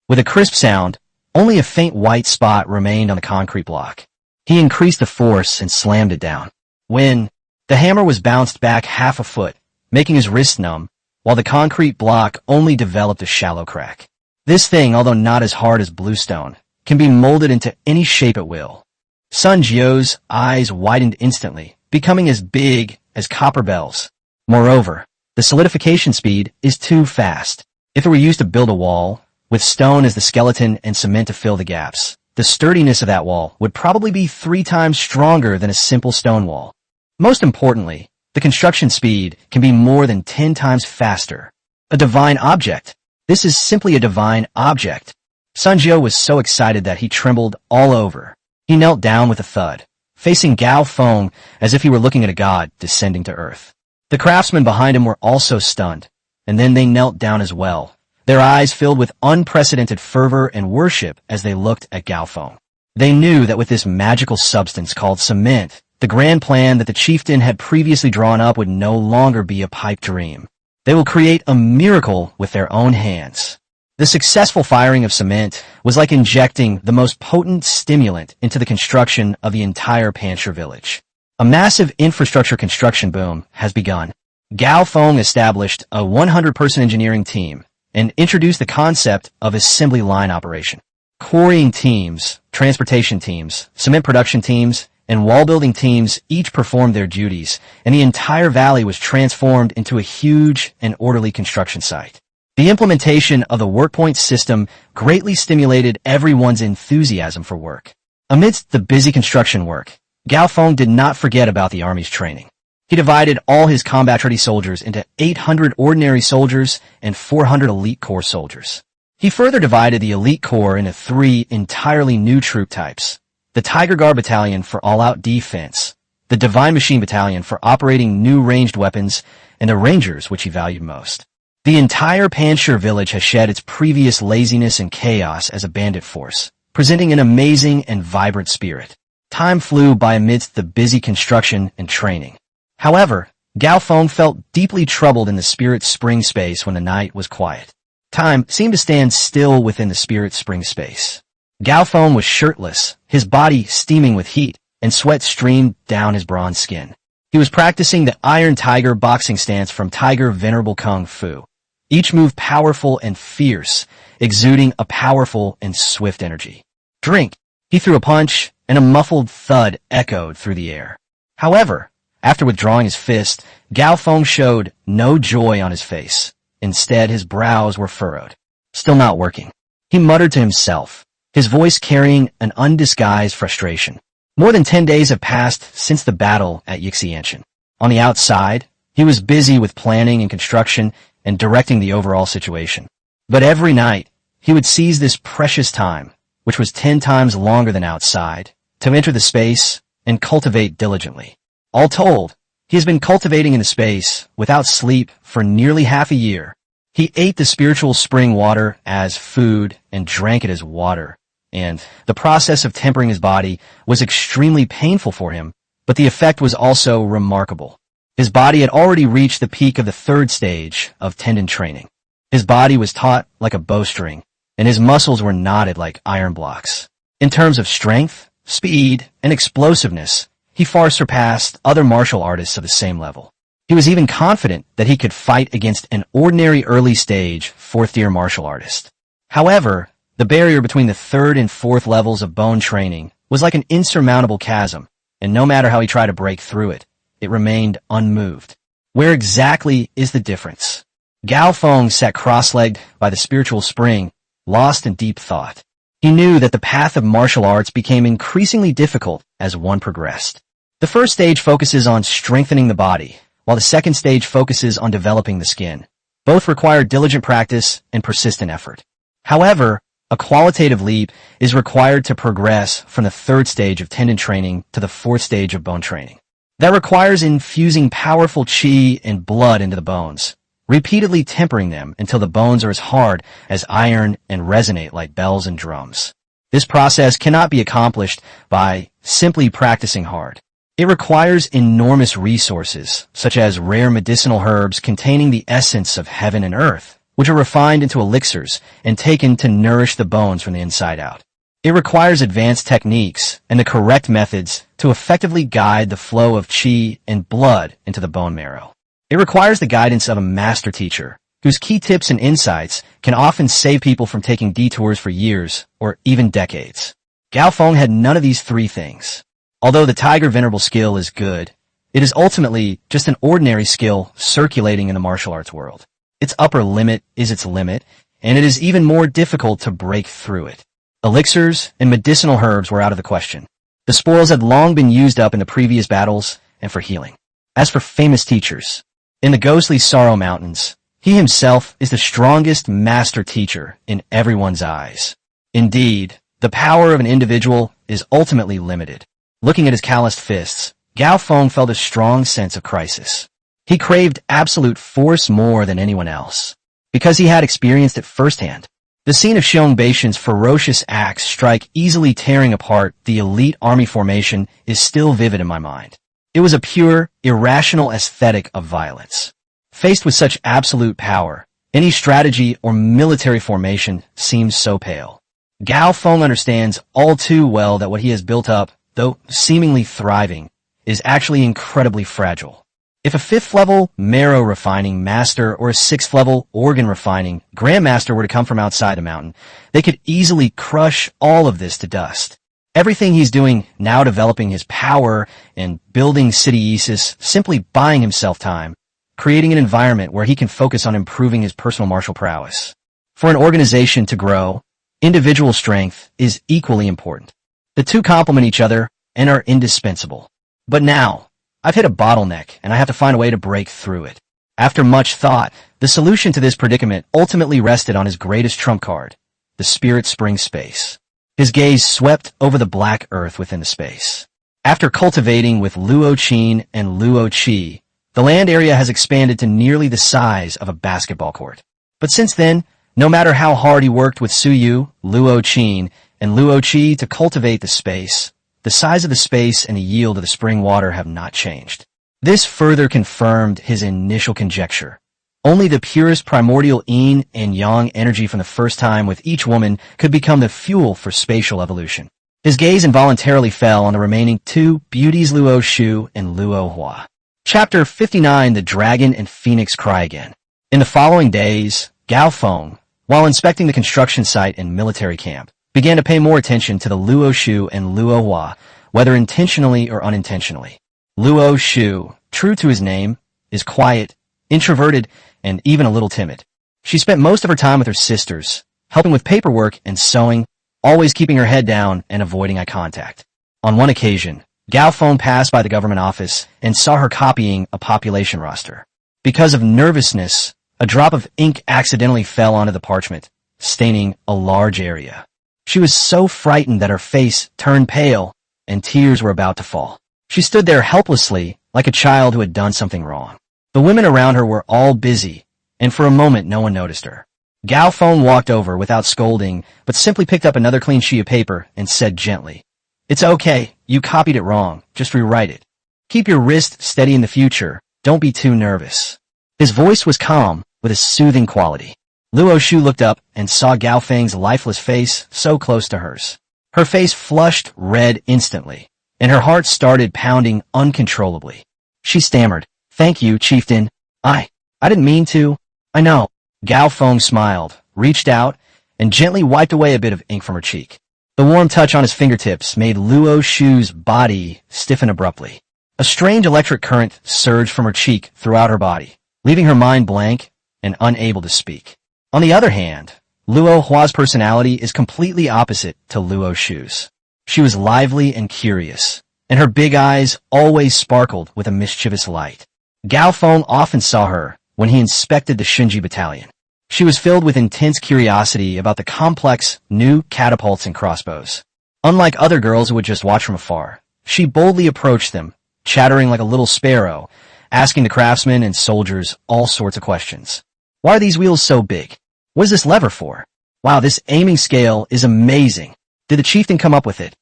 With a crisp sound, only a faint white spot remained on the concrete block. He increased the force and slammed it down. When the hammer was bounced back half a foot, making his wrist numb, while the concrete block only developed a shallow crack. This thing, although not as hard as bluestone, can be molded into any shape at will. Sun Jiu's eyes widened instantly, becoming as big as copper bells. Moreover, the solidification speed is too fast. If it were used to build a wall, with stone as the skeleton and cement to fill the gaps, the sturdiness of that wall would probably be 3 times stronger than a simple stone wall. Most importantly, the construction speed can be more than 10 times faster. A divine object. This is simply a divine object. Sun Jiu was so excited that he trembled all over. He knelt down with a thud, facing Gao Feng as if he were looking at a god descending to earth. The craftsmen behind him were also stunned, and then they knelt down as well, their eyes filled with unprecedented fervor and worship as they looked at Gao Feng. They knew that with this magical substance called cement, the grand plan that the chieftain had previously drawn up would no longer be a pipe dream. They will create a miracle with their own hands. The successful firing of cement was like injecting the most potent stimulant into the construction of the entire Panshir village. A massive infrastructure construction boom has begun. Gao Feng established a 100-person engineering team and introduced the concept of assembly line operation. Quarrying teams, transportation teams, cement production teams, and wall-building teams each performed their duties, and the entire valley was transformed into a huge and orderly construction site. The implementation of the workpoint system greatly stimulated everyone's enthusiasm for work. Amidst the busy construction work, Gao Feng did not forget about the army's training. He divided all his combat-ready soldiers into 800 ordinary soldiers and 400 elite corps soldiers. He further divided the elite corps into 3 entirely new troop types: the Tiger Guard Battalion for all-out defense, the Divine Machine Battalion for operating new ranged weapons, and the Rangers, which he valued most. The entire Panshir village has shed its previous laziness and chaos as a bandit force, presenting an amazing and vibrant spirit. Time flew by amidst the busy construction and training. However, Gao Feng felt deeply troubled in the spirit spring space when the night was quiet. Time seemed to stand still within the spirit spring space. Gao Feng was shirtless, his body steaming with heat, and sweat streamed down his bronze skin. He was practicing the Iron Tiger boxing stance from Tiger Venerable Kung Fu, each move powerful and fierce, exuding a powerful and swift energy. Drink! He threw a punch, and a muffled thud echoed through the air. However, after withdrawing his fist, Gao Feng showed no joy on his face. Instead, his brows were furrowed. Still not working. He muttered to himself, his voice carrying an undisguised frustration. More than 10 days have passed since the battle at Yixianshan. On the outside, he was busy with planning and construction and directing the overall situation. But every night, he would seize this precious time, which was 10 times longer than outside, to enter the space and cultivate diligently. All told, he has been cultivating in the space without sleep for nearly half a year. He ate the spiritual spring water as food and drank it as water, and the process of tempering his body was extremely painful for him, but the effect was also remarkable. His body had already reached the peak of the 3rd stage of tendon training. His body was taut like a bowstring, and his muscles were knotted like iron blocks. In terms of strength, speed, and explosiveness, he far surpassed other martial artists of the same level. He was even confident that he could fight against an ordinary early-stage 4th-tier martial artist. However, the barrier between the 3rd and 4th levels of bone training was like an insurmountable chasm, and no matter how he tried to break through it, it remained unmoved. Where exactly is the difference? Gao Feng sat cross-legged by the spiritual spring, lost in deep thought. He knew that the path of martial arts became increasingly difficult as one progressed. The first stage focuses on strengthening the body, while the second stage focuses on developing the skin. Both require diligent practice and persistent effort. However, a qualitative leap is required to progress from the third stage of tendon training to the fourth stage of bone training. That requires infusing powerful qi and blood into the bones, repeatedly tempering them until the bones are as hard as iron and resonate like bells and drums. This process cannot be accomplished by simply practicing hard. It requires enormous resources, such as rare medicinal herbs containing the essence of heaven and earth, which are refined into elixirs and taken to nourish the bones from the inside out. It requires advanced techniques and the correct methods to effectively guide the flow of qi and blood into the bone marrow. It requires the guidance of a master teacher, whose key tips and insights can often save people from taking detours for years or even decades. Gao Feng had none of these three things. Although the Tiger Venerable skill is good, it is ultimately just an ordinary skill circulating in the martial arts world. Its upper limit is its limit, and it is even more difficult to break through it. Elixirs and medicinal herbs were out of the question. The spoils had long been used up in the previous battles and for healing. As for famous teachers, in the ghostly Sorrow Mountains, he himself is the strongest master teacher in everyone's eyes. Indeed, the power of an individual is ultimately limited. Looking at his calloused fists, Gao Feng felt a strong sense of crisis. He craved absolute force more than anyone else, because he had experienced it firsthand. The scene of Xiong Baishan's ferocious axe strike easily tearing apart the elite army formation is still vivid in my mind. It was a pure, irrational aesthetic of violence. Faced with such absolute power, any strategy or military formation seems so pale. Gao Feng understands all too well that what he has built up, though seemingly thriving, is actually incredibly fragile. If a 5th level marrow refining master or a 6th level organ refining grandmaster were to come from outside the mountain, they could easily crush all of this to dust. Everything he's doing now, developing his power and building City Isis, simply buying himself time, creating an environment where he can focus on improving his personal martial prowess. For an organization to grow, individual strength is equally important. The two complement each other and are indispensable. But now, I've hit a bottleneck and I have to find a way to break through it. After much thought, the solution to this predicament ultimately rested on his greatest trump card, the Spirit Spring Space. His gaze swept over the black earth within the space. After cultivating with Luo Qin and Luo Qi, the land area has expanded to nearly the size of a basketball court. But since then, no matter how hard he worked with Suyu, Luo Qin, and Luo Qi to cultivate the space, the size of the space and the yield of the spring water have not changed. This further confirmed his initial conjecture. Only the purest primordial yin and yang energy from the first time with each woman could become the fuel for spatial evolution. His gaze involuntarily fell on the remaining two beauties, Luo Shu and Luo Hua. Chapter 59, The Dragon and Phoenix Cry Again. In the following days, Gao Feng, while inspecting the construction site and military camp, began to pay more attention to the Luo Shu and Luo Hua, whether intentionally or unintentionally. Luo Shu, true to his name, is quiet, introverted, and even a little timid. She spent most of her time with her sisters, helping with paperwork and sewing, always keeping her head down and avoiding eye contact. On one occasion, Gao Feng passed by the government office and saw her copying a population roster. Because of nervousness, a drop of ink accidentally fell onto the parchment, staining a large area. She was so frightened that her face turned pale and tears were about to fall. She stood there helplessly, like a child who had done something wrong. The women around her were all busy, and for a moment no one noticed her. Gao Feng walked over without scolding, but simply picked up another clean sheet of paper and said gently, "It's okay, you copied it wrong, just rewrite it. Keep your wrist steady in the future, don't be too nervous." His voice was calm, with a soothing quality. Luo Shu looked up and saw Gao Feng's lifeless face so close to hers. Her face flushed red instantly, and her heart started pounding uncontrollably. She stammered, "Thank you, chieftain. I didn't mean to. I know." Gao Feng smiled, reached out, and gently wiped away a bit of ink from her cheek. The warm touch on his fingertips made Luo Shu's body stiffen abruptly. A strange electric current surged from her cheek throughout her body, leaving her mind blank and unable to speak. On the other hand, Luo Hua's personality is completely opposite to Luo Shu's. She was lively and curious, and her big eyes always sparkled with a mischievous light. Gao Feng often saw her when he inspected the Shinji battalion. She was filled with intense curiosity about the complex, new catapults and crossbows. Unlike other girls who would just watch from afar, she boldly approached them, chattering like a little sparrow, asking the craftsmen and soldiers all sorts of questions. Why are these wheels so big? What is this lever for? Wow, this aiming scale is amazing. Did the chieftain come up with it?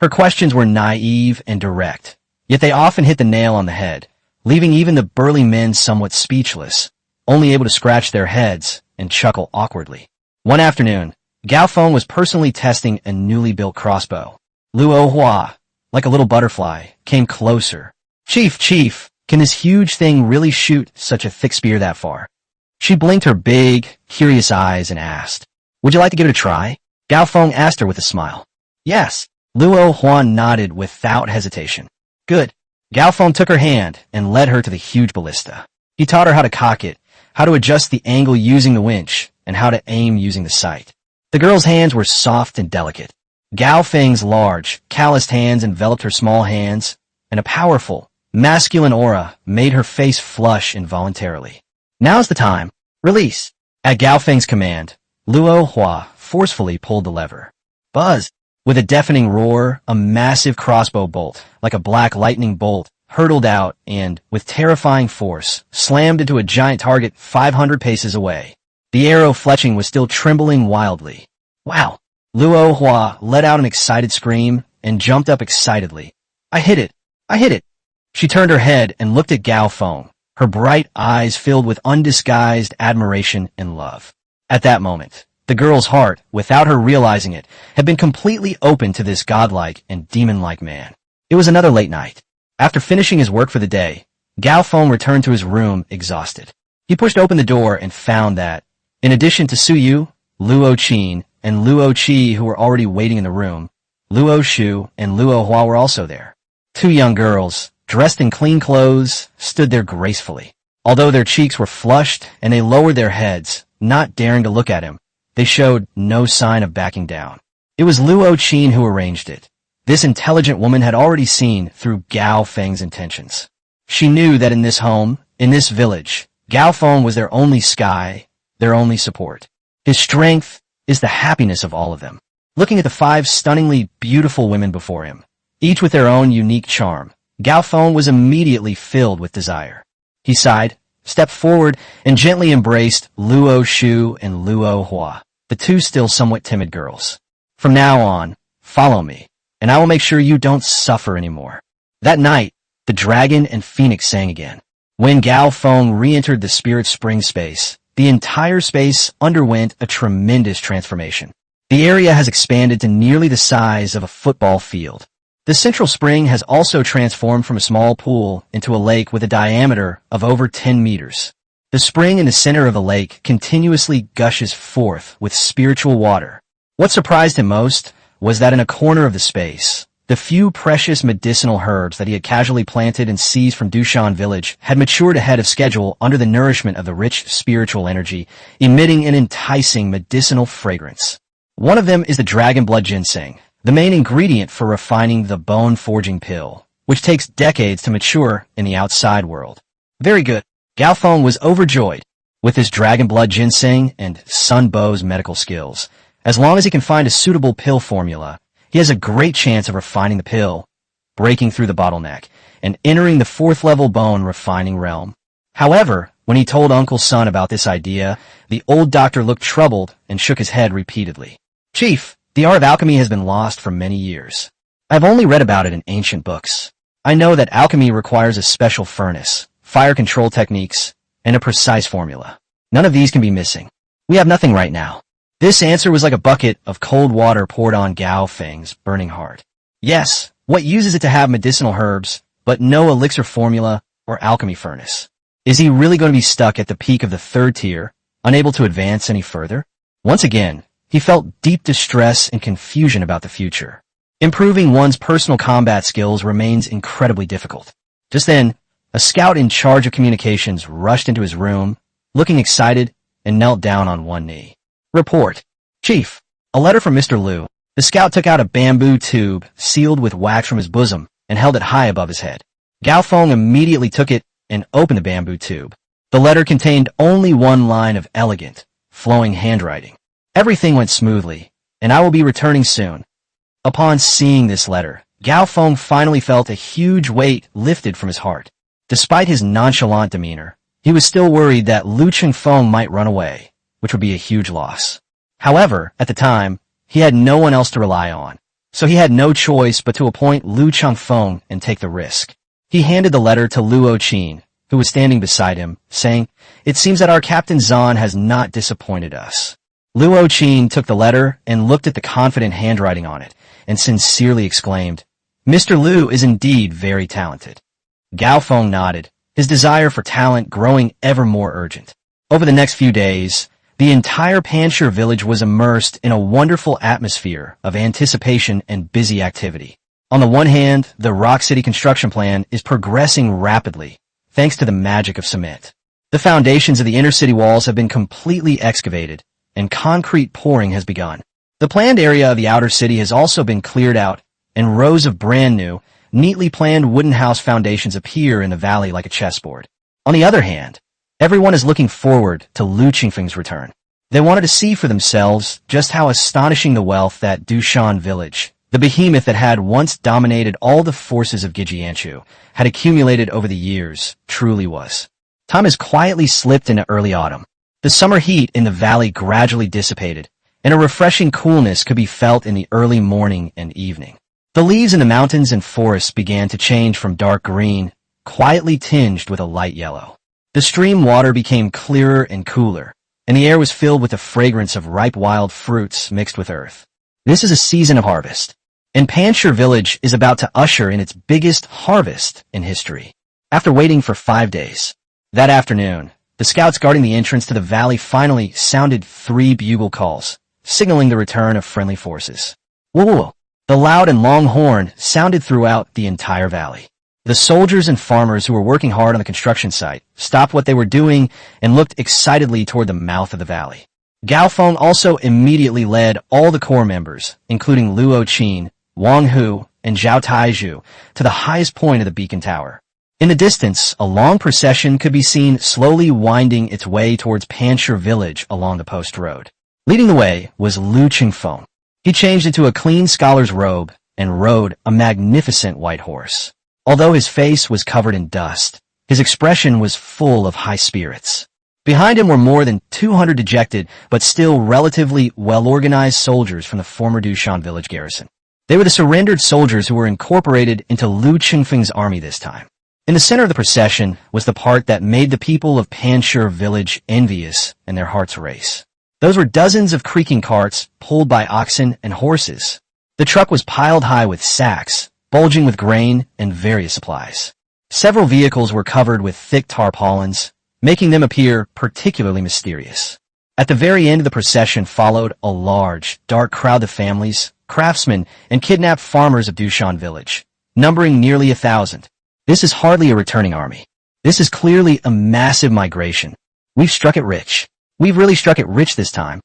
Her questions were naive and direct, yet they often hit the nail on the head, leaving even the burly men somewhat speechless, only able to scratch their heads and chuckle awkwardly. One afternoon, Gao Feng was personally testing a newly built crossbow. Luo Hua, like a little butterfly, came closer. Chief, can this huge thing really shoot such a thick spear that far? She blinked her big, curious eyes and asked, would you like to give it a try? Gao Feng asked her with a smile. Yes. Luo Hua nodded without hesitation. Good. Gao Feng took her hand and led her to the huge ballista. He taught her how to cock it, how to adjust the angle using the winch, and how to aim using the sight. The girl's hands were soft and delicate. Gao Feng's large, calloused hands enveloped her small hands, and a powerful, masculine aura made her face flush involuntarily. Now's the time. Release. At Gao Feng's command, Luo Hua forcefully pulled the lever. Buzz! With a deafening roar, a massive crossbow bolt, like a black lightning bolt, hurtled out and, with terrifying force, slammed into a giant target 500 paces away. The arrow fletching was still trembling wildly. Wow! Luo Hua let out an excited scream and jumped up excitedly. I hit it! I hit it! She turned her head and looked at Gao Feng, her bright eyes filled with undisguised admiration and love. At that moment, the girl's heart, without her realizing it, had been completely open to this godlike and demon-like man. It was another late night. After finishing his work for the day, Gao Feng returned to his room exhausted. He pushed open the door and found that, in addition to Suyu, Luo Qin, and Luo Qi who were already waiting in the room, Luo Shu and Luo Hua were also there. Two young girls, dressed in clean clothes, stood there gracefully. Although their cheeks were flushed and they lowered their heads, not daring to look at him, they showed no sign of backing down. It was Luo Qin who arranged it. This intelligent woman had already seen through Gao Feng's intentions. She knew that in this home, in this village, Gao Feng was their only sky, their only support. His strength is the happiness of all of them. Looking at the 5 stunningly beautiful women before him, each with their own unique charm, Gao Feng was immediately filled with desire. He sighed, stepped forward, and gently embraced Luo Shu and Luo Hua, the two still somewhat timid girls. From now on, follow me, and I will make sure you don't suffer anymore. That night, the dragon and phoenix sang again. When Gao Feng re-entered the spirit spring space, the entire space underwent a tremendous transformation. The area has expanded to nearly the size of a football field. The central spring has also transformed from a small pool into a lake with a diameter of over 10 meters. The spring in the center of the lake continuously gushes forth with spiritual water. What surprised him most was that in a corner of the space, the few precious medicinal herbs that he had casually planted and seized from Dushan village had matured ahead of schedule under the nourishment of the rich spiritual energy, emitting an enticing medicinal fragrance. One of them is the dragon blood ginseng, the main ingredient for refining the bone-forging pill, which takes decades to mature in the outside world. Very good. Gao Feng was overjoyed. With his dragon blood ginseng and Sun Bo's medical skills, as long as he can find a suitable pill formula, he has a great chance of refining the pill, breaking through the bottleneck, and entering the 4th level bone refining realm. However, when he told Uncle Sun about this idea, the old doctor looked troubled and shook his head repeatedly. Chief, the art of alchemy has been lost for many years. I've only read about it in ancient books. I know that alchemy requires a special furnace, fire control techniques, and a precise formula. None of these can be missing. We have nothing right now. This answer was like a bucket of cold water poured on Gao Feng's burning heart. Yes, what uses it to have medicinal herbs, but no elixir formula or alchemy furnace? Is he really going to be stuck at the peak of the 3rd tier, unable to advance any further? Once again, he felt deep distress and confusion about the future. Improving one's personal combat skills remains incredibly difficult. Just then, a scout in charge of communications rushed into his room, looking excited, and knelt down on one knee. Report. Chief, a letter from Mr. Liu. The scout took out a bamboo tube sealed with wax from his bosom and held it high above his head. Gao Feng immediately took it and opened the bamboo tube. The letter contained only one line of elegant, flowing handwriting. Everything went smoothly, and I will be returning soon. Upon seeing this letter, Gao Feng finally felt a huge weight lifted from his heart. Despite his nonchalant demeanor, he was still worried that Lu Chengfeng might run away, which would be a huge loss. However, at the time, he had no one else to rely on, so he had no choice but to appoint Lu Chengfeng and take the risk. He handed the letter to Luo Qin, who was standing beside him, saying, "It seems that our Captain Zan has not disappointed us." Luo Qin took the letter and looked at the confident handwriting on it, and sincerely exclaimed, "Mr. Lu is indeed very talented." Gao Feng nodded, his desire for talent growing ever more urgent. Over the next few days, the entire Panshir village was immersed in a wonderful atmosphere of anticipation and busy activity. On the one hand, the Rock City construction plan is progressing rapidly, thanks to the magic of cement. The foundations of the inner city walls have been completely excavated, and concrete pouring has begun. The planned area of the outer city has also been cleared out, and rows of brand new, neatly planned wooden house foundations appear in the valley like a chessboard. On the other hand, everyone is looking forward to Lu Qingfeng's return. They wanted to see for themselves just how astonishing the wealth that Dushan village, the behemoth that had once dominated all the forces of Gijianchu, had accumulated over the years, truly was. Time has quietly slipped into early autumn. The summer heat in the valley gradually dissipated, and a refreshing coolness could be felt in the early morning and evening. The leaves in the mountains and forests began to change from dark green, quietly tinged with a light yellow. The stream water became clearer and cooler, and the air was filled with the fragrance of ripe wild fruits mixed with earth. This is a season of harvest, and Panshir village is about to usher in its biggest harvest in history. After waiting for 5 days, that afternoon, the scouts guarding the entrance to the valley finally sounded 3 bugle calls, signaling the return of friendly forces. Whoa! The loud and long horn sounded throughout the entire valley. The soldiers and farmers who were working hard on the construction site stopped what they were doing and looked excitedly toward the mouth of the valley. Gao Feng also immediately led all the corps members, including Luo Qin, Wang Hu, and Zhao Taizhu, to the highest point of the beacon tower. In the distance, a long procession could be seen slowly winding its way towards Panshir village along the post road. Leading the way was Lu Qingfeng. He changed into a clean scholar's robe and rode a magnificent white horse. Although his face was covered in dust, his expression was full of high spirits. Behind him were more than 200 dejected but still relatively well-organized soldiers from the former Dushan village garrison. They were the surrendered soldiers who were incorporated into Lu Qingfeng's army this time. In the center of the procession was the part that made the people of Panshir village envious and their hearts race. Those were dozens of creaking carts pulled by oxen and horses. The truck was piled high with sacks, bulging with grain and various supplies. Several vehicles were covered with thick tarpaulins, making them appear particularly mysterious. At the very end of the procession followed a large, dark crowd of families, craftsmen, and kidnapped farmers of Dushan village, numbering nearly 1,000. This is hardly a returning army. This is clearly a massive migration. We've struck it rich. We've really struck it rich this time.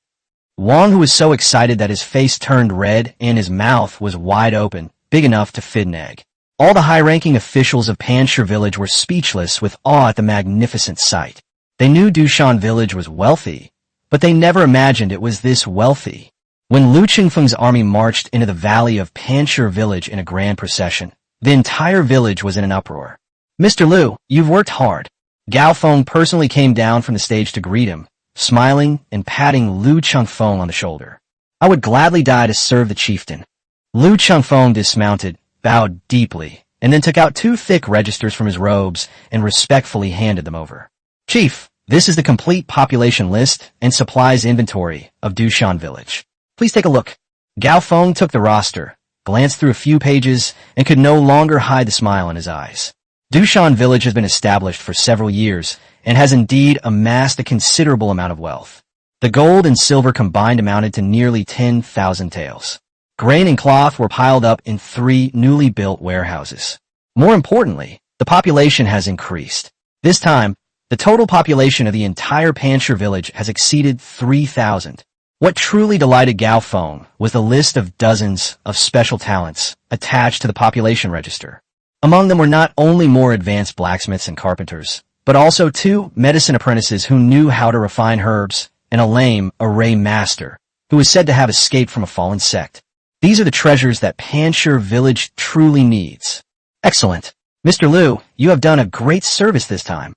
Wang, who was so excited that his face turned red and his mouth was wide open, big enough to fit an egg. All the high-ranking officials of Panshir village were speechless with awe at the magnificent sight. They knew Dushan village was wealthy, but they never imagined it was this wealthy. When Lu Qingfeng's army marched into the valley of Panshir village in a grand procession, the entire village was in an uproar. "Mr. Lu, you've worked hard." Gao Feng personally came down from the stage to greet him, smiling and patting Lu Chengfeng on the shoulder. "I would gladly die to serve the chieftain." Lu Chengfeng dismounted, bowed deeply, and then took out 2 thick registers from his robes and respectfully handed them over. "Chief, this is the complete population list and supplies inventory of Dushan village. Please take a look." Gao Feng took the roster, glanced through a few pages, and could no longer hide the smile in his eyes. Dushan village has been established for several years and has indeed amassed a considerable amount of wealth. The gold and silver combined amounted to nearly 10,000 taels. Grain and cloth were piled up in 3 newly built warehouses. More importantly, the population has increased. This time, the total population of the entire Panshir village has exceeded 3,000. What truly delighted Gao Feng was the list of dozens of special talents attached to the population register. Among them were not only more advanced blacksmiths and carpenters, but also 2 medicine apprentices who knew how to refine herbs, and a lame array master, who was said to have escaped from a fallen sect. These are the treasures that Panshir village truly needs. Excellent. Mr. Liu, you have done a great service this time.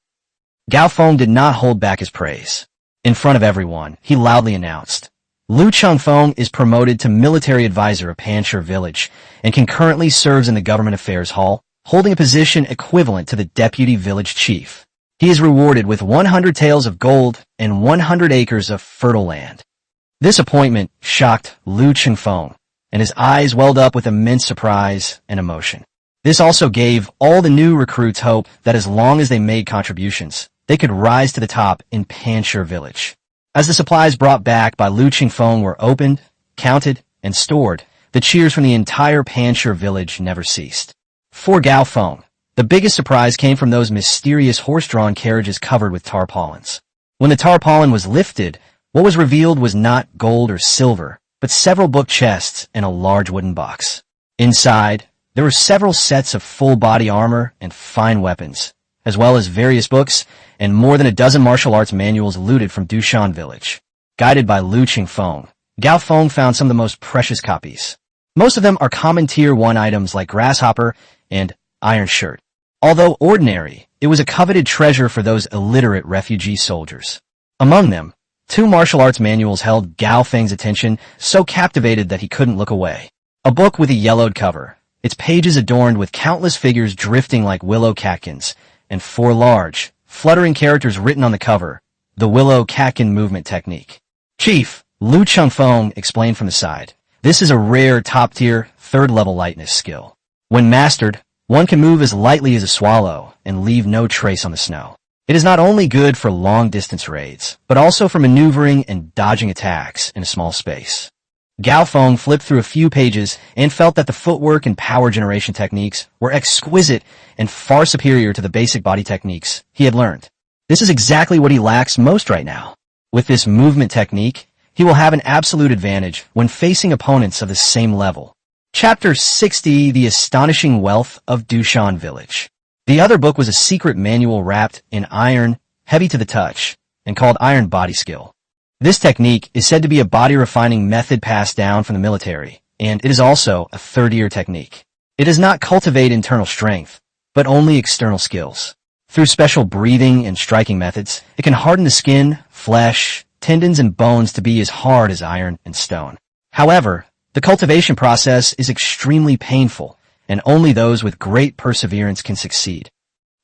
Gao Feng did not hold back his praise. In front of everyone, he loudly announced, Liu Changfeng is promoted to military advisor of Panshir village and concurrently serves in the government affairs hall, holding a position equivalent to the deputy village chief. He is rewarded with 100 taels of gold and 100 acres of fertile land. This appointment shocked Liu Changfeng, and his eyes welled up with immense surprise and emotion. This also gave all the new recruits hope that as long as they made contributions, they could rise to the top in Panshir village. As the supplies brought back by Liu Changfeng were opened, counted, and stored, the cheers from the entire Panshir village never ceased. For Gao Feng, the biggest surprise came from those mysterious horse-drawn carriages covered with tarpaulins. When the tarpaulin was lifted, what was revealed was not gold or silver, but several book chests and a large wooden box. Inside, there were several sets of full-body armor and fine weapons, as well as various books and more than a dozen martial arts manuals looted from Dushan village. Guided by Liu Changfeng, Gao Feng found some of the most precious copies. Most of them are common Tier 1 items like Grasshopper and Iron Shirt. Although ordinary, it was a coveted treasure for those illiterate refugee soldiers. Among them, 2 martial arts manuals held Gao Feng's attention, so captivated that he couldn't look away. A book with a yellowed cover, its pages adorned with countless figures drifting like willow catkins, and 4 large, fluttering characters written on the cover, the willow catkin movement technique. Chief, Liu Changfeng explained from the side, this is a rare top-tier, 3rd-level lightness skill. When mastered, one can move as lightly as a swallow and leave no trace on the snow. It is not only good for long-distance raids, but also for maneuvering and dodging attacks in a small space. Gao Feng flipped through a few pages and felt that the footwork and power generation techniques were exquisite and far superior to the basic body techniques he had learned. This is exactly what he lacks most right now. With this movement technique, he will have an absolute advantage when facing opponents of the same level. Chapter 60, The Astonishing Wealth of Dushan Village. The other book was a secret manual wrapped in iron, heavy to the touch, and called Iron Body Skill. This technique is said to be a body-refining method passed down from the military, and it is also a 3rd-year technique. It does not cultivate internal strength, but only external skills. Through special breathing and striking methods, it can harden the skin, flesh, tendons, and bones to be as hard as iron and stone. However, the cultivation process is extremely painful, and only those with great perseverance can succeed.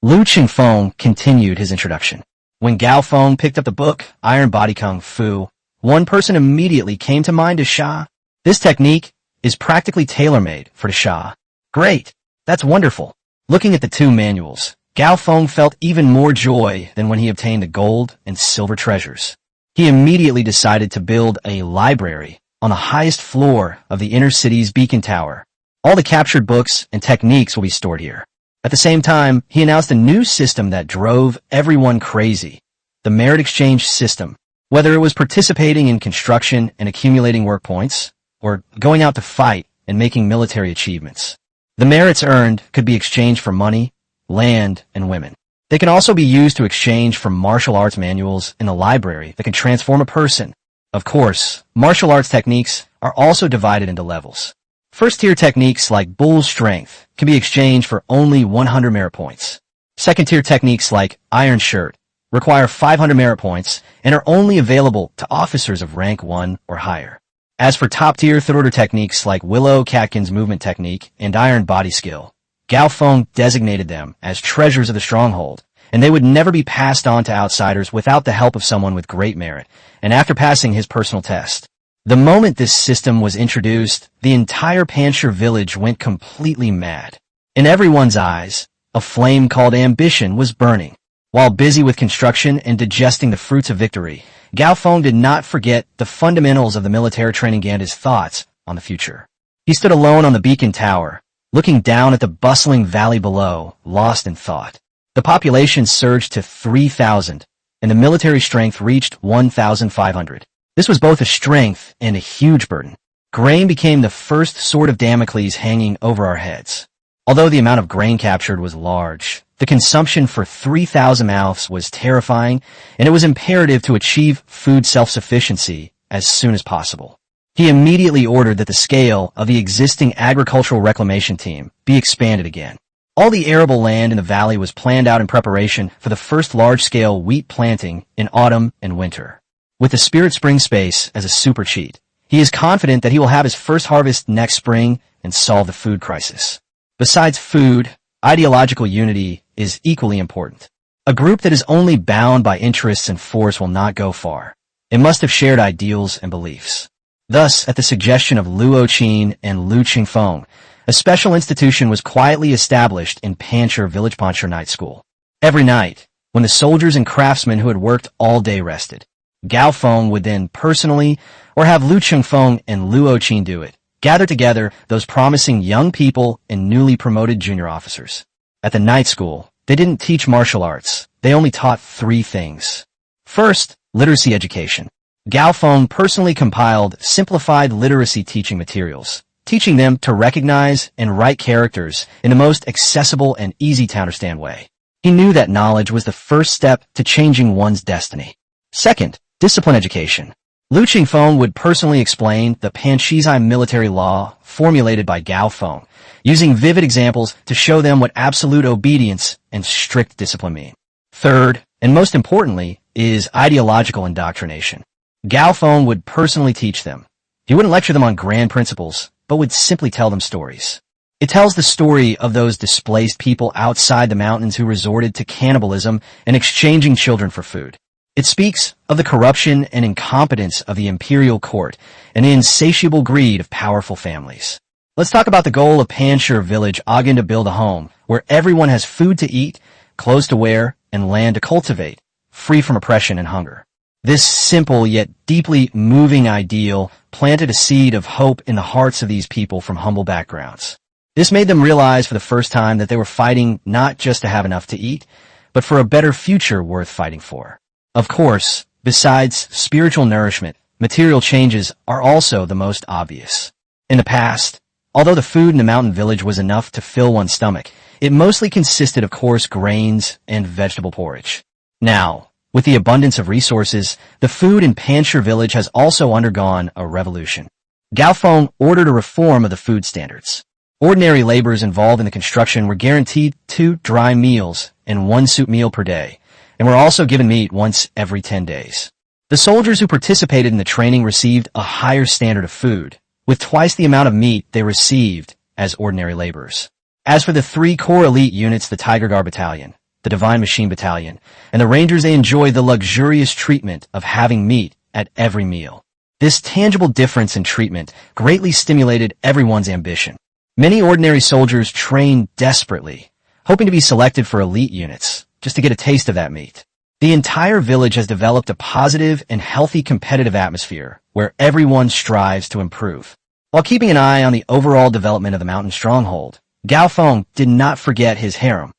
Liu Changfeng continued his introduction. When Gao Feng picked up the book, Iron Body Kung Fu, one person immediately came to mind as Sha. This technique is practically tailor-made for the Sha. Great! That's wonderful. Looking at the 2 manuals, Gao Feng felt even more joy than when he obtained the gold and silver treasures. He immediately decided to build a library on the highest floor of the inner city's beacon tower. All the captured books and techniques will be stored here. At the same time, he announced a new system that drove everyone crazy, the merit exchange system. Whether it was participating in construction and accumulating work points, or going out to fight and making military achievements. The merits earned could be exchanged for money, land, and women. They can also be used to exchange for martial arts manuals in the library that can transform a person. Of course, martial arts techniques are also divided into levels. First-tier techniques like bull strength can be exchanged for only 100 merit points. Second-tier techniques like iron shirt require 500 merit points and are only available to officers of rank 1 or higher. As for top-tier 3rd-order techniques like Willow Catkin's movement technique and iron body skill, Gao Feng designated them as treasures of the stronghold, and they would never be passed on to outsiders without the help of someone with great merit, and after passing his personal test. The moment this system was introduced, the entire Panshir village went completely mad. In everyone's eyes, a flame called ambition was burning. While busy with construction and digesting the fruits of victory, Gao Feng did not forget the fundamentals of the military training and his thoughts on the future. He stood alone on the beacon tower, looking down at the bustling valley below, lost in thought. The population surged to 3,000, and the military strength reached 1,500. This was both a strength and a huge burden. Grain became the first sword of Damocles hanging over our heads. Although the amount of grain captured was large, the consumption for 3,000 mouths was terrifying, and it was imperative to achieve food self-sufficiency as soon as possible. He immediately ordered that the scale of the existing agricultural reclamation team be expanded again. All the arable land in the valley was planned out in preparation for the first large-scale wheat planting in autumn and winter. With the Spirit Spring space as a super cheat, he is confident that he will have his first harvest next spring and solve the food crisis. Besides food, ideological unity is equally important. A group that is only bound by interests and force will not go far. It must have shared ideals and beliefs. Thus, at the suggestion of Luo Qin and Lu Qingfeng, a special institution was quietly established in Pancher Village Pancher Night School. Every night, when the soldiers and craftsmen who had worked all day rested, Gao Feng would then personally, or have Lu Qingfeng and Luo Qin do it, gather together those promising young people and newly promoted junior officers. At the night school, they didn't teach martial arts. They only taught 3 things. First, literacy education. Gao Feng personally compiled simplified literacy teaching materials, teaching them to recognize and write characters in the most accessible and easy to understand way. He knew that knowledge was the first step to changing one's destiny. Second, discipline education. Lu Qingfeng would personally explain the Panshizai military law formulated by Gao Feng, using vivid examples to show them what absolute obedience and strict discipline mean. Third, and most importantly, is ideological indoctrination. Gao Feng would personally teach them. He wouldn't lecture them on grand principles, but would simply tell them stories. It tells the story of those displaced people outside the mountains who resorted to cannibalism and exchanging children for food. It speaks of the corruption and incompetence of the imperial court and the insatiable greed of powerful families. Let's talk about the goal of Pancher Village Ogden to build a home where everyone has food to eat, clothes to wear, and land to cultivate, free from oppression and hunger. This simple yet deeply moving ideal planted a seed of hope in the hearts of these people from humble backgrounds. This made them realize for the first time that they were fighting not just to have enough to eat, but for a better future worth fighting for. Of course, besides spiritual nourishment, material changes are also the most obvious. In the past, although the food in the mountain village was enough to fill one's stomach, it mostly consisted of coarse grains and vegetable porridge. Now, with the abundance of resources, the food in Pancher Village has also undergone a revolution. Gao Feng ordered a reform of the food standards. Ordinary laborers involved in the construction were guaranteed 2 dry meals and 1 soup meal per day, and were also given meat once every 10 days. The soldiers who participated in the training received a higher standard of food, with twice the amount of meat they received as ordinary laborers. As for the 3 core elite units, the Tiger Guard Battalion, the Divine Machine Battalion, and the Rangers, they enjoyed the luxurious treatment of having meat at every meal. This tangible difference in treatment greatly stimulated everyone's ambition. Many ordinary soldiers trained desperately, hoping to be selected for elite units, just to get a taste of that meat. The entire village has developed a positive and healthy competitive atmosphere where everyone strives to improve. While keeping an eye on the overall development of the mountain stronghold, Gao Feng did not forget his harem.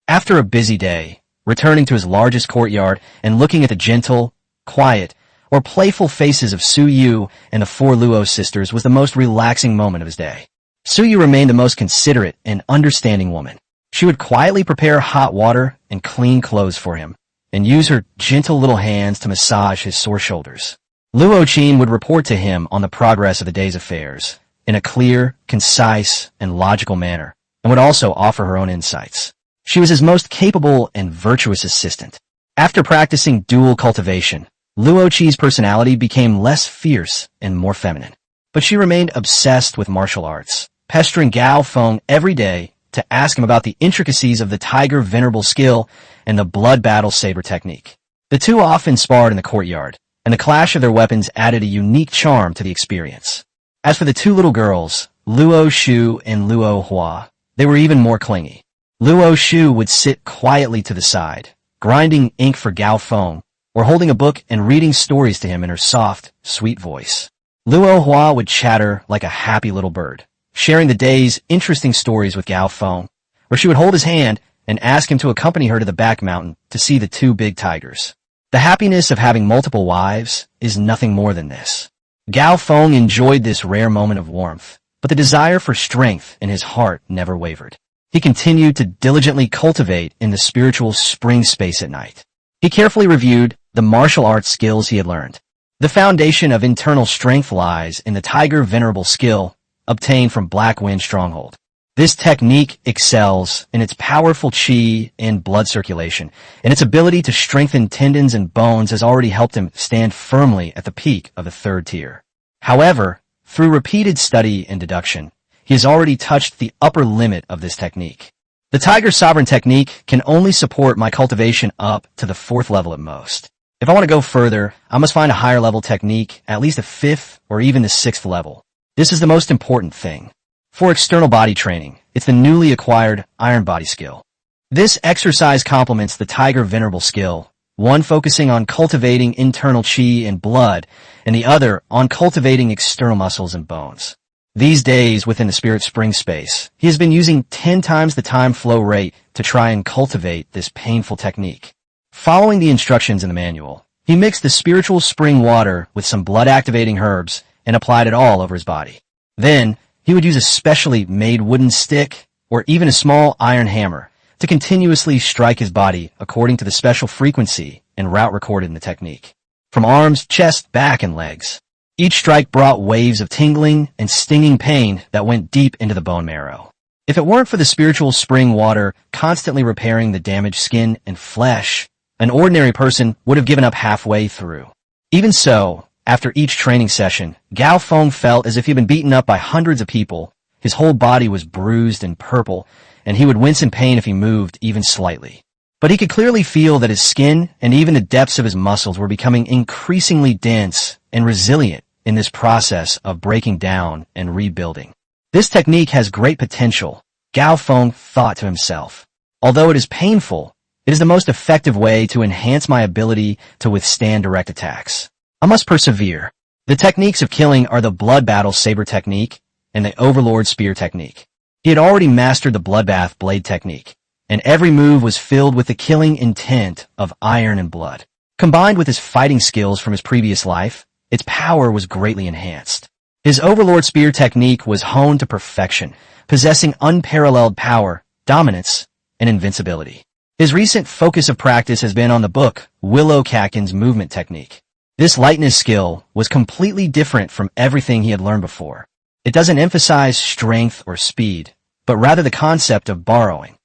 After a busy day, returning to his largest courtyard and looking at the gentle, quiet, or playful faces of Suyu and the 4 Luo sisters was the most relaxing moment of his day. Suyu remained the most considerate and understanding woman. She would quietly prepare hot water and clean clothes for him, and use her gentle little hands to massage his sore shoulders. Luo Qin would report to him on the progress of the day's affairs, in a clear, concise, and logical manner, and would also offer her own insights. She was his most capable and virtuous assistant. After practicing dual cultivation, Luo Qi's personality became less fierce and more feminine. But she remained obsessed with martial arts, pestering Gao Feng every day to ask him about the intricacies of the tiger venerable skill and the blood battle saber technique. The two often sparred in the courtyard, and the clash of their weapons added a unique charm to the experience. As for the 2 little girls, Luo Shu and Luo Hua, they were even more clingy. Luo Shu would sit quietly to the side, grinding ink for Gao Feng, or holding a book and reading stories to him in her soft, sweet voice. Luo Hua would chatter like a happy little bird, sharing the day's interesting stories with Gao Feng, where she would hold his hand and ask him to accompany her to the back mountain to see the 2 big tigers. The happiness of having multiple wives is nothing more than this. Gao Feng enjoyed this rare moment of warmth, but the desire for strength in his heart never wavered. he continued to diligently cultivate in the spiritual spring space at night. He carefully reviewed the martial arts skills he had learned. The foundation of internal strength lies in the Tiger Venerable skill obtained from Black Wind Stronghold. This technique excels in its powerful chi and blood circulation, and its ability to strengthen tendons and bones has already helped him stand firmly at the peak of the third tier. However, through repeated study and deduction, he has already touched the upper limit of this technique. The Tiger Sovereign technique can only support my cultivation up to the 4th level at most. If I want to go further, I must find a higher level technique, at least a 5th or even the 6th level. This is the most important thing. For external body training, it's the newly acquired Iron Body skill. This exercise complements the Tiger Venerable skill, one focusing on cultivating internal chi and blood, and the other on cultivating external muscles and bones. These days, within the Spirit Spring space, he has been using 10 times the time flow rate to try and cultivate this painful technique. Following the instructions in the manual, he mixed the spiritual spring water with some blood-activating herbs and applied it all over his body. Then, he would use a specially made wooden stick or even a small iron hammer to continuously strike his body according to the special frequency and route recorded in the technique. From arms, chest, back, and legs. Each strike brought waves of tingling and stinging pain that went deep into the bone marrow. If it weren't for the spiritual spring water constantly repairing the damaged skin and flesh, an ordinary person would have given up halfway through. Even so, after each training session, Gao Feng felt as if he'd been beaten up by hundreds of people. His whole body was bruised and purple, and he would wince in pain if he moved even slightly. But he could clearly feel that his skin and even the depths of his muscles were becoming increasingly dense and resilient in this process of breaking down and rebuilding. This technique has great potential, Gao Feng thought to himself. Although it is painful, it is the most effective way to enhance my ability to withstand direct attacks. I must persevere. The techniques of killing are the Blood Battle Saber technique and the Overlord Spear technique. He had already mastered the Bloodbath Blade technique, and every move was filled with the killing intent of iron and blood. Combined with his fighting skills from his previous life, its power was greatly enhanced. His Overlord Spear technique was honed to perfection, possessing unparalleled power, dominance, and invincibility. His recent focus of practice has been on the book Willow Catkin's movement technique. This lightness skill was completely different from everything he had learned before. It doesn't emphasize strength or speed, but rather the concept of borrowing.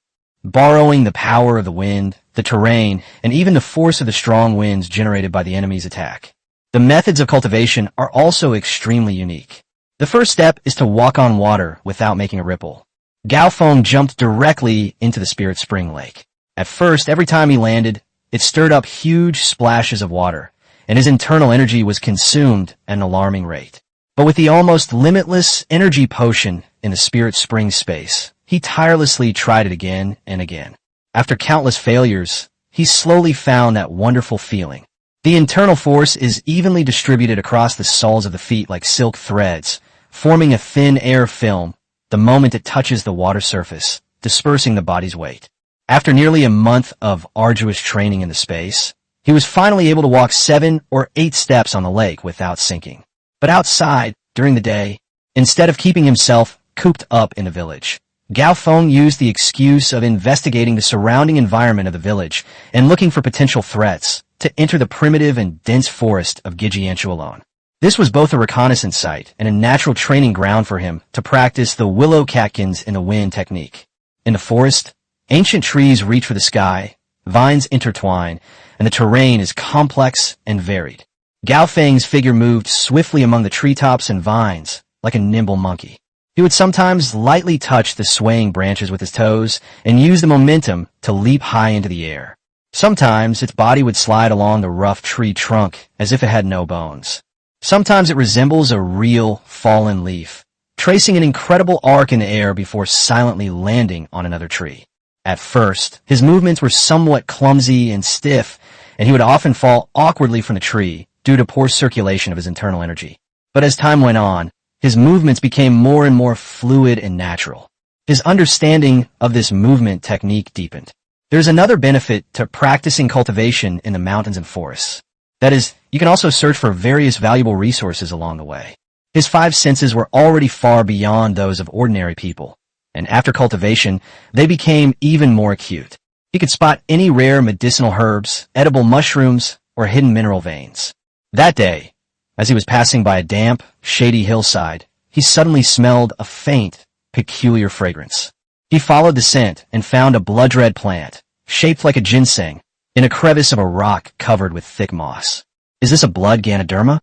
Borrowing the power of the wind, the terrain, and even the force of the strong winds generated by the enemy's attack. The methods of cultivation are also extremely unique. The first step is to walk on water without making a ripple. Gao Feng jumped directly into the Spirit Spring Lake. At first, every time he landed, it stirred up huge splashes of water, and his internal energy was consumed at an alarming rate. But with the almost limitless energy potion in the Spirit Spring space, he tirelessly tried it again and again. After countless failures, he slowly found that wonderful feeling. The internal force is evenly distributed across the soles of the feet like silk threads, forming a thin air film the moment it touches the water surface, dispersing the body's weight. After nearly a month of arduous training in the space, he was finally able to walk 7 or 8 steps on the lake without sinking. But outside, during the day, instead of keeping himself cooped up in the village, Gao Feng used the excuse of investigating the surrounding environment of the village and looking for potential threats to enter the primitive and dense forest of Gijianshu alone. This was both a reconnaissance site and a natural training ground for him to practice the Willow Catkins in the Wind technique. In the forest, ancient trees reach for the sky, vines intertwine, and the terrain is complex and varied. Gao Feng's figure moved swiftly among the treetops and vines, like a nimble monkey. He would sometimes lightly touch the swaying branches with his toes and use the momentum to leap high into the air. Sometimes its body would slide along the rough tree trunk as if it had no bones. Sometimes it resembles a real fallen leaf, tracing an incredible arc in the air before silently landing on another tree. At first, his movements were somewhat clumsy and stiff, and he would often fall awkwardly from the tree due to poor circulation of his internal energy. But as time went on, his movements became more and more fluid and natural. His understanding of this movement technique deepened. There's another benefit to practicing cultivation in the mountains and forests. That is, you can also search for various valuable resources along the way. His 5 senses were already far beyond those of ordinary people, and after cultivation, they became even more acute. He could spot any rare medicinal herbs, edible mushrooms, or hidden mineral veins. That day, as he was passing by a damp, shady hillside, he suddenly smelled a faint, peculiar fragrance. He followed the scent and found a blood-red plant, shaped like a ginseng, in a crevice of a rock covered with thick moss. Is this a blood Ganoderma?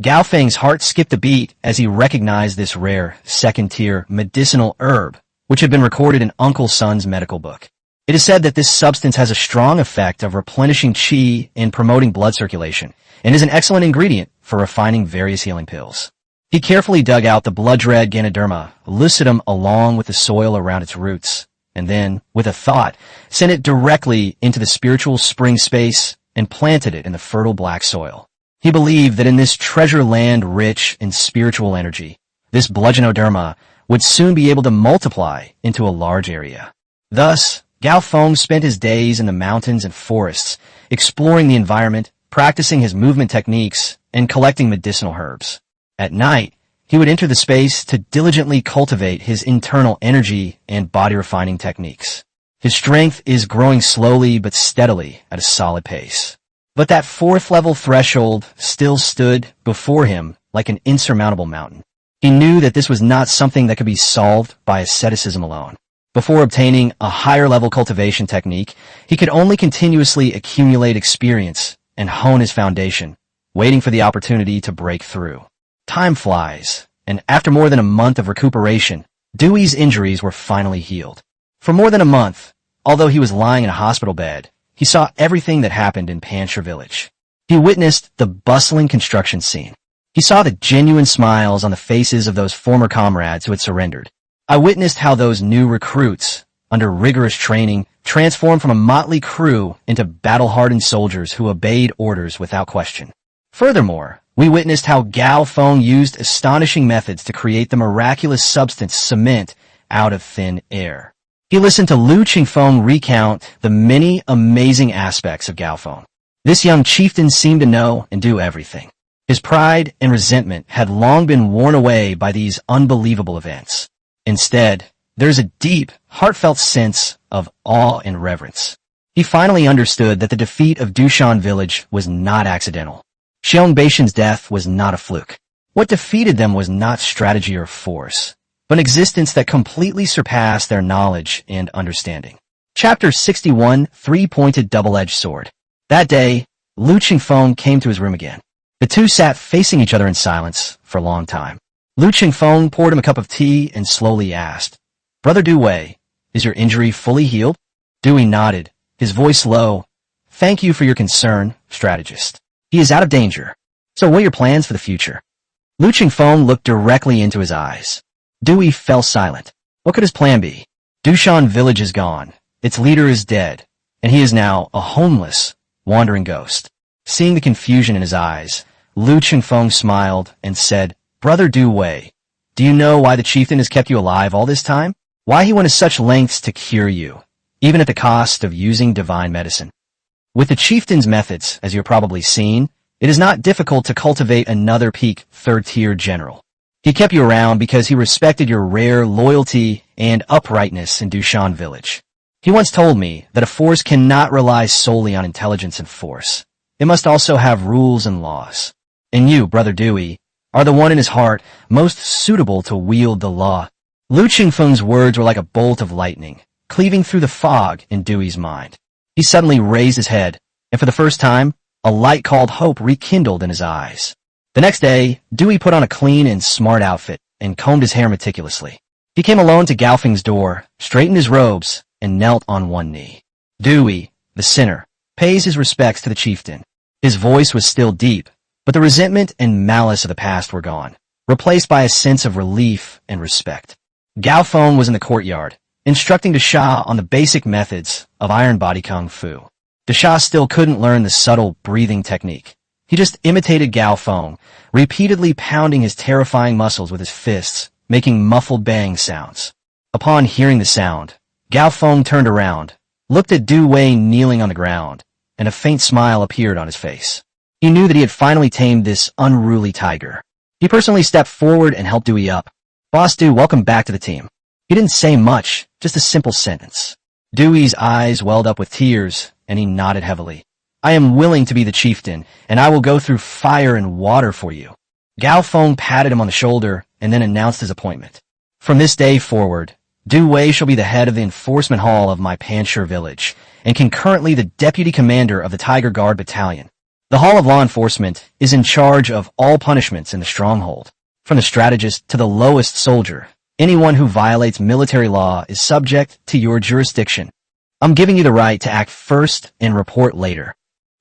Gao Feng's heart skipped a beat as he recognized this rare, second-tier medicinal herb, which had been recorded in Uncle Sun's medical book. It is said that this substance has a strong effect of replenishing qi and promoting blood circulation, and is an excellent ingredient for refining various healing pills. He carefully dug out the blood-red Ganoderma, lucidum along with the soil around its roots, and then, with a thought, sent it directly into the spiritual spring space and planted it in the fertile black soil. He believed that in this treasure land rich in spiritual energy, this bludgeonoderma would soon be able to multiply into a large area. Thus, Gao Feng spent his days in the mountains and forests, exploring the environment, practicing his movement techniques, and collecting medicinal herbs. At night, he would enter the space to diligently cultivate his internal energy and body-refining techniques. His strength is growing slowly but steadily at a solid pace. But that fourth-level threshold still stood before him like an insurmountable mountain. He knew that this was not something that could be solved by asceticism alone. Before obtaining a higher-level cultivation technique, he could only continuously accumulate experience and hone his foundation, waiting for the opportunity to break through. Time flies, and after more than a month of recuperation, Dewey's injuries were finally healed. For more than a month, although he was lying in a hospital bed, he saw everything that happened in Pancher village. He witnessed the bustling construction scene. He saw the genuine smiles on the faces of those former comrades who had surrendered. I witnessed how those new recruits, under rigorous training, transformed from a motley crew into battle-hardened soldiers who obeyed orders without question. Furthermore, we witnessed how Gao Feng used astonishing methods to create the miraculous substance cement out of thin air. He listened to Lu Qingfeng recount the many amazing aspects of Gao Feng. This young chieftain seemed to know and do everything. His pride and resentment had long been worn away by these unbelievable events. Instead, there's a deep, heartfelt sense of awe and reverence. He finally understood that the defeat of Dushan village was not accidental. Xiong Beishan's death was not a fluke. What defeated them was not strategy or force, but an existence that completely surpassed their knowledge and understanding. Chapter 61, Three-Pointed Double-Edged Sword. That day, Lu Qingfeng came to his room again. The two sat facing each other in silence for a long time. Lu Qingfeng poured him a cup of tea and slowly asked, "Brother Du Wei, is your injury fully healed?" Dewey nodded, his voice low. "Thank you for your concern, strategist. He is out of danger. So what are your plans for the future?" Lu Qingfeng looked directly into his eyes. Dewey fell silent. What could his plan be? Dushan village is gone. Its leader is dead, and he is now a homeless, wandering ghost. Seeing the confusion in his eyes, Lu Qingfeng smiled and said, "Brother Du Wei, do you know why the chieftain has kept you alive all this time? Why he went to such lengths to cure you, even at the cost of using divine medicine? With the chieftain's methods, as you've probably seen, it is not difficult to cultivate another peak third-tier general. He kept you around because he respected your rare loyalty and uprightness in Dushan village. He once told me that a force cannot rely solely on intelligence and force. It must also have rules and laws. And you, Brother Dewey, are the one in his heart most suitable to wield the law." Lu Qingfeng's words were like a bolt of lightning, cleaving through the fog in Dewey's mind. He suddenly raised his head, and for the first time, a light called hope rekindled in his eyes. The next day, Dewey put on a clean and smart outfit and combed his hair meticulously. He came alone to Gao Feng's door, straightened his robes, and knelt on one knee. Dewey, the sinner, pays his respects to the chieftain. His voice was still deep, but the resentment and malice of the past were gone, replaced by a sense of relief and respect. Gao Feng was in the courtyard, instructing Desha on the basic methods of iron body kung fu. Desha still couldn't learn the subtle breathing technique. He just imitated Gao Feng, repeatedly pounding his terrifying muscles with his fists, making muffled bang sounds. Upon hearing the sound, Gao Feng turned around, looked at Du Wei kneeling on the ground, and a faint smile appeared on his face. He knew that he had finally tamed this unruly tiger. He personally stepped forward and helped Dewey up. "Boss Du, welcome back to the team." He didn't say much, just a simple sentence. Dewey's eyes welled up with tears, and he nodded heavily. I am willing to be the chieftain, and I will go through fire and water for you. Gao Feng patted him on the shoulder and then announced his appointment. From this day forward, Du Wei shall be the head of the enforcement hall of my Panshir village, and concurrently the deputy commander of the Tiger Guard Battalion. The Hall of Law Enforcement is in charge of all punishments in the stronghold. From the strategist to the lowest soldier, anyone who violates military law is subject to your jurisdiction. I'm giving you the right to act first and report later.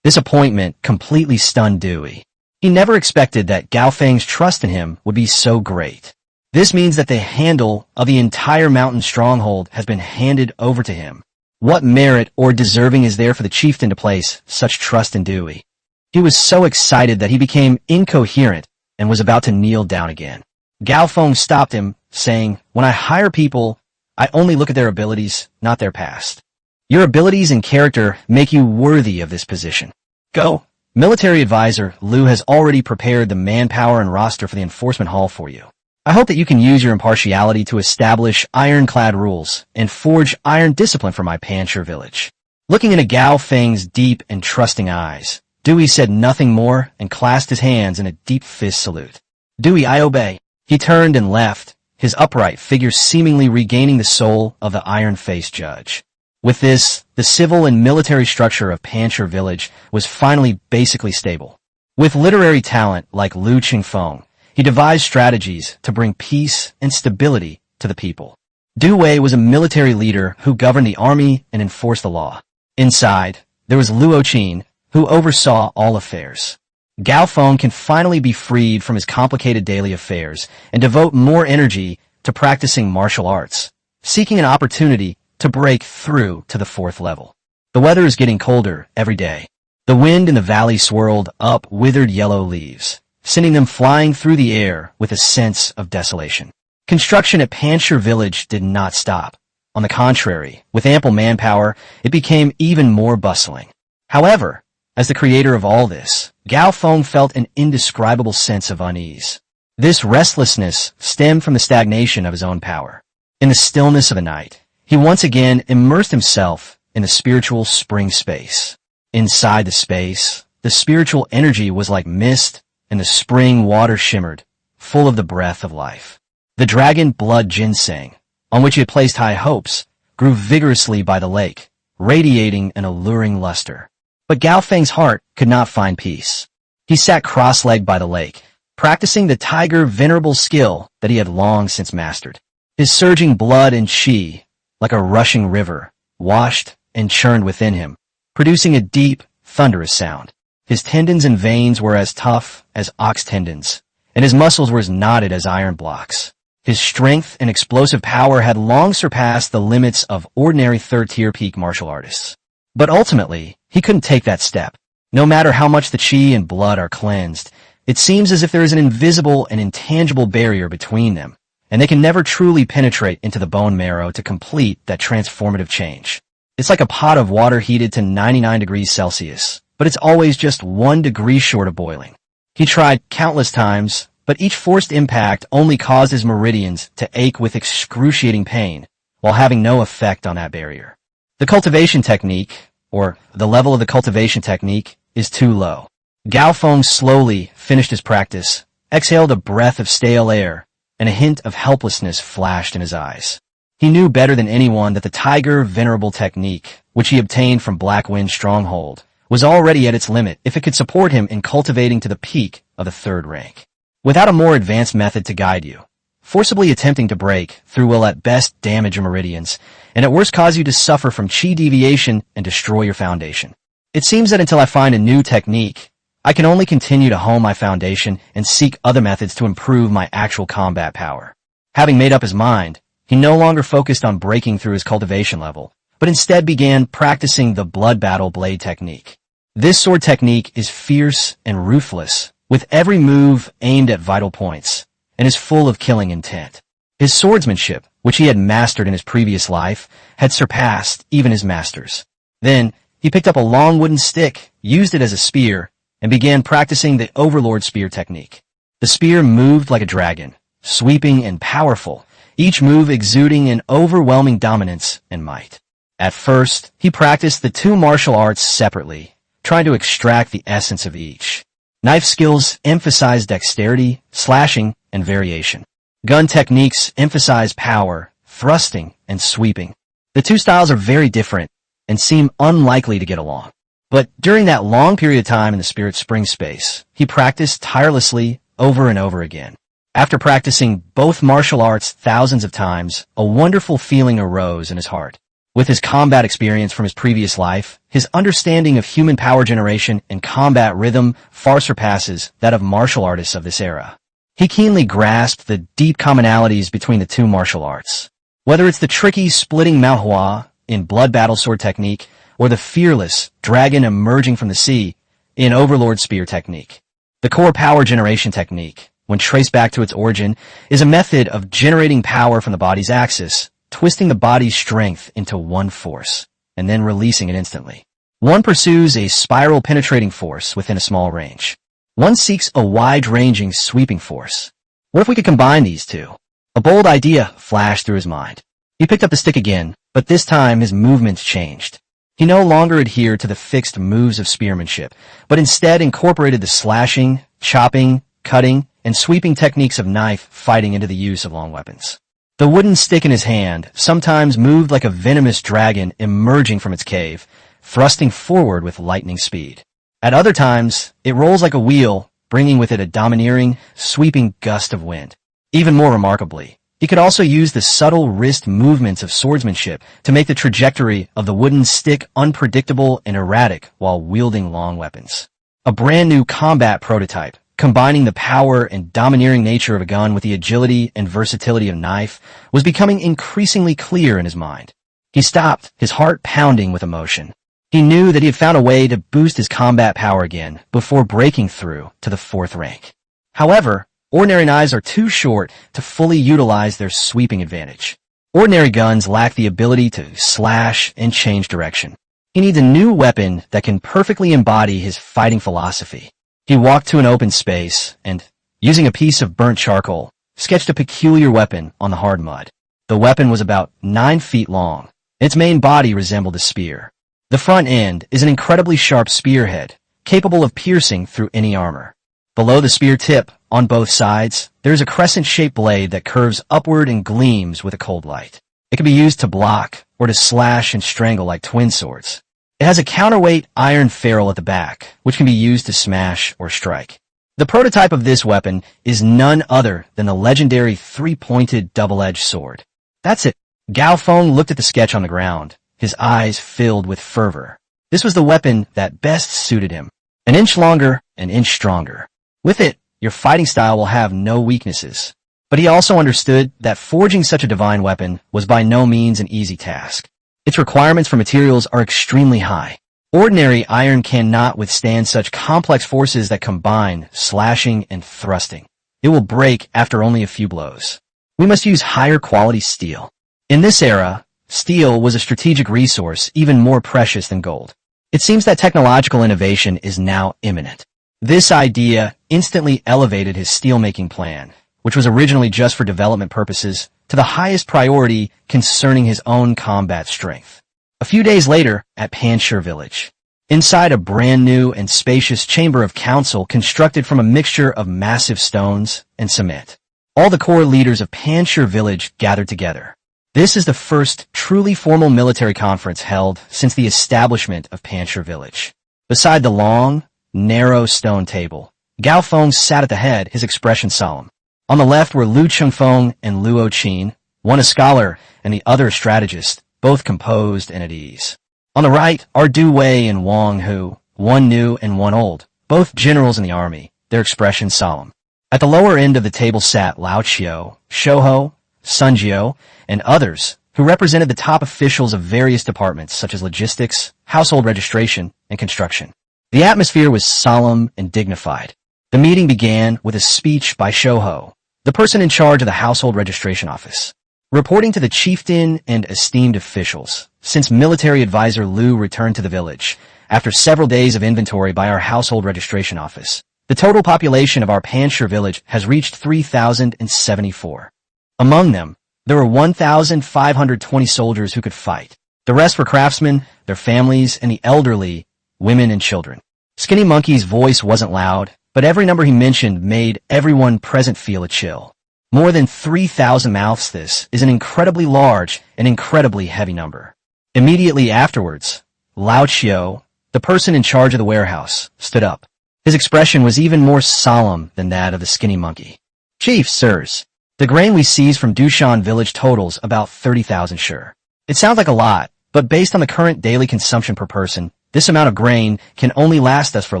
This appointment completely stunned Dewey. He never expected that Gao Feng's trust in him would be so great. This means that the handle of the entire mountain stronghold has been handed over to him. What merit or deserving is there for the chieftain to place such trust in Dewey? He was so excited that he became incoherent and was about to kneel down again. Gao Feng stopped him, saying, when I hire people, I only look at their abilities, not their past. Your abilities and character make you worthy of this position. Go. Military advisor Liu has already prepared the manpower and roster for the enforcement hall for you. I hope that you can use your impartiality to establish ironclad rules and forge iron discipline for my Panshir village. Looking into Gao Feng's deep and trusting eyes, Dewey said nothing more and clasped his hands in a deep fist salute. Dewey, I obey. He turned and left, his upright figure seemingly regaining the soul of the iron-faced judge. With this, the civil and military structure of Panshir village was finally basically stable. With literary talent like Liu Qingfeng, he devised strategies to bring peace and stability to the people. Du Wei was a military leader who governed the army and enforced the law. Inside, there was Luo Qin, who oversaw all affairs. Gao Feng can finally be freed from his complicated daily affairs and devote more energy to practicing martial arts, seeking an opportunity to break through to the 4th level. The weather is getting colder every day. The wind in the valley swirled up withered yellow leaves, sending them flying through the air with a sense of desolation. Construction at Panshir village did not stop. On the contrary, with ample manpower, it became even more bustling. However, as the creator of all this, Gao Feng felt an indescribable sense of unease. This restlessness stemmed from the stagnation of his own power. In the stillness of the night, he once again immersed himself in the spiritual spring space. Inside the space, the spiritual energy was like mist, and the spring water shimmered, full of the breath of life. The dragon blood ginseng, on which he had placed high hopes, grew vigorously by the lake, radiating an alluring luster. But Gao Feng's heart could not find peace. He sat cross-legged by the lake, practicing the tiger venerable skill that he had long since mastered. His surging blood and qi, like a rushing river, washed and churned within him, producing a deep, thunderous sound. His tendons and veins were as tough as ox tendons, and his muscles were as knotted as iron blocks. His strength and explosive power had long surpassed the limits of ordinary third-tier peak martial artists. But ultimately, he couldn't take that step. No matter how much the qi and blood are cleansed, it seems as if there is an invisible and intangible barrier between them, and they can never truly penetrate into the bone marrow to complete that transformative change. It's like a pot of water heated to 99 degrees Celsius, but it's always just 1 degree short of boiling. He tried countless times, but each forced impact only caused his meridians to ache with excruciating pain, while having no effect on that barrier. The cultivation technique, or the level of the cultivation technique, is too low. Gao Feng slowly finished his practice, exhaled a breath of stale air, and a hint of helplessness flashed in his eyes. He knew better than anyone that the tiger venerable technique, which he obtained from Black Wind Stronghold, was already at its limit if it could support him in cultivating to the peak of the 3rd rank. Without a more advanced method to guide you, forcibly attempting to break through will at best damage your meridians, and at worst cause you to suffer from qi deviation and destroy your foundation. It seems that until I find a new technique, I can only continue to hone my foundation and seek other methods to improve my actual combat power. Having made up his mind, he no longer focused on breaking through his cultivation level, but instead began practicing the blood battle blade technique. This sword technique is fierce and ruthless, with every move aimed at vital points, and is full of killing intent. His swordsmanship, which he had mastered in his previous life, had surpassed even his masters. Then, he picked up a long wooden stick, used it as a spear, and began practicing the Overlord Spear technique. The spear moved like a dragon, sweeping and powerful, each move exuding an overwhelming dominance and might. At first, he practiced the two martial arts separately, trying to extract the essence of each. Knife skills emphasize dexterity, slashing, and variation. Gun techniques emphasize power, thrusting, and sweeping. The two styles are very different and seem unlikely to get along. But during that long period of time in the Spirit Spring space, he practiced tirelessly over and over again. After practicing both martial arts thousands of times, a wonderful feeling arose in his heart. With his combat experience from his previous life, his understanding of human power generation and combat rhythm far surpasses that of martial artists of this era. He keenly grasped the deep commonalities between the two martial arts. Whether it's the tricky splitting Mao Hua in blood battle sword technique, or the fearless dragon emerging from the sea in overlord spear technique. The core power generation technique, when traced back to its origin, is a method of generating power from the body's axis, twisting the body's strength into one force, and then releasing it instantly. One pursues a spiral penetrating force within a small range. One seeks a wide-ranging sweeping force. What if we could combine these two? A bold idea flashed through his mind. He picked up the stick again, but this time his movements changed. He no longer adhered to the fixed moves of spearmanship, but instead incorporated the slashing, chopping, cutting, and sweeping techniques of knife fighting into the use of long weapons. The wooden stick in his hand sometimes moved like a venomous dragon emerging from its cave, thrusting forward with lightning speed. At other times, it rolls like a wheel, bringing with it a domineering, sweeping gust of wind. Even more remarkably, he could also use the subtle wrist movements of swordsmanship to make the trajectory of the wooden stick unpredictable and erratic while wielding long weapons. A brand new combat prototype, combining the power and domineering nature of a gun with the agility and versatility of a knife, was becoming increasingly clear in his mind. He stopped, his heart pounding with emotion. He knew that he had found a way to boost his combat power again before breaking through to the 4th rank. However, ordinary knives are too short to fully utilize their sweeping advantage. Ordinary guns lack the ability to slash and change direction. He needs a new weapon that can perfectly embody his fighting philosophy. He walked to an open space and, using a piece of burnt charcoal, sketched a peculiar weapon on the hard mud. The weapon was about 9 feet long. Its main body resembled a spear. The front end is an incredibly sharp spearhead, capable of piercing through any armor. Below the spear tip, on both sides, there is a crescent-shaped blade that curves upward and gleams with a cold light. It can be used to block or to slash and strangle like twin swords. It has a counterweight iron ferrule at the back, which can be used to smash or strike. The prototype of this weapon is none other than the legendary 3-pointed double-edged sword. That's it. Gao Feng looked at the sketch on the ground, his eyes filled with fervor. This was the weapon that best suited him. An inch longer, an inch stronger. With it, your fighting style will have no weaknesses. But he also understood that forging such a divine weapon was by no means an easy task. Its requirements for materials are extremely high. Ordinary iron cannot withstand such complex forces that combine slashing and thrusting. It will break after only a few blows. We must use higher quality steel. In this era, steel was a strategic resource even more precious than gold. It seems that technological innovation is now imminent. This idea instantly elevated his steelmaking plan, which was originally just for development purposes, to the highest priority concerning his own combat strength. A few days later, at Panshir village, inside a brand new and spacious chamber of council constructed from a mixture of massive stones and cement, all the core leaders of Panshir village gathered together. This is the first truly formal military conference held since the establishment of Panshir village. Beside the long, narrow stone table, Gao Feng sat at the head, his expression solemn. On the left were Lu Chengfeng and Luo Qin, one a scholar and the other a strategist, both composed and at ease. On the right are Du Wei and Wang Hu, one new and one old, both generals in the army, their expression solemn. At the lower end of the table sat Lao Qiu, Shouho, Sun Jiao, and others, who represented the top officials of various departments such as logistics, household registration, and construction. The atmosphere was solemn and dignified. The meeting began with a speech by Shouho, the person in charge of the household registration office. Reporting to the chieftain and esteemed officials, since military advisor Lu returned to the village, after several days of inventory by our household registration office, the total population of our Panshir village has reached 3,074. Among them, There were 1,520 soldiers who could fight. The rest were craftsmen, their families, and the elderly, women and children. Skinny Monkey's voice wasn't loud, but every number he mentioned made everyone present feel a chill. More than 3,000 mouths. This is an incredibly large and incredibly heavy number. Immediately afterwards, Lao Qiu, the person in charge of the warehouse, stood up. His expression was even more solemn than that of the Skinny Monkey. Chief, sirs, the grain we seized from Dushan village totals about 30,000 sure. It sounds like a lot, but based on the current daily consumption per person, this amount of grain can only last us for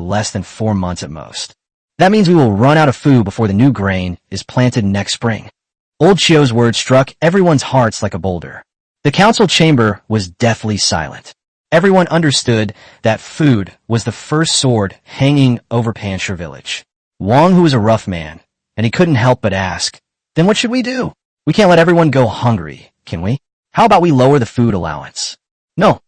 less than 4 months at most. That means we will run out of food before the new grain is planted next spring. Old Qiu's words struck everyone's hearts like a boulder. The council chamber was deathly silent. Everyone understood that food was the first sword hanging over Panshir village. Wang, who was a rough man, and he couldn't help but ask, then what should we do? We can't let everyone go hungry, can we? How about we lower the food allowance? No.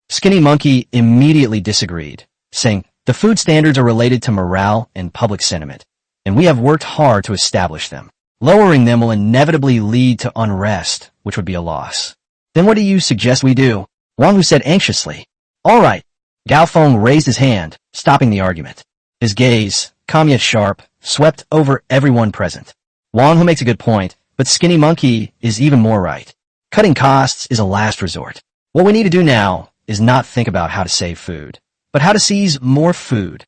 Skinny Monkey immediately disagreed, saying, the food standards are related to morale and public sentiment, and we have worked hard to establish them. Lowering them will inevitably lead to unrest, which would be a loss. Then what do you suggest we do? Wang Hu said anxiously. All right. Gao Feng raised his hand, stopping the argument. His gaze, calm yet sharp, swept over everyone present. Wang Hu makes a good point, but Skinny Monkey is even more right. Cutting costs is a last resort. What we need to do now is not think about how to save food, but how to seize more food.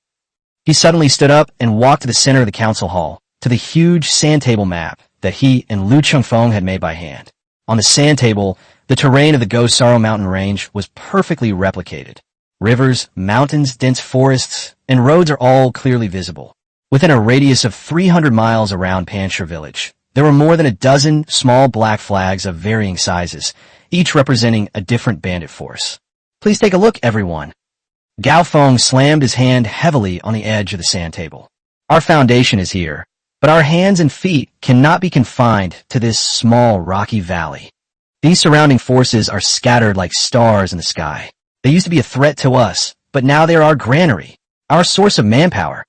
He suddenly stood up and walked to the center of the council hall, to the huge sand table map that he and Lu Chengfeng had made by hand. On the sand table, the terrain of the Gao Saro mountain range was perfectly replicated. Rivers, mountains, dense forests, and roads are all clearly visible. Within a radius of 300 miles around Panshir village, there were more than a dozen small black flags of varying sizes, each representing a different bandit force. Please take a look, everyone. Gao Feng slammed his hand heavily on the edge of the sand table. Our foundation is here, but our hands and feet cannot be confined to this small rocky valley. These surrounding forces are scattered like stars in the sky. They used to be a threat to us, but now they are our granary, our source of manpower.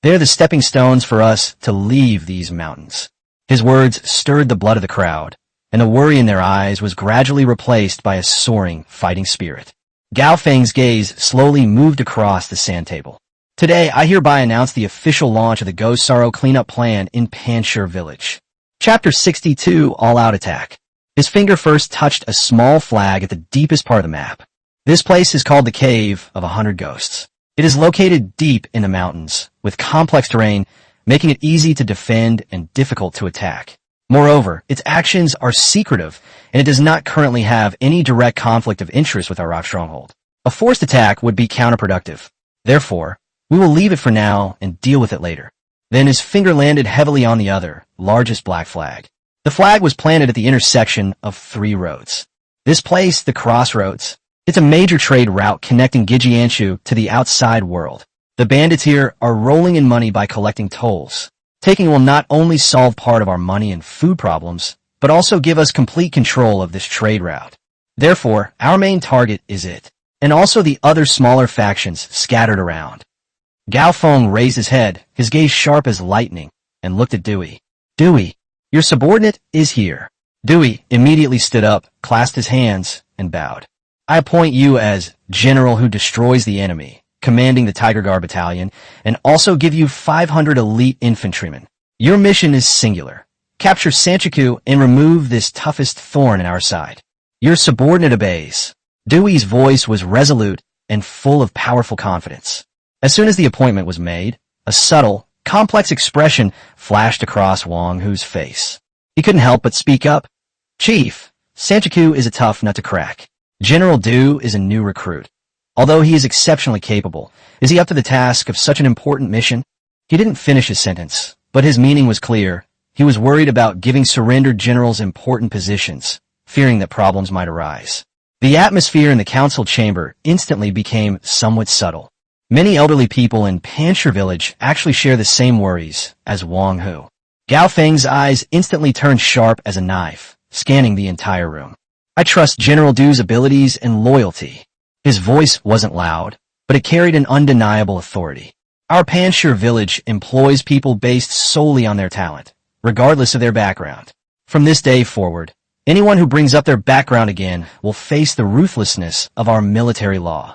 They're the stepping stones for us to leave these mountains. His words stirred the blood of the crowd, and the worry in their eyes was gradually replaced by a soaring, fighting spirit. Gao Feng's gaze slowly moved across the sand table. Today, I hereby announce the official launch of the Gao Saro cleanup plan in Panshir village. Chapter 62, All-Out Attack. His finger first touched a small flag at the deepest part of the map. This place is called the Cave of 100 Ghosts. It is located deep in the mountains, with complex terrain, making it easy to defend and difficult to attack. Moreover, its actions are secretive, and it does not currently have any direct conflict of interest with our rock stronghold. A forced attack would be counterproductive. Therefore, we will leave it for now and deal with it later. Then his finger landed heavily on the other, largest black flag. The flag was planted at the intersection of 3 roads. This place, the Crossroads, it's a major trade route connecting Gijianshu to the outside world. The bandits here are rolling in money by collecting tolls. Taking will not only solve part of our money and food problems, but also give us complete control of this trade route. Therefore, our main target is it, and also the other smaller factions scattered around. Gao Feng raised his head, his gaze sharp as lightning, and looked at Dewey. Dewey, your subordinate is here. Dewey immediately stood up, clasped his hands, and bowed. I appoint you as general who destroys the enemy, commanding the Tiger Guard battalion, and also give you 500 elite infantrymen. Your mission is singular. Capture Sanchiku and remove this toughest thorn in our side. Your subordinate obeys. Dewey's voice was resolute and full of powerful confidence. As soon as the appointment was made, a subtle, complex expression flashed across Wang Hu's face. He couldn't help but speak up. Chief, Sanchiku is a tough nut to crack. General Du is a new recruit. Although he is exceptionally capable, is he up to the task of such an important mission? He didn't finish his sentence, but his meaning was clear. He was worried about giving surrendered generals important positions, fearing that problems might arise. The atmosphere in the council chamber instantly became somewhat subtle. Many elderly people in Panshir village actually share the same worries as Wang Hu. Gao Feng's eyes instantly turned sharp as a knife, scanning the entire room. I trust General Du's abilities and loyalty. His voice wasn't loud, but it carried an undeniable authority. Our Panshir village employs people based solely on their talent, regardless of their background. From this day forward, Anyone who brings up their background again will face the ruthlessness of our military law.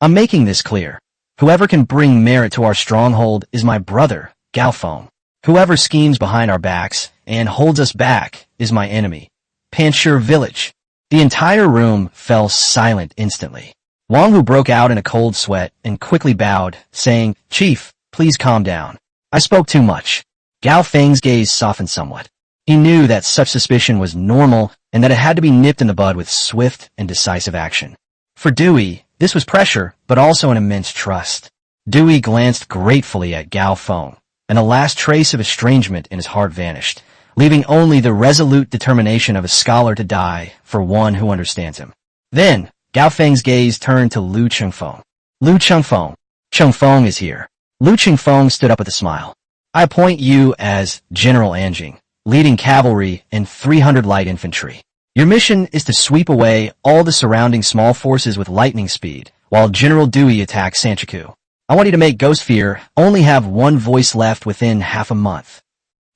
I'm making this clear. Whoever can bring merit to our stronghold is my brother, Gao Feng. Whoever schemes behind our backs and holds us back is my enemy. Panshir village. The entire room fell silent instantly. Wang Hu broke out in a cold sweat and quickly bowed, saying, "Chief, please calm down. I spoke too much." Gao Feng's gaze softened somewhat. He knew that such suspicion was normal and that it had to be nipped in the bud with swift and decisive action. For Dewey, this was pressure, but also an immense trust. Dewey glanced gratefully at Gao Feng, and the last trace of estrangement in his heart vanished, leaving only the resolute determination of a scholar to die for one who understands him. Then, Gao Feng's gaze turned to Lu Chengfeng. "Lu Chengfeng. Chengfeng is here." Lu Chengfeng stood up with a smile. "I appoint you as General Anjing, leading cavalry and 300 light infantry. Your mission is to sweep away all the surrounding small forces with lightning speed, while General Dewey attacks Sanchiku. I want you to make Ghost Fear only have one voice left within half a month."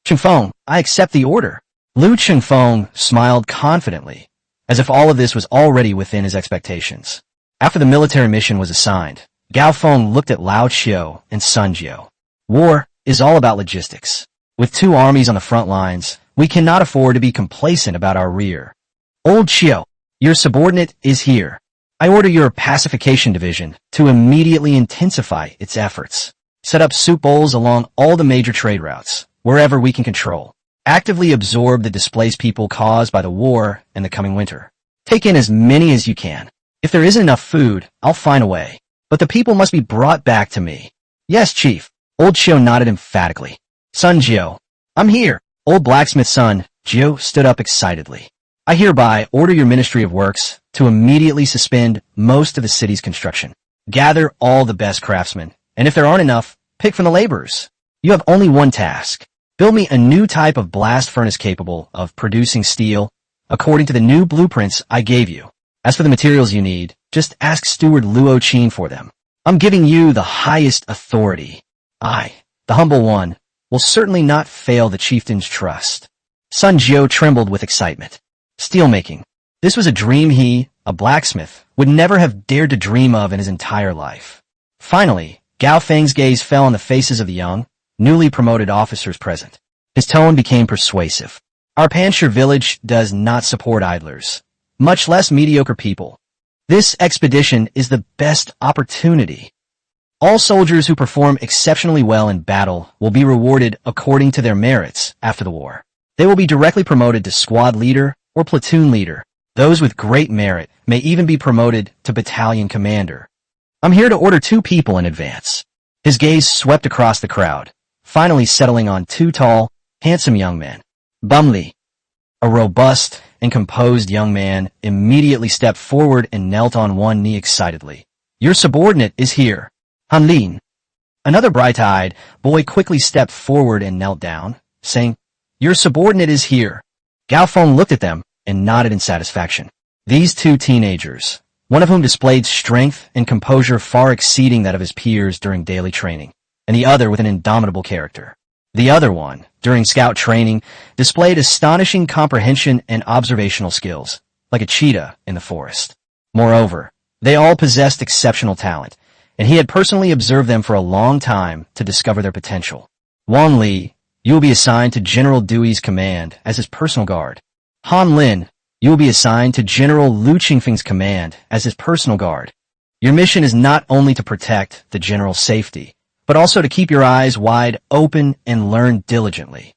"Chengfeng, I accept the order." Lu Chengfeng smiled confidently, as if all of this was already within his expectations. After the military mission was assigned, Gao Feng looked at Lao Qiu and Sun Jiu. "War is all about logistics. With two armies on the front lines, we cannot afford to be complacent about our rear. Old Qiu, your subordinate is here. I order your pacification division to immediately intensify its efforts. Set up soup bowls along all the major trade routes, wherever we can control. Actively absorb the displaced people caused by the war and the coming winter. Take in as many as you can. If there isn't enough food, I'll find a way. But the people must be brought back to me." "Yes, Chief." Old Qiu nodded emphatically. "Sun Jiu, I'm here." Old blacksmith's son, Jiu, stood up excitedly. "I hereby order your Ministry of Works to immediately suspend most of the city's construction. Gather all the best craftsmen, and if there aren't enough, pick from the laborers. You have only one task. Build me a new type of blast furnace capable of producing steel according to the new blueprints I gave you. As for the materials you need, just ask Steward Luo Qin for them. I'm giving you the highest authority. I, the humble one, will certainly not fail the chieftain's trust." Sun Jiu trembled with excitement. Steelmaking. This was a dream he, a blacksmith, would never have dared to dream of in his entire life. Finally, Gao Feng's gaze fell on the faces of the young, newly promoted officers present. His tone became persuasive. "Our Panshir village does not support idlers, much less mediocre people. This expedition is the best opportunity. All soldiers who perform exceptionally well in battle will be rewarded according to their merits after the war. They will be directly promoted to squad leader or platoon leader. Those with great merit may even be promoted to battalion commander. I'm here to order 2 people in advance." His gaze swept across the crowd, finally settling on 2 tall, handsome young men. Bumli, a robust and composed young man, immediately stepped forward and knelt on one knee excitedly. "Your subordinate is here." Hanlin, another bright-eyed boy, quickly stepped forward and knelt down, saying, "Your subordinate is here." Gao Feng looked at them and nodded in satisfaction. These 2 teenagers, one of whom displayed strength and composure far exceeding that of his peers during daily training, and the other with an indomitable character. The other one, during scout training, displayed astonishing comprehension and observational skills, like a cheetah in the forest. Moreover, they all possessed exceptional talent, and he had personally observed them for a long time to discover their potential. Wang Li, you will be assigned to General Dewey's command as his personal guard. Han Lin, you will be assigned to General Lu Qingfeng's command as his personal guard. Your mission is not only to protect the general's safety, but also to keep your eyes wide open and learn diligently.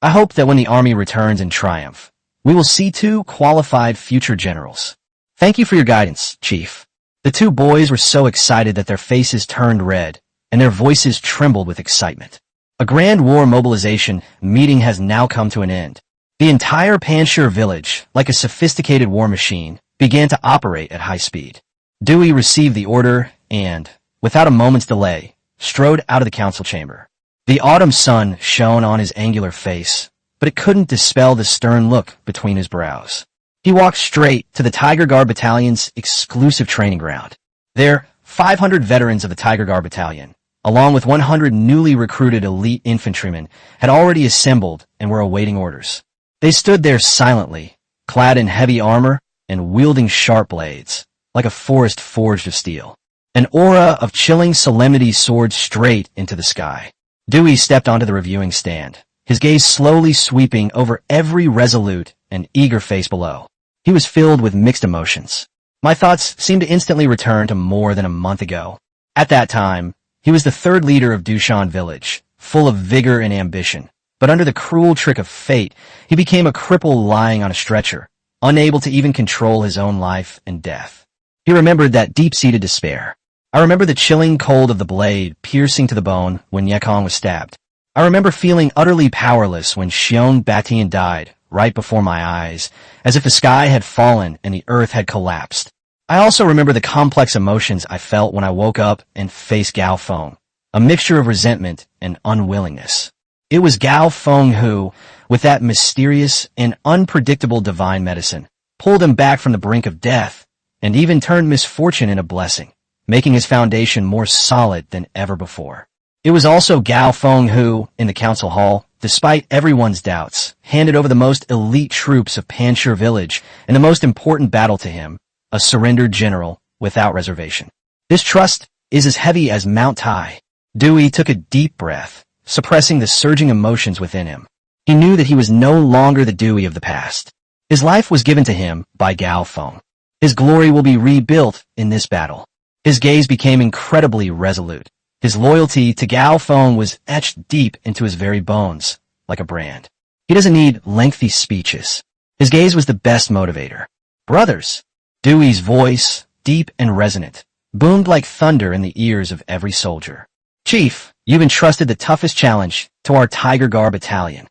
I hope that when the army returns in triumph, we will see 2 qualified future generals. Thank you for your guidance, Chief." The 2 boys were so excited that their faces turned red, and their voices trembled with excitement. A grand war mobilization meeting has now come to an end. The entire Panshir village, like a sophisticated war machine, began to operate at high speed. Dewey received the order and, without a moment's delay, strode out of the council chamber. The autumn sun shone on his angular face, but it couldn't dispel the stern look between his brows. He walked straight to the Tiger Guard Battalion's exclusive training ground. There, 500 veterans of the Tiger Guard Battalion, along with 100 newly recruited elite infantrymen, had already assembled and were awaiting orders. They stood there silently, clad in heavy armor and wielding sharp blades, like a forest forged of steel. An aura of chilling solemnity soared straight into the sky. Dewey stepped onto the reviewing stand, his gaze slowly sweeping over every resolute and eager face below. He was filled with mixed emotions. My thoughts seemed to instantly return to more than a month ago. At that time, he was the third leader of Dushan village, full of vigor and ambition. But under the cruel trick of fate, he became a cripple lying on a stretcher, unable to even control his own life and death. He remembered that deep-seated despair. I remember the chilling cold of the blade piercing to the bone when Yekong was stabbed. I remember feeling utterly powerless when Xion Batian died right before my eyes, as if the sky had fallen and the earth had collapsed. I also remember the complex emotions I felt when I woke up and faced Gao Feng, a mixture of resentment and unwillingness. It was Gao Feng who, with that mysterious and unpredictable divine medicine, pulled him back from the brink of death and even turned misfortune into blessing, making his foundation more solid than ever before. It was also Gao Feng who, in the council hall, despite everyone's doubts, handed over the most elite troops of Panshir village in the most important battle to him, a surrendered general without reservation. This trust is as heavy as Mount Tai. Dewey took a deep breath, suppressing the surging emotions within him. He knew that he was no longer the Dewey of the past. His life was given to him by Gao Feng. His glory will be rebuilt in this battle. His gaze became incredibly resolute. His loyalty to Gao Feng was etched deep into his very bones, like a brand. He doesn't need lengthy speeches. His gaze was the best motivator. Brothers! Dewey's voice, deep and resonant, boomed like thunder in the ears of every soldier. Chief, you've entrusted the toughest challenge to our Tiger Guard battalion.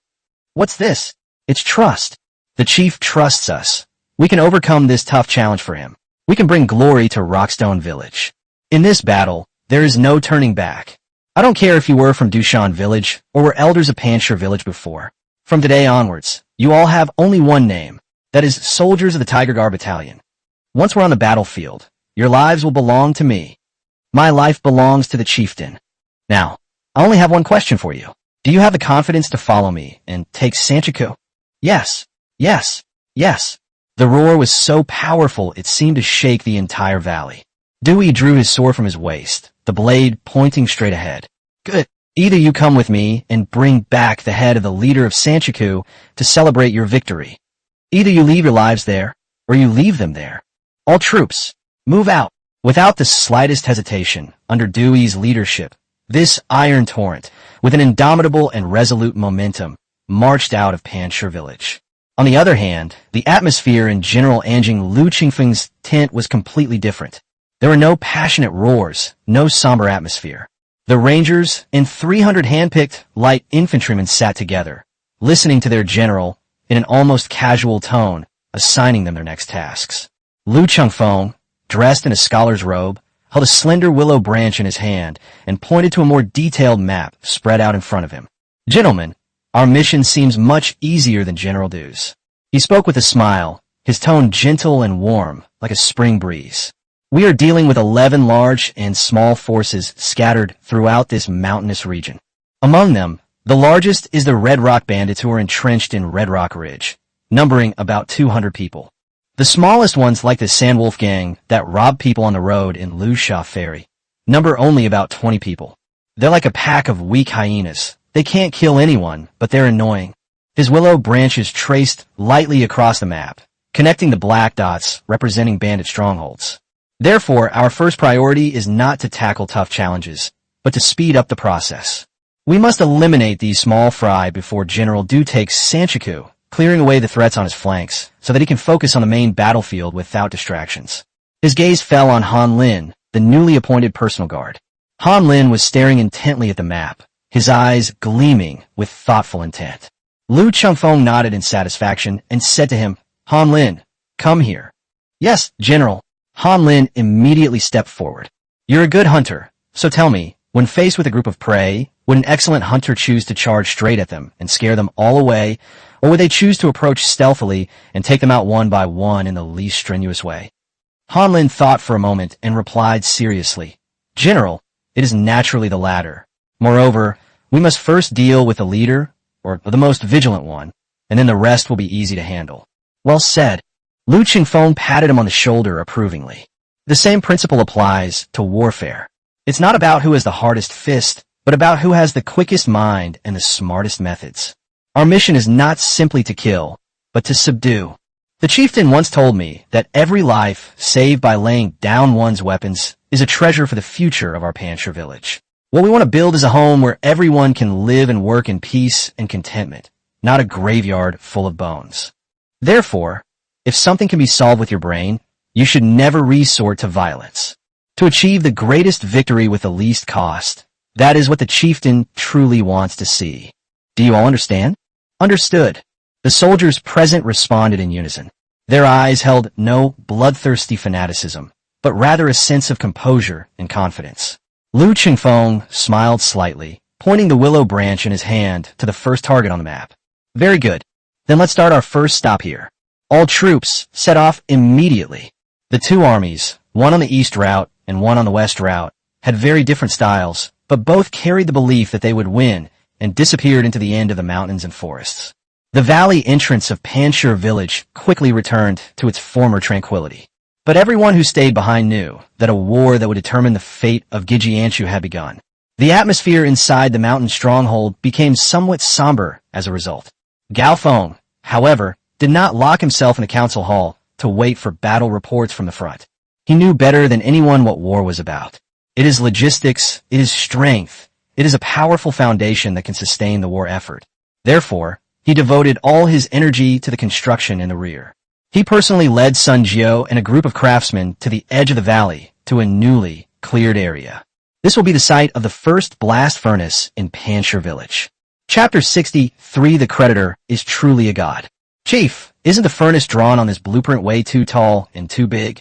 What's this? It's trust. The chief trusts us. We can overcome this tough challenge for him. We can bring glory to Rockstone Village. In this battle, there is no turning back. I don't care if you were from Dushan Village or were elders of Panshir Village before. From today onwards, you all have only one name. That is soldiers of the Tiger Guard battalion. Once we're on the battlefield, your lives will belong to me. My life belongs to the chieftain. Now, I only have one question for you. Do you have the confidence to follow me and take Sanchiku? Yes, yes, yes. The roar was so powerful it seemed to shake the entire valley. Dewey drew his sword from his waist, the blade pointing straight ahead. Good. Either you come with me and bring back the head of the leader of Sanchiku to celebrate your victory. Either you leave your lives there, or you leave them there. All troops, move out. Without the slightest hesitation, under Dewey's leadership, this iron torrent, with an indomitable and resolute momentum, marched out of Panshir Village. On the other hand, the atmosphere in General Anjing Lu Qingfeng's tent was completely different. There were no passionate roars, no somber atmosphere. The Rangers and 300 handpicked light infantrymen sat together, listening to their general in an almost casual tone, assigning them their next tasks. Lu Qingfeng, dressed in a scholar's robe, held a slender willow branch in his hand and pointed to a more detailed map spread out in front of him. Gentlemen, our mission seems much easier than General Du's. He spoke with a smile, his tone gentle and warm, like a spring breeze. We are dealing with 11 large and small forces scattered throughout this mountainous region. Among them, the largest is the Red Rock bandits who are entrenched in Red Rock Ridge, numbering about 200 people. The smallest ones, like the Sandwolf gang that rob people on the road in Lusha Ferry, number only about 20 people. They're like a pack of weak hyenas. They can't kill anyone, but they're annoying. His willow branch is traced lightly across the map, connecting the black dots representing bandit strongholds. Therefore, our first priority is not to tackle tough challenges, but to speed up the process. We must eliminate these small fry before General Du takes Sanchiku, clearing away the threats on his flanks, so that he can focus on the main battlefield without distractions. His gaze fell on Han Lin, the newly appointed personal guard. Han Lin was staring intently at the map, his eyes gleaming with thoughtful intent. Lu Qingfeng nodded in satisfaction and said to him, Han Lin, come here. Yes, General. Han Lin immediately stepped forward. You're a good hunter, so tell me, when faced with a group of prey, would an excellent hunter choose to charge straight at them and scare them all away, or would they choose to approach stealthily and take them out one by one in the least strenuous way? Han Lin thought for a moment and replied seriously, General, it is naturally the latter. Moreover, we must first deal with the leader, or the most vigilant one, and then the rest will be easy to handle. Well said. Lu Qingfeng patted him on the shoulder approvingly. The same principle applies to warfare. It's not about who has the hardest fist, but about who has the quickest mind and the smartest methods. Our mission is not simply to kill, but to subdue. The chieftain once told me that every life saved by laying down one's weapons is a treasure for the future of our Pancher village. What we want to build is a home where everyone can live and work in peace and contentment, not a graveyard full of bones. Therefore, if something can be solved with your brain, you should never resort to violence. To achieve the greatest victory with the least cost, that is what the chieftain truly wants to see. Do you all understand? Understood. The soldiers present responded in unison. Their eyes held no bloodthirsty fanaticism, but rather a sense of composure and confidence. Lu Qingfeng smiled slightly, pointing the willow branch in his hand to the first target on the map. Very good. Then let's start our first stop here. All troops set off immediately. The two armies, one on the east route and one on the west route, had very different styles, but both carried the belief that they would win and disappeared into the end of the mountains and forests. The valley entrance of Pancher village quickly returned to its former tranquility. But everyone who stayed behind knew that a war that would determine the fate of Gijianshu had begun. The atmosphere inside the mountain stronghold became somewhat somber as a result. Gao Feng, however, did not lock himself in the council hall to wait for battle reports from the front. He knew better than anyone what war was about. It is logistics, it is strength, it is a powerful foundation that can sustain the war effort. Therefore, he devoted all his energy to the construction in the rear. He personally led Sun Jiao and a group of craftsmen to the edge of the valley to a newly cleared area. This will be the site of the first blast furnace in Pancher village. Chapter 63 The Creditor is truly a god. Chief, isn't the furnace drawn on this blueprint way too tall and too big?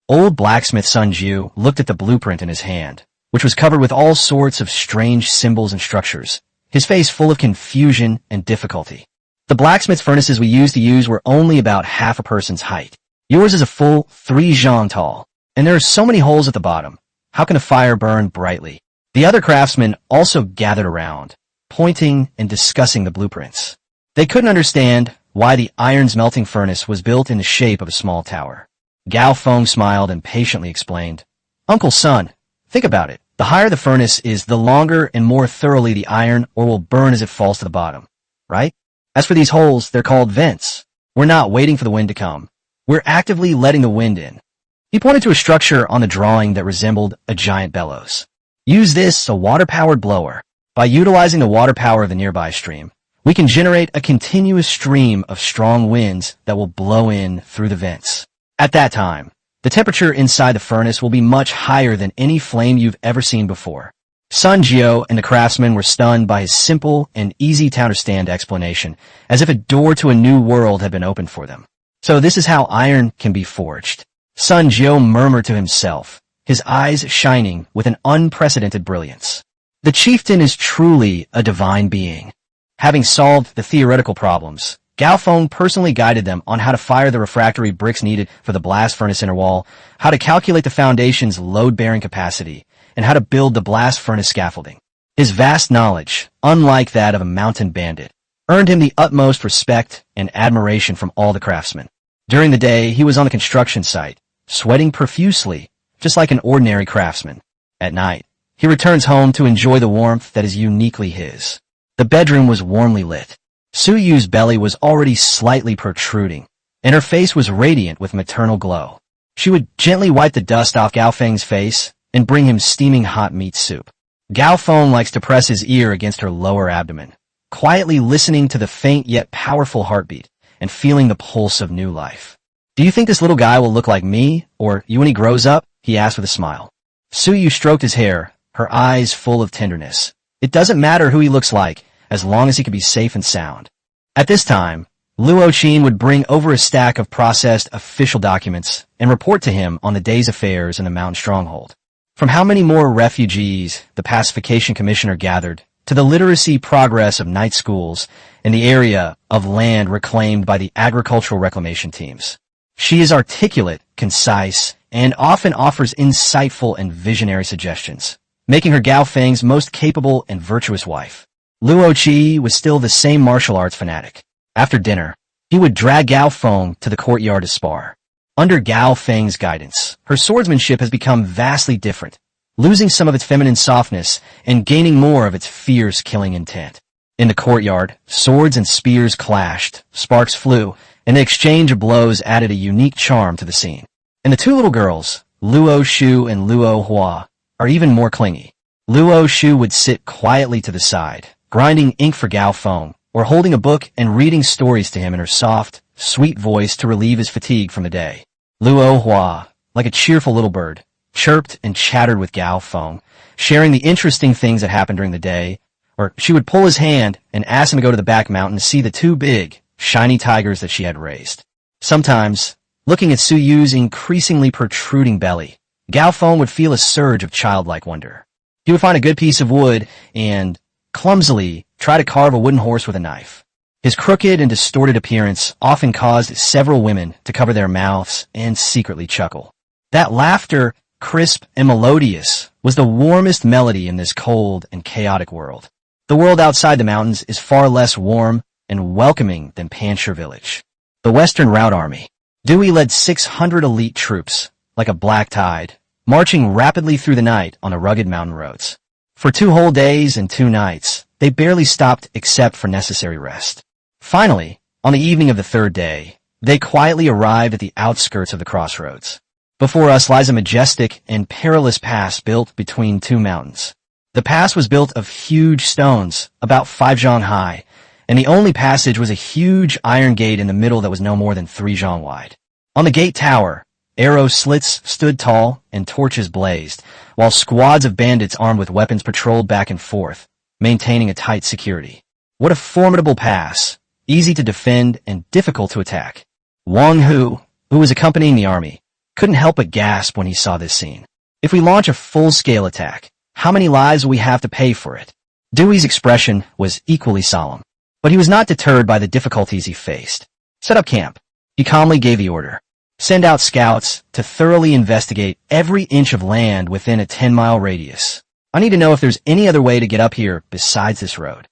Old blacksmith Sun Jiao looked at the blueprint in his hand, which was covered with all sorts of strange symbols and structures, his face full of confusion and difficulty. The blacksmith furnaces we used to use were only about half a person's height. Yours is a full 3 zhang tall, and there are so many holes at the bottom. How can a fire burn brightly? The other craftsmen also gathered around, pointing and discussing the blueprints. They couldn't understand why the iron melting furnace was built in the shape of a small tower. Gao Feng smiled and patiently explained, Uncle Sun, think about it. The higher the furnace is, the longer and more thoroughly the iron ore will burn as it falls to the bottom, right? As for these holes, they're called vents. We're not waiting for the wind to come. We're actively letting the wind in. He pointed to a structure on the drawing that resembled a giant bellows. Use this, a water-powered blower. By utilizing the water power of the nearby stream, we can generate a continuous stream of strong winds that will blow in through the vents. At that time, the temperature inside the furnace will be much higher than any flame you've ever seen before. Sun Jiao and the craftsmen were stunned by his simple and easy-to-understand explanation, as if a door to a new world had been opened for them. So this is how iron can be forged. Sun Jiao murmured to himself, his eyes shining with an unprecedented brilliance. The chieftain is truly a divine being. Having solved the theoretical problems, Gao Feng personally guided them on how to fire the refractory bricks needed for the blast furnace inner wall, how to calculate the foundation's load-bearing capacity, and how to build the blast furnace scaffolding. His vast knowledge, unlike that of a mountain bandit, earned him the utmost respect and admiration from all the craftsmen. During the day, he was on the construction site, sweating profusely, just like an ordinary craftsman. At night, he returns home to enjoy the warmth that is uniquely his. The bedroom was warmly lit. Suyu's belly was already slightly protruding, and her face was radiant with maternal glow. She would gently wipe the dust off Gao Feng's face and bring him steaming hot meat soup. Gao Feng likes to press his ear against her lower abdomen, quietly listening to the faint yet powerful heartbeat and feeling the pulse of new life. Do you think this little guy will look like me, or you when he grows up? He asked with a smile. Suyu stroked his hair, her eyes full of tenderness. It doesn't matter who he looks like, as long as he can be safe and sound. At this time, Luo Qin would bring over a stack of processed official documents and report to him on the day's affairs in the mountain stronghold. From how many more refugees the pacification commissioner gathered, to the literacy progress of night schools and the area of land reclaimed by the agricultural reclamation teams. She is articulate, concise, and often offers insightful and visionary suggestions, making her Gao Feng's most capable and virtuous wife. Luo Qi was still the same martial arts fanatic. After dinner, He would drag Gao Feng to the courtyard to spar. Under Gao Feng's guidance, her swordsmanship has become vastly different, losing some of its feminine softness and gaining more of its fierce killing intent. In the courtyard, swords and spears clashed, sparks flew, and the exchange of blows added a unique charm to the scene. And the two little girls, Luo Shu and Luo Hua, are even more clingy. Luo Shu would sit quietly to the side, grinding ink for Gao Feng, or holding a book and reading stories to him in her soft, sweet voice to relieve his fatigue from the day. Luo Hua, like a cheerful little bird, chirped and chattered with Gao Feng, sharing the interesting things that happened during the day, or she would pull his hand and ask him to go to the back mountain to see the two big, shiny tigers that she had raised. Sometimes, looking at Suyu's increasingly protruding belly, Gao Feng would feel a surge of childlike wonder. He would find a good piece of wood and, clumsily, try to carve a wooden horse with a knife. His crooked and distorted appearance often caused several women to cover their mouths and secretly chuckle. That laughter, crisp and melodious, was the warmest melody in this cold and chaotic world. The world outside the mountains is far less warm and welcoming than Panshir village. The Western Route Army. Dewey led 600 elite troops, like a black tide, marching rapidly through the night on the rugged mountain roads. For 2 whole days and 2 nights, they barely stopped except for necessary rest. Finally, on the evening of the 3rd day, they quietly arrived at the outskirts of the crossroads. Before us lies a majestic and perilous pass built between 2 mountains. The pass was built of huge stones, about 5 zhang high, and the only passage was a huge iron gate in the middle that was no more than 3 zhang wide. On the gate tower, arrow slits stood tall and torches blazed, while squads of bandits armed with weapons patrolled back and forth, maintaining a tight security. What a formidable pass, easy to defend and difficult to attack. Wang Hu, who was accompanying the army, couldn't help but gasp when he saw this scene. If we launch a full-scale attack, how many lives will we have to pay for it? Dewey's expression was equally solemn, but he was not deterred by the difficulties he faced. Set up camp. He calmly gave the order. Send out scouts to thoroughly investigate every inch of land within a 10-mile radius. I need to know if there's any other way to get up here besides this road.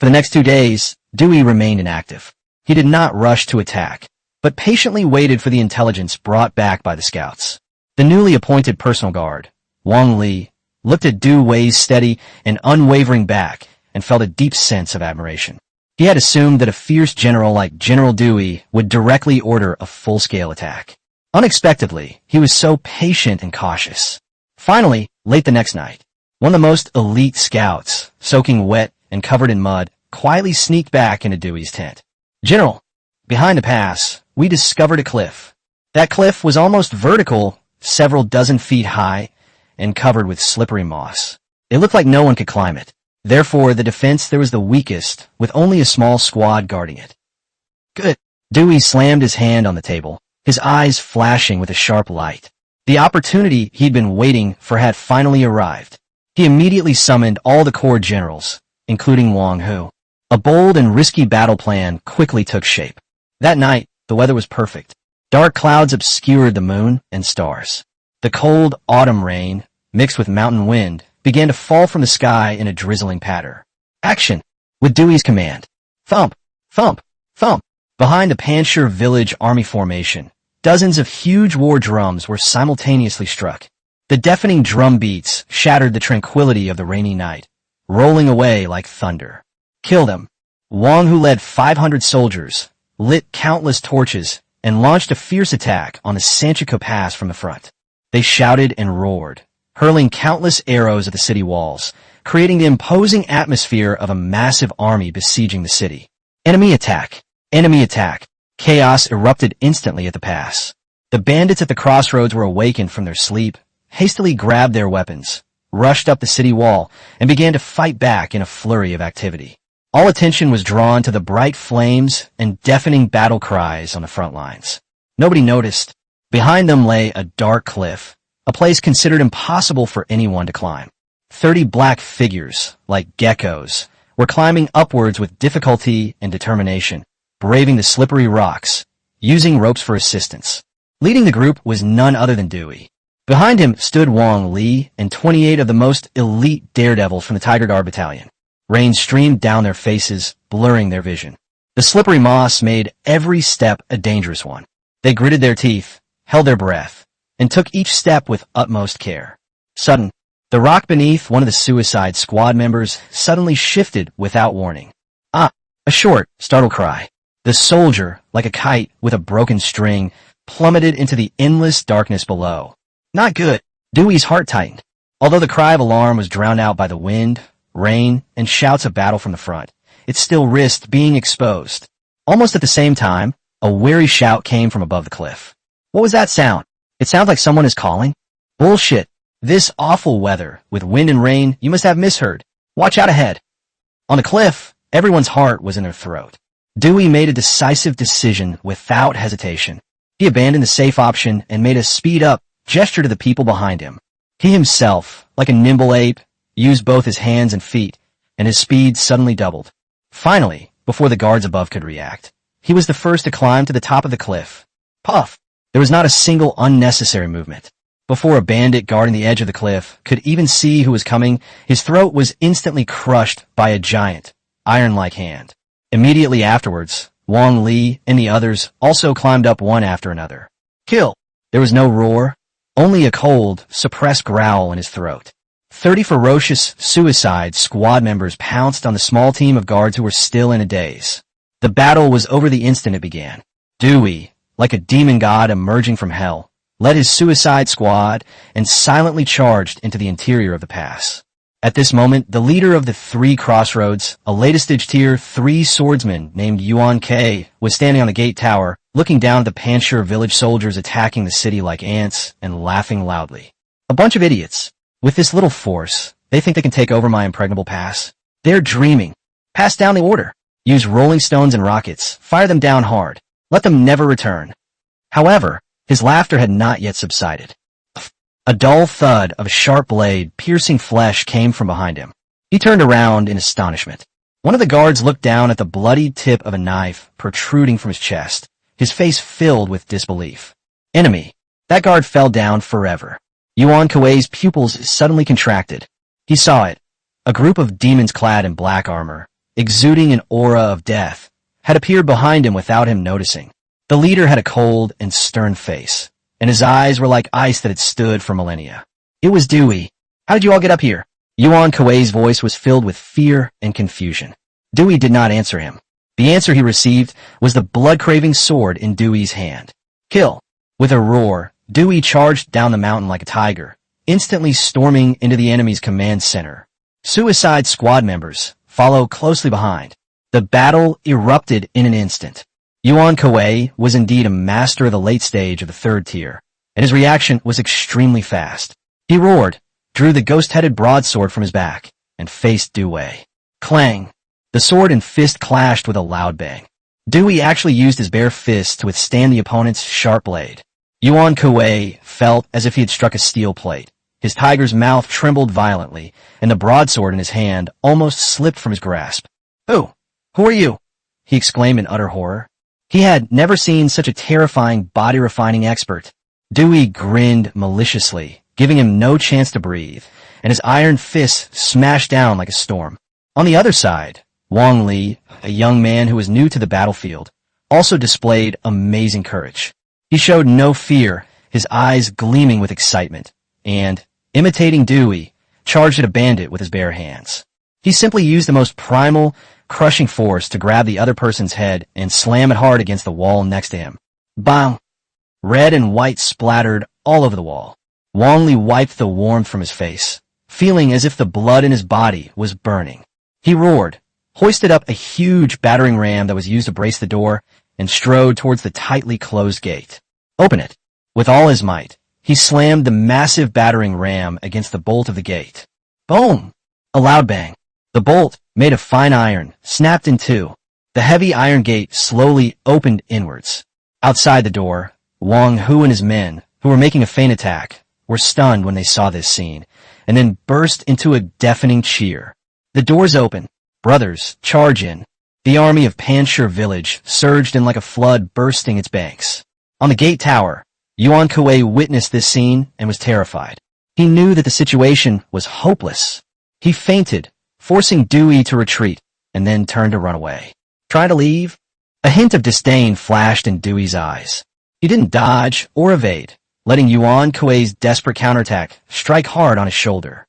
For the next 2 days, Dewey remained inactive. He did not rush to attack, but patiently waited for the intelligence brought back by the scouts. The newly appointed personal guard, Wang Li, looked at Dewey's steady and unwavering back and felt a deep sense of admiration. He had assumed that a fierce general like General Dewey would directly order a full-scale attack. Unexpectedly, he was so patient and cautious. Finally, late the next night, one of the most elite scouts, soaking wet and covered in mud, quietly sneaked back into Dewey's tent. General, behind the pass, we discovered a cliff. That cliff was almost vertical, several dozen feet high, and covered with slippery moss. It looked like no one could climb it. Therefore, the defense there was the weakest, with only a small squad guarding it. Good. Dewey slammed his hand on the table, his eyes flashing with a sharp light. The opportunity he'd been waiting for had finally arrived. He immediately summoned all the corps generals, including Wang Hu. A bold and risky battle plan quickly took shape. That night, the weather was perfect. Dark clouds obscured the moon and stars. The cold autumn rain, mixed with mountain wind, began to fall from the sky in a drizzling patter. Action! With Dewey's command. Thump! Thump! Thump! Behind the Panshir village army formation, dozens of huge war drums were simultaneously struck. The deafening drum beats shattered the tranquility of the rainy night, rolling away like thunder. Kill them! Wang Hu led 500 soldiers, lit countless torches, and launched a fierce attack on the Sanchico Pass from the front. They shouted and roared, hurling countless arrows at the city walls, creating the imposing atmosphere of a massive army besieging the city. Enemy attack! Enemy attack! Chaos erupted instantly at the pass. The bandits at the crossroads were awakened from their sleep, hastily grabbed their weapons, rushed up the city wall, and began to fight back in a flurry of activity. All attention was drawn to the bright flames and deafening battle cries on the front lines. Nobody noticed. Behind them lay a dark cliff, a place considered impossible for anyone to climb. 30 black figures, like geckos, were climbing upwards with difficulty and determination, braving the slippery rocks, using ropes for assistance. Leading the group was none other than Dewey. Behind him stood Wang Li and 28 of the most elite daredevils from the Tiger Guard Battalion. Rain streamed down their faces, blurring their vision. The slippery moss made every step a dangerous one. They gritted their teeth, held their breath, and took each step with utmost care. Sudden, the rock beneath one of the suicide squad members suddenly shifted without warning. Ah! A short, startled cry. The soldier, like a kite with a broken string, plummeted into the endless darkness below. Not good. Dewey's heart tightened. Although the cry of alarm was drowned out by the wind, rain, and shouts of battle from the front, it still risked being exposed. Almost at the same time, a weary shout came from above the cliff. What was that sound? It sounds like someone is calling. Bullshit. This awful weather, with wind and rain, you must have misheard. Watch out ahead. On the cliff, everyone's heart was in their throat. Dewey made a decisive decision without hesitation. He abandoned the safe option and made a speed-up gesture to the people behind him. He himself, like a nimble ape, used both his hands and feet, and his speed suddenly doubled. Finally, before the guards above could react, he was the first to climb to the top of the cliff. Puff! There was not a single unnecessary movement. Before a bandit guarding the edge of the cliff could even see who was coming, his throat was instantly crushed by a giant, iron-like hand. Immediately afterwards, Wang Li and the others also climbed up one after another. Kill! There was no roar, only a cold, suppressed growl in his throat. 30 ferocious suicide squad members pounced on the small team of guards who were still in a daze. The battle was over the instant it began. Dewey, like a demon god emerging from hell, led his suicide squad and silently charged into the interior of the pass. At this moment, the leader of the three crossroads, a latest tier 3 swordsman named Yuan K, was standing on the gate tower, looking down at the Panshur village soldiers attacking the city like ants and laughing loudly. A bunch of idiots. With this little force, they think they can take over my impregnable pass. They're dreaming. Pass down the order. Use rolling stones and rockets. Fire them down hard. Let them never return. However, his laughter had not yet subsided. A dull thud of a sharp blade piercing flesh came from behind him. He turned around in astonishment. One of the guards looked down at the bloodied tip of a knife protruding from his chest, his face filled with disbelief. Enemy. That guard fell down forever. Yuan Kuei's pupils suddenly contracted. He saw it. A group of demons clad in black armor, exuding an aura of death, had appeared behind him without him noticing. The leader had a cold and stern face, and his eyes were like ice that had stood for millennia. It was Dewey. How did you all get up here? Yuan Kuei's voice was filled with fear and confusion. Dewey did not answer him. The answer he received was the blood-craving sword in Dewey's hand. Kill! With a roar, Dewey charged down the mountain like a tiger, instantly storming into the enemy's command center. Suicide squad members followed closely behind. The battle erupted in an instant. Yuan Kuei was indeed a master of the late stage of the 3rd tier, and his reaction was extremely fast. He roared, drew the ghost-headed broadsword from his back, and faced Dewey. Clang! The sword and fist clashed with a loud bang. Dewey actually used his bare fist to withstand the opponent's sharp blade. Yuan Kuei felt as if he had struck a steel plate. His tiger's mouth trembled violently, and the broadsword in his hand almost slipped from his grasp. Who are you? He exclaimed in utter horror. He had never seen such a terrifying body-refining expert. Dewey grinned maliciously, giving him no chance to breathe, and his iron fists smashed down like a storm. On the other side, Wang Li, a young man who was new to the battlefield, also displayed amazing courage. He showed no fear, his eyes gleaming with excitement, and, imitating Dewey, charged at a bandit with his bare hands. He simply used the most primal, crushing force to grab the other person's head and slam it hard against the wall next to him. Bang! Red and white splattered all over the wall. Wang Li wiped the warmth from his face, feeling as if the blood in his body was burning. He roared, hoisted up a huge battering ram that was used to brace the door, and strode towards the tightly closed gate. Open it. With all his might, he slammed the massive battering ram against the bolt of the gate. Boom! A loud bang. The bolt, made of fine iron, snapped in two. The heavy iron gate slowly opened inwards. Outside the door, Wang Hu and his men, who were making a feint attack, were stunned when they saw this scene, and then burst into a deafening cheer. The doors open. Brothers, charge in. The army of Panshur village surged in like a flood bursting its banks. On the gate tower, Yuan Kuei witnessed this scene and was terrified. He knew that the situation was hopeless. He feinted, forcing Dewey to retreat, and then turned to run away. Try to leave? A hint of disdain flashed in Dewey's eyes. He didn't dodge or evade, letting Yuan Kuei's desperate counterattack strike hard on his shoulder.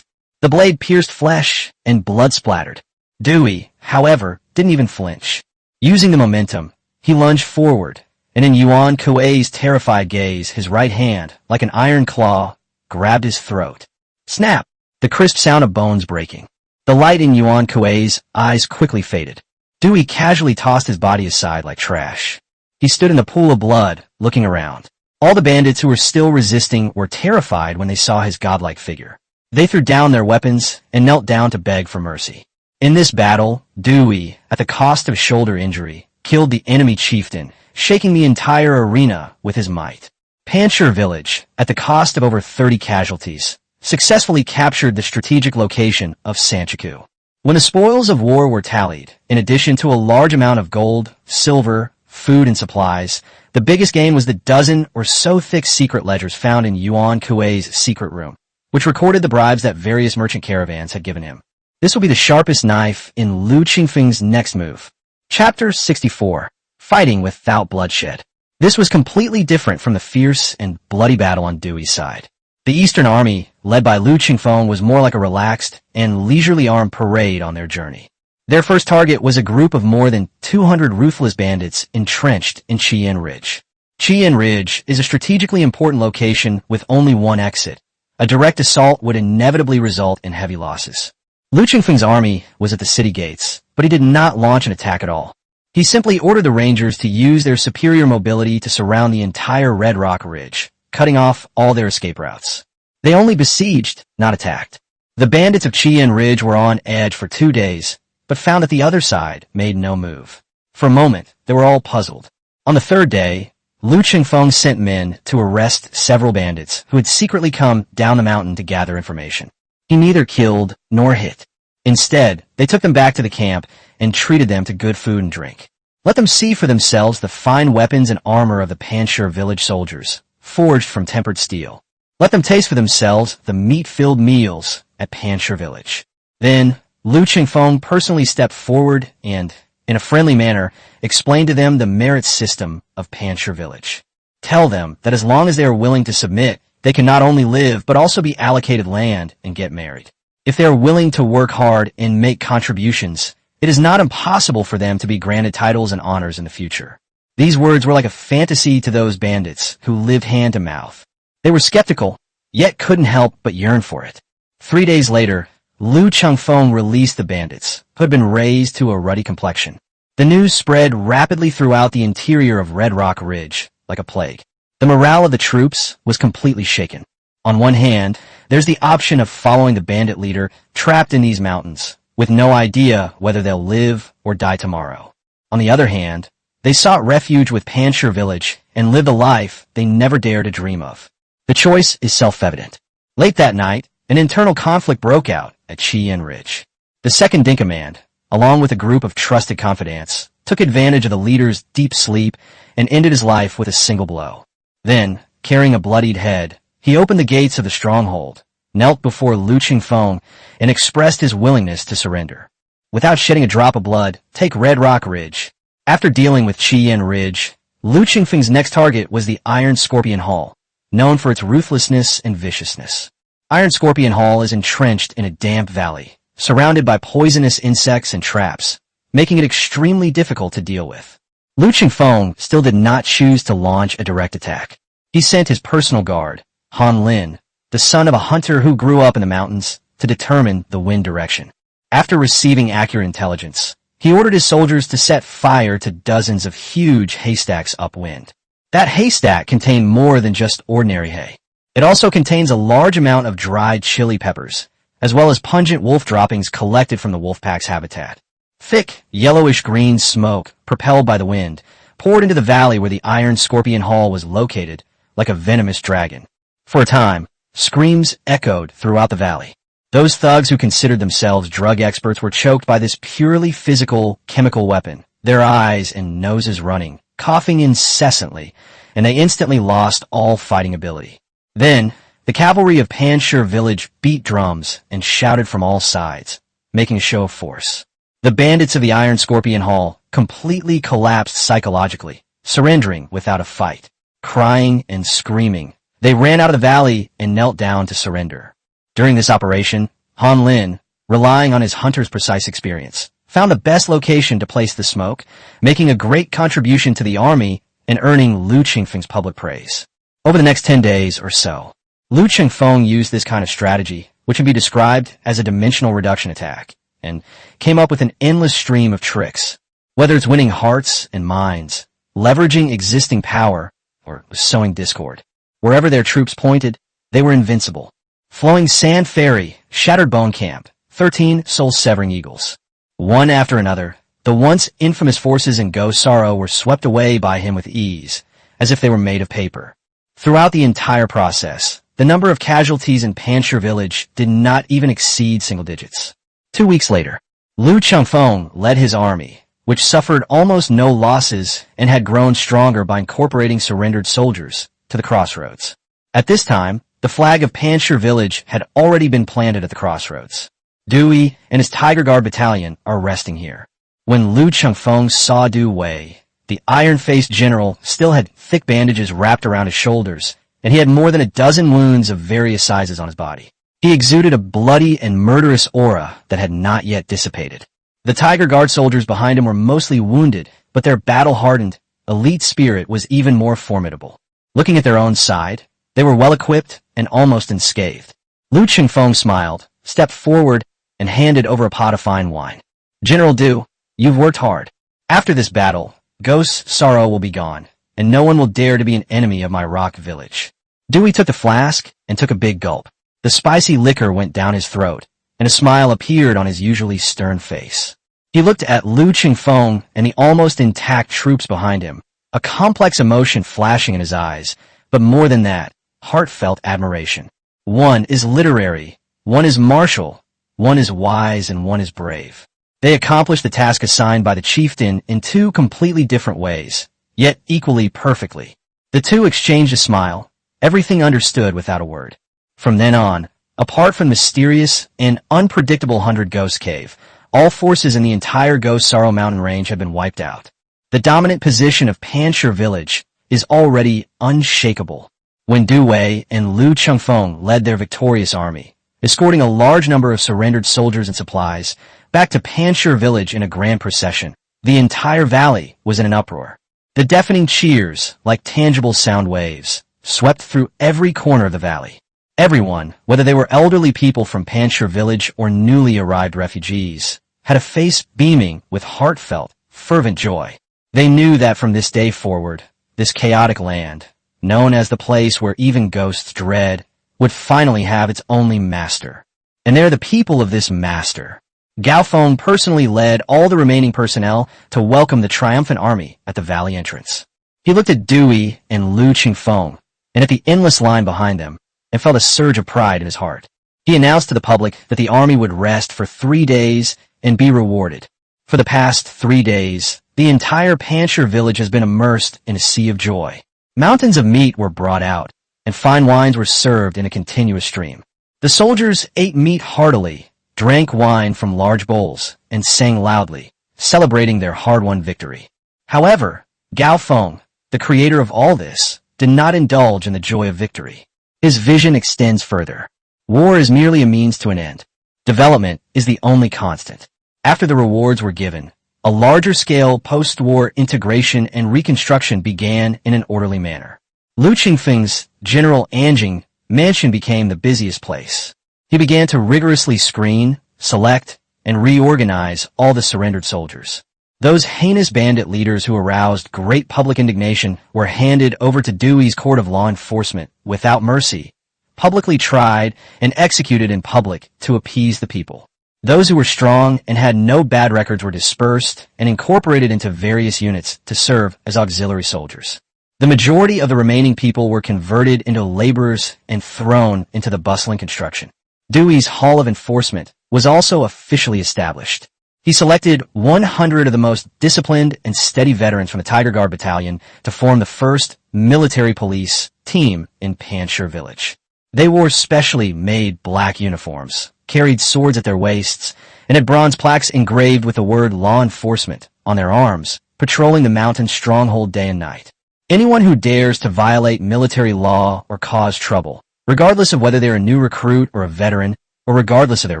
The blade pierced flesh and blood splattered. Dewey, however, didn't even flinch. Using the momentum, he lunged forward, and in Yuan Kuei's terrified gaze, his right hand, like an iron claw, grabbed his throat. Snap! The crisp sound of bones breaking. The light in Yuan Kuei's eyes quickly faded. Dewey casually tossed his body aside like trash. He stood in the pool of blood, looking around. All the bandits who were still resisting were terrified when they saw his godlike figure. They threw down their weapons and knelt down to beg for mercy. In this battle, Dewey, at the cost of shoulder injury, killed the enemy chieftain, shaking the entire arena with his might. Panchir village, at the cost of over 30 casualties, successfully captured the strategic location of Sanchiku. When the spoils of war were tallied, in addition to a large amount of gold, silver, food, and supplies, the biggest gain was the dozen or so thick secret ledgers found in Yuan Kuei's secret room, which recorded the bribes that various merchant caravans had given him. This will be the sharpest knife in Lu Qingfeng's next move. Chapter 64. Fighting without bloodshed. This was completely different from the fierce and bloody battle on Dewey's side. The Eastern Army, led by Lu Qingfeng, was more like a relaxed and leisurely armed parade on their journey. Their first target was a group of more than 200 ruthless bandits entrenched in Qian Ridge. Qian Ridge is a strategically important location with only one exit. A direct assault would inevitably result in heavy losses. Lu Qingfeng's army was at the city gates, but he did not launch an attack at all. He simply ordered the rangers to use their superior mobility to surround the entire Red Rock Ridge, cutting off all their escape routes. They only besieged, not attacked. The bandits of Qian Ridge were on edge for 2 days, but found that the other side made no move. For a moment, they were all puzzled. On the third day, Lu Qingfeng sent men to arrest several bandits who had secretly come down the mountain to gather information. He neither killed nor hit. Instead, they took them back to the camp and treated them to good food and drink. Let them see for themselves the fine weapons and armor of the Panchir village soldiers, forged from tempered steel. Let them taste for themselves the meat-filled meals at Panchir village. Then, Lu Qingfeng personally stepped forward and, in a friendly manner, explained to them the merit system of Panchir village. Tell them that as long as they are willing to submit, they can not only live but also be allocated land and get married. If they are willing to work hard and make contributions, it is not impossible for them to be granted titles and honors in the future. These words were like a fantasy to those bandits who lived hand to mouth. They were skeptical, yet couldn't help but yearn for it. 3 days later, Lu Qingfeng released the bandits, who had been raised to a ruddy complexion. The news spread rapidly throughout the interior of Red Rock Ridge, like a plague. The morale of the troops was completely shaken. On one hand, there's the option of following the bandit leader trapped in these mountains, with no idea whether they'll live or die tomorrow. On the other hand, they sought refuge with Panchir village and lived a life they never dared to dream of. The choice is self-evident. Late that night, an internal conflict broke out at Qian Ridge. The second in command, along with a group of trusted confidants, took advantage of the leader's deep sleep and ended his life with a single blow. Then, carrying a bloodied head, he opened the gates of the stronghold, knelt before Lu Qingfeng, and expressed his willingness to surrender. Without shedding a drop of blood, take Red Rock Ridge. After dealing with Qian Ridge, Lu Qingfeng's next target was the Iron Scorpion Hall, known for its ruthlessness and viciousness. Iron Scorpion Hall is entrenched in a damp valley, surrounded by poisonous insects and traps, making it extremely difficult to deal with. Lu Qingfeng still did not choose to launch a direct attack. He sent his personal guard, Han Lin, the son of a hunter who grew up in the mountains, to determine the wind direction. After receiving accurate intelligence, he ordered his soldiers to set fire to dozens of huge haystacks upwind. That haystack contained more than just ordinary hay. It also contains a large amount of dried chili peppers, as well as pungent wolf droppings collected from the wolf pack's habitat. Thick, yellowish-green smoke, propelled by the wind, poured into the valley where the Iron Scorpion Hall was located, like a venomous dragon. For a time, screams echoed throughout the valley. Those thugs who considered themselves drug experts were choked by this purely physical, chemical weapon, their eyes and noses running, coughing incessantly, and they instantly lost all fighting ability. Then, the cavalry of Panchir village beat drums and shouted from all sides, making a show of force. The bandits of the Iron Scorpion Hall completely collapsed psychologically, surrendering without a fight. Crying and screaming, they ran out of the valley and knelt down to surrender. During this operation, Han Lin, relying on his hunter's precise experience, found the best location to place the smoke, making a great contribution to the army and earning Lu Qingfeng's public praise. Over the next 10 days or so, Lu Qingfeng used this kind of strategy, which can be described as a dimensional reduction attack, and came up with an endless stream of tricks. Whether it's winning hearts and minds, leveraging existing power, or sowing discord. Wherever their troops pointed, they were invincible. Flowing Sand Ferry, Shattered Bone Camp, 13 soul-severing eagles. One after another, the once infamous forces in Go Sorrow were swept away by him with ease, as if they were made of paper. Throughout the entire process, the number of casualties in Panshir village did not even exceed single digits. 2 weeks later, Lu Qingfeng led his army, which suffered almost no losses and had grown stronger by incorporating surrendered soldiers, to the crossroads. At this time, the flag of Panshir village had already been planted at the crossroads. Dewey and his Tiger Guard battalion are resting here. When Lu Qingfeng saw Du Wei, the iron-faced general still had thick bandages wrapped around his shoulders, and he had more than a dozen wounds of various sizes on his body. He exuded a bloody and murderous aura that had not yet dissipated. The Tiger Guard soldiers behind him were mostly wounded, but their battle-hardened, elite spirit was even more formidable. Looking at their own side, they were well-equipped and almost unscathed. Lu Qingfeng smiled, stepped forward, and handed over a pot of fine wine. General Du, you've worked hard. After this battle, Ghost Sorrow will be gone, and no one will dare to be an enemy of my rock village. Dewey took the flask and took a big gulp. The spicy liquor went down his throat, and a smile appeared on his usually stern face. He looked at Lu Qingfeng and the almost intact troops behind him, a complex emotion flashing in his eyes, but more than that, heartfelt admiration. One is literary, one is martial, one is wise, and one is brave. They accomplished the task assigned by the chieftain in two completely different ways, yet equally perfectly. The two exchanged a smile, everything understood without a word. From then on, apart from the mysterious and unpredictable 100 Ghost Cave, all forces in the entire Ghost Sorrow mountain range have been wiped out. The dominant position of Panshir village is already unshakable. When Du Wei and Lu Qingfeng led their victorious army, escorting a large number of surrendered soldiers and supplies back to Panshir village in a grand procession, the entire valley was in an uproar. The deafening cheers, like tangible sound waves, swept through every corner of the valley. Everyone, whether they were elderly people from Panshir village or newly arrived refugees, had a face beaming with heartfelt, fervent joy. They knew that from this day forward, this chaotic land, known as the place where even ghosts dread, would finally have its only master. And they're the people of this master. Gao Feng personally led all the remaining personnel to welcome the triumphant army at the valley entrance. He looked at Dewey and Lu Qingfeng, and at the endless line behind them, and felt a surge of pride in his heart. He announced to the public that the army would rest for 3 days and be rewarded. For the past 3 days, the entire Panshir village has been immersed in a sea of joy. Mountains of meat were brought out, and fine wines were served in a continuous stream. The soldiers ate meat heartily, drank wine from large bowls, and sang loudly, celebrating their hard-won victory. However, Gao Feng, the creator of all this, did not indulge in the joy of victory. His vision extends further. War is merely a means to an end. Development is the only constant. After the rewards were given, a larger-scale post-war integration and reconstruction began in an orderly manner. Lu Qingfeng's General Anjing mansion became the busiest place. He began to rigorously screen, select, and reorganize all the surrendered soldiers. Those heinous bandit leaders who aroused great public indignation were handed over to Dewey's court of law enforcement without mercy, publicly tried and executed in public to appease the people. Those who were strong and had no bad records were dispersed and incorporated into various units to serve as auxiliary soldiers. The majority of the remaining people were converted into laborers and thrown into the bustling construction. Dewey's Hall of Enforcement was also officially established. He selected 100 of the most disciplined and steady veterans from the Tiger Guard battalion to form the first military police team in Panshir village. They wore specially made black uniforms, carried swords at their waists, and had bronze plaques engraved with the word law enforcement on their arms, patrolling the mountain stronghold day and night. Anyone who dares to violate military law or cause trouble, regardless of whether they're a new recruit or a veteran, or regardless of their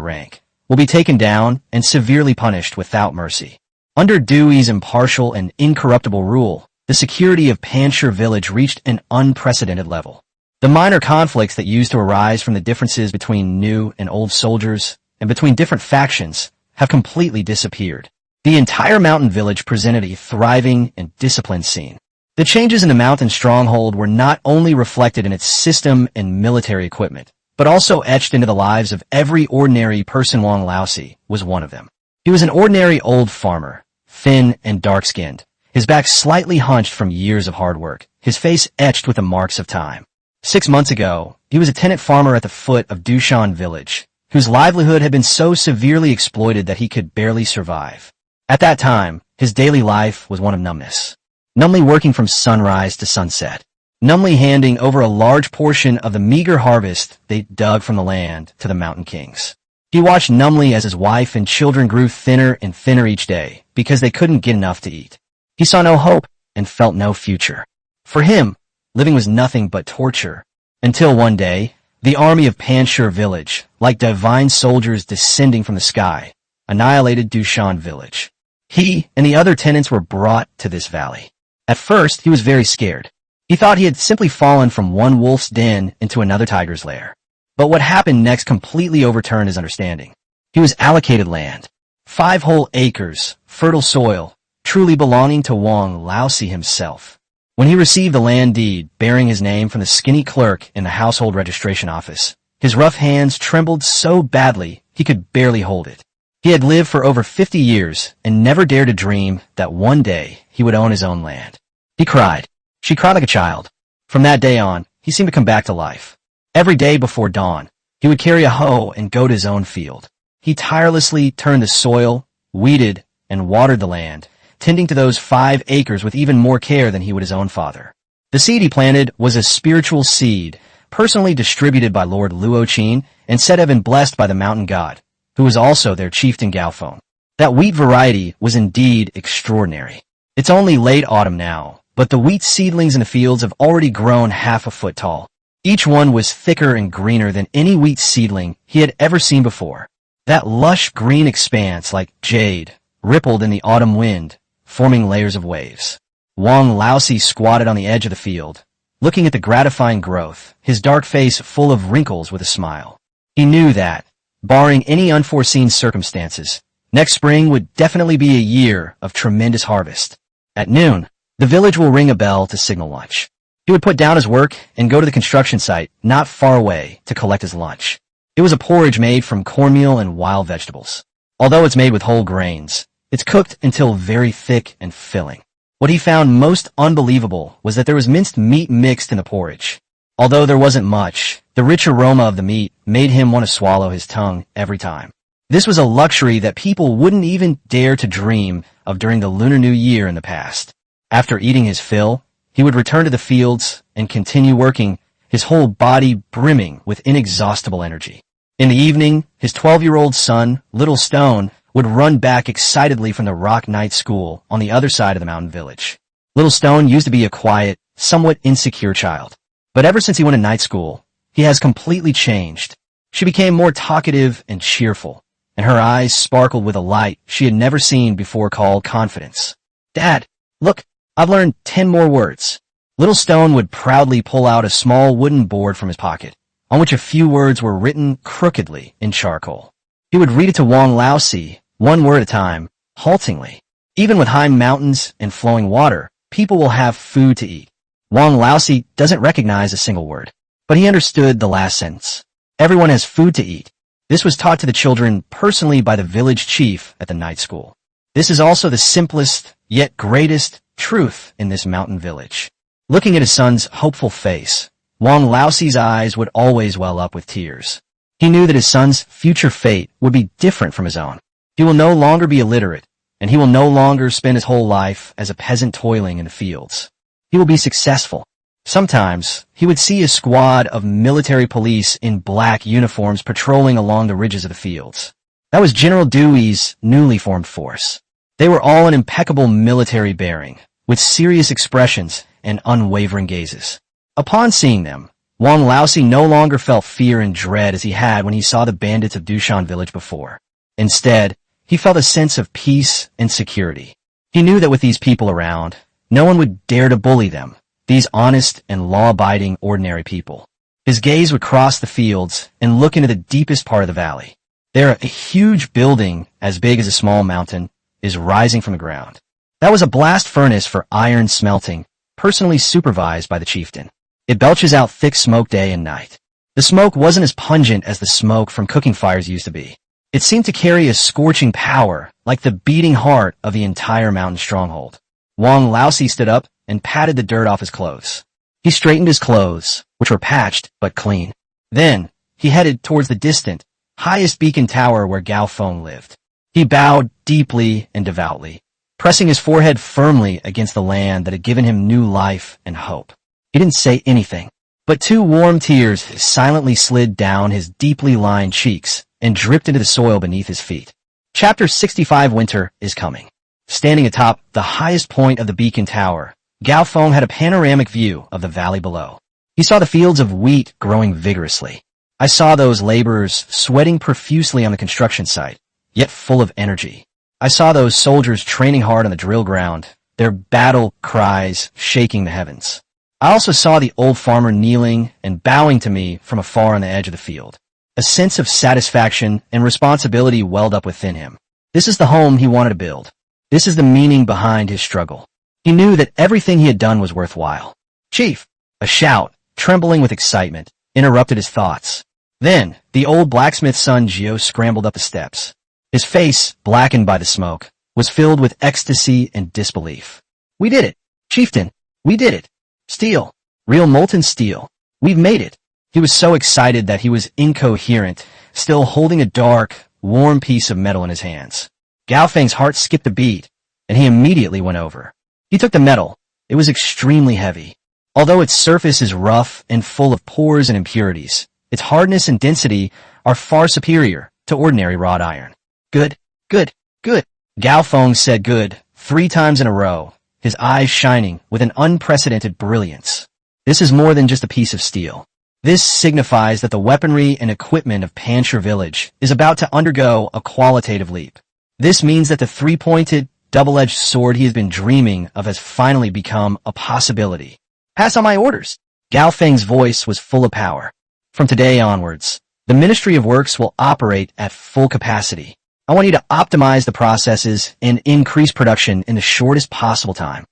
rank, will be taken down and severely punished without mercy. Under Dewey's impartial and incorruptible rule, the security of Panjshir village reached an unprecedented level. The minor conflicts that used to arise from the differences between new and old soldiers and between different factions have completely disappeared. The entire mountain village presented a thriving and disciplined scene. The changes in the mountain stronghold were not only reflected in its system and military equipment, but also etched into the lives of every ordinary person. Wang Laosi was one of them. He was an ordinary old farmer, thin and dark-skinned, his back slightly hunched from years of hard work, his face etched with the marks of time. 6 months ago, he was a tenant farmer at the foot of Dushan village, whose livelihood had been so severely exploited that he could barely survive. At that time, his daily life was one of numbness. Numbly working from sunrise to sunset. Numbly handing over a large portion of the meager harvest they dug from the land to the mountain kings. He watched numbly as his wife and children grew thinner and thinner each day because they couldn't get enough to eat. He saw no hope and felt no future. For him, living was nothing but torture. Until one day, the army of Panjshir village, like divine soldiers descending from the sky, annihilated Dushan village. He and the other tenants were brought to this valley. At first, he was very scared. He thought he had simply fallen from one wolf's den into another tiger's lair. But what happened next completely overturned his understanding. He was allocated land. 5 whole acres, fertile soil, truly belonging to Wang Laosi himself. When he received the land deed bearing his name from the skinny clerk in the household registration office, his rough hands trembled so badly he could barely hold it. He had lived for over 50 years and never dared to dream that one day he would own his own land. He cried. She cried like a child. From that day on, he seemed to come back to life. Every day before dawn, he would carry a hoe and go to his own field. He tirelessly turned the soil, weeded, and watered the land, tending to those 5 acres with even more care than he would his own father. The seed he planted was a spiritual seed, personally distributed by Lord Luoqin and said to have been blessed by the mountain god, who was also their chieftain Gao Feng. That wheat variety was indeed extraordinary. It's only late autumn now, but the wheat seedlings in the fields have already grown half a foot tall. Each one was thicker and greener than any wheat seedling he had ever seen before. That lush green expanse, like jade, rippled in the autumn wind, forming layers of waves. Wang Laosi squatted on the edge of the field, looking at the gratifying growth, his dark face full of wrinkles with a smile. He knew that, barring any unforeseen circumstances, next spring would definitely be a year of tremendous harvest. At noon, the village will ring a bell to signal lunch. He would put down his work and go to the construction site not far away to collect his lunch. It was a porridge made from cornmeal and wild vegetables. Although it's made with whole grains, it's cooked until very thick and filling. What he found most unbelievable was that there was minced meat mixed in the porridge. Although there wasn't much, the rich aroma of the meat made him want to swallow his tongue every time. This was a luxury that people wouldn't even dare to dream of during the Lunar New Year in the past. After eating his fill, he would return to the fields and continue working, his whole body brimming with inexhaustible energy. In the evening, his 12-year-old son, Little Stone, would run back excitedly from the Rock Night School on the other side of the mountain village. Little Stone used to be a quiet, somewhat insecure child. But ever since he went to night school, he has completely changed. She became more talkative and cheerful, and her eyes sparkled with a light she had never seen before called confidence. Dad, look, I've learned 10 more words. Little Stone would proudly pull out a small wooden board from his pocket, on which a few words were written crookedly in charcoal. He would read it to Wang Laosi, one word at a time, haltingly. Even with high mountains and flowing water, people will have food to eat. Wang Laosi doesn't recognize a single word, but he understood the last sentence. Everyone has food to eat. This was taught to the children personally by the village chief at the night school. This is also the simplest, yet greatest, truth in this mountain village. Looking at his son's hopeful face, Wang Laosi's eyes would always well up with tears. He knew that his son's future fate would be different from his own. He will no longer be illiterate, and he will no longer spend his whole life as a peasant toiling in the fields. He will be successful. Sometimes, he would see a squad of military police in black uniforms patrolling along the ridges of the fields. That was General Dewey's newly formed force. They were all in impeccable military bearing, with serious expressions and unwavering gazes. Upon seeing them, Wang Laosi no longer felt fear and dread as he had when he saw the bandits of Dushan village before. Instead, he felt a sense of peace and security. He knew that with these people around, no one would dare to bully them, these honest and law-abiding ordinary people. His gaze would cross the fields and look into the deepest part of the valley. There, a huge building, as big as a small mountain, is rising from the ground. That was a blast furnace for iron smelting, personally supervised by the chieftain. It belches out thick smoke day and night. The smoke wasn't as pungent as the smoke from cooking fires used to be. It seemed to carry a scorching power, like the beating heart of the entire mountain stronghold. Wang Laosi stood up and patted the dirt off his clothes. He straightened his clothes, which were patched but clean. Then, he headed towards the distant, highest beacon tower where Gao Feng lived. He bowed deeply and devoutly, pressing his forehead firmly against the land that had given him new life and hope. He didn't say anything, but 2 warm tears silently slid down his deeply lined cheeks and dripped into the soil beneath his feet. Chapter 65 Winter is coming. Standing atop the highest point of the beacon tower, Gao Feng had a panoramic view of the valley below. He saw the fields of wheat growing vigorously. I saw those laborers sweating profusely on the construction site, yet full of energy. I saw those soldiers training hard on the drill ground, their battle cries shaking the heavens. I also saw the old farmer kneeling and bowing to me from afar on the edge of the field. A sense of satisfaction and responsibility welled up within him. This is the home he wanted to build. This is the meaning behind his struggle. He knew that everything he had done was worthwhile. "Chief!" A shout, trembling with excitement, interrupted his thoughts. Then, the old blacksmith's son Gio scrambled up the steps. His face, blackened by the smoke, was filled with ecstasy and disbelief. "We did it! Chieftain! We did it! Steel! Real molten steel! We've made it!" He was so excited that he was incoherent, still holding a dark, warm piece of metal in his hands. Gao Feng's heart skipped a beat, and he immediately went over. He took the metal. It was extremely heavy. Although its surface is rough and full of pores and impurities, its hardness and density are far superior to ordinary wrought iron. "Good, good, good." Gao Feng said good 3 times in a row, his eyes shining with an unprecedented brilliance. This is more than just a piece of steel. This signifies that the weaponry and equipment of Pancher village is about to undergo a qualitative leap. This means that the 3-pointed, double-edged sword he has been dreaming of has finally become a possibility. "Pass on my orders." Gao Feng's voice was full of power. "From today onwards, the Ministry of Works will operate at full capacity. I want you to optimize the processes and increase production in the shortest possible time.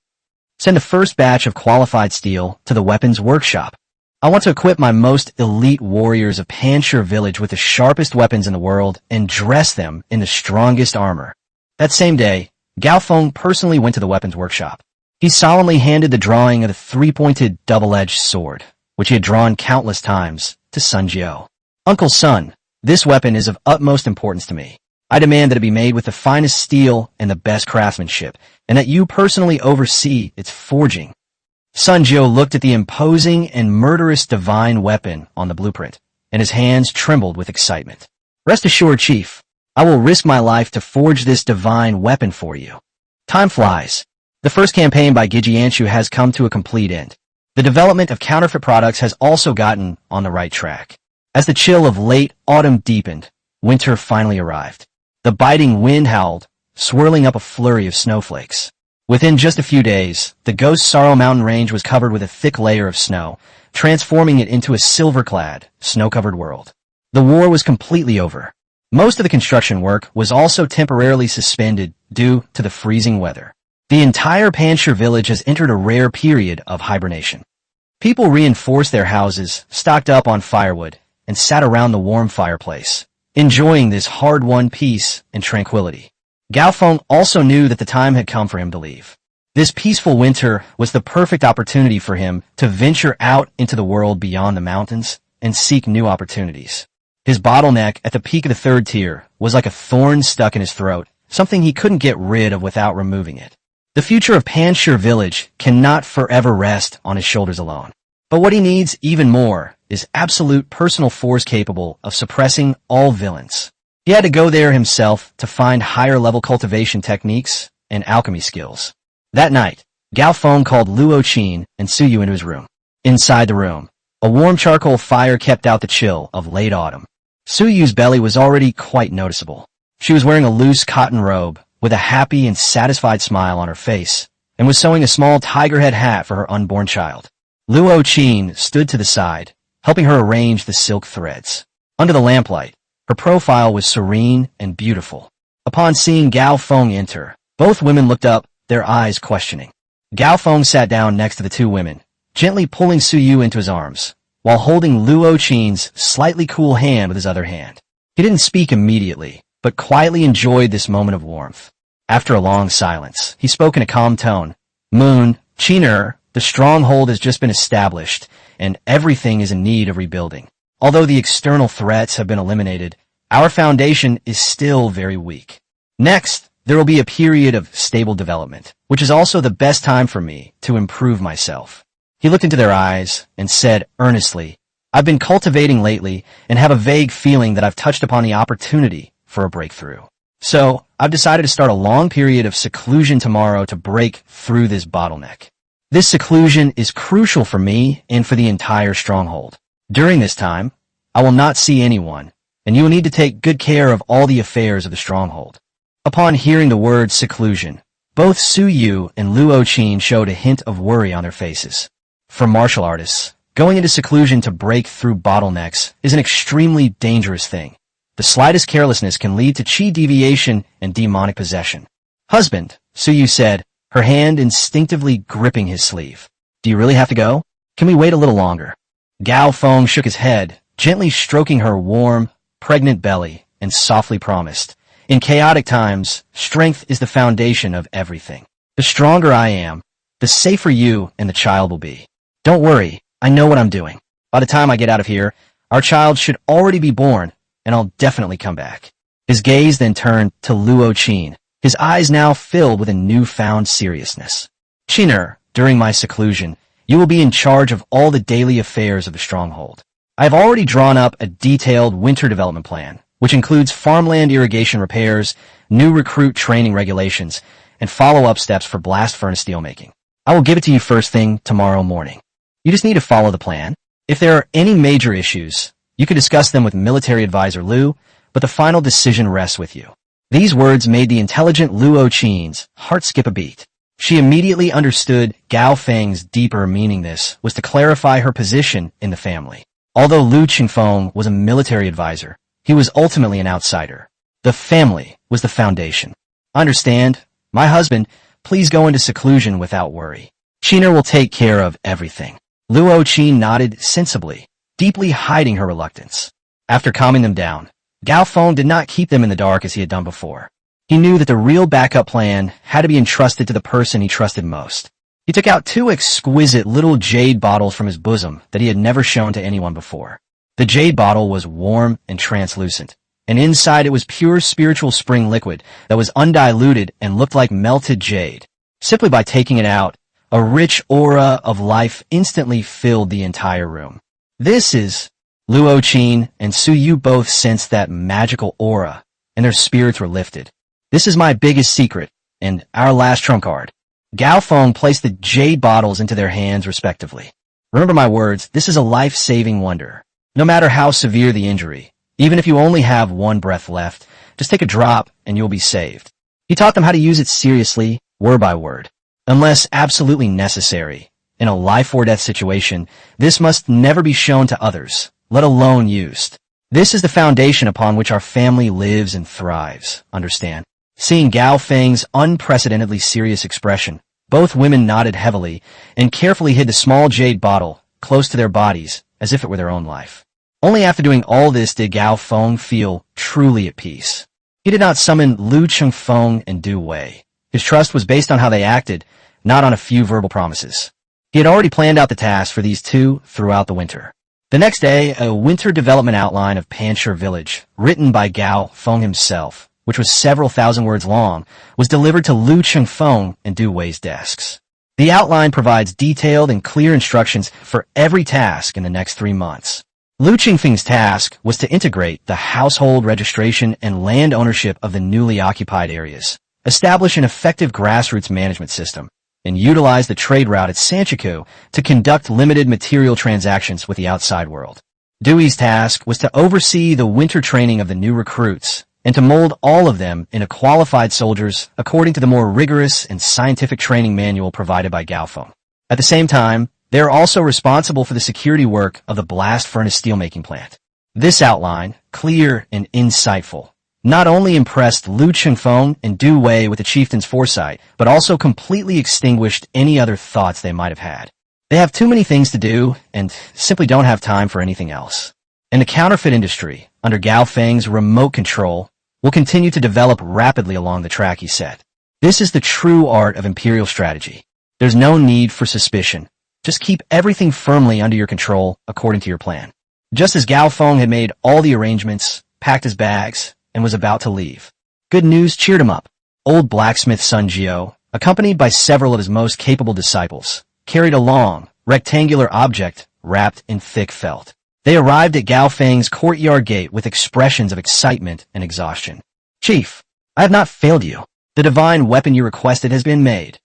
Send the first batch of qualified steel to the weapons workshop. I want to equip my most elite warriors of Pancher village with the sharpest weapons in the world and dress them in the strongest armor." That same day, Gao Feng personally went to the weapons workshop. He solemnly handed the drawing of the 3-pointed double-edged sword, which he had drawn countless times, to Sun Jiao. "Uncle Sun, this weapon is of utmost importance to me. I demand that it be made with the finest steel and the best craftsmanship, and that you personally oversee its forging." Sun Jiao looked at the imposing and murderous divine weapon on the blueprint, and his hands trembled with excitement. "Rest assured, Chief, I will risk my life to forge this divine weapon for you." Time flies. The first campaign by Gijianshu has come to a complete end. The development of counterfeit products has also gotten on the right track. As the chill of late autumn deepened, winter finally arrived. The biting wind howled, swirling up a flurry of snowflakes. Within just a few days, the Ghost Sorrow Mountain range was covered with a thick layer of snow, transforming it into a silver-clad, snow-covered world. The war was completely over. Most of the construction work was also temporarily suspended due to the freezing weather. The entire Pancher village has entered a rare period of hibernation. People reinforced their houses, stocked up on firewood, and sat around the warm fireplace, enjoying this hard-won peace and tranquility. Gao Feng also knew that the time had come for him to leave. This peaceful winter was the perfect opportunity for him to venture out into the world beyond the mountains and seek new opportunities. His bottleneck at the peak of the 3rd tier was like a thorn stuck in his throat, something he couldn't get rid of without removing it. The future of Pancher village cannot forever rest on his shoulders alone. But what he needs even more is absolute personal force capable of suppressing all villains. He had to go there himself to find higher-level cultivation techniques and alchemy skills. That night, Gao Feng called Luo Qin and Suyu into his room. Inside the room, a warm charcoal fire kept out the chill of late autumn. Suyu's belly was already quite noticeable. She was wearing a loose cotton robe with a happy and satisfied smile on her face, and was sewing a small tiger head hat for her unborn child. Luo Qin stood to the side, helping her arrange the silk threads. Under the lamplight, her profile was serene and beautiful. Upon seeing Gao Feng enter, both women looked up, their eyes questioning. Gao Feng sat down next to the two women, gently pulling Suyu into his arms, while holding Luo Qin's slightly cool hand with his other hand. He didn't speak immediately, but quietly enjoyed this moment of warmth. After a long silence, he spoke in a calm tone. Moon, Qiner, the stronghold has just been established, and everything is in need of rebuilding. Although the external threats have been eliminated, our foundation is still very weak. Next, there will be a period of stable development, which is also the best time for me to improve myself. He looked into their eyes and said earnestly, I've been cultivating lately and have a vague feeling that I've touched upon the opportunity for a breakthrough. So, I've decided to start a long period of seclusion tomorrow to break through this bottleneck. This seclusion is crucial for me and for the entire stronghold. During this time, I will not see anyone, and you will need to take good care of all the affairs of the stronghold. Upon hearing the word seclusion, both Suyu and Luo Qin showed a hint of worry on their faces. For martial artists, going into seclusion to break through bottlenecks is an extremely dangerous thing. The slightest carelessness can lead to chi deviation and demonic possession. Husband, Suyu said, her hand instinctively gripping his sleeve. Do you really have to go? Can we wait a little longer? Gao Feng shook his head, gently stroking her warm, pregnant belly, and softly promised, in chaotic times, strength is the foundation of everything. The stronger I am, the safer you and the child will be. Don't worry, I know what I'm doing. By the time I get out of here, our child should already be born, and I'll definitely come back. His gaze then turned to Luo Qin, his eyes now filled with a newfound seriousness. Qiner, during my seclusion, you will be in charge of all the daily affairs of the stronghold. I have already drawn up a detailed winter development plan, which includes farmland irrigation repairs, new recruit training regulations, and follow-up steps for blast furnace steelmaking. I will give it to you first thing tomorrow morning. You just need to follow the plan. If there are any major issues, you can discuss them with military advisor Lu, but the final decision rests with you. These words made the intelligent Luo Qin's heart skip a beat. She immediately understood Gao Feng's deeper meaning. This was to clarify her position in the family. Although Lu Qingfeng was a military advisor, he was ultimately an outsider. The family was the foundation. Understand, my husband, please go into seclusion without worry. Qiner will take care of everything. Luo Qin nodded sensibly, deeply hiding her reluctance. After calming them down, Gao Feng did not keep them in the dark as he had done before. He knew that the real backup plan had to be entrusted to the person he trusted most. He took out two exquisite little jade bottles from his bosom that he had never shown to anyone before. The jade bottle was warm and translucent, and inside it was pure spiritual spring liquid that was undiluted and looked like melted jade. Simply by taking it out, a rich aura of life instantly filled the entire room. This is... Luo Qin and Suyu both sensed that magical aura, and their spirits were lifted. This is my biggest secret, and our last trump card. Gao Feng placed the jade bottles into their hands respectively. Remember my words, this is a life-saving wonder. No matter how severe the injury, even if you only have one breath left, just take a drop and you'll be saved. He taught them how to use it seriously, word by word. Unless absolutely necessary, in a life or death situation, this must never be shown to others, let alone used. This is the foundation upon which our family lives and thrives, understand? Seeing Gao Feng's unprecedentedly serious expression, both women nodded heavily and carefully hid the small jade bottle close to their bodies as if it were their own life. Only after doing all this did Gao Feng feel truly at peace. He did not summon Lu Qingfeng and Du Wei. His trust was based on how they acted, not on a few verbal promises. He had already planned out the tasks for these two throughout the winter. The next day, a winter development outline of Panshur village, written by Gao Feng himself, which was several thousand words long, was delivered to Lu Qingfeng and Du Wei's desks. The outline provides detailed and clear instructions for every task in the next 3 months. Lu Qingfeng's task was to integrate the household registration and land ownership of the newly occupied areas, establish an effective grassroots management system, and utilize the trade route at Sanchiku to conduct limited material transactions with the outside world. Dewey's task was to oversee the winter training of the new recruits and to mold all of them into qualified soldiers according to the more rigorous and scientific training manual provided by Gao Feng. At the same time, they are also responsible for the security work of the blast furnace steelmaking plant. This outline, clear and insightful, not only impressed Lu Chengfeng and Du Wei with the chieftain's foresight, but also completely extinguished any other thoughts they might have had. They have too many things to do and simply don't have time for anything else. And the counterfeit industry, under Gao Feng's remote control, will continue to develop rapidly along the track he set. This is the true art of imperial strategy. There's no need for suspicion. Just keep everything firmly under your control according to your plan. Just as Gao Feng had made all the arrangements, packed his bags, and was about to leave, good news cheered him up. Old blacksmith Sun Jiao, accompanied by several of his most capable disciples, carried a long, rectangular object wrapped in thick felt. They arrived at Gao Feng's courtyard gate with expressions of excitement and exhaustion. "Chief, I have not failed you. The divine weapon you requested has been made."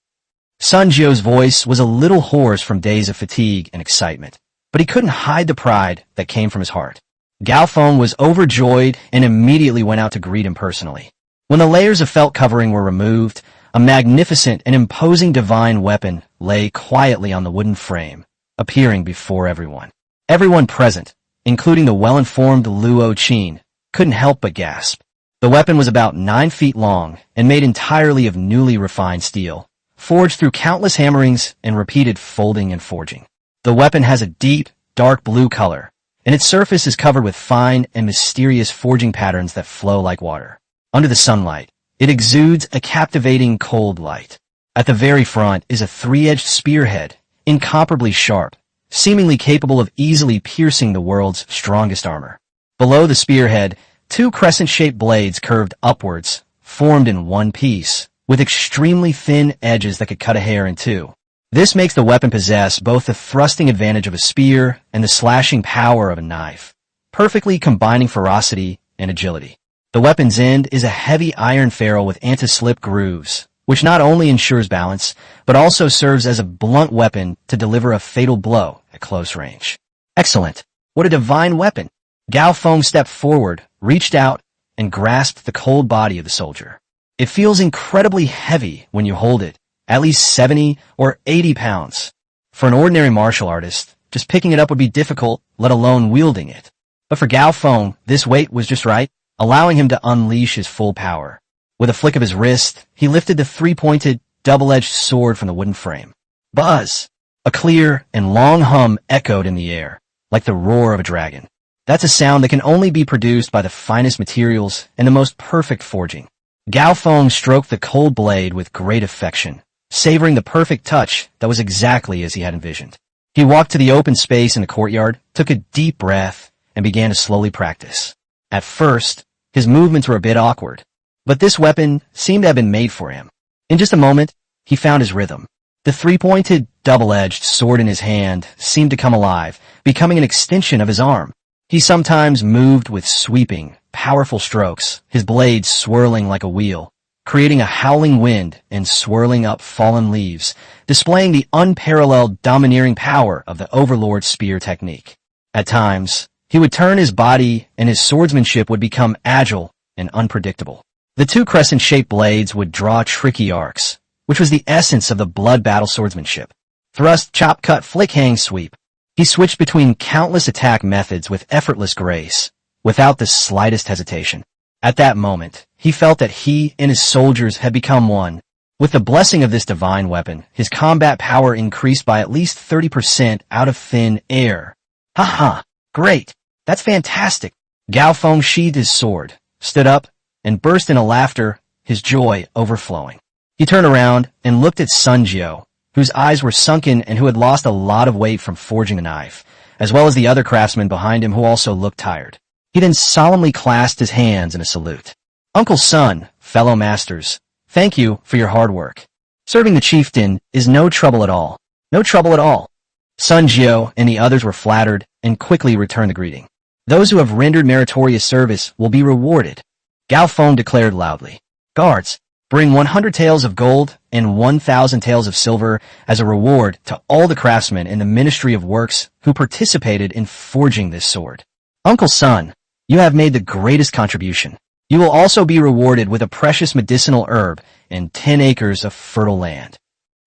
Sun Jiao's voice was a little hoarse from days of fatigue and excitement, but he couldn't hide the pride that came from his heart. Gao Feng was overjoyed and immediately went out to greet him personally. When the layers of felt covering were removed, a magnificent and imposing divine weapon lay quietly on the wooden frame, appearing before everyone. Everyone present, including the well-informed Luo Qin, couldn't help but gasp. The weapon was about 9 feet long and made entirely of newly refined steel, forged through countless hammerings and repeated folding and forging. The weapon has a deep, dark blue color, and its surface is covered with fine and mysterious forging patterns that flow like water. Under the sunlight, it exudes a captivating cold light. At the very front is a 3-edged spearhead, incomparably sharp, seemingly capable of easily piercing the world's strongest armor. Below the spearhead, 2 crescent-shaped blades curved upwards, formed in one piece, with extremely thin edges that could cut a hair in two. This makes the weapon possess both the thrusting advantage of a spear and the slashing power of a knife, perfectly combining ferocity and agility. The weapon's end is a heavy iron ferrule with anti-slip grooves, which not only ensures balance, but also serves as a blunt weapon to deliver a fatal blow at close range. Excellent! What a divine weapon! Gao Feng stepped forward, reached out, and grasped the cold body of the soldier. It feels incredibly heavy when you hold it, at least 70 or 80 pounds. For an ordinary martial artist, just picking it up would be difficult, let alone wielding it. But for Gao Feng, this weight was just right, allowing him to unleash his full power. With a flick of his wrist, he lifted the 3-pointed, double-edged sword from the wooden frame. Buzz! A clear and long hum echoed in the air, like the roar of a dragon. That's a sound that can only be produced by the finest materials and the most perfect forging. Gao Feng stroked the cold blade with great affection, savoring the perfect touch that was exactly as he had envisioned. He walked to the open space in the courtyard, took a deep breath, and began to slowly practice. At first, his movements were a bit awkward, but this weapon seemed to have been made for him. In just a moment, he found his rhythm. The 3-pointed, double-edged sword in his hand seemed to come alive, becoming an extension of his arm. He sometimes moved with sweeping, powerful strokes, his blades swirling like a wheel, creating a howling wind and swirling up fallen leaves, displaying the unparalleled domineering power of the Overlord spear technique. At times, he would turn his body and his swordsmanship would become agile and unpredictable. The 2 crescent-shaped blades would draw tricky arcs, which was the essence of the blood battle swordsmanship. Thrust, chop, cut, flick, hang, sweep. He switched between countless attack methods with effortless grace, without the slightest hesitation. At that moment, he felt that he and his soldiers had become one. With the blessing of this divine weapon, his combat power increased by at least 30% out of thin air. Ha! Great! That's fantastic! Gao Feng sheathed his sword, stood up, and burst into laughter, his joy overflowing. He turned around and looked at Sun Jiao, whose eyes were sunken and who had lost a lot of weight from forging the knife, as well as the other craftsmen behind him who also looked tired. He then solemnly clasped his hands in a salute. "Uncle Sun, fellow masters, thank you for your hard work. Serving the chieftain is no trouble at all. No trouble at all." Sun Jiao and the others were flattered and quickly returned the greeting. "Those who have rendered meritorious service will be rewarded," Gao Feng declared loudly. "Guards, Bring 100 taels of gold and 1,000 taels of silver as a reward to all the craftsmen in the Ministry of Works who participated in forging this sword. Uncle Sun, you have made the greatest contribution. You will also be rewarded with a precious medicinal herb and 10 acres of fertile land.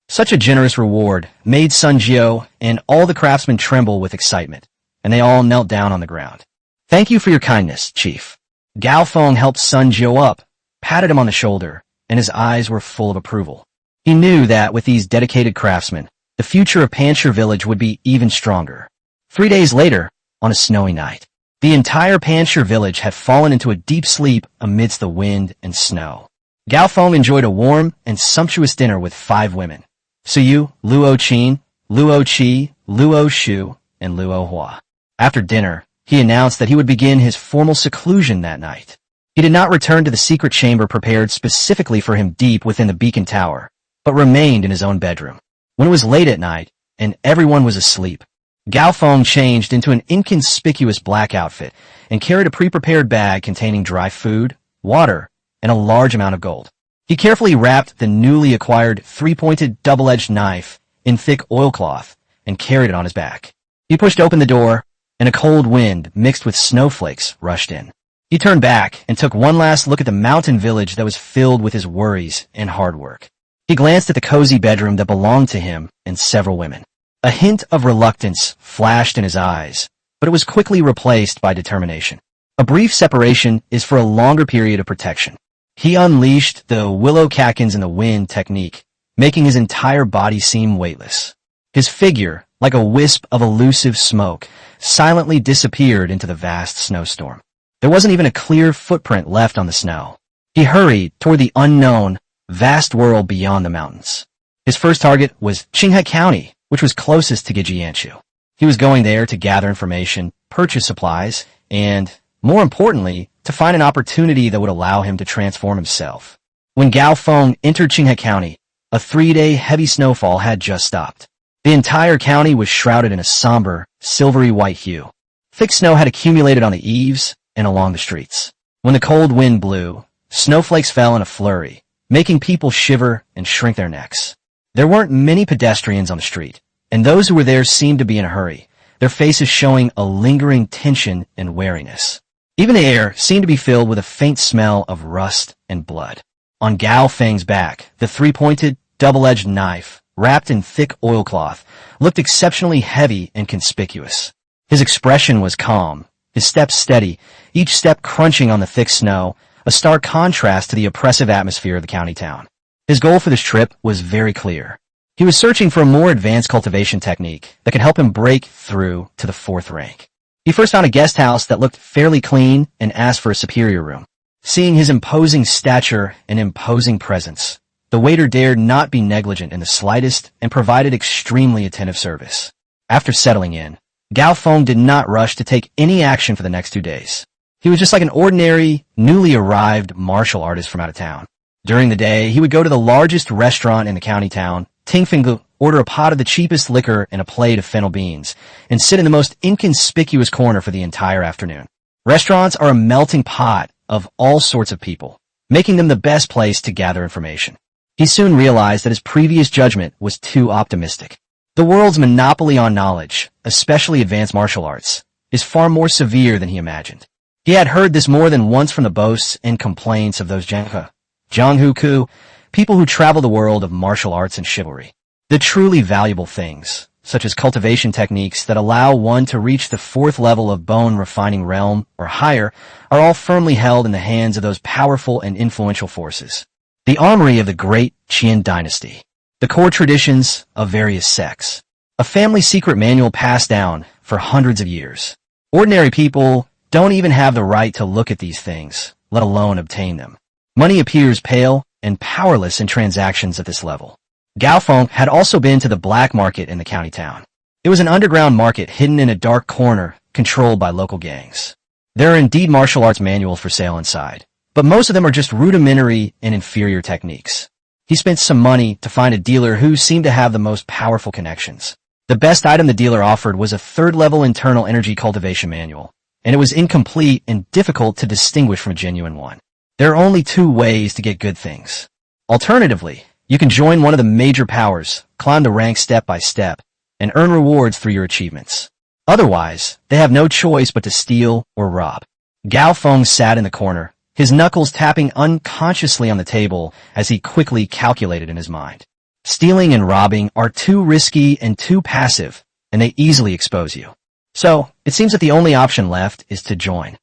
Such a generous reward made Sun Jiao and all the craftsmen tremble with excitement, and they all knelt down on the ground. Thank you for your kindness, Chief. Gao Feng helped Sun Jiao up, patted him on the shoulder, and his eyes were full of approval. He knew that with these dedicated craftsmen, the future of Panshir village would be even stronger. 3 days later, on a snowy night, the entire Panshir village had fallen into a deep sleep amidst the wind and snow. Gao Feng enjoyed a warm and sumptuous dinner with 5 women: Suyu, Luo Qin, Luo Qi, Luo Shu, and Luo Hua. After dinner, he announced that he would begin his formal seclusion that night. He did not return to the secret chamber prepared specifically for him deep within the beacon tower, but remained in his own bedroom. When it was late at night, and everyone was asleep, Gao Feng changed into an inconspicuous black outfit and carried a pre-prepared bag containing dry food, water, and a large amount of gold. He carefully wrapped the newly acquired 3-pointed double-edged knife in thick oilcloth and carried it on his back. He pushed open the door, and a cold wind mixed with snowflakes rushed in. He turned back and took one last look at the mountain village that was filled with his worries and hard work. He glanced at the cozy bedroom that belonged to him and several women. A hint of reluctance flashed in his eyes, but it was quickly replaced by determination. A brief separation is for a longer period of protection. He unleashed the willow catkins in the wind technique, making his entire body seem weightless. His figure, like a wisp of elusive smoke, silently disappeared into the vast snowstorm. There wasn't even a clear footprint left on the snow. He hurried toward the unknown, vast world beyond the mountains. His first target was Qinghai County, which was closest to Gijianshu. He was going there to gather information, purchase supplies, and, more importantly, to find an opportunity that would allow him to transform himself. When Gao Feng entered Qinghai County, a 3-day heavy snowfall had just stopped. The entire county was shrouded in a somber, silvery white hue. Thick snow had accumulated on the eaves and along the streets. When the cold wind blew, snowflakes fell in a flurry, making people shiver and shrink their necks. There weren't many pedestrians on the street, and those who were there seemed to be in a hurry, their faces showing a lingering tension and wariness. Even the air seemed to be filled with a faint smell of rust and blood. On Gao Feng's back, the 3-pointed, double-edged knife, wrapped in thick oilcloth, looked exceptionally heavy and conspicuous. His expression was calm, his steps steady, each step crunching on the thick snow, a stark contrast to the oppressive atmosphere of the county town. His goal for this trip was very clear. He was searching for a more advanced cultivation technique that could help him break through to the 4th rank. He first found a guest house that looked fairly clean and asked for a superior room. Seeing his imposing stature and imposing presence, the waiter dared not be negligent in the slightest and provided extremely attentive service. After settling in, Gao Feng did not rush to take any action for the next 2 days. He was just like an ordinary, newly arrived martial artist from out of town. During the day, he would go to the largest restaurant in the county town, Tingfingu, order a pot of the cheapest liquor and a plate of fennel beans, and sit in the most inconspicuous corner for the entire afternoon. Restaurants are a melting pot of all sorts of people, making them the best place to gather information. He soon realized that his previous judgment was too optimistic. The world's monopoly on knowledge, especially advanced martial arts, is far more severe than he imagined. He had heard this more than once from the boasts and complaints of those Jianghuku, people who travel the world of martial arts and chivalry. The truly valuable things, such as cultivation techniques that allow one to reach the 4th level of bone refining realm or higher, are all firmly held in the hands of those powerful and influential forces. The armory of the great Qian dynasty, the core traditions of various sects, a family secret manual passed down for hundreds of years. Ordinary people don't even have the right to look at these things, let alone obtain them. Money appears pale and powerless in transactions at this level. Gao Feng had also been to the black market in the county town. It was an underground market hidden in a dark corner, controlled by local gangs. There are indeed martial arts manuals for sale inside, but most of them are just rudimentary and inferior techniques. He spent some money to find a dealer who seemed to have the most powerful connections. The best item the dealer offered was a 3rd-level internal energy cultivation manual, and it was incomplete and difficult to distinguish from a genuine one. There are only 2 ways to get good things: Alternatively, you can join one of the major powers, climb the ranks step by step, and earn rewards through your achievements. Otherwise, they have no choice but to steal or rob. Gao Feng sat in the corner, his knuckles tapping unconsciously on the table as he quickly calculated in his mind. Stealing and robbing are too risky and too passive, and they easily expose you. So, it seems that the only option left is to join.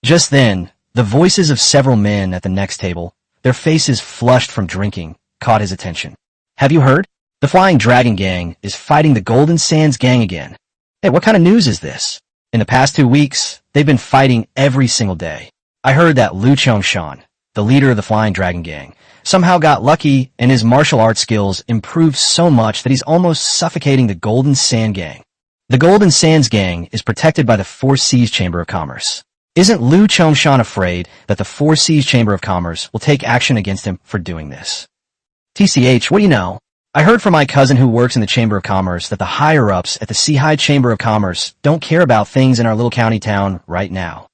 Just then, the voices of several men at the next table, their faces flushed from drinking, caught his attention. Have you heard? The Flying Dragon Gang is fighting the Golden Sands Gang again. Hey, what kind of news is this? In the past 2 weeks, they've been fighting every single day. I heard that Lu Chongshan, the leader of the Flying Dragon Gang, somehow got lucky and his martial arts skills improved so much that he's almost suffocating the Golden Sand Gang. The Golden Sands Gang is protected by the Four Seas Chamber of Commerce. Isn't Lu Chongshan afraid that the Four Seas Chamber of Commerce will take action against him for doing this? TCH, what do you know? I heard from my cousin who works in the Chamber of Commerce that the higher-ups at the Seahai Chamber of Commerce don't care about things in our little county town right now.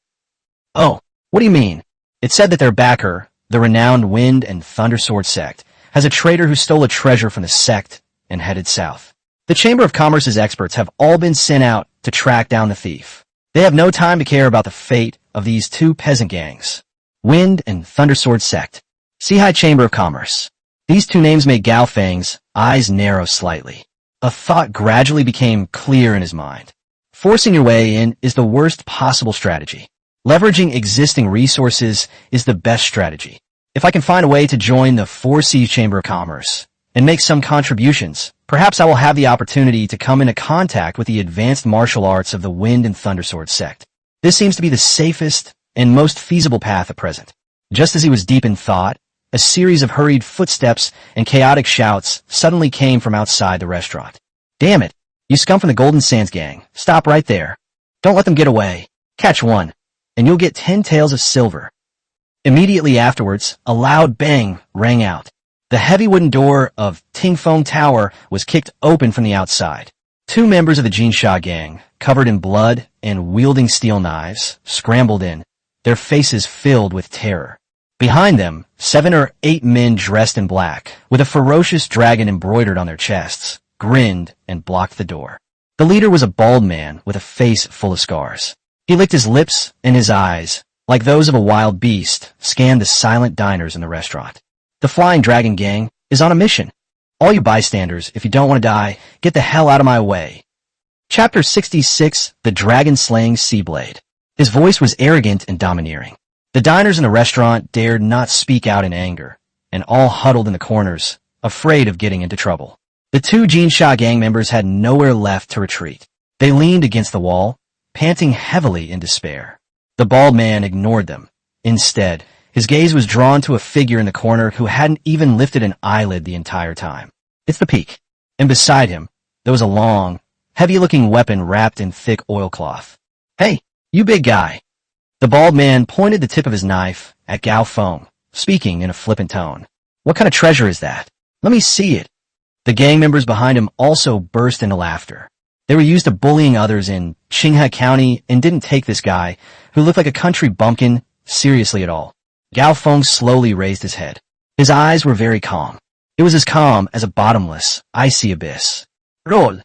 Oh, what do you mean? It said that their backer, the renowned Wind and Thundersword sect, has a traitor who stole a treasure from the sect and headed south. The Chamber of Commerce's experts have all been sent out to track down the thief. They have no time to care about the fate of these two peasant gangs. Wind and Thundersword sect. Seahai Chamber of Commerce. These two names made Gao Feng's eyes narrow slightly. A thought gradually became clear in his mind. Forcing your way in is the worst possible strategy. Leveraging existing resources is the best strategy. If I can find a way to join the Four Seas Chamber of Commerce and make some contributions, perhaps I will have the opportunity to come into contact with the advanced martial arts of the Wind and Thundersword sect. This seems to be the safest and most feasible path at present. Just as he was deep in thought, a series of hurried footsteps and chaotic shouts suddenly came from outside the restaurant. Damn it! You scum from the Golden Sands Gang. Stop right there. Don't let them get away. Catch one, and you'll get 10 taels of silver. Immediately afterwards, a loud bang rang out. The heavy wooden door of Tingfeng Tower was kicked open from the outside. 2 members of the Jinsha Gang, covered in blood and wielding steel knives, scrambled in, their faces filled with terror. Behind them, 7 or 8 men dressed in black, with a ferocious dragon embroidered on their chests, grinned and blocked the door. The leader was a bald man with a face full of scars. He licked his lips and his eyes, like those of a wild beast, scanned the silent diners in the restaurant. The Flying Dragon Gang is on a mission. All you bystanders, if you don't want to die, get the hell out of my way. Chapter 66, The Dragon-Slaying Seablade. His voice was arrogant and domineering. The diners in the restaurant dared not speak out in anger, and all huddled in the corners, afraid of getting into trouble. The 2 Jinsha gang members had nowhere left to retreat. They leaned against the wall, panting heavily in despair. The bald man ignored them. Instead, his gaze was drawn to a figure in the corner who hadn't even lifted an eyelid the entire time. It's the Peak. And beside him, there was a long, heavy-looking weapon wrapped in thick oilcloth. Hey, you big guy. The bald man pointed the tip of his knife at Gao Feng, speaking in a flippant tone. What kind of treasure is that? Let me see it. The gang members behind him also burst into laughter. They were used to bullying others in Qinghe County and didn't take this guy, who looked like a country bumpkin, seriously at all. Gao Feng slowly raised his head. His eyes were very calm. It was as calm as a bottomless, icy abyss. Roll.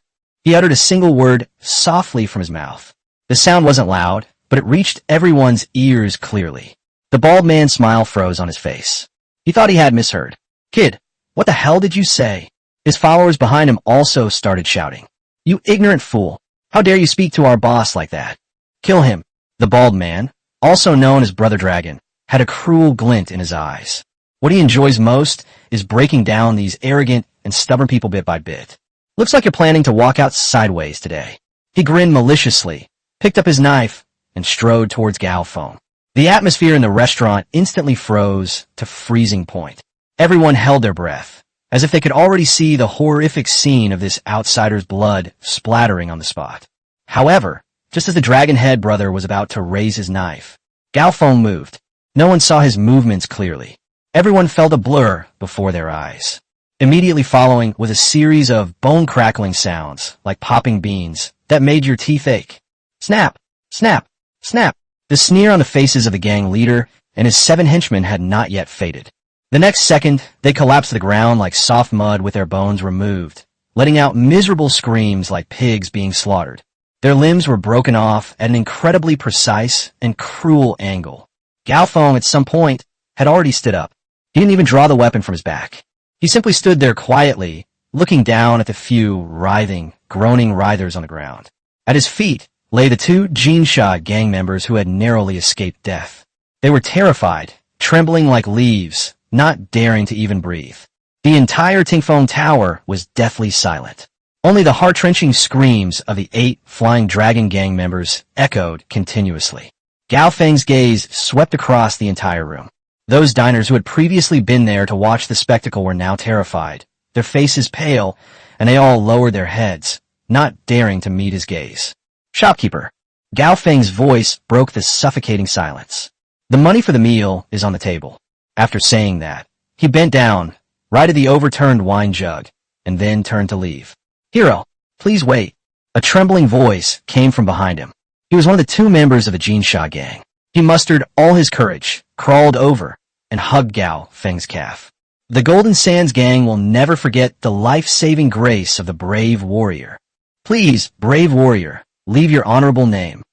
He uttered a single word softly from his mouth. The sound wasn't loud, but it reached everyone's ears clearly. The bald man's smile froze on his face. He thought he had misheard. Kid, what the hell did you say? His followers behind him also started shouting. You ignorant fool! How dare you speak to our boss like that? Kill him. The bald man, also known as Brother Dragon, had a cruel glint in his eyes. What he enjoys most is breaking down these arrogant and stubborn people bit by bit. Looks like you're planning to walk out sideways today. He grinned maliciously, picked up his knife, and strode towards Gao Feng. The atmosphere in the restaurant instantly froze to freezing point. Everyone held their breath, as if they could already see the horrific scene of this outsider's blood splattering on the spot. However, just as the dragon-head brother was about to raise his knife, Gao Feng moved. No one saw his movements clearly. Everyone felt a blur before their eyes. Immediately following was a series of bone-crackling sounds, like popping beans, that made your teeth ache. Snap! Snap! Snap! The sneer on the faces of the gang leader and his 7 henchmen had not yet faded. The next second, they collapsed to the ground like soft mud with their bones removed, letting out miserable screams like pigs being slaughtered. Their limbs were broken off at an incredibly precise and cruel angle. Gao Feng, at some point, had already stood up. He didn't even draw the weapon from his back. He simply stood there quietly, looking down at the few writhing, groaning writhers on the ground. At his feet lay the two Jinsha gang members who had narrowly escaped death. They were terrified, trembling like leaves, not daring to even breathe. The entire Tingfeng Tower was deathly silent. Only the heart-wrenching screams of the 8 Flying Dragon gang members echoed continuously. Gao Feng's gaze swept across the entire room. Those diners who had previously been there to watch the spectacle were now terrified, their faces pale, and they all lowered their heads, not daring to meet his gaze. Shopkeeper. Gao Feng's voice broke the suffocating silence. The money for the meal is on the table. After saying that, he bent down, righted the overturned wine jug, and then turned to leave. Hero, please wait. A trembling voice came from behind him. He was one of the 2 members of the Jinsha gang. He mustered all his courage, crawled over, and hugged Gao Feng's calf. The Golden Sands gang will never forget the life-saving grace of the brave warrior. Please, brave warrior, leave your honorable name.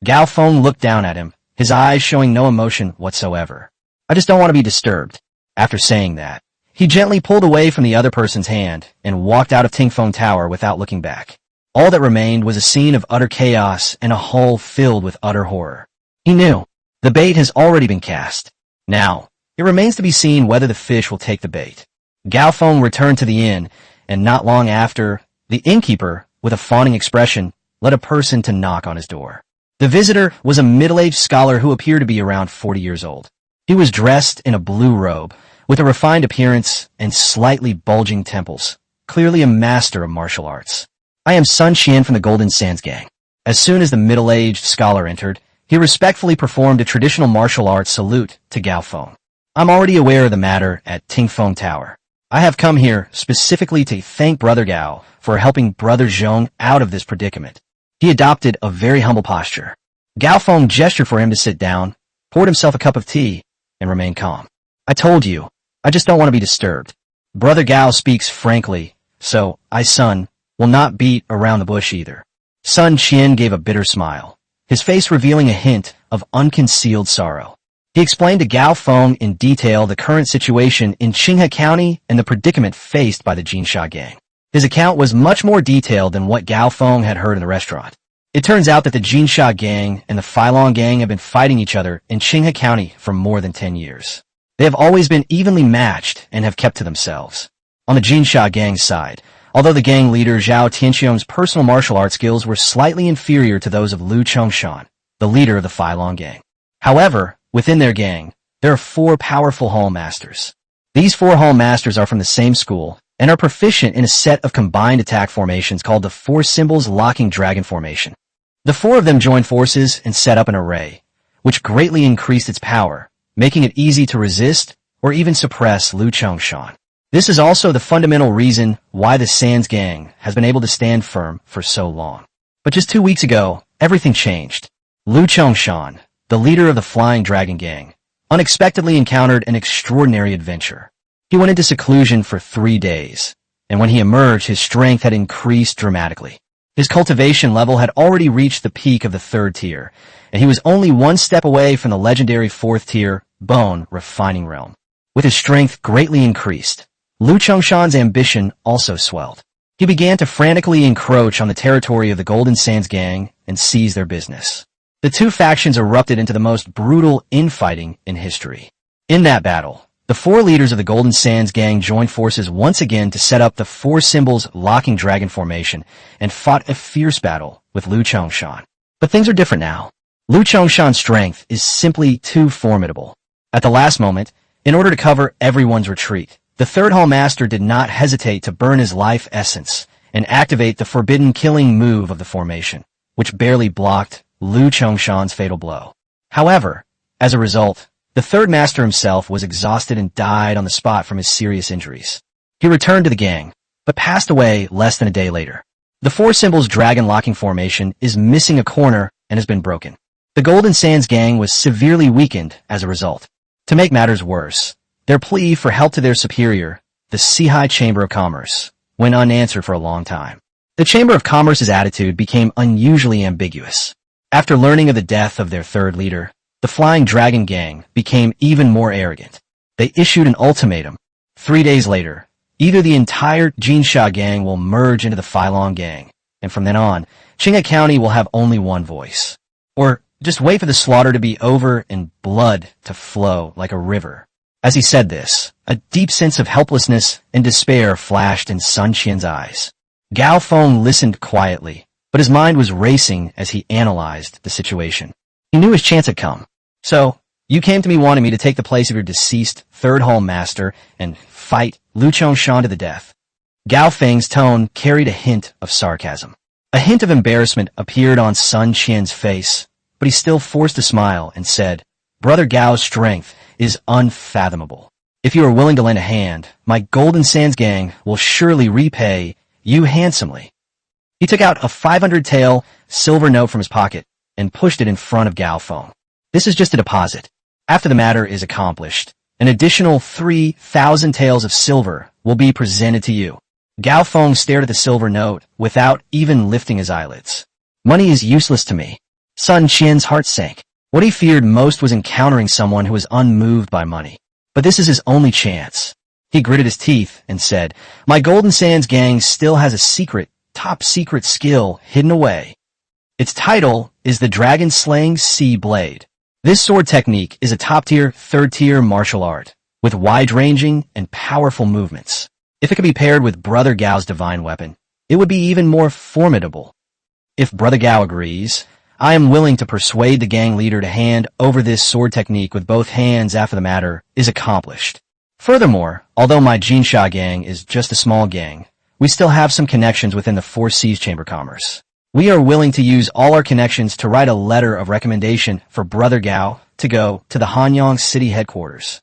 Gao Feng looked down at him, his eyes showing no emotion whatsoever. I just don't want to be disturbed. After saying that, he gently pulled away from the other person's hand and walked out of Tingfeng Tower without looking back. All that remained was a scene of utter chaos and a hall filled with utter horror. He knew. The bait has already been cast. Now, it remains to be seen whether the fish will take the bait. Gao Feng returned to the inn, and not long after, the innkeeper, with a fawning expression, led a person to knock on his door. The visitor was a middle-aged scholar who appeared to be around 40 years old. He was dressed in a blue robe, with a refined appearance and slightly bulging temples, clearly a master of martial arts. I am Sun Qian from the Golden Sands gang. As soon as the middle-aged scholar entered, he respectfully performed a traditional martial arts salute to Gao Feng. I'm already aware of the matter at Tingfeng Tower. I have come here specifically to thank Brother Gao for helping Brother Zhong out of this predicament. He adopted a very humble posture. Gao Feng gestured for him to sit down, poured himself a cup of tea, and remained calm. I told you, I just don't want to be disturbed. Brother Gao speaks frankly, so I, son, will not beat around the bush either. Sun Qian gave a bitter smile, his face revealing a hint of unconcealed sorrow. He explained to Gao Feng in detail the current situation in Qinghe County and the predicament faced by the Jinsha gang. His account was much more detailed than what Gao Feng had heard in the restaurant. It turns out that the Jinsha gang and the Feilong gang have been fighting each other in Qinghe County for more than 10 years. They have always been evenly matched and have kept to themselves. On the Jinsha gang's side, although the gang leader Zhao Tianxiong's personal martial arts skills were slightly inferior to those of Lu Chongshan, the leader of the Feilong gang. However, within their gang, there are 4 powerful hall masters. These 4 hall masters are from the same school and are proficient in a set of combined attack formations called the 4 Symbols Locking Dragon Formation. The 4 of them joined forces and set up an array, which greatly increased its power, making it easy to resist or even suppress Lu Chongshan. This is also the fundamental reason why the Sands gang has been able to stand firm for so long. But just 2 weeks ago, everything changed. Lu Chongshan, the leader of the Flying Dragon gang, unexpectedly encountered an extraordinary adventure. He went into seclusion for 3 days, and when he emerged, his strength had increased dramatically. His cultivation level had already reached the peak of the 3rd tier, and he was only 1 step away from the legendary 4th tier Bone Refining Realm. With his strength greatly increased, Lu Chongshan's ambition also swelled. He began to frantically encroach on the territory of the Golden Sands gang and seize their business. The 2 factions erupted into the most brutal infighting in history. In that battle, the 4 leaders of the Golden Sands gang joined forces once again to set up the 4 Symbols Locking Dragon Formation and fought a fierce battle with Lu Chongshan. But things are different now. Lu Chongshan's strength is simply too formidable. At the last moment, in order to cover everyone's retreat, the 3rd Hall Master did not hesitate to burn his life essence and activate the forbidden killing move of the formation, which barely blocked Lu Chongshan's fatal blow. However, as a result, the 3rd Master himself was exhausted and died on the spot from his serious injuries. He returned to the gang, but passed away less than a day later. The 4 Symbols Dragon Locking Formation is missing a corner and has been broken. The Golden Sands gang was severely weakened as a result. To make matters worse, Their plea for help to their superior, the Sihai Chamber of Commerce, went unanswered for a long time. The Chamber of Commerce's attitude became unusually ambiguous. After learning of the death of their third leader, the Flying Dragon Gang became even more arrogant. They issued an ultimatum. 3 days later, either the entire Jinsha gang will merge into the Filong Gang, and from then on, Qinghe County will have only one voice. Or just wait for the slaughter to be over and blood to flow like a river. As he said this, a deep sense of helplessness and despair flashed in Sun Qian's eyes. Gao Feng listened quietly, but his mind was racing as he analyzed the situation. He knew his chance had come. So, you came to me wanting me to take the place of your deceased third hall master and fight Lu Chongshan to the death. Gao Feng's tone carried a hint of sarcasm. A hint of embarrassment appeared on Sun Qian's face, but he still forced a smile and said, Brother Gao's strength is unfathomable. If you are willing to lend a hand, my Golden Sands gang will surely repay you handsomely. He took out a 500-tael silver note from his pocket and pushed it in front of Gao Feng. This is just a deposit. After the matter is accomplished, an additional 3,000 taels of silver will be presented to you. Gao Feng stared at the silver note without even lifting his eyelids. Money is useless to me. Sun Qian's heart sank. What he feared most was encountering someone who was unmoved by money. But this is his only chance. He gritted his teeth and said, My Golden Sands gang still has a secret, top-secret skill hidden away. Its title is the Dragon-Slaying Sea Blade. This sword technique is a top-tier, third-tier martial art, with wide-ranging and powerful movements. If it could be paired with Brother Gao's divine weapon, it would be even more formidable. If Brother Gao agrees, I am willing to persuade the gang leader to hand over this sword technique with both hands after the matter is accomplished. Furthermore, although my Jinsha gang is just a small gang, we still have some connections within the Four Seas Chamber of Commerce. We are willing to use all our connections to write a letter of recommendation for Brother Gao to go to the Hanyang city headquarters.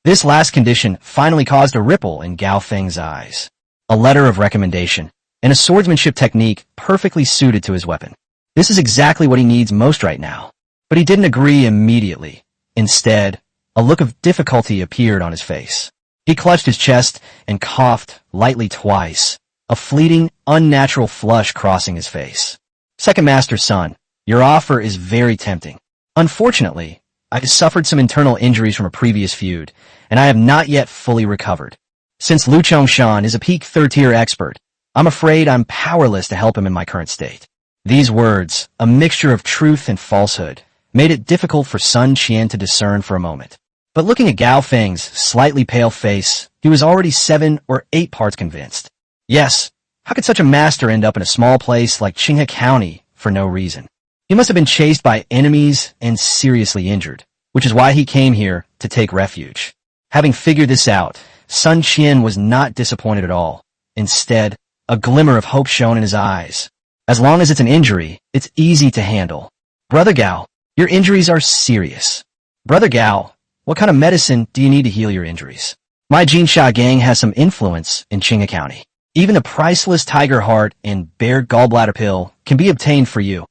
This last condition finally caused a ripple in Gao Feng's eyes. A letter of recommendation, and a swordsmanship technique perfectly suited to his weapon. This is exactly what he needs most right now. But he didn't agree immediately. Instead, a look of difficulty appeared on his face. He clutched his chest and coughed lightly twice, a fleeting, unnatural flush crossing his face. Second Master's son, your offer is very tempting. Unfortunately, I suffered some internal injuries from a previous feud, and I have not yet fully recovered. Since Lu Chongshan is a peak third-tier expert, I'm afraid I'm powerless to help him in my current state. These words, a mixture of truth and falsehood, made it difficult for Sun Qian to discern for a moment. But looking at Gao Feng's slightly pale face, he was already 7 or 8 parts convinced. Yes, how could such a master end up in a small place like Qinghe County for no reason? He must have been chased by enemies and seriously injured, which is why he came here to take refuge. Having figured this out, Sun Qian was not disappointed at all. Instead, a glimmer of hope shone in his eyes. As long as it's an injury, it's easy to handle. Brother Gao, your injuries are serious. Brother Gao, what kind of medicine do you need to heal your injuries? My Jinsha gang has some influence in Qinghe County. Even a priceless tiger heart and bear gallbladder pill can be obtained for you.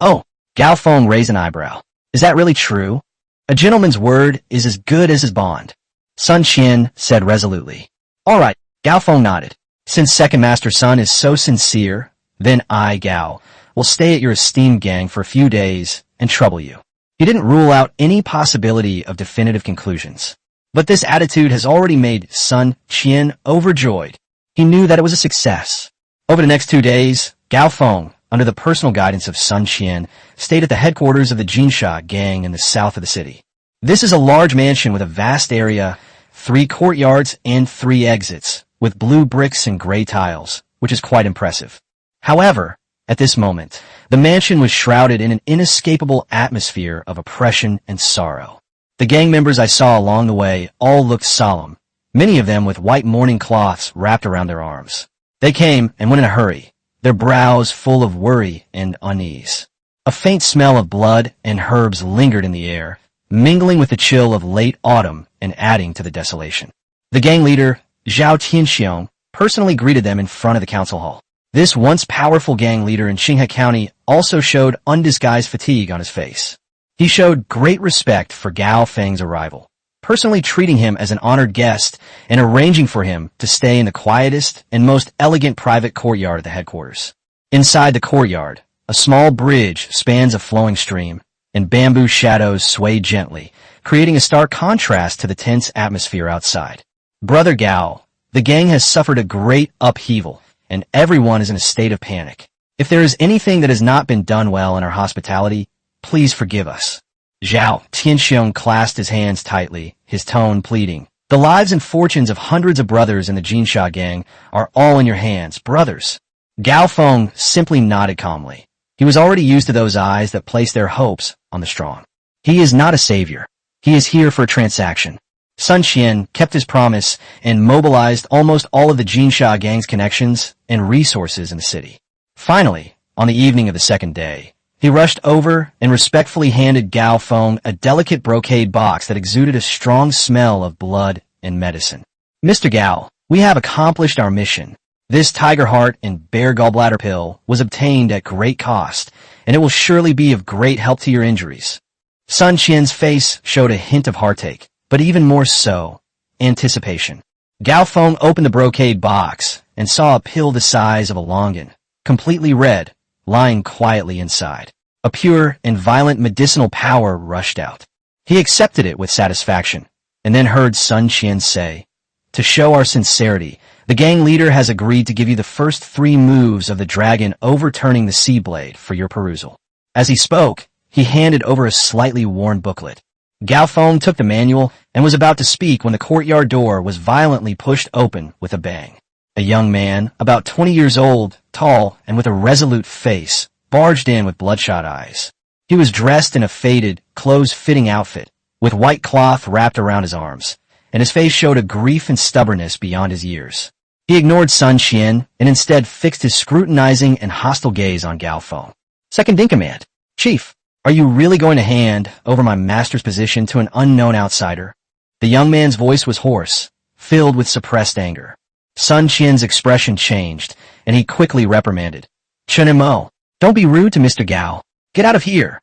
Oh, Gao Feng raised an eyebrow. Is that really true? A gentleman's word is as good as his bond. Sun Qian said resolutely. All right, Gao Feng nodded. Since Second Master's son is so sincere, then I, Gao, will stay at your esteemed gang for a few days and trouble you. He didn't rule out any possibility of definitive conclusions. But this attitude has already made Sun Qian overjoyed. He knew that it was a success. Over the next 2 days, Gao Feng, under the personal guidance of Sun Qian, stayed at the headquarters of the Jinsha gang in the south of the city. This is a large mansion with a vast area, 3 courtyards and 3 exits, with blue bricks and gray tiles, which is quite impressive. However, at this moment, the mansion was shrouded in an inescapable atmosphere of oppression and sorrow. The gang members I saw along the way all looked solemn, many of them with white mourning cloths wrapped around their arms. They came and went in a hurry, their brows full of worry and unease. A faint smell of blood and herbs lingered in the air, mingling with the chill of late autumn and adding to the desolation. The gang leader, Zhao Tianxiong, personally greeted them in front of the council hall. This once powerful gang leader in Qinghe County also showed undisguised fatigue on his face. He showed great respect for Gao Feng's arrival. personally treating him as an honored guest and arranging for him to stay in the quietest and most elegant private courtyard of the headquarters. Inside the courtyard, a small bridge spans a flowing stream, and bamboo shadows sway gently, creating a stark contrast to the tense atmosphere outside. Brother Gao, the gang has suffered a great upheaval, and everyone is in a state of panic. If there is anything that has not been done well in our hospitality, please forgive us. Zhao Tianxiong clasped his hands tightly, his tone pleading. The lives and fortunes of hundreds of brothers in the Jinsha gang are all in your hands, brothers. Gao Feng simply nodded calmly. He was already used to those eyes that place their hopes on the strong. He is not a savior. He is here for a transaction. Sun Qian kept his promise and mobilized almost all of the Jinsha gang's connections and resources in the city. Finally, on the evening of the second day, he rushed over and respectfully handed Gao Feng a delicate brocade box that exuded a strong smell of blood and medicine. Mr. Gao, we have accomplished our mission. This tiger heart and bear gallbladder pill was obtained at great cost, and it will surely be of great help to your injuries. Sun Qian's face showed a hint of heartache, but even more so, anticipation. Gao Feng opened the brocade box and saw a pill the size of a longan, completely red, lying quietly inside. A pure and violent medicinal power rushed out. He accepted it with satisfaction, and then heard Sun Qian say, "To show our sincerity, the gang leader has agreed to give you the first 3 moves of the dragon overturning the sea blade for your perusal." As he spoke, he handed over a slightly worn booklet. Gao Feng took the manual and was about to speak when the courtyard door was violently pushed open with a bang. A young man, about 20 years old, tall, and with a resolute face, barged in with bloodshot eyes. He was dressed in a faded, close-fitting outfit, with white cloth wrapped around his arms, and his face showed a grief and stubbornness beyond his years. He ignored Sun Qian and instead fixed his scrutinizing and hostile gaze on Gao Feng. "Second in command. Chief, are you really going to hand over my master's position to an unknown outsider?" The young man's voice was hoarse, filled with suppressed anger. Sun Qian's expression changed, and he quickly reprimanded. "Chen Mo, don't be rude to Mr. Gao. Get out of here."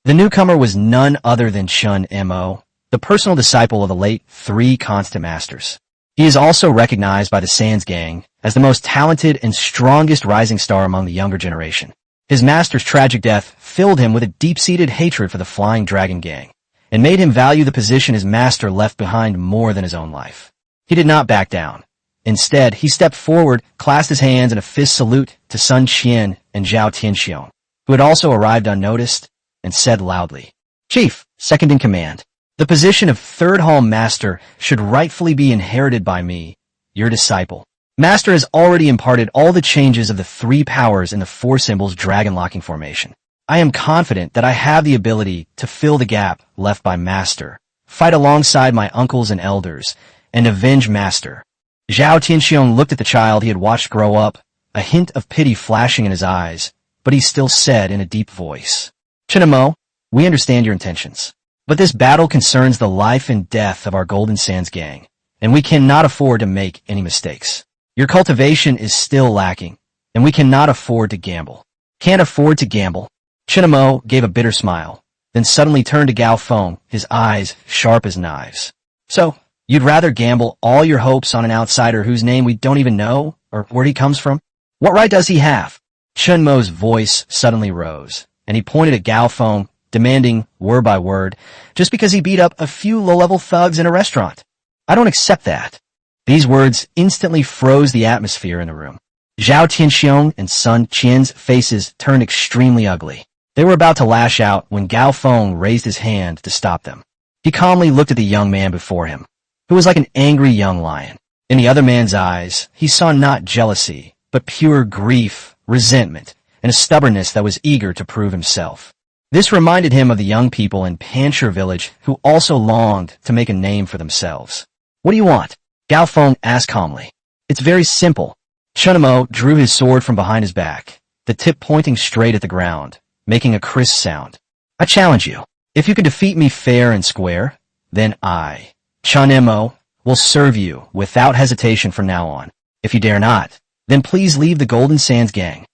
The newcomer was none other than Chen Mo, the personal disciple of the late 3 constant masters. He is also recognized by the Sands gang as the most talented and strongest rising star among the younger generation. His master's tragic death filled him with a deep-seated hatred for the Flying Dragon gang, and made him value the position his master left behind more than his own life. He did not back down. Instead, he stepped forward, clasped his hands in a fist salute to Sun Qian and Zhao Tianxiong, who had also arrived unnoticed, and said loudly, "Chief, second in command. The position of 3rd Hall Master should rightfully be inherited by me, your disciple. Master has already imparted all the changes of the 3 powers in the 4 symbols dragon locking formation. I am confident that I have the ability to fill the gap left by Master, fight alongside my uncles and elders, and avenge Master." Zhao Tianxiong looked at the child he had watched grow up, a hint of pity flashing in his eyes, but he still said in a deep voice, "Chen Mo, we understand your intentions. But this battle concerns the life and death of our Golden Sands gang, and we cannot afford to make any mistakes. Your cultivation is still lacking, and we cannot afford to gamble." "Can't afford to gamble?" Chen Mo gave a bitter smile, then suddenly turned to Gao Feng, his eyes sharp as knives. "So, you'd rather gamble all your hopes on an outsider whose name we don't even know, or where he comes from? What right does he have?" Chen Mo's voice suddenly rose, and he pointed at Gao Feng, demanding, word by word, "Just because he beat up a few low-level thugs in a restaurant. I don't accept that." These words instantly froze the atmosphere in the room. Zhao Tianxiong and Sun Qian's faces turned extremely ugly. They were about to lash out when Gao Feng raised his hand to stop them. He calmly looked at the young man before him, who was like an angry young lion. In the other man's eyes, he saw not jealousy, but pure grief, resentment, and a stubbornness that was eager to prove himself. This reminded him of the young people in Panchur village who also longed to make a name for themselves. "What do you want?" Gao Feng asked calmly. "It's very simple." Chen Mo drew his sword from behind his back, the tip pointing straight at the ground, making a crisp sound. "I challenge you. If you can defeat me fair and square, then I, Chen Mo, will serve you without hesitation from now on. If you dare not, then please leave the Golden Sands gang."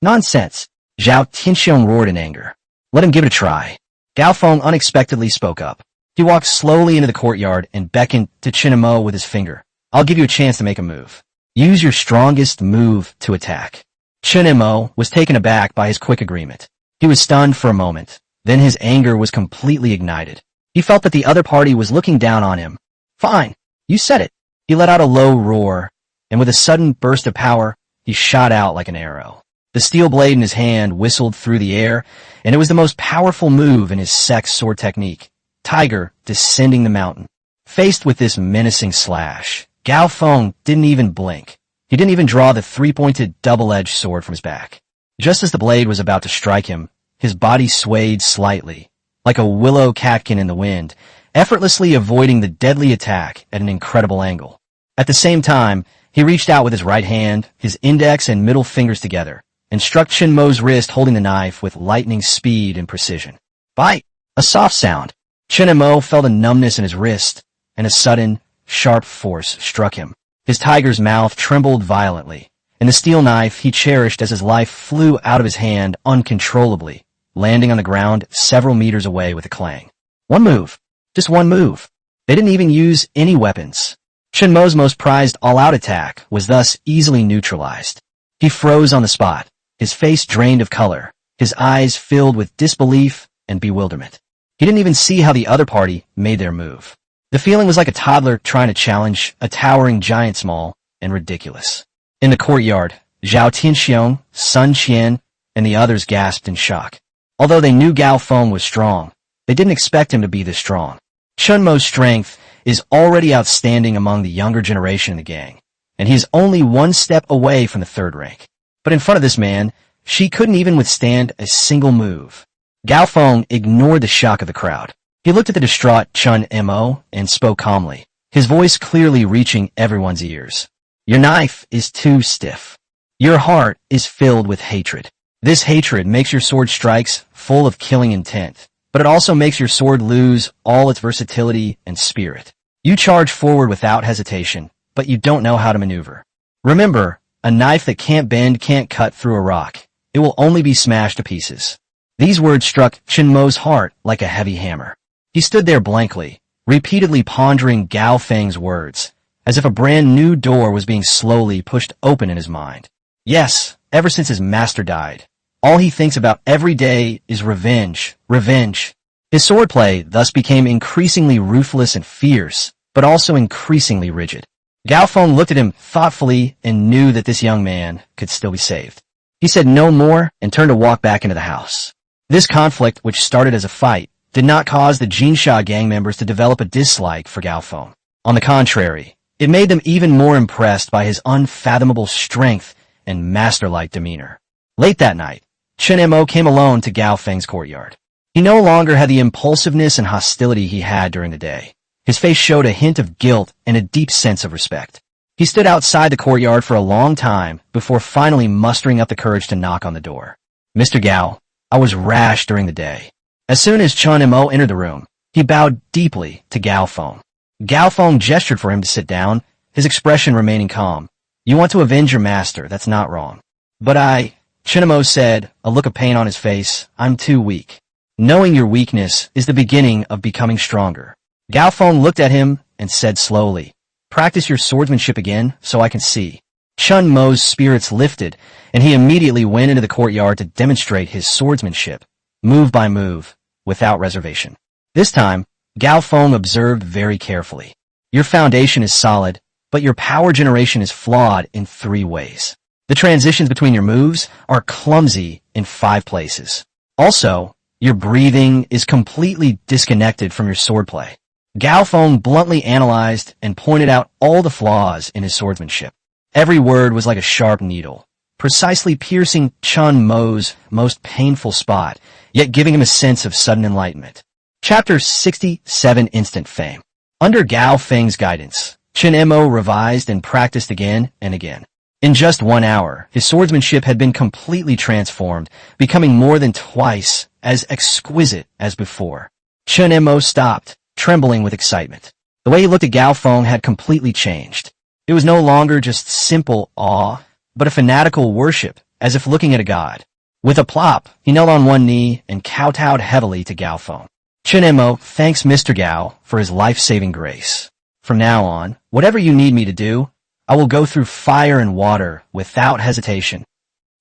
"Nonsense!" Zhao Tianxiong roared in anger. "Let him give it a try." Gao Feng unexpectedly spoke up. He walked slowly into the courtyard and beckoned to Chen Mo with his finger. I'll give you a chance to make a move. Use your strongest move to attack. Chen Mo was taken aback by his quick agreement. He was stunned for a moment. Then his anger was completely ignited. He felt that the other party was looking down on him. Fine, you said it. He let out a low roar, and with a sudden burst of power, he shot out like an arrow. The steel blade in his hand whistled through the air, and it was the most powerful move in his sex sword technique. Tiger descending the mountain. Faced with this menacing slash, Gao Feng didn't even blink. He didn't even draw the three-pointed double-edged sword from his back. Just as the blade was about to strike him, his body swayed slightly, like a willow catkin in the wind, effortlessly avoiding the deadly attack at an incredible angle. At the same time, he reached out with his right hand, his index and middle fingers together, and struck Chen Mo's wrist holding the knife with lightning speed and precision. Bite! A soft sound. Chen Mo felt a numbness in his wrist, and a sudden, sharp force struck him. His tiger's mouth trembled violently, and the steel knife he cherished as his life flew out of his hand uncontrollably, landing on the ground several meters away with a clang. One move. Just one move. They didn't even use any weapons. Chen Mo's most prized all-out attack was thus easily neutralized. He froze on the spot, his face drained of color, his eyes filled with disbelief and bewilderment. He didn't even see how the other party made their move. The feeling was like a toddler trying to challenge a towering giant, small and ridiculous. In the courtyard, Zhao Tianxiong, Sun Qian, and the others gasped in shock. Although they knew Gao Feng was strong, they didn't expect him to be this strong. Chen Mo's strength is already outstanding among the younger generation in the gang, and he is only one step away from the third rank. But in front of this man, she couldn't even withstand a single move. Gao Feng ignored the shock of the crowd. He looked at the distraught Chen Mo and spoke calmly, his voice clearly reaching everyone's ears. Your knife is too stiff. Your heart is filled with hatred. This hatred makes your sword strikes full of killing intent, but it also makes your sword lose all its versatility and spirit. You charge forward without hesitation, but you don't know how to maneuver. Remember, a knife that can't bend can't cut through a rock. It will only be smashed to pieces. These words struck Chen Mo's heart like a heavy hammer. He stood there blankly, repeatedly pondering Gao Feng's words, as if a brand new door was being slowly pushed open in his mind. Yes, ever since his master died, all he thinks about every day is revenge, revenge. His swordplay thus became increasingly ruthless and fierce, but also increasingly rigid. Gao Feng looked at him thoughtfully and knew that this young man could still be saved. He said no more and turned to walk back into the house. This conflict, which started as a fight, did not cause the Jinsha gang members to develop a dislike for Gao Feng. On the contrary, it made them even more impressed by his unfathomable strength and master-like demeanor. Late that night, Chen Mo came alone to Gao Feng's courtyard. He no longer had the impulsiveness and hostility he had during the day. His face showed a hint of guilt and a deep sense of respect. He stood outside the courtyard for a long time before finally mustering up the courage to knock on the door. Mr. Gao, I was rash during the day. As soon as Chen Mo entered the room, he bowed deeply to Gao Feng. Gao Feng gestured for him to sit down, his expression remaining calm. You want to avenge your master, that's not wrong. But Chen Mo said, a look of pain on his face, I'm too weak. Knowing your weakness is the beginning of becoming stronger. Gao Feng looked at him and said slowly, practice your swordsmanship again so I can see. Chen Mo's spirits lifted, and he immediately went into the courtyard to demonstrate his swordsmanship, move by move, without reservation. This time, Gao Feng observed very carefully. Your foundation is solid, but your power generation is flawed in 3 ways. The transitions between your moves are clumsy in 5 places. Also, your breathing is completely disconnected from your swordplay. Gao Feng bluntly analyzed and pointed out all the flaws in his swordsmanship. Every word was like a sharp needle, precisely piercing Chen Mo's most painful spot, yet giving him a sense of sudden enlightenment. Chapter 67 Instant Fame. Under Gao Feng's guidance, Chen Mo revised and practiced again and again. In just 1 hour, his swordsmanship had been completely transformed, becoming more than twice as exquisite as before. Chen Mo stopped, trembling with excitement. The way he looked at Gao Feng had completely changed. It was no longer just simple awe, but a fanatical worship, as if looking at a god. With a plop, he knelt on one knee and kowtowed heavily to Gao Feng. Chinemo thanks Mr. Gao for his life-saving grace. From now on, whatever you need me to do, I will go through fire and water without hesitation.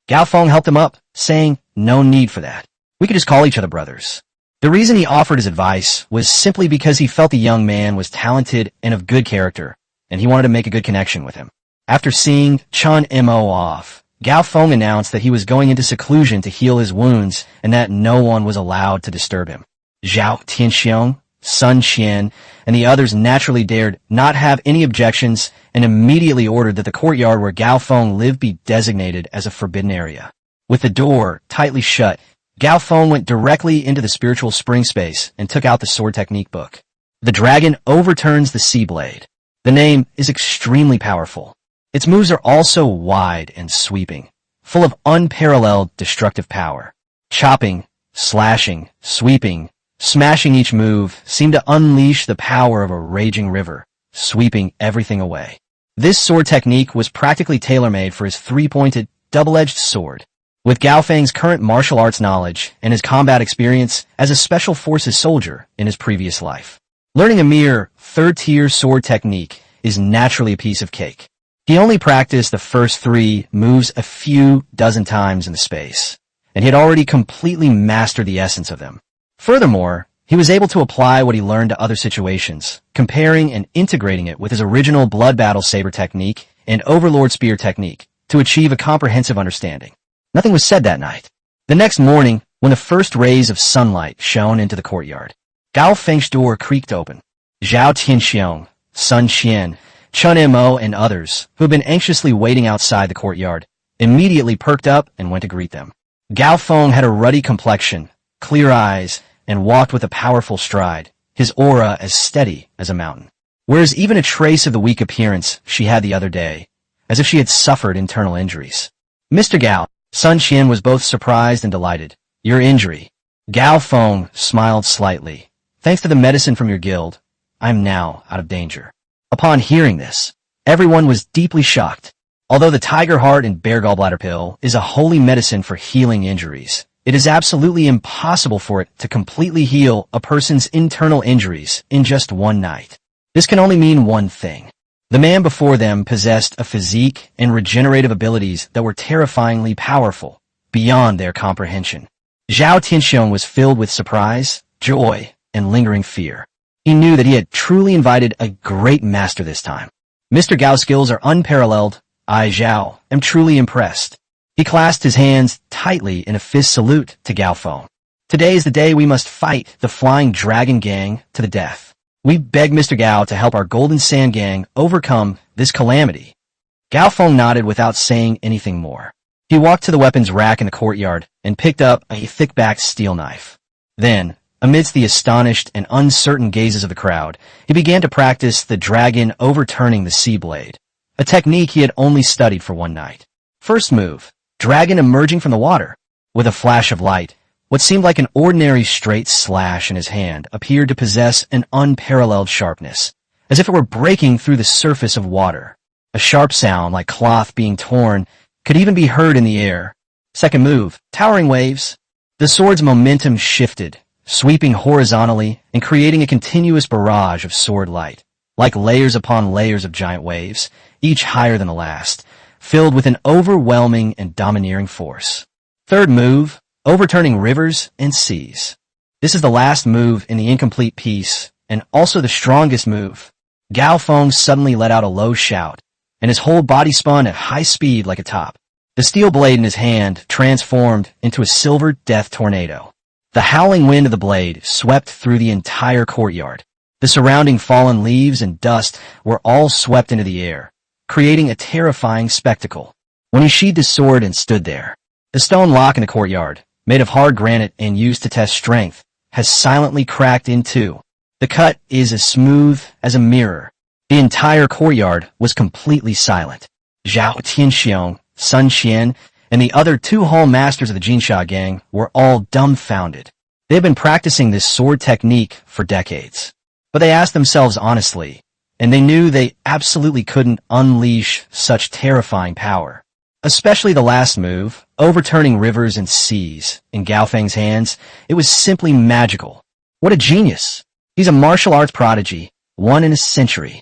Gao Feng helped him up, saying, no need for that. We could just call each other brothers. The reason he offered his advice was simply because he felt the young man was talented and of good character, and he wanted to make a good connection with him. After seeing Chun Mo off, Gao Feng announced that he was going into seclusion to heal his wounds and that no one was allowed to disturb him. Zhao Tianxiong, Sun Qian, and the others naturally dared not have any objections and immediately ordered that the courtyard where Gao Feng lived be designated as a forbidden area. With the door tightly shut, Gao Feng went directly into the spiritual spring space and took out the sword technique book. The dragon overturns the sea blade. The name is extremely powerful. Its moves are also wide and sweeping, full of unparalleled destructive power. Chopping, slashing, sweeping, smashing each move seemed to unleash the power of a raging river, sweeping everything away. This sword technique was practically tailor-made for his three-pointed, double-edged sword. With Gao Feng's current martial arts knowledge and his combat experience as a special forces soldier in his previous life, learning a mere third-tier sword technique is naturally a piece of cake. He only practiced the first three moves a few dozen times in the space, and he had already completely mastered the essence of them. Furthermore, he was able to apply what he learned to other situations, comparing and integrating it with his original blood battle saber technique and overlord spear technique to achieve a comprehensive understanding. Nothing was said that night. The next morning, when the first rays of sunlight shone into the courtyard, Gao Feng's door creaked open. Zhao Tianxiong, Sun Qian, Chun Mo, and others, who had been anxiously waiting outside the courtyard, immediately perked up and went to greet them. Gao Feng had a ruddy complexion, clear eyes, and walked with a powerful stride, his aura as steady as a mountain. Whereas even a trace of the weak appearance she had the other day, as if she had suffered internal injuries. Mr. Gao, Sun Qian was both surprised and delighted. Your injury. Gao Feng smiled slightly. Thanks to the medicine from your guild, I am now out of danger. Upon hearing this, everyone was deeply shocked. Although the tiger heart and bear gallbladder pill is a holy medicine for healing injuries, it is absolutely impossible for it to completely heal a person's internal injuries in just one night. This can only mean one thing. The man before them possessed a physique and regenerative abilities that were terrifyingly powerful, beyond their comprehension. Zhao Tianxiong was filled with surprise, joy, and lingering fear. He knew that he had truly invited a great master this time. Mr. Gao's skills are unparalleled. I, Zhao, am truly impressed. He clasped his hands tightly in a fist salute to Gao Feng. Today is the day we must fight the Flying Dragon Gang to the death. We beg Mr. Gao to help our Golden Sand Gang overcome this calamity. Gao Feng nodded without saying anything more. He walked to the weapons rack in the courtyard and picked up a thick-backed steel knife. Then, amidst the astonished and uncertain gazes of the crowd, he began to practice the dragon overturning the sea blade, a technique he had only studied for one night. First move, dragon emerging from the water. With a flash of light, what seemed like an ordinary straight slash in his hand appeared to possess an unparalleled sharpness, as if it were breaking through the surface of water. A sharp sound, like cloth being torn, could even be heard in the air. Second move, towering waves. The sword's momentum shifted, sweeping horizontally and creating a continuous barrage of sword light, like layers upon layers of giant waves, each higher than the last, filled with an overwhelming and domineering force. Third move, overturning rivers and seas. This is the last move in the incomplete piece, and also the strongest move. Gao Feng suddenly let out a low shout, and his whole body spun at high speed like a top. The steel blade in his hand transformed into a silver death tornado. The howling wind of the blade swept through the entire courtyard. The surrounding fallen leaves and dust were all swept into the air, creating a terrifying spectacle. When he sheathed his sword and stood there, the stone lock in the courtyard, made of hard granite and used to test strength, has silently cracked in two. The cut is as smooth as a mirror. The entire courtyard was completely silent. Zhao Tianxiong, Sun Qian, and the other two hall masters of the Jinsha gang were all dumbfounded. They had been practicing this sword technique for decades. But they asked themselves honestly, and they knew they absolutely couldn't unleash such terrifying power. Especially the last move, overturning rivers and seas, in Gao Feng's hands, it was simply magical. What a genius! He's a martial arts prodigy, one in a century.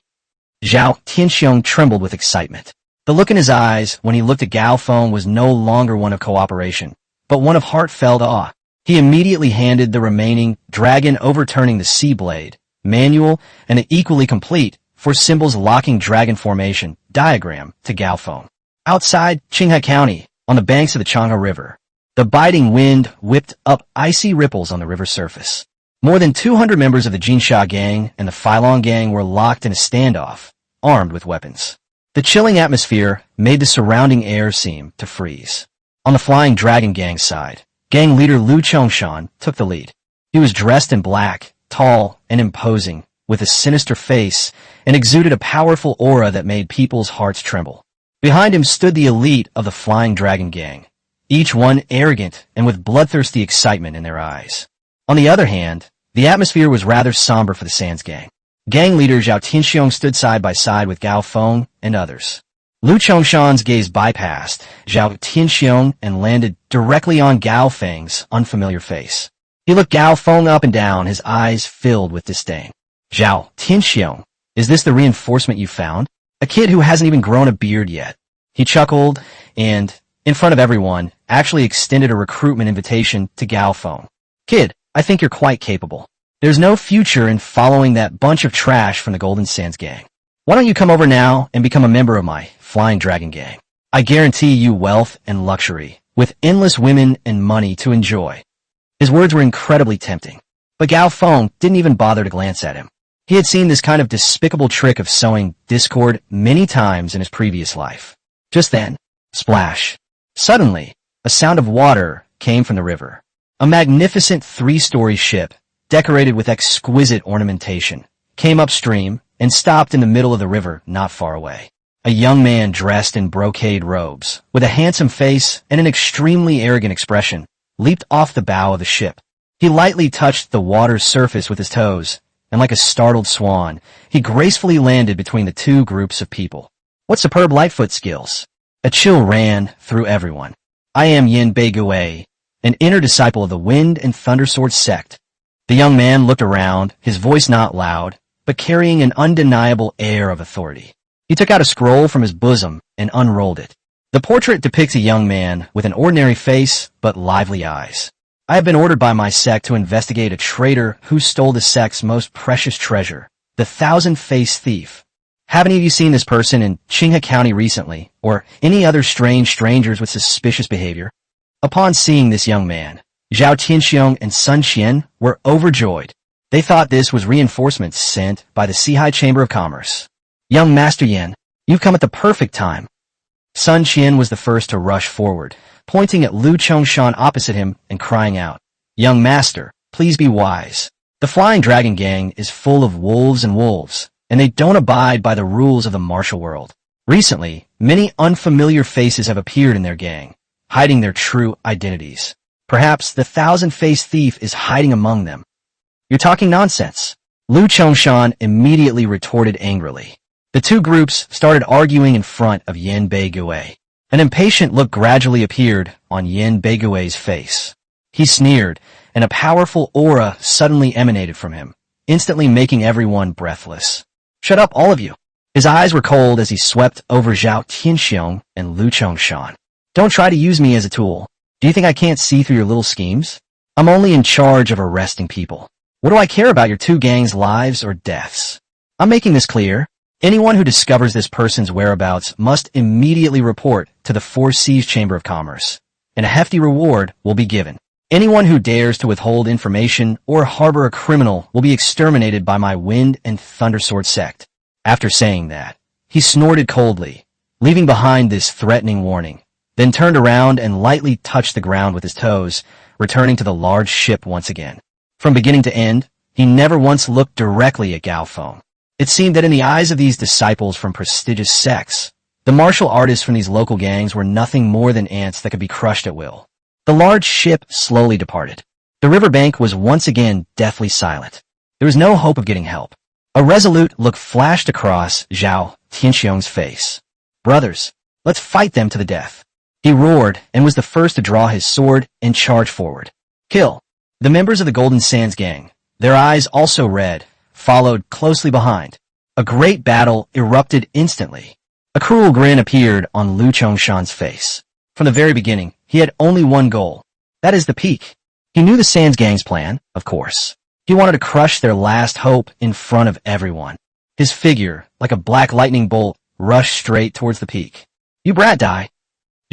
Zhao Tianxiong trembled with excitement. The look in his eyes when he looked at Gao Feng was no longer one of cooperation, but one of heartfelt awe. He immediately handed the remaining dragon overturning the sea blade, manual, and the equally complete, for symbols locking dragon formation, diagram, to Gao Feng. Outside Qinghai County, on the banks of the Changhe River, the biting wind whipped up icy ripples on the river's surface. More than 200 members of the Jinsha gang and the Filong gang were locked in a standoff, armed with weapons. The chilling atmosphere made the surrounding air seem to freeze. On the Flying Dragon Gang's side, gang leader Lu Chongshan took the lead. He was dressed in black, tall, and imposing, with a sinister face, and exuded a powerful aura that made people's hearts tremble. Behind him stood the elite of the Flying Dragon Gang, each one arrogant and with bloodthirsty excitement in their eyes. On the other hand, the atmosphere was rather somber for the Sands Gang. Gang leader Zhao Tianxiong stood side by side with Gao Feng and others. Lu Chongshan's gaze bypassed Zhao Tianxiong and landed directly on Gao Feng's unfamiliar face. He looked Gao Feng up and down, his eyes filled with disdain. Zhao Tianxiong, is this the reinforcement you found? A kid who hasn't even grown a beard yet. He chuckled and, in front of everyone, actually extended a recruitment invitation to Gao Feng. Kid, I think you're quite capable. There's no future in following that bunch of trash from the Golden Sands Gang. Why don't you come over now and become a member of my Flying Dragon Gang? I guarantee you wealth and luxury, with endless women and money to enjoy. His words were incredibly tempting, but Gao Feng didn't even bother to glance at him. He had seen this kind of despicable trick of sowing discord many times in his previous life. Just then, splash. Suddenly, a sound of water came from the river. A magnificent 3-story ship, decorated with exquisite ornamentation, came upstream and stopped in the middle of the river not far away. A young man dressed in brocade robes, with a handsome face and an extremely arrogant expression, leaped off the bow of the ship. He lightly touched the water's surface with his toes, and like a startled swan, he gracefully landed between the two groups of people. What superb lightfoot skills! A chill ran through everyone. I am Yin Beigui, an inner disciple of the Wind and Thundersword sect. The young man looked around, his voice not loud, but carrying an undeniable air of authority. He took out a scroll from his bosom and unrolled it. The portrait depicts a young man with an ordinary face but lively eyes. I have been ordered by my sect to investigate a traitor who stole the sect's most precious treasure, the Thousand-Faced Thief. Have any of you seen this person in Qinghai County recently, or any other strange strangers with suspicious behavior? Upon seeing this young man, Zhao Tianxiong and Sun Qian were overjoyed. They thought this was reinforcements sent by the Sihai Chamber of Commerce. Young Master Yan, you've come at the perfect time. Sun Qian was the first to rush forward, pointing at Lu Chongshan opposite him and crying out, Young Master, please be wise. The Flying Dragon Gang is full of wolves, and they don't abide by the rules of the martial world. Recently, many unfamiliar faces have appeared in their gang, hiding their true identities. Perhaps the Thousand-Faced Thief is hiding among them. You're talking nonsense. Lu Chongshan immediately retorted angrily. The two groups started arguing in front of Yin Beigui. An impatient look gradually appeared on Yin Beigui's face. He sneered, and a powerful aura suddenly emanated from him, instantly making everyone breathless. Shut up, all of you. His eyes were cold as he swept over Zhao Tianxiong and Lu Chongshan. Don't try to use me as a tool. Do you think I can't see through your little schemes? I'm only in charge of arresting people. What do I care about your two gangs' lives or deaths? I'm making this clear. Anyone who discovers this person's whereabouts must immediately report to the Four Seas Chamber of Commerce, and a hefty reward will be given. Anyone who dares to withhold information or harbor a criminal will be exterminated by my Wind and Thundersword sect. After saying that, he snorted coldly, leaving behind this threatening warning, then turned around and lightly touched the ground with his toes, returning to the large ship once again. From beginning to end, he never once looked directly at Gao Feng. It seemed that in the eyes of these disciples from prestigious sects, the martial artists from these local gangs were nothing more than ants that could be crushed at will. The large ship slowly departed. The riverbank was once again deathly silent. There was no hope of getting help. A resolute look flashed across Zhao Tianxiong's face. Brothers, let's fight them to the death. He roared and was the first to draw his sword and charge forward. Kill. The members of the Golden Sands Gang, their eyes also red, followed closely behind. A great battle erupted instantly. A cruel grin appeared on Lu Chongshan's face. From the very beginning, he had only one goal. That is the peak. He knew the Sands Gang's plan, of course. He wanted to crush their last hope in front of everyone. His figure, like a black lightning bolt, rushed straight towards the peak. "You brat die."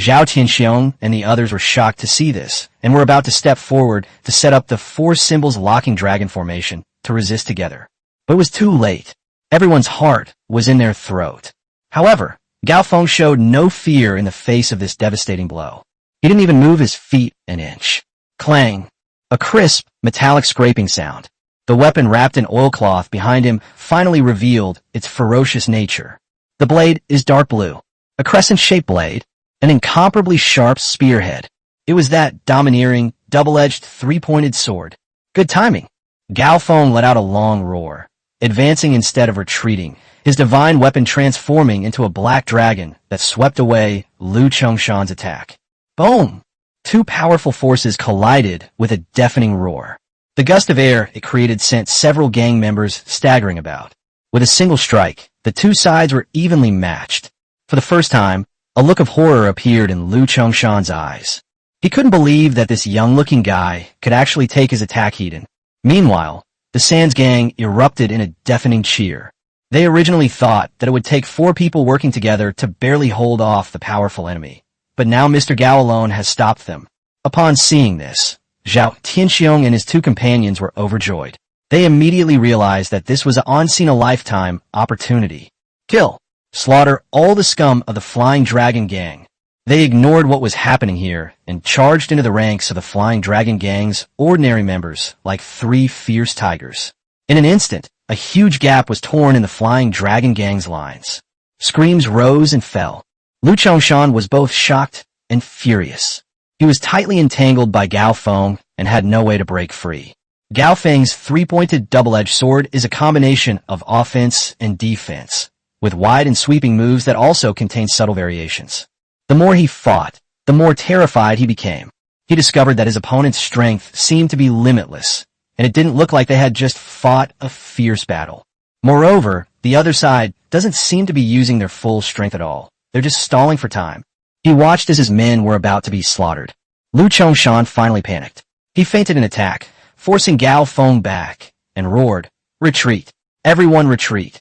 Zhao Tianxiong and the others were shocked to see this, and were about to step forward to set up the four symbols locking dragon formation to resist together. But it was too late. Everyone's heart was in their throat. However, Gao Feng showed no fear in the face of this devastating blow. He didn't even move his feet an inch. Clang! A crisp, metallic scraping sound. The weapon wrapped in oilcloth behind him finally revealed its ferocious nature. The blade is dark blue, a crescent-shaped blade, an incomparably sharp spearhead. It was that domineering, double-edged, three-pointed sword. Good timing. Gao Feng let out a long roar, advancing instead of retreating, his divine weapon transforming into a black dragon that swept away Lu Chongshan's attack. Boom! Two powerful forces collided with a deafening roar. The gust of air it created sent several gang members staggering about. With a single strike, the two sides were evenly matched. For the first time, a look of horror appeared in Lu Chongshan's eyes. He couldn't believe that this young-looking guy could actually take his attack heat in. Meanwhile, the Sands Gang erupted in a deafening cheer. They originally thought that it would take four people working together to barely hold off the powerful enemy. But now Mr. Gao alone has stopped them. Upon seeing this, Zhao Tianxiong and his two companions were overjoyed. They immediately realized that this was an unseen-a-lifetime opportunity. Kill, slaughter all the scum of the Flying Dragon Gang. They ignored what was happening here and charged into the ranks of the Flying Dragon Gang's ordinary members like three fierce tigers. In an instant, a huge gap was torn in the Flying Dragon Gang's lines. Screams rose and fell. Lu Chongshan was both shocked and furious. He was tightly entangled by Gao Feng and had no way to break free. Gao Feng's three-pointed double-edged sword is a combination of offense and defense, with wide and sweeping moves that also contain subtle variations. The more he fought, the more terrified he became. He discovered that his opponent's strength seemed to be limitless, and it didn't look like they had just fought a fierce battle. Moreover, the other side doesn't seem to be using their full strength at all. They're just stalling for time. He watched as his men were about to be slaughtered. Lu Chongshan finally panicked. He feinted an attack, forcing Gao Feng back, and roared, "Retreat! Everyone retreat!"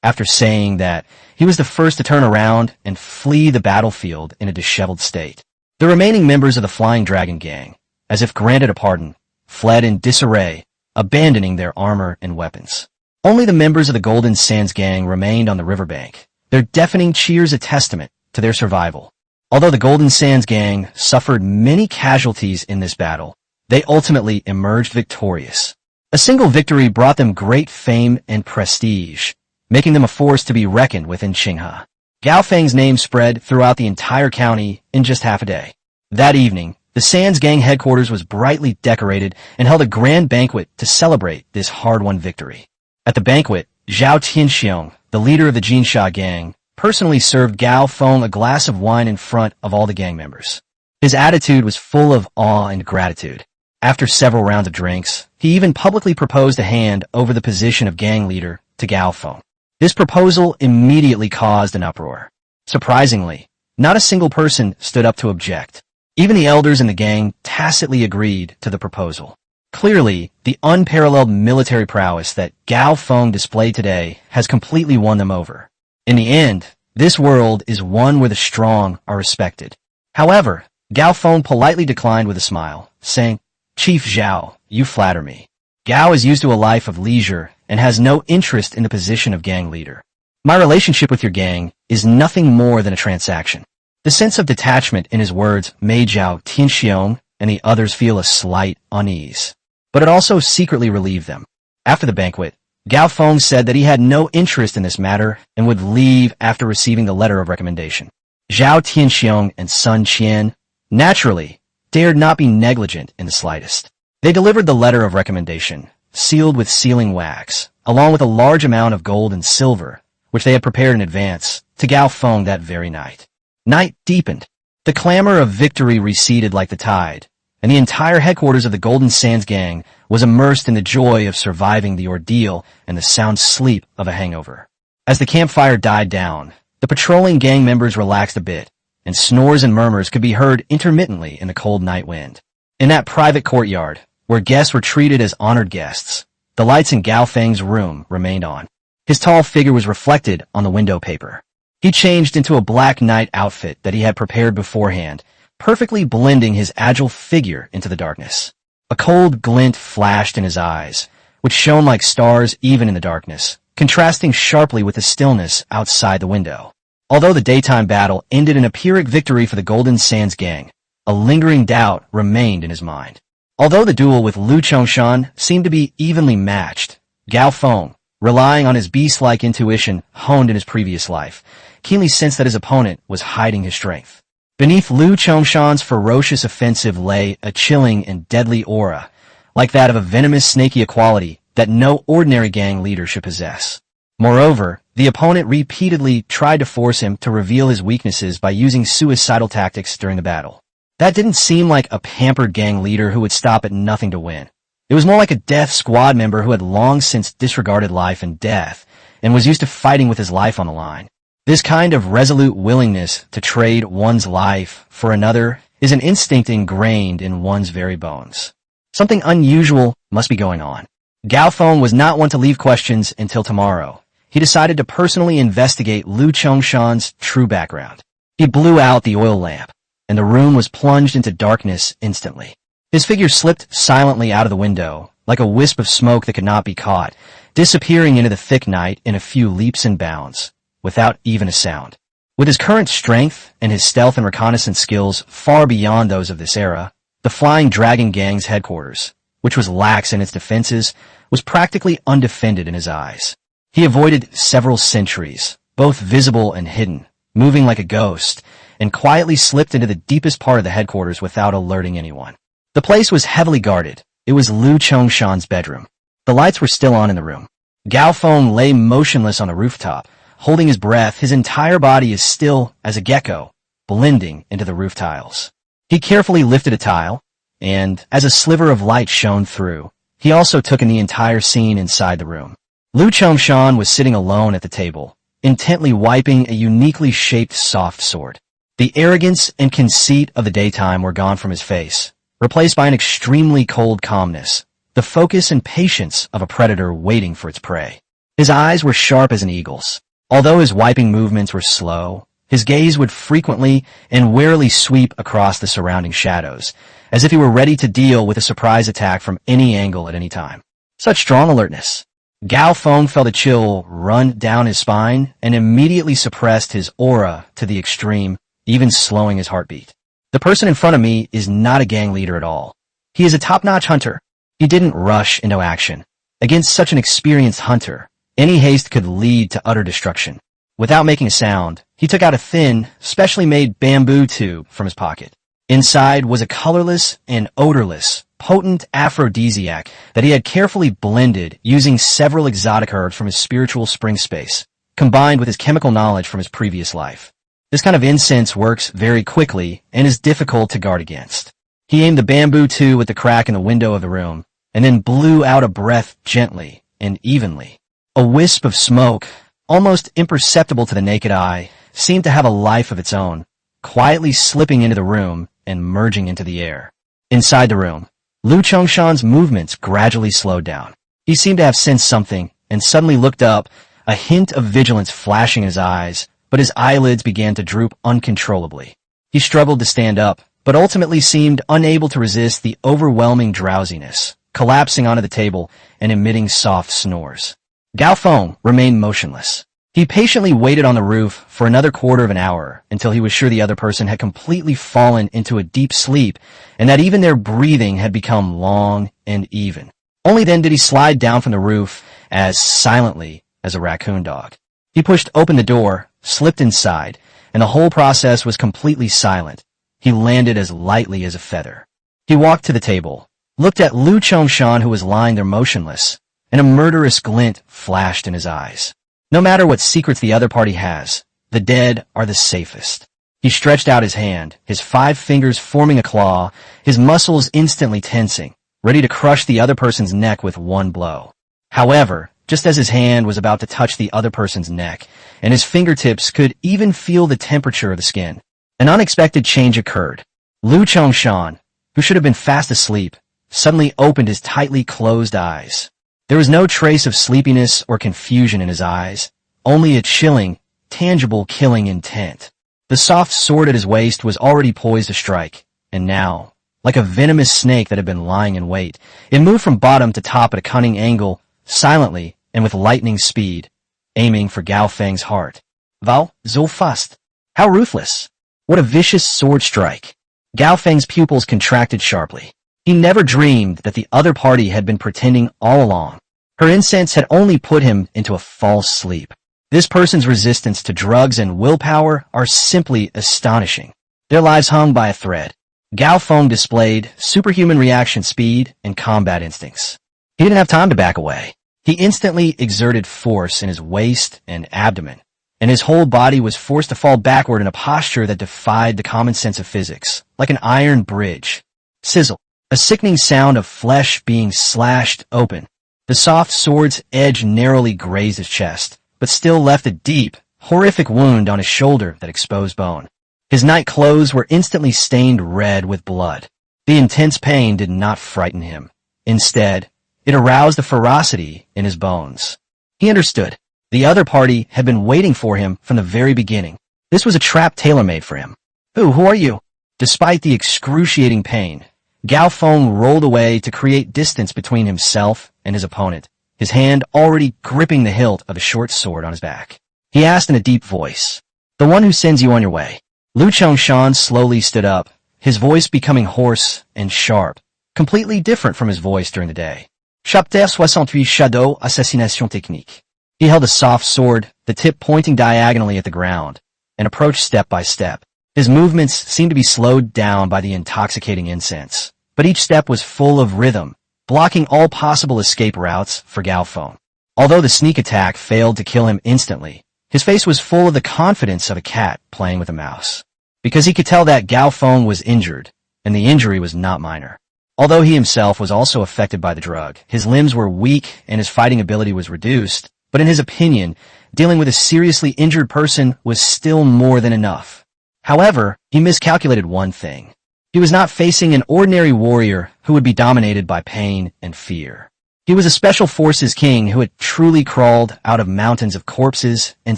After saying that, he was the first to turn around and flee the battlefield in a disheveled state. The remaining members of the Flying Dragon Gang, as if granted a pardon, fled in disarray, abandoning their armor and weapons. Only the members of the Golden Sands Gang remained on the riverbank, their deafening cheers a testament to their survival. Although the Golden Sands Gang suffered many casualties in this battle, they ultimately emerged victorious. A single victory brought them great fame and prestige, making them a force to be reckoned with in Qinghe. Gao Feng's name spread throughout the entire county in just half a day. That evening, the Sands Gang headquarters was brightly decorated and held a grand banquet to celebrate this hard-won victory. At the banquet, Zhao Tianxiong, the leader of the Jinsha Gang, personally served Gao Feng a glass of wine in front of all the gang members. His attitude was full of awe and gratitude. After several rounds of drinks, he even publicly proposed a hand over the position of gang leader to Gao Feng. This proposal immediately caused an uproar. Surprisingly, not a single person stood up to object. Even the elders in the gang tacitly agreed to the proposal. Clearly, the unparalleled military prowess that Gao Feng displayed today has completely won them over. In the end, this world is one where the strong are respected. However, Gao Feng politely declined with a smile, saying, "Chief Zhao, you flatter me. Gao is used to a life of leisure and has no interest in the position of gang leader. My relationship with your gang is nothing more than a transaction." The sense of detachment in his words made Zhao Tianxiong and the others feel a slight unease. But it also secretly relieved them. After the banquet, Gao Feng said that he had no interest in this matter and would leave after receiving the letter of recommendation. Zhao Tianxiong and Sun Qian, naturally, dared not be negligent in the slightest. They delivered the letter of recommendation, sealed with sealing wax, along with a large amount of gold and silver, which they had prepared in advance, to Gao Feng that very night. Night deepened. The clamor of victory receded like the tide, and the entire headquarters of the Golden Sands gang was immersed in the joy of surviving the ordeal and the sound sleep of a hangover. As the campfire died down, the patrolling gang members relaxed a bit, and snores and murmurs could be heard intermittently in the cold night wind. In that private courtyard, where guests were treated as honored guests, the lights in Gao Feng's room remained on. His tall figure was reflected on the window paper. He changed into a black night outfit that he had prepared beforehand, perfectly blending his agile figure into the darkness. A cold glint flashed in his eyes, which shone like stars even in the darkness, contrasting sharply with the stillness outside the window. Although the daytime battle ended in a Pyrrhic victory for the Golden Sands gang, a lingering doubt remained in his mind. Although the duel with Lu Chongshan seemed to be evenly matched, Gao Feng, relying on his beast-like intuition honed in his previous life, keenly sensed that his opponent was hiding his strength. Beneath Lu Chongshan's ferocious offensive lay a chilling and deadly aura, like that of a venomous snaky quality that no ordinary gang leader should possess. Moreover, the opponent repeatedly tried to force him to reveal his weaknesses by using suicidal tactics during the battle. That didn't seem like a pampered gang leader who would stop at nothing to win. It was more like a death squad member who had long since disregarded life and death, and was used to fighting with his life on the line. This kind of resolute willingness to trade one's life for another is an instinct ingrained in one's very bones. Something unusual must be going on. Gao Feng was not one to leave questions until tomorrow. He decided to personally investigate Lu Chongshan's true background. He blew out the oil lamp, and the room was plunged into darkness instantly. His figure slipped silently out of the window, like a wisp of smoke that could not be caught, disappearing into the thick night in a few leaps and bounds, without even a sound. With his current strength and his stealth and reconnaissance skills far beyond those of this era, the Flying Dragon Gang's headquarters, which was lax in its defenses, was practically undefended in his eyes. He avoided several sentries, both visible and hidden, moving like a ghost, and quietly slipped into the deepest part of the headquarters without alerting anyone. The place was heavily guarded. It was Lu Chongshan's bedroom. The lights were still on in the room. Gao Feng lay motionless on the rooftop, holding his breath, his entire body as still as a gecko, blending into the roof tiles. He carefully lifted a tile, and, as a sliver of light shone through, he also took in the entire scene inside the room. Lu Chongshan was sitting alone at the table, intently wiping a uniquely shaped soft sword. The arrogance and conceit of the daytime were gone from his face, replaced by an extremely cold calmness, the focus and patience of a predator waiting for its prey. His eyes were sharp as an eagle's. Although his wiping movements were slow, his gaze would frequently and warily sweep across the surrounding shadows, as if he were ready to deal with a surprise attack from any angle at any time. Such strong alertness. Gao Feng felt a chill run down his spine and immediately suppressed his aura to the extreme, even slowing his heartbeat. The person in front of me is not a gang leader at all. He is a top-notch hunter. He didn't rush into action. Against such an experienced hunter, any haste could lead to utter destruction. Without making a sound, he took out a thin, specially made bamboo tube from his pocket. Inside was a colorless and odorless, potent aphrodisiac that he had carefully blended using several exotic herbs from his spiritual spring space, combined with his chemical knowledge from his previous life. This kind of incense works very quickly and is difficult to guard against. He aimed the bamboo tube at the crack in the window of the room, and then blew out a breath gently and evenly. A wisp of smoke, almost imperceptible to the naked eye, seemed to have a life of its own, quietly slipping into the room and merging into the air. Inside the room, Lu Chongshan's movements gradually slowed down. He seemed to have sensed something and suddenly looked up, a hint of vigilance flashing in his eyes, but his eyelids began to droop uncontrollably. He struggled to stand up, but ultimately seemed unable to resist the overwhelming drowsiness, collapsing onto the table and emitting soft snores. Gao Feng remained motionless. He patiently waited on the roof for another quarter of an hour until he was sure the other person had completely fallen into a deep sleep and that even their breathing had become long and even. Only then did he slide down from the roof as silently as a raccoon dog. He pushed open the door, slipped inside, and the whole process was completely silent. He landed as lightly as a feather. He walked to the table, looked at Lu Chongshan who was lying there motionless, and a murderous glint flashed in his eyes. No matter what secrets the other party has, the dead are the safest. He stretched out his hand, his 5 fingers forming a claw, his muscles instantly tensing, ready to crush the other person's neck with one blow. However, just as his hand was about to touch the other person's neck, and his fingertips could even feel the temperature of the skin, an unexpected change occurred. Lu Chongshan, who should have been fast asleep, suddenly opened his tightly closed eyes. There was no trace of sleepiness or confusion in his eyes, only a chilling, tangible killing intent. The soft sword at his waist was already poised to strike, and now, like a venomous snake that had been lying in wait, it moved from bottom to top at a cunning angle, silently and with lightning speed, aiming for Gao Feng's heart. Val, so fast. How ruthless. What a vicious sword strike. Gao Feng's pupils contracted sharply. He never dreamed that the other party had been pretending all along. Her incense had only put him into a false sleep. This person's resistance to drugs and willpower are simply astonishing. Their lives hung by a thread. Gao Feng displayed superhuman reaction speed and combat instincts. He didn't have time to back away. He instantly exerted force in his waist and abdomen, and his whole body was forced to fall backward in a posture that defied the common sense of physics, like an iron bridge. Sizzle. A sickening sound of flesh being slashed open. The soft sword's edge narrowly grazed his chest, but still left a deep, horrific wound on his shoulder that exposed bone. His night clothes were instantly stained red with blood. The intense pain did not frighten him. Instead, it aroused the ferocity in his bones. He understood. The other party had been waiting for him from the very beginning. This was a trap tailor-made for him. Who are you? Despite the excruciating pain, Gao Feng rolled away to create distance between himself and his opponent, his hand already gripping the hilt of a short sword on his back. He asked in a deep voice, "The one who sends you on your way." Lu Chongshan slowly stood up, his voice becoming hoarse and sharp, completely different from his voice during the day. Chapter 68 Shadow Assassination Technique. He held a soft sword, the tip pointing diagonally at the ground, and approached step by step. His movements seemed to be slowed down by the intoxicating incense, but each step was full of rhythm, blocking all possible escape routes for Gao Feng. Although the sneak attack failed to kill him instantly, his face was full of the confidence of a cat playing with a mouse, because he could tell that Gao Feng was injured, and the injury was not minor. Although he himself was also affected by the drug, his limbs were weak and his fighting ability was reduced, but in his opinion, dealing with a seriously injured person was still more than enough. However, he miscalculated one thing. He was not facing an ordinary warrior who would be dominated by pain and fear. He was a special forces king who had truly crawled out of mountains of corpses and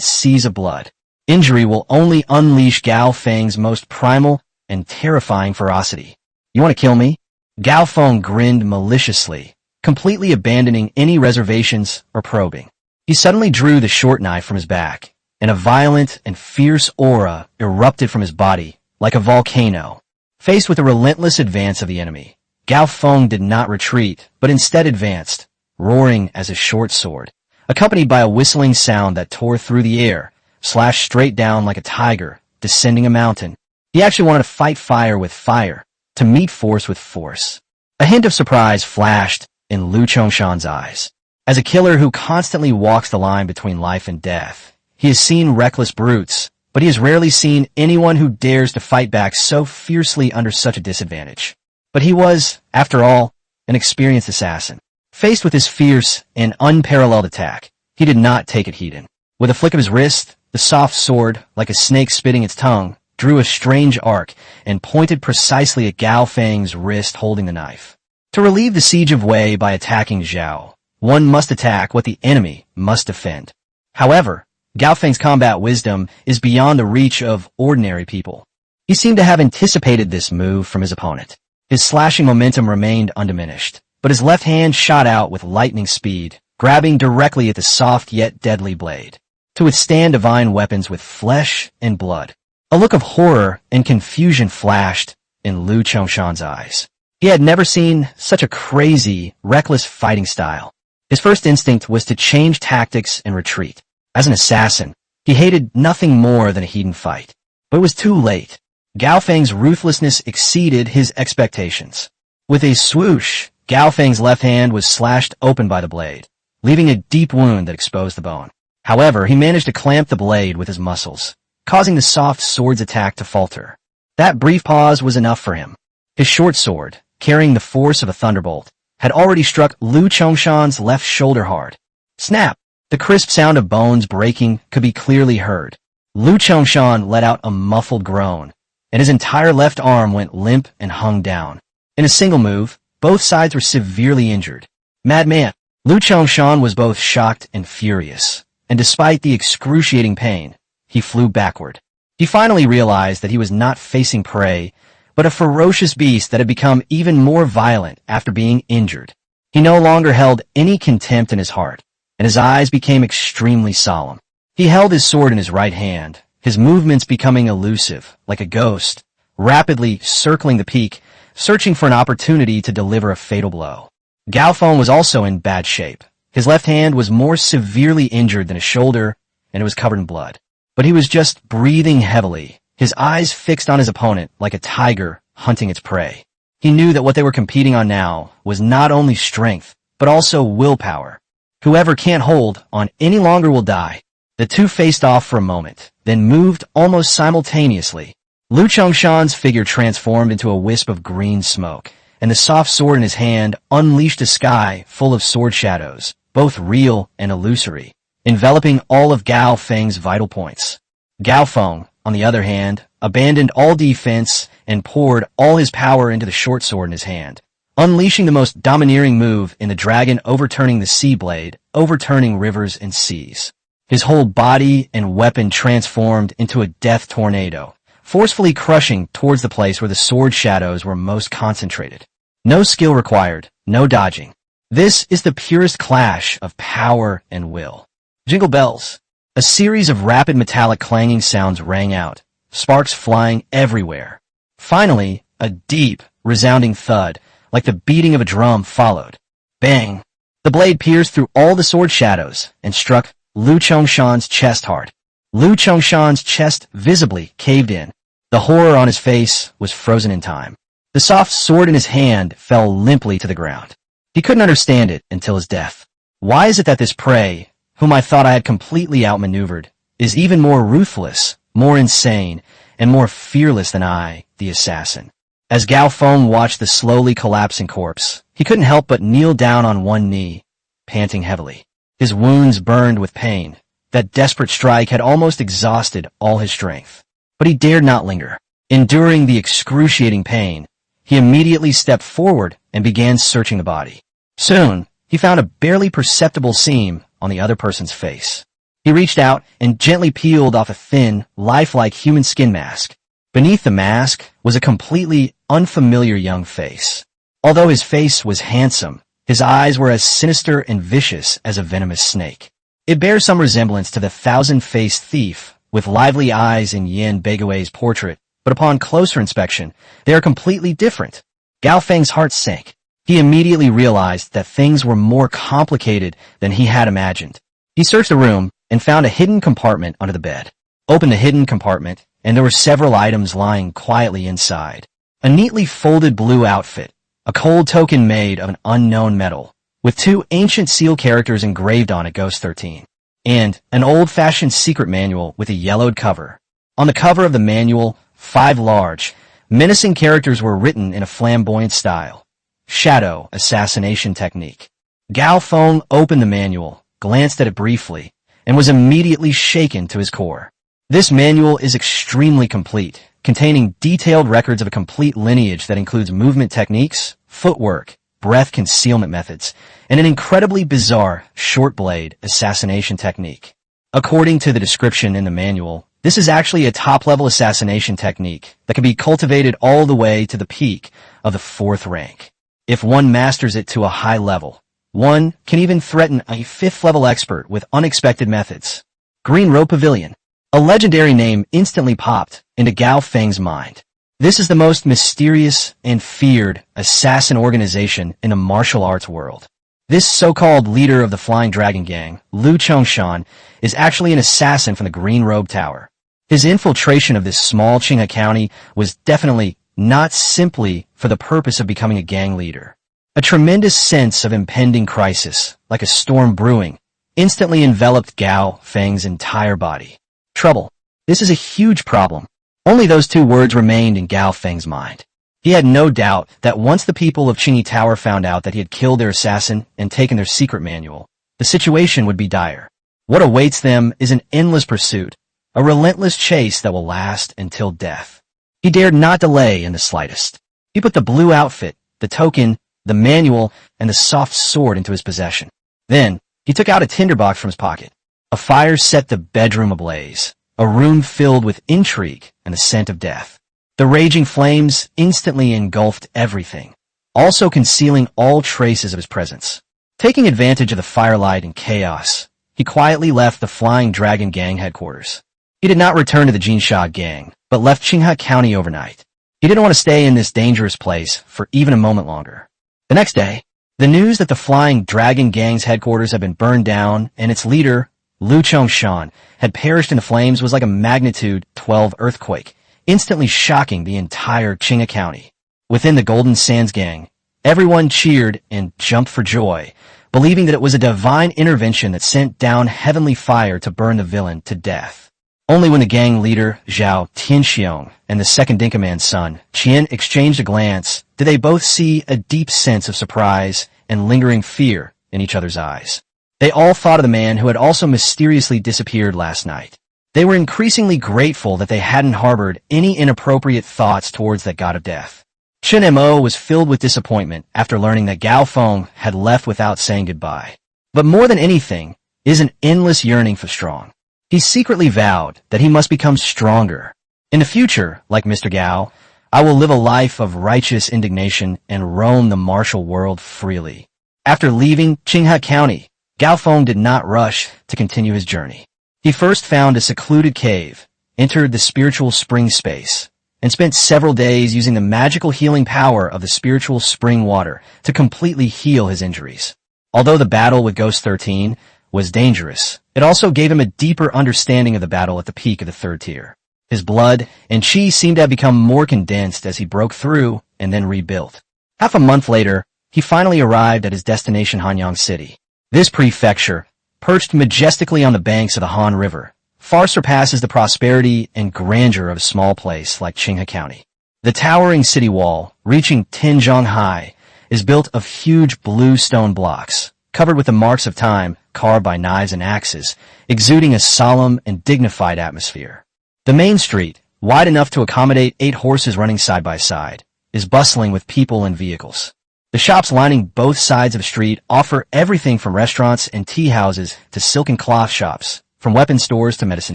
seas of blood. Injury will only unleash Gao Feng's most primal and terrifying ferocity. You want to kill me? Gao Feng grinned maliciously, completely abandoning any reservations or probing. He suddenly drew the short knife from his back, and a violent and fierce aura erupted from his body, like a volcano. Faced with the relentless advance of the enemy, Gao Feng did not retreat, but instead advanced, roaring as a short sword, accompanied by a whistling sound that tore through the air, slashed straight down like a tiger, descending a mountain. He actually wanted to fight fire with fire, to meet force with force. A hint of surprise flashed in Lu Chongshan's eyes. As a killer who constantly walks the line between life and death, he has seen reckless brutes, but he has rarely seen anyone who dares to fight back so fiercely under such a disadvantage. But he was, after all, an experienced assassin. Faced with this fierce and unparalleled attack, he did not take it heeded. With a flick of his wrist, the soft sword, like a snake spitting its tongue, drew a strange arc and pointed precisely at Gao Feng's wrist holding the knife. To relieve the siege of Wei by attacking Zhao, one must attack what the enemy must defend. However, Gao Feng's combat wisdom is beyond the reach of ordinary people. He seemed to have anticipated this move from his opponent. His slashing momentum remained undiminished, but his left hand shot out with lightning speed, grabbing directly at the soft yet deadly blade, to withstand divine weapons with flesh and blood. A look of horror and confusion flashed in Lu Chongshan's eyes. He had never seen such a crazy, reckless fighting style. His first instinct was to change tactics and retreat. As an assassin, he hated nothing more than a heathen fight. But it was too late. Gao Feng's ruthlessness exceeded his expectations. With a swoosh, Gao Feng's left hand was slashed open by the blade, leaving a deep wound that exposed the bone. However, he managed to clamp the blade with his muscles, causing the soft sword's attack to falter. That brief pause was enough for him. His short sword, carrying the force of a thunderbolt, had already struck Lu Chongshan's left shoulder hard. Snap! The crisp sound of bones breaking could be clearly heard. Lu Chongshan let out a muffled groan, and his entire left arm went limp and hung down. In a single move, both sides were severely injured. Madman! Lu Chongshan was both shocked and furious, and despite the excruciating pain, he flew backward. He finally realized that he was not facing prey, but a ferocious beast that had become even more violent after being injured. He no longer held any contempt in his heart, and his eyes became extremely solemn. He held his sword in his right hand, his movements becoming elusive, like a ghost, rapidly circling the peak, searching for an opportunity to deliver a fatal blow. Gao Feng was also in bad shape. His left hand was more severely injured than his shoulder, and it was covered in blood. But he was just breathing heavily, his eyes fixed on his opponent like a tiger hunting its prey. He knew that what they were competing on now was not only strength, but also willpower. Whoever can't hold on any longer will die. The two faced off for a moment, then moved almost simultaneously. Lu Chongshan's figure transformed into a wisp of green smoke, and the soft sword in his hand unleashed a sky full of sword shadows, both real and illusory, enveloping all of Gao Feng's vital points. Gao Feng, on the other hand, abandoned all defense and poured all his power into the short sword in his hand, unleashing the most domineering move in the dragon, overturning the sea blade, overturning rivers and seas. His whole body and weapon transformed into a death tornado, forcefully crushing towards the place where the sword shadows were most concentrated. No skill required, no dodging. This is the purest clash of power and will. Jingle bells. A series of rapid metallic clanging sounds rang out, sparks flying everywhere. Finally, a deep, resounding thud, like the beating of a drum, followed. Bang! The blade pierced through all the sword shadows and struck Lu Chongshan's chest hard. Lu Chongshan's chest visibly caved in. The horror on his face was frozen in time. The soft sword in his hand fell limply to the ground. He couldn't understand it until his death. Why is it that this prey, whom I thought I had completely outmaneuvered, is even more ruthless, more insane, and more fearless than I, the assassin? As Gao Feng watched the slowly collapsing corpse, he couldn't help but kneel down on one knee, panting heavily. His wounds burned with pain. That desperate strike had almost exhausted all his strength. But he dared not linger. Enduring the excruciating pain, he immediately stepped forward and began searching the body. Soon, he found a barely perceptible seam on the other person's face. He reached out and gently peeled off a thin, lifelike human skin mask. Beneath the mask was a completely unfamiliar young face. Although his face was handsome, his eyes were as sinister and vicious as a venomous snake. It bears some resemblance to the thousand-faced thief with lively eyes in Yin Begui's portrait, but upon closer inspection, they are completely different. Gao Feng's heart sank. He immediately realized that things were more complicated than he had imagined. He searched the room and found a hidden compartment under the bed. Opened the hidden compartment, and there were several items lying quietly inside. A neatly folded blue outfit, a cold token made of an unknown metal, with two ancient seal characters engraved on it, Ghost 13, and an old-fashioned secret manual with a yellowed cover. On the cover of the manual, 5 large, menacing characters were written in a flamboyant style. Shadow Assassination Technique. Gao Feng opened the manual, glanced at it briefly, and was immediately shaken to his core. This manual is extremely complete, containing detailed records of a complete lineage that includes movement techniques, footwork, breath concealment methods, and an incredibly bizarre short blade assassination technique. According to the description in the manual, this is actually a top-level assassination technique that can be cultivated all the way to the peak of the 4th rank. If one masters it to a high level, one can even threaten a 5th-level expert with unexpected methods. Green Row Pavilion. A legendary name instantly popped into Gao Feng's mind. This is the most mysterious and feared assassin organization in the martial arts world. This so-called leader of the Flying Dragon Gang, Lu Chongshan, is actually an assassin from the Green Robe Tower. His infiltration of this small Qinghe County was definitely not simply for the purpose of becoming a gang leader. A tremendous sense of impending crisis, like a storm brewing, instantly enveloped Gao Feng's entire body. Trouble. This is a huge problem. Only those two words remained in Gao Feng's mind. He had no doubt that once the people of Qingyi Tower found out that he had killed their assassin and taken their secret manual, the situation would be dire. What awaits them is an endless pursuit, a relentless chase that will last until death. He dared not delay in the slightest. He put the blue outfit, the token, the manual, and the soft sword into his possession. Then, he took out a tinderbox from his pocket. A fire set the bedroom ablaze, a room filled with intrigue and the scent of death. The raging flames instantly engulfed everything, also concealing all traces of his presence. Taking advantage of the firelight and chaos, he quietly left the Flying Dragon Gang headquarters. He did not return to the Jinsha Gang, but left Qinghe County overnight. He didn't want to stay in this dangerous place for even a moment longer. The next day, the news that the Flying Dragon Gang's headquarters had been burned down and its leader, Lu Chongshan, had perished in the flames was like a magnitude 12 earthquake, instantly shocking the entire Qinghe County. Within the Golden Sands Gang, everyone cheered and jumped for joy, believing that it was a divine intervention that sent down heavenly fire to burn the villain to death. Only when the gang leader, Zhao Tianxiong, and the second-in-command's son, Qian, exchanged a glance did they both see a deep sense of surprise and lingering fear in each other's eyes. They all thought of the man who had also mysteriously disappeared last night. They were increasingly grateful that they hadn't harbored any inappropriate thoughts towards that god of death. Chen Mo was filled with disappointment after learning that Gao Feng had left without saying goodbye. But more than anything is an endless yearning for strong. He secretly vowed that he must become stronger. In the future, like Mr. Gao, I will live a life of righteous indignation and roam the martial world freely. After leaving Qinghe County, Gao Feng did not rush to continue his journey. He first found a secluded cave, entered the spiritual spring space, and spent several days using the magical healing power of the spiritual spring water to completely heal his injuries. Although the battle with Ghost 13 was dangerous, it also gave him a deeper understanding of the battle at the peak of the third tier. His blood and chi seemed to have become more condensed as he broke through and then rebuilt. Half a month later, he finally arrived at his destination, Hanyang City. This prefecture, perched majestically on the banks of the Han River, far surpasses the prosperity and grandeur of a small place like Qinghe County. The towering city wall, reaching 10 zhang high, is built of huge blue stone blocks, covered with the marks of time carved by knives and axes, exuding a solemn and dignified atmosphere. The main street, wide enough to accommodate 8 horses running side by side, is bustling with people and vehicles. The shops lining both sides of the street offer everything from restaurants and tea houses to silk and cloth shops, from weapon stores to medicine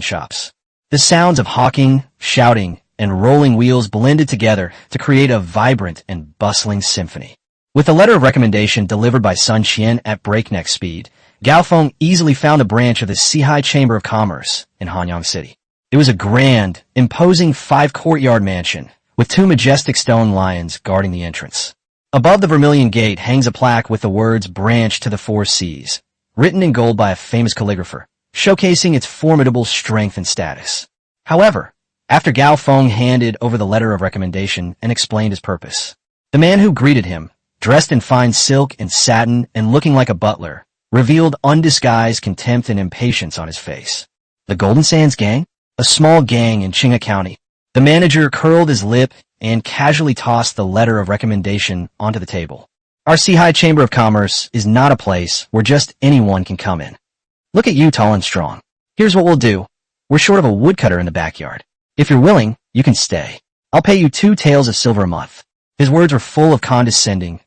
shops. The sounds of hawking, shouting, and rolling wheels blended together to create a vibrant and bustling symphony. With a letter of recommendation delivered by Sun Qian at breakneck speed, Gao Feng easily found a branch of the Sihai Chamber of Commerce in Hanyang City. It was a grand, imposing 5-courtyard mansion with 2 majestic stone lions guarding the entrance. Above the vermilion gate hangs a plaque with the words "Branch to the 4 Seas," written in gold by a famous calligrapher, showcasing its formidable strength and status. However, after Gao Feng handed over the letter of recommendation and explained his purpose, the man who greeted him, dressed in fine silk and satin and looking like a butler, revealed undisguised contempt and impatience on his face. The Golden Sands Gang? A small gang in Qinghe County. The manager curled his lip and casually tossed the letter of recommendation onto the table. Our Sihai Chamber of Commerce is not a place where just anyone can come in. Look at you, tall and strong. Here's what we'll do. We're short of a woodcutter in the backyard. If you're willing, you can stay. I'll pay you 2 taels of silver a month. His words were full of condescending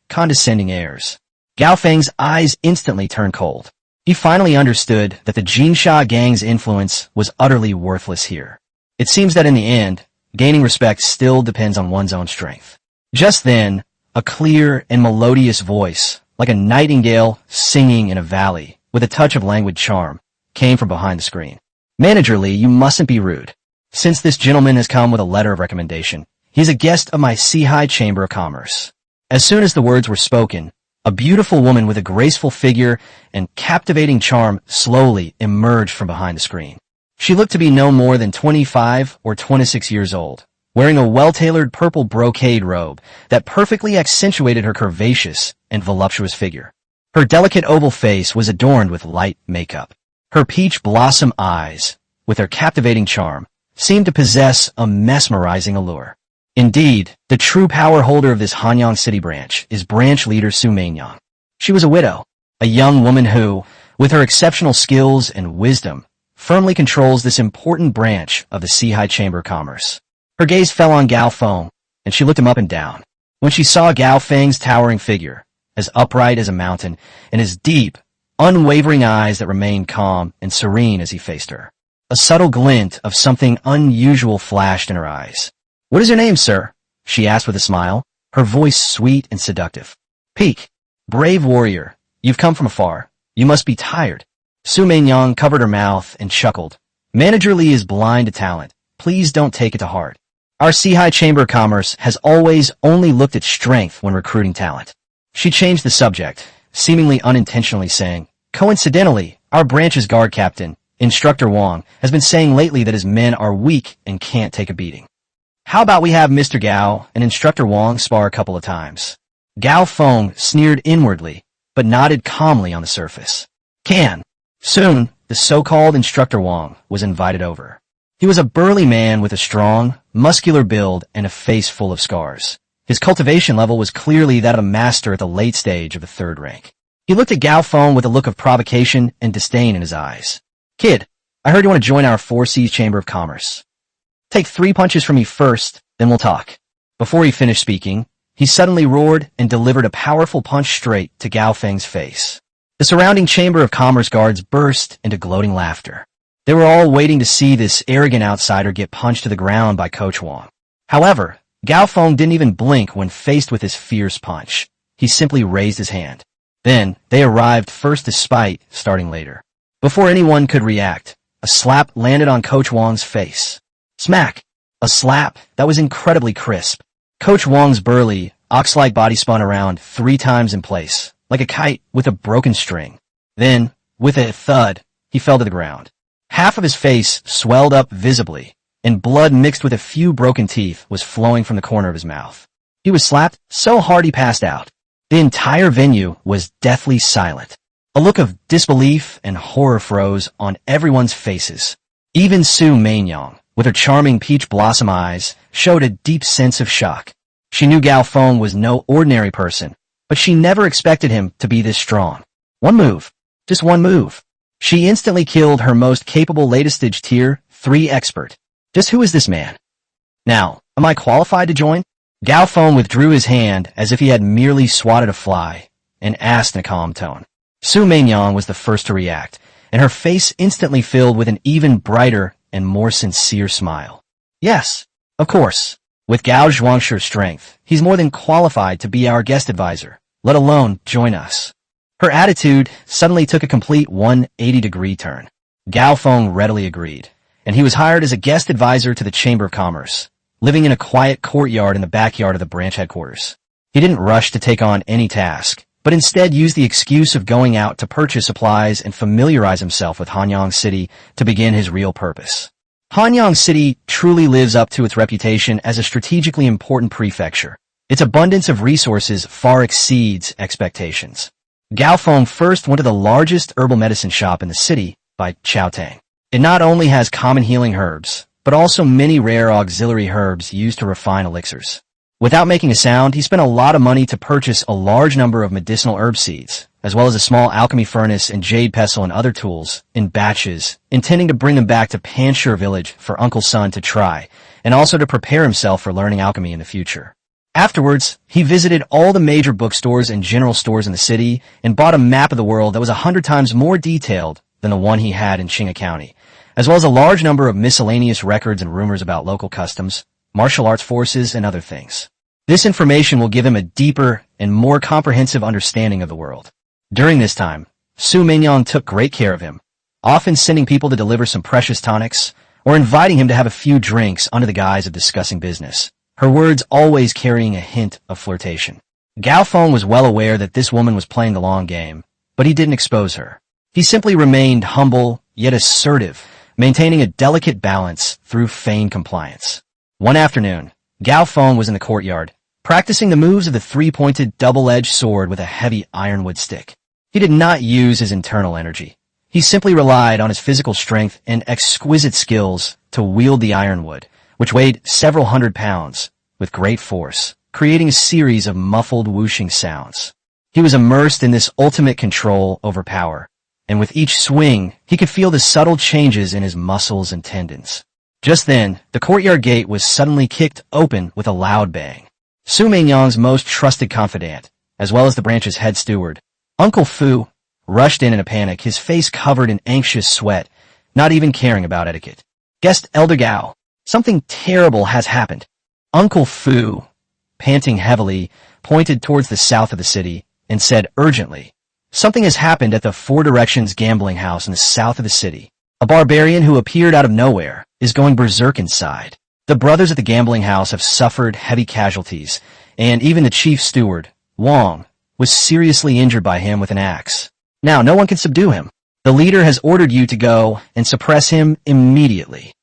airs. Gao Feng's eyes instantly turned cold. He finally understood that the Jinsha Gang's influence was utterly worthless here. It seems that in the end, gaining respect still depends on one's own strength. Just then, a clear and melodious voice, like a nightingale singing in a valley, with a touch of languid charm, came from behind the screen. Manager Lee, you mustn't be rude. Since this gentleman has come with a letter of recommendation, he's a guest of my Sihai Chamber of Commerce. As soon as the words were spoken, a beautiful woman with a graceful figure and captivating charm slowly emerged from behind the screen. She looked to be no more than 25 or 26 years old, wearing a well-tailored purple brocade robe that perfectly accentuated her curvaceous and voluptuous figure. Her delicate oval face was adorned with light makeup. Her peach blossom eyes, with their captivating charm, seemed to possess a mesmerizing allure. Indeed, the true power holder of this Hanyang City branch is branch leader Su Mainyang. She was a widow, a young woman who, with her exceptional skills and wisdom, firmly controls this important branch of the Sihai Chamber of Commerce. Her gaze fell on Gao Feng, and she looked him up and down. When she saw Gao Feng's towering figure, as upright as a mountain, and his deep, unwavering eyes that remained calm and serene as he faced her, a subtle glint of something unusual flashed in her eyes. "What is your name, sir?" she asked with a smile, her voice sweet and seductive. "Peak. Brave warrior. You've come from afar. You must be tired." Su Mainyang covered her mouth and chuckled. "Manager Li is blind to talent. Please don't take it to heart. Our Sihai Chamber of Commerce has always only looked at strength when recruiting talent." She changed the subject, seemingly unintentionally saying, "Coincidentally, our branch's guard captain, Instructor Wang, has been saying lately that his men are weak and can't take a beating. How about we have Mr. Gao and Instructor Wang spar a couple of times?" Gao Feng sneered inwardly, but nodded calmly on the surface. "Can." Soon, the so-called Instructor Wang was invited over. He was a burly man with a strong, muscular build and a face full of scars. His cultivation level was clearly that of a master at the late stage of the third rank. He looked at Gao Feng with a look of provocation and disdain in his eyes. "Kid, I heard you want to join our 4C's Chamber of Commerce. Take 3 punches from me first, then we'll talk." Before he finished speaking, he suddenly roared and delivered a powerful punch straight to Gao Feng's face. The surrounding Chamber of Commerce guards burst into gloating laughter. They were all waiting to see this arrogant outsider get punched to the ground by Coach Wang. However, Gao Feng didn't even blink when faced with this fierce punch. He simply raised his hand. Then, they arrived first despite starting later. Before anyone could react, a slap landed on Coach Wang's face. Smack! A slap that was incredibly crisp. Coach Wang's burly, ox-like body spun around 3 times in place, like a kite with a broken string. Then, with a thud, he fell to the ground. Half of his face swelled up visibly, and blood mixed with a few broken teeth was flowing from the corner of his mouth. He was slapped so hard he passed out. The entire venue was deathly silent. A look of disbelief and horror froze on everyone's faces. Even Su Mainyang, with her charming peach blossom eyes, showed a deep sense of shock. She knew Gao Feng was no ordinary person, but she never expected him to be this strong. One move, just one move. She instantly killed her most capable latest stage tier 3 expert. Just who is this man? Now, am I qualified to join? Gao Feng withdrew his hand as if he had merely swatted a fly, and asked in a calm tone. Su Mainyang was the first to react, and her face instantly filled with an even brighter and more sincere smile. "Yes, of course. With Gao Zhuangshi's strength, he's more than qualified to be our guest advisor, let alone join us." Her attitude suddenly took a complete 180-degree turn. Gao Feng readily agreed, and he was hired as a guest advisor to the Chamber of Commerce, living in a quiet courtyard in the backyard of the branch headquarters. He didn't rush to take on any task, but instead used the excuse of going out to purchase supplies and familiarize himself with Hanyang City to begin his real purpose. Hanyang City truly lives up to its reputation as a strategically important prefecture. Its abundance of resources far exceeds expectations. Gao Feng first went to the largest herbal medicine shop in the city by Chaotang. It not only has common healing herbs, but also many rare auxiliary herbs used to refine elixirs. Without making a sound, he spent a lot of money to purchase a large number of medicinal herb seeds, as well as a small alchemy furnace and jade pestle and other tools, in batches, intending to bring them back to Panshur village for Uncle Sun to try, and also to prepare himself for learning alchemy in the future. Afterwards, he visited all the major bookstores and general stores in the city and bought a map of the world that was 100 times more detailed than the one he had in Qinga County, as well as a large number of miscellaneous records and rumors about local customs, martial arts forces, and other things. This information will give him a deeper and more comprehensive understanding of the world. During this time, Su Mainyang took great care of him, often sending people to deliver some precious tonics, or inviting him to have a few drinks under the guise of discussing business, her words always carrying a hint of flirtation. Gao Feng was well aware that this woman was playing the long game, but he didn't expose her. He simply remained humble, yet assertive, maintaining a delicate balance through feigned compliance. One afternoon, Gao Feng was in the courtyard, practicing the moves of the 3-pointed double-edged sword with a heavy ironwood stick. He did not use his internal energy. He simply relied on his physical strength and exquisite skills to wield the ironwood, which weighed several hundred pounds, with great force, creating a series of muffled whooshing sounds. He was immersed in this ultimate control over power, and with each swing, he could feel the subtle changes in his muscles and tendons. Just then, the courtyard gate was suddenly kicked open with a loud bang. Su Mingyang's most trusted confidant, as well as the branch's head steward, Uncle Fu, rushed in a panic, his face covered in anxious sweat, not even caring about etiquette. Guest Elder Gao, something terrible has happened. Uncle Fu, panting heavily, pointed towards the south of the city and said urgently, "Something has happened at the Four Directions gambling house in the south of the city. A barbarian who appeared out of nowhere is going berserk inside. The brothers at the gambling house have suffered heavy casualties, and even the chief steward, Wang, was seriously injured by him with an axe. Now no one can subdue him. The leader has ordered you to go and suppress him immediately."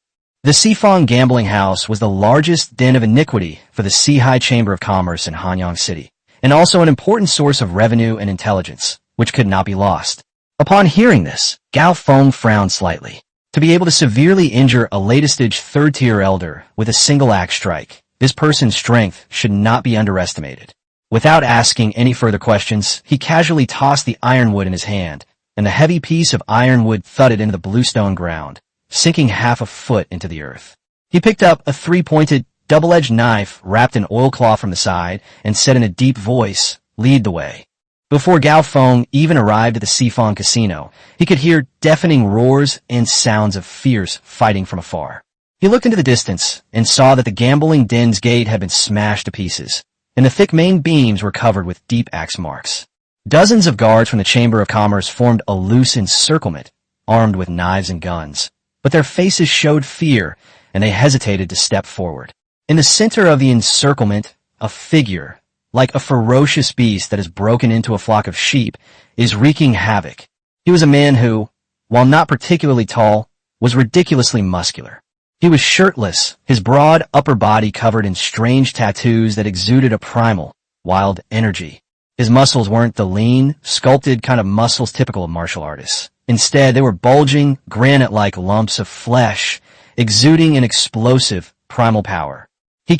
The Sifang gambling house was the largest den of iniquity for the Sihai Chamber of Commerce in Hanyang City, and also an important source of revenue and intelligence, which could not be lost. Upon hearing this, Gao Feng frowned slightly. To be able to severely injure a latest-stage third-tier elder with a single axe strike, this person's strength should not be underestimated. Without asking any further questions, he casually tossed the ironwood in his hand, and the heavy piece of ironwood thudded into the bluestone ground, sinking half a foot into the earth. He picked up a three-pointed, double-edged knife wrapped in oilcloth from the side and said in a deep voice, "Lead the way." Before Gao Feng even arrived at the Sifang casino, he could hear deafening roars and sounds of fierce fighting from afar. He looked into the distance and saw that the gambling den's gate had been smashed to pieces, and the thick main beams were covered with deep axe marks. Dozens of guards from the Chamber of Commerce formed a loose encirclement, armed with knives and guns, but their faces showed fear, and they hesitated to step forward. In the center of the encirclement, a figure, like a ferocious beast that has broken into a flock of sheep, is wreaking havoc. He was a man who, while not particularly tall, was ridiculously muscular. He was shirtless, his broad upper body covered in strange tattoos that exuded a primal, wild energy. His muscles weren't the lean, sculpted kind of muscles typical of martial artists. Instead, they were bulging, granite-like lumps of flesh, exuding an explosive, primal power. He